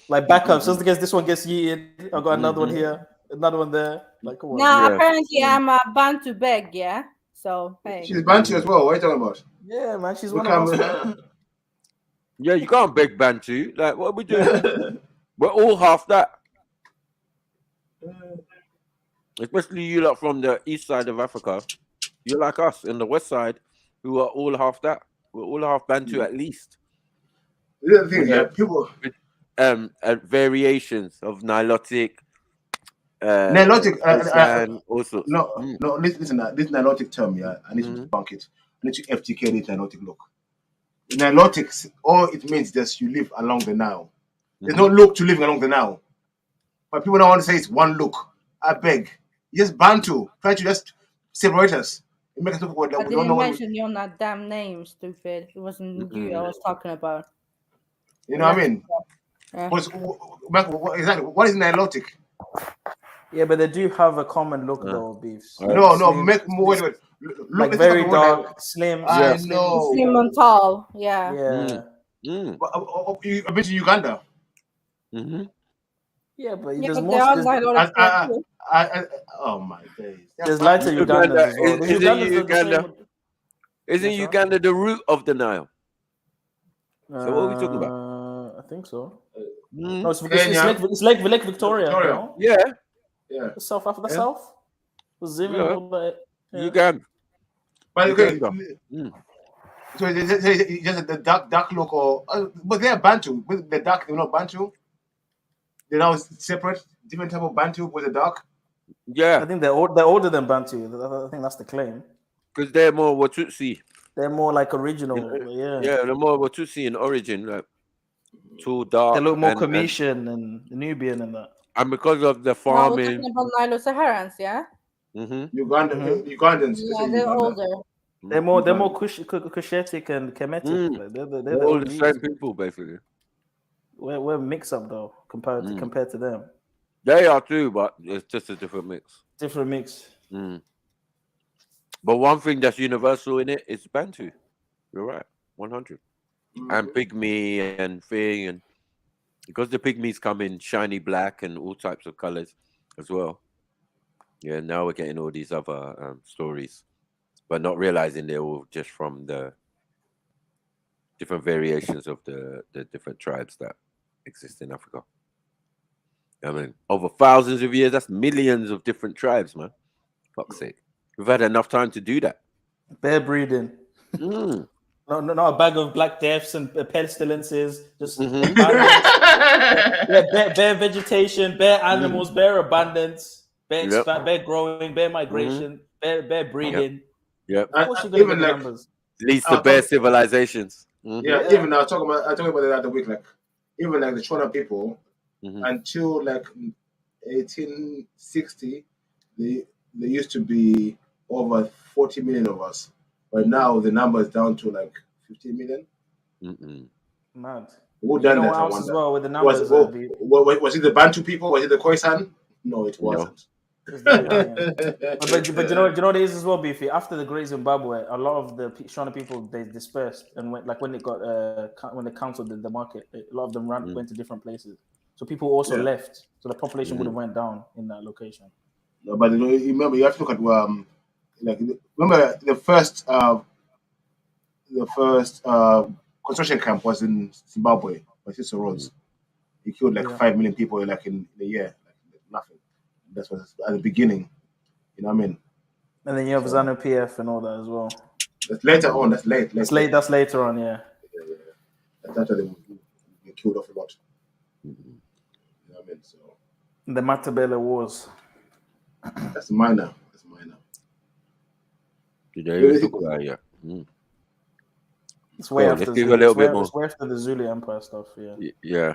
Like backups, just in case this one gets yeeted. I got another one here, another one there. Like, come on. Nah, apparently I'm a Bantu beg, yeah. So hey. She's Bantu as well. What are you talking about? Yeah, man, she's one of us. Yeah, you can't beg Bantu. Like, what are we doing? We're all half that. Especially you lot from the east side of Africa. You're like us in the west side, who are all half that. We're all half Bantu at least. The other thing, people variations of Nilotic. Nilotic, also. No, listen. This Nilotic term, I need to debunk it. I need to F.T.K this Nilotic look. Nilotics, all it means is you live along the Nile. There's no look to living along the Nile. But people don't want to say it's one look. I beg. Just Bantu. Try to just separate us. Make us look what I didn't mention your damn name, stupid. It wasn't you I was talking about. You know what I mean? Yeah. Exactly. What is Nilotic? Yeah, but they do have a common look, though, beefs. No, make more. Wait. Like very dark, slim. I know. Slim and tall. Yeah. I've been to Uganda. Yeah, but there's more. Oh my days. There's lighter Uganda. Isn't Uganda the root of the Nile? So what are we talking about? I think so. No, it's Lake Victoria. No? Yeah. The South Africa, the South. Uganda. By the way, So it's just the dark look, or but they are Bantu. But the dark, they're not Bantu. They're now separate, different type of Bantu with the dark. Yeah, I think they're older than Bantu. I think that's the claim. Because they're more Watutsi. They're more like original. Yeah, they're more Watutsi in origin, like too dark. They look more Cometian and Nubian and that. And because of the No, we're farming, talking about Nilo-Saharans, yeah? Ugandans. Yeah, they're older. They're more Cushitic and Kemetic. Like, they're all the OGs. same people, basically. We're mix up though compared to them. They are too, but it's just a different mix. Different mix. But one thing that's universal in it is Bantu. You're right, 100. And Pygmy and thing, and because the Pygmies come in shiny black and all types of colors as well. Yeah, now we're getting all these other stories, but not realizing they're all just from the different variations of the different tribes that exist in Africa. I mean, over thousands of years, that's millions of different tribes, man. Fuck's sake. We've had enough time to do that. Bear breeding. No, a bag of black deaths and pestilences. Just bare vegetation, bare animals, bare abundance, bare growing, bare migration, bare breeding. Yep. Of course you're gonna get the numbers. Leads to bare civilizations. Yeah, even I talking about it the other week, like even like the Shona people until like 1860, there used to be over 40 million of us, but now the number is down to like 15 million. Mad. Who done that? Else as well with the numbers? Was it the Bantu people? Was it the Khoisan? No, it wasn't. But you know what it is as well, Beefy. After the Great Zimbabwe, a lot of the Shona people they dispersed and went, like when it got when they counted the market, a lot of them went to different places. So people also left. So the population would have went down in that location. No, but remember, you have to look at like remember the first construction camp was in Zimbabwe by Sister Rhodes. He killed like 5 million people like in a year, like nothing. That's what at the beginning. You know what I mean? And then you have ZANU PF and all that as well. That's later on. That's late. That's later on. Yeah. That's after they killed off a lot. You know what I mean? So the Matabele Wars. That's minor. It's way after the Zulu Empire stuff. Yeah.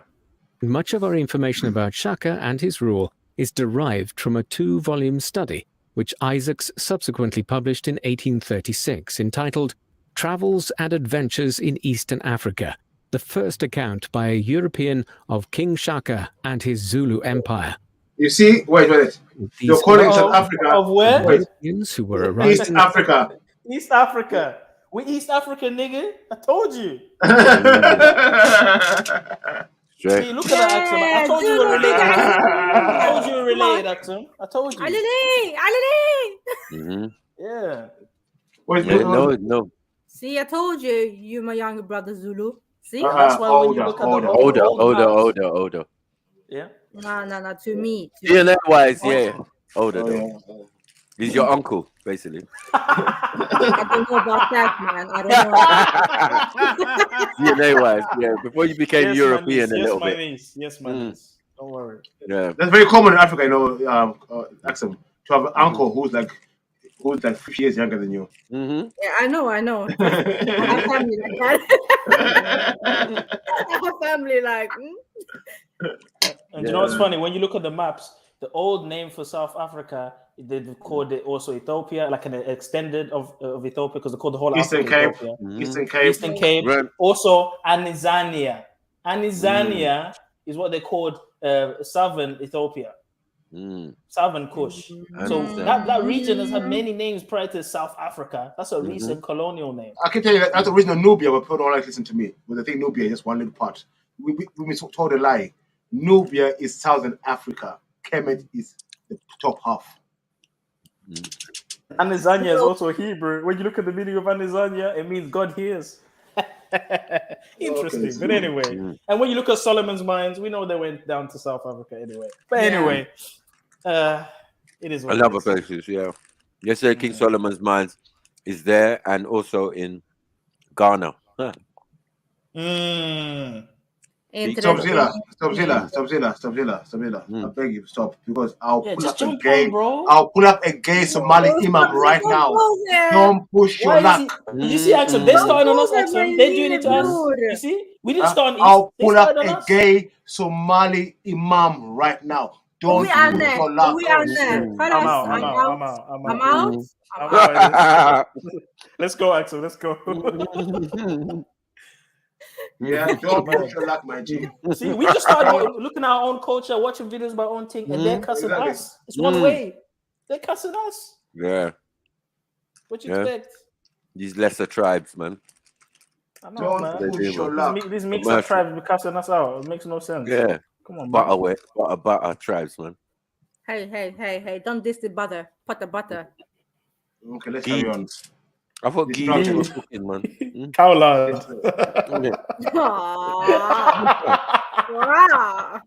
Much of our information about Shaka and his rule is derived from a 2-volume study, which Isaacs subsequently published in 1836, entitled Travels and Adventures in Eastern Africa, the first account by a European of King Shaka and his Zulu Empire. You see, wait. You're calling South Africa of where? Europeans who were arriving East Africa. East Africa. We East Africa, nigga. I told you. See, look at that accent. I told you were related. I told you were related, accent. I told you. Yeah. Wait, no. See, I told you, you my younger brother Zulu. See? That's why when you look at the older. Yeah. No, to me. DNA wise, older though. He's your uncle, basically. I don't know about that, man. I don't know. DNA wise, before you became European a little bit. Yes, my niece. Don't worry. Yeah. That's very common in Africa, you know, accent, to have an uncle who's like 50 years younger than you. Yeah, I know. I have family like that. I have family like. And you know what's funny? When you look at the maps, the old name for South Africa, they called it also Ethiopia, like an extended of Ethiopia, because they called the whole Eastern Africa Cape. Ethiopia. Eastern Cape. Right. Also Anizania. Anizania is what they called Southern Ethiopia. Southern Kush. So that region has had many names prior to South Africa. That's a recent colonial name. I can tell you that that's the original Nubia, but people don't like listen to me. But the thing Nubia is just one little part. We told a lie. Nubia is Southern Africa. Kemet is the top half. Anizania is also Hebrew. When you look at the meaning of Anizania, it means God hears. Interesting. But anyway, and when you look at Solomon's Mines, we know they went down to South Africa anyway. But anyway, it is what another places, Yesterday, King Solomon's Mines is there, and also in Ghana. Mm. Stopzilla. I beg you, stop, because I'll pull up a gay. I'll pull up a gay Somali imam right now. Don't push your luck. You see, Axel, they're starting on us, Axel. They're doing it to us. You see, we didn't start on East. I'll They pull up started on a us. gay Somali imam right now. Don't push your luck. I'm out. Let's go, Axel. Let's go. Yeah, don't push your luck, my G. See, we just started looking at our own culture, watching videos about our own thing, and they're cussing us. It's one way. They're cussing us. Yeah. What you expect? These lesser tribes, man. I know, man. These mixed up tribes be cussing us out. It makes no sense. Yeah. Come on, man. Butter tribes, man. Hey, don't diss the butter. Put the butter. Okay, let's carry on. I thought Guy was cooking, man. Cow lard. Wow.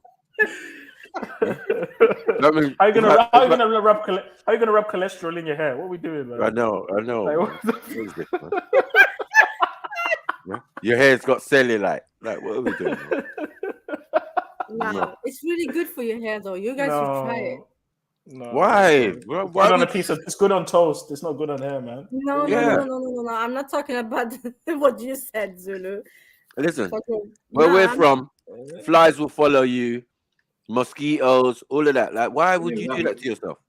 How you gonna rub cholesterol in your hair? What are we doing, man? I know. Like, Your hair's got cellulite. Like, what are we doing? No, it's really good for your hair, though. You guys should try it. No. Why? It's good on it's good on toast. It's not good on hair, man. No. I'm not talking about what you said, Zulu. Listen, where we're from, flies will follow you, mosquitoes, all of that. Like, why would you do that to yourself?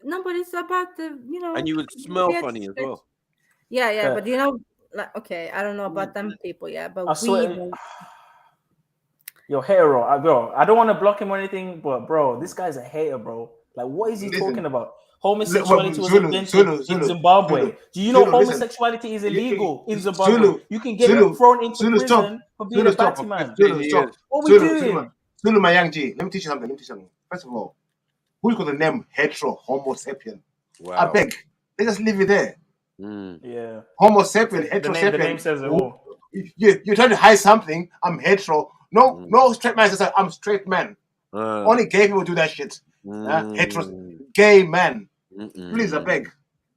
No, but it's about the, And you would smell funny as well. Yeah, but like, okay, I don't know about them people, but I swear, your hair, bro. I don't want to block him or anything, but bro, this guy's a hater, bro. Like, what is he talking about? Homosexuality was invented in Zimbabwe. Do you know homosexuality is illegal in Zimbabwe? You can get thrown into prison for being a batty man. What we doing? Zulu, my young G, let me teach you something. First of all, who's got the name hetero homo sapien? Wow. I beg, let's just leave it there. Yeah. Homo sapien, hetero sapien. The name says it all. You're trying to hide something. I'm hetero. No straight man says I'm straight man. Only gay people do that shit. Hetero, gay man. Please, I beg,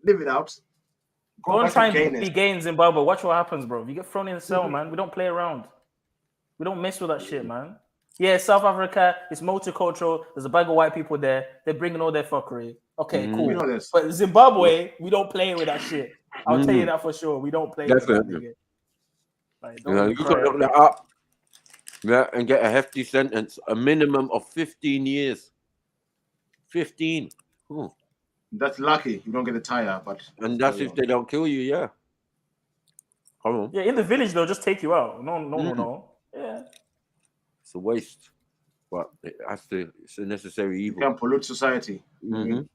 leave it out. Don't try and be gay in Zimbabwe. Watch what happens, bro. You get thrown in the cell, man. We don't play around. We don't mess with that shit, man. Yeah, South Africa is multicultural. There's a bag of white people there. They're bringing all their fuckery. Okay, cool. We know this. But Zimbabwe, we don't play with that shit. I'll tell you that for sure. We don't play with that. Like, you can look that up. Yeah, and get a hefty sentence, a minimum of 15 years. 15. Ooh. That's lucky. You don't get a tire, but and that's if they don't kill you. Yeah. Come on. Yeah, in the village they'll just take you out. No. Yeah. It's a waste, but it has to. It's a necessary evil. You can pollute society. And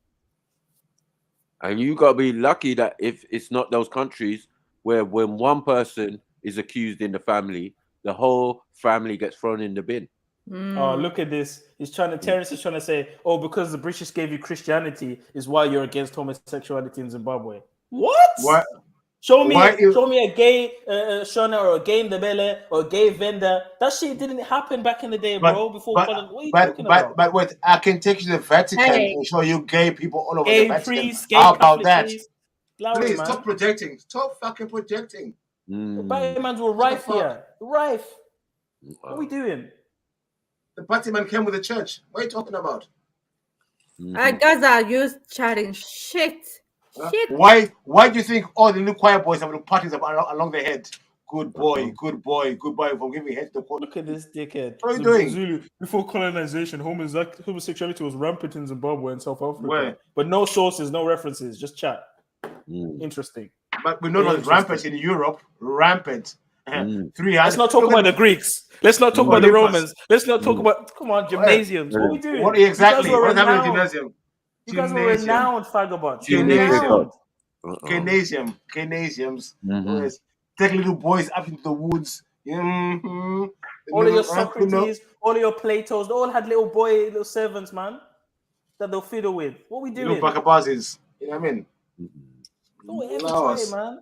you gotta be lucky that if it's not those countries where when one person is accused in the family, the whole family gets thrown in the bin. Oh, look at this. Terrence is trying to say, oh, because the British gave you Christianity is why you're against homosexuality in Zimbabwe. What? Show me a gay Shona or a gay Ndebele or a gay vendor. That shit didn't happen back in the day, bro. What are you talking about? But wait, I can take you to the Vatican and show you gay people all over the Vatican. Priests, how about that? Please, stop projecting. Stop fucking projecting. The Batmans were rife here. Rife. What are we doing? The Batman came with the church. What are you talking about? Guys are used chatting shit. Why do you think all the new choir boys have the parties along their head? Good boy for giving head to the court. Look at this dickhead. What are you doing? Zulu, before colonization, homosexuality was rampant in Zimbabwe and South Africa. Where? But no sources, no references, just chat. Interesting. But we know it was rampant in Europe. Rampant. Let's not talk about the Greeks. Let's not talk about the Romans. Let's not talk about gymnasiums. What are we doing? What exactly? What's happening in gymnasium? You guys were renowned vagabonds. Gymnasiums. Yes. Take little boys up into the woods. All of your Socrates, all of your Platos, they all had little servants, man, that they'll fiddle with. What are we doing? Little bakabazis. You know what I mean? Man.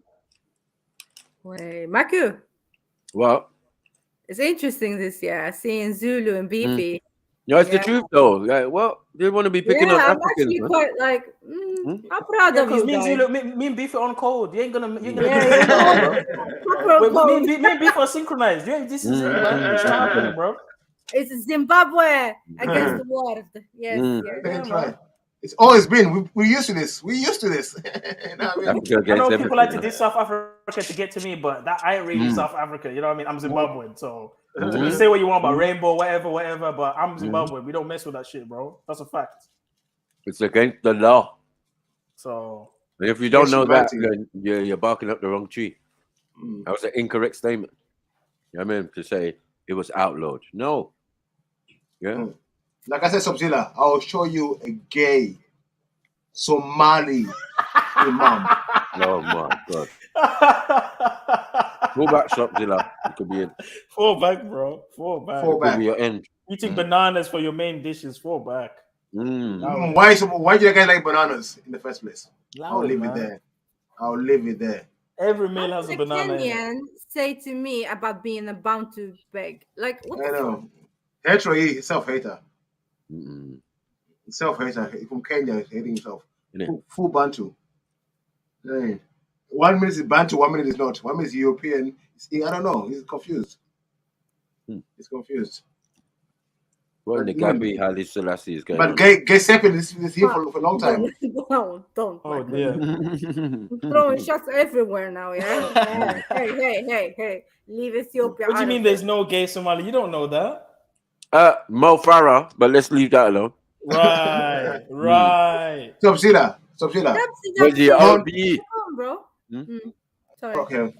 Wait, Maku. Well, it's interesting this year seeing Zulu and Beefy No, it's the truth though. Like, well, they want to be picking on I'm Africans. actually Man. quite like, I'm proud of you me and guys. Zulu, me and Beef are on code. You ain't gonna Yeah, do no, bro. proper Me and Beef are synchronized. This is it, man. It's happening, bro. It's Zimbabwe against the world. Yes, Try. It's always been. We used to this. We used to this. You know what I mean? I know people like to diss South Africa to get to me, but that I ain't really South Africa. You know what I mean? I'm Zimbabwean, so you say what you want about rainbow, whatever. But I'm Zimbabwean. We don't mess with that shit, bro. That's a fact. It's against the law. So if you don't know that, then you're barking up the wrong tree. That was an incorrect statement. You know what I mean? To say it was outlawed. No. Yeah. Like I said, Subzilla, I'll show you a gay Somali imam. Oh my God. Go back, Subzilla. You could be in. Fall back, bro. Fall back. Could be your end. Eating bananas for your main dishes. Fall back. Why do you guys like bananas in the first place? I'll leave it there. I'll leave it there. Every meal has a banana. Kenyan say to me about being a Bantu beg. Like, what I know. Hetero, he's self-hater. Self-hater. From Kenya, he's hating himself. Full Bantu. Hey. 1 minute is Bantu, 1 minute is not. 1 minute is European. I don't know. He's confused. He's confused. Well, in the Gambia, Haile Selassie is going but on. Gay Seppin is here for a long time. Don't. Oh, dear. Throwing shots everywhere now, yeah? Hey. Leave Ethiopia. What do you mean there's no gay Somali? You don't know that. Mo Farah, but let's leave that alone. Right. Subzilla. Where's the RB? Come on, bro. Sorry. Okay.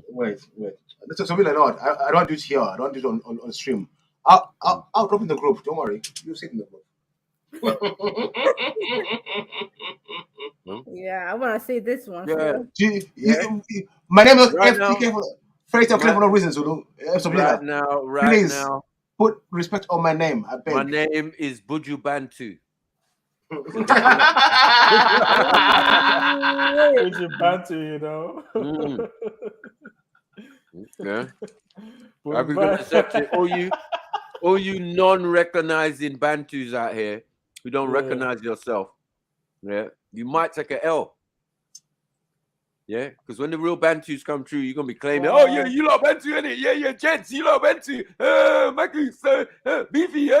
Wait. Subzilla, no, I don't do it here. I don't do it on stream. I'll drop in the group. Don't worry. You sit in the group. Yeah, I want to see this one. My name is F.T.K. for no reason, Zulu. Right now. Please put respect on my name. I beg. My name is Buju Bantu. Buju Bantu, you know. Yeah. I'm gonna accept it. All you non-recognizing Bantus out here who don't recognize yourself, you might take an L. Yeah, because when the real Bantus come true, you're gonna be claiming, oh yeah, you lot Bantu, innit? Yeah, gents, you lot Bantu. Beefy,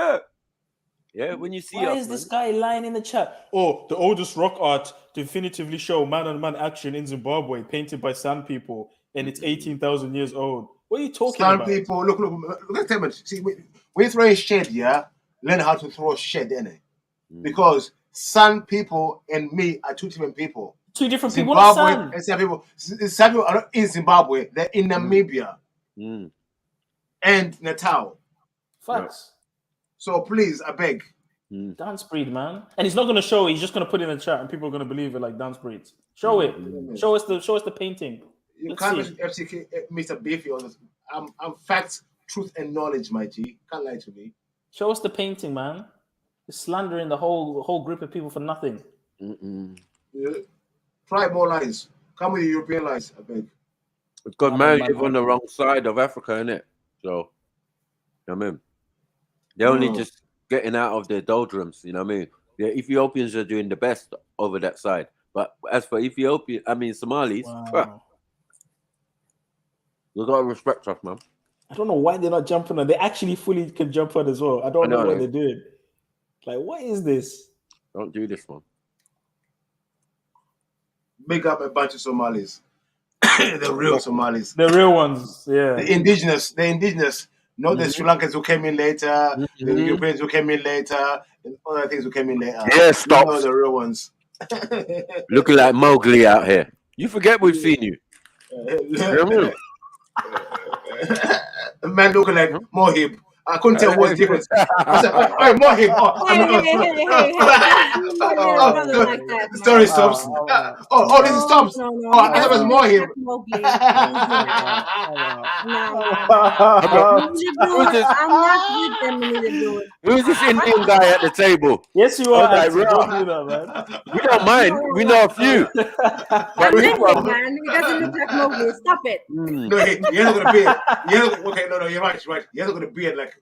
yeah, when you see Why is this guy lying in the chat? Oh, the oldest rock art definitively show man-on-man action in Zimbabwe, painted by San people, and it's 18,000 years old. What are you talking about? San people, look at them. See, when you throw a shed, learn how to throw a shed, innit? Because San people and me are two different people. Two different people. Zimbabwe and San people. San people are not in Zimbabwe. They're in Namibia and Natal. Facts. So please, I beg. Dance breed, man. And he's not going to show it. He's just going to put it in the chat, and people are going to believe it like dance breeds. Show it. Show us the painting. You can't mention F.T.K, Mr. Beefy on this. I'm facts, truth, and knowledge, my G. Can't lie to me. Show us the painting, man. You're slandering the whole group of people for nothing. Try more lies. Come with the European lies, I beg. Because man live on the wrong side of Africa, innit? So, you know what I mean? They're only just getting out of their doldrums, you know what I mean? The Ethiopians are doing the best over that side. But as for Somalis, you gotta respect us, man. I don't know why they're not jumping on. They actually fully can jump on as well. I don't know what they're doing. Like, what is this? Don't do this one. Big up a bunch of Somalis. The real Somalis. The real ones, yeah. The indigenous. Not the Sri Lankans who came in later, the Europeans who came in later, and other things who came in later. Yeah, stop. You know the real ones. Looking like Mowgli out here. You forget we've seen you. You know what I mean? Man looking like Mohib. I couldn't tell what's the difference. I said, hey, Mohib. The story stops. This is stops. I thought it was Mohib. Who's this Indian guy at the table? Yes, you are. Like, don't do that, man. We don't mind. We know a few. But man, he doesn't look like Mowgli. Stop it. No, he hasn't got a beard. Okay, no, you're right. He hasn't got a beard like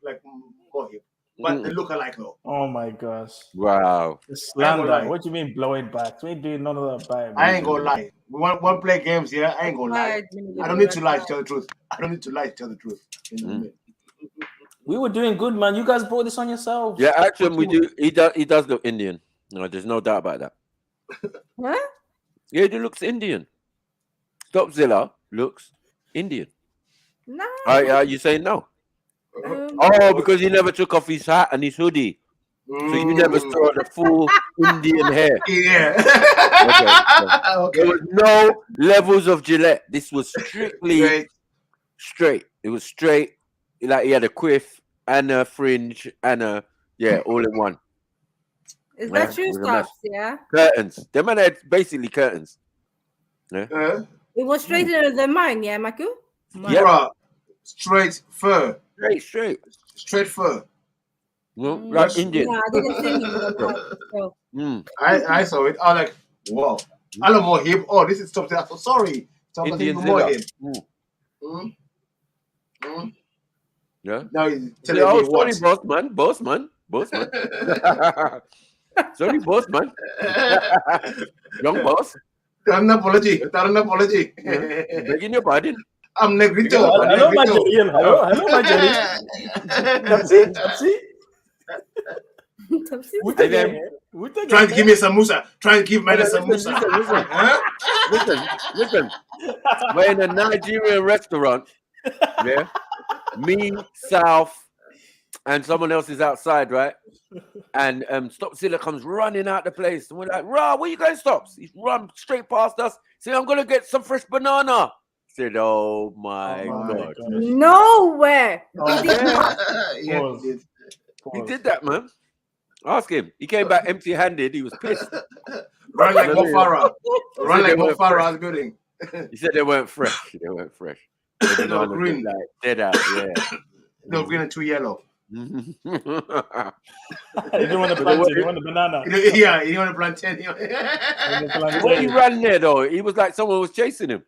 Mohib. but they look alike though. Oh my gosh! Wow. The slander. What do you mean blowing back? We ain't doing none of that back. I ain't gonna lie. We want to play games, yeah. I ain't gonna lie. I don't need to lie to tell the truth. I don't need to lie to tell the truth. We were doing good, man. You guys brought this on yourselves. Yeah, actually, we do. He does look Indian. No, there's no doubt about that. What? Yeah, he looks Indian. Stopzilla looks Indian. No. Are you saying no? Oh, because he never took off his hat and his hoodie. So you never saw the full Indian hair. Yeah. Okay. There was no levels of Gillette. This was strictly straight. It was straight. Like he had a quiff and a fringe and a all in one. Is that shoe stops? Yeah. Curtains. Them man had basically curtains. Yeah. It was straighter than mine, yeah, Maku? Yeah. Straight fur. Straight fur. Well, like Indian. Yeah, I didn't see him. I saw it. I was like, wow. I love more hip. Oh, this is something. I'm so sorry. Something more hip. Yeah. Now he's telling me what? Sorry, boss man. Sorry, boss man. Young boss. An apology. Begging your pardon. I'm Negrito. Hello, Nigerian. Hello, Nigerian. Tapsi. Trying to give me some musa. Trying to give me some musa. Listen. We're in a Nigerian restaurant. Yeah. Me, South, and someone else is outside, right? And Stopzilla comes running out the place. And we're like, Rah, where you going, Stops? He's run straight past us. Say, I'm going to get some fresh banana. Said, oh my God. Nowhere. He did that, man. Ask him. He came back empty-handed. He was pissed. Run like Mofara. Run like Mofara building. He said they weren't fresh. They weren't fresh. They were green. Like, dead out, yeah. They were green and 2 yellow. You don't want the plantain, you want the banana. Yeah, you want the plantain. When he ran there, though, he was like someone was chasing him.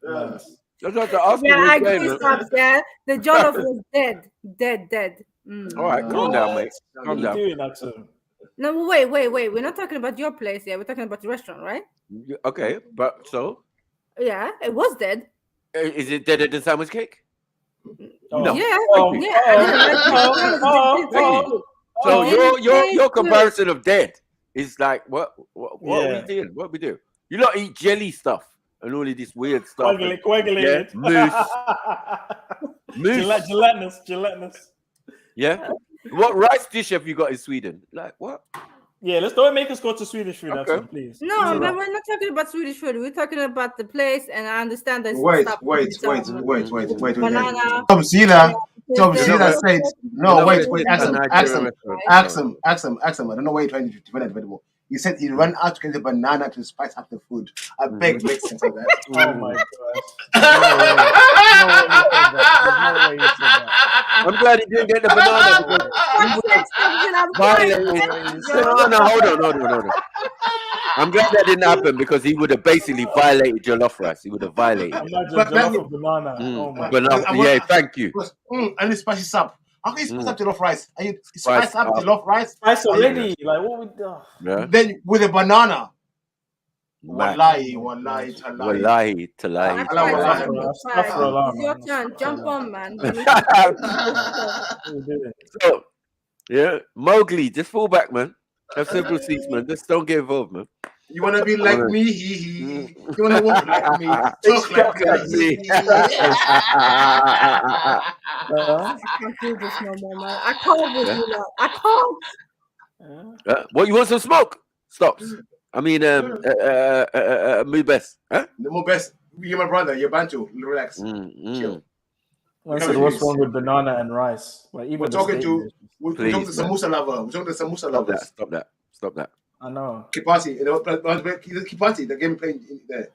Yeah, I agree, Stops, yeah. The jollof was dead. All right, calm down, mate. Calm down. No, wait. We're not talking about your place, yeah. We're talking about the restaurant, right? Okay, but so? Yeah, it was dead. Is it deader than sandwich cake? No. Yeah. So your comparison of dead is like what are we doing? What we do? You lot eat jelly stuff and all of this weird stuff. Quaggly. Mousse. Gelatinous. Yeah. What rice dish have you got in Sweden? Like what? Yeah, don't make us go to Swedish food, actually, please. No, but we're not talking about Swedish food. We're talking about the place, and I understand that. Wait. Tom Zila said, no, wait, ask him. I don't know why you're trying to defend it anymore. He said he ran out to get the banana to spice up the food. I beg, make sense of that. Oh my gosh. No way you said that. I'm glad he didn't get the banana because hold on. I'm glad that didn't happen because he would have basically violated jollof rice. He would have violated. Jollof of banana. Oh my banana. Yeah, thank you. And it's spicy up. How can you spice up jollof rice? Are you spice up jollof rice? Spice already. Like what we do? Yeah. Then with a banana. Wallahi. It's your turn. Jump on, man. So, yeah, Mowgli, just fall back, man. Have several seats, man. Just don't get involved, man. You want to be like me? You want to walk like me? Talk like me. I can't do this no more, man. I can't with you now. I can't. What, you want some smoke? Stops. I mean, Mubes. Huh? The Mubes. You're my brother. You're Bantu. Relax. Chill. What's wrong with banana and rice? Well, we're talking to Samosa lover. Stop that. I know. Kipati. Kipati. The game playing in there.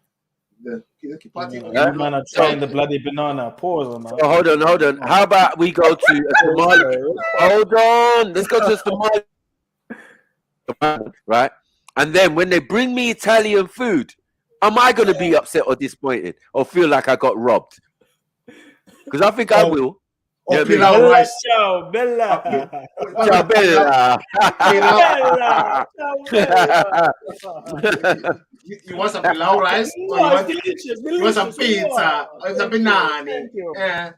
The Kipati. Man are trying the bloody banana. Pause on that. Oh, hold on. How about we go to Somali? Hold on. Let's go to Somali. Right? And then when they bring me Italian food, am I going to be upset or disappointed or feel like I got robbed? Because I think I will. Or pilau rice. Ciao, Bella. Ciao, Bella. You want some pilau rice? Or you want, delicious, you want some pizza? Or some banana? Yeah.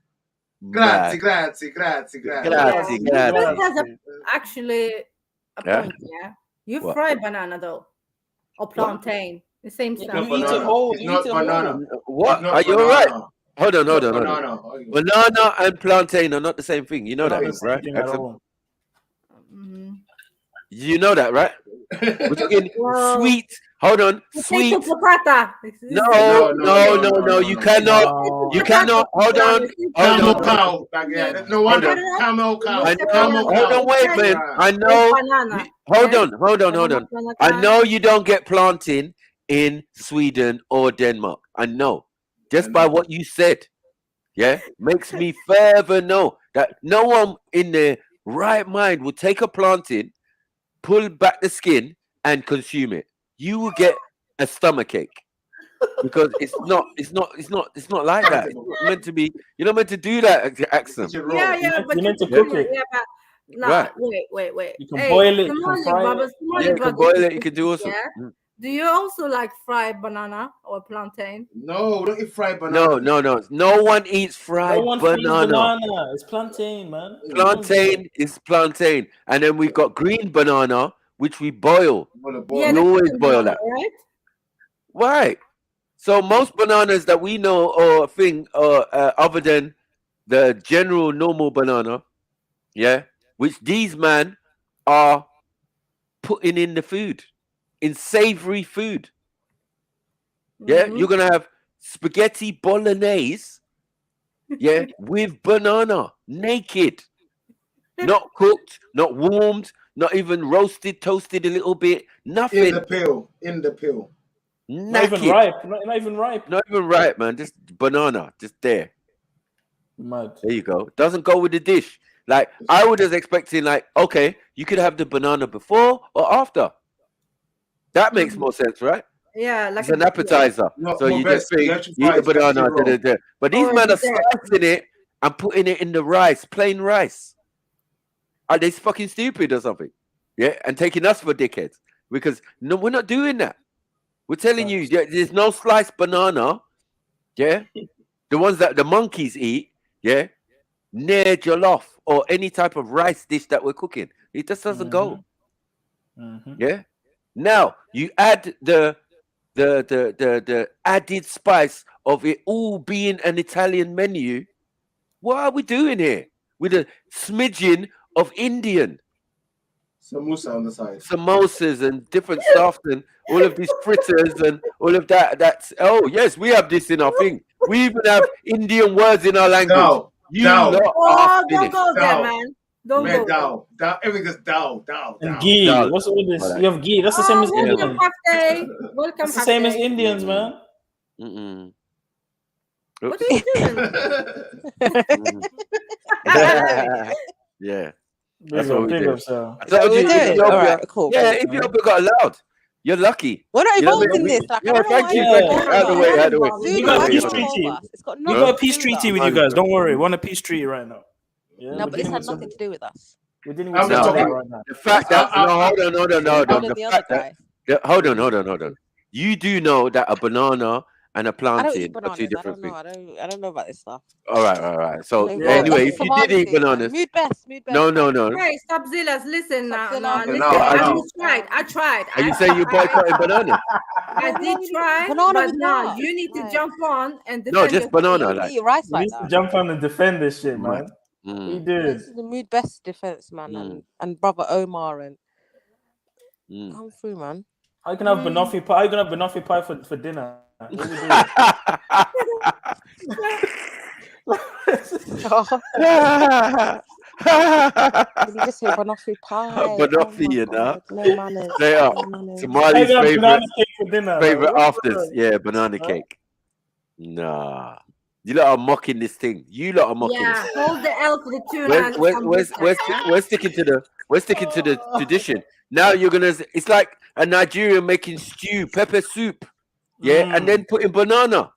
Grazie. Actually a point, yeah. You fry banana though, or plantain, the same stuff. You eat it whole. It's not banana. What? Are you all right? Hold on. Banana and plantain are not the same thing. You know that, right? You know that, right? We're talking sweet. Hold on, sweet. No. You cannot. Hold on. Camel cow. No wonder. Camel cow. Hold on, wait, man. I know. Hold on. I know you don't get planting in Sweden or Denmark. I know. Just by what you said, yeah, makes me further know that no one in their right mind will take a plantain, pull back the skin, and consume it. You will get a stomachache because it's not like that. It's not meant to be. You're not meant to do that, accent. Yeah, but you're meant to cook it. Yeah, but no, Right. Wait. You can boil it. Come You on, can fry Babas, it. come on, You can Babas. boil it. You can do also. Yeah. Do you also like fried banana or plantain? No, don't eat fried banana. No. No one eats fried No one feeds banana. It's plantain, man. Plantain is plantain, and then we've got green banana, which we boil. Yeah, we always boil that. Right? Right. So most bananas that we know or thing, other than the general normal banana, yeah, which these man are putting in the food, in savory food. Yeah, you're gonna have spaghetti bolognese, yeah, with banana, naked, not cooked, not warmed, not even roasted, toasted a little bit, nothing. In the pill. Not even ripe. Not even ripe. Not even ripe, man. Just banana, just there. Mad. There you go. Doesn't go with the dish. Like I would have expected, like, okay, you could have the banana before or after. That makes more sense, right? Yeah, like it's an appetizer. No, so you just think you eat the banana, but these men are slicing it and putting it in the rice, plain rice. Are they fucking stupid or something? Yeah, and taking us for dickheads because no, we're not doing that. We're telling you, there's no sliced banana. Yeah, the ones that the monkeys eat. Yeah, near jollof or any type of rice dish that we're cooking. It just doesn't go. Yeah. Now you add the added spice of it all being an Italian menu. What are we doing here with a smidgen of Indian? Samosa on the side. Samosas and different stuff and all of these fritters and all of that. That's yes, we have this in our thing. We even have Indian words in our language. Don't go there, man. Don't go. Dow. Everything is dow. And ghee. What's all this? You have ghee. That's the same as Indians. Welcome. That's the same as Indians, man. What are you doing? Yeah. That's what we did. Ethiopia, cool. Yeah, Ethiopia got allowed. You're lucky. We're not involved in this. Like, thank you. Out the way. We got a peace treaty. We got a peace treaty with you guys. Don't worry. We're on a peace treaty right now. Yeah, no, but this had nothing to do with us. We're dealing with right now. The fact that hold on. You do know that a banana and a plantain are two different things. I don't know about this stuff. All right. So anyway, if you did eat bananas, mood best. No. Hey, stop Zillas. Listen now. I tried. Are you saying you boycotting bananas? I did try, but no, you need to jump on and defend. No, just banana. Like eat rice like that. Jump on and defend this shit, man. We did. This is the mood best defense, man, and brother Omar and come through, man. How you can have banoffee pie? How you gonna have banoffee pie for dinner? What we doing? Did you just say banoffee pie? Banoffee, you know. No manners. Straight up. Somali's favorite afters. Yeah, banana cake. Nah. You lot are mocking this thing. Yeah, hold the L to the two hands. We're sticking to the tradition. Now you're gonna. It's like a Nigerian making stew, pepper soup, and then putting banana.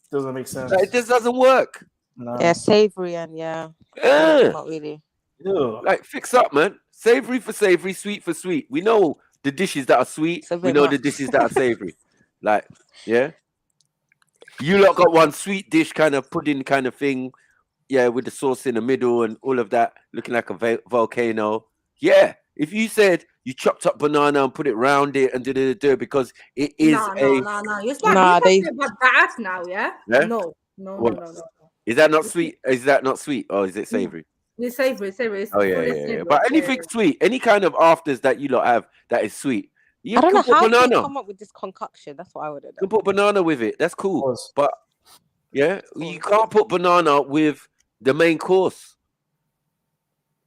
Doesn't make sense. It just doesn't work. No. Yeah, savory and not really. Like fix up, man. Savory for savory, sweet for sweet. We know the dishes that are sweet. We know the dishes that are savory. Like, yeah. You lot got one sweet dish, kind of pudding kind of thing. Yeah, with the sauce in the middle and all of that, looking like a volcano. Yeah. If you said you chopped up banana and put it round it and do because it is No. You start talking about that now, yeah? Yeah? No. Is that not sweet? Is that not sweet or is it savory? It's savory. It's Oh yeah. But anything sweet, any kind of afters that you lot have that is sweet. You I don't know can put how banana. you come up with this concoction. That's what I would have You done. can put banana with it. That's cool. But yeah, you can't put banana with the main course.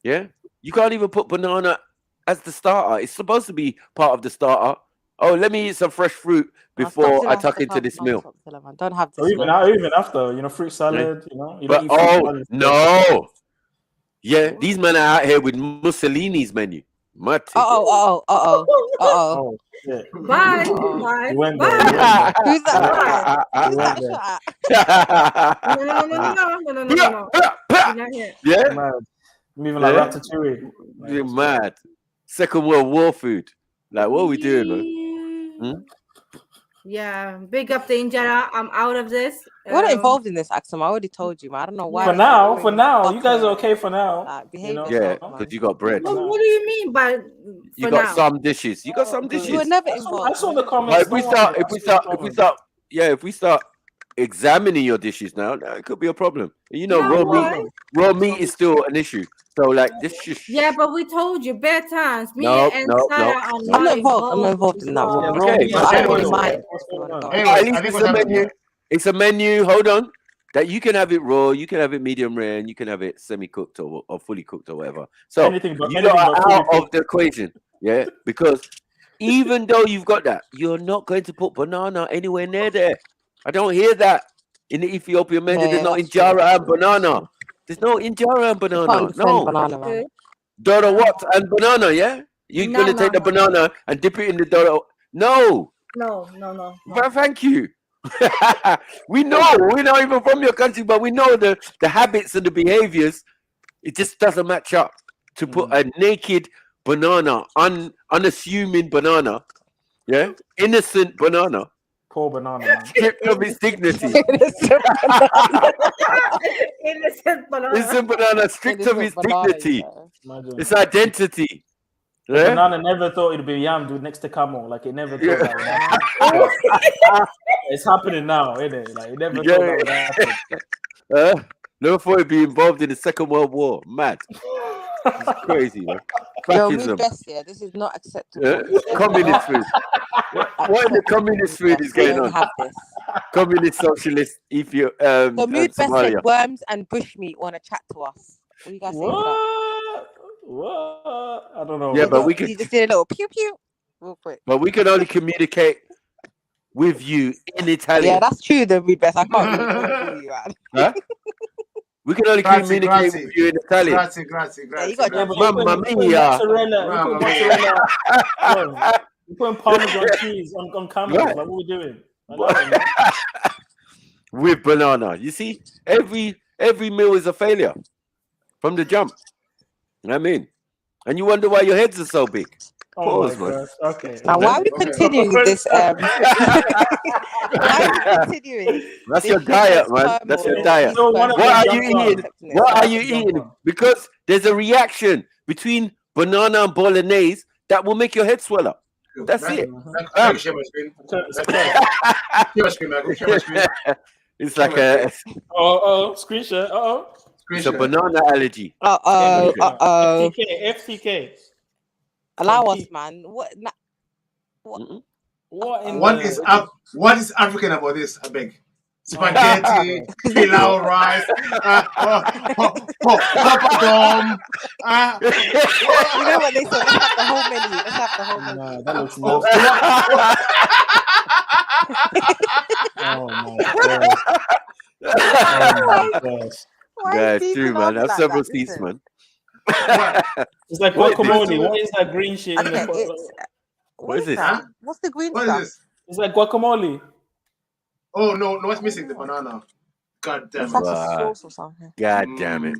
Yeah, you can't even put banana as the starter. It's supposed to be part of the starter. Oh, let me eat some fresh fruit before I tuck into this meal. Don't have this. Or even after, fruit salad, you But don't eat fruit salad. no. Yeah, these men are out here with Mussolini's menu. Oh. Yeah. Bye. Who's that? No. Yeah. Mad. I'm even like ratatouille. You're mad. Second World War food. Like, what are we doing, man? Yeah, big up to Injera. I'm out of this. We're not involved in this, Axel. I already told you, man. I don't know why. For now, you guys are okay for now. Behave Yeah, because you got bread. What do you mean by You got some dishes. You got some dishes. You were never involved. I saw the comments. If we start examining your dishes now, it could be a problem. You know, raw meat is still an issue. So like this shish. Yeah, but we told you bare times. Me No. and Sarah are I'm not involved in that. Okay. At least it's a menu. Hold on. That you can have it raw, you can have it medium rare, and you can have it semi-cooked or fully cooked or whatever. So you are out of the equation, yeah? Because even though you've got that, you're not going to put banana anywhere near there. I don't hear that in the Ethiopian menu. There's no injera and banana. There's no injera and banana. No. Doro what and banana, yeah? You're going to take the banana and dip it in the Doro. No. No. But thank you. We're not even from your country, but we know the habits and the behaviors. It just doesn't match up to put a naked banana, unassuming banana, yeah, innocent banana, poor banana, stripped of its dignity. Innocent banana, stripped of its dignity, its identity. The banana never thought it'd be yam, dude, next to camel. Like it never thought that. It's happening now, isn't it? Like it never thought that would happen. Never thought it'd be involved in the Second World War. Mad. It's crazy, man. Yo, me best, yeah. This is not acceptable. Communist food. What in the communist food is going on? Have this. Communist, socialist, The mood best said worms and bushmeat want to chat to us. What do you guys say to that? What? I don't know. Yeah, but we can. You just did a little pew pew, real quick. But we can only communicate with you in Italian. Yeah, that's true. The mood best. I can't really you, man. Huh? We can only communicate with you in Italian. Grazie. Yeah, you got Mamma mia. We're putting Parmesan cheese on camera. Right. Like, what are we doing? With banana. You see, every meal is a failure from the jump. I mean, and you wonder why your heads are so big. Pause, man. Okay. Now, why are we continuing this? Why are we continuing? That's your diet, man. That's your diet. What are you eating? What are you eating? Because there's a reaction between banana and bolognese that will make your head swell up. That's it. It's like a. Screenshot. It's a banana allergy. F.T.K. Allow us, man. What is African about this? I beg. Spaghetti, pilau rice, papadom. You know what they said? Let's have the whole menu. Let's have the whole menu. Nah, that looks nasty. Oh my gosh. Yeah, it's true, man. I have several seats, man. It's like guacamole. What is that green shit? What is this? What's the green What stuff? is this? It's like guacamole. Oh no, it's missing the banana. God damn It's it. like a sauce or something. God damn it.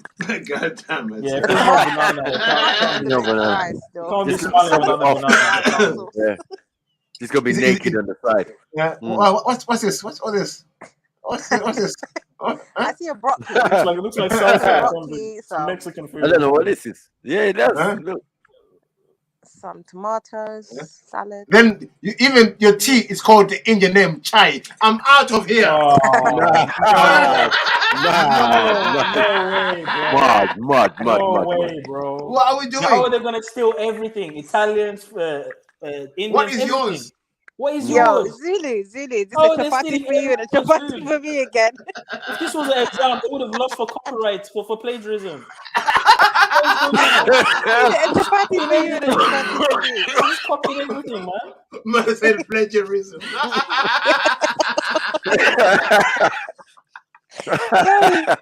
God damn it. Yeah, if there's no banana, it can't No be. banana. You can't be Just smiling without the off. banana. Yeah. She's gonna be Is it- naked on the side. Yeah. Mm. What's this? What's all this? What's this? I see a broccoli. It looks like salsa or something. Some some Mexican food. I don't know what this is. Yeah, it does. Huh? Look. some tomatoes, salad. Then even your tea is called in your name, chai. I'm out of here. Oh, No way, bro. Mud. No way, bro. What are we doing? How are they gonna steal everything? Italians, Indians, What is everything. yours? What is Yo, yours? Zulu, this is How a are they chapati stealing for you and a everyone's chapati food? for me again. If this was an exam, they would have lost for copyright for plagiarism. A chapati for you and a chapati for me. They just copied everything, man. Man said plagiarism. Yo,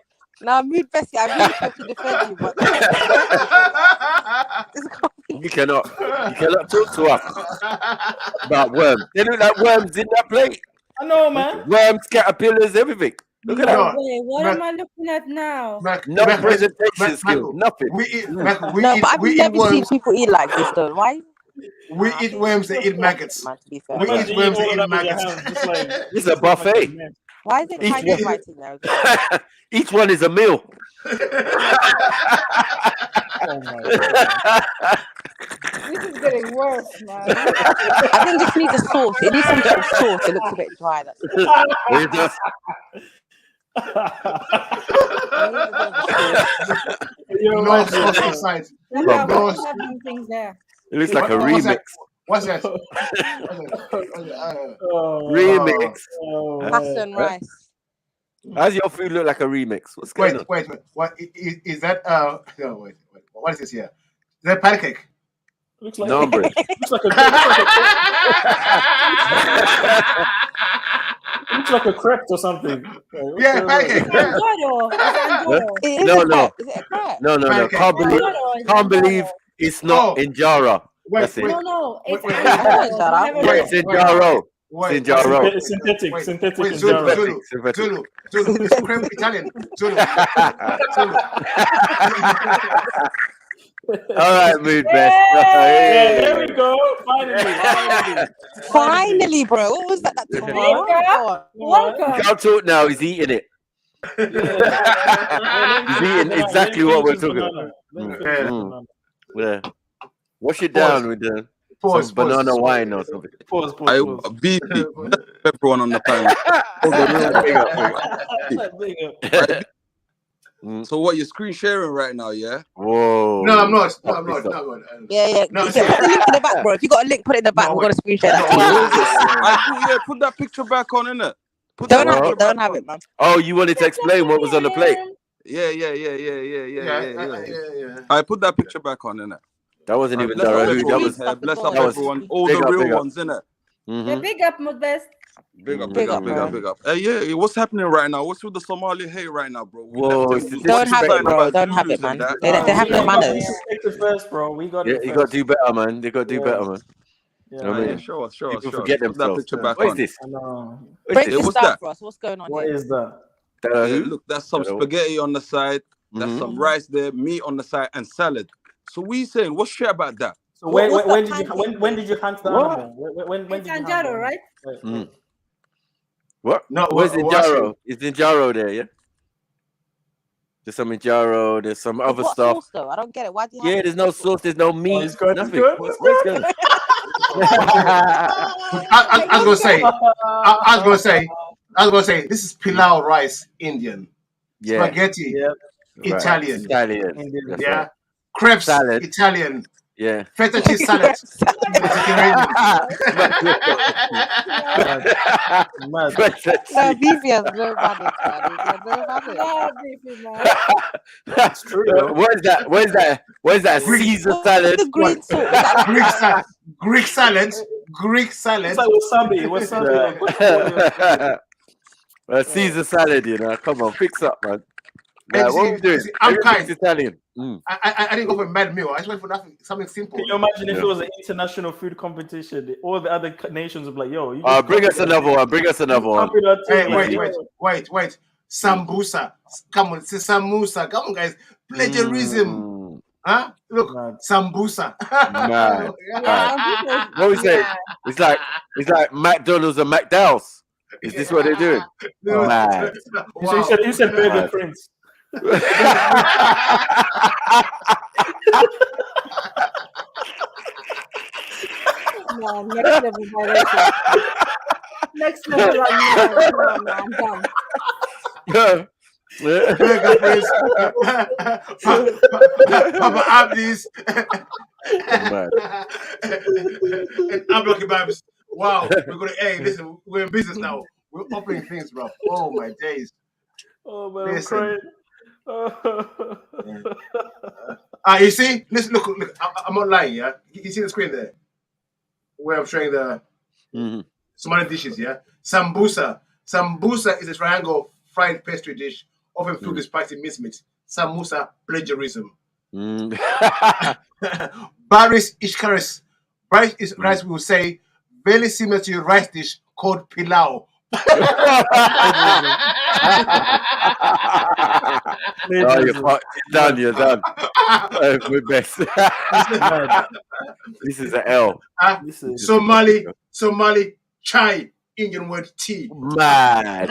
now mood Bessie, I really tried to defend you, but You cannot talk to us about worms. They look like worms in that plate. I know, man. Worms, caterpillars, everything. Look at No that. way. What am I looking at now? No presentation skills. Nothing. We eat but I've never seen people eat like this though. Why? We eat worms, they eat maggots. Man, to be fair. We eat worms, they eat maggots. This is a buffet. Why is it Chinese writing there? Each one is a meal. Oh my God. This is getting worse, man. I think this needs a sauce. It needs some sort of sauce. It looks a bit dry. That's It does. No sauce inside. Look No how sauce. much having things there. It looks like a What's that? remix. What's that? Remix. pasta and rice. How's your food look like a remix? What's going on? Wait. What is that? No, wait. What is this here? Is that pancake? Looks like No, bread. looks like a crepe or something. Yeah, pancake. No. Is it a crepe? No. Can't believe it's not injera. That's it. No. It's It's injera. It's injera. Synthetic Wait, injera. Zulu. It's crepe Italian. Zulu. All right, mood best. Yeah, there we go. Finally, bro. What was that? Welcome. Can't talk now. He's eating it. He's eating exactly what we're talking about. Yeah. Wash it down with some banana wine or something. Pause. Everyone on the panel. So what, you're screen sharing right now, yeah? Whoa. No, I'm not. Yeah. No, Put the link in the back, bro. If you got a link, put it in the back. We're gonna screen share that. Put that picture back on, innit? Don't have it, man. Oh, you wanted to explain what was on the plate? Yeah. I put that picture back on, innit? That wasn't even bless up Dara. bless up everyone. All the real ones, innit? Yeah, big up, Modest. Big up. Yeah, what's happening right now? What's with the Somali hate right now, bro? Whoa, don't have it, bro. Don't have it, man. They have no manners. First, bro. We got it. You got to do better, man. They got to do better, man. Yeah, you know what I mean? Sure. People forget themselves. What is this? Break this What's down that? for us. What's going on What here? is that? Look, that's some spaghetti on the side. That's some rice there, meat on the side, and salad. So we saying, what's shit about that? So when did you hunt the animal? When did you hunt Anjaro, right? What? No, where's Injaro? Is Injaro there? Yeah. There's some Injaro. There's some other what stuff. Sauce, though? I don't get it. Why do you? Yeah, there's no sauce. There's no meat. Nothing. What's going on? I was gonna say, this is pilau rice, Indian. Yeah. Spaghetti, Italian. Right. Italian. Yeah. Right. Crepes, Salad. Italian. Yeah. Feta cheese salad. Vivian's no manners, man. That's true. Where's that? Caesar salad. The green sauce. Greek salad. It's like wasabi. Caesar salad, you know. Come on, fix up, man. What are we doing? I'm kind. Italian. I didn't go for a mad meal. I just went for something simple. Can you imagine if it was an international food competition? All the other nations would be like, "Yo, you bring us another one. Bring us another one. Hey, wait. Sambusa. Come on, say samosa. Come on, guys. Plagiarism. Huh? Look, sambusa. Mad. What we say? It's like McDonald's and McDowell's. Is this what they're doing? Mad. You said Burger Prince. No, next level violation. Next level, no, I'm done. Burger Prince, Papa Abdi's, and I'm Lucky Babs. Wow, we're gonna. Hey, listen, we're in business now. We're opening things, bro. Oh my days. Oh man, I'm crying. You see? Listen, look. I'm not lying. Yeah, you see the screen there, where I'm showing the Somali dishes. Yeah, sambusa. Sambusa is a triangle fried pastry dish, often filled with spicy mincemeat. Samosa, plagiarism. Baris ishkaris. Baris is rice, we will say, very similar to your rice dish called pilau. You're done. We're best. This is an L. Somali, chai, Indian word tea. Mad.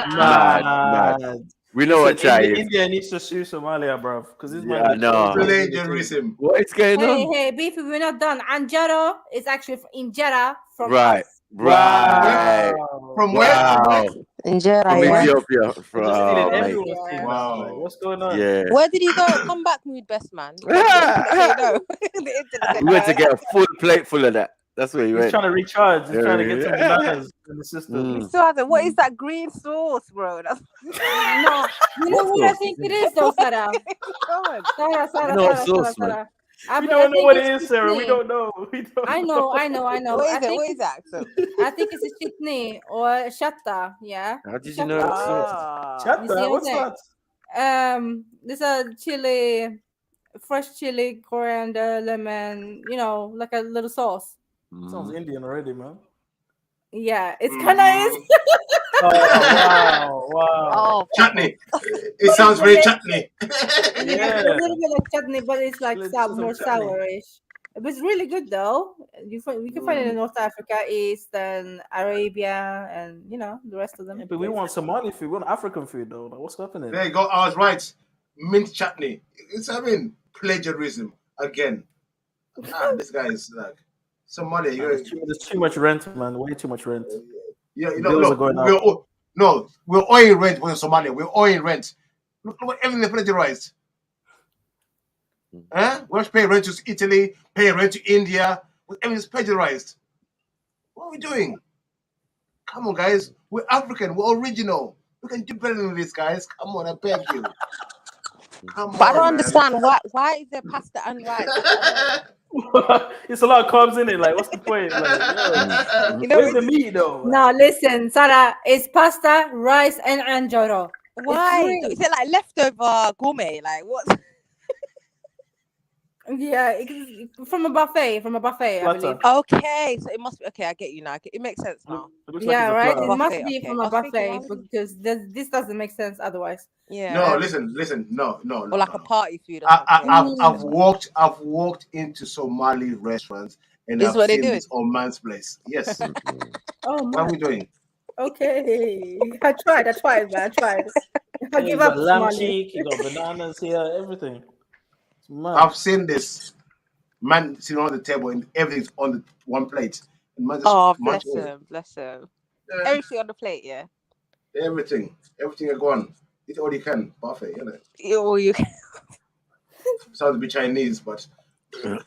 We know what chai is. India needs to sue Somalia, bro. Because this plagiarism. What is going on? Hey, Beefy, we're not done. Anjaro is actually injera from right. us. Right. From where? Injera. From Ethiopia. Wow. Like, what's going on? Yeah. Where did he go? Come back, mood best man. We went to get a full plate full of that. That's where he went. He's trying to recharge. He's trying to get some bananas in the system. He still hasn't. What is that green sauce, bro? No, you know what I think it is, though, Sarah. Sarah. We don't know what it is, Sarah. We don't know. I know. What is that? I think it's a chutney or shatta. Yeah. How did you know that's shatta? What's that? There's a chili, fresh chili, coriander, lemon. You know, like a little sauce. Sounds Indian already, man. Yeah, it's kind of is. Wow. Chutney. It sounds very chutney. Yeah. A little bit like chutney, but it's like more sourish. It was really good though. We can find it in North Africa, East and Arabia, and the rest of them. Yeah, but we want Somali food. We want African food though. Like, what's happening? There you go. I was right. Mint chutney. It's plagiarism again. This guy is like Somali. There's too much rent, man. Way too much rent. Yeah, we're owing rent for Somalia. We're owing rent. Look what everything plagiarized. We're paying rent to Italy, paying rent to India. Everything's plagiarized. What are we doing? Come on, guys. We're African. We're original. We can do better than this, guys. Come on, I beg you. But I don't understand why is there pasta and rice? It's a lot of carbs in it. Like, what's the point? Like, where's the meat though? No, listen, Sarah, it's pasta, rice, and anjaro. Why? Is it like leftover gourmet? Like what? Yeah, from a buffet. I believe. Okay, so it must be okay. I get you now. It makes sense now. Yeah, right. It must be from a buffet because this doesn't make sense otherwise. Yeah. No, listen. No. Or like a party food. I've walked into Somali restaurants and I've seen this old man's place. Yes. Oh, what are we doing? Okay, I tried, man. I give up. Lamb cheek. You got bananas here. Everything. I've seen this man sitting on the table and everything's on the one plate. And man bless him. Everything on the plate, yeah. Everything are gone. Eat all you can, buffet, isn't it? Eat all you can. Sounds to be Chinese, but. So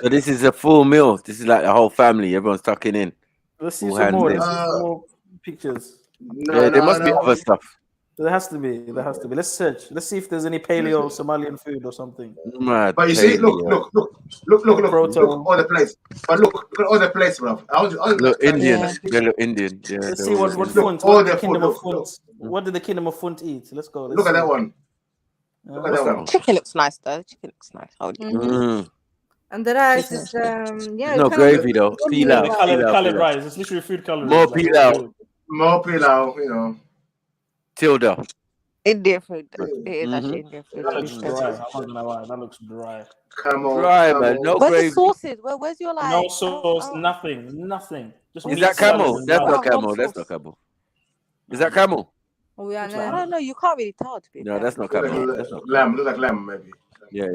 this is a full meal. This is like the whole family. Everyone's tucking in. Let's see some more pictures. There must be other stuff. There has to be. Let's search. Let's see if there's any paleo Somalian food or something. But you see, look all the plates. But look at all the plates, bro. Look Indian. They look Indian. Yeah, let's see what Funt. What did the Kingdom of Funt eat? Let's go. Look at that one. Look at that one. Chicken looks nice though. And the rice is no gravy though. Colored rice. It's literally food coloring. More pilau. More pilau, Tilda. Indian food. It is actually Indian food. That looks dry. I'm not gonna lie. That looks dry. Come on, Dry, come man. on. No Where's the gravy. sauces? Where's your like? No sauce, nothing. Just Is meat, that salad, camel? and That's rice. not camel. That's not camel. Is that camel? Oh, yeah, Looks I like don't know. You can't really tell to be No, fair. that's not Look camel. like That's not lamb. Look like lamb, maybe. Yeah.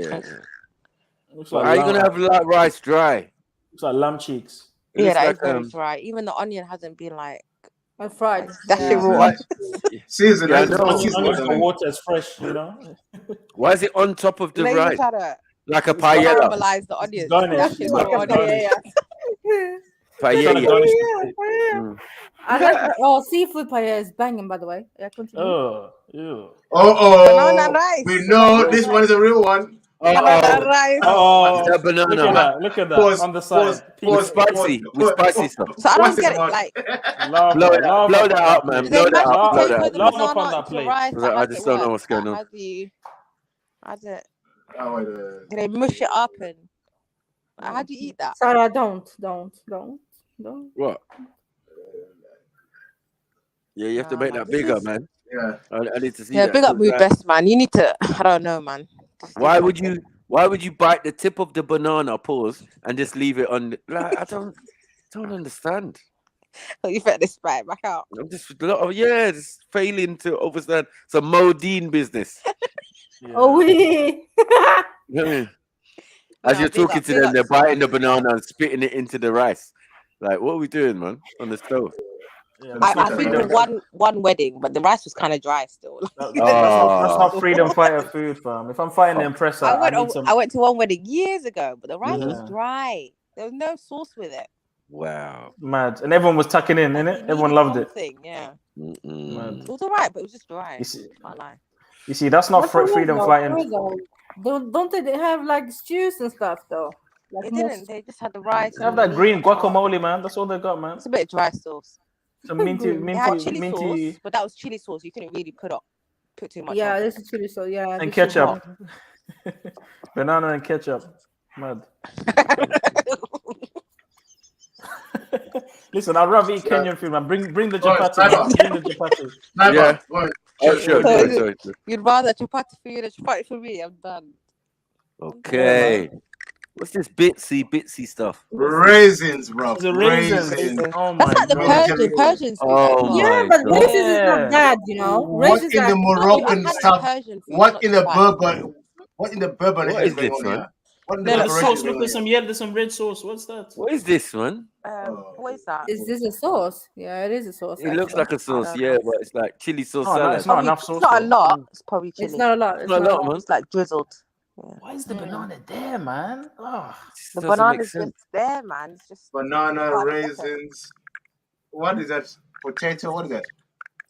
Looks Well, like how you gonna lamb. have like rice dry? Looks like lamb cheeks. It Yeah, looks that like is very dry. Even the onion hasn't been like fried. that shit raw. Right. Season. Yeah, I Let's know. season. Onions the water is fresh, you know. Why is it on top of the No, even rice? try to Like a It's garnish. paella. caramelize the onions. Garnish. That shit's It's raw like a onions. garnish. Paella. Trying to garnish the Yeah, steak. yeah. I like seafood paella is banging, by the way. Yeah, continue. Oh, ew. Banana rice. We know this one is a real one. Banana rice. Is that banana? Look at that. Look at that. Pause, On the side. With spicy stuff. So I What's don't this get it. one? Like, Blow that up, man. do Blow they that mash up. Blow that potatoes up. and banana into rice? Like, I how does just it don't know work? what's going on. How do it? Oh, wait, Do they mush it up and how do you eat that? Sarah, don't. What? Yeah, you have to make that bigger, man. Yeah. I need to see Yeah, that. big up Mood Best, man. You need to. I don't know, man. Why would you bite the tip of the banana, pause, and just leave it on? Like, I don't understand. You better spit it back out. I'm just just failing to understand. Some Modine business. Oh, we. You know what I mean? As you're talking to them, they're biting the banana and spitting it into the rice. Like, what are we doing, man? On the stove. Yeah, I've been to one wedding, but the rice was kind of dry still. That's not freedom fighter food, fam. If I'm fighting the impressor, I need some. I went to one wedding years ago, but the rice was dry. There was no sauce with it. Wow. Mad. And everyone was tucking in, innit? Everyone loved it. Yeah. Mad. It was alright, but it was just dry. You see, that's not What's the freedom word, fighting. though? Don't they have like stews and stuff though? Like They didn't. They just had the rice. They have that green guacamole, man. That's all they got, man. It's a bit of dry sauce. Some minty, They had chili minty, sauce, but that was chili sauce. You couldn't really put too much. Yeah, on. this is chili sauce. Yeah, and this is ketchup. Banana and ketchup. Mad. Listen, I'd rather eat Kenyan food, man. Bring the chapati. Bring the chapati. Yeah. Oh, sure. Sorry. You'd rather chapati for you than chapati for me. I'm done. Okay. What's this bitsy stuff? Raisins, bro. The raisins. Oh my That's like the Persians. Oh yeah, but raisins is not bad, you know. What Raisins in the are- Moroccan stuff? What in the Bourbon? What is is going this, on man? here? What in No, the the sauce. preparation Look, going there's some yellow, there's some red sauce. What's that? What is this, man? What is that? Is this a sauce? Yeah, it is a sauce. It looks actually. like a sauce, yeah, but it's like chili sauce No, salad. it's not enough sauce. It's not a though. lot. It's probably chili. It's not a lot. It's not a lot, man. It's like drizzled. Why is the banana there, man? Oh. The Doesn't banana's make just sense. there, man. It's just Banana, raisins. What is that? Potato? What is that?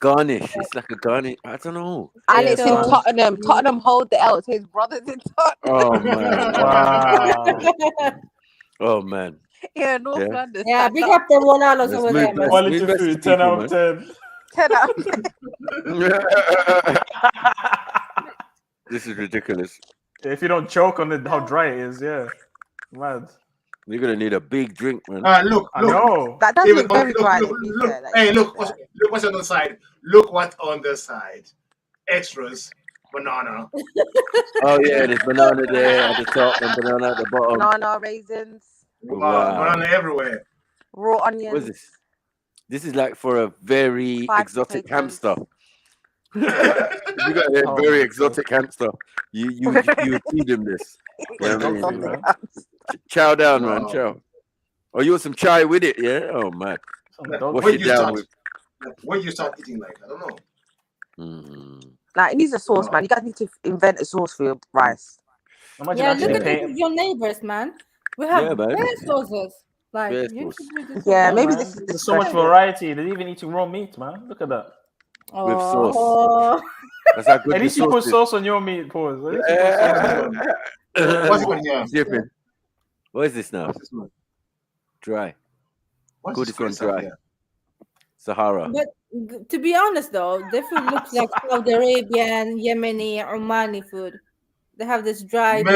Garnish. It's like a garnish. I don't know. and Yeah, it's in so- Tottenham. Tottenham hold the L to his brothers in Tottenham. Oh man. Wow. Oh man. Yeah, North Yeah. London. Yeah, big up the Walalos Let's over move there, back. man. Quality Move back to food, 10 people, out of 10. 10 out of 10. This is ridiculous. If you don't choke on it, how dry it is, yeah. Mad. You're gonna need a big drink, man. Look, I look. know. That does Even- look very dry. look, to be look. fair, like, Hey, look what's on the side. Look what's on the side. Extras. Banana. Oh yeah, there's banana there at the top and banana at the bottom. banana, raisins, Wow. Banana everywhere. raw onions. What is this? This is like for a very 5 exotic potatoes. hamster. You got a Oh, very my exotic hamster. You feed him this. You know what I mean? man. Chow down, man. Wow. Chow. Oh, you want some chai with it? Yeah. Oh man. Some dog Wash When it you down start, with. when you start eating, like, I don't know. Like, it needs a sauce, man. You guys need to invent a sauce for your rice. Imagine Yeah, actually look at paying. your neighbors, man. We have Yeah, man. bear sauces. Like, Bear you sauce. should do this. Yeah, Yeah, maybe man. this is the There's so much special. variety. They're even eating raw meat, man. Look at that. With sauce. Oh, That's how good At the least you put sauce is. sauce on your meat, pause. At least you put sauce on your meat. What's it on here? It's different. What is this now? What's this one? Dry. What's Good, this this one stuff dry. here? Sahara. but to be honest, though, the food looks like Saudi Arabian, Yemeni, Omani food. They have this dry meat.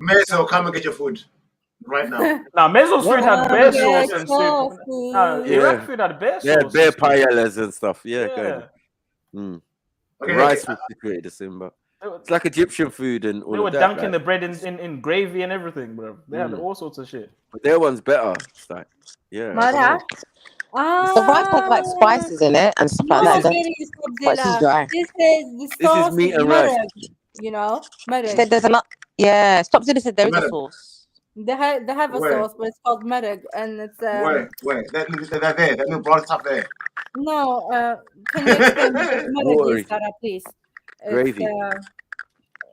Meso, come and get your food right now. Now, Mezo's food had bear Yeah, sauce and so soup. food. Nah, Yeah. Iraq food had bear sauce. Yeah, and bear stuff. paellas and stuff. Yeah, Yeah. kind of. Okay, rice was secreted to Simba. It's like Egyptian food and all They of were that. dunking the bread in gravy and everything, bro. They had all sorts of shit. But their one's better. It's like, yeah. Mara? The rice has like spices in it and stuff like No, that. getting But it's just Godzilla. dry. The This is sauce meat is and rice. marag, you know, marag. Said there's a yeah. Stop Zilla said there is a sauce. They have a sauce, but it's called marag, and it's Wait. They're there. That little brown stuff there. No, can you explain what marag Watery. is, Sarah, please? Gravy.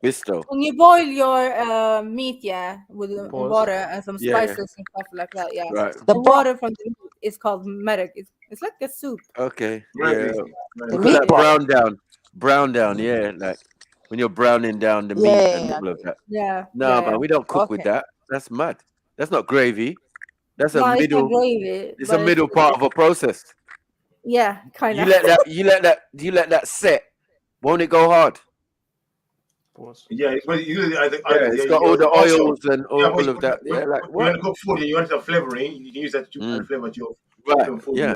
Bisto. When you boil your meat, with water and some spices and stuff like that, Right. The water from the meat is called marag. It's like a soup. Okay. Gravy. Yeah. We call that brown down. Brown down, yeah. Like when you're browning down the meat and all of that. Yeah. No, man, we don't cook with that. That's mad. That's not gravy. That's No, a it's middle. not gravy, It's but a middle part of a process. Yeah, kind You of. let that set. Won't it go hard? Yeah, but It's got all the oils and all of that. Yeah, like when what? you cook food, you want some flavoring. You can use that to add flavor to your Right. food. Yeah.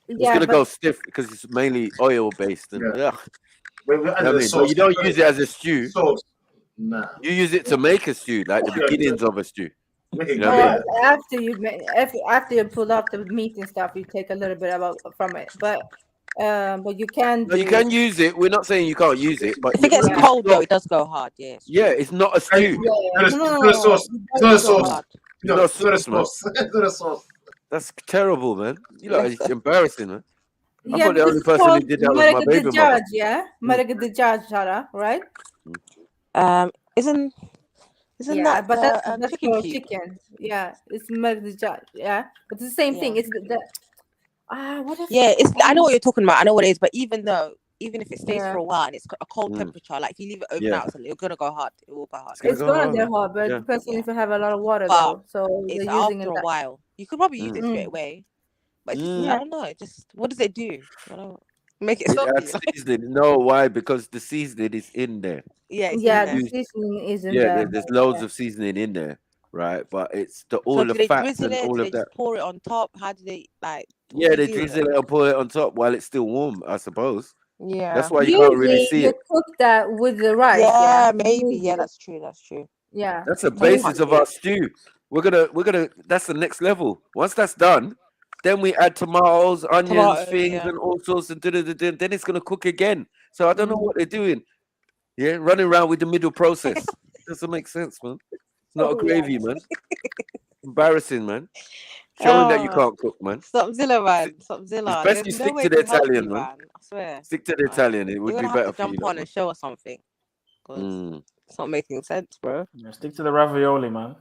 It's gonna go stiff because it's mainly oil based. And, But we add the But sauce. you don't use it as a stew. Sauce. Nah. You use it to make a stew, like the beginnings of a stew. You know what I mean? After you pull off the meat and stuff, you take a little bit from it, but you can. No, you can use it. We're not saying you can't use it, but If it gets cold though, it does go hard. Yeah. Yeah, it's not a stew. It's not a sauce. It's not a sauce. No, it's not a It's not a sauce. That's terrible, man. You know, it's embarrassing, man. I Yeah, thought the only person who did that was my baby mother. Marag the judge, Sarah, right? Isn't that but the, that's chicken for cube? chicken. Yeah, it's marag the judge. Yeah, but it's the same thing. It's what is Yeah, it's. I know what you're talking about. I know what it is. But even if it stays Yeah. for a while and it's a cold temperature, like if you leave it overnight or something, it's gonna go hard. It will go hard. It's gonna get hot, but it depends on if you have a lot of water But though. So it's they're using after it a while. You could probably use it straight Mm. away. But just, I don't know. Just what does it do? I don't make it It salty. adds seasoning. No, why? Because the seasoning is in there. Yeah, it's Yeah, in the there. seasoning is in Yeah, there. there's loads of seasoning in there, right? But it's all So the do they fats drizzle and it? all Do they of that. just pour it on top? How do they like? what Yeah, do they do with drizzle it and pour it on top while it's still warm, I suppose. Yeah. That's why you can't really Usually see you it. cook that with the rice. Yeah, maybe. Usually. Yeah, that's true. That's true. Yeah. That's the But you basis can't of see our it. stew. We're gonna that's the next level. Once that's done, then we add tomatoes, onions, Tomatoes, things, yeah. and all sorts, and then it's gonna cook again. So I don't know Mm. what they're doing. Yeah, running around with the middle process. Doesn't make sense, man. It's not a gravy, man. Embarrassing, man. Showing that you Oh, can't cook, man. stop Zilla, man. Stop It's Zilla. best There's you no stick way to to the help Italian, you, man. man. I swear. Stick to the Italian. It would You're be gonna have better to for you. jump lot, on man. a show or something. 'Cause it's not making sense, bro. Yeah, stick to the ravioli, man.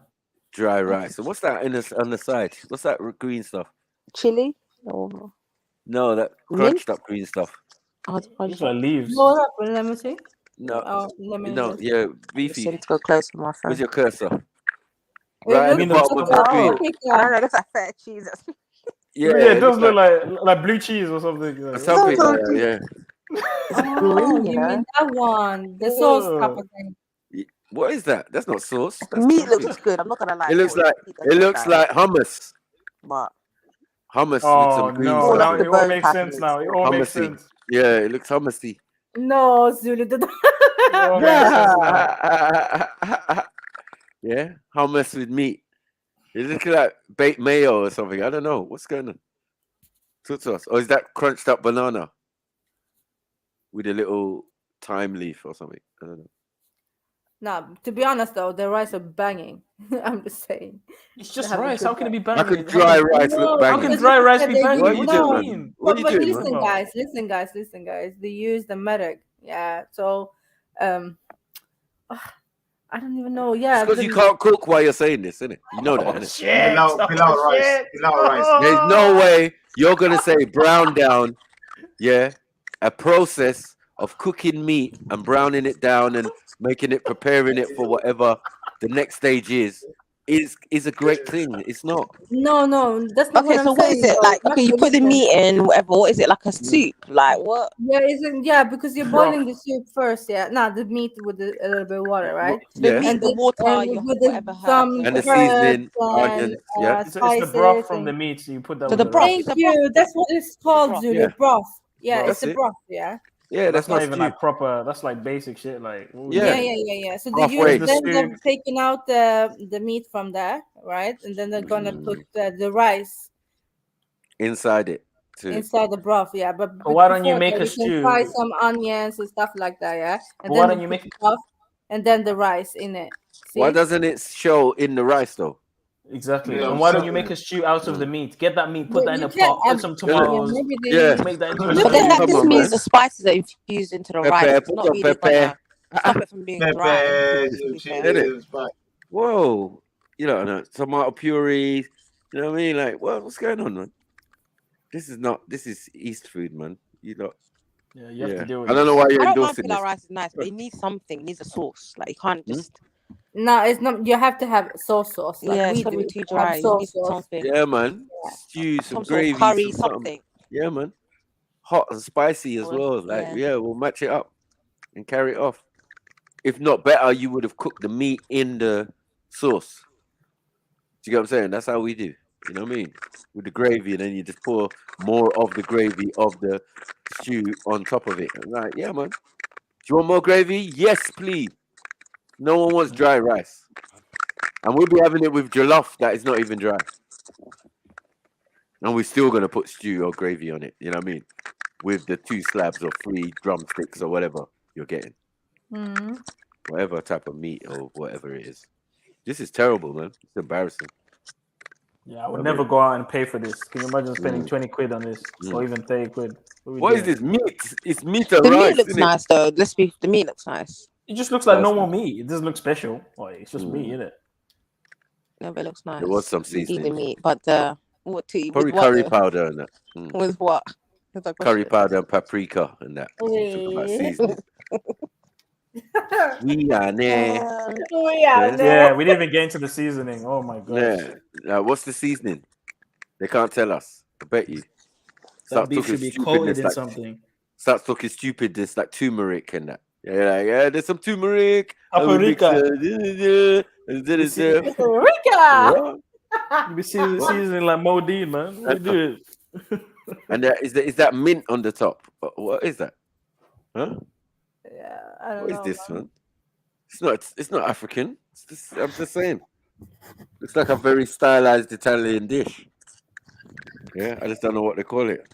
Dry rice. So what's that on the side? What's that green stuff? Chili? Or No, that mint? crunched up green stuff. Oh, it's These are leaves. What happened? Let me see. No, Let me no, just. yeah, Listen, beefy. to go close with my phone. Where's your cursor? It Right at the looks bottom of like the screen. I don't know. That's like feta cheese. Yeah, Yeah, it it does looks look like blue cheese or something. or something like that, yeah. It's Oh, green, you you know. mean that one? The sauce type Oh. of thing. What is that? That's not sauce. That's Meat something. looks good. I'm not gonna lie. It looks for you. like Meat does it look looks nice. like hummus. But Hummus with Oh some green no! All stuff Now in it it. all bone makes sense. Now it all makes Hummusy. sense. Yeah, it looks hummusy. No, Zulu. It all makes sense now. Yeah, hummus with meat. It looks like baked mayo or something. I don't know what's going on. Talk to us. Or is that crunched up banana with a little thyme leaf or something? I don't know. No, to be honest though, the rice are banging. I'm just saying. It's They just have a rice. good How can it be rice. How banging? can dry rice No, look How banging? can because dry look rice at be they banging? What are use you What do you doing, no. man? mean? What are you But doing, listen, man? guys, listen, guys. They use the medic. Yeah. So, I don't even know. It's Yeah, because you can't cook while you're saying this, isn't it? You know that, Oh innit? shit! Pilau Oh rice. shit! Pilau rice. There's no way you're gonna say brown down, yeah, a process of cooking meat and browning it down and making it, preparing it for whatever the next stage is a great thing. It's not. No, that's not Okay, what so I'm what is saying it though. like? Okay, you put the Listen. meat in, whatever. What is it like a soup? Like what? Yeah, because you're Broth. boiling the soup first. Yeah, the meat with a little bit of water, right? So the Yeah. meat, And the water, and your with whatever herbs some and And the stuff. seasoning, herbs and onions, yeah. It's the spices broth from the and meat. So you put that So with the the broth rice. is a thank broth. you. That's what it's called, broth. Zulu. Yeah. Broth. Yeah, Broth. it's That's a it. broth. Yeah. Yeah, that's not not even stew. like proper. That's like basic shit. Like Yeah. So they use then they're taking out the meat from there, right? And then they're gonna put the rice inside it too. Inside the broth, yeah. But why don't you before make that, a you can stew? fry some onions and stuff like that, yeah. And Why then don't you put make the broth and then the rice in it. See? Why doesn't it show in the rice though? Exactly. And why don't you make a stew out of the meat? Get that meat, put that in a pot, put some tomatoes, make that into a But then that stew. just means the spices are infused into the rice. It's not really gonna stop it from being dry. Whoa, you know, tomato puree. You know what I mean? Like, what's going on, man? This is East food, man. You know. Yeah, you have to deal with I don't know why you're I don't mind endorsing pilau this. rice is nice, but it needs something. It needs a sauce. Like you can't just. No, it's not. You have to have sauce. Like Yeah, we it's gonna be do. too dry. You need something. Yeah, man. Stew, some sort of gravy, curry, some something. Yeah, man. Hot and spicy as well. Like, we'll match it up and carry it off. If not better, you would have cooked the meat in the sauce. Do you get what I'm saying? That's how we do. You know what I mean? With the gravy, and then you just pour more of the gravy of the stew on top of it. Right? Yeah, man. Do you want more gravy? Yes, please. No one wants dry rice. And we'll be having it with jollof that is not even dry. And we're still going to put stew or gravy on it. You know what I mean? With the 2 slabs or 3 drumsticks or whatever you're getting. Mm-hmm. Whatever type of meat or whatever it is. This is terrible, man. It's embarrassing. Yeah, I would never go out and pay for this. Can you imagine spending 20 quid on this? Or even 30 quid? What is this? Meat? It's meat and The rice. meat looks nice though. The meat looks nice. It just looks like normal meat. It doesn't look special. Like, it's just meat, isn't it? No, but it looks nice. There was some Eat seasoning. the meat, but what to eat? Probably with curry what, powder and that. With what? Curry powder and paprika and that. About seasoning. Yeah, we didn't even get into the seasoning. Oh my god. Yeah. What's the seasoning? They can't tell us. I bet you. That beef should be coated in something. Starts talking stupid. There's like turmeric and that. Yeah, there's some turmeric. Paprika. Paprika. You be seasoning like Modine, man. What do it? And is that mint on the top? What is that? Huh? Yeah, I don't What know. is this, man? It's not African. I'm just saying. Looks like a very stylized Italian dish. Yeah, I just don't know what they call it.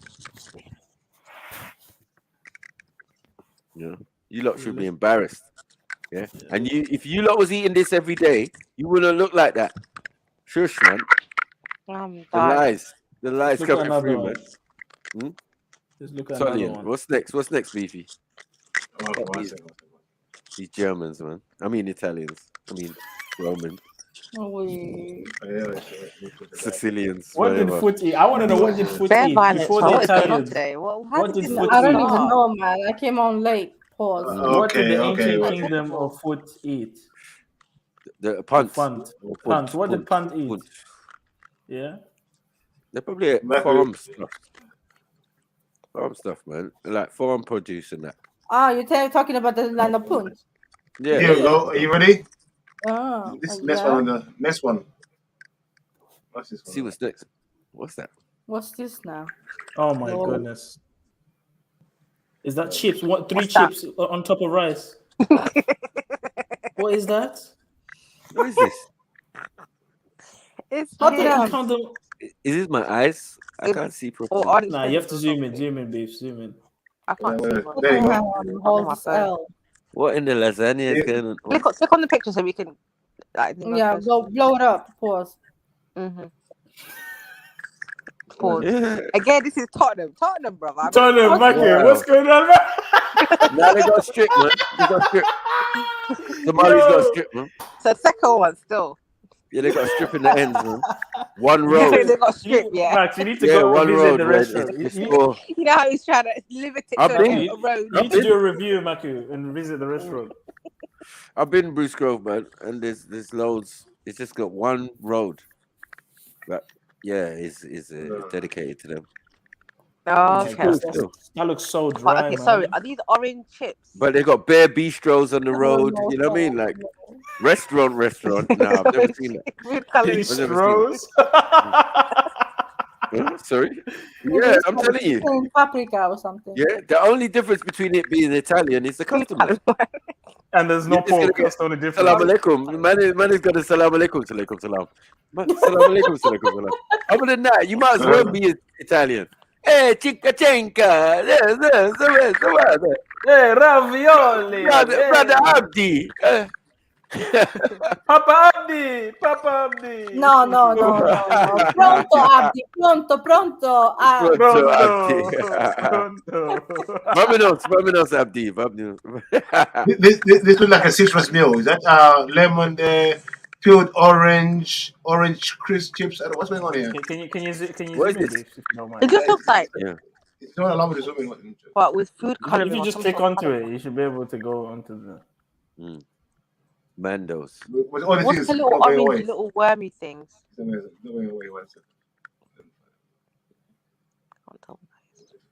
Yeah, you lot should be embarrassed. Yeah, and if you lot was eating this every day, you wouldn't look like that. Shush, man. The lies coming through, man. Just look at Solian, what's next, Beefy? These Germans, man. I mean Italians. I mean Romans. Sicilians. What did Foot eat? I want to know what did Foot eat before the Italians. What did Foot I don't even know, man. I came on late. Pause. What did the ancient kingdom of Foot eat? The punt. What did punt eat? Yeah. They're probably farm stuff. Farm stuff, man. Like farm produce and that. You're talking about the land of punt. Yeah. Here we go. Are you ready? Oh, this next one. The next one. What's this one? See what's next. What's that? What's this now? Oh my goodness. Is that chips? What? 3 chips on top of rice? What is that? What is this? It's Is this my eyes? I can't see properly. Nah, you have to zoom in, beef. Zoom in. I can't see. There you go. What in the lasagna is going on? Click on the picture so we can. Blow it up. Pause. Pause. Again, this is Tottenham, brother. Tottenham, Mikey, what's going on, man? Now they got stripped, man. They got stripped. Somebody's got stripped, man. So second one still. Yeah, they got strip in the ends, man. One road. They got strip, yeah. Max, you need to go one visit road, the restaurant. You know how he's trying to limit it to a road. You need to do a review, Maku, and visit the restaurant. I've been in Bruce Grove, man, and there's loads. It's just got one road. But yeah, is dedicated to them. Oh, okay. That looks so dry. Okay, sorry. Are these orange chips? But they got bare bistros on the road. You know what I mean? Like restaurant. No, I've never seen that. Bistros? Sorry. Yeah, I'm telling you. Paprika or something. Yeah, the only difference between it being Italian is the customers. And there's no pork. That's the only difference. Salam alaikum. Man is gonna salam alaikum. Alaikum salam. Salam alaikum. Alaikum salam. Other than that, you might as well be Italian. Hey, chica chenka. Hey, ravioli. Brother Abdi. Papa Abdi. No. Pronto, Abdi. Pronto. Vámonos, Abdi. This looks like a citrus meal. Is that lemon, peeled orange crisp chips? I don't know what's going on here. Can you zoom in, if you don't mind? It just looks like. Yeah. It's not allowed to zoom in. But with food coloring, if you just click onto it, you should be able to go onto the. Mandos. What's the little orange, little wormy things?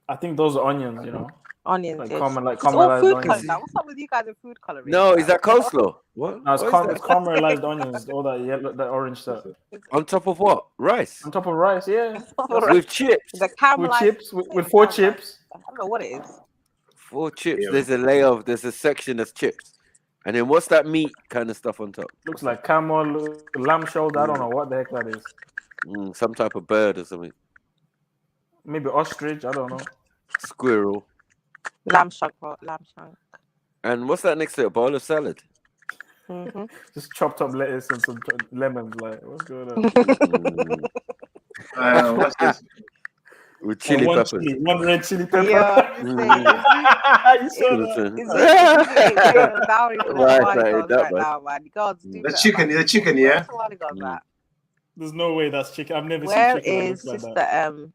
I think those are onions, you know. Onions. Like yes. caramelized food onions. Now, what's up with you guys in food coloring? No, is that coleslaw? What? No, it's caramelized onions. All that yellow, that orange stuff. On top of what? Rice. On top of rice, yeah. With chips. The caramelized. With 4 chips. I don't know what it is. 4 chips. Yeah. There's a section that's chips. And then what's that meat kind of stuff on top? Looks like camel, lamb shoulder. I don't know what the heck that is. Some type of bird or something. Maybe ostrich. I don't know. Squirrel. Lamb shank. And what's that next to it? A bowl of salad? Mm-hmm. Just chopped up lettuce and some lemons. Like, what's going on? What's this? With chili peppers. One red chili pepper. Yeah, You saw that? The chicken, yeah. There's no way that's chicken. I've never Where seen chicken is that looks like just that. the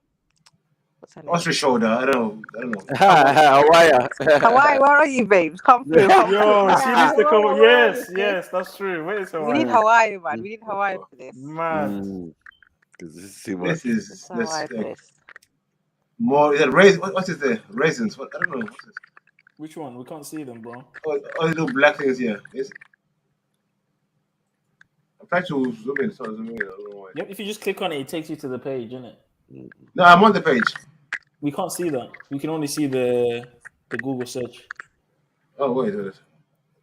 what's her name? Ostrich shoulder. I don't know. Hawaii, where are you, babes? Come through. Yo, she needs to come. Yes, that's true. Where is Hawaii? We need Hawaii, man. We need Hawaii for this. Man. This is too much. This is Hawaii for this. more. Is it raisin? What is the raisins? What I don't know. What's this? Which one? We can't see them, bro. Oh, little black things here. I'm trying to zoom in. So zoom in. I don't know why. Yep. If you just click on it, it takes you to the page, isn't it? No, I'm on the page. We can't see that. We can only see the Google search. Oh wait. Let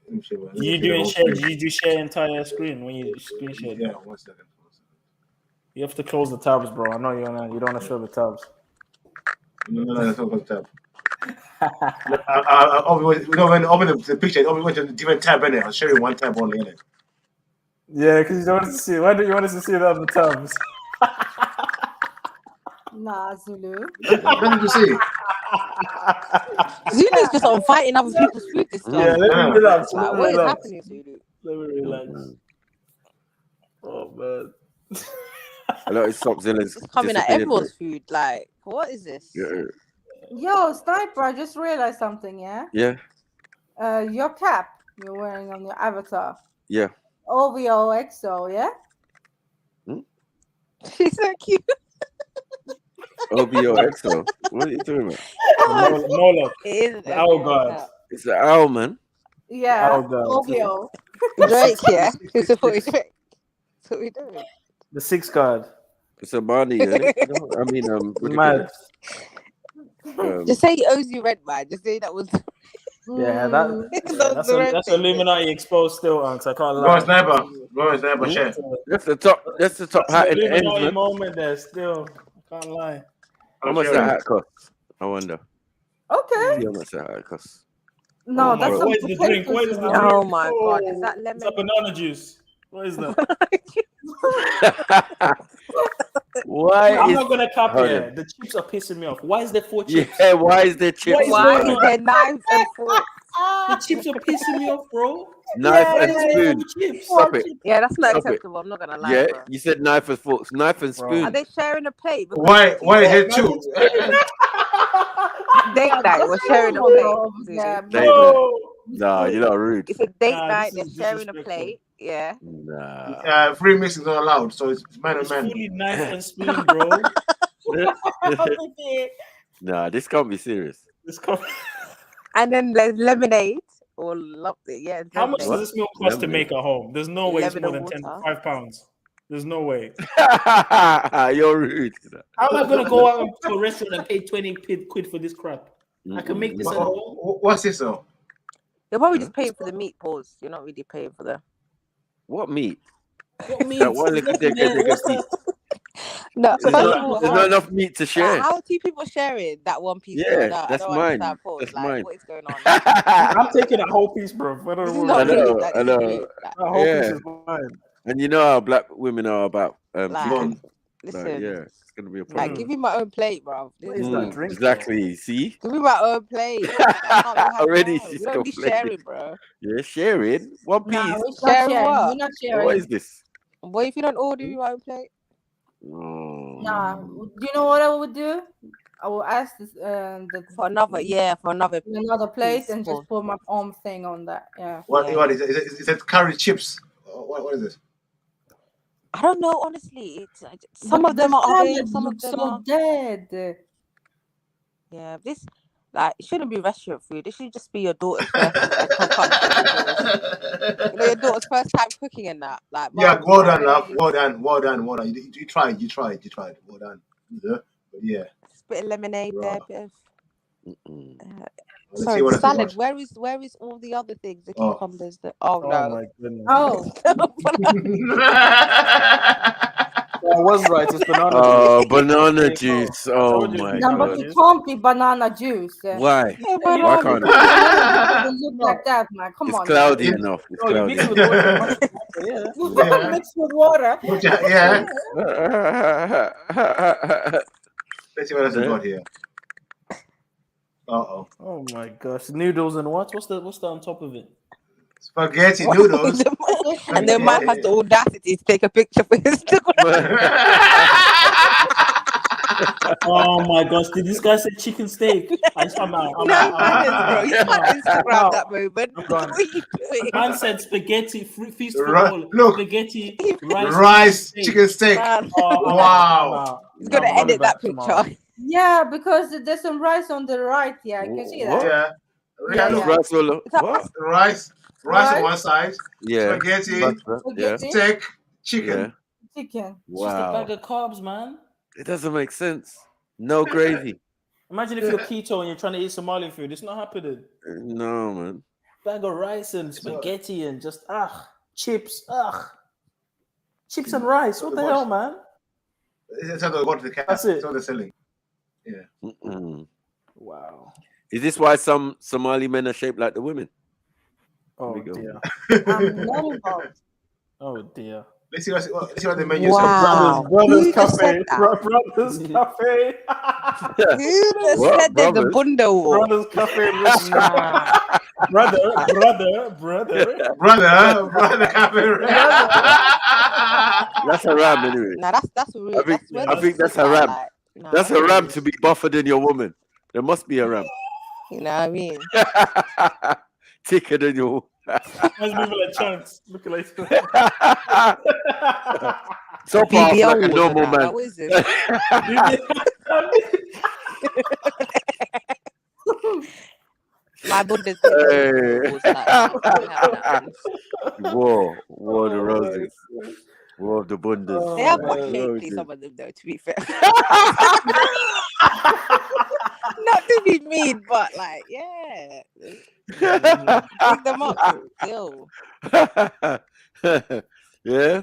me see. You doing share? You do share entire screen when you screen share? Yeah. 1 second. You have to close the tabs, bro. I know you don't want to show the tabs. No, that's not the tab. When open the picture, we went to a different tab in it. I'll show you one tab only in it. Yeah, because you don't want us to see. Why do you want us to see the other tabs? Nah, Zulu. What did you see? Zulu's just on fighting other people's food this time. Yeah, let me relax. Like, what is happening, Zulu? Let me relax. Oh man. A lot of Stockzilla's It's coming at everyone's food. Like, what is this? Yeah. Yo, Sniper, I just realized something, yeah? Yeah. Your cap you're wearing on your avatar. Yeah. OVOXO, yeah? She's so cute. OVOXO. What are you talking about? Moloch. It is The owl god. It's an owl, man. Yeah, Owl god. OVO. Drake, yeah? What we doing? The 6 card. It's a money, yeah. I mean, Mad. Just say he owes you rent, man. Just say that was. Yeah, that's Illuminati exposed still, Unks. I can't lie. Sniper, share. That's the top. That's the top hat in the end, Illuminati man. moment there still. I can't lie. How much that hat cost? I wonder. Okay. See how much that hat costs. No, that's what is the drink? What is the drink? Oh my god, is that lemon? It's a banana juice. What is that? Why? I'm not gonna cap here. The chips are pissing me off. Why is there 4 chips? Yeah, why is there chips? Why is there knives and forks? The chips are pissing me off, bro. Knife and spoon. Stop it. Yeah, that's not Stop it. acceptable. I'm not gonna lie. Yeah, Bro. you said knife and forks, knife and spoon. Are they sharing a plate? Why is it 2? Date night. We're sharing a plate. Date night. No, you're not rude. It's a date night. They're sharing a plate. Yeah. Nah. Free mix is not allowed, so it's man and man. Fully knife and spoon, bro. Nah, this can't be serious. And then there's lemonade. Or loved it. Yeah. How much lemonade. does this meal cost to make at home? There's no way it's Lemon more and than water. £5. There's no way. You're rude. How am I gonna go out to a restaurant and pay 20 quid for this crap? I can make this at home. What's this though? You're probably just paying for the meatballs. You're not really paying for the. What meat? What meat? That one little dick piece. No, There's not enough meat to share. How are two people sharing that one piece? Yeah, that's mine. That's mine. What is going on? I'm taking that whole piece, bro. I know. That whole piece is mine. And you know how black women are about listen, it's gonna be a problem. Like, give me my own plate, bro. What is that drink? Exactly. See? Give me my own plate. Already, we don't be sharing, bro. Yeah, sharing. One piece. No, we're not sharing. What? We're not sharing. What is this? What if you don't order me my own plate? Nah. Do you know what I would do? I will ask this for another place and just put my own thing on that. Yeah. What is it? Is it curry chips? What is it? I don't know, honestly. Some of them are orange, some of them are dead. Yeah, this it shouldn't be restaurant food. It should just be your daughter's first your daughter's first time cooking and that. Like, yeah, well done, love. Well done. You tried. Well done. Yeah. Bit of lemonade there, bit of sorry, salad. Where is all the other things? The cucumbers. Oh my goodness. I was right. It's banana. Oh, banana juice. Oh my god. But it can't be banana juice. Why? Why can't it? It look like that, man. Come on. It's cloudy enough. It's cloudy. Mixed with water. Yeah. Let's see what else we got here. Oh my gosh! Noodles and what? What's that on top of it? Spaghetti noodles. And the man has the audacity to take a picture for Instagram. Oh my gosh! Did this guy say chicken steak? I'm out. Bro. You can't Instagram that moment. What are you doing? Man said spaghetti feast for all. Look, spaghetti rice chicken steak. Wow. He's gonna edit that picture. Yeah, because there's some rice on the right. Yeah, I can see that. Yeah. Rice on one side. Yeah. Spaghetti. Steak. Chicken. Chicken. Wow. Just a bag of carbs, man. It doesn't make sense. No gravy. Imagine if you're keto and you're trying to eat Somali food. It's not happening. No, man. Bag of rice and spaghetti and just chips. Chips and rice. What the hell, man? It's how they go to the cafe. That's it. That's what they're selling. Yeah. Wow. Is this why some Somali men are shaped like the women? Oh dear. Oh dear. Let's see what the menu says. Brothers cafe. Brothers cafe. Who just said there's a bunda wall? Brothers cafe. Brother cafe. That's a ram anyway. Nah, that's real. I think that's a ram. That's a ram to be buffer than your woman. There must be a ram. You know what I mean? Thicker than your. Let's move like chance. Look like so far like a normal man. What is this? My bunda's War the roses. War of the bundas. They have more shapely, some of them though, to be fair. Not to be mean, but like, yeah. Pick them up still. Yeah.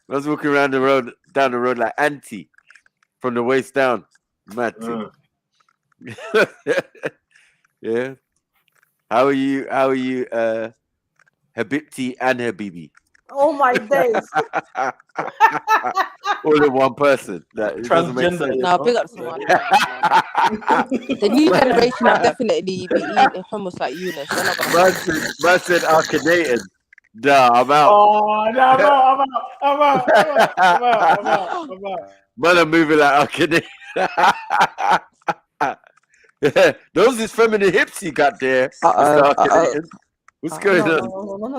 I was walking around down the road like Auntie from the waist down. Mad thing. Yeah. How are you, Habibti and Habibi? Oh my days. All in one person. Transgender. No, big up someone. The new generation are definitely be eating hummus like Eunice. Man said Arcanated. Nah, I'm out. Oh, no, I'm out. Man, I'm moving like Arcanated. Yeah, those is feminine hips he got there. What's going on?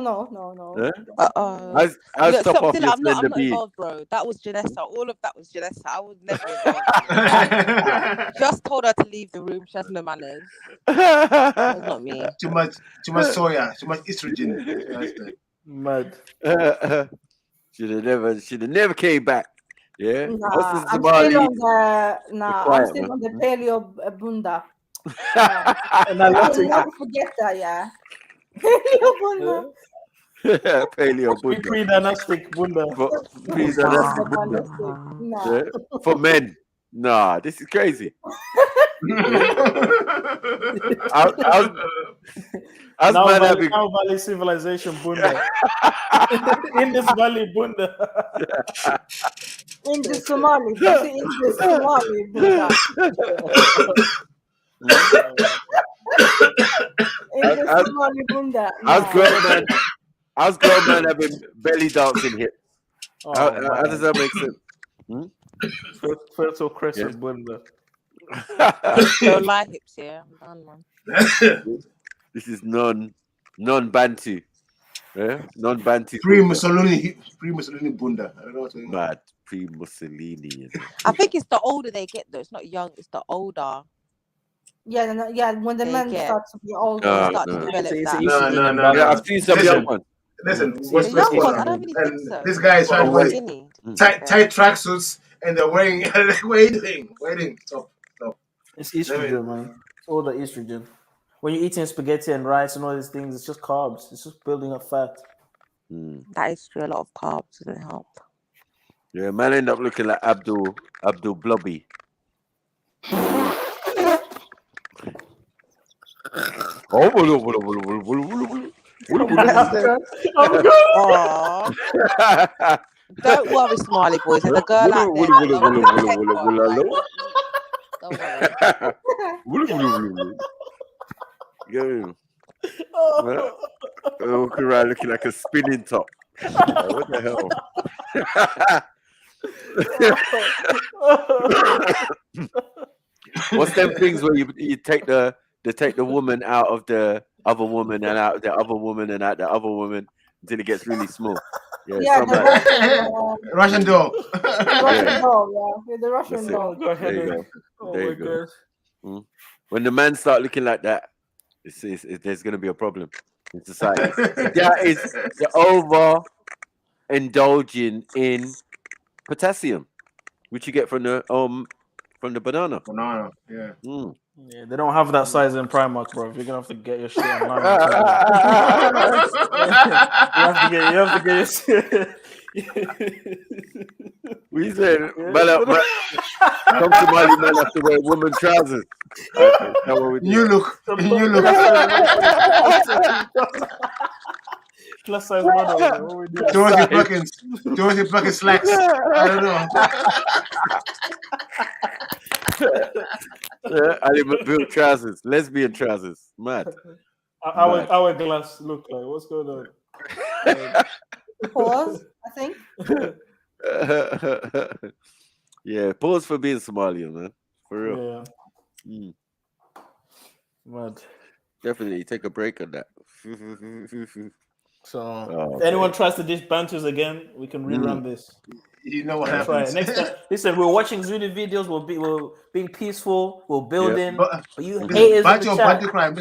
No. I stop off I'm not involved, bro. That was Janessa. All of that was Janessa. I was never involved. Just told her to leave the room. She has no manners. That's not me. Too much soya. Too much estrogen. Mad. Should have never came back. Yeah. Nah, I'm still on the on the paleo bunda. And I love I'll never forget that. Yeah. Paleo bunda. Paleo Buddha. Pre-dynastic Bunda. Pre-dynastic Buddha. Nah. Yeah. For men. Nah, this is crazy. As now man Valley, having now Valley civilization Bunda. In this Valley Bunda. In the Somali, that's in the Somali bunda. In the Somali bunda. How's grown man having belly dancing hips? How does that make sense? Fertile crescent Bunda. Don't lie hips here. I'm done, man. This is non-Bantu. Yeah? Non-Bantu. Pre-Mussolini bunda. I don't know what to Mad. Pre-Mussolini. I think it's the older they get, though. It's not young. It's the older. Yeah. When the men start to be older, start to develop that. No. Yeah, I've seen some young ones. Listen, what's going on? I don't really think so. This guy is trying to wear tight tracksuits, and they're wearing. Waiting. Stop. It's estrogen, man. It's all the estrogen. When you're eating spaghetti and rice and all these things, it's just carbs. It's just building up fat. That is true. A lot of carbs doesn't help. Yeah, man, end up looking like Abdul Blobby. Don't worry, Smiley boys. There's a girl out there. Walking around looking like a spinning top. What the hell? What's them things where you take the woman out of the other woman and out of the other woman and out the other woman until it gets really small? Yeah, Russian doll. Russian doll, yeah. The Russian doll. Go ahead. There you go. There you go. When the men start looking like that, there's going to be a problem in society. That is the over indulging in potassium, which you get from the banana. Banana, yeah. Yeah, they don't have that size in Primark, bro. You're gonna have to get your shit online. you have to get your shit. We said, come to Mali, man, have to wear woman trousers. New look. Plus size model. Dorothy Perkins slacks. I don't know. Built trousers, lesbian trousers. Mad. Hourglass look like. What's going on? Pause, I think. Yeah, pause for being Somalian, man. For real. Yeah. Mad. Definitely take a break on that. So, if anyone tries to dish Bantus again, we can rerun this. You know what happens. Next time, listen, we're watching Zulu videos. We're being peaceful. We're building. But you haters Bantu in the chat. crime,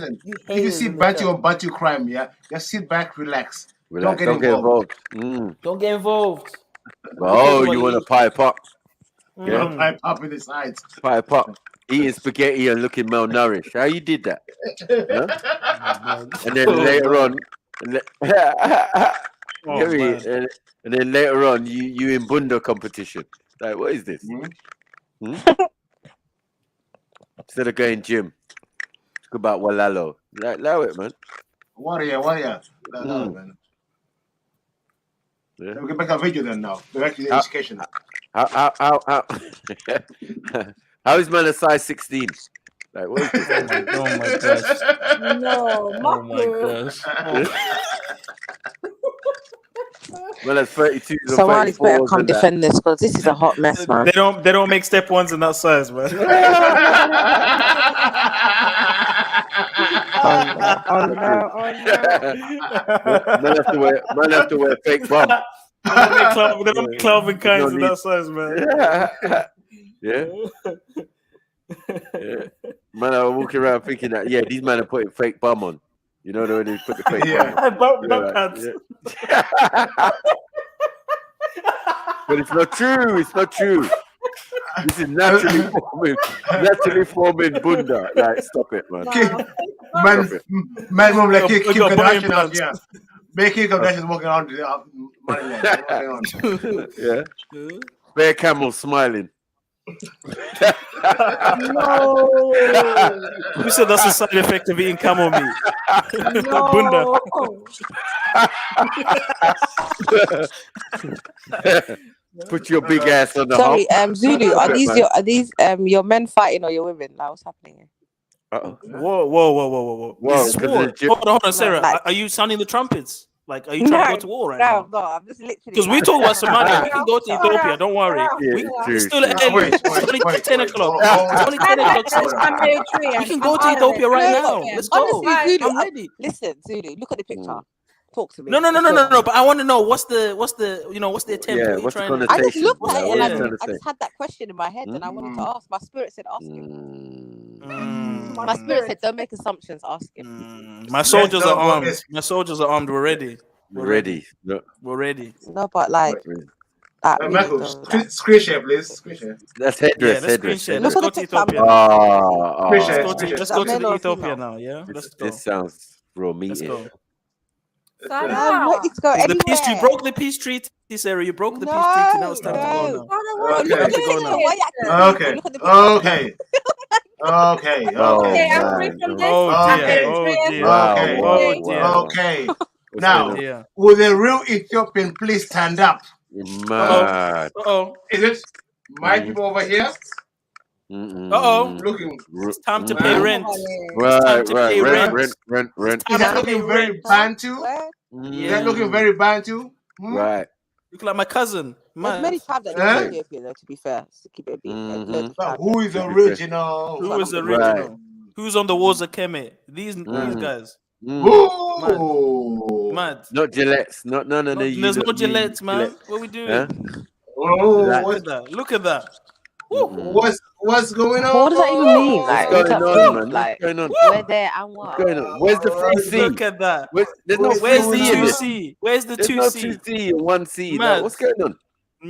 if you see Bantu or Bantu crime, just sit back, relax. Don't get involved. Don't get involved. Oh, you want to pipe up? Yeah, pipe up in the sides. Pipe up. Eating spaghetti and looking malnourished. How you did that? Huh? And then later on, and then later on, you in Bunda competition. Like, what is this? Instead of going gym, talk about Walalo. Allow it, man. Warrior. Allow it, man. Yeah. We can make a video then now. Back to the education. How is man a size 16? Like, what is this? Oh my gosh. No, oh my gosh. Well, that's 32. Somebody's better come defend this because this is a hot mess, man. They don't make step ones in that size, man. Oh no. Man have to wear fake bum. They don't make Calvin Kynes in that size, man. Yeah. Man, I walk around thinking that these men are putting fake bum on. You know when they put the fake bum on. Bum pants. But it's not true. It's not true. This is naturally forming bunda. Like, stop it, man. Man, move like Kim Kardashian out here. Make Kim Kardashian walking around the Yeah. Bear camel smiling. No. Who said that's a side effect of eating camel meat? No. Put your big ass on the Sorry, hump. Zulu, are these your men fighting or your women? Like, what's happening here? Whoa. Whoa, Is this war? Hold on, Sarah. Are you sounding the trumpets? Like, are you trying to go to war right now? No, I'm just literally. Because we talk about Somalia. We can go to Ethiopia. Don't worry. It's still early. It's only 10 o'clock. It's only 10 o'clock. We can go to Ethiopia right now. Let's go. Honestly, Zulu, I'm ready. Listen, Zulu, look at the picture. Talk to me. No. But I want to know what's the attempt? Yeah, what what's the trying I just connotation? looked at it and Yeah. I just had that question in my head and I wanted to ask. My spirit said, ask him. My spirit said, don't make assumptions, ask him. My soldiers are armed. My soldiers are armed. We're ready. We're ready. No. We're ready. No, but like, Michael, screen share, please. Screen share. That's headdress. Yeah, let's screen share. Look Let's at go the to picture. Ethiopia. Let's go to Male the or Ethiopia female? now. Yeah, let's go. This sounds real Let's meaty. go. I'm ready to go The peace treaty anywhere. broke the peace treaty, Sarah. You broke the peace treaty. Now it's time to go now. Okay. Time to go now. Why you acting Okay. Look at the picture. Okay. Okay. Oh, Okay. I'm free from this. Oh I'm dear. Eritrean. Okay. Oh dear. Okay. What's Now, going on? will the real Ethiopian please stand up? Mad. Is it my people over here? Looking. It's time to pay rent. Right. pay Rent. Is that looking very Bantu? Is that looking very Bantu? Right. Look like my cousin. There's many tribes that live in Ethiopia, though, to be fair. To keep it being. Who is original? Who is original? Who's on the walls of Kemet? These guys. Mad. Not Gillettes. None of these. There's no Gillettes, man. What we doing? Huh? Look at that. What's going on? What does that even mean? Like, What's going on, man? Like, What's going on? we're there and what? What's going on? Where's the 3C? Look at that. There's no Where's the 3C in this. 2C? Where's the There's 2C? no 2C and 1C. Like, what's going on?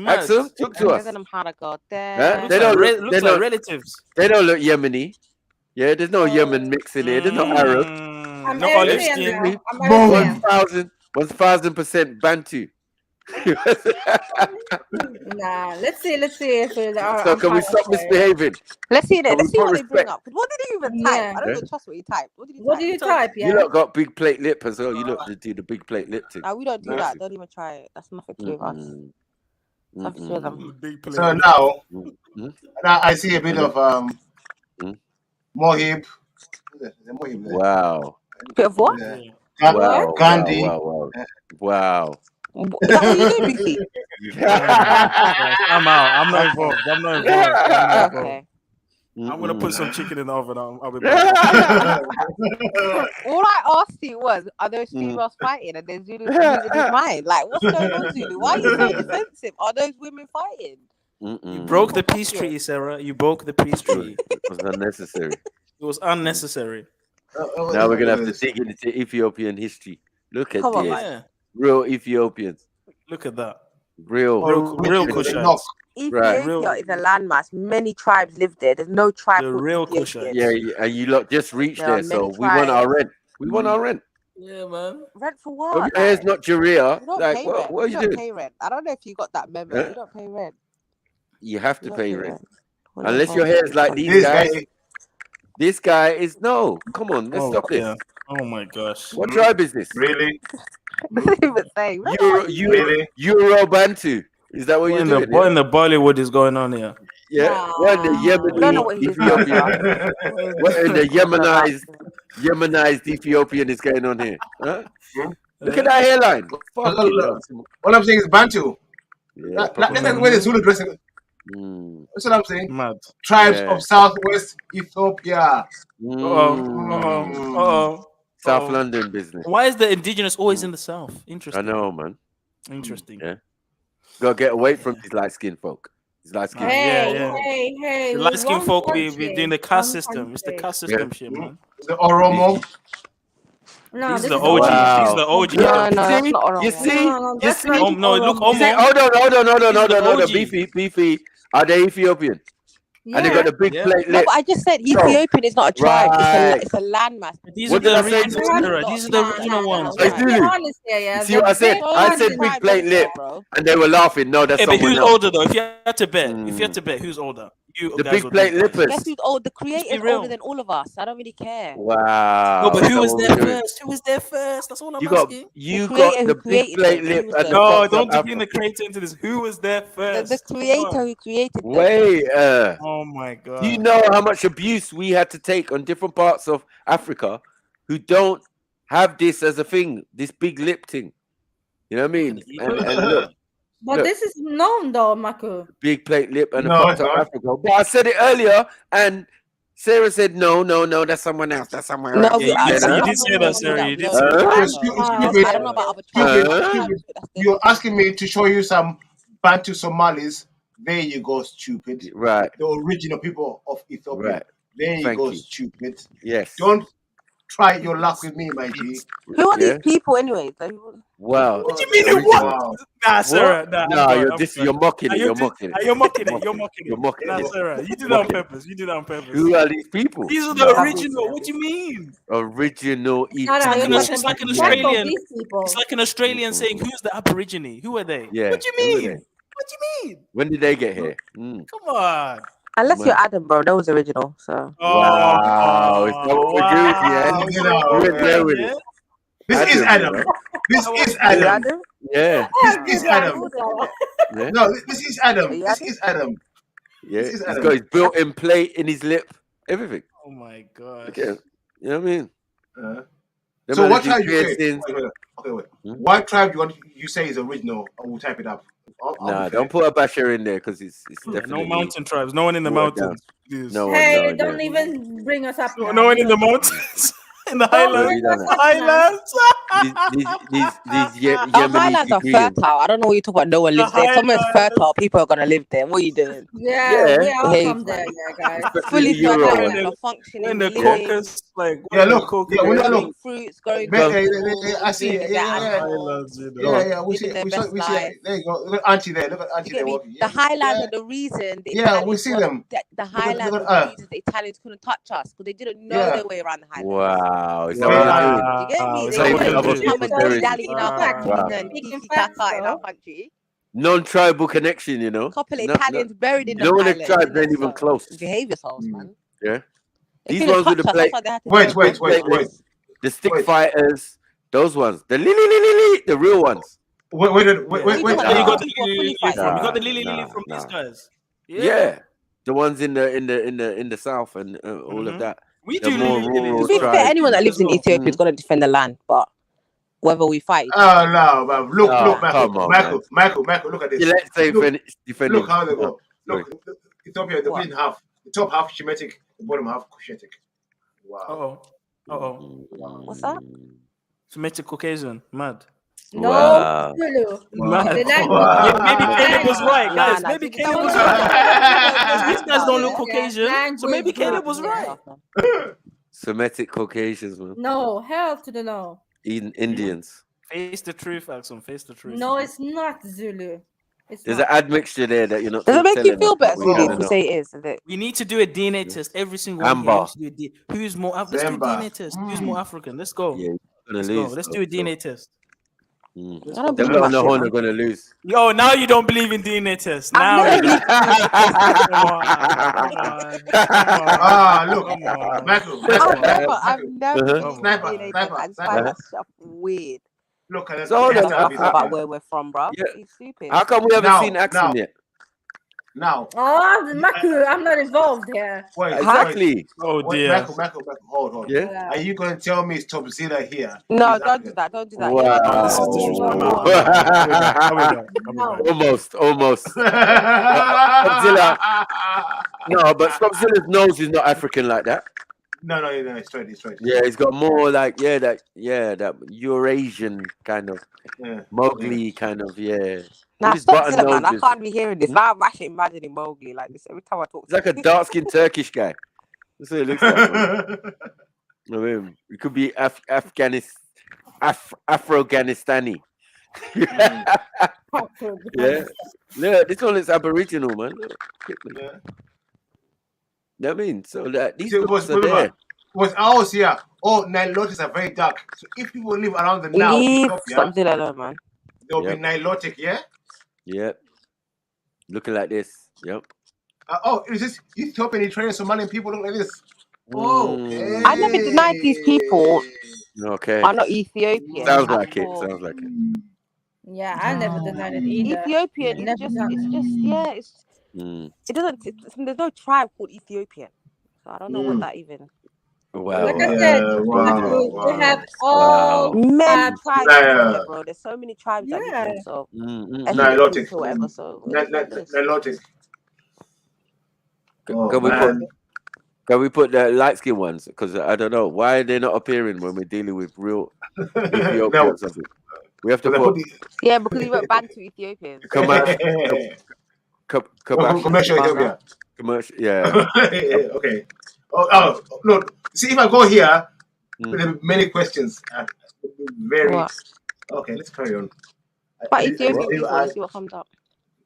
Axel, talk to us. Them how to go there. Huh? They don't look, looks like relatives. They don't look Yemeni. Yeah, there's no Yemen mix in here. There's no Arab. I'm No Eritrean olive skin. now. I'm Eritrean. 1000% Bantu. Nah, let's see if So can we stop misbehaving? Let's see that. Can Let's we see what put they bring respect? up. What did he even type? Yeah. I don't even trust what he typed. What did he type? type? Yeah. You lot got big plate lip as well. You lot do the big plate lip thing. No, we don't do that. Don't even try it. That's nothing to do with us. Nothing to do with them. So now I see a bit of Mohib. Wow. Bit of what? Wow. Gandhi. Wow. Is that what you do, Lucy? I'm out. I'm not involved. Okay. I'm gonna put some chicken in the oven. I'll be back. All I asked you was, are those females fighting? And then Zulu losing his mind. Like, what's going on, Zulu? Why are you so defensive? Are those women fighting? You broke the peace treaty, Sarah. You broke the peace treaty. It was unnecessary. It was unnecessary. Now we're gonna have to dig into Ethiopian history. Look at this. Yeah. Real Ethiopians. Look at that. Real Cushites. Ethiopia is a landmass. Many tribes live there. There's no tribe. The real Cushites. Yeah, and you lot just reached There are there, so many we want our tribes. rent. We want our rent. Yeah, man. Rent for But what? your hair's not Jaria. You don't Like, pay what rent. are You you don't doing? pay rent. I don't know if you got that memo. Huh? You don't pay rent. You have to You don't pay pay rent. rent. Unless your hair's like these guys. This guy is no. Come on, let's stop this. Oh my gosh. What tribe is this? Really? Euro Bantu. Is that what you're doing? What in the Bollywood is going on here? Yeah. What in the Yemeni Ethiopian? What in the Yemenized Ethiopian is going on here? Huh? Look at that hairline. What I'm saying is Bantu. Yeah, That's the way the Zulu dressing. That's what I'm saying. Mad. Tribes of Southwest Ethiopia. South London business. Why is the indigenous always in the south? Interesting. I know, man. Interesting. Yeah. Gotta get away from these light skinned folk. These light skinned Hey. The light skinned folk, we doing the caste system. It's the caste system shit, man. The Oromo. No, These this are the is OG. oral. These are the OG. Look, No, no, that's not you oral. see, No, that's not No, look, oral. you see. Omo. Hold on, These are the OG. Beefy. Are they Ethiopian? And they Yeah. got the big plate No, lip. but I just said So, Ethiopian is not a tribe. right. It's a landmass. These What are did the I say? original, Sarah. These are the original ones. Hey, Let's be Zulu. honest here, yeah. You see what I said? Show I us said the big tribe plate on lip, there, bro. and they were laughing. No, that's Hey, but someone who's else. older though? If you had to bet, who's older? You The guys big or plate these guys? lippers. Guess who's old? The Let's be creator's real. older than all of us. I don't really care. Wow. No, but who That's was what there we're doing. first? Who was there first? That's all I'm You got asking. the big plate lip and the No, fucked up don't afro. bring the creator into this. Who was there first? The creator who created them. Wait, Oh my god. do you know how much abuse we had to take on different parts of Africa who don't have this as a thing, this big lip thing? You know what I mean? And look, But this is known though, Maku. big plate lip and No, a fucked it's up not. Africa. But I said it earlier, and Sarah said, no, that's someone else. That's somewhere No, else. Yeah, you did say that, Sarah. You did say You're that. stupid. I don't know about other tribes. Stupid. You're asking me to show you some Bantu Somalis. There you go, stupid. Right. The original people of Ethiopia. Right. There you Thank go, you. stupid. Yes. Don't try your luck with me, my G. Who are these people anyway? Wow. What do you mean? What? Nah, Sarah. What? Nah, No, I'm you're sorry. you're mocking Nah, it. You're mocking it. You're mocking it. You're mocking You're it. mocking Nah, it. Sarah. You did that on Mocking it. purpose. You did that on purpose. Who are these people? These are the original. What do you mean? Original Shut up, It's you're like, talking an about Australian. these people. It's like an Australian saying, "Who's the Aborigine? Who are they?" Yeah. What do who you were mean? they? What do you mean? When did they get here? Mm. Come on. Unless Man. you're Adam, bro. That was original. So. Wow. Is that what we're doing? Yeah. Look at that. We went there with Yeah. it. This is Adam. you know? This is Are you Adam. Adam? Yeah. This is Adam. Yeah. No, this is Adam. Are you This Adam? is Adam. Yeah. This is He's Adam. got his built-in plate in his lip. Everything. Oh my gosh. Look at him. You know what I mean? Them So man what do tribe you say? piercings. Wait. What tribe you say is original? I will type it up. I'll Nah, be fair. don't put a basher in there because it's Yeah, definitely no mountain tribes. No one in the watered down. mountains. Please. No one, Hey, no, don't yeah. even bring us up. No now. one in the mountains. In the Don't highlands. bring us up now. Highlands. These Our Yemeni highlands are Fijians. fertile. I don't know what you talk about. No one lives there. If somewhere's fertile, people are gonna live there. What are you doing? Yeah, we are Behave, from there, man. yeah, guys. Fully the Euro fertile, one. people are functioning, In the living, Caucasus, like Yeah, look. Yeah, we're not growing look. fruits, growing I vegetables, see being it. with their animals, highlands, you know. Yeah. We see. living their We best see. life. There you go. Look at Auntie there. Look at You Auntie there get me? walking. The highlands Yeah. are the reason the Yeah, we Italians see were, them. the highlands look were at the reason the Italians couldn't touch us because they didn't know Yeah. their way around the highlands. Wow. Is that what we're doing? You get me? Is They that what couldn't we're just doing? come and Prosperity. dilly-dally in our country Wow. and Speaking kiki facts, kaka in our though. country. Non-tribal connection, you know? Couple of No, Italians buried in the no one highlands. tribes ain't innit? even So close. behave yourselves, man. Yeah. They These couldn't ones with touch the us. plate. That's why they had to Wait. go The stick fighters, those ones. The the real ones. Wait. Where you got People are the fully lily from? You got Nah, the lily nah, from these nah. guys. Yeah. The ones in the south and all of that. We The do more lily rural To be fair, tribes. anyone that lives in well. Ethiopia is going to defend the land, but whether we fight each Oh other. no, man. Look, Oh, come on, man. Michael, look at this. Yeah, let's say Look, defending. look how they go. Sorry. Look, Ethiopia, the green half, the top half Shemitic, the bottom half Cushitic. Wow. What's that? Semitic Caucasian. Mad. No, Wow. Zulu. Mad. The language. Yeah, maybe Caleb was right, Nah, guys. nah, Maybe see, Caleb that was was- right. These guys don't look Yeah, Caucasian, so maybe language Caleb group, was yeah. right. Semitic Caucasians, man. No, hell to the no. Indians. Face the truth, Axon. Face the truth. No, it's not Zulu. It's There's not. an admixture there that you're not. Does it make you telling feel us, better, but we Zulu, wanna if we know. say it is? Is it? We need to do a DNA test. Every single one here. Amber. Let's do a who's more? Let's do a Zemba. DNA test. Who's more African? Let's go. Yeah, you're gonna Let's lose. go. Let's though, do a so. DNA test. I don't Them believe lot on that the shit, horn man. are gonna lose. Yo, now you don't believe in DNA tests. I've Now never you believed Ah, look, Michael. I've never believed in Sniper. DNA tests. I just find that stuff weird. Look at So hold that. on, About where we're from, bro. Yeah. It's stupid. How come we haven't Now, seen action yet? Now, Oh, Maku, I'm not involved here. wait, Exactly. Oh wait, dear. Michael, hold. Yeah. Are you going to tell me it's Top Zilla here? No, He's don't African? do that. Don't do that. Wow. Oh, this is disrespectful. Almost. Stopzilla. No, but Stopzilla's nose is not African like that. No, it's straight. Yeah, he's got more like that Eurasian kind of Mowgli kind of Now His stop button saying man. I noses. can't be hearing this. Now I'm actually imagining Mowgli like this every time I talk It's to like a dark skinned Turkish guy. That's what it looks like. Man. I mean, it could be Afro-Ghanistani. Yeah. Look, this one is Aboriginal, man. Look, Yeah. I mean, so that these See, looks are there. was ours here. All Nilotics are very dark. So if people live around the now Ethiopia, something like that, man. They'll be Nilotic, yeah? Yep. Looking like this. Yep. Is this Ethiopian Eritrean Somalian people look like this? Oh, okay. I never denied these people Okay. are not Ethiopian. Sounds like it. Sounds like it. Yeah, I never denied it either. Ethiopian is just, it doesn't, there's no tribe called Ethiopian. So I don't know what that even. Wow. Like I said, we have all many tribes Yeah. here, bro. There's so many tribes that we think so. Nilotic. Or whatever, so Nilotic. Can we put the light skin ones? Because I don't know why they're not appearing when we're dealing with real Ethiopian something. We have to put because we went back to Ethiopians. Commercial Ethiopia. Commercial, yeah. Okay. Oh, look. See, if I go here, there are many questions. Very. Okay, let's carry on. But Ethiopian people, let's see what comes up.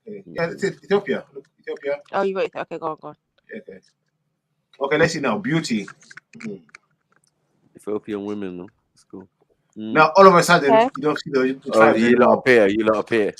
Okay. Yeah, it's Ethiopia. Look, Ethiopia. Oh, you wait. Okay, go on. Okay. Okay, let's see now. Beauty. Ethiopian women, no? That's cool. Now, all of a sudden, you don't see the tribes you anymore. lot appear. You lot appear.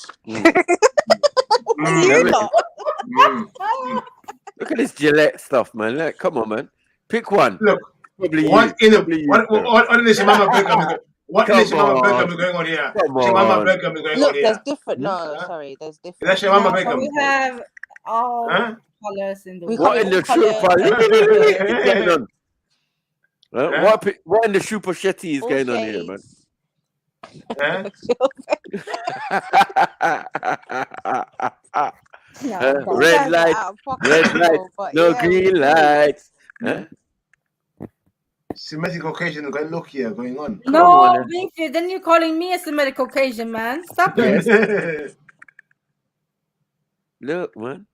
Look at this Gillette stuff, man. Like, come on, man. Pick one. Look, probably what you. in the what in the Shemama Begum? What in the Shemama Begum is going on here? Shemama Begum is going on here. There's different. No, sorry, there's different. That's Shemama Begum. We have all colors in the world. What in the going on? What in the super shetty is going on here, man? Red light, no green lights. Semitic Caucasian look here going on. No, then you're calling me a Semitic Caucasian, man. Stop it. Look, man.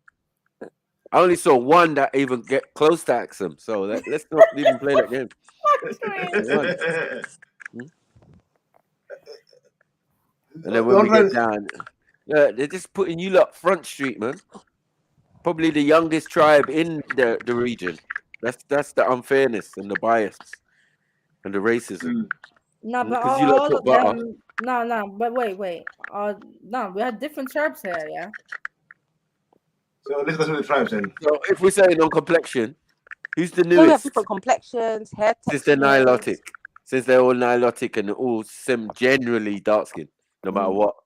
I only saw one that even get close to Axum, so let's not even play that game. And then when we get down, they're just putting you lot front street, man. Probably the youngest tribe in the region. That's the unfairness and the bias and the racism. No, but all of them. No, but wait. No, we have different tribes here, yeah. So let's go through the tribes then. So if we're saying on complexion, who's the We have newest? different complexions, hair textures. Since they're Nilotic. Since they're all Nilotic and all generally dark skinned, no matter what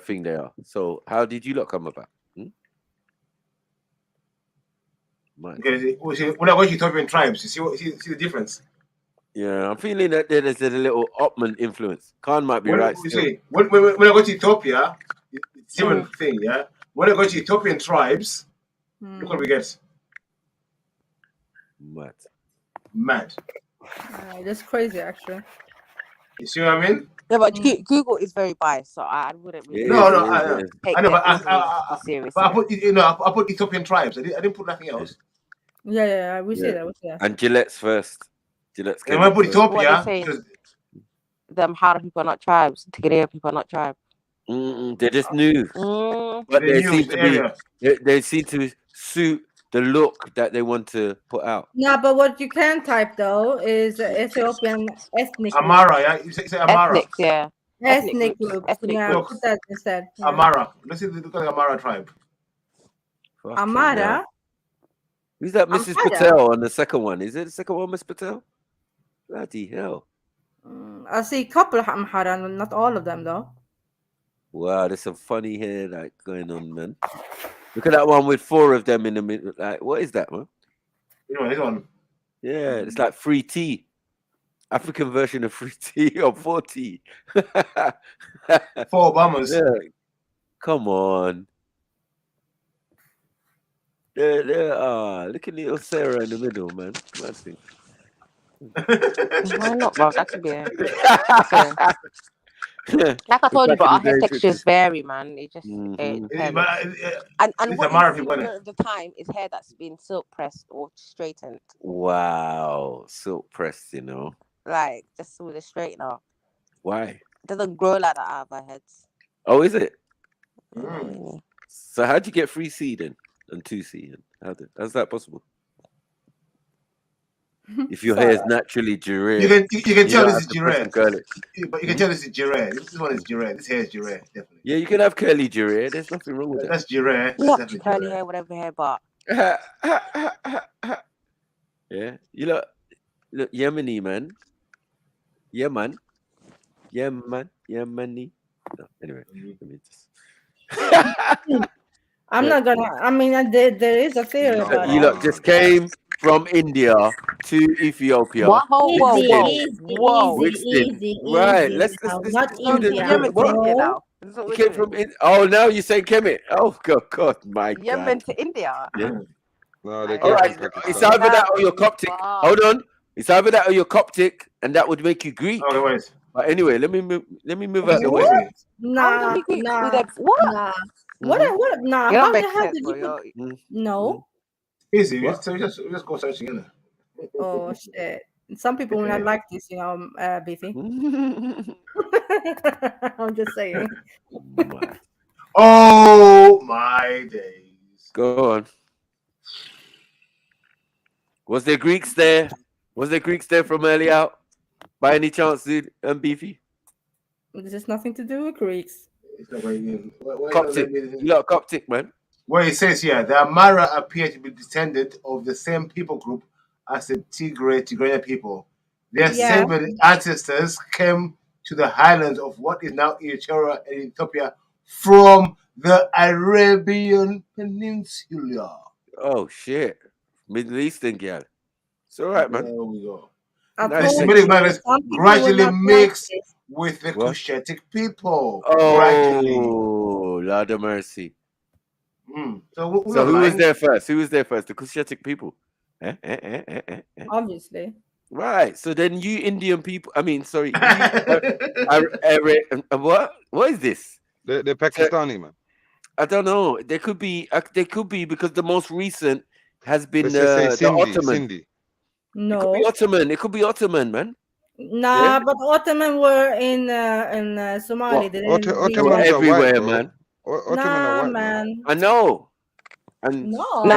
thing they are. So how did you lot come about? Okay, when I watch Ethiopian tribes, you see the difference. Yeah, I'm feeling that there's a little Ottoman influence. Khan might be right. When I go to Ethiopia, it's a different thing, yeah. When I go to Ethiopian tribes, look what we get. Mad. That's crazy, actually. You see what I mean? Yeah, but Google is very biased, so I wouldn't really. No, I know, but I put I put Ethiopian tribes. I didn't put nothing else. Yeah, we see that. And Gillette's first. Gillette's. And when I put Ethiopia, the Amhara people are not tribes. Tigray people are not tribes. They're just new, but they seem to suit the look that they want to put out. No, but what you can type though is Ethiopian ethnic. Amara, yeah, you say Amara. Ethnic, yeah. Ethnic group. Yeah, look, put that instead. Yeah. Amara. Let's see the Amara tribe. Amara. Who's that? Mrs. Patel on the second one. Is it the second one, Miss Patel? Bloody hell. I see a couple of Amhara, not all of them though. Wow, there's some funny hair like going on, man. Look at that one with 4 of them in the middle. Like, what is that, man? This one. Yeah, it's like free tea. African version of free tea or 4T. 4 Obamas. Yeah. Come on. Look at little Sarah in the middle, man. Why not, bro? That could be it. Like I told you, but our hair textures vary, man. It just it depends. And what you see majority of the time is hair that's been silk pressed or straightened. Wow, silk pressed, Like just with a straightener. Why? It doesn't grow like that out of our heads. Oh, is it? Really. So how'd you get 3C then and 2C? How's that possible? If your hair is naturally giraffe, you can tell this is giraffe. But you can tell this is giraffe. This one is giraffe. This hair is giraffe, definitely. Yeah, you can have curly giraffe. There's nothing wrong with that. That's giraffe. Yeah, curly hair, whatever hair, but yeah, you look Yemeni, man. Yemen. Yemeni. No, anyway, let me just. I'm not gonna. I mean, there is a theory about You lot just came from India to Ethiopia. What? Whoa. Easy. Right, let's not India. Yemen to India now. You came from now you say Kemet. Oh God, my God. Yemen to India. Yeah. No, they all right. It's either that or your Coptic. Hold on. It's either that or your Coptic, and that would make you Greek. But anyway, let me move out the way. Nah. What? Nah. You How don't the make hell sense, did bro. you? No. Easy. So just go search together. Oh shit. Some people will not like this, Beefy. I'm just saying. Oh my days. Go on. Was there Greeks there? Was there Greeks there from early out? By any chance, dude? Beefy? This has nothing to do with Greeks. Coptic. You lot Coptic, man. Well, it says here, the Amara appear to be descended of the same people group as the Tigranian people. Their seven ancestors came to the highlands of what is now Eritrea and Ethiopia from the Arabian Peninsula. Oh, shit. Middle Eastern girl. It's all right, man. There we go. Nice. The Semitic manners gradually mixed with the Cushitic people. Oh, Lord of mercy. So who was there first? Who was there first? The Cushitic people. Obviously. Right. So then you Indian people, sorry. What is this? They're Pakistani, man. I don't know. They could be because the most recent has been the Ottoman. Sindhi. No. It could be Ottoman, man. Nah, but Ottoman were in Somali. They didn't Ottoman everywhere, man. Nah, man. I know. And no, the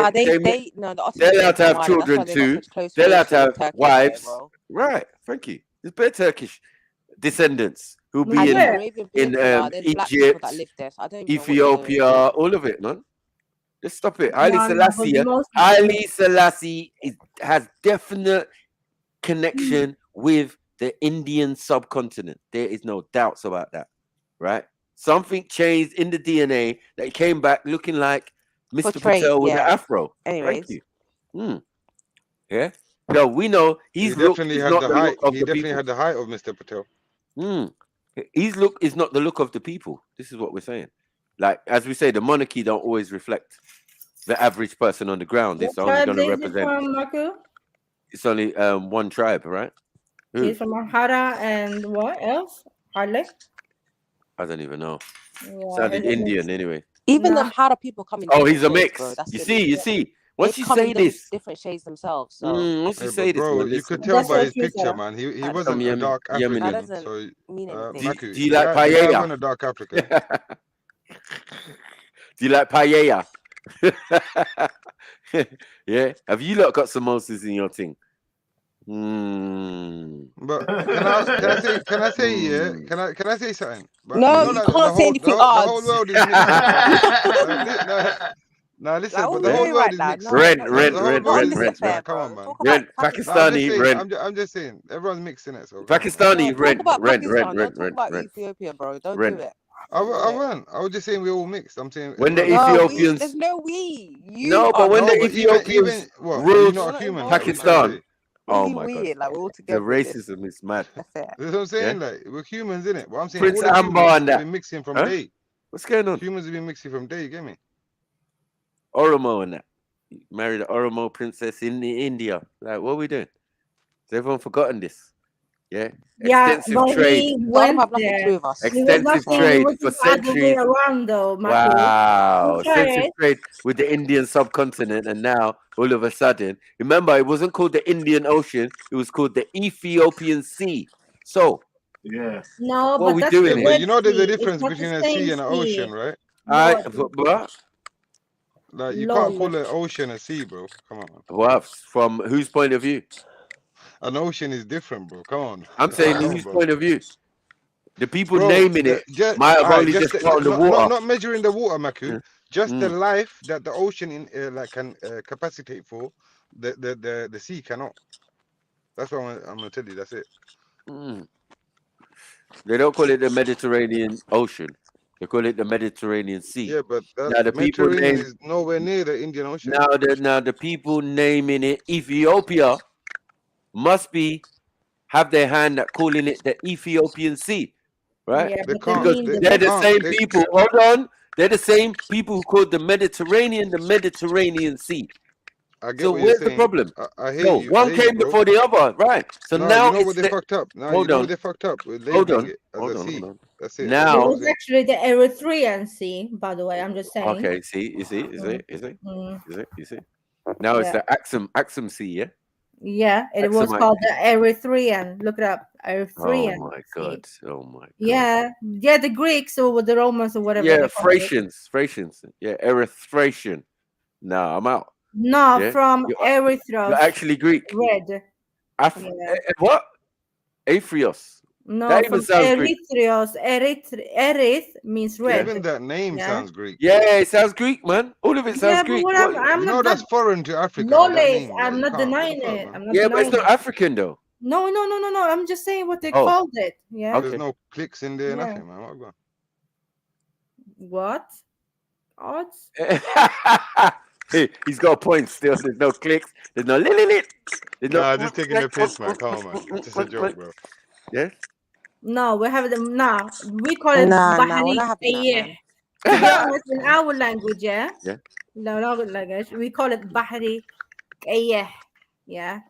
Ottomans they're allowed to have children too. They're allowed to have wives. Right. Thank you. There's better Turkish descendants who'll be in Egypt, Ethiopia, all of it, man. Let's stop it. Haile Selassie has definite connection with the Indian subcontinent. There is no doubts about that, right? Something changed in the DNA that he came back looking like Mr. Patel with the afro. Anyways. Thank you. Yeah. No, we know he definitely had the height. He definitely had the height of Mr. Patel. His look is not the look of the people. This is what we're saying. Like, as we say, the monarchy don't always reflect the average person on the ground. It's only going to represent. It's only one tribe, right? He's from Amhara and what else? Harley? I don't even know. Sounded Indian anyway. Even the Amhara people come in. Oh, he's a mix. Bro. You see. Once you say this, different shades themselves. So. Once you say this, bro, you could tell by his picture, man. He wasn't a dark African. That doesn't mean anything. Do you like paella? I wasn't a dark African. Do you like paella? Yeah. Have you lot got samosas in your thing? But can I say something? But no, you can't say anything. The whole world is mixed. No, listen, but the whole world is mixed. Rent. Come on, man. Rent. Pakistani rent. I'm just saying, everyone's mixing it. So Pakistani rent. Talk about Ethiopia, bro. Don't do it. I weren't. I was just saying we're all mixed. I'm saying when the Ethiopians. There's no we. No, but when the Ethiopians ruled Pakistan. Oh my God! Like, we're all together. The racism is mad. That's what I'm saying. Like, we're humans, innit? But I'm saying Prince Amber and that. Been mixing from day. What's going on? Humans have been mixing from day. You get me? Oromo and that. Married an Oromo princess in India. Like, what are we doing? Has everyone forgotten this? Yeah. Yeah, Extensive but trade. he Let went him have nothing to there. do with us. He was Extensive not saying it trade was for the other way centuries. around, though, Matthew. Wow. You try Extensive it. trade with the Indian subcontinent, and now all of a sudden, remember, it wasn't called the Indian Ocean, it was called the Ethiopian Sea. So, yeah. No, what are but we that's doing the here? But Red you know, there's a Sea. It's difference not the between a same sea and an ocean, sea. right? I, No, but Like you can't Lord. call an ocean a sea, bro. Come on, man. what? From whose point of view? An ocean is different, bro. Come on. I'm saying Come on, whose bro. point of view? The people Bro, naming it might have alright, only just put on the not water. not measuring the water, Maku. Just the life that the ocean in like can capacitate for, the sea cannot. That's what I'm gonna tell you. That's it. They don't call it the Mediterranean Ocean. They call it the Mediterranean Sea. Yeah, but that Now the people Mediterranean name is nowhere near the Indian Ocean. now the people naming it Ethiopia must have their hand at calling it the Ethiopian Sea, right? Yeah, They but they can't. mean They're the can't. same people. Hold on, they're the same people who called the Mediterranean Sea. I get So what you're where's the saying. problem? I hear So you. one came bro. before the other, right? So No, now you know it's what they fucked up. No, you hold know on, what they fucked up with hold labeling on, it as hold a on, sea. hold on. That's it. it Now, was actually the Eritrean Sea, by the way. I'm just saying. okay, see, you see, Mm. you see. Now it's Yeah. the Axum Sea, yeah. Yeah, it was Axumite called Sea. the Erythrean. Look it up. Oh Erythrean my Sea. god! Oh my god! Yeah, yeah, the Greeks or the Romans or whatever. Yeah, they call it. Thracians. Yeah, Erythracian. No, I'm out. No, Yeah? from Erythros. You're actually Greek. Red. Yeah. What? Aphrios. No, That even from sounds Greek. Erythros. Erith means red. Even that name Yeah. sounds Greek. Yeah, it sounds Greek, man. All of it sounds Yeah, but Greek. whatever. I'm You not know that's that foreign to Africa. That knowledge. name. I'm You not can't. What denying the fuck, it. man? I'm not Yeah, but it's denying not it. African though. No. I'm just saying what they Oh. called it. Yeah. There's no clicks in there, Yeah. nothing, man. What going? What? Odds? Hey, he's got a point still. There's no clicks. There's no lit. There's no. Nah, just taking the piss, man. Come on, man. It's just a joke, bro. Yeah. No, we have them now. We call it Nah, we're Bahari not having that, Qayyeh. man. To be honest, in our language, yeah. Yeah. No, not language. We call it Bahari Qayyeh. Yeah.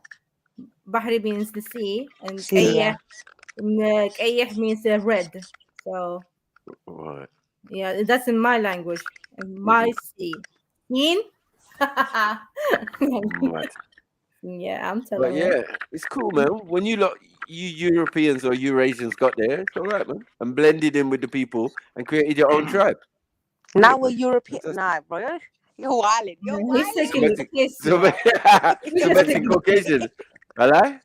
Bahari means the sea, and Sea, Qayyeh means red. So Right. yeah, that's in my language, in my sea. Yin? Right. Yeah, I'm But telling you. yeah, it's cool, man. When you Europeans or Eurasians got there, it's all right, man, and blended in with the people and created your own tribe. Now we're European. Nah, bro. You're wilding. You're He's wilding. taking the piss. Semitic Caucasian. Hello?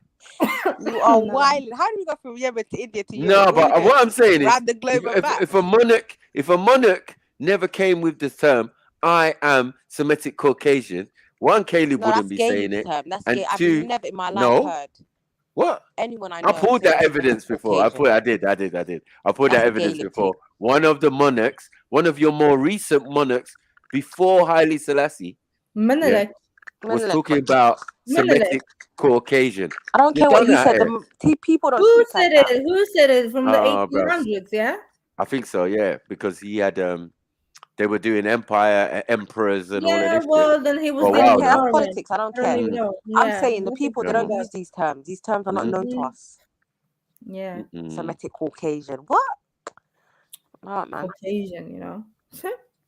You are wilding. How do we go from Yemen to India to Europe? No, but what I'm saying is, round the globe and back. if a monarch never came with the term, I am Semitic Caucasian, one, Caleb wouldn't be saying it. That's and gay. I've two, never in my life heard. What? Anyone I know. I pulled that evidence before. I did. I pulled that evidence before. One of the monarchs, one of your more recent monarchs before Haile Selassie, was talking about Semitic Caucasian. I don't care what he said. People don't. Who said it? Who said it from the Oh, 1800s? Yeah. I think so. Yeah, because he had they were doing empire, emperors, and all of this. Well, then he was Oh, dealing wow, with That's Norman. politics. I don't care. even know. I'm Yeah, saying the this is people they what don't he use does. these terms. These terms are not known to us. Yeah. Semitic Caucasian. What? Oh, man. Caucasian, you know.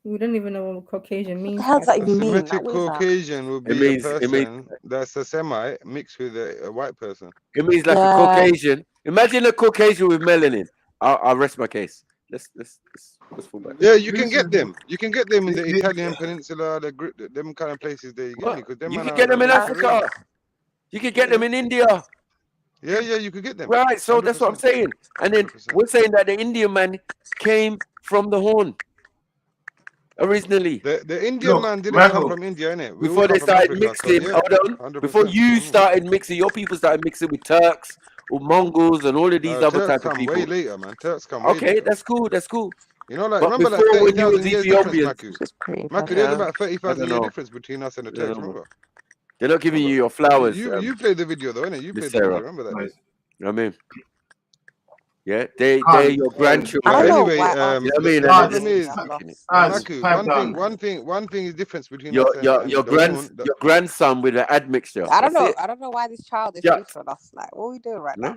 We don't even know what Caucasian means. the hell does that even mean? Semitic Caucasian would be a person that's a Semite mixed with a white person. It means like a Caucasian. Imagine a Caucasian with melanin. I'll rest my case. Let's fall back. Yeah, you can get them. You can get them in the Italian peninsula, them kind of places there. You get me? Because You can get them in Africa. You can get them in India. Yeah, you could get them. Right, so that's what I'm saying. And then we're saying that the Indian man came from the Horn originally. The Indian man didn't come from India, innit? Before they started mixing, hold on. Before you started mixing, your people started mixing with Turks or Mongols and all of these other Turks type of come people. way later, man. Turks come way Okay, later. that's cool. You know, like, But remember, like, before when you 30,000 was years Ethiopian, difference, Maku, there's about 30,000 year difference between us and the Turks, remember? They're not giving you your flowers. You played the video, though, innit? You played the video, remember that? You know what I mean? Yeah, they're your grandchildren. Anyway, you know what I mean? problem is, Maku, one thing is difference between us and your grandson with an admixture. I don't know. I don't know why this child is different from us. Like, what are we doing right now?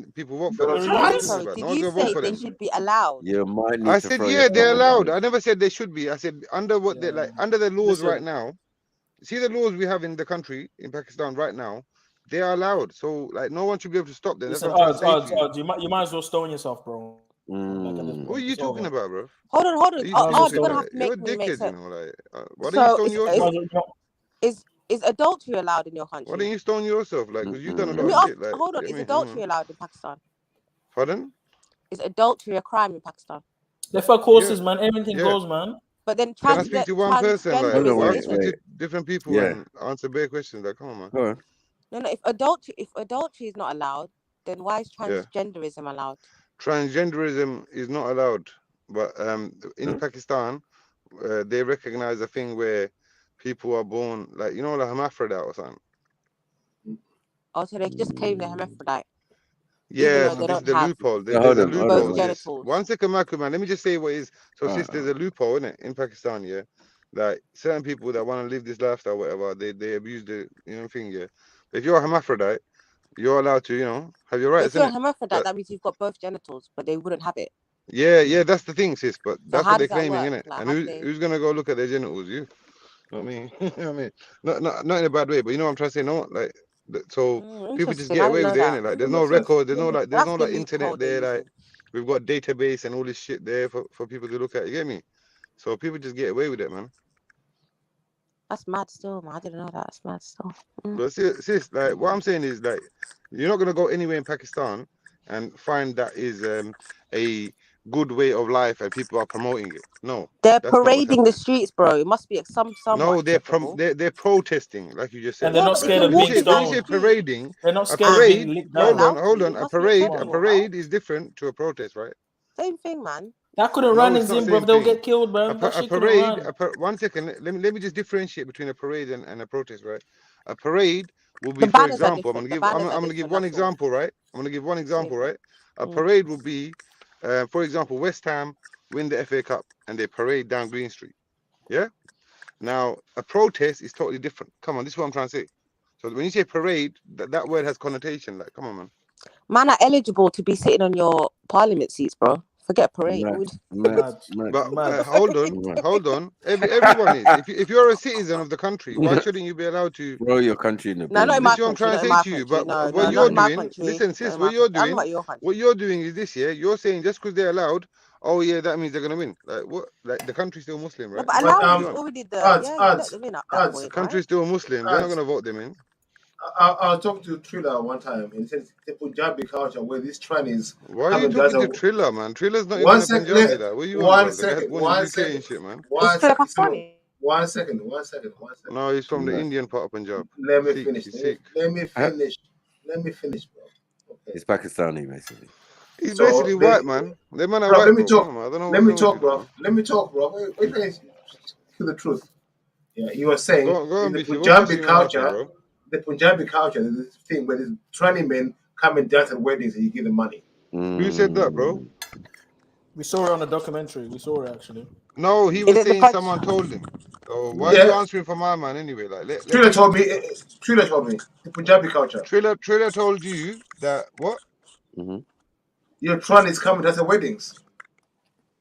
letting people vote for them. I'm sorry, did you say they should be allowed? You might need I to said, throw yeah, your they're comment allowed. down. I never said they should be. I said under what they like under the laws right now. See the laws we have in the country in Pakistan right now. They are allowed. So like no one should be able to stop them. That's Listen, what I'm trying to say to you. you might as well stone yourself, bro. What are you talking about, bro? Hold on. Are you you're stupid? gonna Like, have to you're a make me make dickhead, you sense. know. Like, why don't you So stone yourself? is Is adultery allowed in your country? Why don't you stone yourself? Like, because you've done a lot of shit. Like, hold on. Is adultery allowed in Pakistan? Pardon? Is adultery a crime in Pakistan? They fuck horses, man. Everything goes, man. But then Can I speak to one person? Like, transgenderism why is speak to different. different people and answer bare questions? Like, come on, man. No. If adultery is not allowed, then why is transgenderism allowed? Transgenderism is not allowed, but in Pakistan, they recognize a thing where people are born like like hermaphrodite or something. Oh, so they just claim they're hermaphrodite. Yeah, so this is the loophole. There's a loophole. Sis. Genitals. One second, Marco, man. Let me just say what is. So, sis, there's a loophole, isn't it, in Pakistan, yeah? Like, certain people that want to live this lifestyle, whatever, they abuse the, thing, yeah? But if you're a hermaphrodite, you're allowed to, have your rights, If you're a hermaphrodite, that means you've got both genitals, but they wouldn't have it. Yeah, that's the thing, sis. But that's what they're claiming, work? innit? Like, And who's going to go look at their genitals? You? Not me. You know what I mean? Not in a bad way, but you know what I'm trying to say? No, like, so people just get away with it, innit? Like, there's no record, there's no like internet there, like, we've got database and all this shit there for people to look at. You get me? So people just get away with it, man. That's mad still, man. I didn't know that. That's mad still. But sis, like, what I'm saying is, like, you're not gonna go anywhere in Pakistan and find that is a good way of life and people are promoting it. No, they're parading the streets, bro. It must be some. No, they're protesting, like you just said. And they're not scared of being stoned. When you say parading, they're not scared of being licked down. Hold on. A parade is different to a protest, right? Same thing, man. That couldn't run in Zimbabwe. They'll get killed, man. A parade. One second. Let me just differentiate between a parade and a protest, right? A parade will be, for example, I'm gonna give one example, right? A parade will be, for example, West Ham win the FA Cup and they parade down Green Street. Yeah. Now a protest is totally different. Come on, this is what I'm trying to say. So when you say parade, that word has connotation. Like, come on, man. Man are eligible to be sitting on your parliament seats, bro. Forget parade. But hold on. Everyone is. If you're a citizen of the country, why shouldn't you be allowed to roll your country in the No, not in my country. I'm trying to say to you. But what you're doing, listen, sis, what you're doing is this, yeah. You're saying just because they're allowed, oh yeah, that means they're gonna win. Like what? Like the country's still Muslim, right? No, but allowing is already the country's still Muslim. They're not gonna vote them in. I was talking to Triller one time, and he said the Punjabi culture where these trannies. Why are you talking to Triller, man? Triller's not even a Punjabi. That. What are you on, shit, man. One second. No, he's from the Indian part of Punjab. Let me finish. Let me finish, bro. Okay. He's Pakistani, basically. He's basically white, man. They man are white. Let me talk. Let me talk, bro. Wait, to the truth. Yeah, you were saying the Punjabi culture. The Punjabi culture, there's this thing where there's 20 men come and dance at weddings and you give them money. Who said that, bro? We saw it on a documentary. We saw it actually. No, he was saying someone told him. So why are you answering for my man anyway? Like, Triller told me. The Punjabi culture. Triller told you that what? Your trannies come and dance at weddings.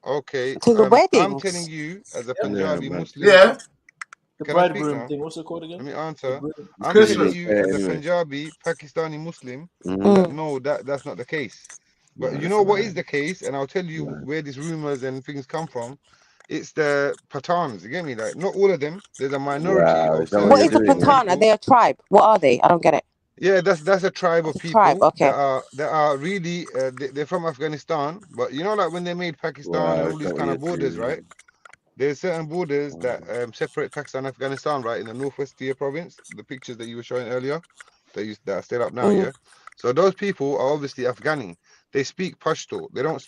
Okay. To the weddings. I'm telling you, as a Punjabi Muslim. Yeah. The bridegroom thing. What's it called again? Let me answer. I'm telling you, as a Punjabi, Pakistani Muslim, that no, that's not the case. But you know what is the case, and I'll tell you where these rumors and things come from. It's the Pathans. You get me? Like, not all of them. There's a minority. What is the Pathan? Are they a tribe? What are they? I don't get it. Yeah, that's a tribe of people that are really they're from Afghanistan. But you know, like when they made Pakistan and all these kind of borders, right? There's certain borders that separate Pakistan and Afghanistan, right, in the northwest Tier province. The pictures that you were showing earlier, that are still up now, yeah. So those people are obviously Afghani. They speak Pashto. They don't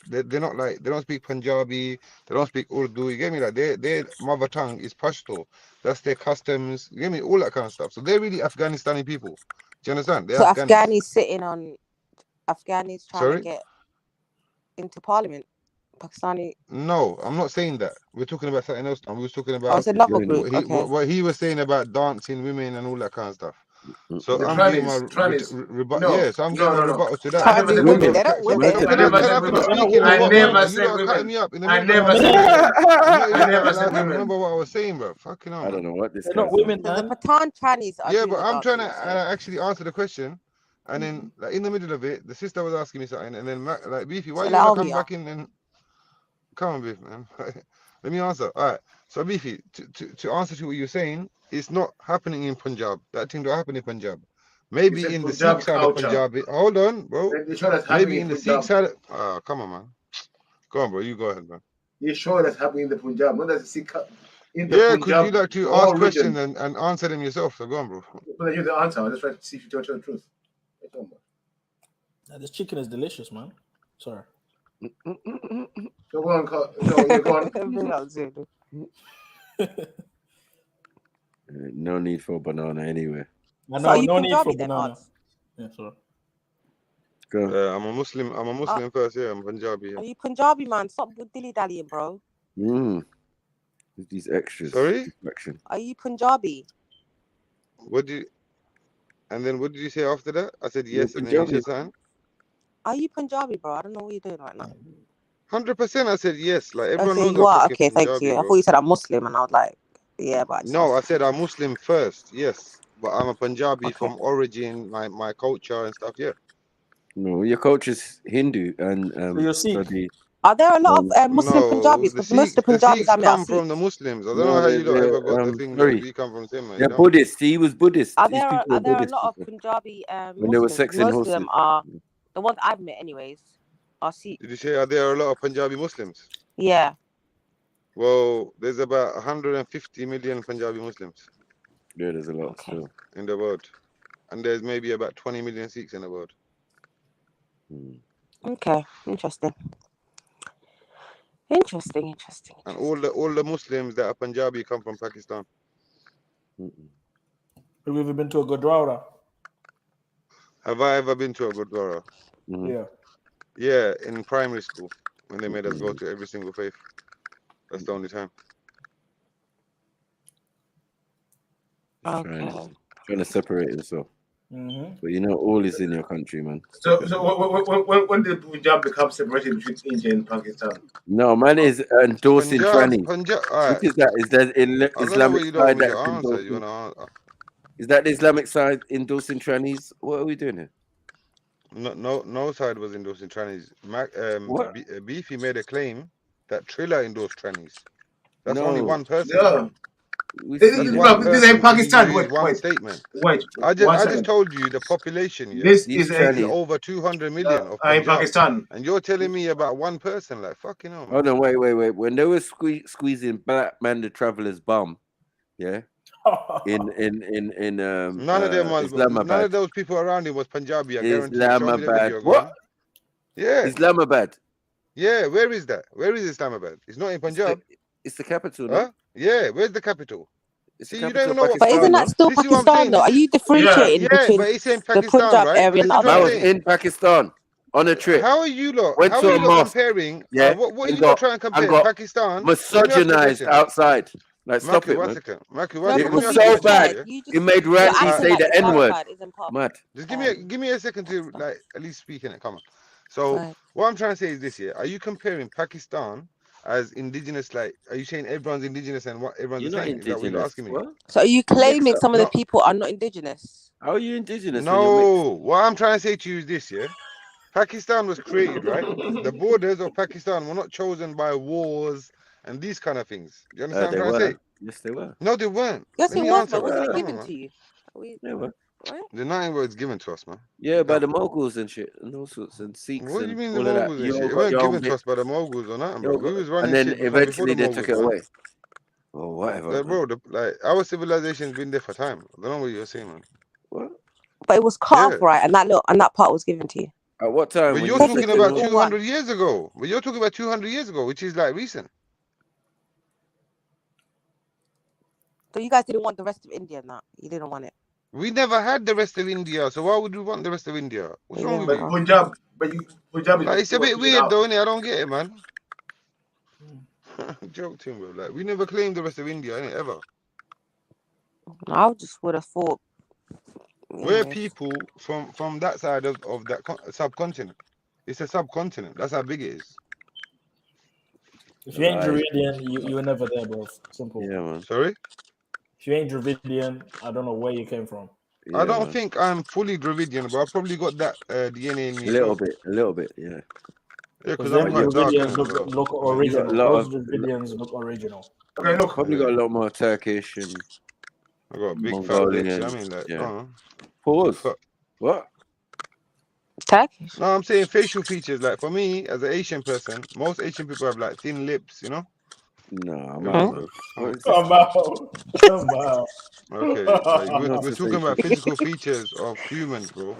speak Punjabi. They don't speak Urdu. You get me? Like their mother tongue is Pashto. That's their customs. You get me? All that kind of stuff. So they're really Afghanistani people. Do you understand? They're Afghanis sitting on Afghanis trying to get into parliament. Pakistani. No, I'm not saying that. We're talking about something else. We was talking about it's another group. What he was saying about dancing women and all that kind of stuff. So the I'm giving my rebuttal. Yeah, so I'm giving a rebuttal to that. I never said women. Remember what I was saying, bro. Fucking hell. I don't know what this. They're not women, man. The Pathan trannies. Yeah, but I'm trying to actually answer the question. And then, like in the middle of it, the sister was asking me something, and then, like, Beefy, why you want to come back in and come on, Beefy, man? Let me answer. All right. So, Beefy, to answer to what you're saying, it's not happening in Punjab. That thing don't happen in Punjab. Maybe in the Punjab Sikh side culture. of Punjab. Hold on, bro. You sure that's Maybe happening in the Punjab? Sikh side. Come on, man. Go on, bro. You go ahead, man. You sure that's happening in the Punjab? Not that Sikh in the Yeah, Punjab. because you like to all ask questions region. and answer them yourself. So go on, bro. But I hear the answer. I just try to see if you tell the truth. This chicken is delicious, man. Sorry. So go on, go on. No need for a banana anyway. No need for banana. Yeah, sorry. Go. I'm a Muslim first. Yeah, I'm Punjabi. Yeah. Are you Punjabi, man? Stop dilly dallying, bro. With these extras. Sorry? Are you Punjabi? What did you say after that? I said yes, and then Punjabi. you said something. Are you Punjabi, bro? I don't know what you're doing right now. 100%. I said yes. Like everyone Okay, knows you I'm are. fucking Okay, Punjabi, thank you. bro. I thought you said I'm Muslim, and I was like, yeah, but No, I said I'm Muslim first. Yes, but I'm a Punjabi from origin. My culture and stuff. Yeah. No, your culture's Hindu and you're Sikh. Are there a lot of Muslim Punjabis? Because most of the Punjabis I met are come from the Sikhs. Muslims. I don't know how you lot ever got the thing that we come from similar. They're Buddhist. He was Buddhist. Are These there people a Buddhist lot of people. Punjabi When they were Muslims? sexing Most of them horses. are the ones I've met, anyways. Are Sikh. Did you say are there a lot of Punjabi Muslims? Yeah. Well, there's about 150 million Punjabi Muslims. Yeah, there's a lot still in the world, and there's maybe about 20 million Sikhs in the world. Okay, interesting. Interesting. And all the Muslims that are Punjabi come from Pakistan. Have you ever been to a Gurdwara? Have I ever been to a Gurdwara? Yeah. Yeah, in primary school when they made us go to every single faith. That's the only time. Trying to separate yourself. But you know, all is in your country, man. So when did Punjab become separated between India and Pakistan? No, man is endorsing trannies. Right. Which is that? Is that in Islamic side that is that the Islamic side endorsing trannies? What are we doing here? No side was endorsing trannies. Beefy made a claim that Triller endorsed trannies. That's only one person. Yeah. This is Pakistan. One statement. Wait. I just told you the population. Yeah, This is over 200 million of in Pakistan, and you're telling me about one person. Like fucking hell. Oh no, wait. When they were squeezing Black Man the Traveler's bum, yeah. In none of them was Islamabad. None of those people around him was Punjabi. I guarantee. Islamabad. What? Yeah. Islamabad. Yeah. Where is that? Where is Islamabad? It's not in Punjab. It's the capital. Huh? No? Yeah. Where's the capital? See, you don't know. But isn't that still Pakistan though? Are you differentiating between but it's in the Pakistan, Punjab right? area and the I other was area? in Pakistan on a trip. How are you lot? Went how to are a you lot mosque. comparing? Yeah. What are you lot trying to compare? Pakistan. Misogynized outside. Like, stop it, man. It was so bad. It made Randy say the N-word. Mad. Just give me a second to like at least speak in it. Come on. So what I'm trying to say is this here. Are you comparing Pakistan as indigenous? Like, are you saying everyone's indigenous and what everyone's saying? Is that what you're asking me? So are you claiming some of the people are not indigenous? How are you indigenous? No. What I'm trying to say to you is this, yeah. Pakistan was created, right? The borders of Pakistan were not chosen by wars and these kind of things. Do you understand what I'm trying to say? Yes, they were. No, they weren't. Yes, it was, but wasn't it given to you? They were. Right? The 9 words given to us, man. Yeah, by the Mughals and shit, and all sorts, and Sikhs. What do you mean the all of that. Mughals and shit? It weren't given to us by the Mughals or nothing, bro. We was running and then shit eventually before they took it away. Or whatever. Like, bro, like our civilization's been there for time. I don't know what you're saying, man. What? But it was cut off, right? And that part was given to you. At what time? But you're talking about 200 years ago. But you're talking about 200 years ago, which is like recent. So you guys didn't want the rest of India and that? You didn't want it? We never had the rest of India, so why would we want the rest of India? What's wrong with you? Punjab, like, it's a bit weird though, innit? I don't get it, man. Joke to him, bro. Like, we never claimed the rest of India, innit? Ever. I just would have thought. We're people from that side of that subcontinent. It's a subcontinent. That's how big it is. If you ain't Dravidian, you were never there, bro. Simple. Yeah, man. Sorry? If you ain't Dravidian, I don't know where you came from. Yeah, I don't think I'm fully Dravidian, but I probably got that DNA in me. A little bit, yeah. Yeah, because I'm quite dark. Look original. Those Dravidians look original. Okay, look. Probably got a lot more Turkish and. I got big fat lips. I mean, like, Pause. What? Turkish? No, I'm saying facial features. Like for me, as an Asian person, most Asian people have like thin lips. You know. No, I'm out. Come out. Okay, like we're talking about physical features of humans, bro.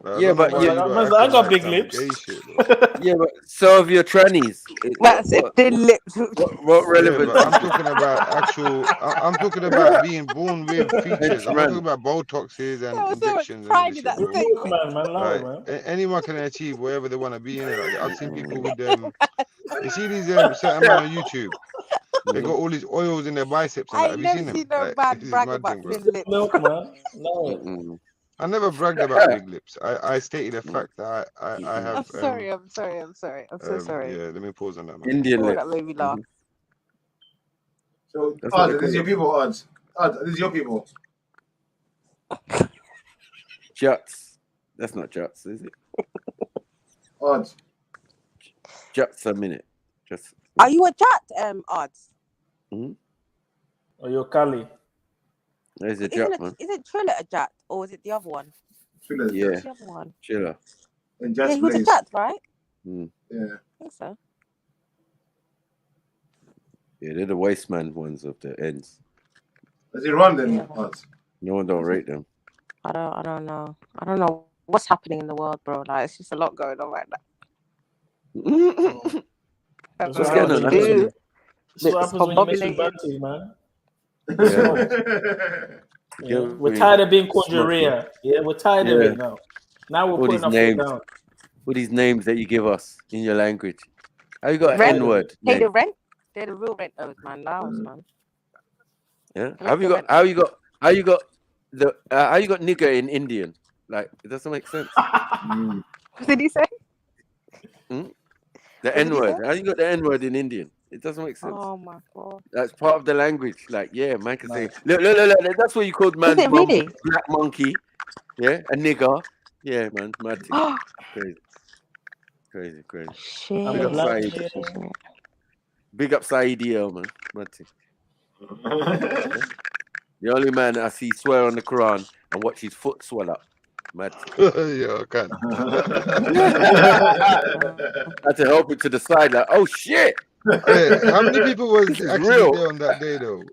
Like, I don't know why you got I got like big some lips. gay shit, bro. Yeah, but so have your trannies. That's it. Thin lips. What relevance? Yeah, but I'm talking about actual. I'm talking about being born with features. I'm not talking about Botoxes and injections and all this shit, bro. Like, anyone can achieve wherever they want to be in it. Like, I've seen people with them. You see these certain men on YouTube. They got all these oils in their biceps and that. Have you seen them? No Like, man this is brag mad about thing, bro. thin lips. Milk, man. No. I never bragged about big lips. I stated the fact that I have. I'm sorry. I'm so sorry. Yeah, let me pause on that, man. Indian lips. That made me laugh. So, Odds, this is your people, Odds. Odds, this is your people. Juts. That's not Juts, is it? Odds. Juts a minute. Just. Are you a Jat, Odds? Or your Kali? There's a Jut, man. Isn't Triller a Jat, or is it the other one? Yeah. What's the other one? Chiller. Yeah, he was a Jat, right? Yeah. I think so. Yeah, they're the waste man ones of the ends. Does he run them? Odds? No one don't rate them. I don't know. I don't know what's happening in the world, bro. Like, it's just a lot going on right now. That's What's what going happens on? when you Lips mix with combobulated. Bantu, man. Yeah. We're tired of being called Urea. Yeah, we're tired of it now. Now we're all putting these our names, foot down. all these names that you give us in your language. How you got an Rent? N-word? Hey, the name? rent? They're the real rent those, man. Laos, man. Yeah. How you got the how you got nigger in Indian? Like, it doesn't make sense. What did he say? The N-word. How you got the N-word in Indian? It doesn't make sense. Oh my god. That's part of the language. Like, yeah, man can say, look, that's what you called man. Is it really? Black monkey. Yeah, a nigger. Yeah, man, mad thing. Crazy. Shit. Big up Saeed. Big up Saeed EL, man. Mad thing. The only man I see swear on the Quran and watch his foot swell up. Mad. Yeah, I can. I had to help him to the side, like, oh shit. Hey, how many people was This is actually real. there on that day, though?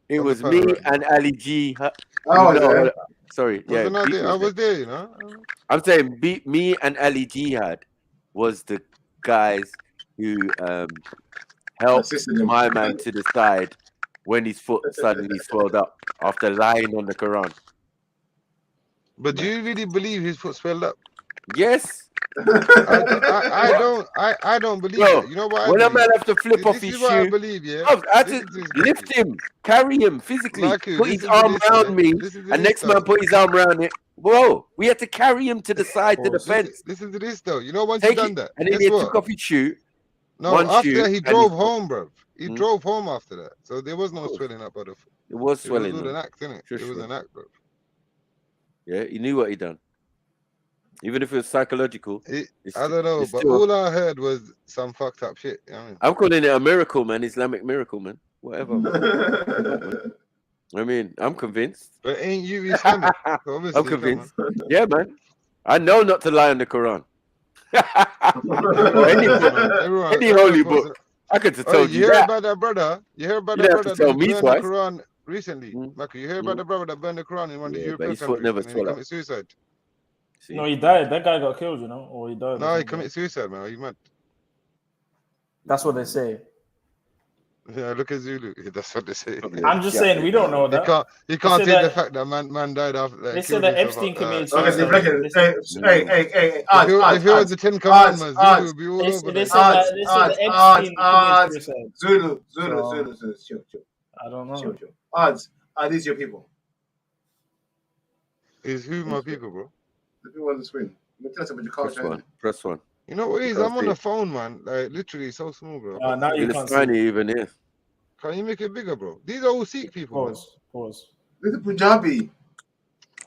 It was me and Ali G. Sorry, yeah. I was there, you know. I'm saying me and Ali Jihad was the guys who helped my man to the side when his foot suddenly swelled up after lying on the Quran. But do you really believe his foot swelled up? Yes. I don't believe it. You know what? When a man have to flip off his is shoe, what I believe, yeah. I had to lift him, carry him physically, put his arm around me, and next man put his arm around it. Bro, we had to carry him to the side to the fence. Listen to this though. You know once you done that, and then he took off his shoe. No, after that he drove home, bro. He drove home after that, so there was no swelling up of the foot. It was swelling. It was an act, innit? It was an act, bro. Yeah, he knew what he done. Even if it was psychological. I don't know, but all I heard was some fucked up shit. You know what I mean? I'm calling it a miracle, man. Islamic miracle, man. Whatever. I mean, I'm convinced. But ain't you Islamic? Obviously, I'm convinced. Yeah, man. I know not to lie on the Quran. Any holy book. I could have told you hear that. About that brother? You hear about You that don't have brother to tell that me burned twice. the Quran recently? Maka, you hear about the brother that burned the Quran in one of the But European his foot countries never and he swelled up. committed suicide? No, he died. That guy got killed, you know, or he died. No, he committed suicide, man. Are you mad? That's what they say. Yeah, look at Zulu. That's what they say. I'm just saying we don't know that. You can't take the fact that man died after. They said that Epstein committed suicide. Hey, if it was the 10 Commandments, Zulu would be all over. They said that Epstein committed suicide. Zulu. Chill. I don't know. Odds, are these your people? Is who my people, bro? The people on the screen. Tell us about your culture. Press one. You know what it is? I'm on the phone, man. Like literally, so small, bro. Now you can't see. Even here. Can you make it bigger, bro? These are all Sikh people. Pause. This is Punjabi.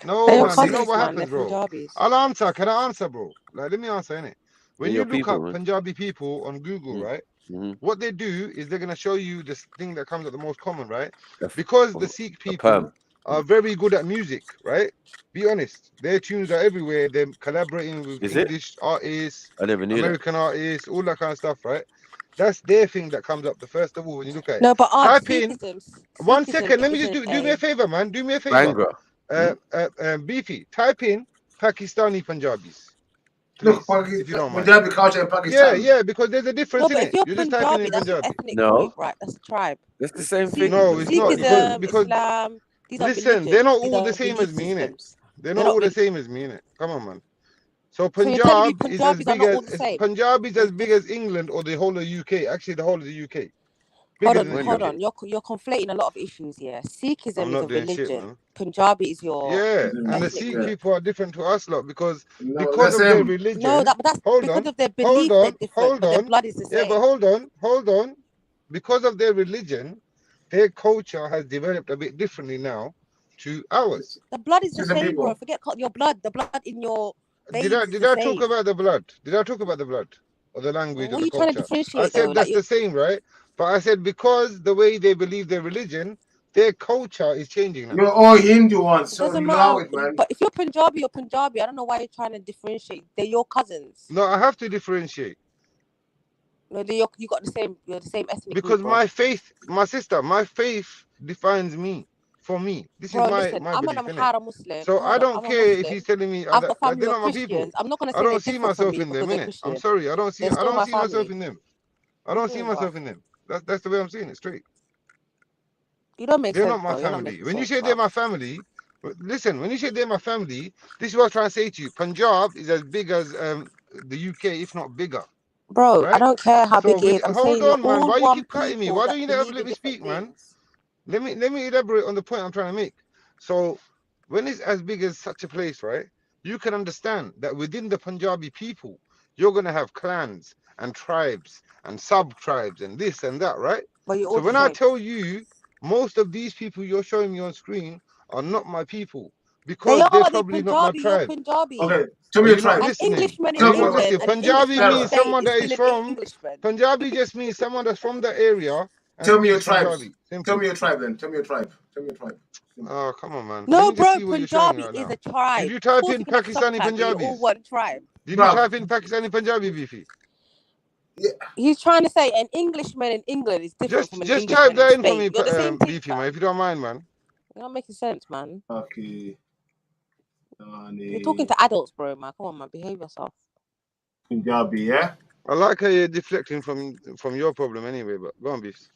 No, man. You know what happens, bro? I'll answer. Can I answer, bro? Like, let me answer, innit? When you look up Punjabi people on Google, right? What they do is they're gonna show you this thing that comes at the most common, right? Because the Sikh people are very good at music, right? Be honest. Their tunes are everywhere. They're collaborating with English artists, I never knew American artists, all that kind of stuff, right? That's their thing that comes up the first of all when you look at it. No, but Type in Sikhism. 1 second. Let me just do me a favor, man. Do me a favor. Beefy, type in Pakistani Punjabis. Please, if you don't mind. Punjabi culture in Pakistan. Yeah, because there's a difference No, in but it. if you're You're just typing in Punjabi, that's an Punjabi. ethnic group, right? That's a tribe. That's the same thing. No, it's not. Because Islam. These are listen, they're not religions. all These the are same belief as me, innit? systems. They're not all the same as me, innit? Come on, man. So So you're telling me Punjab is as Punjabis are big not as all the same? Punjab is as big as England or the whole of UK. Actually, the whole of the UK. Bigger than the Hold UK. on. You're conflating a lot of issues here. Sikhism I'm is not a doing shit, religion. man. Punjabi is your Yeah, and the ethnic Sikh group. people are different to us, lot, because that's of their him. religion. No, but that's because of their belief. They're different, but their blood is the same. Yeah, but hold on. Because of their religion, their culture has developed a bit differently now to ours. The blood is the same, bro. Forget your blood. The blood in your veins is Did the I same. talk about the blood? Did I talk about the blood or the language What or are the you trying to culture? differentiate, I said though? that's Like the same, right? But I said because the way they believe their religion, their culture is changing now. You're all Hindu ones, so doesn't you matter. know it, man. But if you're Punjabi, you're Punjabi. I don't know why you're trying to differentiate. They're your cousins. No, I have to differentiate. No, you got the same. You're the same ethnic Because group, bro. my faith, my sister, my faith defines me. For me, this Bro, is my listen, I'm belief, an innit? Amhara Muslim. So I Hold on, don't I'm a care if Muslim. he's telling me I've got family they're of not my people. Christians. I'm not gonna I say they're don't see different from myself me in them, because they're innit? Christian. I'm sorry, I don't see They're still my myself family. in them. I don't see myself in them. That's the way I'm seeing it straight. You don't make They're sense, not my bro. You're not family. making When you sense, say bro. they're my family, listen, when you say they're my family, this is what I'm trying to say to you. Punjab is as big as the UK, if not bigger. Bro, Right? I don't care how So big it is. I'm hold saying you're on, man. all Why you one keep cutting me? people Why that don't you believe let in me different speak, man? things. Let me elaborate on the point I'm trying to make. So when it's as big as such a place, right? You can understand that within the Punjabi people, you're gonna have clans and tribes and sub-tribes and this and that, right? But you're all So the when I same. tell you most of these people you're showing me on screen are not my people They because they're are. They're probably not my Punjabi. You're tribe. Punjabi. Okay, tell me Are your you not tribe. An listening? Englishman in Are you not England, listening? an Punjabi Englishman means state someone is that is still an from Englishman. Punjabi just means someone that's from that area and Tell me your speaks tribes. Punjabi. Simple. Tell me your tribe then. Tell me your tribe. Tell me your tribe. Oh, come on, man. Let No, me just bro, see what you're showing me Punjabi right is now. a tribe. Did you Of type course in you can have Pakistani sub-tribes, but you're all Punjabis? one tribe. Did you type in Pakistani Punjabi, Beefy? He's trying to say an Englishman in England is different from an Just type Englishman in that in for Spain. me, You're the same Beefy, thinker. man, if you don't mind, man. You're not making sense, man. Okay. You're talking to adults, bro, man. Come on, man. Behave yourself. Punjabi, yeah? I like how you're deflecting from your problem anyway, but go on, Beefs.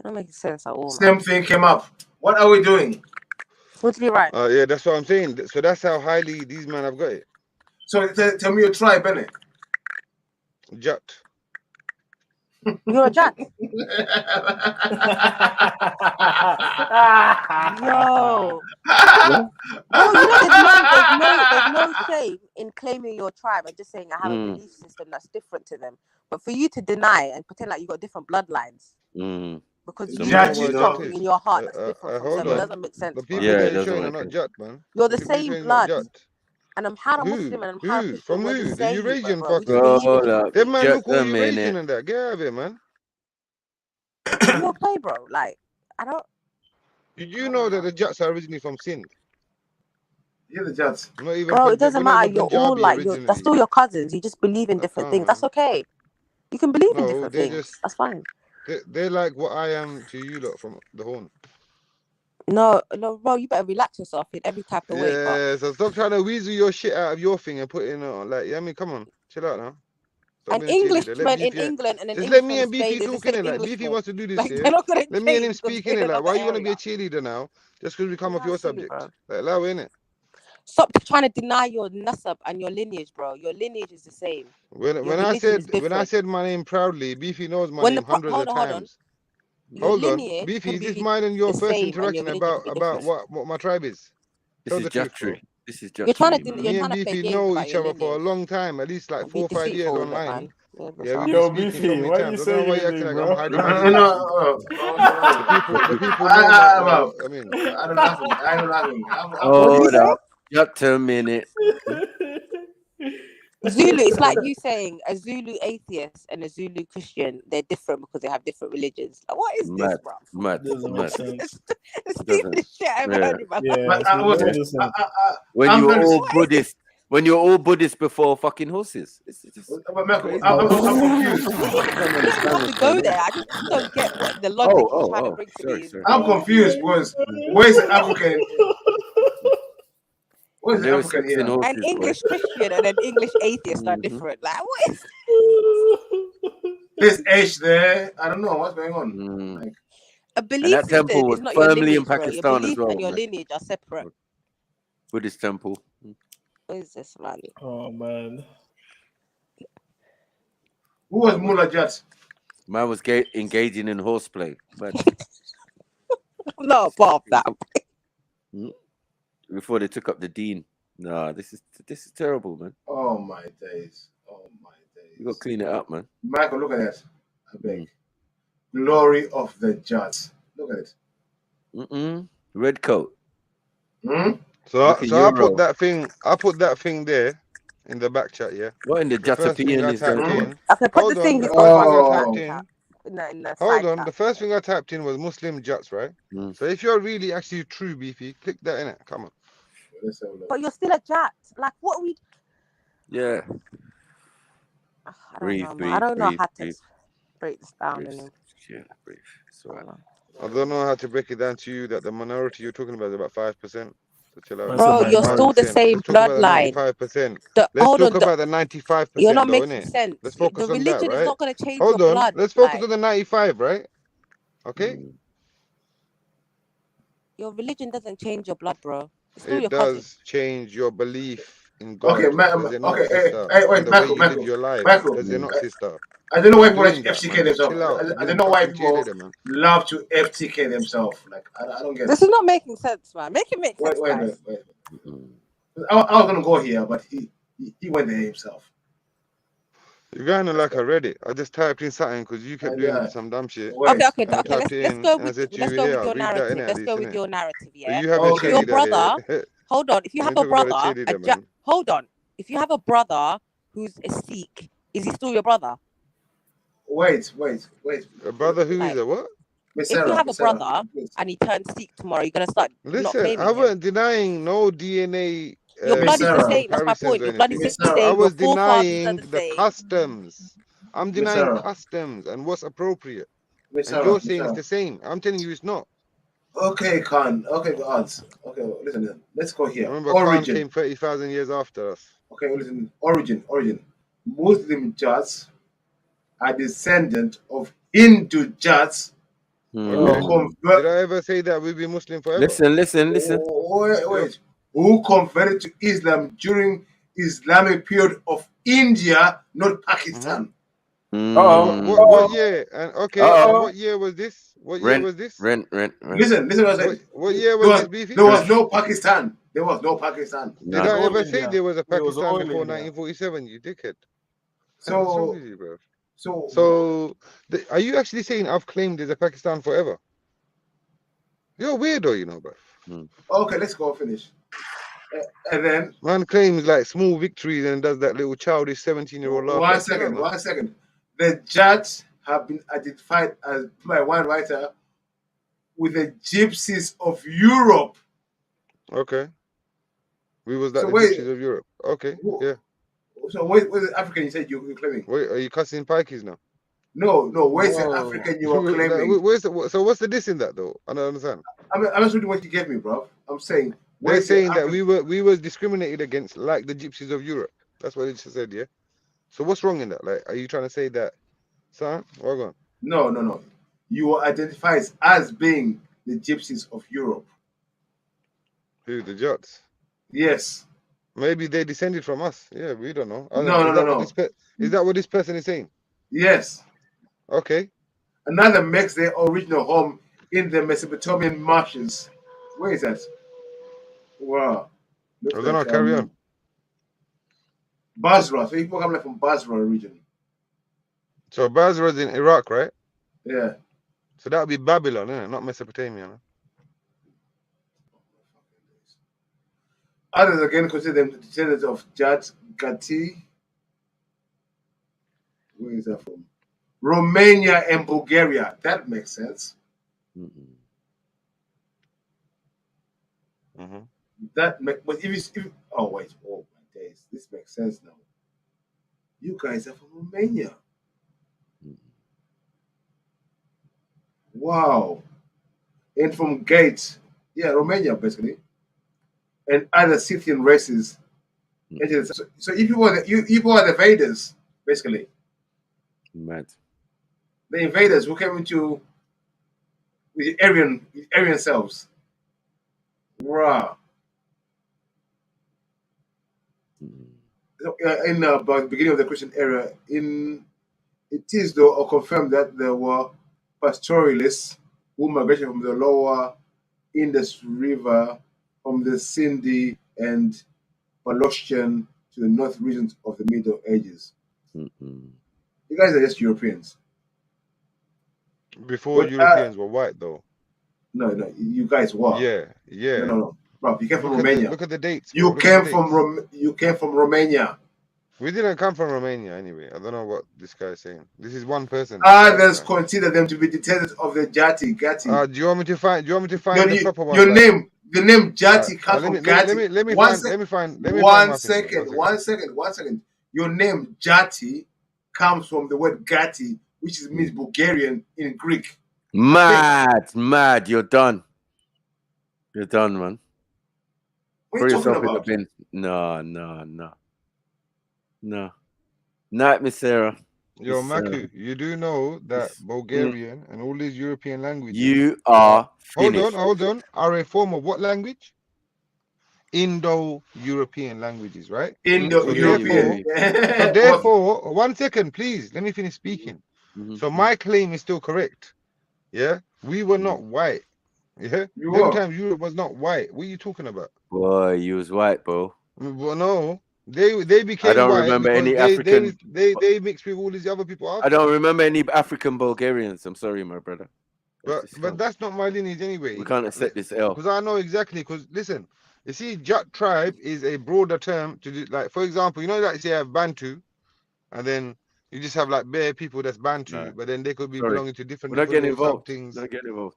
You're not making sense at all, Same man. thing came up. What are we doing? What did you write? Yeah, that's what I'm saying. So that's how highly these men have got it. So tell me your tribe, innit? Jat. You're a Jat. Yo. Bro, you know there's no shame in claiming your tribe and just saying I have a belief system that's different to them. But for you to deny and pretend like you got different bloodlines because you believe something in your heart that's different from them, it doesn't make sense. The Bro. people that you're showing are not Jat, man. You're the People you're same showing are not blood. Jat. And Amhara Muslim and Amhara Who? Christian, From we're who? the The same, Eurasian bro. We fuckers. just believe in different Them things. man look all Eurasian and that. Get out of here, man. You okay, bro? Like, I don't. Did you know that the Jats are originally from Sindh? Yeah, the Jats. Not even Bro, it doesn't matter. You're all Punjabi like, originally. that's still your cousins. You just believe in different things. That's okay. You can believe in different things. That's fine. They're like what I am to you lot from the Horn. No, bro, you better relax yourself in every type of way. Yeah, so stop trying to weasel your shit out of your thing and put it in on. Like, yeah, I mean, come on, chill out now. An Englishman in England and an just let Englishman me in and Beefy Spain is the talk same in it. Like, Englishman. Beefy wants to do this Like, here. they're not gonna Let me and him change because speak in they're it. Like, why another you want to be a area. cheerleader now? Just because we come off your subject. Like, allow in it. Stop trying to deny your nasab and your lineage, bro. Your lineage is the same. When I said my name proudly, Beefy knows my name hundreds of times. Hold on, Beefy, is this mine and your first interaction about what my tribe is? Tell the truth, bro. This is just you're trying to me and Beefy know each other for a long time, at least like 4 or 5 years online. Yeah, we've been speaking so many times. I don't know why you're acting like I'm hiding my lineage. The people know my. I mean, I don't laughing. I don't laughing. Hold up, just a minute. Zulu, it's like you saying a Zulu atheist and a Zulu Christian, they're different because they have different religions. Like, what is this, bro? Mad. It's the stupidest shit I've ever heard in my life. When you're all Buddhist. When you're all Buddhist before fucking horses. It's just crazy. I'm confused. I have to go there. I just don't get what the logic he's trying to bring to me. I'm confused because where's the African? Where's the African here? An English Christian and an English atheist are different. Like, what is this H there? I don't know what's going on. Like, a belief that temple system was is not your firmly lineage, in bro. Pakistan Your as belief well, and your man. lineage are separate. Buddhist temple. What is this, man? Oh man. Who was Mullah Jat? Man was engaging in horseplay, but not above that. Before they took up the dean. Nah, this is terrible, man. Oh my days. You got to clean it up, man. Michael, look at that. I beg. Glory of the Jats. Look at it. Red coat. So I put that thing there in the back chat, yeah. What in the Jatapian is going on? Okay, put the thing Hold on, the first thing I typed in was Muslim Jats, right? So if you're really actually true beefy, click that in it. Come on. But you're still a Jat. Like, what we? Yeah. I don't know how to break this down. Yeah, breathe. It's all right. I don't know how to break it down to you that the minority you're talking about is about 5%. So chill out. Bro, you're still the same bloodline. Let's talk about the 95%. You're not though, making innit? sense. Let's focus the on religion that, right? is not going to change Hold your on. blood. Let's focus on the 95, right? Okay. Your religion doesn't change your blood, bro. It's still It your does cousin. change your belief in God. Okay, does it not, sister? hey, wait, and the way Michael, you live your life. Does it not, sister? I don't know why Stop people doing that, FTK man. themselves. Chill out. I don't know why people love to FTK themselves. Like, I don't get This is not making sense, man. Make it make sense, guys. Wait. I was gonna go here, but he went there himself. You're going like I read it. I just typed in something because you kept doing some dumb shit. Okay. Let's go with your narrative. Let's go with your narrative. Yeah. You have a If your brother, here. hold on. If you have a brother, hold on. If you have a brother who's a Sikh, is he still your brother? Wait. A brother who is a what? If you have a brother and he turns Sikh tomorrow, you're gonna start not claiming I him. wasn't denying no DNA. Your blood is the same. That's my point. Your blood is the same. I was your denying the customs. I'm denying customs and what's appropriate. And you're saying it's the same. I'm telling you it's not. Okay, Khan. Okay, odds. Okay, listen. Let's go here. Remember, Khan came 30,000 years after us. Okay, listen. Origin. Muslim Jats are descendant of Hindu Jats. Did I ever say that we'd be Muslim forever? Listen. Wait. Who converted to Islam during Islamic period of India, not Pakistan. What year? And what year was this? What year was this? Rent. Listen what I said. What year was this, Beefy? There was no Pakistan. Did I ever say there was a Pakistan before 1947, you dickhead? So are you actually saying I've claimed there's a Pakistan forever? You're weirdo, you know, bro. Okay, let's go finish. And then man claims like small victories and does that little childish 17-year-old laugh. One second. The Jats have been identified as by one writer with the gypsies of Europe. Okay. We was like the gypsies of Europe. Okay. Yeah. So where's the African you said you're claiming? Wait, are you cussing pikeys now? No. Where's the African you are claiming? So what's the diss in that though? I don't understand. I'm just reading what you gave me, bro. I'm saying they're saying that we were discriminated against like the gypsies of Europe. That's what it just said, yeah. So what's wrong in that? Like, are you trying to say that, son? What on? No. You were identified as being the gypsies of Europe. Who, the Jats? Yes. Maybe they descended from us. Yeah, we don't know. No. Is that what this person is saying? Yes. Okay. Another makes their original home in the Mesopotamian marshes. Where is that? Wow. I don't know. Carry on. Basra. So people come from Basra region. So Basra is in Iraq, right? Yeah. So that would be Babylon, isn't it? Not Mesopotamia. No? Others again consider them the descendants of Jat, Gati, Where is that from? Romania and Bulgaria. That makes sense. But oh wait, oh my days, this makes sense now. You guys are from Romania. Wow. And from Gates, yeah, Romania basically, and other Scythian races. So if you were the invaders, basically. Mad. The invaders who came into the Aryan selves. Wow. In the beginning of the Christian era, it is though confirmed that there were pastoralists who migrated from the lower Indus River, from the Sindhi and Balochian to the north regions of the Middle Ages. You guys are just Europeans. Before Europeans were white, though. No, you guys were. Yeah. No. Bro, you came from Romania. Look at the dates. You came from Romania. We didn't come from Romania anyway. I don't know what this guy is saying. This is one person. Others consider them to be descendants of the Gatti. Do you want me to find the proper one? The name Jati comes from Gatti. Let me find. One second. Your name Jati comes from the word Gatti, which means Bulgarian in Greek. Mad. You're done. You're done, man. What are you talking about? No. Night, Miss Sarah. Yo, Maku, you do know that Bulgarian and all these European languages. You are finished. Hold on. Are a form of what language? Indo-European languages, right? Indo-European. So therefore, 1 second, please. Let me finish speaking. So my claim is still correct. Yeah, we were not white. Yeah, every time Europe was not white. What are you talking about? Boy, you was white, bro. Well, no. They became. I don't white remember any African. They mixed with all these other people. I don't remember any African Bulgarians. I'm sorry, my brother. But that's not my lineage anyway. We can't accept this L. Because I know exactly. Because listen, you see, Jat tribe is a broader term to do. Like, for example, you know, like say you have Bantu, and then you just have like bare people that's Bantu, but then they could be belonging to different. We're not getting involved. Things. Not getting involved.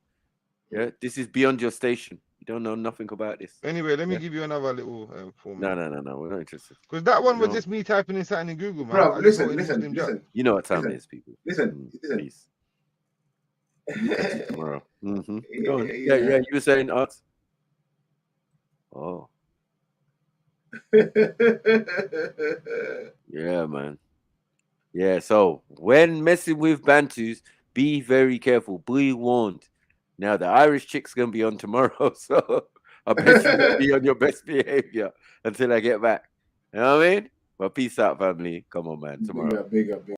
Yeah, this is beyond your station. You don't know nothing about this. Anyway, let me give you another little format. No, we're not interested. Because that one was just me typing in something in Google, man. Bro, listen. You know what time it is, people. Listen. Peace. Tomorrow. Go on. Yeah, you were saying art. Oh. Yeah, man. Yeah, so when messing with Bantus, be very careful. Be warned. Now, the Irish chick's going to be on tomorrow, so I bet you going to be on your best behavior until I get back. You know what I mean? Well, peace out, family. Come on, man. Tomorrow. Big up.